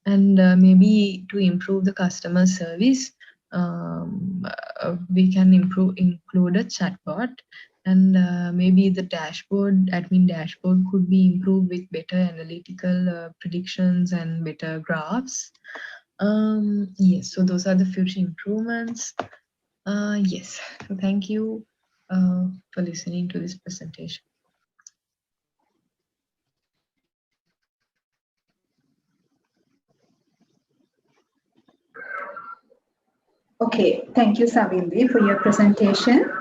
And maybe to improve the customer service, we can include a chatbot, and maybe the admin dashboard could be improved with better analytical predictions and better graphs. Yes, so those are the future improvements. Yes, so thank you for listening to this presentation. Okay, thank you, Savindi, for your presentation.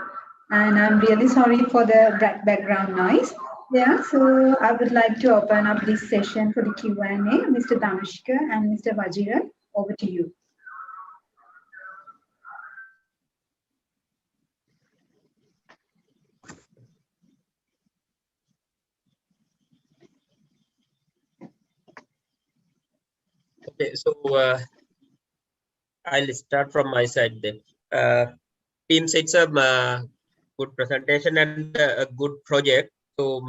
And I'm really sorry for the background noise. Yeah, so I would like to open up this session for the Q&A. Mr. Dhanushka and Mr. Vajiran, over to you. Okay, so I'll start from my side then. Teams, it's a good presentation and a good project. So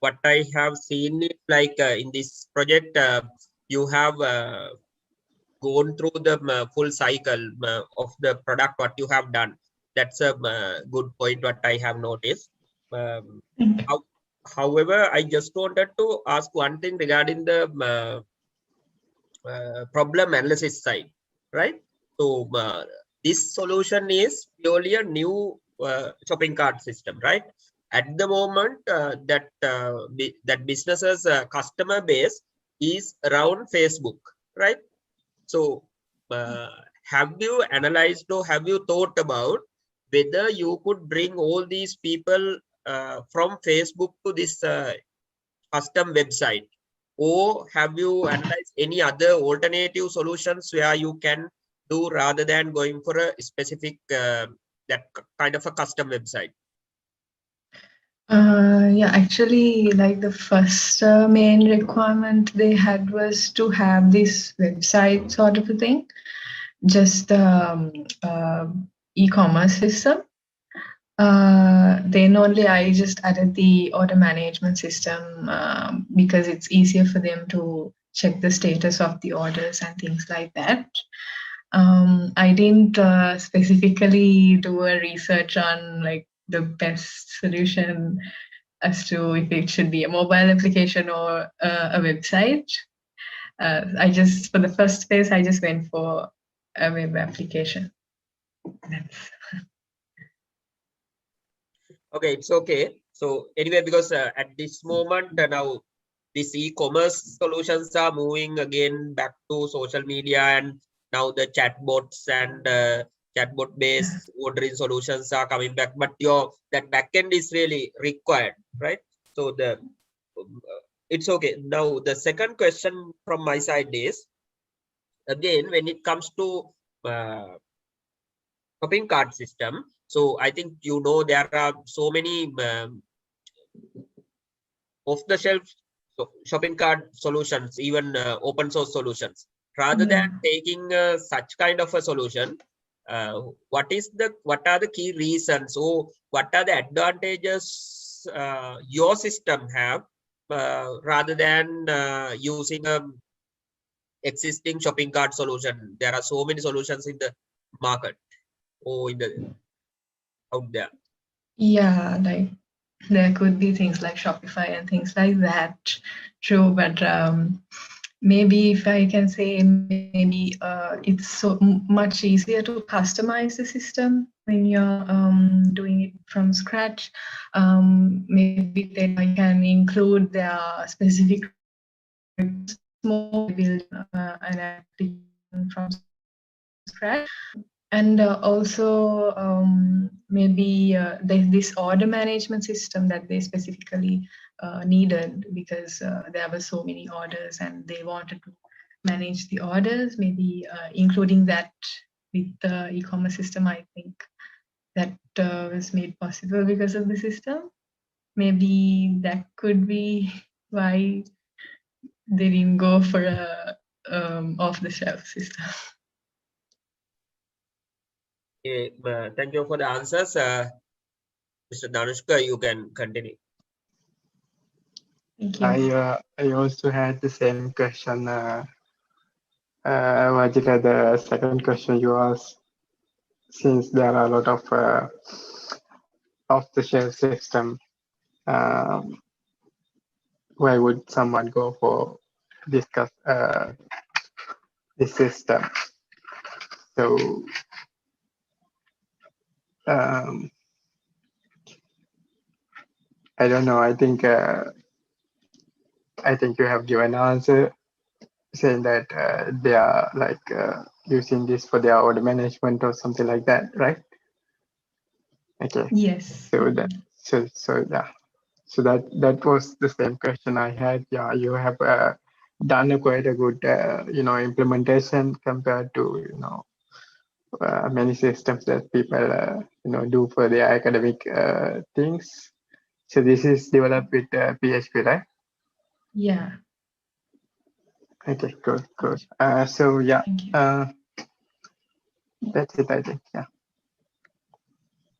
what I have seen is like in this project, you have gone through the full cycle of the product, what you have done. That's a good point, what I have noticed. However, I just wanted to ask one thing regarding the problem analysis side, right? So this solution is purely a new shopping cart system, right? At the moment, that businesses customer base is around Facebook, right? So have you analyzed or have you thought about whether you could bring all these people from Facebook to this custom website? Or have you analyzed any other alternative solutions where you can do rather than going for a specific that kind of a custom website? Yeah, actually, like the first main requirement they had was to have this website sort of a thing, just e-commerce system. Then only I just added the order management system because it's easier for them to check the status of the orders and things like that. I didn't specifically do a research on like the best solution as to if it should be a mobile application or a website. I just, for the first phase, I just went for a web application. Okay, it's okay. So anyway, because at this moment now these e-commerce solutions are moving again back to social media, and now the chatbots and chatbot-based ordering solutions are coming back. But that backend is really required, right? So it's okay. Now the second question from my side is, again, when it comes to shopping cart system. So I think there are so many off-the-shelf shopping cart solutions, even open source solutions. Rather than taking such kind of a solution, what are the key reasons, or what are the advantages your system have rather than using a existing shopping cart solution? There are so many solutions in the market or out there. Yeah, like there could be things like Shopify and things like that. True, but maybe if I can say, maybe it's so much easier to customize the system when you're doing it from scratch. Maybe they can include their specific small build an application from scratch. And also maybe there's this order management system that they specifically needed because there were so many orders and they wanted to manage the orders, maybe including that with the e-commerce system. I think that was made possible because of the system. Maybe that could be why they didn't go for a off-the-shelf system. Okay, thank you for the answers. Mr. Danushka, you can continue. Thank you. I also had the same question. Vajika, the second question you asked, since there are a lot of off-the-shelf system, why would someone go for this system? So I don't know. I think you have given an answer saying that they are like using this for their order management or something like that, right? Okay. Yes. So that yeah. So that was the same question I had. Yeah, you have done quite a good implementation compared to many systems that people do for their academic things. So this is developed with PHP, right? Yeah. Okay, good. So yeah, that's it, I think. Yeah.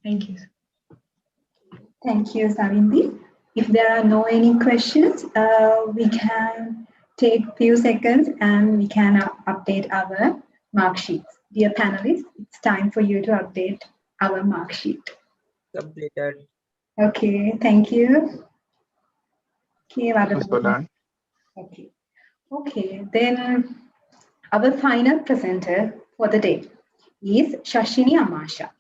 Thank you. Thank you, Savindi. If there are no any questions, we can take few seconds and we can update our mark sheets. Dear panelists, it's time for you to update our mark sheet. Completed. Okay, thank you. Okay, Okay, then our final presenter for the day is Shashini Amasha.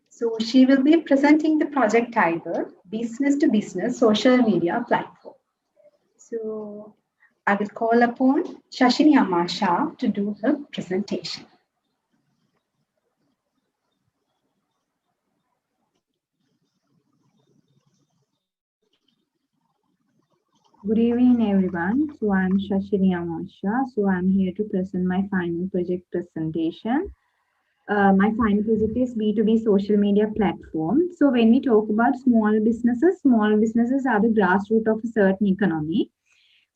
So she will be presenting the project title, Business to Business Social Media Platform. So I will call upon Shashini Amasha to do her presentation. Good evening, everyone. So I'm Shashini Amasha. So I'm here to present my final project presentation. My final project is B2B social media platform. So when we talk about small businesses are the grassroots of a certain economy.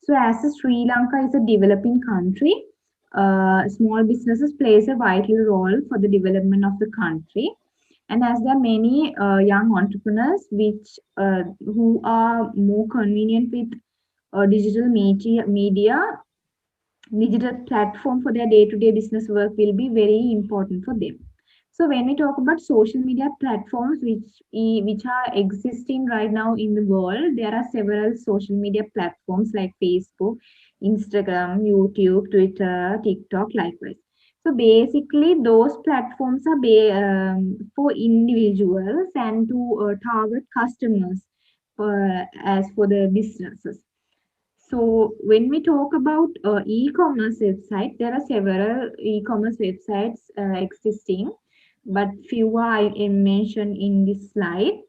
So as Sri Lanka is a developing country, small businesses plays a vital role for the development of the country. And as there are many young entrepreneurs who are more convenient with digital media, digital platform for their day-to-day business work will be very important for them. So when we talk about social media platforms which are existing right now in the world, there are several social media platforms like Facebook, Instagram, YouTube, Twitter, TikTok, likewise. So basically those platforms are for individuals and to target customers as for the businesses. So when we talk about e-commerce website, there are several e-commerce websites existing, but few are mentioned in this slide.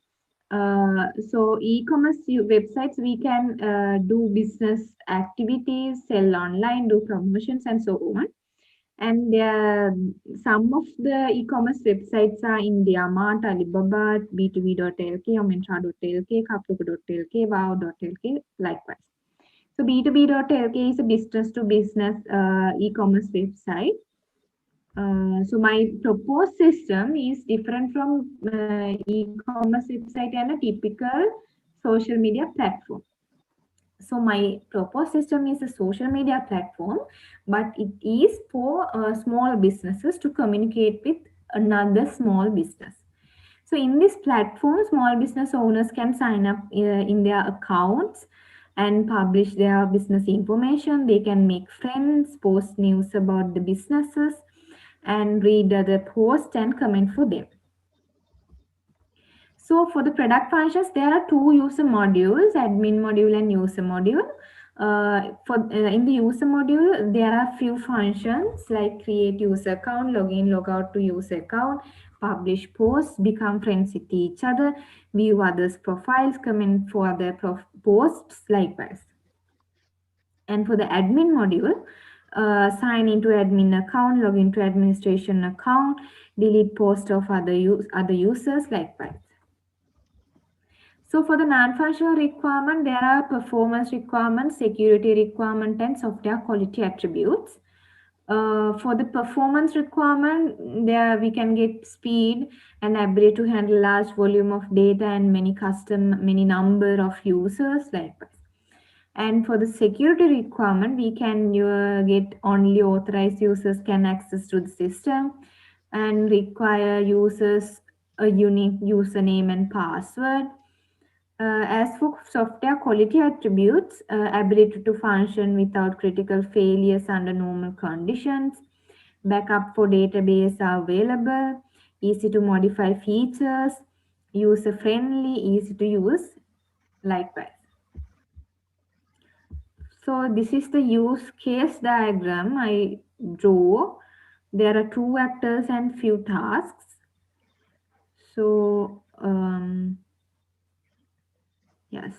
So e-commerce websites, we can do business activities, sell online, do promotions, and so on. And some of the e-commerce websites are IndiaMart, Alibaba, B2B.lk, Omentra.lk, Kapluka.lk, Wow.lk, likewise. So B2B.lk is a business-to-business e-commerce website. So my proposed system is different from e-commerce website and a typical social media platform. So my proposed system is a social media platform, but it is for small businesses to communicate with another small business. So in this platform, small business owners can sign up in their accounts and publish their business information. They can make friends, post news about the businesses, and read other posts and comment for them. So for the product functions, there are two user modules, admin module and user module. In the user module, there are few functions like create user account, login, logout to user account, publish posts, become friends with each other, view others' profiles, comment for other posts, likewise. And for the admin module, sign into admin account, log into administration account, delete post of other users, likewise. So for the non-functional requirement, there are performance requirements, security requirement, and software quality attributes. For the performance requirement, there we can get speed and ability to handle large volume of data and many number of users, likewise. And for the security requirement, we can get only authorized users can access to the system and require users a unique username and password. As for software quality attributes, ability to function without critical failures under normal conditions, backup for database are available, easy to modify features, user friendly, easy to use, likewise. So this is the use case diagram I drew. There are 2 actors and few tasks. So yes.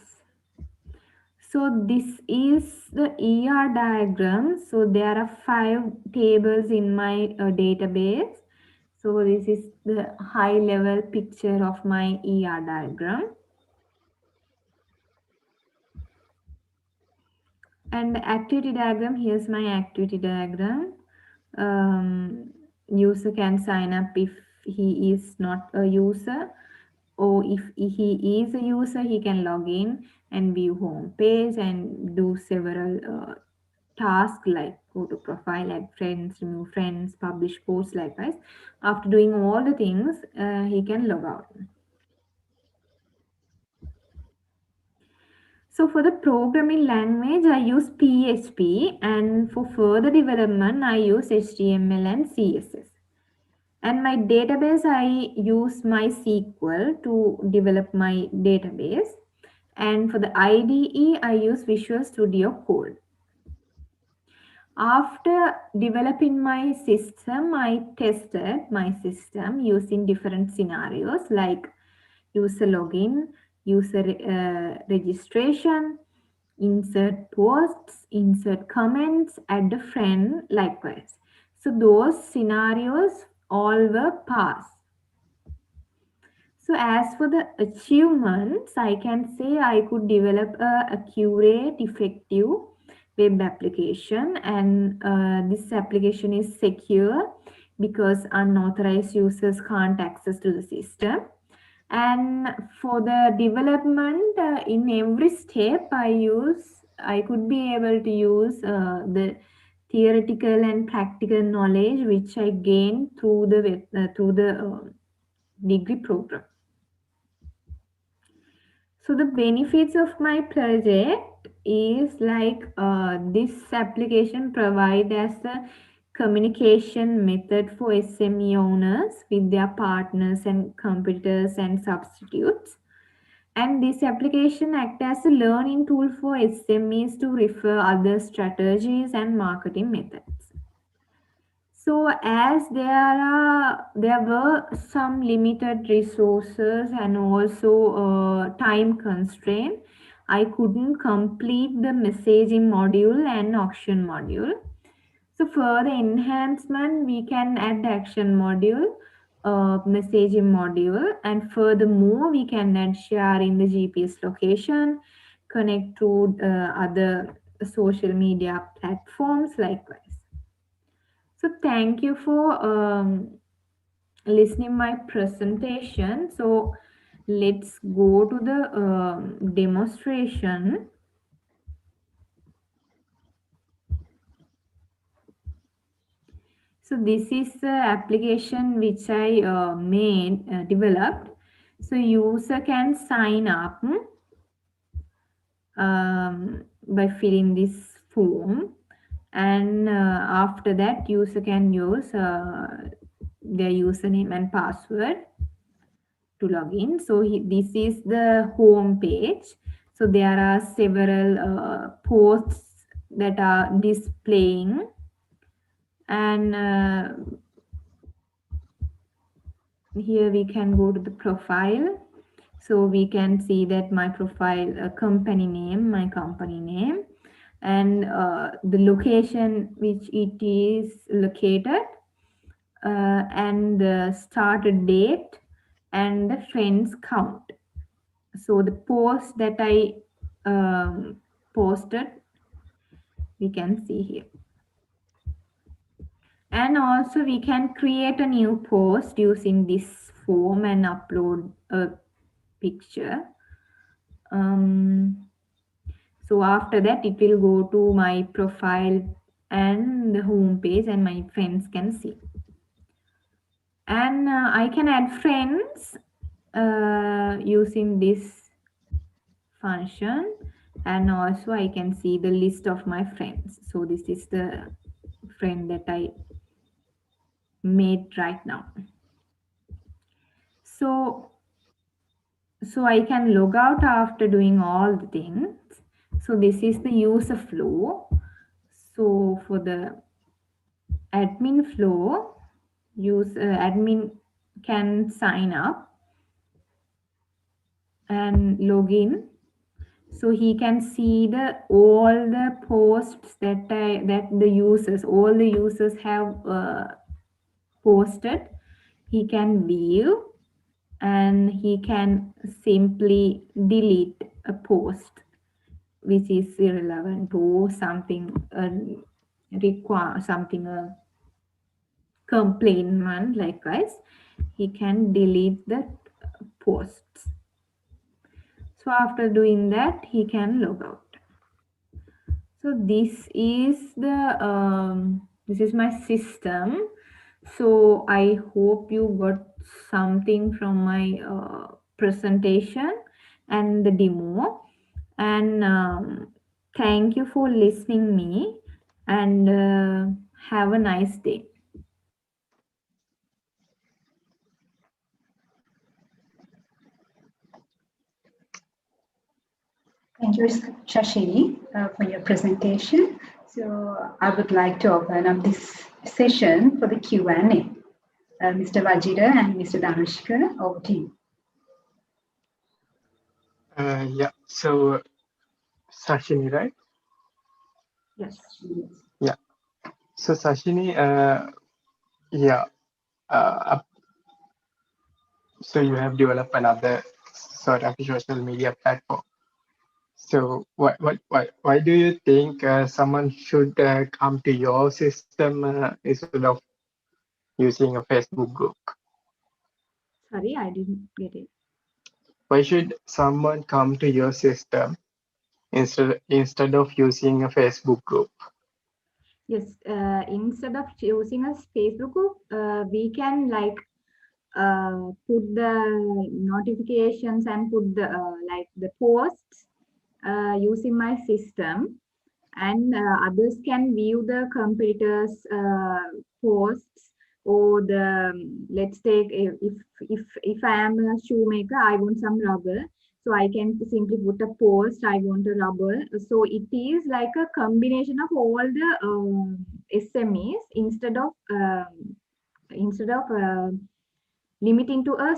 So this is the ER diagram. So there are 5 tables in my database. So this is the high level picture of my ER diagram. And the activity diagram, here's my activity diagram. User can sign up if he is not a user, or if he is a user, he can log in and view home page and do several tasks like go to profile, add friends, remove friends, publish posts, likewise. After doing all the things, he can log out. So for the programming language, I use PHP, and for further development, I use HTML and CSS. And my database, I use MySQL to develop my database. And for the IDE, I use Visual Studio Code. After developing my system, I tested my system using different scenarios like user login, user registration, insert posts, insert comments, add a friend, likewise. So those scenarios all were passed. So as for the achievements, I can say I could develop a accurate, effective web application, and this application is secure because unauthorized users can't access to the system. And for the development, in every step I could be able to use the theoretical and practical knowledge which I gained through the degree program. So the benefits of my project is like this application provide as a communication method for SME owners with their partners and competitors and substitutes. And this application acts as a learning tool for SMEs to refer other strategies and marketing methods. So as there were some limited resources and also time constraint, I couldn't complete the messaging module and auction module. So for the enhancement, we can add action module, messaging module, and furthermore, we can add sharing the GPS location, connect to other social media platforms, likewise. So thank you for listening my presentation. So let's go to the demonstration. So this is the application which I developed. So user can sign up by filling this form, and after that user can use their username and password to log in. So this is the home page. So there are several posts that are displaying, and here we can go to the profile. So we can see that my profile, company name, my company name, and the location which it is located, and the start date and the friends count. So the post that I posted, we can see here. And also we can create a new post using this form and upload a picture. So after that, it will go to my profile and the home page, and my friends can see. And I can add friends using this function, and also I can see the list of my friends. So this is the friend that I made right now. So I can log out after doing all the things. So this is the user flow. So for the admin flow, admin can sign up and log in. So he can see all the posts that all the users have posted. He can view, and he can simply delete a post which is irrelevant or something complainant like us. He can delete the posts. So after doing that, he can log out. So this is my system. So I hope you got something from my presentation and the demo. And thank you for listening me, and have a nice day. Thank you, Shashini, for your presentation. So I would like to open up this session for the Q&A. Mr. Vajira and Mr. Dhanushka, over to you. Yeah, so Shashini, right? Yes. Yeah. So Shashini, so you have developed another sort of social media platform. So why do you think someone should come to your system instead of using a Facebook group? Sorry, I didn't get it. Why should someone come to your system instead of using a Facebook group? Yes, instead of using a Facebook group, we can put the notifications and put the posts using my system, and others can view the competitors' posts, or let's take if I am a shoemaker, I want some rubber. So I can simply put a post, I want a rubber. So it is like a combination of all the SMEs instead of limiting to a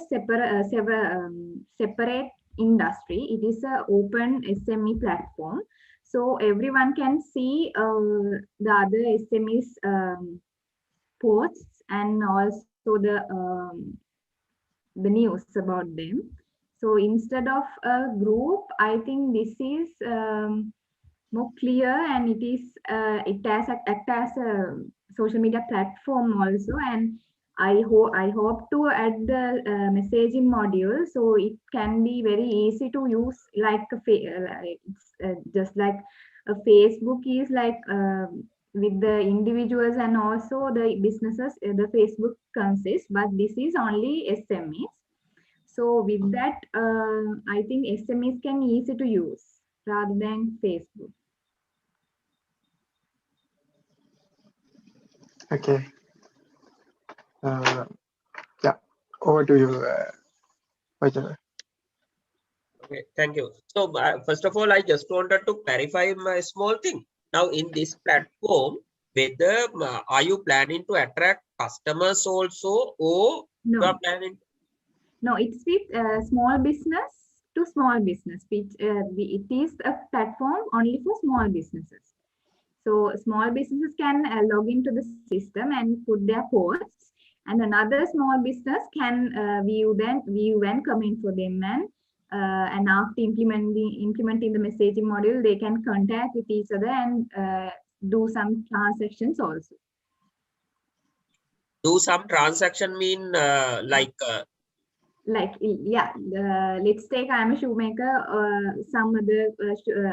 separate industry. It is an open SME platform. So everyone can see the other SMEs posts, and also the news about them. So instead of a group, I think this is more clear, and it act as a social media platform also. And I hope to add the messaging module, so it can be very easy to use, just like a Facebook is with the individuals and also the businesses, the Facebook consists, but this is only SMEs. So with that, I think SMEs can easy to use rather than Facebook. Okay. Yeah, over to you, Vajra. Okay, thank you. So first of all, I just wanted to clarify my small thing. Now in this platform, whether are you planning to attract customers also, or you are planning? No, it's with small business to small business. Which it is a platform only for small businesses. So small businesses can log into the system and put their posts, and another small business can view and comment for them, and after implementing the messaging module, they can contact with each other and do some transactions also. Do some transaction mean like let's take I'm a shoemaker, some other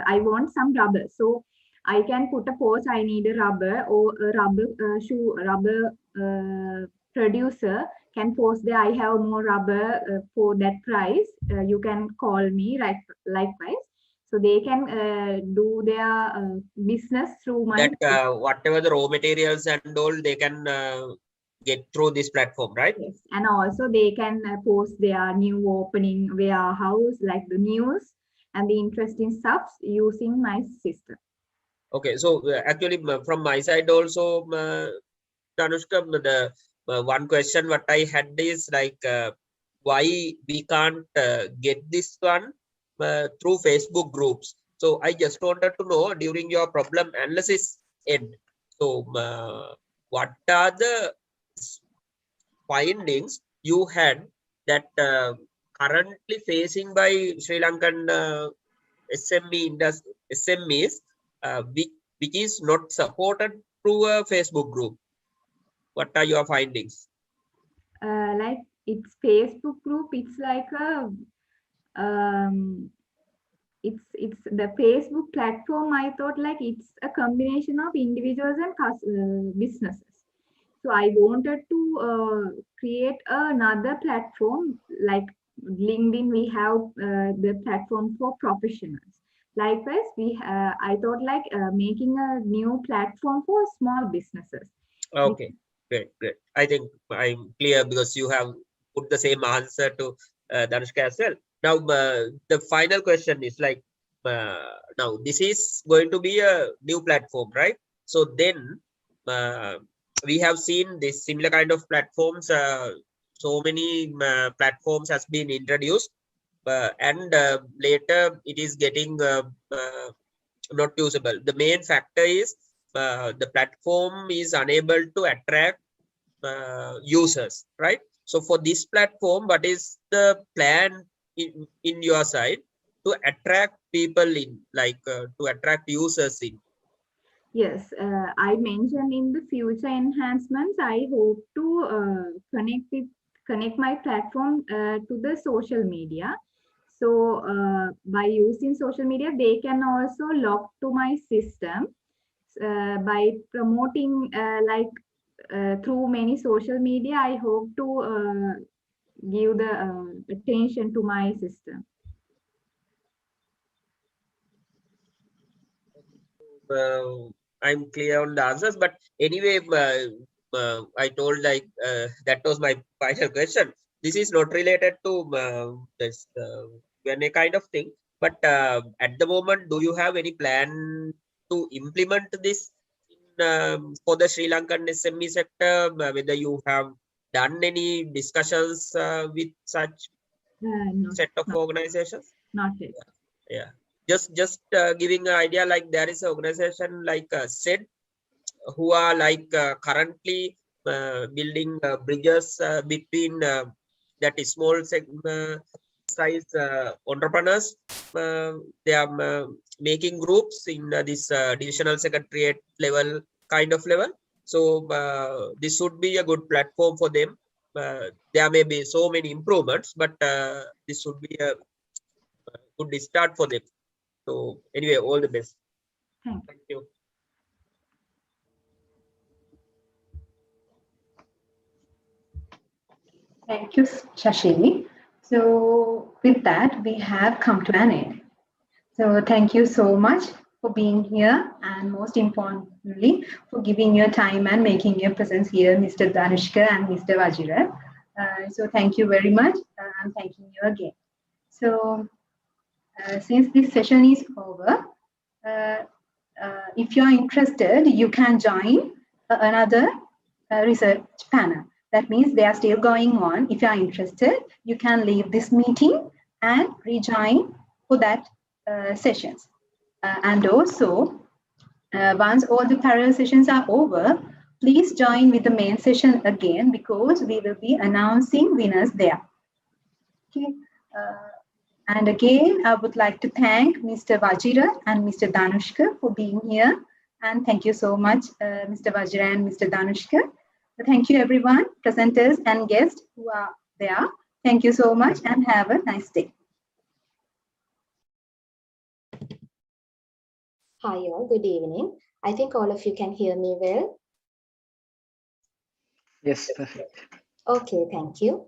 I want some rubber, so I can put a post, I need a rubber, or a rubber producer can post there, I have more rubber for that price, you can call me, likewise. So they can do their business through my that whatever the raw materials and all, they can get through this platform, right? Yes, and also they can post their new opening warehouse, like the news and the interesting stuff using my system. Okay, so actually from my side also, Tanushka, the one question what I had is like why we can't get this one through Facebook groups. So I just wanted to know during your problem analysis end. So what are the findings you had that currently facing by Sri Lankan SMEs which is not supported through a Facebook group? What are your findings? Like it's Facebook group, it's like a it's the Facebook platform. I thought like it's a combination of individuals and businesses. So I wanted to create another platform like LinkedIn. We have the platform for professionals. Likewise, I thought like making a new platform for small businesses. Okay, great. I think I'm clear because you have put the same answer to Danushka as well. Now, the final question is like, now this is going to be a new platform, right? So then we have seen this similar kind of platforms. So many platforms has been introduced, and later it is getting not usable. The main factor is the platform is unable to attract users, right? So for this platform, what is the plan in your side to attract people in, like to attract users in? Yes, I mentioned in the future enhancements, I hope to connect my platform to the social media. So by using social media, they can also log to my system by promoting through many social media. I hope to give the attention to my system. I'm clear on the answers, but anyway, I told like that was my final question. This is not related to this Q&A kind of thing, but at the moment, do you have any plan to implement this for the Sri Lankan SME sector? Whether you have done any discussions with such set of organizations? Not yet. Yeah. Just giving an idea, like there is an organization like SED who are like currently building bridges between that is small size entrepreneurs. They are making groups in this divisional secretariat level kind of level. So this would be a good platform for them. There may be so many improvements, but this would be a good start for them. So anyway, all the best. Thank you. Thank you, Shashini. So with that, we have come to an end. So thank you so much for being here, and most importantly, for giving your time and making your presence here, Mr. Danushka and Mr. Vajira. So thank you very much. I'm thanking you again. So since this session is over, if you are interested, you can join another research panel. That means they are still going on. If you are interested, you can leave this meeting and rejoin for that sessions. And also, once all the parallel sessions are over, please join with the main session again, because we will be announcing winners there. Okay. And again, I would like to thank Mr. Vajira and Mr. Danushka for being here. And thank you so much, Mr. Vajira and Mr. Danushka. Thank you, everyone, presenters and guests who are there. Thank you so much and have a nice day. Hi all, good evening. I think all of you can hear me well. Yes, perfect. Okay, thank you.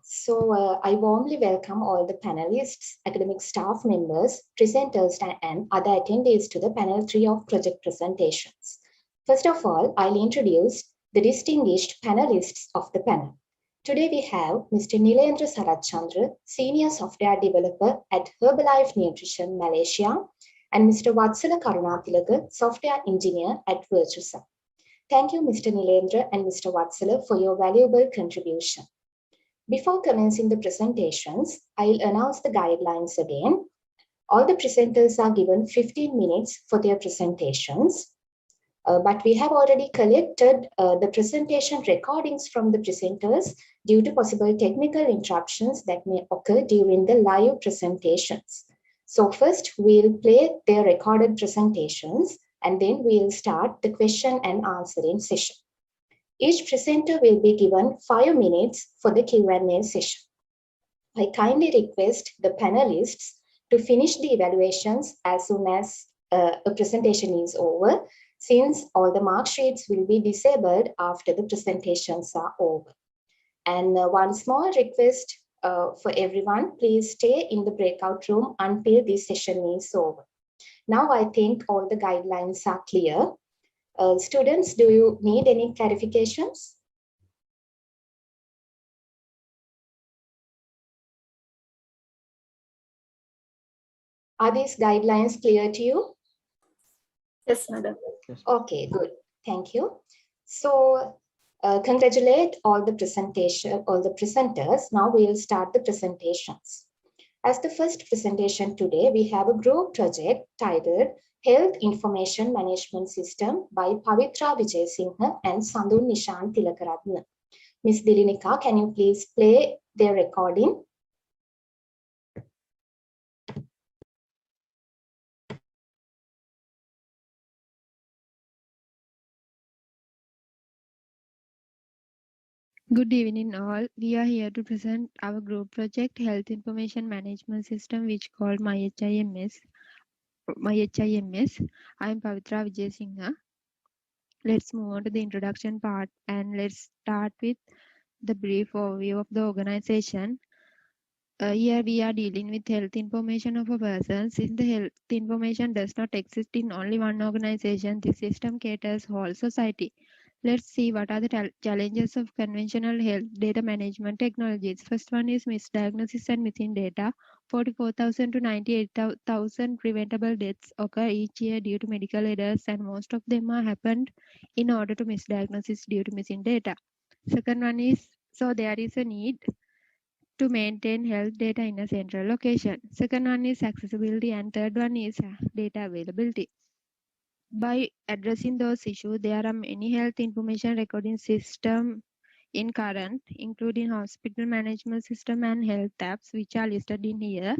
So I warmly welcome all the panelists, academic staff members, presenters, and other attendees to the panel 3 of project presentations. First of all, I'll introduce the distinguished panelists of the panel. Today we have Mr. Nilendra Saratchandra, Senior Software Developer at Herbalife Nutrition, Malaysia, and Mr. Vatsala Karunathilaka, Software Engineer at Virtusa. Thank you, Mr. Nilendra and Mr. Vatsala, for your valuable contribution. Before commencing the presentations, I'll announce the guidelines again. All the presenters are given 15 minutes for their presentations, but we have already collected the presentation recordings from the presenters due to possible technical interruptions that may occur during the live presentations. So first, we'll play their recorded presentations, and then we'll start the question and answering session. Each presenter will be given 5 minutes for the Q&A session. I kindly request the panelists to finish the evaluations as soon as a presentation is over, since all the mark sheets will be disabled after the presentations are over. And one small request for everyone, please stay in the breakout room until this session is over. Now I think all the guidelines are clear. Students, do you need any clarifications? Are these guidelines clear to you? Yes, madam. Okay, good. Thank you. So congratulate all the presenters. Now we'll start the presentations. As the first presentation today, we have a group project titled Health Information Management System by Pavitra Vijayasinghe and Sandhu Nishan Tilakaratne. Ms. Dilinika, can you please play their recording? Good evening all. We are here to present our group project Health Information Management System, which called MyHIMS. I am Pavitra Vijayasinghe. Let's move on to the introduction part, and let's start with the brief overview of the organization. Here we are dealing with health information of a person. Since the health information does not exist in only one organization, the system caters whole society. Let's see what are the challenges of conventional health data management technologies. First one is misdiagnosis and missing data. 44,000 to 98,000 preventable deaths occur each year due to medical errors, and most of them are happened in order to misdiagnosis due to missing data. Second one is, so there is a need to maintain health data in a central location. Second one is accessibility, and third one is data availability. By addressing those issues, there are many health information recording systems in current, including hospital management system and health apps, which are listed in here.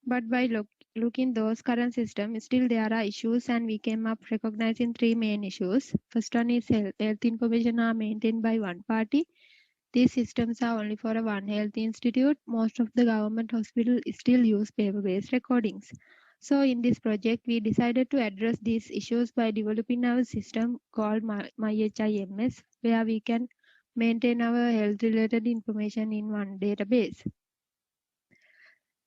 But by looking those current systems, still there are issues, and we came up recognizing 3 main issues. First one is health information are maintained by one party. These systems are only for a one health institute. Most of the government hospitals still use paper-based recordings. So in this project, we decided to address these issues by developing our system called MyHIMS, where we can maintain our health-related information in one database.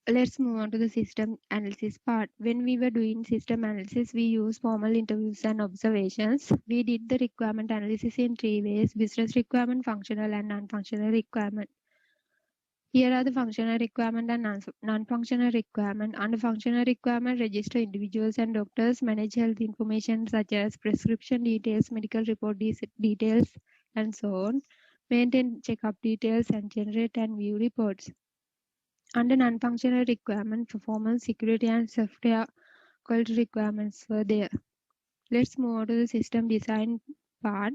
Let's move on to the system analysis part. When we were doing system analysis, we used formal interviews and observations. We did the requirement analysis in 3 ways: business requirement, functional, and non-functional requirement. Here are the functional requirement and non-functional requirement. Under functional requirement, register individuals and doctors, manage health information such as prescription details, medical report details, and so on. Maintain checkup details and generate and view reports. Under non-functional requirement, performance, security, and software quality requirements were there. Let's move on to the system design part.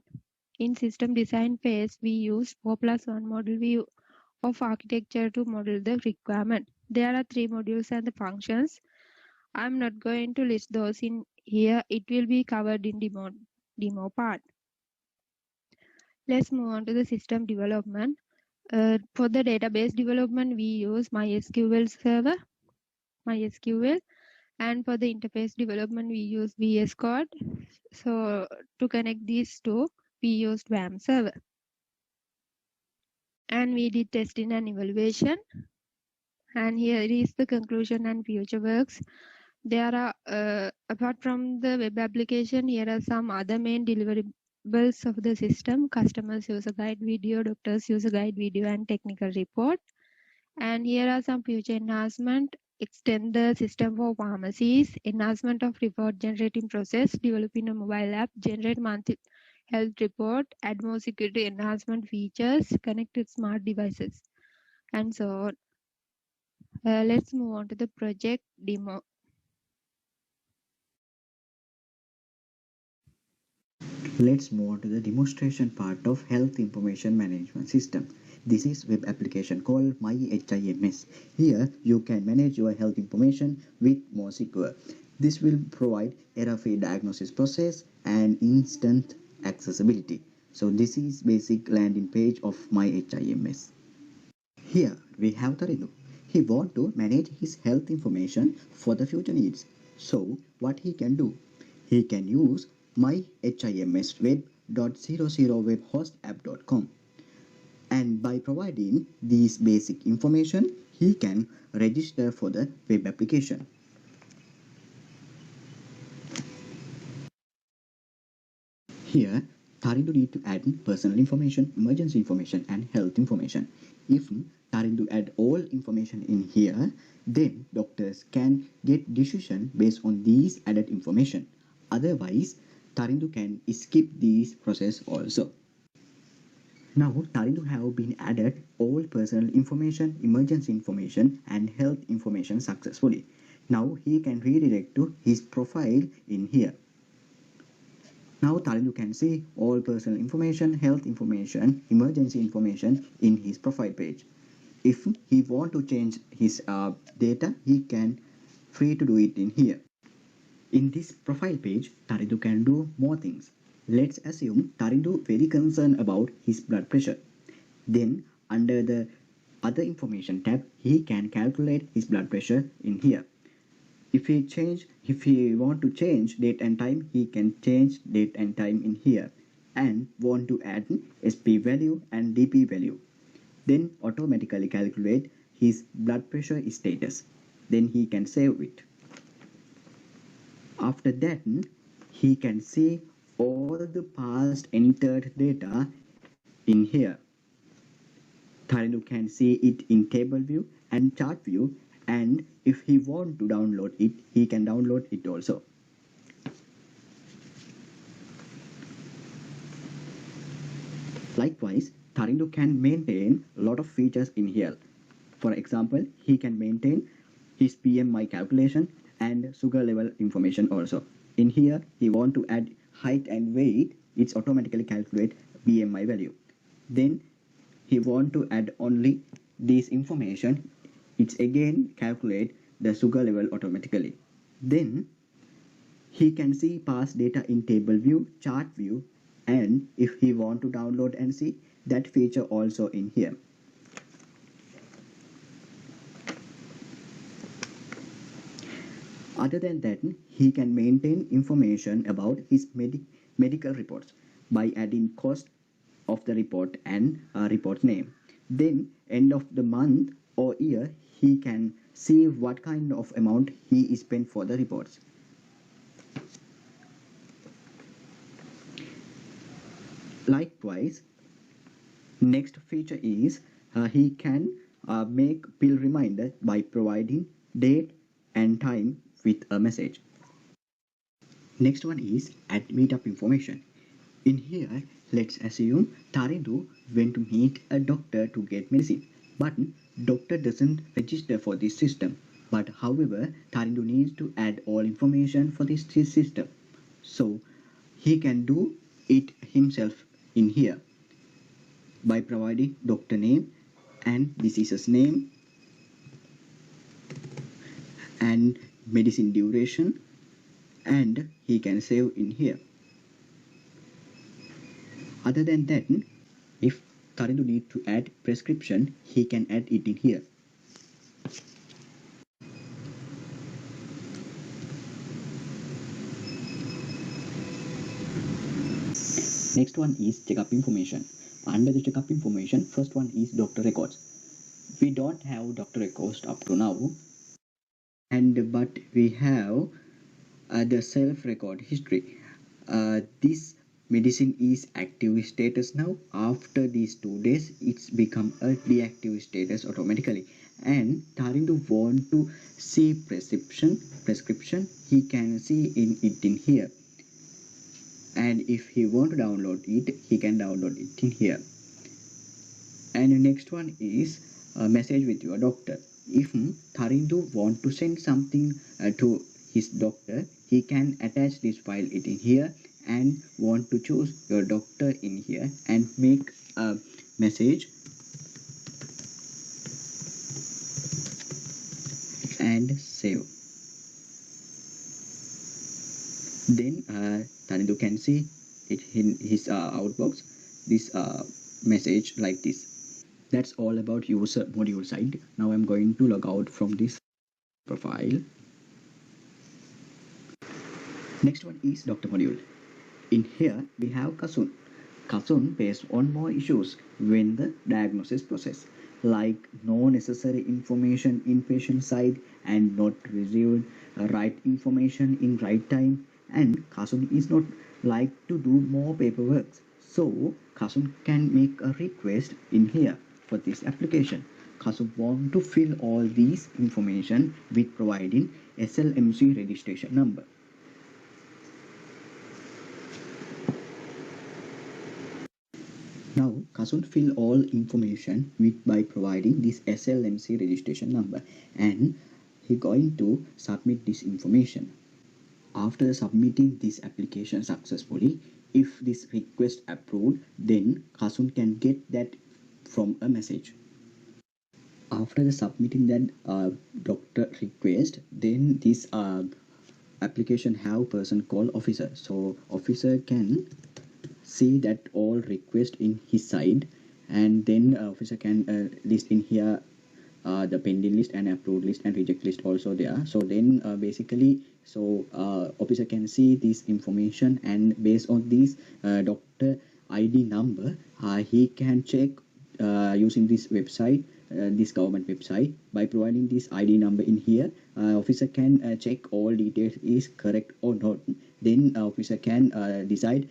In system design phase, we used 4+1 model view of architecture to model the requirement. There are 3 modules and the functions. I'm not going to list those in here. It will be covered in demo part. Let's move on to the system development. For the database development, we use MySQL server, MySQL, and for the interface development, we use VS Code. So to connect these two, we used WAM server. And we did testing and evaluation. And here is the conclusion and future works. There are, apart from the web application, here are some other main deliverables of the system: customers user guide video, doctors user guide video, and technical report. And here are some future enhancement: extend the system for pharmacies, enhancement of report generating process, developing a mobile app, generate monthly health report, add more security enhancement features, connected smart devices, and so on. Let's move on to the project demo. Let's move on to the demonstration part of Health Information Management System. This is web application called MyHIMS. Here you can manage your health information with more secure. This will provide error-free diagnosis process and instant accessibility. So this is basic landing page of MyHIMS. Here we have Taridu. He wants to manage his health information for the future needs. So what he can do? He can use myhims web.00webhostapp.com, and by providing these basic information, he can register for the web application. Here, Tarindu need to add personal information, emergency information, and health information. If Tarindu add all information in here, then doctors can get decision based on these added information. Otherwise, Tarindu can skip this process also. Now, Tarindu have been added all personal information, emergency information, and health information successfully. Now, he can redirect to his profile in here. Now, Tarindu can see all personal information, health information, emergency information in his profile page. If he want to change his data, he can free to do it in here. In this profile page, Tarindu can do more things. Let's assume Tarindu very concerned about his blood pressure. Then under the other information tab, he can calculate his blood pressure in here. If he want to change date and time, he can change date and time in here, and want to add SP value and DP value. Then automatically calculate his blood pressure status. Then he can save it. After that, he can see all the past entered data in here. Tarindu can see it in table view and chart view, and if he want to download it, he can download it also. Likewise, Tarindu can maintain a lot of features in here. For example, he can maintain his BMI calculation and sugar level information also. In here, he want to add height and weight, it's automatically calculate BMI value. Then he want to add only this information, it's again calculate the sugar level automatically. Then he can see past data in table view, chart view, and if he want to download and see that feature also in here. Other than that, he can maintain information about his medical reports by adding cost of the report and report name. Then end of the month or year, he can see what kind of amount he spent for the reports. Likewise, next feature is he can make pill reminder by providing date and time with a message. Next one is add meetup information. In here, let's assume Tarindu went to meet a doctor to get medicine, but doctor doesn't register for this system. But however, Tarindu needs to add all information for this system. So he can do it himself in here by providing doctor name and disease's name and medicine duration, and he can save in here. Other than that, if Tarindu need to add prescription, he can add it in here. Next one is checkup information. Under the checkup information, first one is doctor records. We don't have doctor records up to now, but we have the self record history. This medicine is active status now. After these 2 days, it's become a deactive status automatically. And Tarindu want to see prescription, he can see it in here. And if he want to download it, he can download it in here. And the next one is a message with your doctor. If Tarindu want to send something to his doctor, he can attach this file it in here and want to choose your doctor in here and make a message and save. Then Tarindu can see it in his outbox, this message like this. That's all about user module side. Now I'm going to log out from this profile. Next one is doctor module. In here we have Kasun. Kasun based on more issues when the diagnosis process, like no necessary information in patient side and not received right information in right time, and Kasun is not like to do more paperwork. So Kasun can make a request in here for this application. Kasun want to fill all these information with providing SLMC registration number. Now Kasun fill all information by providing this SLMC registration number, and he going to submit this information. After submitting this application successfully, if this request approved, then Kasun can get that from a message. After the submitting that doctor request, then this application have person called officer. So officer can see that all request in his side, and then officer can list in here the pending list and approved list and reject list also there. So then basically, officer can see this information, and based on this doctor ID number, he can check using this website, this government website. By providing this ID number in here, officer can check all details is correct or not. Then officer can decide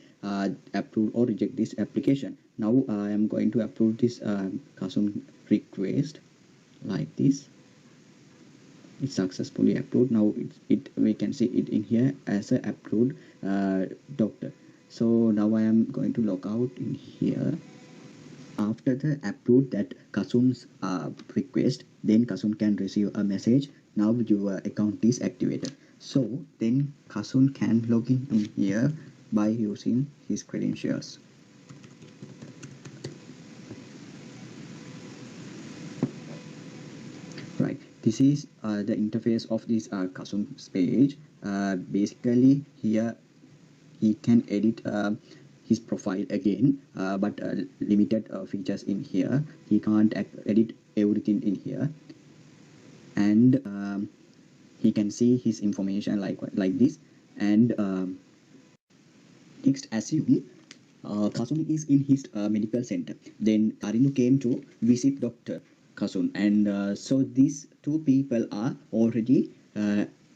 approve or reject this application. Now I am going to approve this Kasun request like this. It's successfully approved. Now we can see it in here as a approved doctor. So now I am going to log out in here. After the approved that Kasun's request, then Kasun can receive a message. Now your account is activated. So then Kasun can log in here by using his credentials. Right, this is the interface of this Kasun's page. Basically here he can edit his profile again, but limited features in here. He can't edit everything in here, and he can see his information like this. And next, assume Kasun is in his medical center. Then Tarindu came to visit Dr. Kasun, and so these two people are already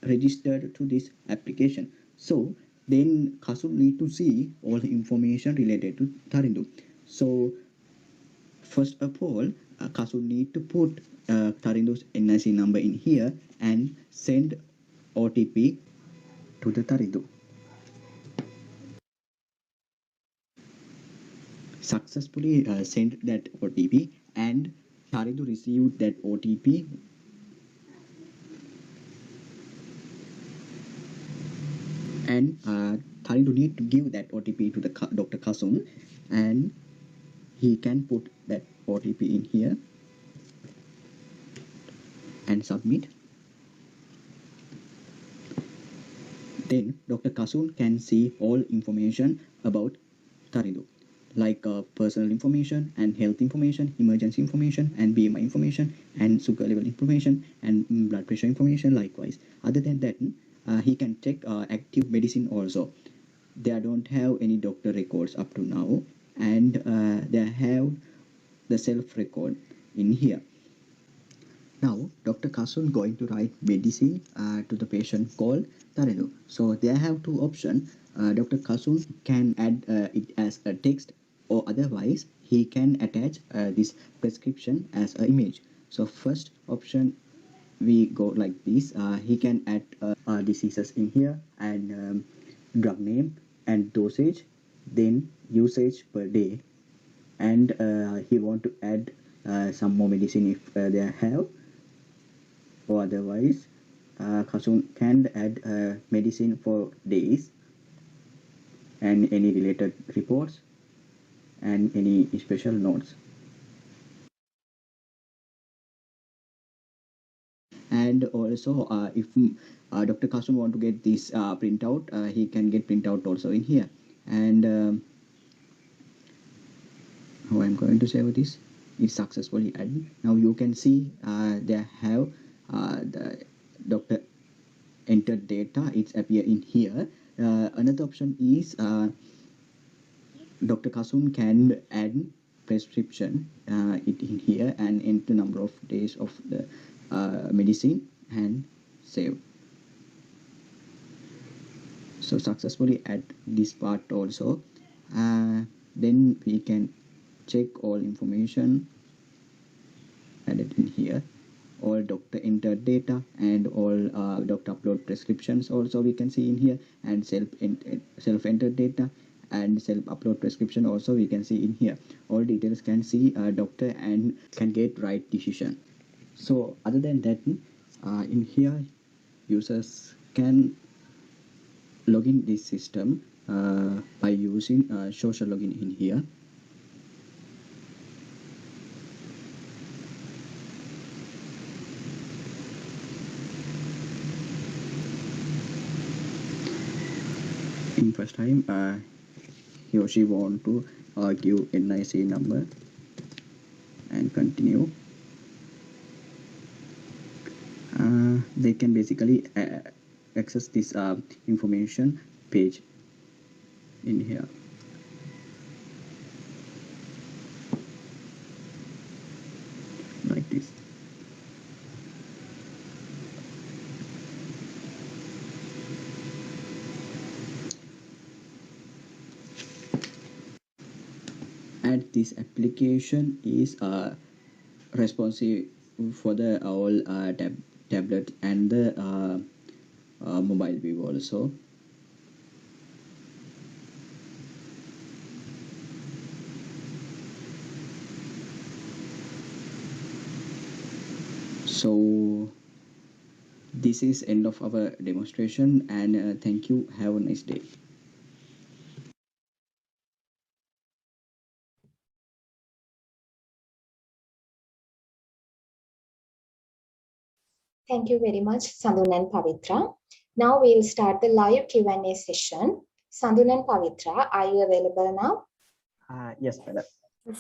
registered to this application. So then Kasun need to see all the information related to Tarindu. So First of all, Kasun need to put Tarindu's NIC number in here and send OTP to the Tarindu. Successfully sent that OTP, and Tarindu received that OTP and Tarindu need to give that OTP to the Dr. Kasun, and he can put that OTP in here and submit. Then Dr. Kasun can see all information about Tarindu, like personal information and health information, emergency information and BMI information and sugar level information and blood pressure information likewise. Other than that, he can check active medicine also. They don't have any doctor records up to now, and they have the self-record in here. Now, Dr. Kasun going to write medicine to the patient called Tarindu. So they have two options. Dr. Kasun can add it as a text, or otherwise he can attach this prescription as an image. So first option, we go like this. He can add diseases in here and drug name and dosage, then usage per day, and he want to add some more medicine if they have, or otherwise Kasun can add medicine for days and any related reports and any special notes. And also if Dr. Kasun want to get this printout, he can get printout also in here. And how I'm going to save this, it's successfully added. Now you can see they have the doctor entered data, it's appear in here. Another option is Dr. Kasun can add prescription it in here and enter number of days of the medicine and save. So successfully add this part also. Then we can check all information added in here, all doctor entered data and all doctor upload prescriptions also we can see in here, and self entered data and self upload prescription also we can see in here. All details can see doctor and can get right decision. So other than that, in here users can log in this system by using social login in here. In first time he or she want to give NIC number and continue. They can basically access this information page in here. Like this. And this application is responsive for the all tablet and the mobile view also. So this is end of our demonstration, and thank you. Have a nice day. Thank you very much, Sandun and Pavitra. Now we'll start the live Q&A session. Sandun and Pavitra, are you available now? Yes, madam.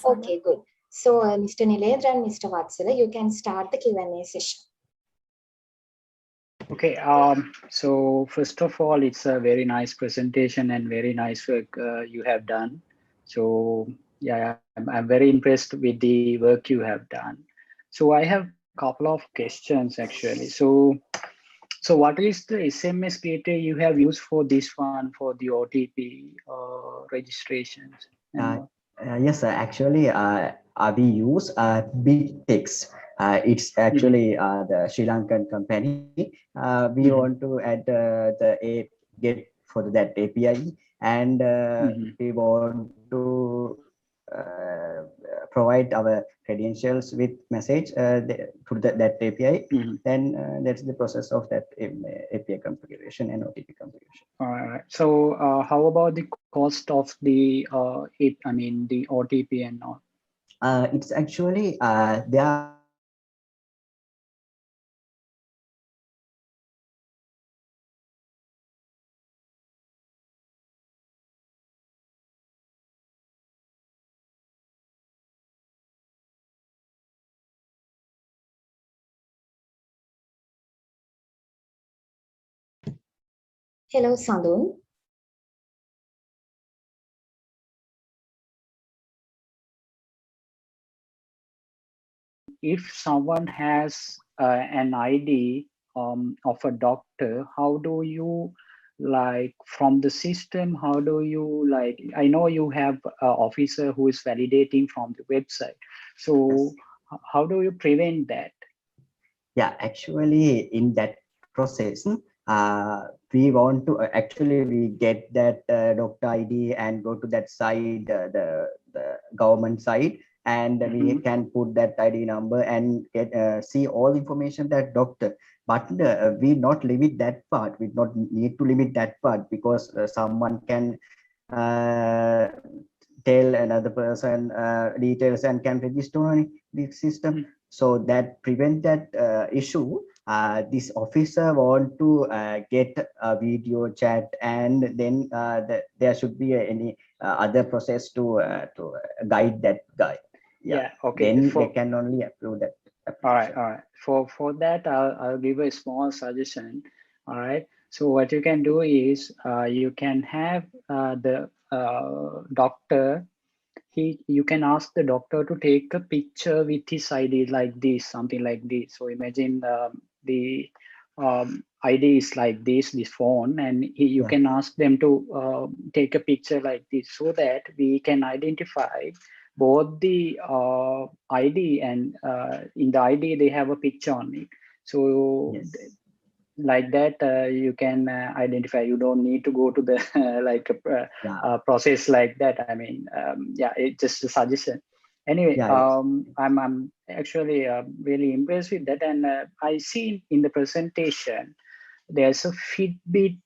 Okay, good. So Mr. Nilendra and Mr. Vatsala, you can start the Q&A session. Okay, so first of all, it's a very nice presentation and very nice work you have done. So yeah, I'm very impressed with the work you have done. So I have a couple of questions actually. So what is the SMS gateway you have used for this one, for the OTP registrations? Yes, actually, we use BISSS. It's actually the Sri Lankan company. We want to add get for that API, and we want to provide our credentials with message to that API. Then that's the process of that API configuration and OTP configuration. All right. So how about the cost of the the OTP and all? It's actually there are Hello, Sandun. If someone has an ID of a doctor, how do you from the system, how do you I know you have an officer who is validating from the website. So how do you prevent that? Yeah, actually in that process, we want to actually we get that doctor ID and go to that side, the government side, and we can put that ID number and get see all information that doctor. But we not limit that part. We not need to limit that part because someone can tell another person details and can register on the system. So that prevent that issue. This officer want to get a video chat, and then there should be any other process to guide that guy. Yeah. Okay. Then they can only approve that. All right. For that, I'll give a small suggestion. All right. So what you can do is you can have the doctor. You can ask the doctor to take a picture with his ID like this, something like this. So imagine the ID is like this phone, and you can ask them to take a picture like this, so that we can identify both the ID and in the ID they have a picture on it. So like that you can identify. You don't need to go to the process like that. I mean, yeah, it's just a suggestion. Anyway, I'm actually really impressed with that, and I see in the presentation there's a Fitbit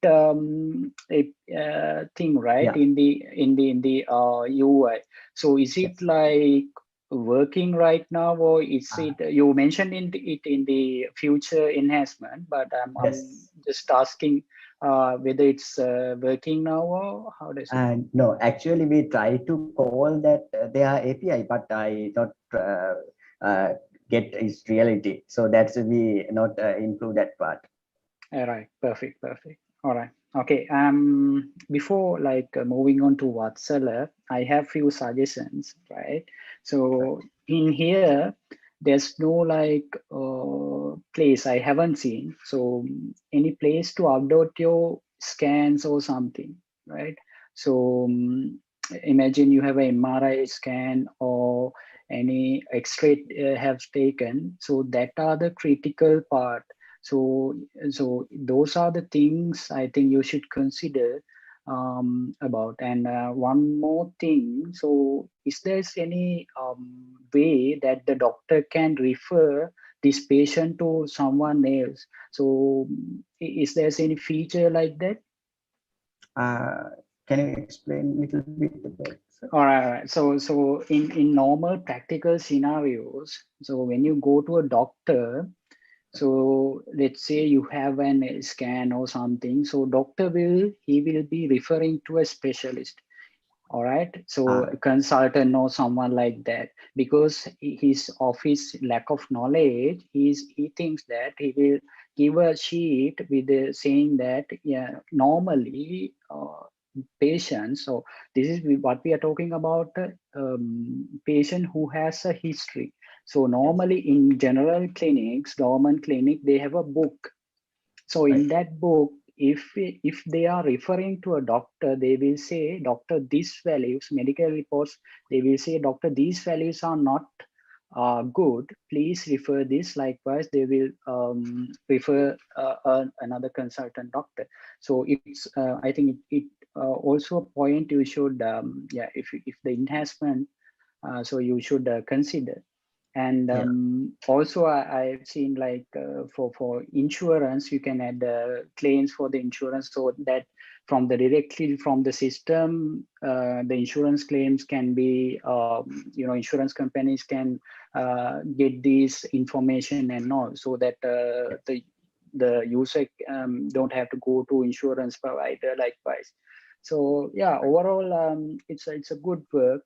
thing, right? In the UI. So is it like working right now, or is it, you mentioned it in the future enhancement, but I'm just asking whether it's working now, or how does it? No, actually we try to call that their API, but I not get its reality. So that's we not improve that part. All right, perfect. All right, okay. Before moving on to WhatsApp, I have few suggestions, right? So in here, there's no place I haven't seen. So any place to upload your scans or something, right? So imagine you have an MRI scan or any X-ray have taken. So that are the critical part. So those are the things I think you should consider about. And one more thing, so is there any way that the doctor can refer this patient to someone else? So is there any feature like that? Can you explain a little bit about? All right. So in normal practical scenarios, so when you go to a doctor, so let's say you have an scan or something, so doctor will be referring to a specialist. All right. So a consultant or someone like that, because of his lack of knowledge, he thinks that he will give a sheet with saying that, yeah, normally patients. So this is what we are talking about, patient who has a history. So normally in general clinics, government clinic, they have a book. So in that book, if they are referring to a doctor, they will say, doctor, these values, medical reports, they will say, doctor, these values are not good, please refer this. Likewise, they will refer another consultant doctor. So it's I think it also a point you should yeah, if the enhancement, so you should consider. And also I've seen like for insurance, you can add claims for the insurance, so that from the directly from the system, the insurance claims can be, you know, insurance companies can get this information and all, so that the user don't have to go to insurance provider likewise. So yeah, overall it's a good work.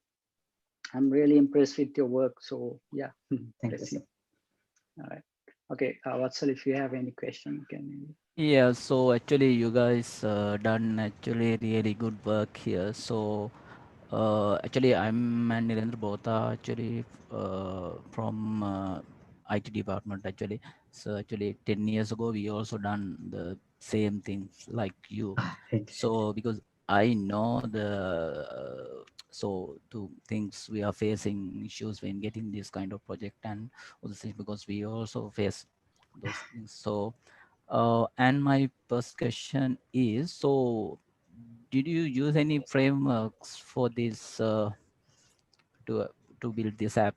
I'm really impressed with your work. So yeah, let's see. All right. Okay, Vatsal, if you have any question, can. Yeah, so actually you guys done actually really good work here. So actually I'm and Nirendra both are actually from IT department actually. So actually 10 years ago we also done the same things like you. So because I know the so two things we are facing issues when getting this kind of project and other things, because we also face those things. So and my first question is, so did you use any frameworks for this to build this app?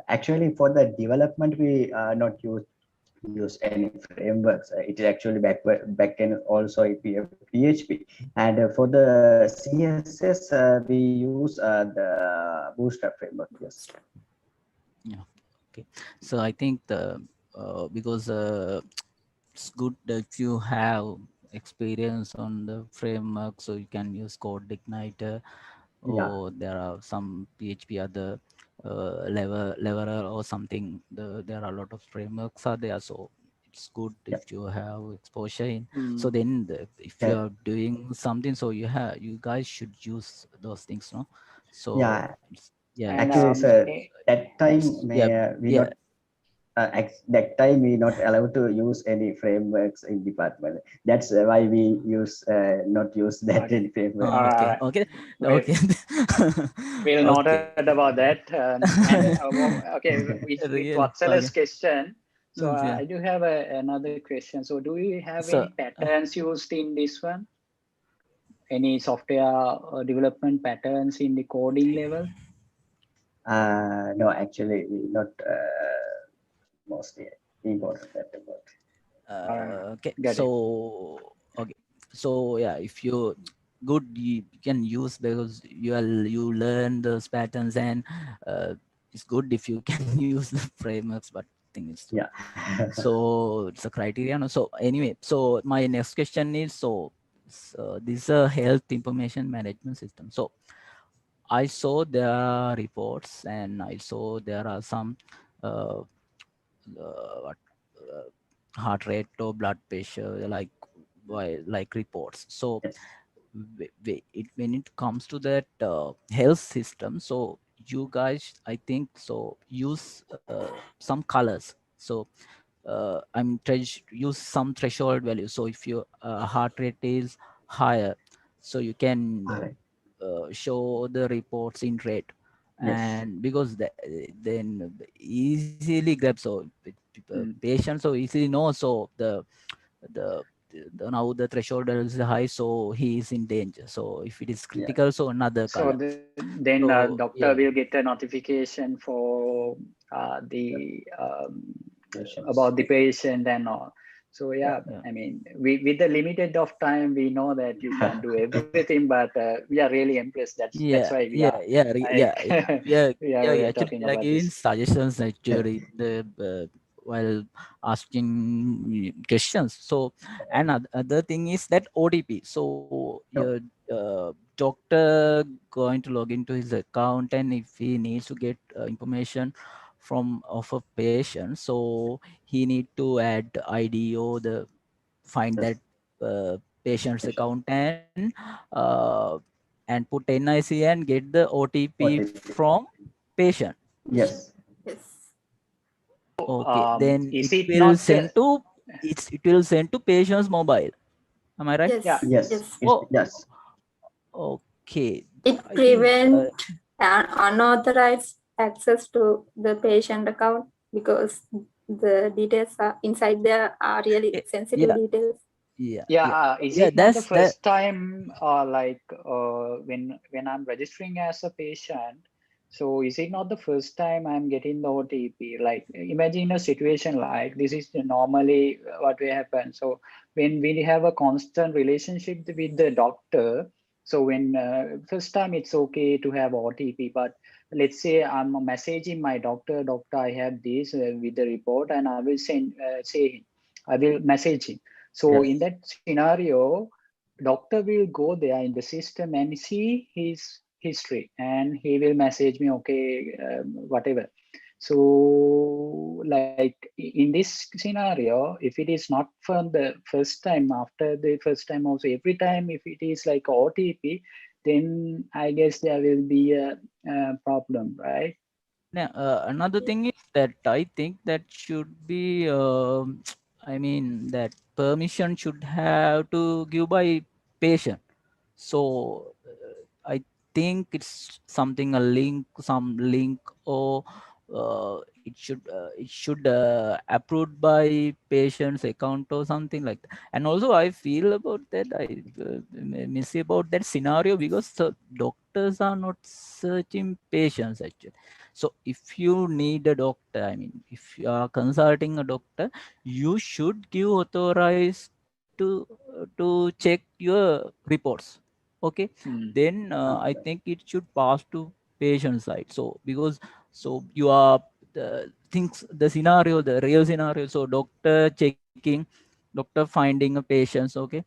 Actually, for the development, we not use any frameworks. It is actually backend also PHP, and for the CSS we use the Bootstrap framework. Yes. Yeah. Okay. So I think the because it's good that you have experience on the framework, so you can use Code Igniter, or there are some PHP other leveler or something. There are a lot of frameworks are there, so it's good if you have exposure in. So then if you are doing something, so you guys should use those things, no? So yeah, Actually, sir, that time that time we not allowed to use any frameworks in department. That's why we not use that in framework. Okay. We'll noted about that. Okay, with Vatsal's question. So I do have another question. So do you have any patterns used in this one? Any software development patterns in the coding level? No, actually, not mostly important that about. Okay, so yeah, if you good, you can use, because you learn those patterns, and it's good if you can use the frameworks, but thing is so it's a criteria, no? So anyway, so my next question is, so this is a health information management system. So I saw there are reports, and I saw there are some heart rate or blood pressure, like reports. So when it comes to that health system, so you guys, I think so, use some colors. So I mean, use some threshold value. So if your heart rate is higher, so you can show the reports in red. And because then easily grab, so patients so easily know, so the now the threshold is high, so he is in danger. So if it is critical, so another color. Then doctor will get a notification for about the patient and all. So yeah, I mean, with the limited of time, we know that you can do everything, but we are really impressed. That's why we are Actually, talking about giving this. suggestions actually while asking questions. So, and other thing is that OTP. So your doctor going to log into his account, and if he needs to get information of a patient, so he need to add ID or find that patient's account, and put NIC and get the OTP from patient. Yes. Okay, then Is it it will not send to it will send to patient's mobile. Am I right? Yes. Yes. Yes. Oh, Yes. okay. It I think prevents unauthorized access to the patient account because the details are inside there are really sensitive yeah, details. Is yeah. it not the That's that. first time when I'm registering as a patient? So is it not the first time I'm getting the OTP? Like imagine a situation like this is normally what will happen. So when we have a constant relationship with the doctor, so when first time it's okay to have OTP, but let's say I'm messaging my doctor, I have this with the report, and I will I will message him. So Yes. in that scenario, doctor will go there in the system and see his history, and he will message me, okay, whatever. So like in this scenario, if it is not from the first time, after the first time also, every time if it is like OTP, then I guess there will be a problem, right? Now, another thing is that I think that should be, I mean, that permission should have to give by patient. So I think it's something some link, or it should approved by patient's account or something like that. And also I feel about that, I miss about that scenario, because the doctors are not searching patients actually. So if you need a doctor, I mean, if you are consulting a doctor, you should give authorized to check your reports. Okay, then I think it should pass to patient side. So because you are the things, the scenario, the real scenario. So doctor finding a patient, okay,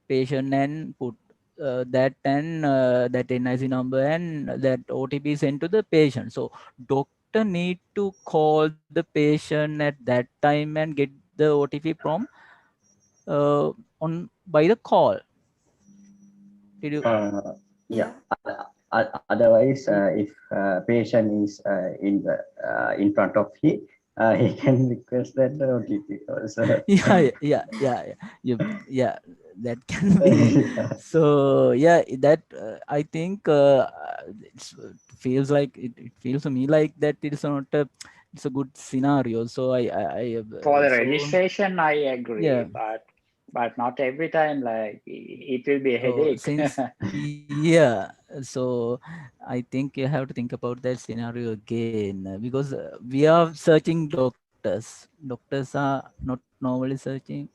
patient, and put that NIC number and that OTP sent to the patient. So doctor need to call the patient at that time and get the OTP from on by the call. Did you? Yeah. Otherwise, if patient is in front of him, he can request that the OTP also. Yeah, that can be. So yeah, that I think it feels like it feels to me like that it's not a, it's a good scenario. So For the so registration, I agree, yeah. but not every time. Like it will be a So headache. since yeah, so I think you have to think about that scenario again, because we are searching doctors. Doctors are not normally searching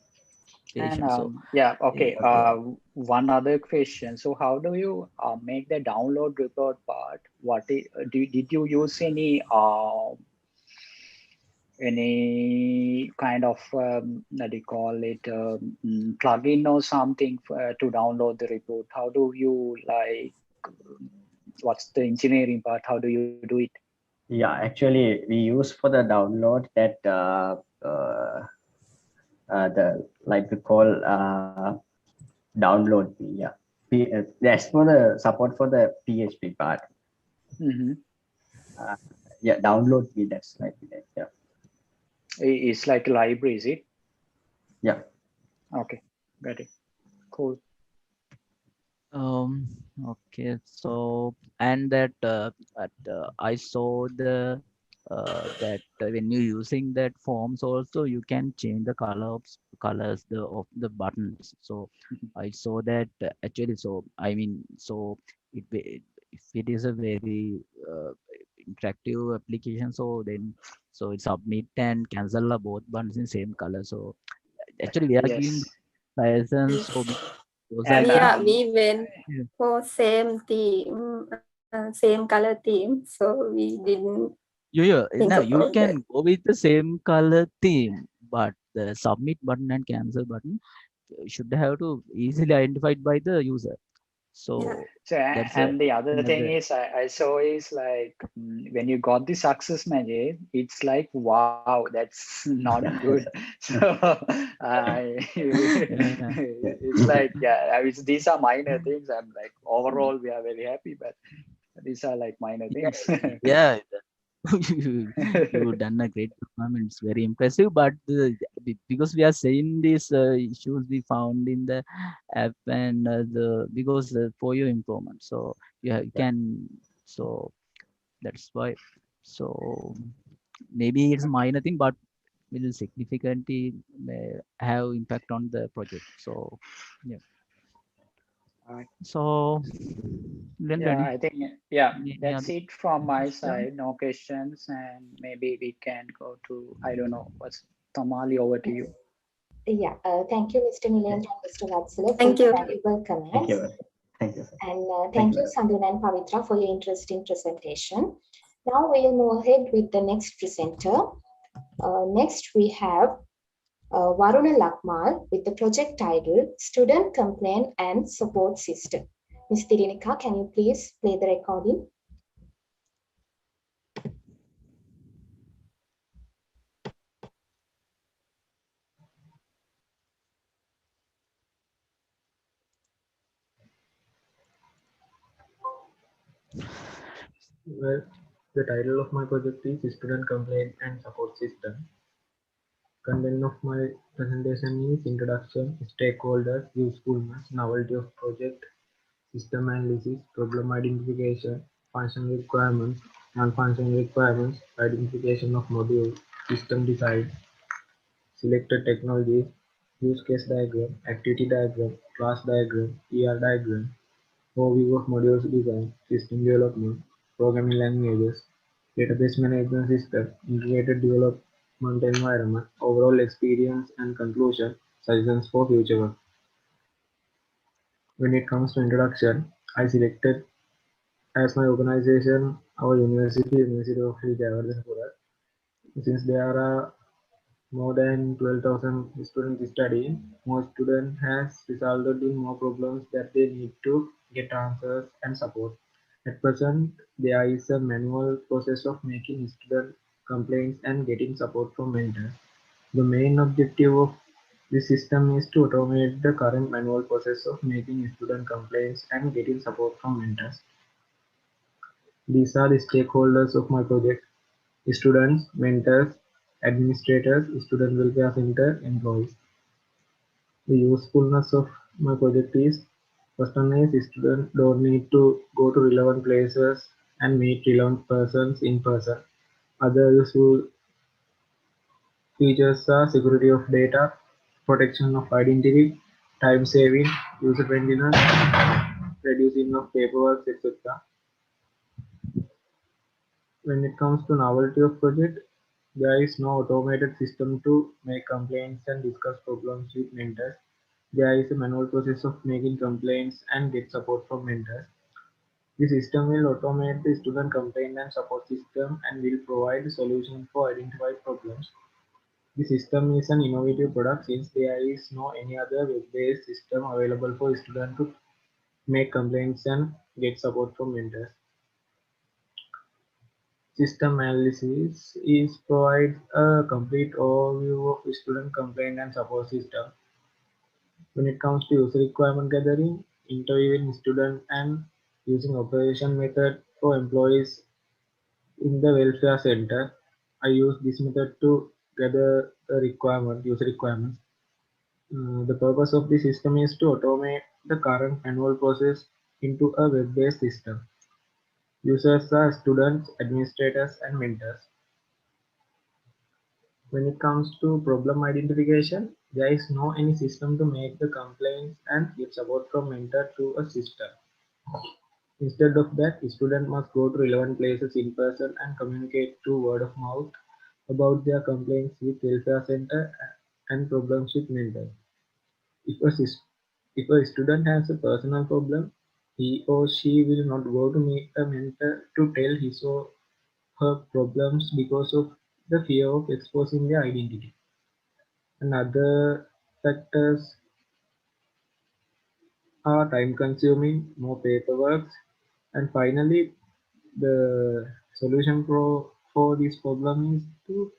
And patients. So yeah, okay. yeah. One other question. So how do you make the download report part? Did you use any kind of what do you call it, plugin or something to download the report? How do you like? What's the engineering part? How do you do it? Yeah, actually, we use for the download that the like we call download fee. Yeah, that's for the support for the PHP part. Yeah, download fee. That's like that. Yeah. It's like a library, is it? Yeah. Okay, got it. Cool. Okay, so and that I saw the that when you're using that forms also, you can change the colors of the buttons. So I saw that actually. So I mean, so if it is a very interactive application, so then so it submit and cancel are both buttons in same color. So actually we are giving Yes. license, so those are And Yeah, we went yeah. for same theme, same color theme, so we didn't think Now you about that. can go with the same color theme, but the submit button and cancel button should have to easily identified by the user. So So, that's and the other thing another. is I saw is like when you got the success message, it's like, wow, that's not good. So it's like, yeah, I mean, these are minor things. I'm like, overall, we are very happy, but these are like minor things. Yeah, you've done a great performance. Very impressive. But because we are saying these issues we found in the app and because for your improvement. So you can, so that's why. So maybe it's a minor thing, but will significantly have impact on the project. So yeah. So then Yeah, I think, yeah, any that's other it from my question? side. No questions, and maybe we can go to, I don't know, what's Tamali, over to you. Yeah, thank you, Mr. Nilendra and Mr. Vatsala, for Thank your you. valuable Thank you. comments. Thank you, sir. And Thank thank you, you, Sandhana and Pavitra, for your interesting presentation. Now we'll move ahead with the next presenter. Next, we have Varuna Lakmal with the project title Student Complaint and Support System. Ms. Thirinika, can you please play the recording? Well, the title of my project is Student Complaint and Support System. Content of my presentation is introduction, stakeholders, usefulness, novelty of project, system analysis, problem identification, function requirements, non-functional requirements, identification of modules, system design, selected technologies, use case diagram, activity diagram, class diagram, ER diagram, overview of modules design, system development, programming languages, database management system, integrated development environment, overall experience and conclusion, suggestions for future work. When it comes to introduction, I selected as my organization our University of Sri Jayawardanapura. Since there are more than 12,000 students studying, more students has resulted in more problems that they need to get answers and support. At present, there is a manual process of making student complaints and getting support from mentors. The main objective of this system is to automate the current manual process of making student complaints and getting support from mentors. These are the stakeholders of my project: students, mentors, administrators, student welfare center, employees. The usefulness of my project is, first one is students don't need to go to relevant places and meet relevant persons in person. Other useful features are security of data, protection of identity, time saving, user friendliness, reducing of paperwork, etc. When it comes to novelty of project, there is no automated system to make complaints and discuss problems with mentors. There is a manual process of making complaints and get support from mentors. The system will automate the student complaint and support system and will provide a solution for identified problems. The system is an innovative product since there is no any other web-based system available for students to make complaints and get support from mentors. System analysis is provides a complete overview of student complaint and support system. When it comes to user requirement gathering, interviewing students and using operation method for employees in the welfare center, I use this method to gather the user requirements. The purpose of the system is to automate the current manual process into a web-based system. Users are students, administrators, and mentors. When it comes to problem identification, there is no any system to make the complaints and get support from mentor through a system. Instead of that, student must go to relevant places in person and communicate through word of mouth about their complaints with welfare center and problems with mentor. If a student has a personal problem, he or she will not go to meet a mentor to tell his or her problems because of the fear of exposing their identity. And other factors are time consuming, more paperwork, and finally, the solution for this problem is to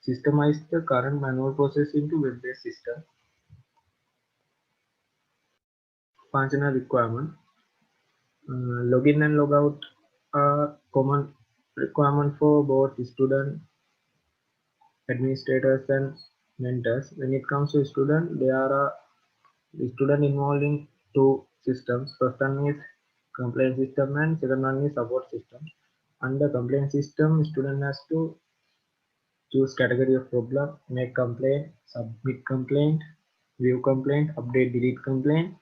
systemize the current manual process into web-based system. Functional requirement. Login and logout are common requirement for both student, administrators, and mentors. When it comes to student, there are the student involved in two systems. First one is complaint system and second one is support system. Under complaint system, student has to choose category of problem, make complaint, submit complaint, view complaint, update, delete complaint,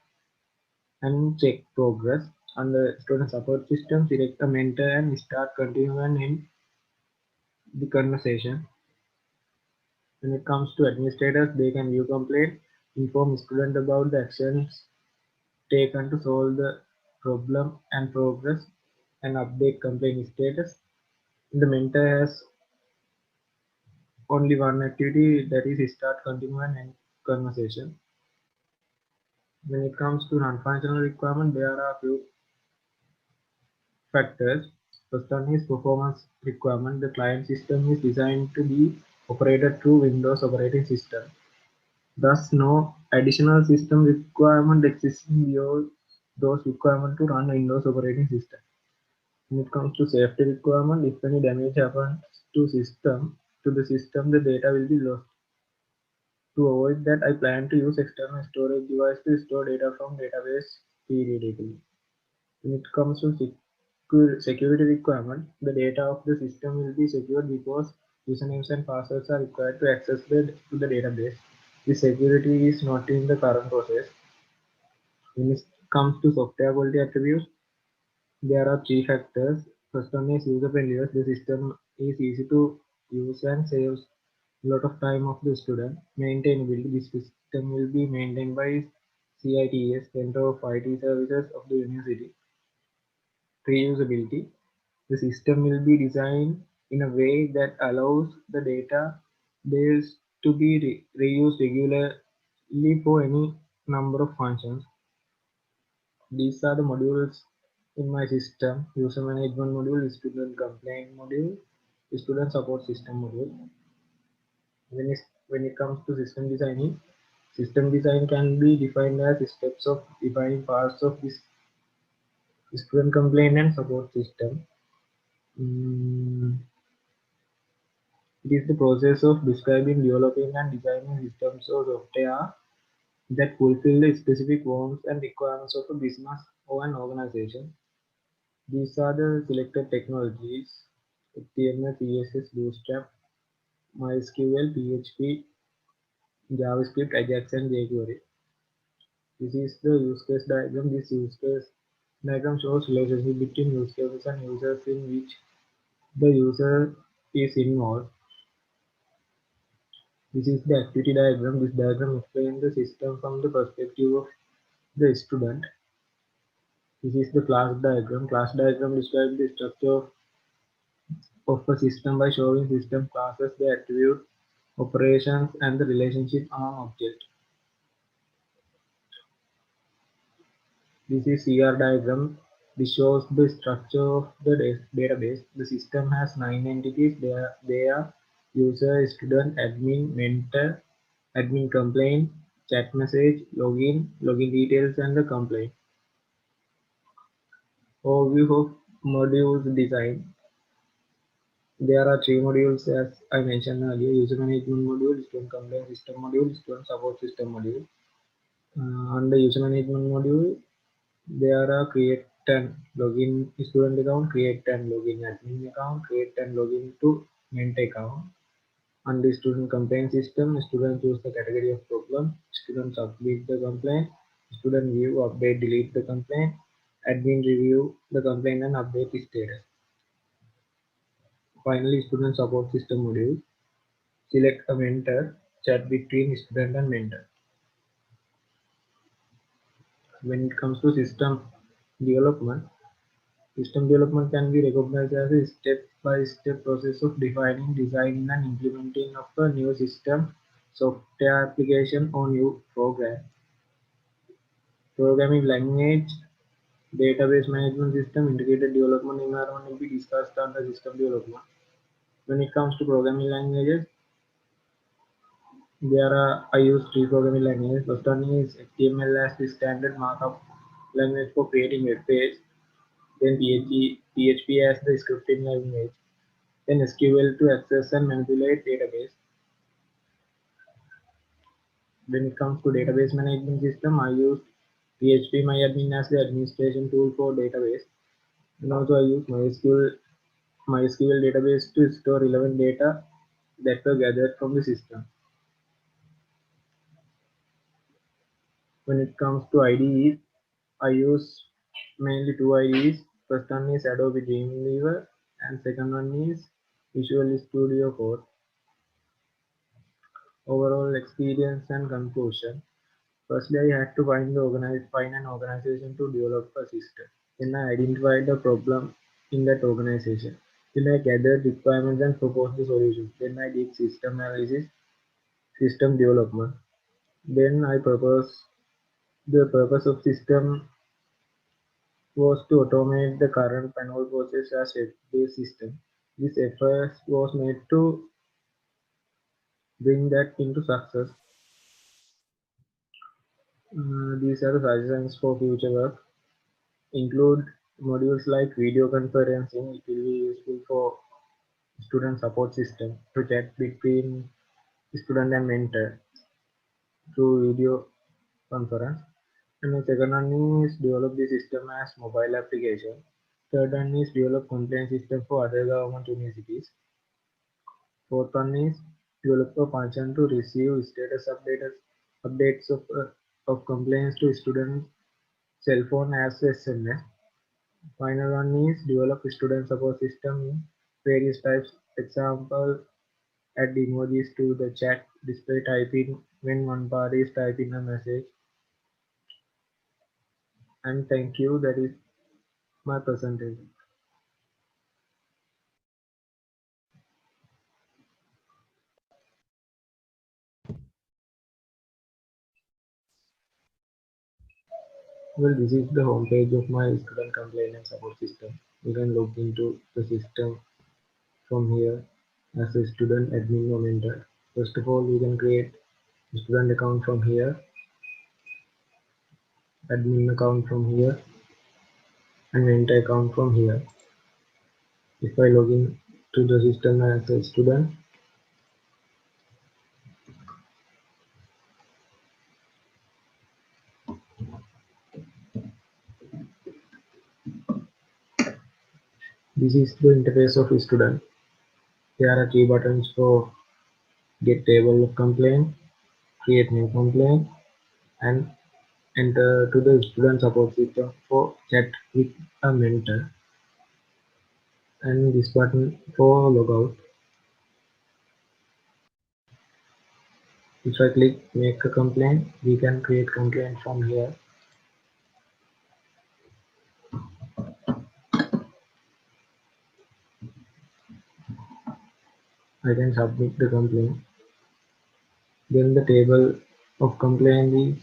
and check progress. Under student support system, select a mentor and start continuing in the conversation. When it comes to administrators, they can view complaint, inform student about the actions taken to solve the problem and progress, and update complaint status. The mentor has only one activity, that is start, continue, and end conversation. When it comes to non-functional requirement, there are a few factors. First one is performance requirement. The client system is designed to be operated through Windows operating system. Thus, no additional system requirement exists beyond those requirements to run Windows operating system. When it comes to safety requirement, if any damage happens to the system, the data will be lost. To avoid that, I plan to use external storage device to store data from database periodically. When it comes to security requirement, the data of the system will be secured because usernames and passwords are required to access to the database. The security is not in the current process. When it comes to software quality attributes, there are three factors. First one is user friendliness. The system is easy to use and saves a lot of time of the student. Maintainability. This system will be maintained by CITS, Center of IT Services of the University. Reusability. The system will be designed in a way that allows the database to be reused regularly for any number of functions. These are the modules in my system: user management module, student complaint module, student support system module. When it comes to system design can be defined as steps of defining parts of this student complaint and support system. It is the process of describing, developing, and designing systems or software that fulfill the specific wants and requirements of a business or an organization. These are the selected technologies: HTML, CSS, Bootstrap, MySQL, PHP, JavaScript, Ajax, and jQuery. This is the use case diagram. This use case diagram shows relationship between use cases and users in which the user is involved. This is the activity diagram. This diagram explains the system from the perspective of the student. This is the class diagram. Class diagram describes the structure of a system by showing system classes, the attribute, operations, and the relationship among objects. This is CR diagram. This shows the structure of the database. The system has 9 entities. They are user, student, admin, mentor, admin complaint, chat message, login, login details, and the complaint. Overview of modules design. There are 3 modules as I mentioned earlier: user management module, student complaint system module, student support system module. Under user management module, there are create and login student account, create and login admin account, create and login to mentor account. Under student complaint system, student choose the category of problem, student submit the complaint, student view, update, delete the complaint, admin review the complaint and update the status. Finally, student support system module. Select a mentor, chat between student and mentor. When it comes to system development can be recognized as a step-by-step process of defining, designing, and implementing of a new system, software application, or new program. Programming language, database management system, integrated development environment will be discussed under system development. When it comes to programming languages, I use 3 programming languages. First one is HTML as the standard markup language for creating web page. Then PHP as the scripting language. Then SQL to access and manipulate database. When it comes to database management system, I use PHP as the administration tool for database. And also I use MySQL database to store relevant data that were gathered from the system. When it comes to IDEs, I use mainly two IDEs. First one is Adobe Dreamweaver and second one is Visual Studio Code. Overall experience and conclusion. Firstly, I had to find an organization to develop a system. Then I identified the problem in that organization. Then I gathered requirements and proposed the solution. Then I did system analysis, system development. Then the purpose of system was to automate the current manual process as a based system. This effort was made to bring that into success. These are the suggestions for future work. Include modules like video conferencing. It will be useful for student support system to chat between student and mentor through video conference. And the second one is develop the system as mobile application. Third one is develop complaint system for other government universities. Fourth one is develop a function to receive status updates of complaints to student cell phone as SMS. Final one is develop a student support system in various types. Example, add emojis to the chat, display typing when one party is typing a message. And thank you. That is my presentation. Well, this is the homepage of my student complaint and support system. You can log into the system from here as a student admin or mentor. First of all, we can create a student account from here, admin account from here, and mentor account from here. If I log in to the system as a student, this is the interface of a student. There are three buttons for get table of complaint, create new complaint, and enter to the student support system for chat with a mentor, and this button for logout. If I click make a complaint, we can create complaint from here. I can submit the complaint. Then the table of complaint is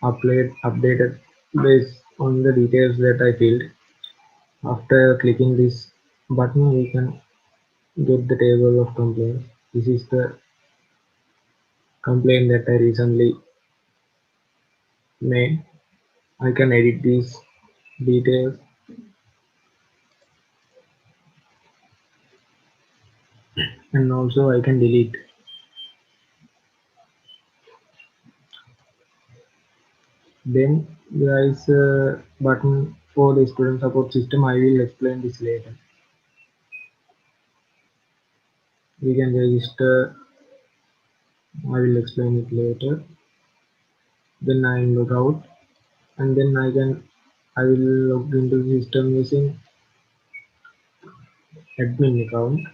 updated based on the details that I filled. After clicking this button, we can get the table of complaints. This is the complaint that I recently made. I can edit these details and also I can delete. Then there is a button for the student support system. I will explain this later. We can register. I will explain it later. Then I log out, and then I will log into the system using admin account.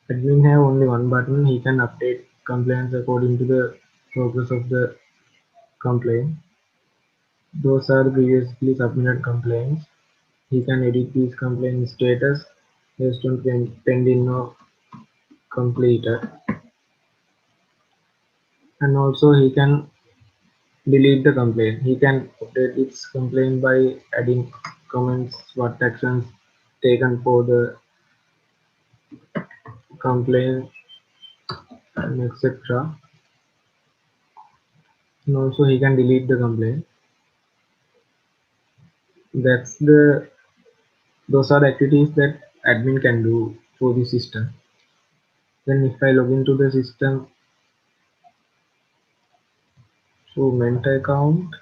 Admin have only one button. He can update complaints according to the progress of the complaint. Those are the previously submitted complaints. He can edit these complaint status based on pending or completed. And also he can delete the complaint. He can update its complaint by adding comments, what actions taken for the complaint, and etc. And also he can delete the complaint. Those are the activities that admin can do for the system. Then if I log into the system through Mentor account,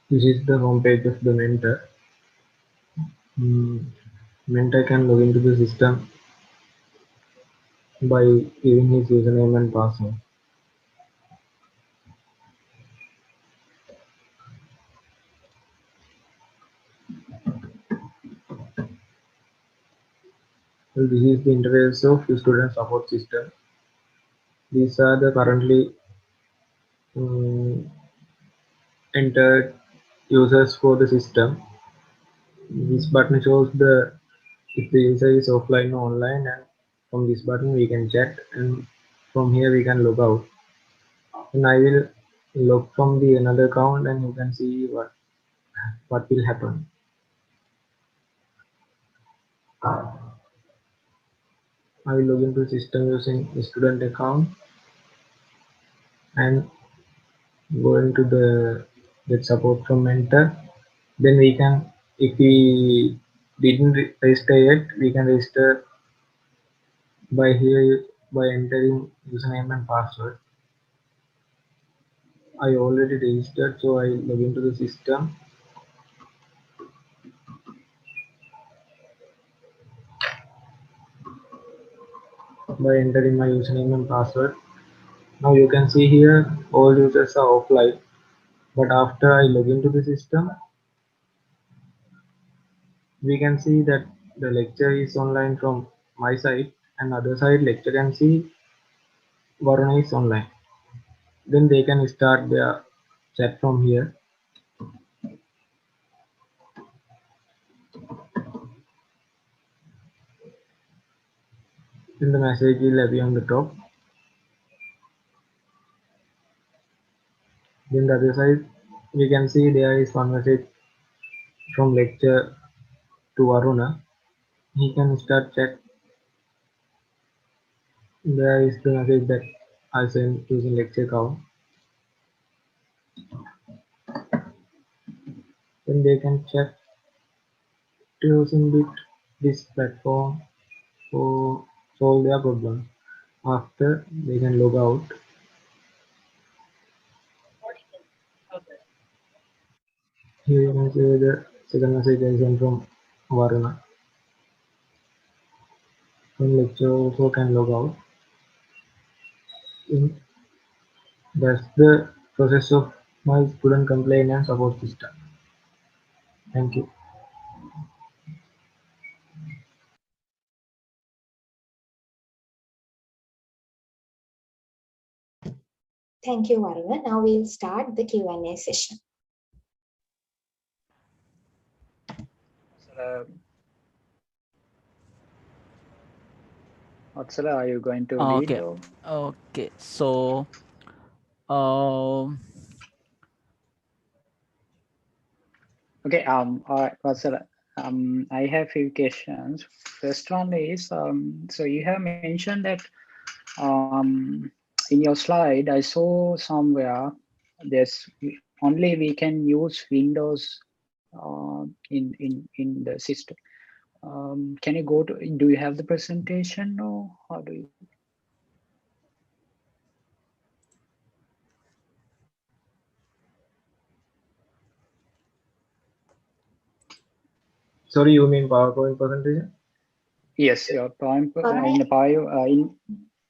this is the home page of the Mentor. Mentor can log into the system by giving his username and password. Well, this is the interface of the student support system. These are the currently entered users for the system. This button shows the if the user is offline or online, and from this button we can chat, and from here we can log out. And I will log from the another account, and you can see what will happen. I will log into the system using the student account and go into the get support from Mentor. Then we can, if we didn't register yet, we can register by here by entering username and password. I already registered, so I log into the system. By entering my username and password. Now you can see here all users are offline, but after I log into the system, we can see that the lecture is online from my side, and other side lecture can see Varuna is online. Then they can start their chat from here. Then the message will appear on the top. Then the other side, we can see there is one message from lecture to Varuna. He can start chat. There is the message that I sent using lecture account. Then they can chat using this platform for solve their problem. After they can log out. Here you can see the second message I sent from Varuna. When lecture also can log out. That's the process of my student complaint and support system. Thank you. Thank you, Varuna. Now we'll start the Q&A session. Vatsala, are you going to lead? Okay. Or? Okay. So, Okay. All right, Vatsala. I have few questions. First one is, so you have mentioned that in your slide, I saw somewhere there's only we can use Windows in the system. Can you go to? Do you have the presentation, or how do you? Sorry, you mean PowerPoint presentation? Yes, your point in the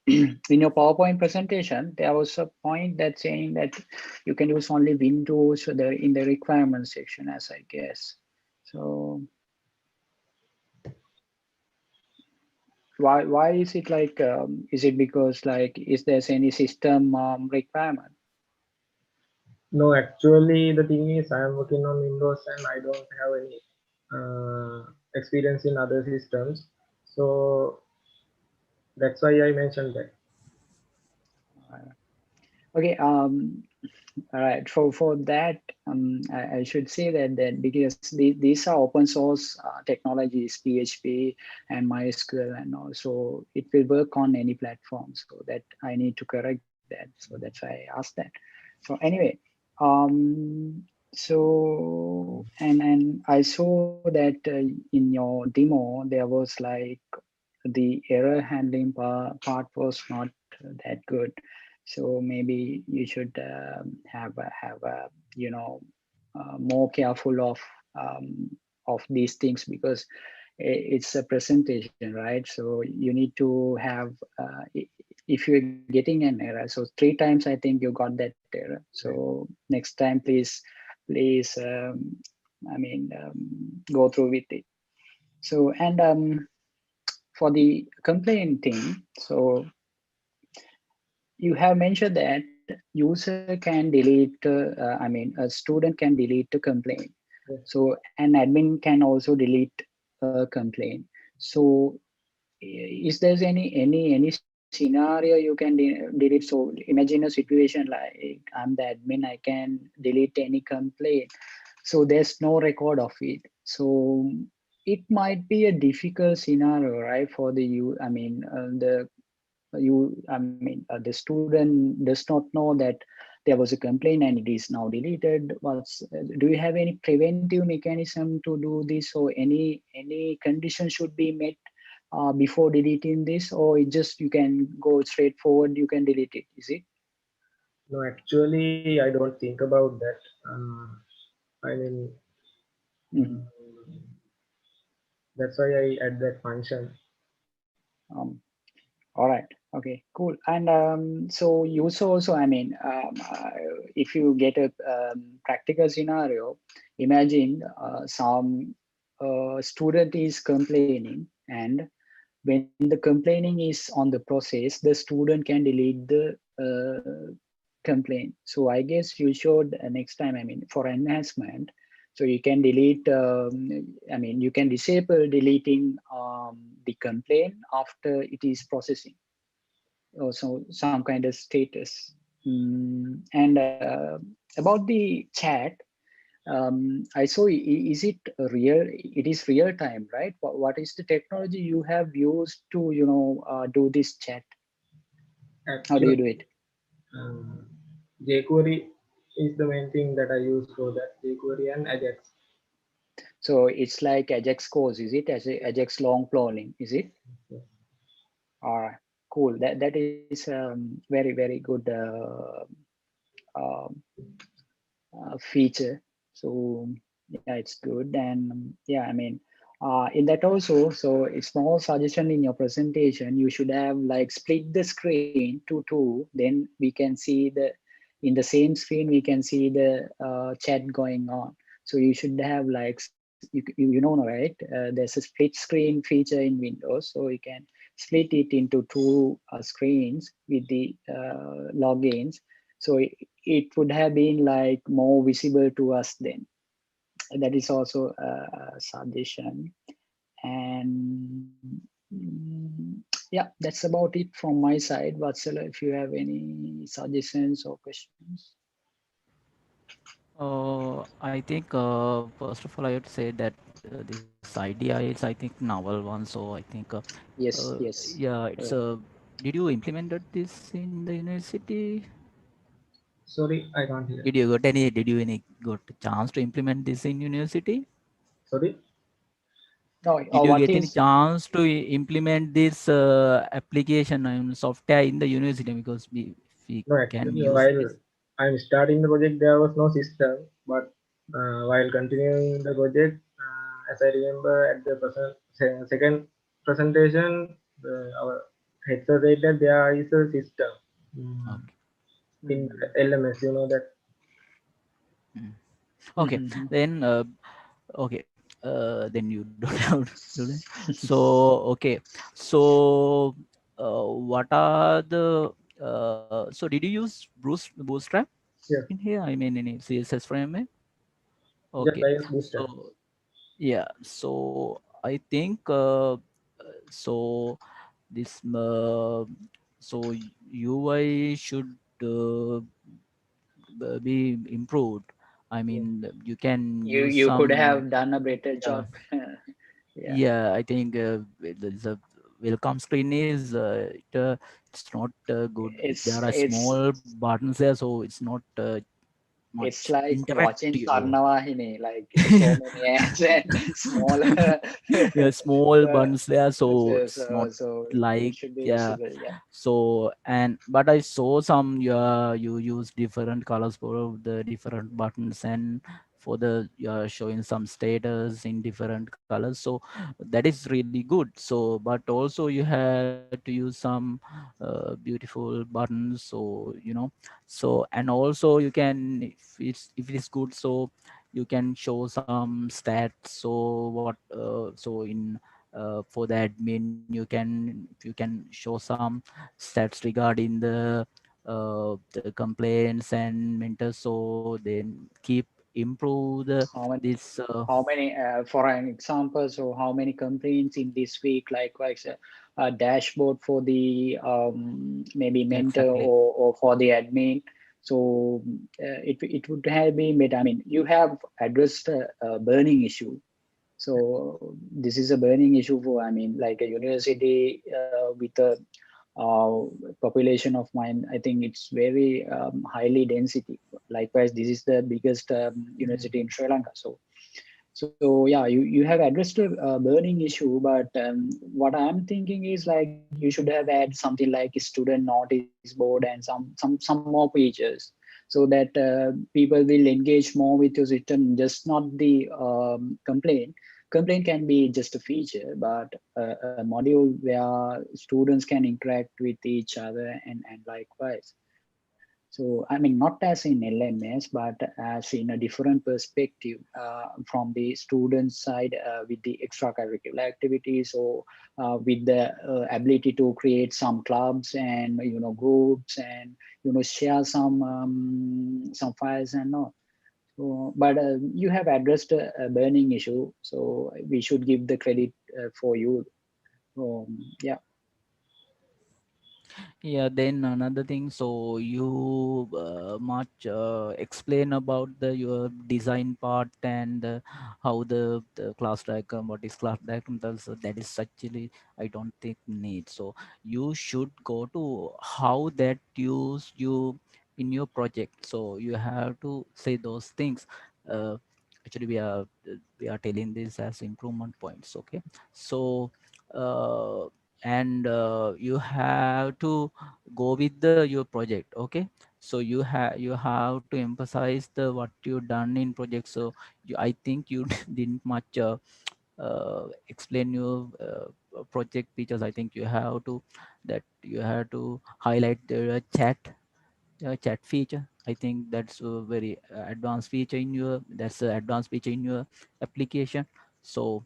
in your PowerPoint presentation, there was a point that saying that you can use only Windows in the requirements section, as I guess. So why is it like? Is it because like is there any system requirement? No, actually, the thing is, I am working on Windows and I don't have any experience in other systems. So that's why I mentioned that. Okay. All right. For that, I should say that because these are open source technologies, PHP and MySQL, and also it will work on any platform. So that I need to correct that. So that's why I asked that. So anyway, so and I saw that in your demo there was like the error handling part was not that good. So maybe you should have you know more careful of these things, because it's a presentation, right? So you need to have if you're getting an error, so 3 times I think you got that error. So next time, please go through with it. So and for the complaint thing, so you have mentioned that user can delete, a student can delete the complaint. Yes. So an admin can also delete a complaint. So is there any scenario you can delete? So imagine a situation like I'm the admin, I can delete any complaint. So there's no record of it. So it might be a difficult scenario, right? For the the student does not know that there was a complaint and it is now deleted. Do you have any preventive mechanism to do this, or any condition should be met before deleting this, or it just you can go straight forward, you can delete it, is it? No, actually, I don't think about that. That's why I add that function. All right. Okay, cool. And so you also, if you get a practical scenario, imagine some student is complaining, and when the complaining is on the process, the student can delete the complaint. So I guess you should next time, for enhancement, so you can delete, you can disable deleting the complaint after it is processing. So some kind of status. And about the chat, I saw, is it real? It is real time, right? What is the technology you have used to, do this chat? How do you do it? jQuery is the main thing that I use for that. jQuery and Ajax. So it's like Ajax course, is it? As Ajax long plotting, is it? Yes. All right, cool. That is very good feature. So yeah, it's good. And yeah, in that also, so a small suggestion in your presentation, you should have like split the screen to 2, then we can see in the same screen we can see the chat going on. So you should have like you know, right? There's a split screen feature in Windows, so you can split it into 2 screens with the logins. So it would have been like more visible to us then. That is also a suggestion. And yeah, that's about it from my side. Vatsala, if you have any suggestions or questions. I think first of all, I would say that this idea is, I think, novel one. So I think, yes. yeah, it's did you implemented this in the university? Sorry, I can't hear. Did you got a chance to implement this in university? Sorry. No, did you get any chance to implement this application and software in the university? Because we No, can actually, use while this. I'm starting the project, there was no system. But while continuing the project, as I remember at the second presentation, our head sir said that there is a system in LMS. You know that. Okay, then okay, then you don't have to do that. So okay, so what are the so did you use Bootstrap Yeah. in here? I mean, in CSS framework. Yes, Okay, I use Bootstrap. so yeah, so I think so this so UI should be improved. I mean, you can use You could some have done a better yeah, job. Yeah. yeah, I think there's a welcome screen is it's not good. There are It's small buttons there, so it's not it's much like watching interactive. Sarnavahini, like so many ads and smaller. Yeah, small uh, buttons there, so so, it's not so it like should be yeah. visible. Yeah. So and but I saw some you use different colors for the different buttons and for the you're showing some status in different colors. So that is really good. So but also you had to use some beautiful buttons. So so and also you can if it is good, so you can show some stats. So what so in for the admin you can if you can show some stats regarding the complaints and mentors, so then keep improve the How many, this for an example, so how many complaints in this week, likewise a dashboard for the maybe mentor exactly. or for the admin. So it would have been better. I mean, you have addressed a burning issue. So this is a burning issue for, I mean, like a university with a uh, population of mine. I think it's very highly density. Likewise, this is the biggest university in Sri Lanka. So yeah, you have addressed a burning issue, but what I'm thinking is like you should have had something like a student notice board and some more features, so that people will engage more with your system, just not the complaint. Complaint can be just a feature, but a module where students can interact with each other and likewise. So, I mean, not as in LMS, but as in a different perspective from the student side with the extracurricular activities, or with the ability to create some clubs and groups and share some files and all. So, but you have addressed a burning issue, so we should give the credit for you. Yeah. Yeah, then another thing, so you much explain about the your design part and how the class diagram, what is class diagram, that is actually I don't think need. So you should go to how that use you in your project. So you have to say those things. Actually, we are telling this as improvement points. Okay, so. And you have to go with the your project. Okay, so you have to emphasize the what you done in project. So I think you didn't much explain your project features. I think you have to highlight the chat feature. I think that's a very advanced feature in your application. So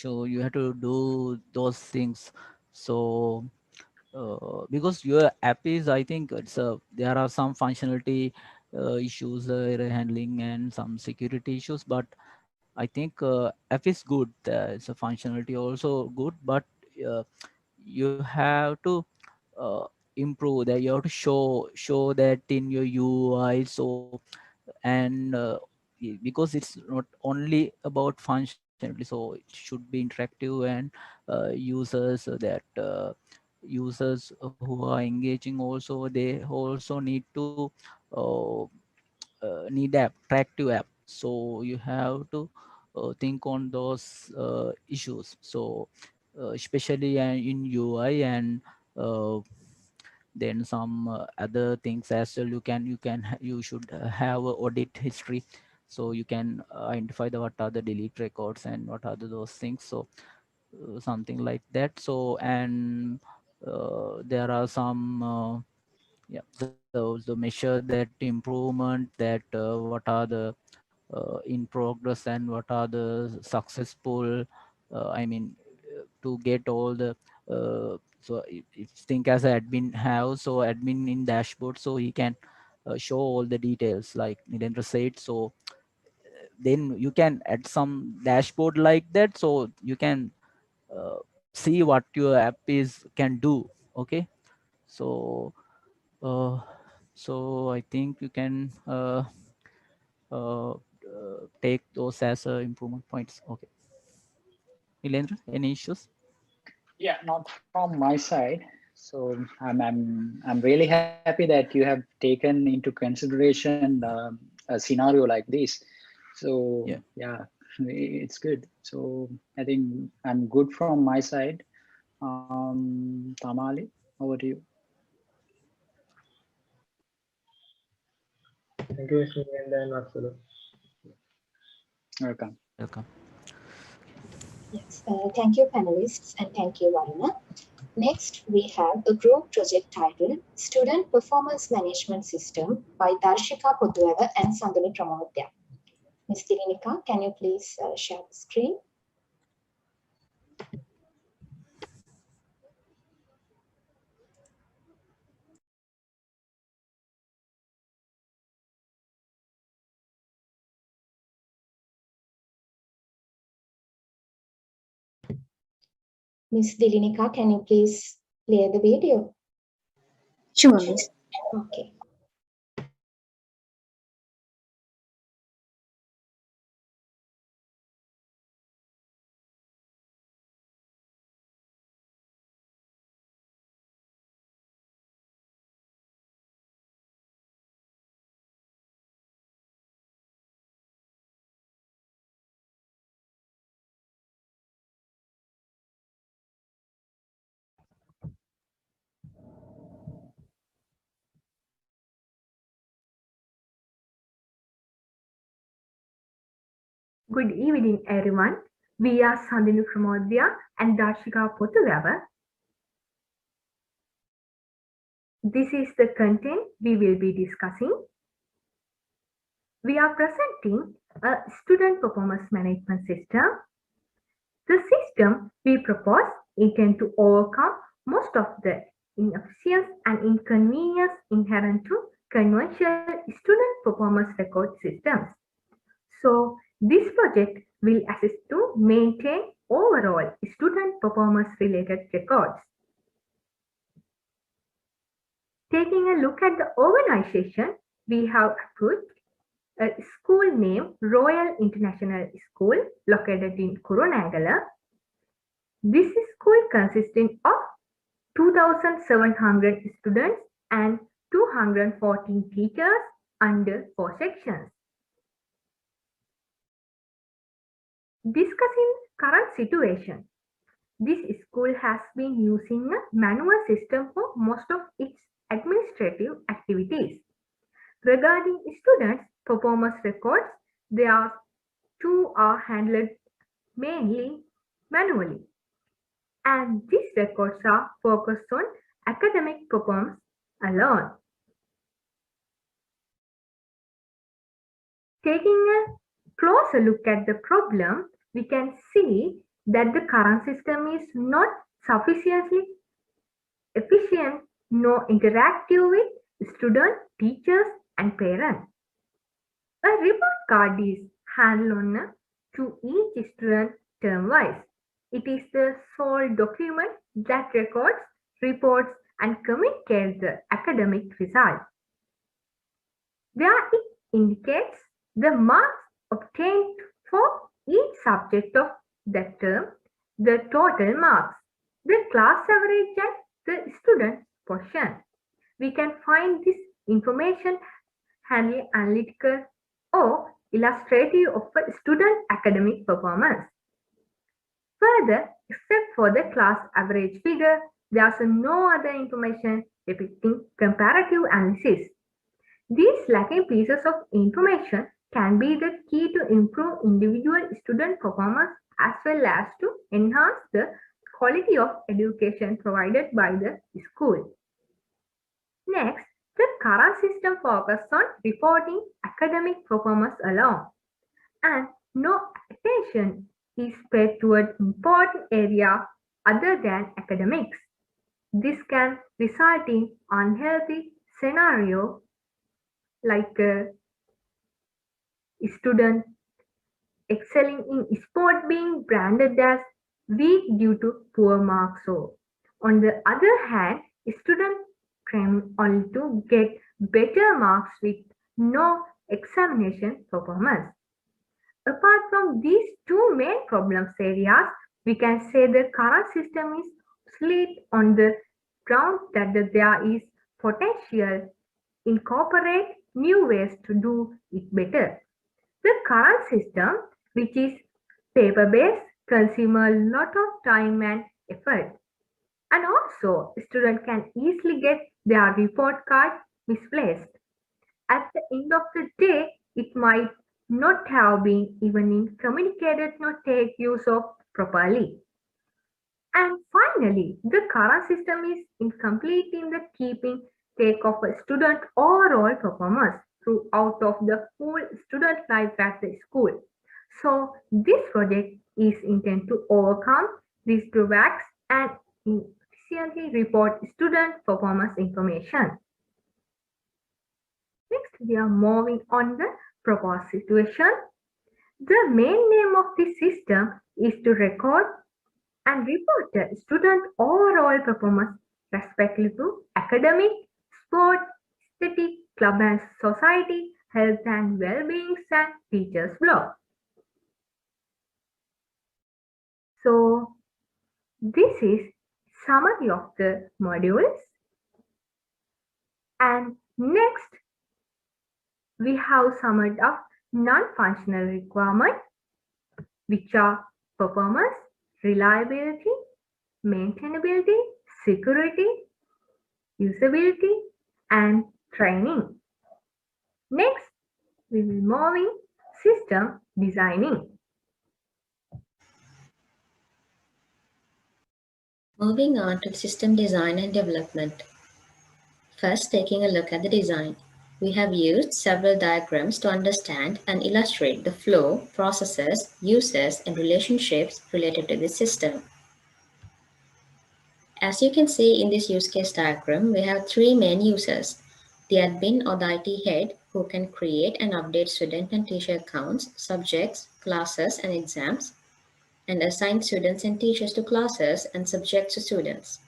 you have to do those things. So because your app is, I think there are some functionality issues handling and some security issues, but I think app is good. It's a functionality also good, but uh, you have to uh, improve that. You have to show that in your UI. So and because it's not only about functionality, so it should be interactive, and users users who are engaging also, they also need to uh, need attractive app. So you have to think on those issues. So especially in UI, and uh, then some other things as well. You should have a audit history. so you can identify what are the delete records and what are those things. So something like that. So, and there are some yeah, the measure that improvement, that what are the in progress and what are the successful, I mean, to get all the so if think as an admin have, so admin in dashboard, so he can show all the details like Nilendra said. So then you can add some dashboard like that, so you can see what your app is can do. Okay, so so I think you can take those as improvement points. Okay, Nilendra, any issues? Yeah, not from my side. So I'm really happy that you have taken into consideration a scenario like this. So yeah, it's good. So I think I'm good from my side. Tamali, over to you. Thank you, Vishnu and Vatsala. Welcome. Welcome. Yes, thank you, panelists, and thank you, Varuna. Next, we have a group project titled Student Performance Management System by Darshika Potueva and Sandhani Pramodya. Ms. Dirinika, can you please share the screen? Ms. Dirinika, can you please play the video? Sure, Miss. Okay. Good evening, everyone. We are Sandhani Pramodya and Darshika Potueva. This is the content we will be discussing. We are presenting a student performance management system. The system we propose intends to overcome most of the inefficiency and inconvenience inherent to conventional student performance record systems. So, this project will assist to maintain overall student performance related records. Taking a look at the organization, we have put a school named Royal International School located in Kurunegala. This school consisting of 2,700 students and 214 teachers under 4 sections. Discussing current situation, this school has been using a manual system for most of its administrative activities. Regarding students' performance records, two are handled mainly manually, and these records are focused on academic performance alone. Taking a closer look at the problem, we can see that the current system is not sufficiently efficient nor interactive with students, teachers, and parents. A report card is handled to each student term-wise. It is the sole document that records, reports, and communicates the academic result. Where it indicates the marks obtained for each subject of that term, the total marks, the class average, and the student portion. We can find this information handling analytical or illustrative of a student academic performance. Further, except for the class average figure, there is no other information depicting comparative analysis. These lacking pieces of information can be the key to improve individual student performance as well as to enhance the quality of education provided by the school. Next, the current system focuses on reporting academic performance alone, and no attention is paid toward important areas other than academics. This can result in unhealthy scenario like student excelling in sport being branded as weak due to poor marks. So, on the other hand, students claim only to get better marks with no examination performance. Apart from these two main problems areas, we can say the current system is obsolete on the ground that there is potential incorporate new ways to do it better. The current system, which is paper-based, consumes a lot of time and effort. And also, students can easily get their report card misplaced. At the end of the day, it might not have been even communicated nor take use of properly. And finally, the current system is incomplete in the keeping take of a student overall performance throughout of the whole student life at the school. So this project is intended to overcome these drawbacks and efficiently report student performance information. Next, we are moving on the proposed situation. The main aim of this system is to record and report the student overall performance respectively to academic, sport, aesthetic, club and society, health and well-being, and teachers' blog. So this is summary of the modules. And next, we have summed up non-functional requirements, which are performance, reliability, maintainability, security, usability, and training. Next, we will move in system designing. Moving on to system design and development. First, taking a look at the design. We have used several diagrams to understand and illustrate the flow, processes, uses, and relationships related to this system. As you can see in this use case diagram, we have three main users: the admin or the IT head, who can create and update student and teacher accounts, subjects, classes, and exams, and assign students and teachers to classes and subjects to students.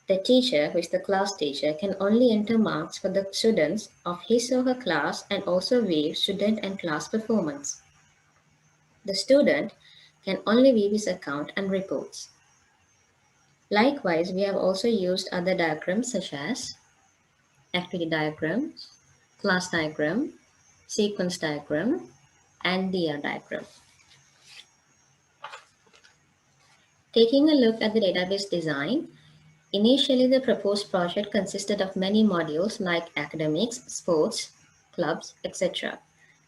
The teacher, who is the class teacher, can only enter marks for the students of his or her class and also view student and class performance. The student can only view his account and reports. Likewise, we have also used other diagrams such as activity diagram, class diagram, sequence diagram, and DR diagram. Taking a look at the database design, initially the proposed project consisted of many modules like academics, sports, clubs, etc.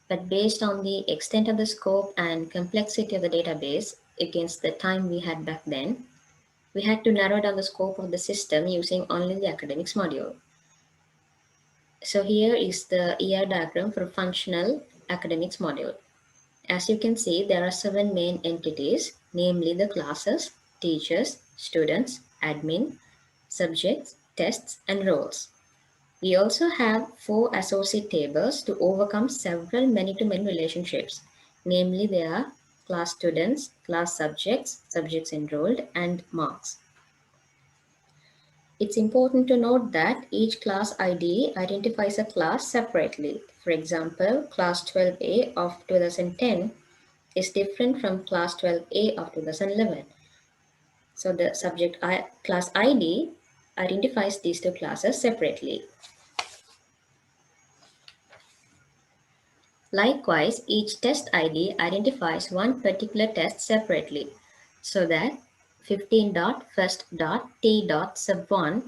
But based on the extent of the scope and complexity of the database against the time we had back then, we had to narrow down the scope of the system using only the academics module. So here is the ER diagram for functional academics module. As you can see, there are 7 main entities, namely the classes, teachers, students, admin, subjects, tests, and roles. We also have 4 associate tables to overcome several many-to-many relationships, namely there are class students, class subjects, subjects enrolled, and marks. It's important to note that each class ID identifies a class separately. For example, class 12A of 2010 is different from class 12A of 2011. So the subject class ID identifies these 2 classes separately. Likewise, each test ID identifies one particular test separately, so that 15.first.t.sub1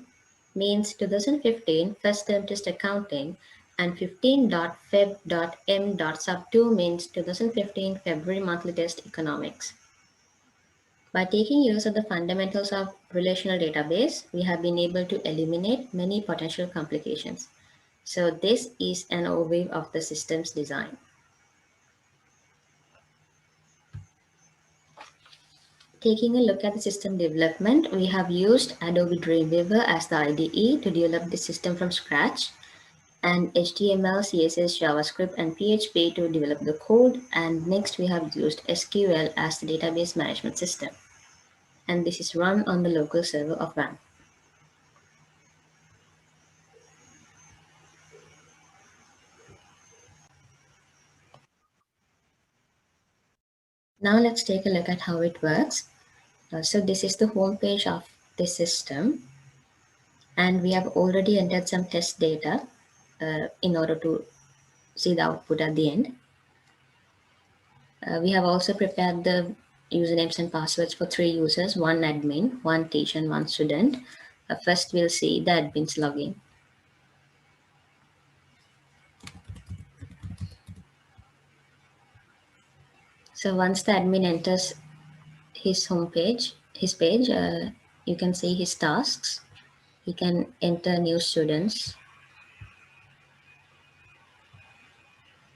means 2015 first term test accounting and 15.feb.m.sub2 means 2015 February monthly test economics. By taking use of the fundamentals of relational database, we have been able to eliminate many potential complications. So this is an overview of the system's design. Taking a look at the system development, we have used Adobe Dreamweaver as the IDE to develop the system from scratch, and HTML, CSS, JavaScript, and PHP to develop the code. And next we have used SQL as the database management system. And this is run on the local server of WAN. Now let's take a look at how it works. So this is the home page of the system. And we have already entered some test data in order to see the output at the end. We have also prepared the usernames and passwords for 3 users, 1 admin, 1 teacher, and 1 student. First, we'll see the admin's login. So once the admin enters his page, you can see his tasks. He can enter new students,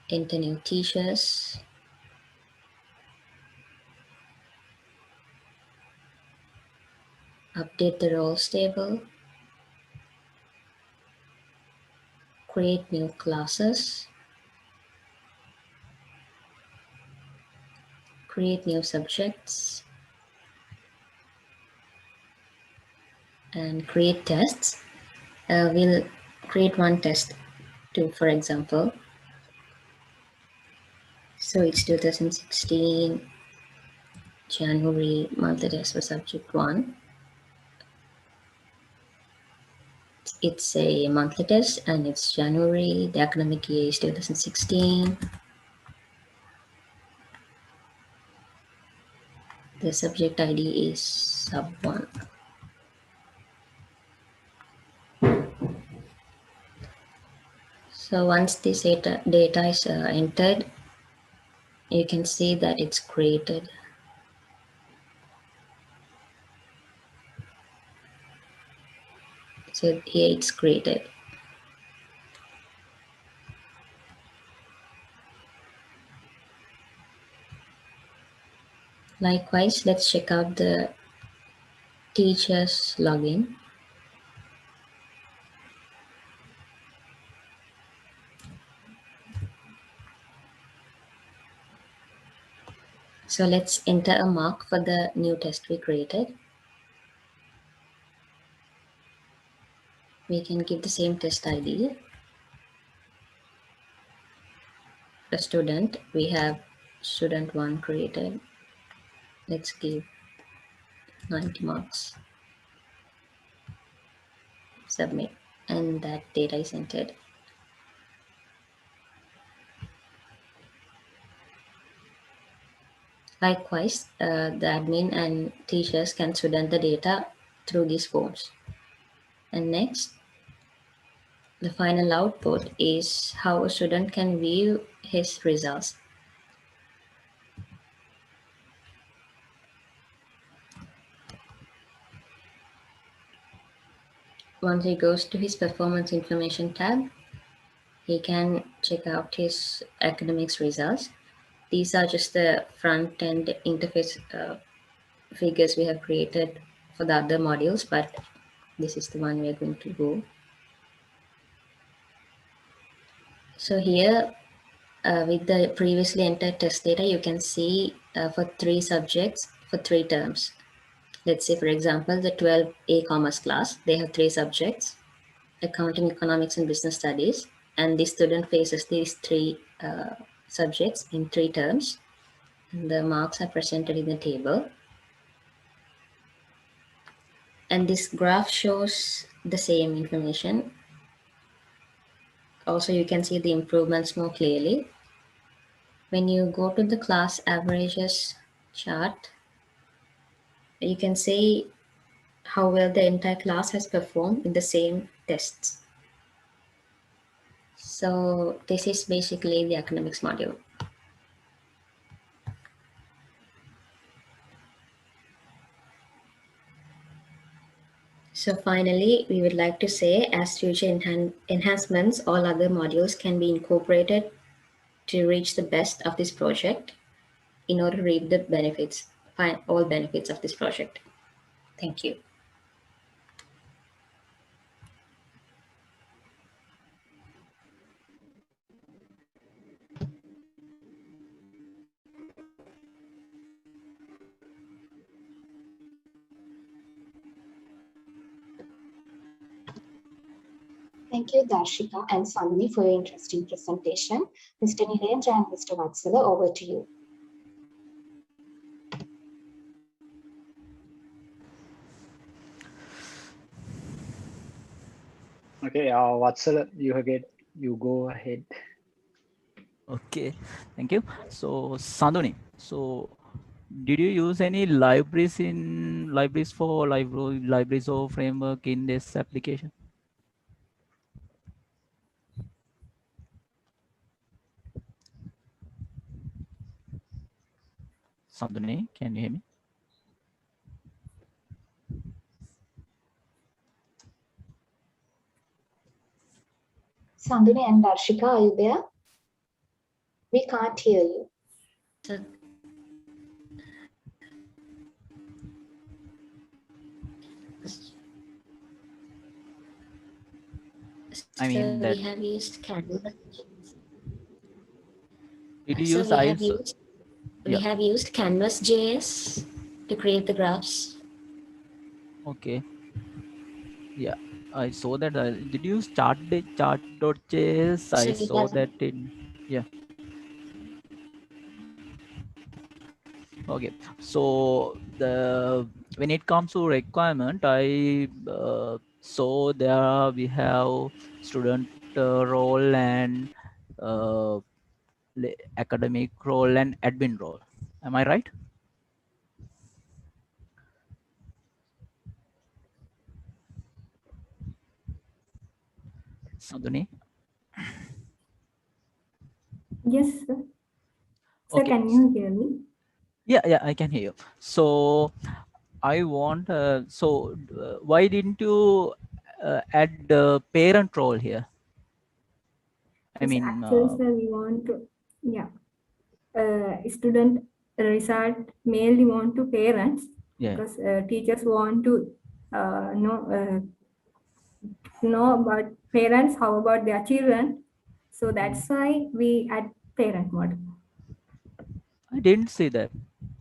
enter new teachers, update the roles table, create new classes, create new subjects, and create tests. We'll create one test too, for example. So it's 2016 January monthly test for subject 1. It's a monthly test and it's January. The academic year is 2016. The subject ID is sub1. So once this data is entered, you can see that it's created. So here it's created. Likewise, let's check out the teacher's login. So let's enter a mark for the new test we created. We can give the same test ID. For student, we have student 1 created. Let's give 90 marks. Submit, and that data is entered. Likewise, the admin and teachers can student the data through these forms. And next, the final output is how a student can view his results. Once he goes to his performance information tab, he can check out his academics results. These are just the front-end interface figures we have created for the other modules, but this is the one we are going to go. So here, with the previously entered test data, you can see for 3 subjects, for 3 terms. Let's say, for example, the 12A commerce class, they have 3 subjects, accounting, economics, and business studies. And the student faces these 3 subjects in 3 terms. And the marks are presented in the table. And this graph shows the same information. Also, you can see the improvements more clearly. When you go to the class averages chart, you can see how well the entire class has performed in the same tests. So this is basically the academics module. So finally, we would like to say, as future enhancements, all other modules can be incorporated to reach the best of this project in order to reap the benefits, all benefits of this project. Thank you. Thank you, Darshika and Sandhini, for your interesting presentation. Mr. Nirendra and Mr. Vatsala, over to you. Okay, Vatsala, you go ahead. Okay, thank you. So Sandhini, so did you use any libraries libraries or framework in this application? Sandhini, can you hear me? Sandhini and Darshika, are you there? We can't hear you. I mean that. We have used Canvas. Did you use ISO? We have used Canvas.js to create the graphs. Okay. Yeah, I saw that. Did you use chart.js? I saw that in, yeah. Okay, so when it comes to requirement, I saw there we have student role and academic role and admin role. Am I right? Sandhini? Yes, sir. Sir, Okay. can you hear me? Yeah, I can hear you. So I want, why didn't you add the parent role here? I mean, actually, sir, we want to, student result mainly want to parents, because teachers want to know about parents, how about their children. So that's why we add parent mode. I didn't see that.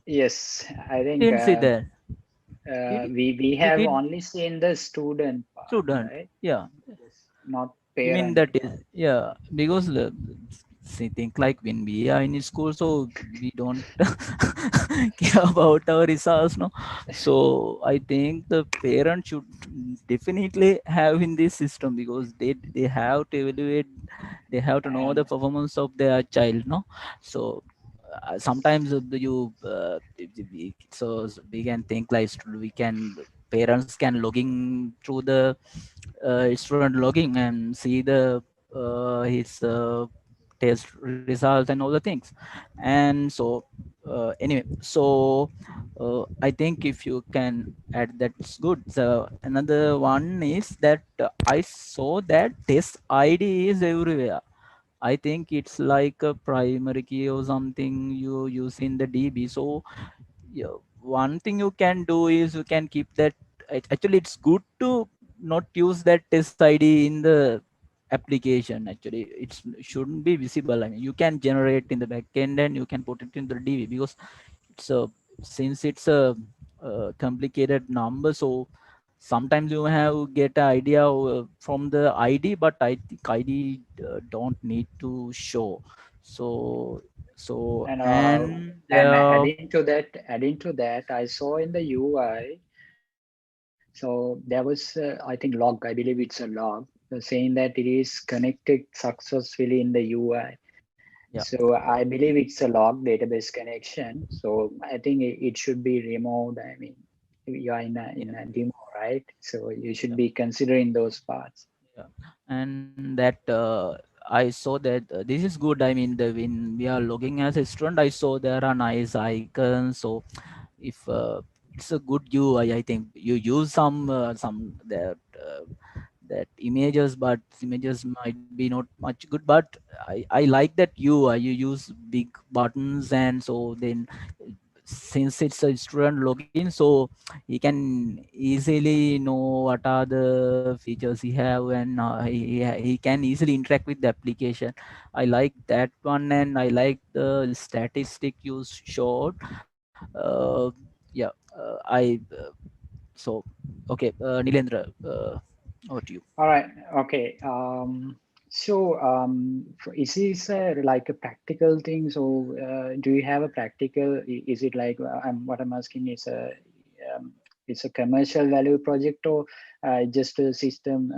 Yes, I think Didn't see that. we have only seen the student part, Student, right? yeah. Yes, not I mean parent. that is, yeah, because see, think like when we are in school, so we don't care about our results, no. So I think the parent should definitely have in this system, because they have to evaluate, they have to know the performance of their child, no. So sometimes so we can think like parents can logging through the student logging and see the his test results and all the things. And so anyway, so I think if you can add, that's good. So another one is that I saw that test ID is everywhere. I think it's like a primary key or something you use in the DB. So yeah, one thing you can do is you can keep that. Actually, it's good to not use that test ID in the application. Actually, it shouldn't be visible. I mean, you can generate in the backend and you can put it in the DB, because it's a, since it's a complicated number, so sometimes you have get an idea from the ID, but I think ID don't need to show. So And adding to that, I saw in the UI. So there was, I think, log. I believe it's a log saying that it is connected successfully in the UI. Yeah. So I believe it's a log database connection. So I think it should be removed. I mean, you are in a demo, right? So you should be considering those parts. Yeah, and that I saw that this is good. I mean, when we are logging as a student, I saw there are nice icons. So if it's a good UI, I think you use some that images, but images might be not much good. But I like that you use big buttons, and so then since it's a student login, so he can easily know what are the features he have, and he can easily interact with the application. I like that one, and I like the statistic you showed. Yeah, I so okay, Nilendra, over to you. All right. Okay. Is this like a practical thing? So, do you have a practical? Is it like what I'm asking is um, it's a commercial value project, or just a system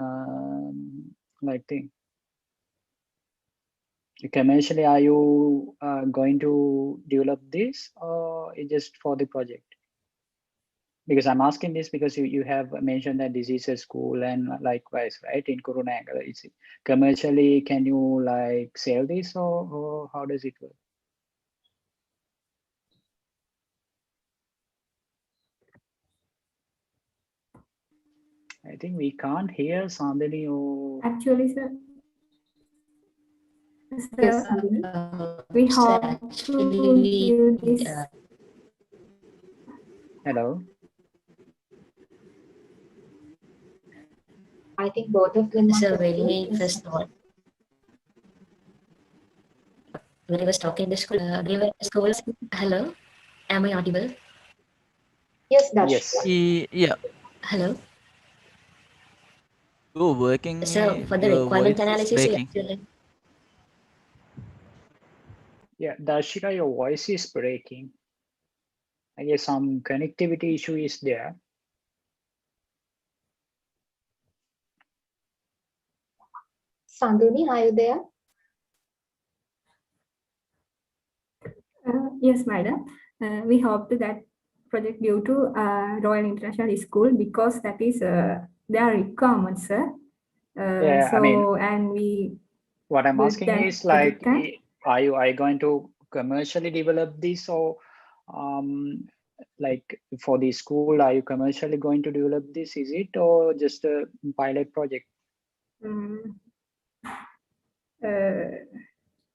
like thing? Commercially, are you going to develop this, or is just for the project? Because I'm asking this because you have mentioned that this is a school, and likewise, right, in Kurunegala, it's commercially, can you like sell this, or how does it work? I think we can't hear Sandhini. Or Actually, sir, Yes, we so hope to actually, give this. Hello. I think both of them it's are a very talking. first thought. When I was talking the school, they were schools. Hello, am I audible? Yes, Darshika. Yes. Yeah. Hello. You're working. So for the Your requirement voice is analysis, breaking. Yeah, Darshika, your voice is breaking. I guess some connectivity issue is there. Sandhini, are you there? Yes, madam. We hope to that project due to Royal International School because that is their requirements, sir. Yeah, I mean, And we what I'm built asking that is like, project. are you going to commercially develop this, or like for the school, are you commercially going to develop this? Is it, or just a pilot project?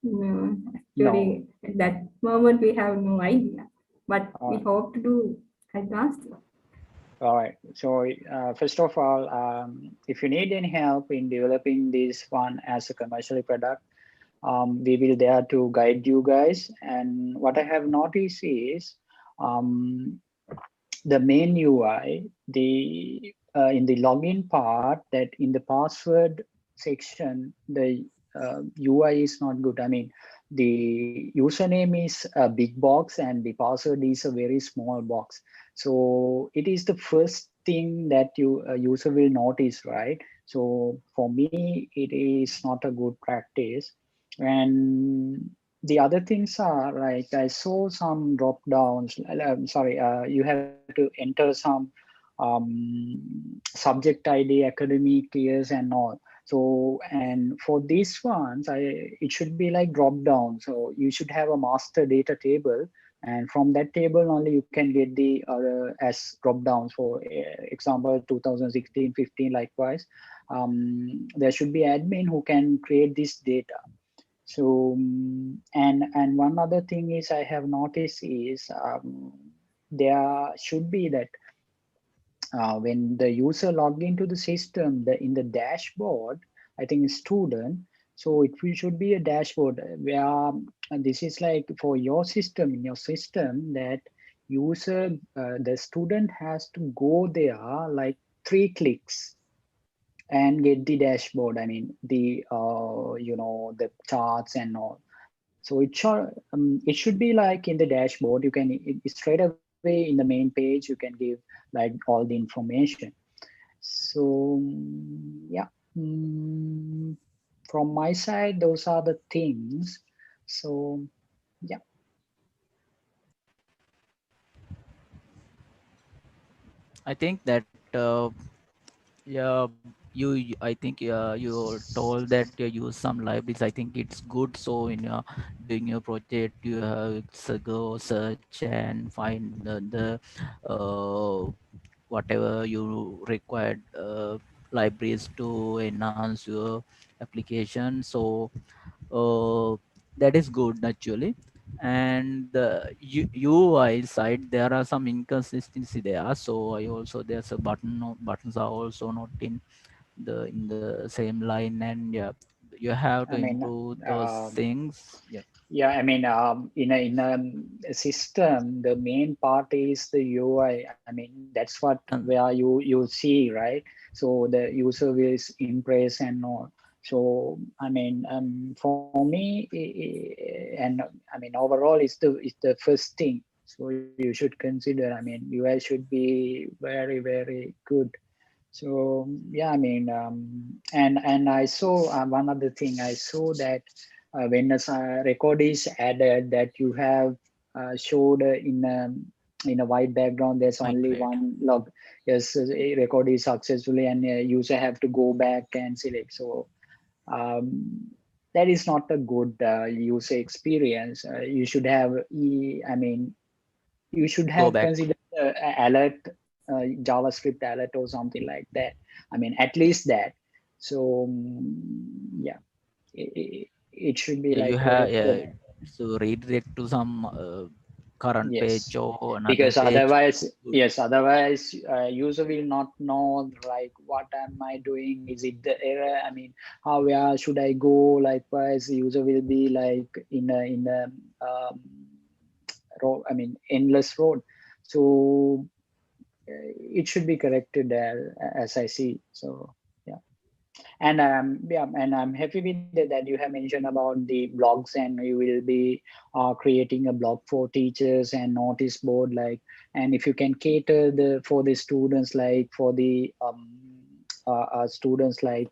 No, actually, at that moment we have no idea, but we hope to do advanced. All right. So first of all, if you need any help in developing this one as a commercial product, we will there to guide you guys. And what I have noticed is the main UI, the in the login part, that in the password section, the UI is not good. I mean, the username is a big box and the password is a very small box. So it is the first thing that user will notice, right? So for me, it is not a good practice. And the other things are like, I saw some drop downs. Sorry, you have to enter some subject ID, academic years, and all. So, and for these ones, it should be like drop down. So you should have a master data table, and from that table only you can get the as drop downs. For example, 2016, 15, likewise. There should be admin who can create this data. So, and one other thing is I have noticed is there should be that when the user log into the system, in the dashboard, I think student, so should be a dashboard where this is like for your system, in your system, that user, the student has to go there like 3 clicks and get the dashboard. I mean, the the charts and all. So it should be like in the dashboard. You can straight away in the main page you can give like all the information. So yeah, from my side, those are the things. So yeah. I think that yeah, I think you told that you use some libraries. I think it's good. So in your doing your project, you have to go search and find the whatever you required libraries to enhance your application. So that is good actually. And the UI side, there are some inconsistency there. So I also, there's a buttons are also not in the same line, and yeah, you have to I mean, improve those things. Yeah. yeah, I mean, in a system, the main part is the UI. I mean, that's what where you see, right? So the user will impress and all. So I mean, for me, and I mean, overall, it's the first thing. So you should consider. I mean, UI should be very, very good. So yeah, I mean, and I saw one other thing. I saw that when a record is added, that you have showed in a white background, there's only one log. Yes, a record is successfully, and user have to go back and select. So that is not a good user experience. You should have, I mean, you should Go have back. considered alert, JavaScript alert or something like that. I mean, at least that. So yeah, it should be Yeah, you like have corrected. so redirect to some current Yes, page or another because page. otherwise, yes, otherwise user will not know like what am I doing? Is it the error? I mean, how where should I go? Likewise, user will be like in a road. I mean, endless road. So it should be corrected as I see. So yeah, and yeah, and I'm happy with that you have mentioned about the blogs, and you will be creating a blog for teachers and notice board, like, and if you can cater for the students, like for the students like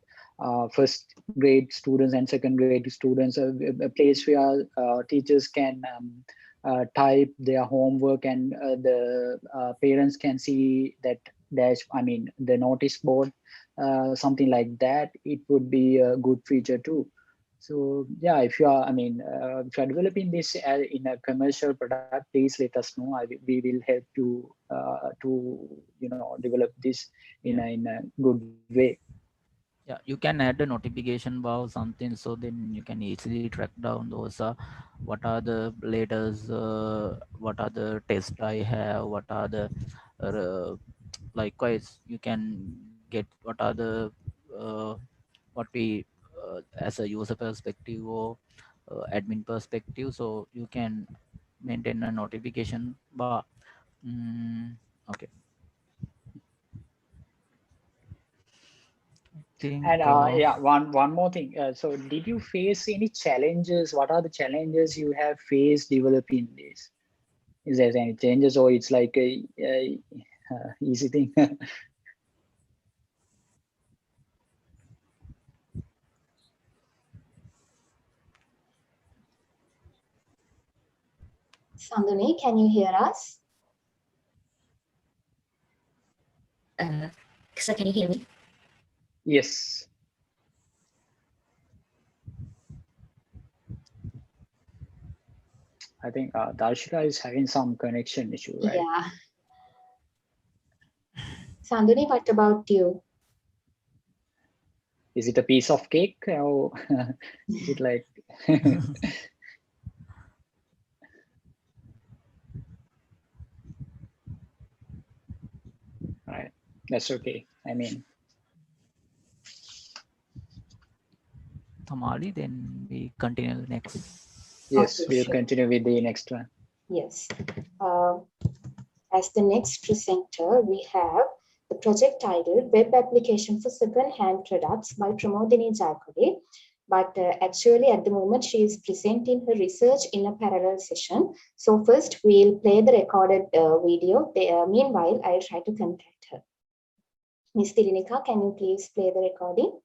first grade students and second grade students, a place where teachers can type their homework, and the parents can see that dash, I mean, the notice board, something like that. It would be a good feature too. So yeah, if you are, I mean, if you are developing this in a commercial product, please let us know. We will help to develop this in a good way. Yeah, you can add a notification bar or something, so then you can easily track down those what are the latest what are the tests I have, what are the likewise you can get what are the what we as a user perspective or admin perspective, so you can maintain a notification bar. Okay, think And yeah, one more thing. So did you face any challenges? What are the challenges you have faced developing this? Is there any changes, or it's like a easy thing? Sandhuni, can you hear us? Sir, can you hear me? Yes. I think Darshika is having some connection issue, right? Yeah. Sandhuni, what about you? Is it a piece of cake, or is it like? Right, that's okay. I mean, Tamali, then we continue the next. yes, Okay, we'll sure. continue with the next one. Yes. As the next presenter, we have the project titled Web Application for Second-Hand Products by Pramodini Jakode. But actually, at the moment, she is presenting her research in a parallel session. So first, we'll play the recorded video. Meanwhile, I'll try to contact her. Ms. Tirinika, can you please play the recording?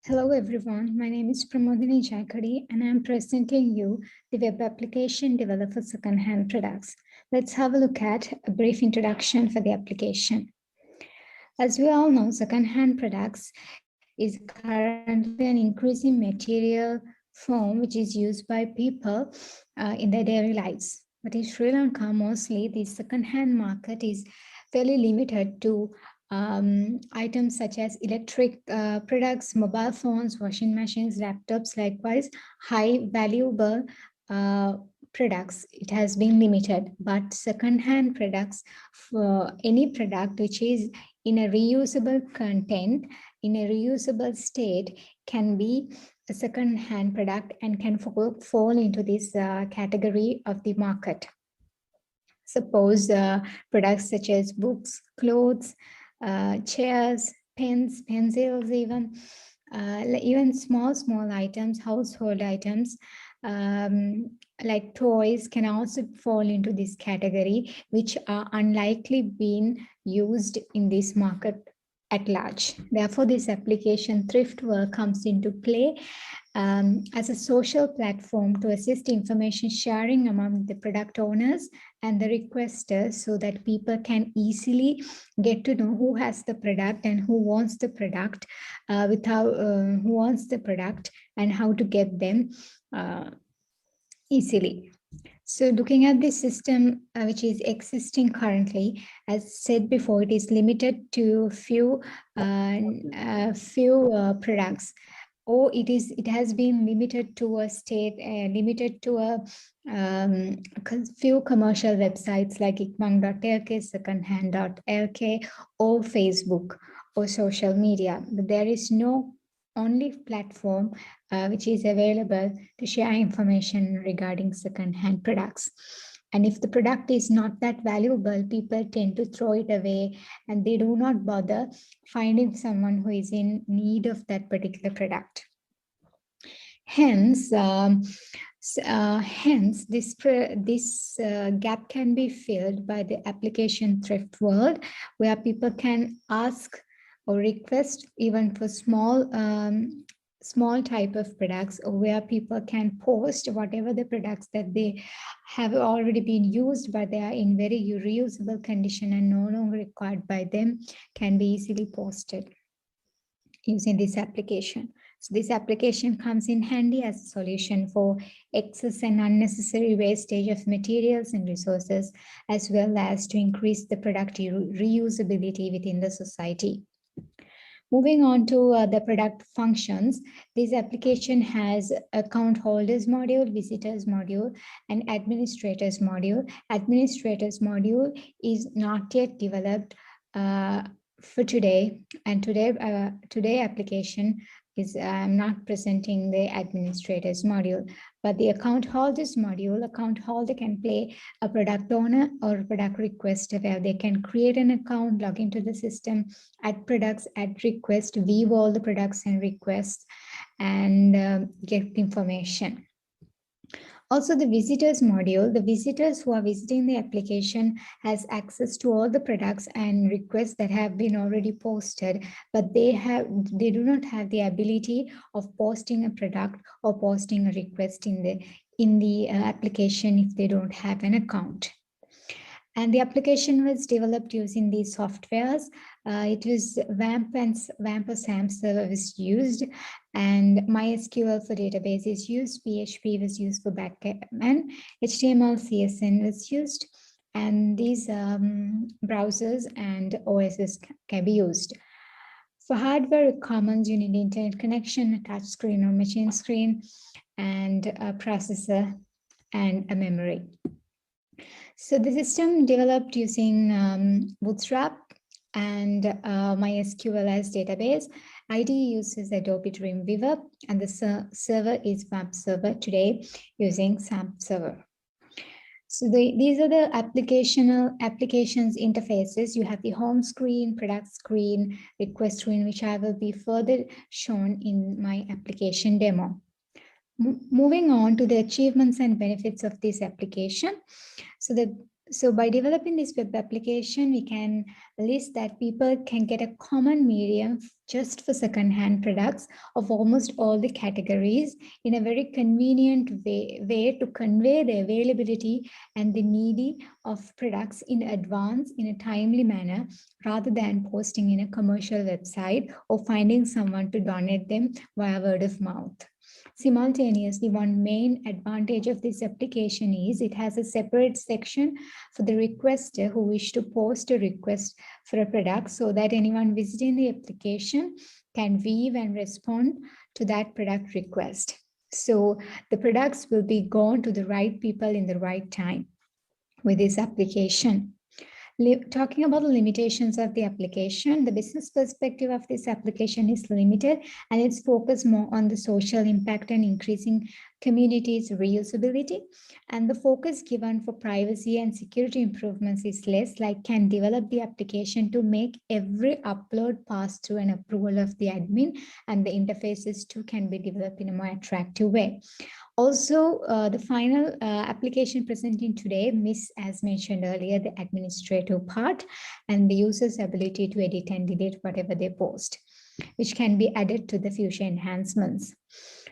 Hello everyone, my name is Pramodini Jakadi and I am presenting you the web application developed for second-hand products. Let's have a look at a brief introduction for the application. As we all know, second-hand products is currently an increasing material form which is used by people in their daily lives. But in Sri Lanka, mostly the second-hand market is fairly limited to items such as electric products, mobile phones, washing machines, laptops, likewise high valuable products. It has been limited, but second-hand products, for any product which is in a reusable content, in a reusable state, can be a second-hand product and can fall into this category of the market. Suppose products such as books, clothes, chairs, pens, pencils, even small items, household items, like toys can also fall into this category, which are unlikely being used in this market at large. Therefore, this application Thriftworld comes into play as a social platform to assist information sharing among the product owners and the requesters, so that people can easily get to know who has the product and who wants the product, and how to get them easily. So looking at this system which is existing currently, as said before, it is limited to few products, or it has been limited to a state, limited to a few commercial websites like ikmang.lk, secondhand.lk, or Facebook or social media. But there is no only platform which is available to share information regarding second-hand products. And if the product is not that valuable, people tend to throw it away and they do not bother finding someone who is in need of that particular product. Hence, this gap can be filled by the application Thriftworld, where people can ask or request even for small type of products, or where people can post whatever the products that they have already been used, but they are in very reusable condition and no longer required by them, can be easily posted using this application. So this application comes in handy as a solution for excess and unnecessary wastage of materials and resources, as well as to increase the product reusability within the society. Moving on to the product functions, this application has account holders module, visitors module, and administrators module. Administrators module is not yet developed for today, and today application is I'm not presenting the administrators module, but the account holders module, account holder can play a product owner or a product requester, where they can create an account, log into the system, add products, add request, view all the products and requests, and get information. Also, the visitors module, the visitors who are visiting the application has access to all the products and requests that have been already posted, but they do not have the ability of posting a product or posting a request in the application if they don't have an account. And the application was developed using these softwares. It was WAMP or SAMP server was used, and MySQL for database is used, PHP was used for backend, and HTML, CSS was used, and these browsers and OSs can be used. For hardware requirements, you need internet connection, a touch screen or machine screen, and a processor and a memory. So the system developed using Bootstrap and MySQL as database. IDE uses Adobe Dreamweaver, and the server is WAMP server today using SAMP server. So these are the applications interfaces. You have the home screen, product screen, request screen, which I will be further shown in my application demo. Moving on to the achievements and benefits of this application. So the So by developing this web application, we can list that people can get a common medium just for second-hand products of almost all the categories in a very convenient way to convey the availability and the needy of products in advance in a timely manner, rather than posting in a commercial website or finding someone to donate them via word of mouth. Simultaneously, one main advantage of this application is it has a separate section for the requester who wish to post a request for a product, so that anyone visiting the application can view and respond to that product request. So the products will be gone to the right people in the right time with this application. Talking about the limitations of the application, the business perspective of this application is limited, and it's focused more on the social impact and increasing communities' reusability. And the focus given for privacy and security improvements is less, like can develop the application to make every upload pass through an approval of the admin, and the interfaces too can be developed in a more attractive way. Also, the final application presenting today, as mentioned earlier, the administrative part and the user's ability to edit and delete whatever they post, which can be added to the future enhancements.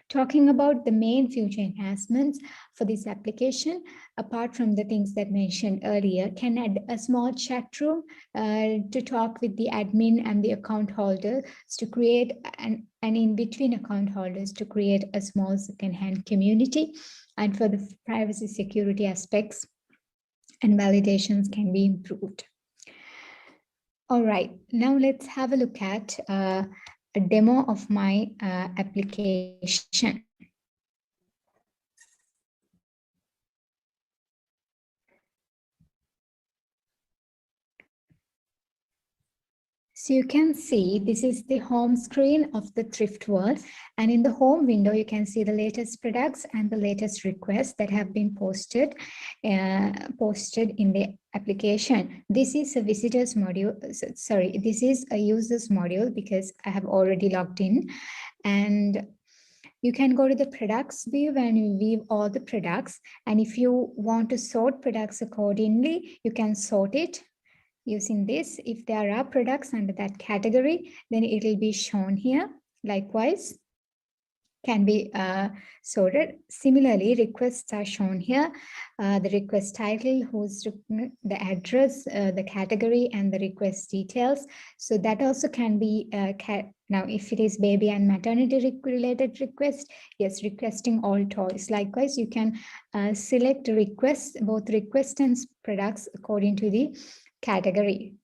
Talking about the main future enhancements for this application, apart from the things that mentioned earlier, can add a small chat room to talk with the admin and the account holder to create and in between account holders to create a small second-hand community, and for the privacy security aspects and validations can be improved. All right, now let's have a look at a demo of my application. So you can see this is the home screen of the Thrift World, and in the home window you can see the latest products and the latest requests that have been posted in the application. This is a visitors module, sorry, this is a users module because I have already logged in, and you can go to the products view and you view all the products, and if you want to sort products accordingly, you can sort it using this. If there are products under that category, then it will be shown here. Likewise, can be sorted. Similarly, requests are shown here. The request title, the address, the category, and the request details. So that also can be, now if it is baby and maternity related request, yes, requesting all toys. Likewise, you can select requests, both requests and products according to the category.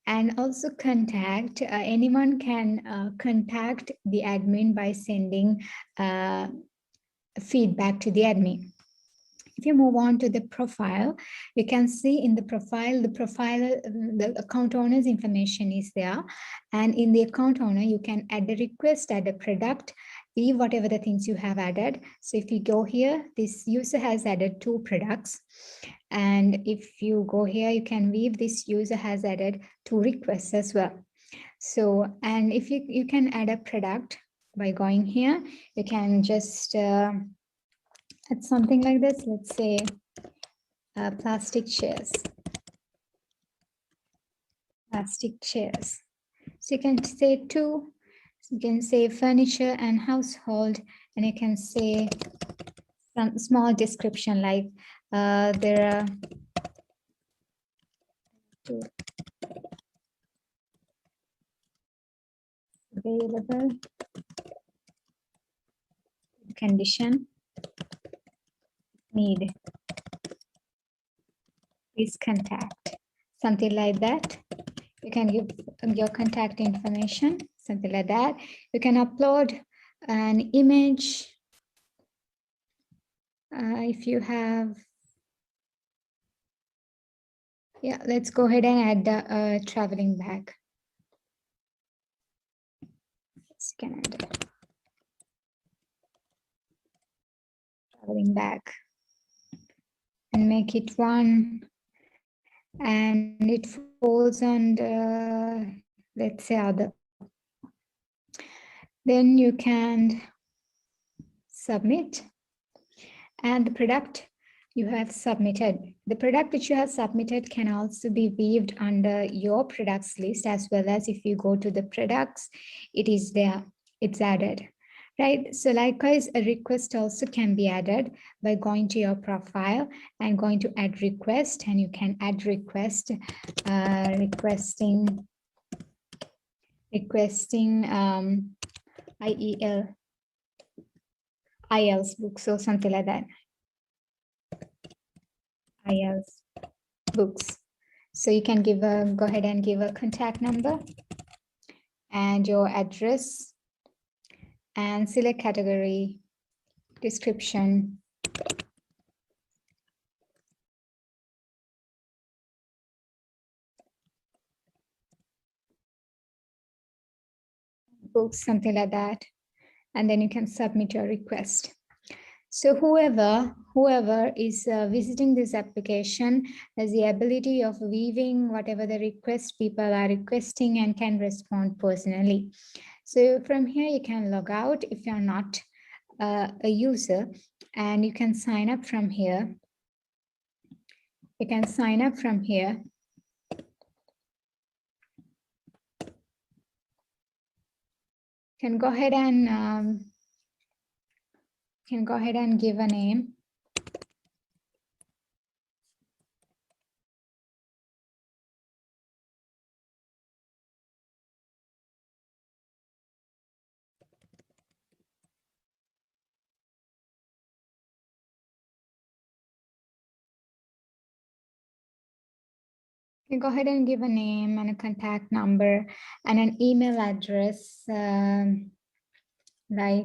And also contact, anyone can contact the admin by sending feedback to the admin. If you move on to the profile, you can see in the profile, the account owner's information is there. And in the account owner, you can add a request, add a product, leave whatever the things you have added. So if you go here, this user has added 2 products. And if you go here, you can leave this user has added 2 requests as well. So, and if you can add a product by going here, you can just add something like this. Let's say plastic chairs. Plastic chairs. So you can say 2. You can say furniture and household, and you can say some small description like there are 2 available condition, need, please contact, something like that. You can give your contact information, something like that. You can upload an image if you have. Yeah, let's go ahead and add the traveling bag. Scan it. Traveling bag. And make it 1. And it falls under, let's say, other. Then you can submit. And the product you have submitted. The product which you have submitted can also be viewed under your products list, as well as if you go to the products, it is there, it's added, right? So likewise, a request also can be added by going to your profile and going to add request, and you can add request, requesting IELTS books or something like that. IELTS books. So you can give a, go ahead and give a contact number and your address and select category, description. Books, something like that. And then you can submit your request. So whoever is visiting this application has the ability of viewing whatever the request people are requesting and can respond personally. So from here, you can log out if you're not a user, and you can sign up from here. You can sign up from here. Can go ahead and give a name. You go ahead and give a name and a contact number and an email address, and try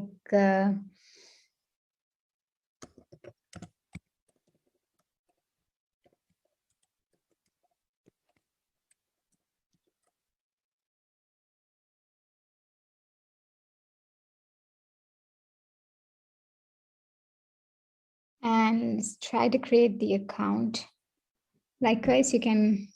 to create the account. Likewise, you can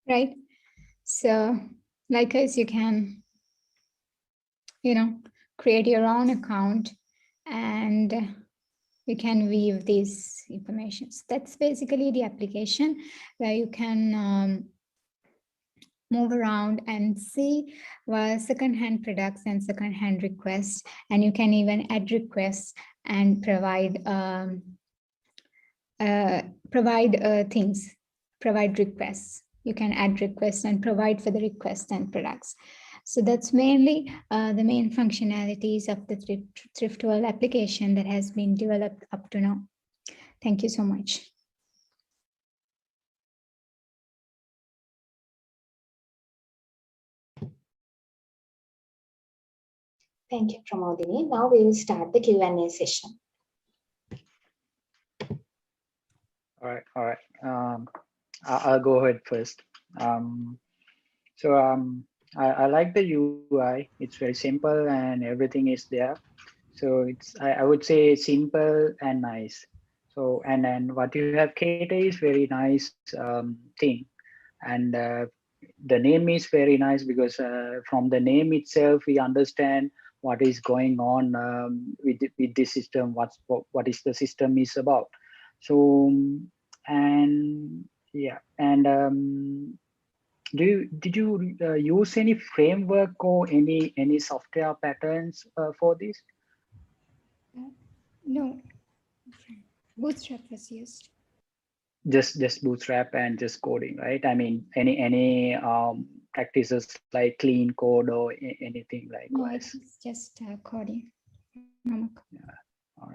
right. So likewise, you can, create your own account and you can view these information. So that's basically the application where you can move around and see secondhand products and secondhand requests, and you can even add requests and provide requests. You can add requests and provide for the requests and products. So that's mainly the main functionalities of the Thrift World application that has been developed up to now. Thank you so much. Thank you, Pramodini. Now we will start the Q&A session. All right. I'll go ahead first. I like the UI. It's very simple and everything is there. So I would say simple and nice. So and then what you have created is very nice thing, and the name is very nice because from the name itself we understand what is going on with this system. What is the system is about. So and yeah, and did you use any framework or any software patterns for this? No, Bootstrap was used. Just Bootstrap and just coding, right? I mean, any practices like clean code or anything like No, that? it's just coding. Yeah. All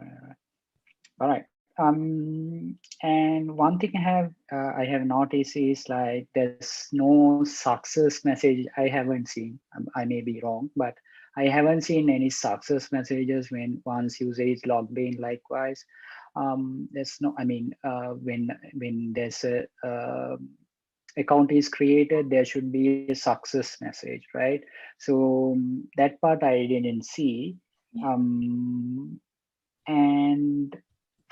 right. And one thing I have noticed is like there's no success message. I haven't seen. I may be wrong, but I haven't seen any success messages when once user is logged in. Likewise, there's no. I mean, when there's a account is created, there should be a success message, right? So that part I didn't see. And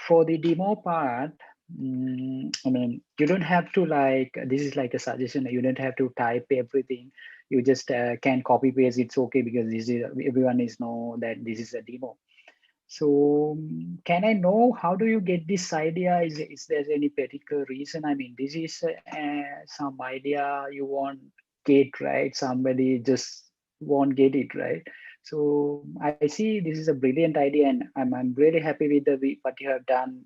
for the demo part, I mean, you don't have to like, this is like a suggestion, you don't have to type everything. You just can copy paste, it's okay, because this is, everyone is know that this is a demo. So can I know how do you get this idea? Is there any particular reason? I mean, this is some idea you want get, right? Somebody just won't get it, right? So I see this is a brilliant idea, and I'm really happy with what you have done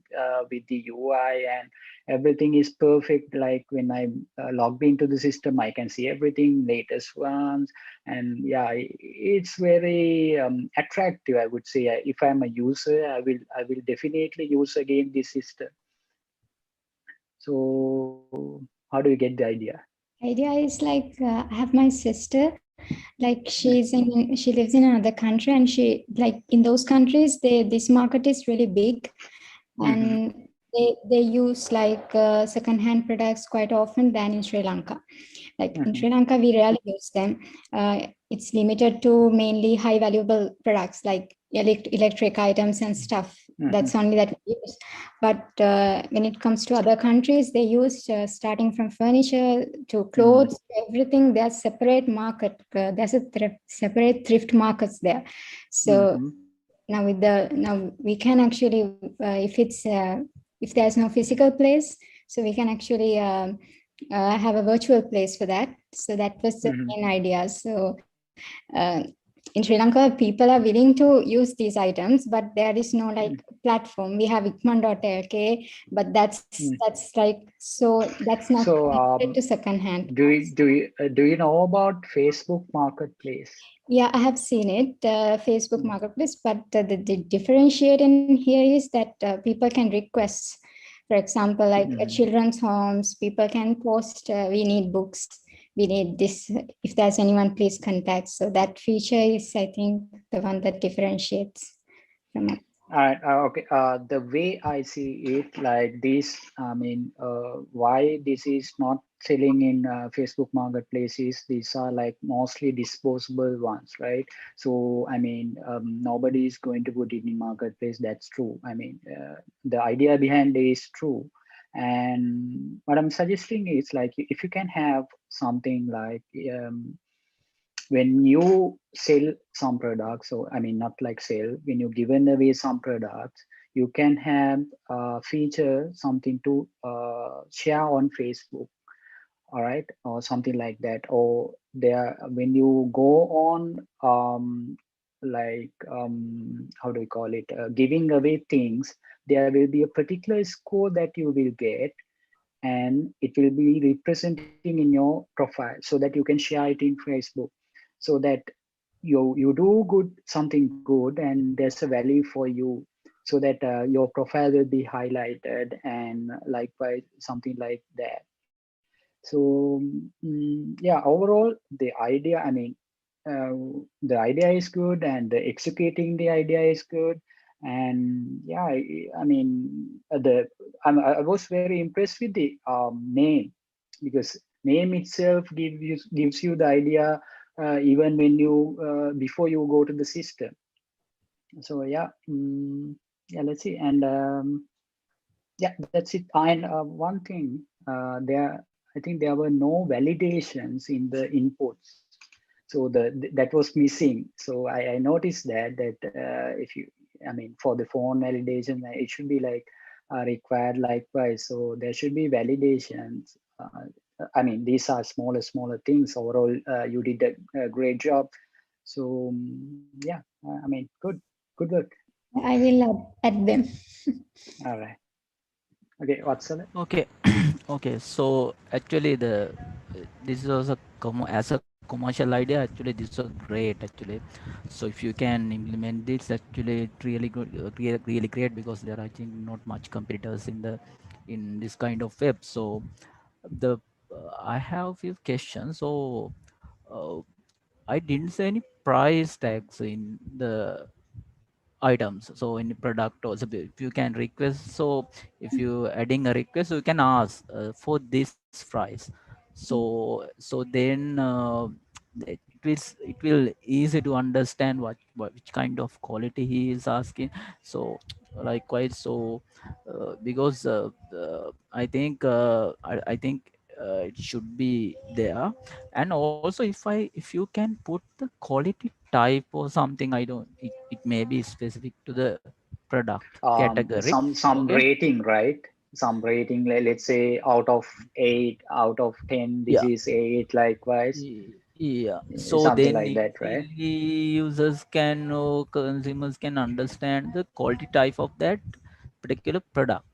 with the UI, and everything is perfect. Like when I logged into the system, I can see everything, latest ones, and yeah, it's very attractive, I would say. If I'm a user, I will definitely use again this system. So how do you get the idea? Idea is like I have my sister, like she lives in another country, and she, like in those countries, this market is really big, and they use like second-hand products quite often than in Sri Lanka. Like in Sri Lanka, we rarely use them. It's limited to mainly high valuable products like electric items and stuff. That's only that we use. But when it comes to other countries, they use starting from furniture to clothes, everything. There's separate market. There's a separate thrift markets there. So now we can actually, if there's no physical place, so we can actually have a virtual place for that. So that was the main idea. So in Sri Lanka, people are willing to use these items, but there is no like platform. We have ikman.lk, but that's like, so that's not connected to secondhand. Do you know about Facebook Marketplace? Yeah, I have seen it, Facebook Marketplace, but the differentiating here is that people can request, for example, like children's homes, people can post, we need books, we need this, if there's anyone, please contact. So that feature is, I think, the one that differentiates from it. All right. Okay. The way I see it, like this, I mean, why this is not selling in Facebook Marketplaces? These are like mostly disposable ones, right? So, I mean, nobody is going to put it in marketplace. That's true. I mean, the idea behind it is true. And what I'm suggesting is like, if you can have something like, when you sell some products, so I mean, not like sell, when you given away some products, you can have a feature, something to share on Facebook, all right, or something like that. Or there, when you go on, how do we call it, giving away things, there will be a particular score that you will get, and it will be representing in your profile, so that you can share it in Facebook, so that you do something good, and there's a value for you, so that your profile will be highlighted, and likewise something like that. So yeah, overall the idea, I mean, the idea is good, and the executing the idea is good. And yeah, I mean, I was very impressed with the name, because name itself gives you the idea even when you before you go to the system. So yeah, yeah, let's see. And yeah, that's it. And one thing, I think there were no validations in the inputs, so that was missing. So I noticed that if you, I mean, for the phone validation, it should be like required likewise. So there should be validations. I mean, these are smaller things. Overall, you did a great job. So yeah, I mean, good work. I will add them. All right. Okay, what's up? Okay. Okay, so actually this was as a commercial idea, actually this was great actually. So if you can implement this, actually it really good, really great, because there are, I think, not much competitors in this kind of web. So the I have a few questions. So I didn't say any price tags in the items, so in product, or so if you can request, so if you adding a request, you can ask for this price. So then it it will easy to understand what which kind of quality he is asking. So likewise, so because I think it should be there. And also if you can put the quality type or something, I don't, it may be specific to the product category. Some Okay. rating, right? Some rating, let's say out of 8, out of 10, this Yeah. is 8, likewise. Yeah, so Something then like that, right? easily users can or consumers can understand the quality type of that particular product.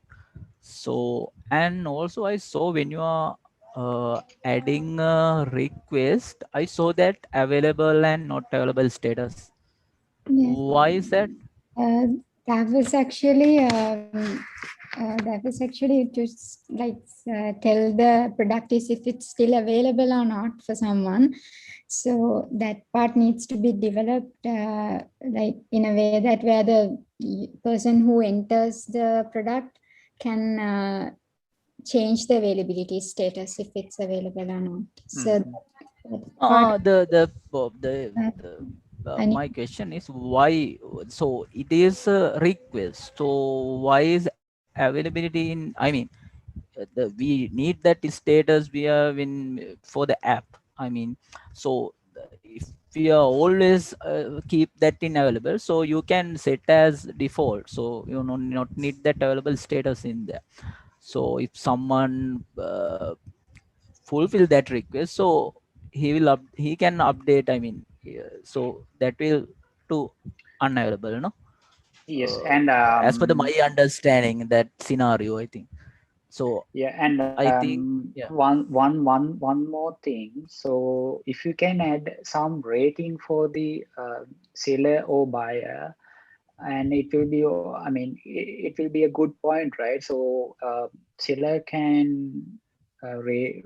So, and also I saw when you are adding a request, I saw that available and not available status. Yes. Why is that? Uh, that was actually just like tell the product is if it's still available or not for someone. So that part needs to be developed like in a way that where the person who enters the product can change the availability status if it's available or not. So that part I need. My question is why, so it is a request, so why is availability in, I mean, we need that status we have in for the app, I mean. So if we are always keep that in available, so you can set as default, so you know not need that available status in there. So if someone fulfill that request, so he can update, I mean, so that will to unavailable, you know. Yes, and As per my understanding that scenario, I think so. yeah, and I think, yeah. one more thing. So if you can add some rating for the seller or buyer, and it will be, I mean, it will be a good point, right? So seller can rate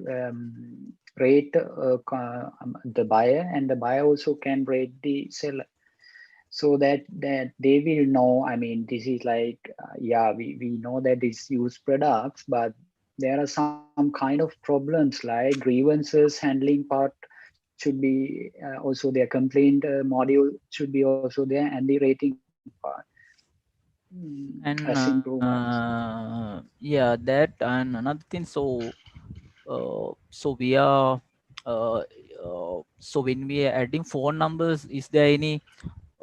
the buyer, and the buyer also can rate the seller, so that they will know, I mean, this is like yeah, we know that it's used products, but there are some kind of problems like grievances handling part should be also there, complaint module should be also there, and the rating part And as improvements. yeah, that and another thing, so so we are so when we are adding phone numbers, is there any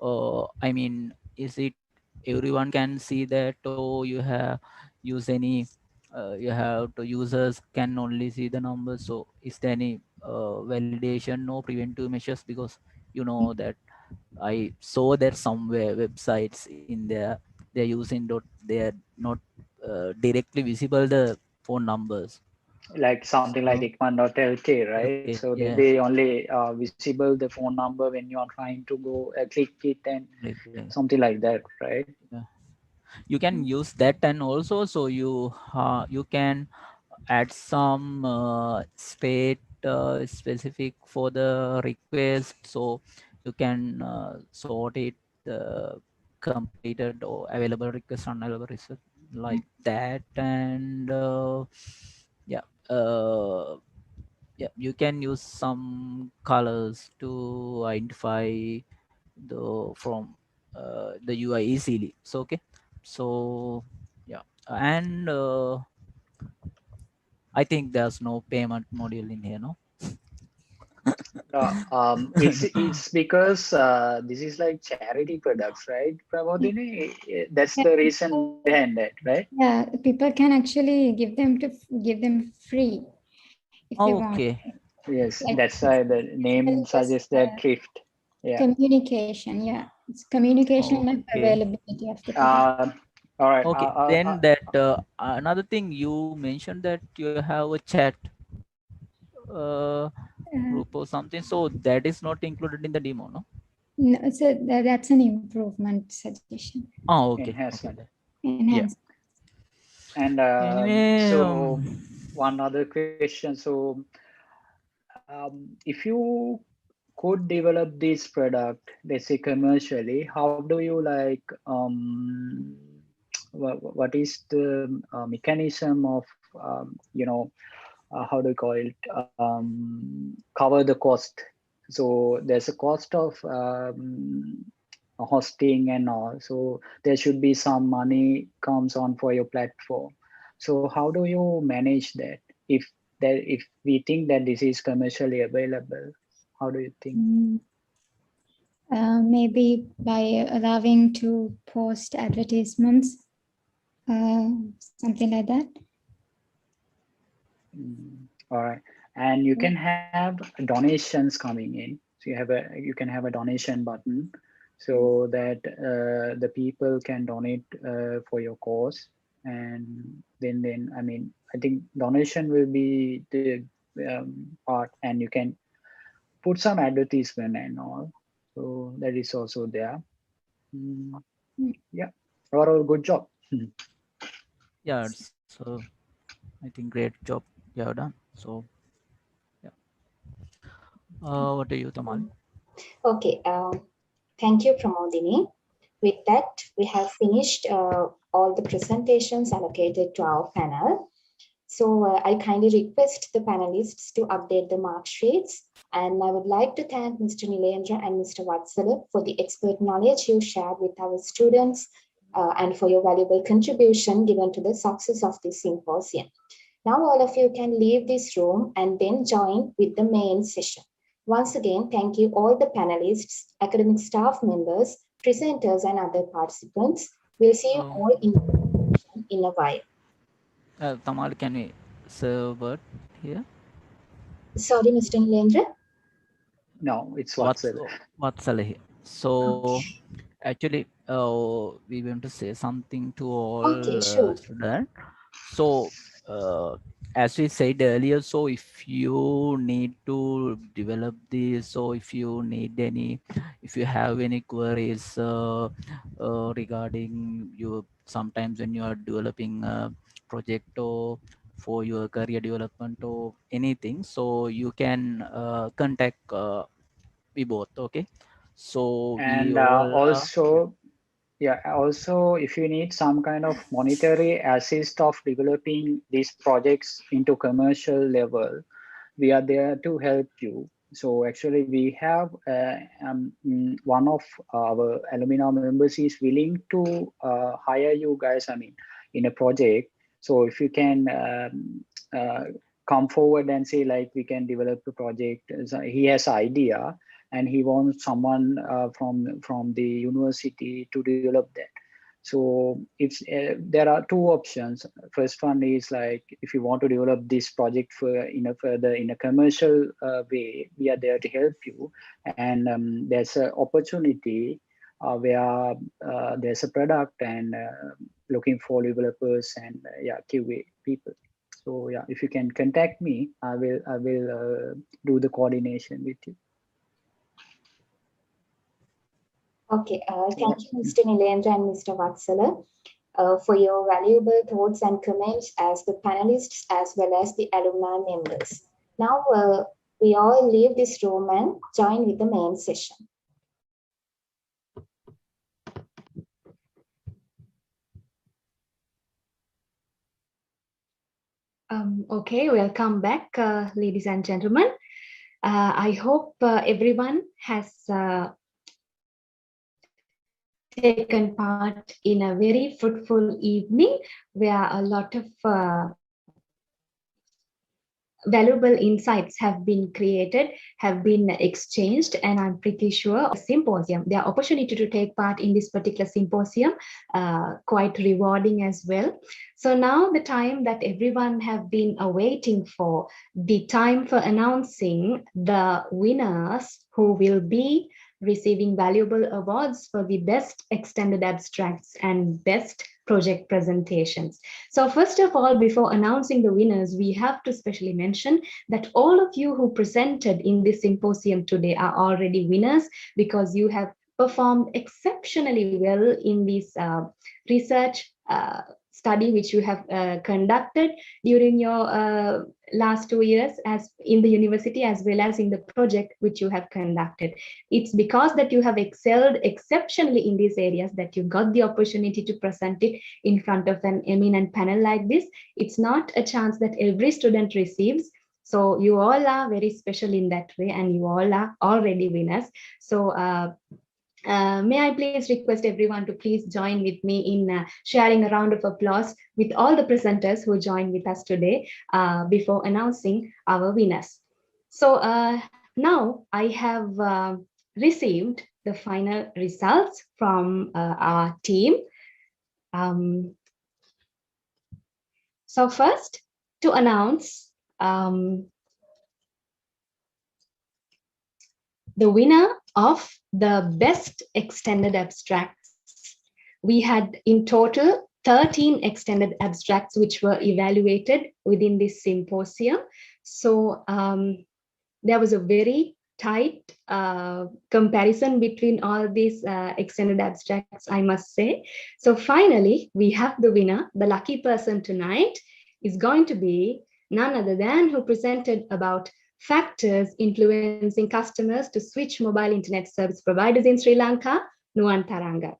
I mean, is it everyone can see that, or you have use any you have to users can only see the numbers? So is there any validation or preventive measures? Because you know that I saw that somewhere websites in there they're using dot, they're not directly visible the phone numbers. Like something like So Ikman.lk, right? okay, So yes, they only visible the phone number when you are trying to go click it and like, something like that, right? yeah. You can use that, and also so you can add some state specific for the request, so you can sort it completed or available request, unavailable request, like that. And yeah, uh, yeah, you can use some colors to identify the from the UI easily. So okay, so yeah. And I think there's no payment module in here, no? It's because this is like charity products, right, Prabodhini? That's the reason behind that, right? Yeah, people can actually give them free if they want. Okay. Yes, Like, that's why the name just, suggests that thrift. Yeah. communication. Yeah, it's communication and Okay. availability of the product. All right. Okay. Then that another thing you mentioned that you have a chat group or something. So that is not included in the demo, no? No, so that's an improvement suggestion. Oh, okay. Enhancement. Okay. Yeah. Enhance. And Anyway, so one other question. So if you could develop this product, let's say commercially, how do you like what is the mechanism of how do you call it, cover the cost? So there's a cost of hosting and all. So there should be some money comes on for your platform. So how do you manage that? If we think that this is commercially available, how do you think? Maybe by allowing to post advertisements, something like that. All right, and you can have donations coming in. So you can have a donation button, so that the people can donate for your cause, and then I mean, I think donation will be the part, and you can put some advertisement and all. So that is also there. Yeah, overall good job. Yeah, so I think great job you have done. So yeah. What do you, Tamali? Okay, thank you, Pramodini. With that, we have finished all the presentations allocated to our panel. So I kindly request the panelists to update the mark sheets. And I would like to thank Mr. Nilendra and Mr. Vatsala for the expert knowledge you shared with our students and for your valuable contribution given to the success of this symposium. Now all of you can leave this room and then join with the main session. Once again, thank you all the panelists, academic staff members, presenters and other participants. We'll see you all in a while. Tamali, can we serve word here? Sorry, Mr. Nilendra? No, it's Vatsala. Vatsala here. So actually, we want to say something to all students. So as we said earlier, so if you need to develop this, so if you have any queries regarding you, sometimes when you are developing a project or for your career development or anything, so you can contact we both. Okay, so And we all also, yeah, also if you need some kind of monetary assist of developing these projects into commercial level, we are there to help you. So actually we have one of our alumni members is willing to hire you guys, I mean, in a project. So if you can come forward and say like we can develop a project, so he has idea and he wants someone from the university to develop that. So it's there are two options. First one is like if you want to develop this project in a commercial way, we are there to help you. And there's an opportunity where there's a product and looking for developers and QA people. So yeah, if you can contact me, I will do the coordination with you. Okay, thank you, Mr. Nilendra and Mr. Vatsala, for your valuable thoughts and comments as the panelists as well as the alumni members. Now, we all leave this room and join with the main session. Okay, welcome back, ladies and gentlemen. I hope everyone has taken part in a very fruitful evening where a lot of valuable insights have been created, have been exchanged, and I'm pretty sure a symposium, the opportunity to take part in this particular symposium, quite rewarding as well. So now the time that everyone have been awaiting for, the time for announcing the winners who will be receiving valuable awards for the best extended abstracts and best project presentations. So first of all, before announcing the winners, we have to specially mention that all of you who presented in this symposium today are already winners because you have performed exceptionally well in this research study which you have conducted during your last 2 years as in the university as well as in the project which you have conducted. It's because that you have excelled exceptionally in these areas that you got the opportunity to present it in front of an eminent panel like this. It's not a chance that every student receives. So you all are very special in that way, and you all are already winners. So may I please request everyone to please join with me in sharing a round of applause with all the presenters who joined with us today before announcing our winners. So now I have received the final results from our team. So first, to announce the winner of the best extended abstracts. We had in total 13 extended abstracts which were evaluated within this symposium. So there was a very tight comparison between all these extended abstracts, I must say. So finally, we have the winner. The lucky person tonight is going to be none other than who presented about factors influencing customers to switch mobile internet service providers in Sri Lanka, Nuwan Taranga.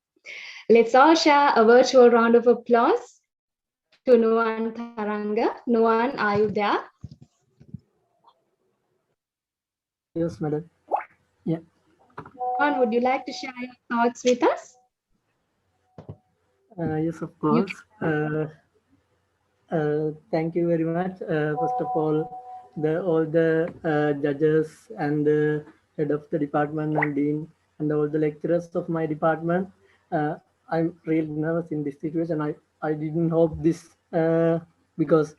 Let's all share a virtual round of applause to Nuwan Taranga. Nuwan, are you there? Yes, madam. Yeah. Nuwan, would you like to share your thoughts with us? Yes, of course. Thank you very much. First of all the judges and the head of the department and dean and all the lecturers of my department. I'm really nervous in this situation. I didn't hope this because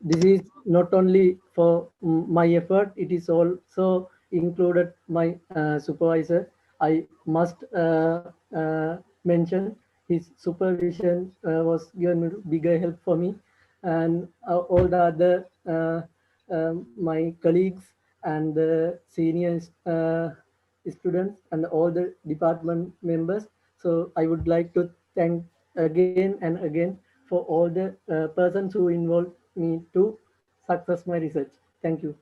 this is not only for my effort, it is also included my supervisor. I must mention his supervision was given bigger help for me, and all the other my colleagues and the senior students and all the department members. So I would like to thank again and again for all the persons who involved me to success my research. Thank you.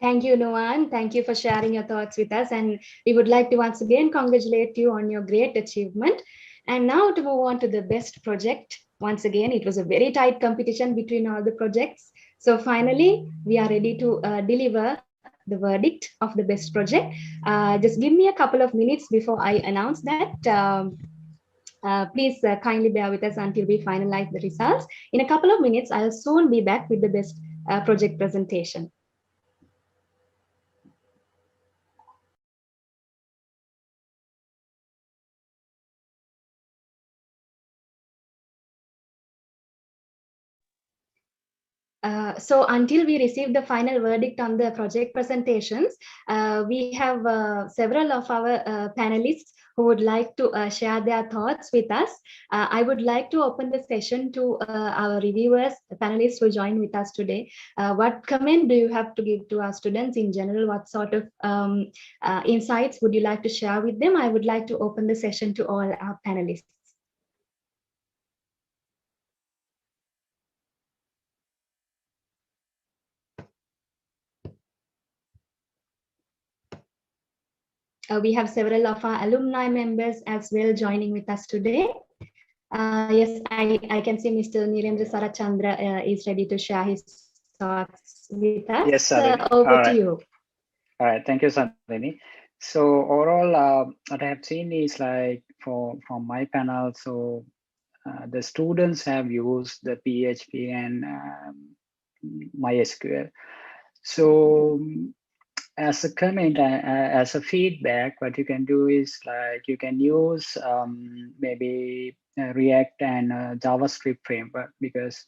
Thank you, Nuwan. Thank you for sharing your thoughts with us. And we would like to once again congratulate you on your great achievement. And now to move on to the best project. Once again, it was a very tight competition between all the projects. So finally, we are ready to deliver the verdict of the best project. Just give me a couple of minutes before I announce that. Please kindly bear with us until we finalize the results. In a couple of minutes, I'll soon be back with the best project presentation. So until we receive the final verdict on the project presentations, we have several of our panelists who would like to share their thoughts with us. I would like to open the session to our reviewers, the panelists who join with us today. What comment do you have to give to our students in general? What sort of insights would you like to share with them? I would like to open the session to all our panelists. We have several of our alumni members as well joining with us today. Yes, I can see Mr. Nirendra Sarachandra is ready to share his thoughts with us. Yes, Sandhini. Over to you. All right, thank you, Sandhini. So overall, what I have seen is like from my panel, so the students have used the PHP and MySQL. So as a comment, as a feedback, what you can do is like you can use maybe React and JavaScript framework, because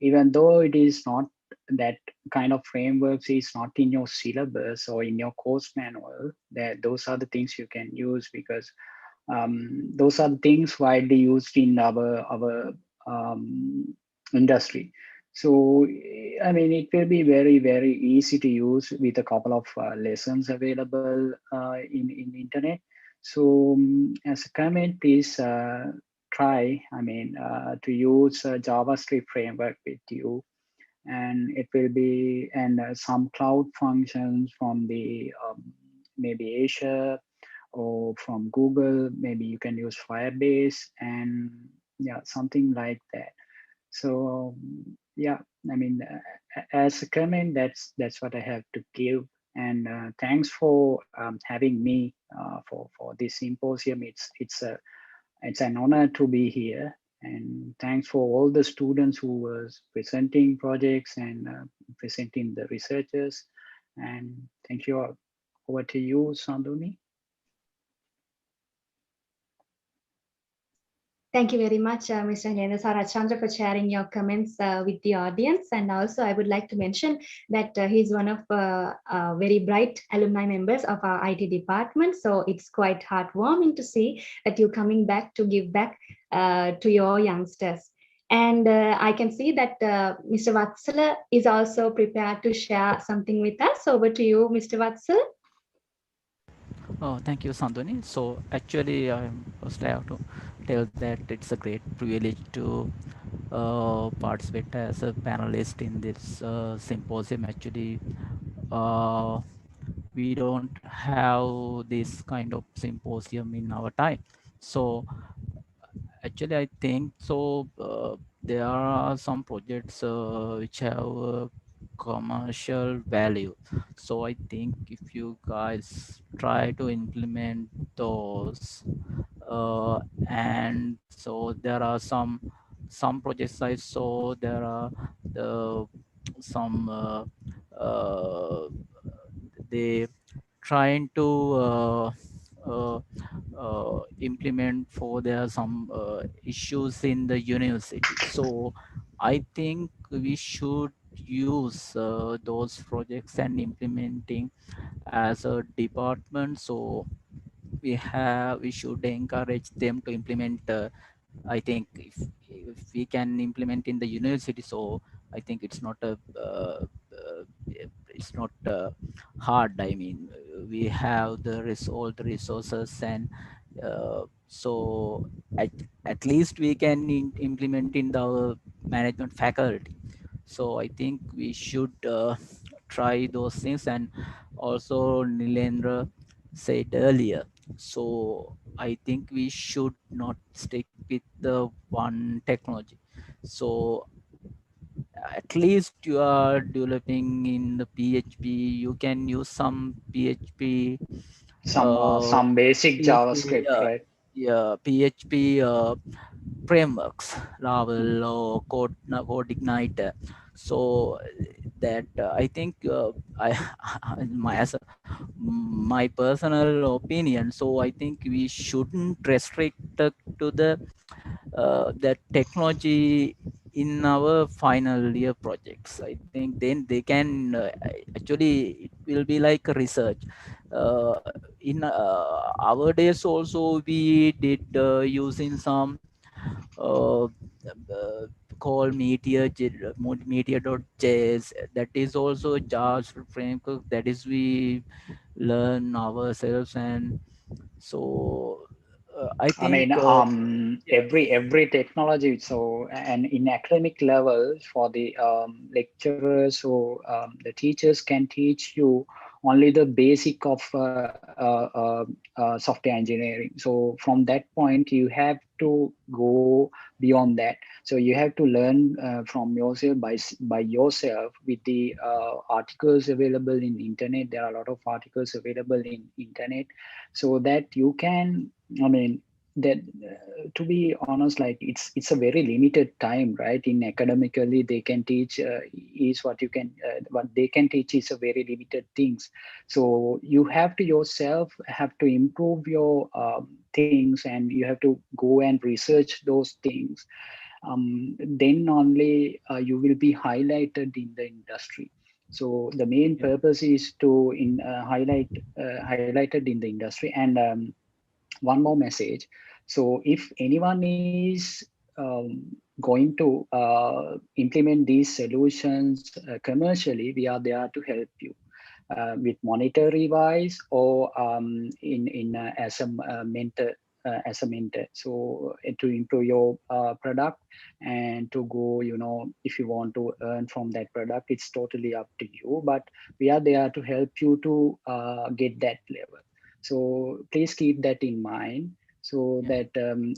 even though it is not that kind of frameworks is not in your syllabus or in your course manual, that those are the things you can use, because those are the things widely used in our industry. So, I mean, it will be very, very easy to use with a couple of lessons available in internet. So as a comment, please try, I mean, to use a JavaScript framework with you. And it will be, and some cloud functions from the maybe Azure or from Google, maybe you can use Firebase and yeah, something like that. So yeah, I mean, as a comment, that's what I have to give. And thanks for having me for this symposium. It's an honor to be here. And thanks for all the students who was presenting projects and presenting the researchers. And thank you all. Over to you, Sanduni. Thank you very much, Mr. Nendra Sarachandra, for sharing your comments with the audience. And also, I would like to mention that he's one of very bright alumni members of our IT department. So it's quite heartwarming to see that you're coming back to give back to your youngsters. And I can see that Mr. Vatsala is also prepared to share something with us. Over to you, Mr. Vatsala. Oh, thank you, Sandhuni. So actually, first I have to tell that it's a great privilege to participate as a panelist in this symposium. Actually, we don't have this kind of symposium in our time. So actually, I think so. There are some projects which have commercial value. So I think if you guys try to implement those, and so there are some projects I saw. There are some they trying to implement for there some issues in the university. So I think we should use those projects and implementing as a department. So we should encourage them to implement. I think if we can implement in the university, so I think it's not a it's not hard. I mean, we have all the resources, and so at least we can implement in the management faculty. So I think we should try those things. And also Nilendra said earlier, so I think we should not stick with the one technology. So at least you are developing in the PHP, you can use some PHP, Some basic PHP, JavaScript, right? yeah, PHP frameworks, Laravel or CodeIgniter. So that I think my personal opinion. So I think we shouldn't restrict to the technology in our final year projects. I think then they can actually it will be like a research. In our days also we did using some called meteor.js. That is also a JavaScript framework that is we learn ourselves. And so I I think mean, every technology. So, and in academic level, for the lecturers or the teachers can teach you only the basic of software engineering. So from that point, you have to go beyond that. So you have to learn from yourself by yourself with the articles available in internet. There are a lot of articles available in internet, so that you can. I mean, that to be honest, like it's a very limited time, right? In academically they can teach is what you can what they can teach is a very limited things. So you have to yourself have to improve your things, and you have to go and research those things. Then only you will be highlighted in the industry. So the main purpose is to highlighted in the industry. And one more message. So if anyone is going to implement these solutions commercially, we are there to help you with monetary wise or as a mentor. So to improve your product and to go, if you want to earn from that product, it's totally up to you. But we are there to help you to get that level. So please keep that in mind. so that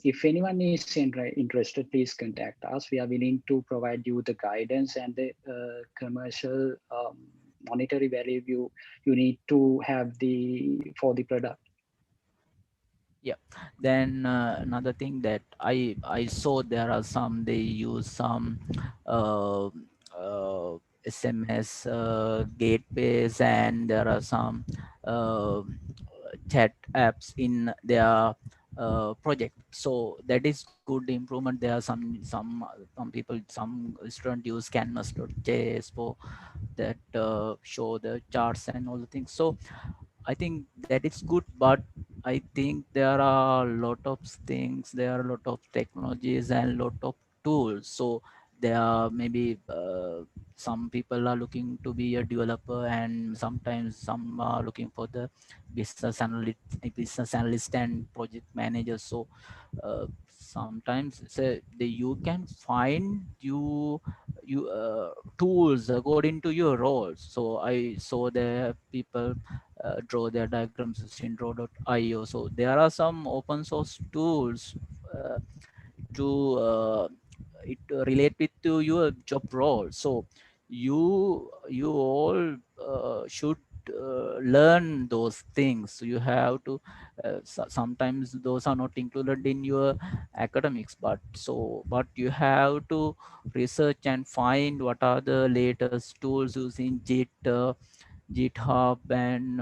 if anyone is interested, please contact us. We are willing to provide you the guidance and the commercial monetary value you need to have for the product. Yeah. Then another thing that I saw, there are some, they use some SMS gateways, and there are some chat apps in their project. So that is good improvement. There are some people, some student use canvas.js for that, show the charts and all the things. So I think that is good, but I think there are a lot of things, there are a lot of technologies and lot of tools. So there are maybe some people are looking to be a developer, and sometimes some are looking for the business analyst and project manager. So sometimes you can find you tools according to your roles. So I saw the people draw their diagrams in Syndraw.io. So there are some open source tools to it relate with to your job role. So you all should learn those things. So you have to sometimes those are not included in your academics, but you have to research and find what are the latest tools using GitHub, and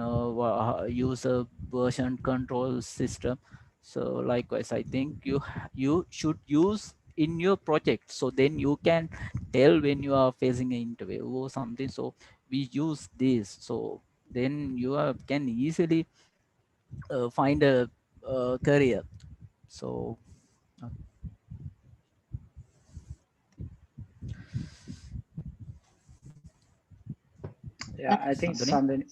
use a version control system. So likewise, I think you should use in your project, so then you can tell when you are facing an interview or something. So we use this, so then you can easily find a career. So Yeah, I think Sandhani? something.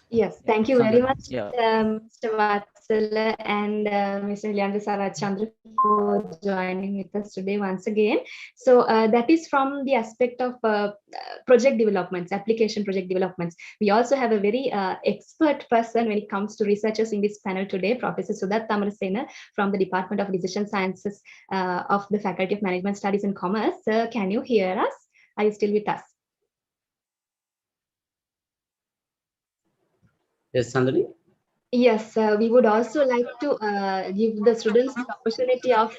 Yes, Yeah, thank you very Sandhani. much, Yeah. Mr. Vatsala and Mr. Liandra Sarachandra for joining with us today once again. So that is from the aspect of project developments, application project developments. We also have a very expert person when it comes to researchers in this panel today, Professor Sudat Tamarasena from the Department of Decision Sciences of the Faculty of Management Studies and Commerce. Sir, can you hear us? Are you still with us? Yes, Sandhani. Yes, we would also like to give the students the opportunity of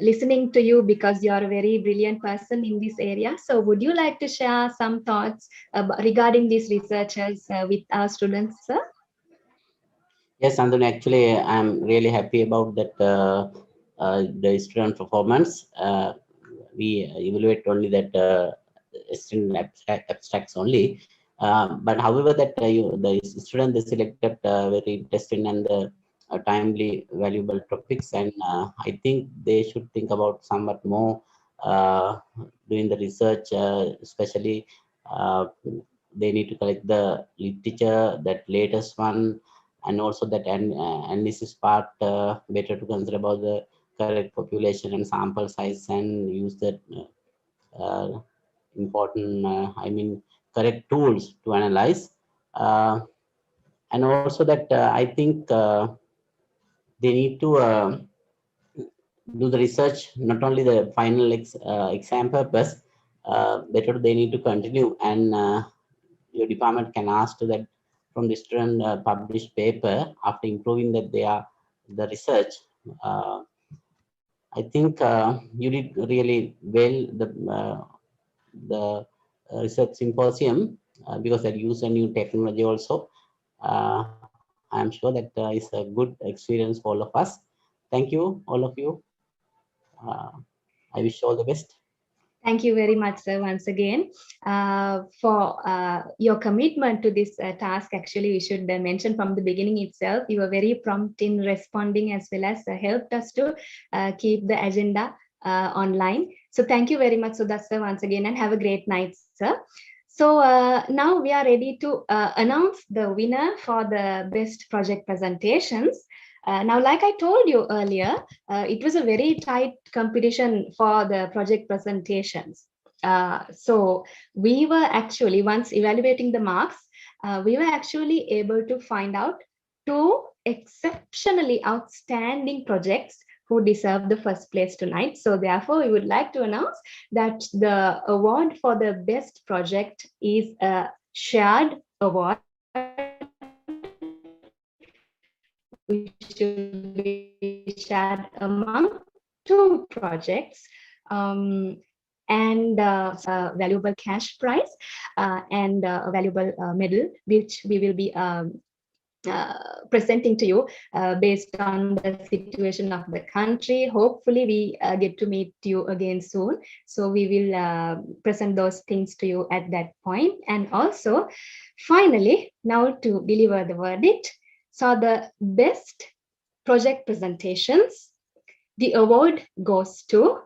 listening to you, because you are a very brilliant person in this area. So would you like to share some thoughts regarding these researchers with our students, sir? Yes, Sandhani, actually, I'm really happy about that the student performance. We evaluate only that student abstracts only. But however, that the student they selected very interesting and timely, valuable topics, and I think they should think about somewhat more doing the research, especially they need to collect the literature, that latest one, and also that analysis part, better to consider about the correct population and sample size, and use that important, correct tools to analyze. And also that I think they need to do the research, not only the final exam purpose, better they need to continue, and your department can ask to that from the student published paper after improving that they are the research. I think you did really well the research symposium, because that use a new technology also. I'm sure that is a good experience for all of us. Thank you, all of you. I wish you all the best. Thank you very much, sir, once again, for your commitment to this task. Actually, we should mention from the beginning itself, you were very prompt in responding, as well as helped us to keep the agenda online. So thank you very much, Sudat sir, once again, and have a great night, sir. So now we are ready to announce the winner for the best project presentations. Now, like I told you earlier, it was a very tight competition for the project presentations. So we were actually, once evaluating the marks, we were actually able to find out two exceptionally outstanding projects who deserve the first place tonight. So therefore, we would like to announce that the award for the best project is a shared award, which will be shared among two projects. And a valuable cash prize and a valuable medal, which we will be presenting to you based on the situation of the country. Hopefully, we get to meet you again soon. So we will present those things to you at that point. And also, finally, now to deliver the verdict. So the best project presentations, the award goes to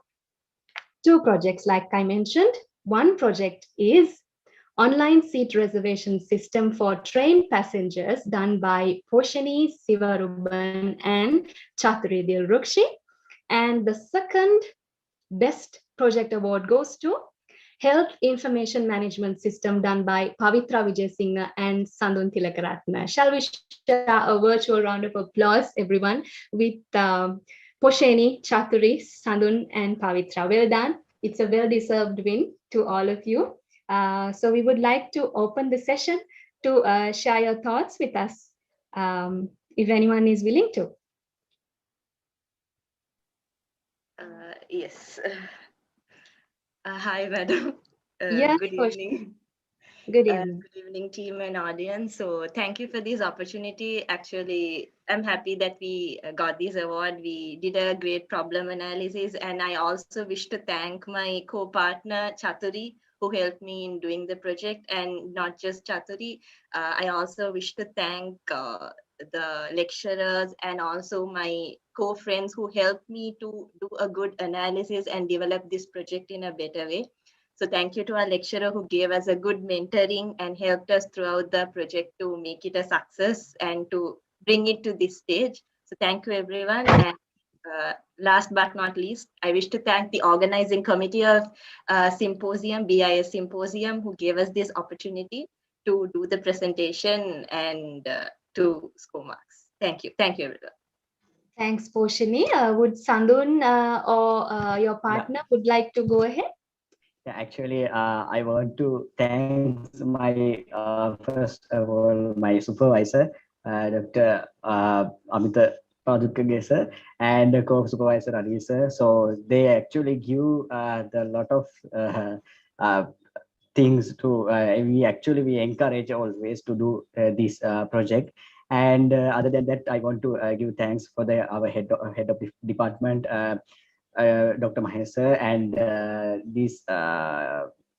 two projects, like I mentioned. One project is online seat reservation system for train passengers, done by Poshani Sivaruban and Chatri Dilrukshi. And the second best project award goes to Health Information Management System, done by Pavitra Vijayasinghe and Sandun Tilakaratna. Shall we share a virtual round of applause, everyone, with Poshani, Chaturi, Sandun, and Pavitra. Well done. It's a well-deserved win to all of you. So we would like to open the session to share your thoughts with us, if anyone is willing to. Yes. Hi, madam. Yes, Good for sure. evening. Good evening. Good evening, team and audience. So thank you for this opportunity. Actually, I'm happy that we got this award. We did a great problem analysis, and I also wish to thank my co-partner, Chaturi, who helped me in doing the project, and not just Chaturi. I also wish to thank the lecturers and also my co-friends who helped me to do a good analysis and develop this project in a better way. So thank you to our lecturer who gave us a good mentoring and helped us throughout the project to make it a success and to bring it to this stage. So thank you, everyone. And last but not least, I wish to thank the organizing committee of Symposium, BISSS Symposium, who gave us this opportunity to do the presentation and to score marks. Thank you. Thank you, everyone. Thanks, Poshini. Would Sandun or your partner would like to go ahead? Yeah, actually, I want to thank my first of all my supervisor, Dr. Amita Padukage sir, and the co-supervisor Ali sir. So they actually give the lot of things to we encourage always to do this project. And other than that, I want to give thanks for our head of the department. Dr. Mahesa and this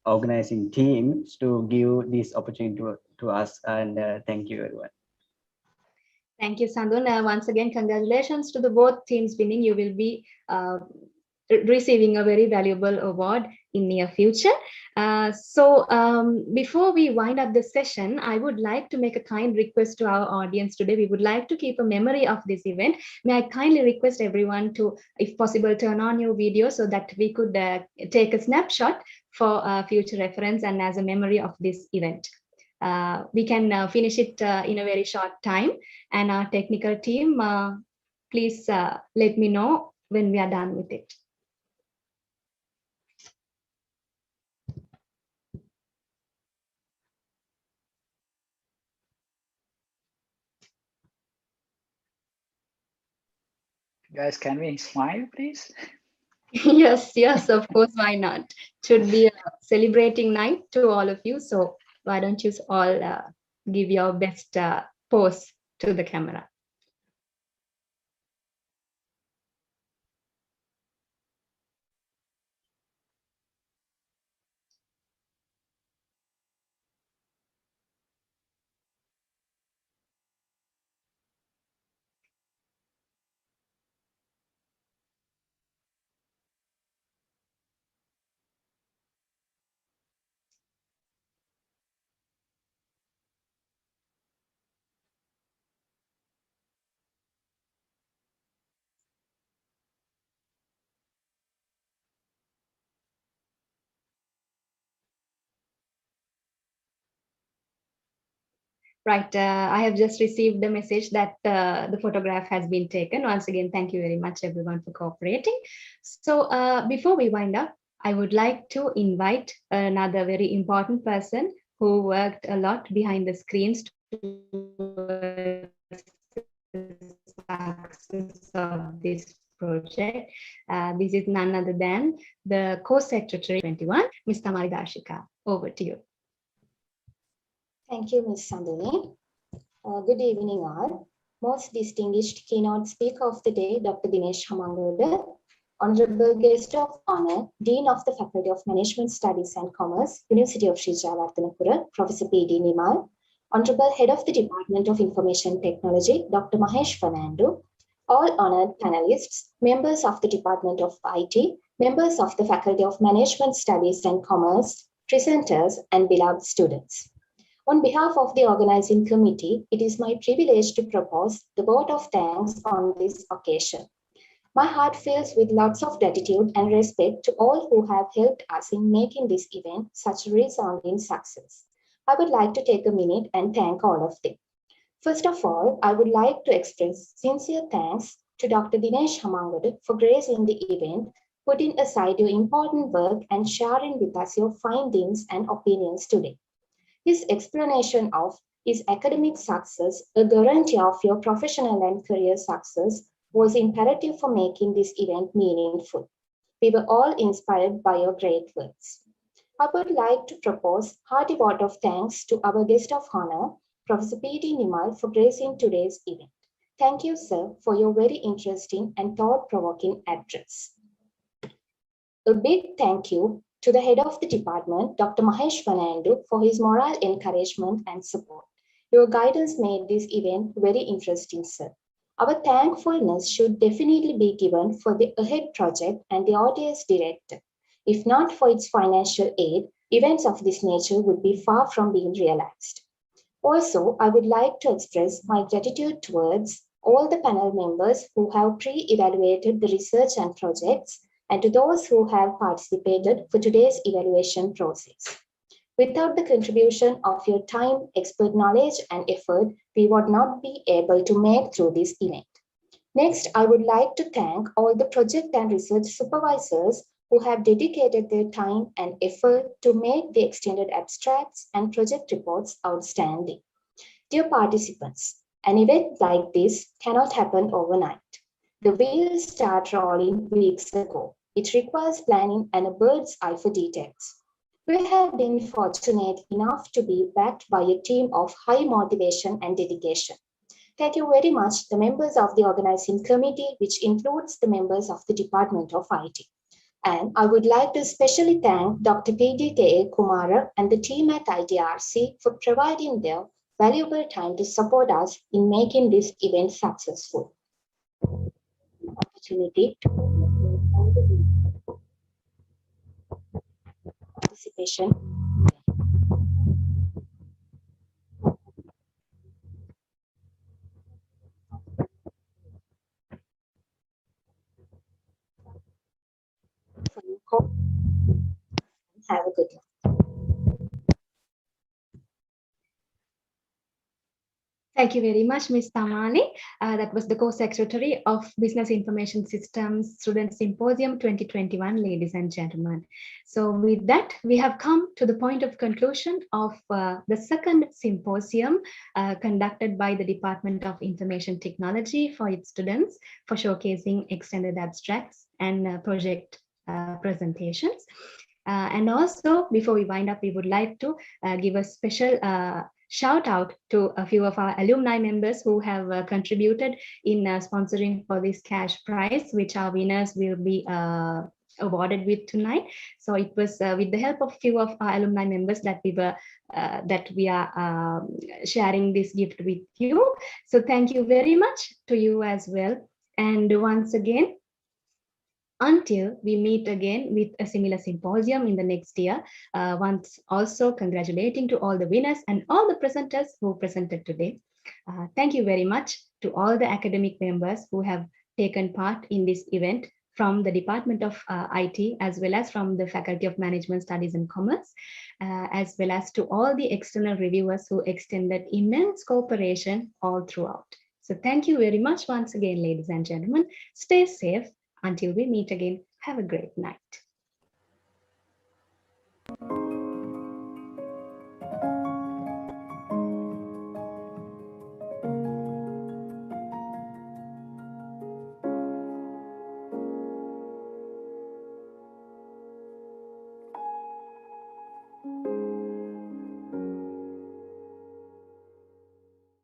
organizing teams to give this opportunity to us, and thank you everyone. Thank you, Sandun. Once again, congratulations to the both teams winning. You will be receiving a very valuable award in near future. Before we wind up the session, I would like to make a kind request to our audience today. We would like to keep a memory of this event. May I kindly request everyone to, if possible, turn on your video so that we could take a snapshot for future reference and as a memory of this event. We can finish it in a very short time, and our technical team, please let me know when we are done with it. Guys, can we smile, please? Yes, yes, of course, why not? Should be a celebrating night to all of you. So why don't you all give your best pose to the camera. Right. I have just received the message that the photograph has been taken. Once again, thank you very much, everyone, for cooperating. So before we wind up, I would like to invite another very important person who worked a lot behind the screens to success of this project. This is none other than the co-secretary 21, Ms. Tamari Darshika. Over to you. Thank you, Ms. Sandhini. Good evening, all. Most distinguished keynote speaker of the day, Dr. Dinesh Hamangoda, Honorable Guest of Honor, Dean of the Faculty of Management Studies and Commerce, University of Sri Jayawardanapura, Professor P.D. Nimal, Honorable Head of the Department of Information Technology, Dr. Mahesh Fernando, all honored panelists, members of the Department of IT, members of the Faculty of Management Studies and Commerce, presenters, and beloved students. On behalf of the organizing committee, it is my privilege to propose the vote of thanks on this occasion. My heart fills with lots of gratitude and respect to all who have helped us in making this event such a resounding success. I would like to take a minute and thank all of them. First of all, I would like to express sincere thanks to Dr. Dinesh Hamangoda for gracing the event, putting aside your important work and sharing with us your findings and opinions today. His explanation of his academic success, a guarantee of your professional and career success, was imperative for making this event meaningful. We were all inspired by your great words. I would like to propose hearty vote of thanks to our guest of honor, Professor P.D. Nimal, for gracing today's event. Thank you, sir, for your very interesting and thought-provoking address. A big thank you to the head of the department, Dr. Mahesh Fernando, for his moral encouragement and support. Your guidance made this event very interesting, sir. Our thankfulness should definitely be given for the AHEAD project and the ODS director. If not for its financial aid, events of this nature would be far from being realized. Also, I would like to express my gratitude towards all the panel members who have pre-evaluated the research and projects, and to those who have participated for today's evaluation process. Without the contribution of your time, expert knowledge, and effort, we would not be able to make through this event. Next, I would like to thank all the project and research supervisors who have dedicated their time and effort to make the extended abstracts and project reports outstanding. Dear participants, an event like this cannot happen overnight. The wheels start rolling weeks ago. It requires planning and a bird's eye for details. We have been fortunate enough to be backed by a team of high motivation and dedication. Thank you very much, the members of the organizing committee, which includes the members of the Department of IT. And I would like to especially thank Dr. P.D.K.A. Kumara and the team at ITRC for providing their valuable time to support us in making this event successful. Opportunity to participation. Have a good one. Thank you very much, Ms. Tamani. That was the co-secretary of Business Information Systems Students Symposium 2021, ladies and gentlemen. So with that, we have come to the point of conclusion of the second symposium conducted by the Department of Information Technology for its students for showcasing extended abstracts and project presentations. And also, before we wind up, we would like to give a special shout out to a few of our alumni members who have contributed in sponsoring for this cash prize, which our winners will be awarded with tonight. So it was with the help of a few of our alumni members that we are sharing this gift with you. So thank you very much to you as well. And once again, until we meet again with a similar symposium in the next year. Once also congratulating to all the winners and all the presenters who presented today. Thank you very much to all the academic members who have taken part in this event from the Department of IT, as well as from the Faculty of Management Studies and Commerce, as well as to all the external reviewers who extended immense cooperation all throughout. So thank you very much once again, ladies and gentlemen. Stay safe until we meet again. Have a great night.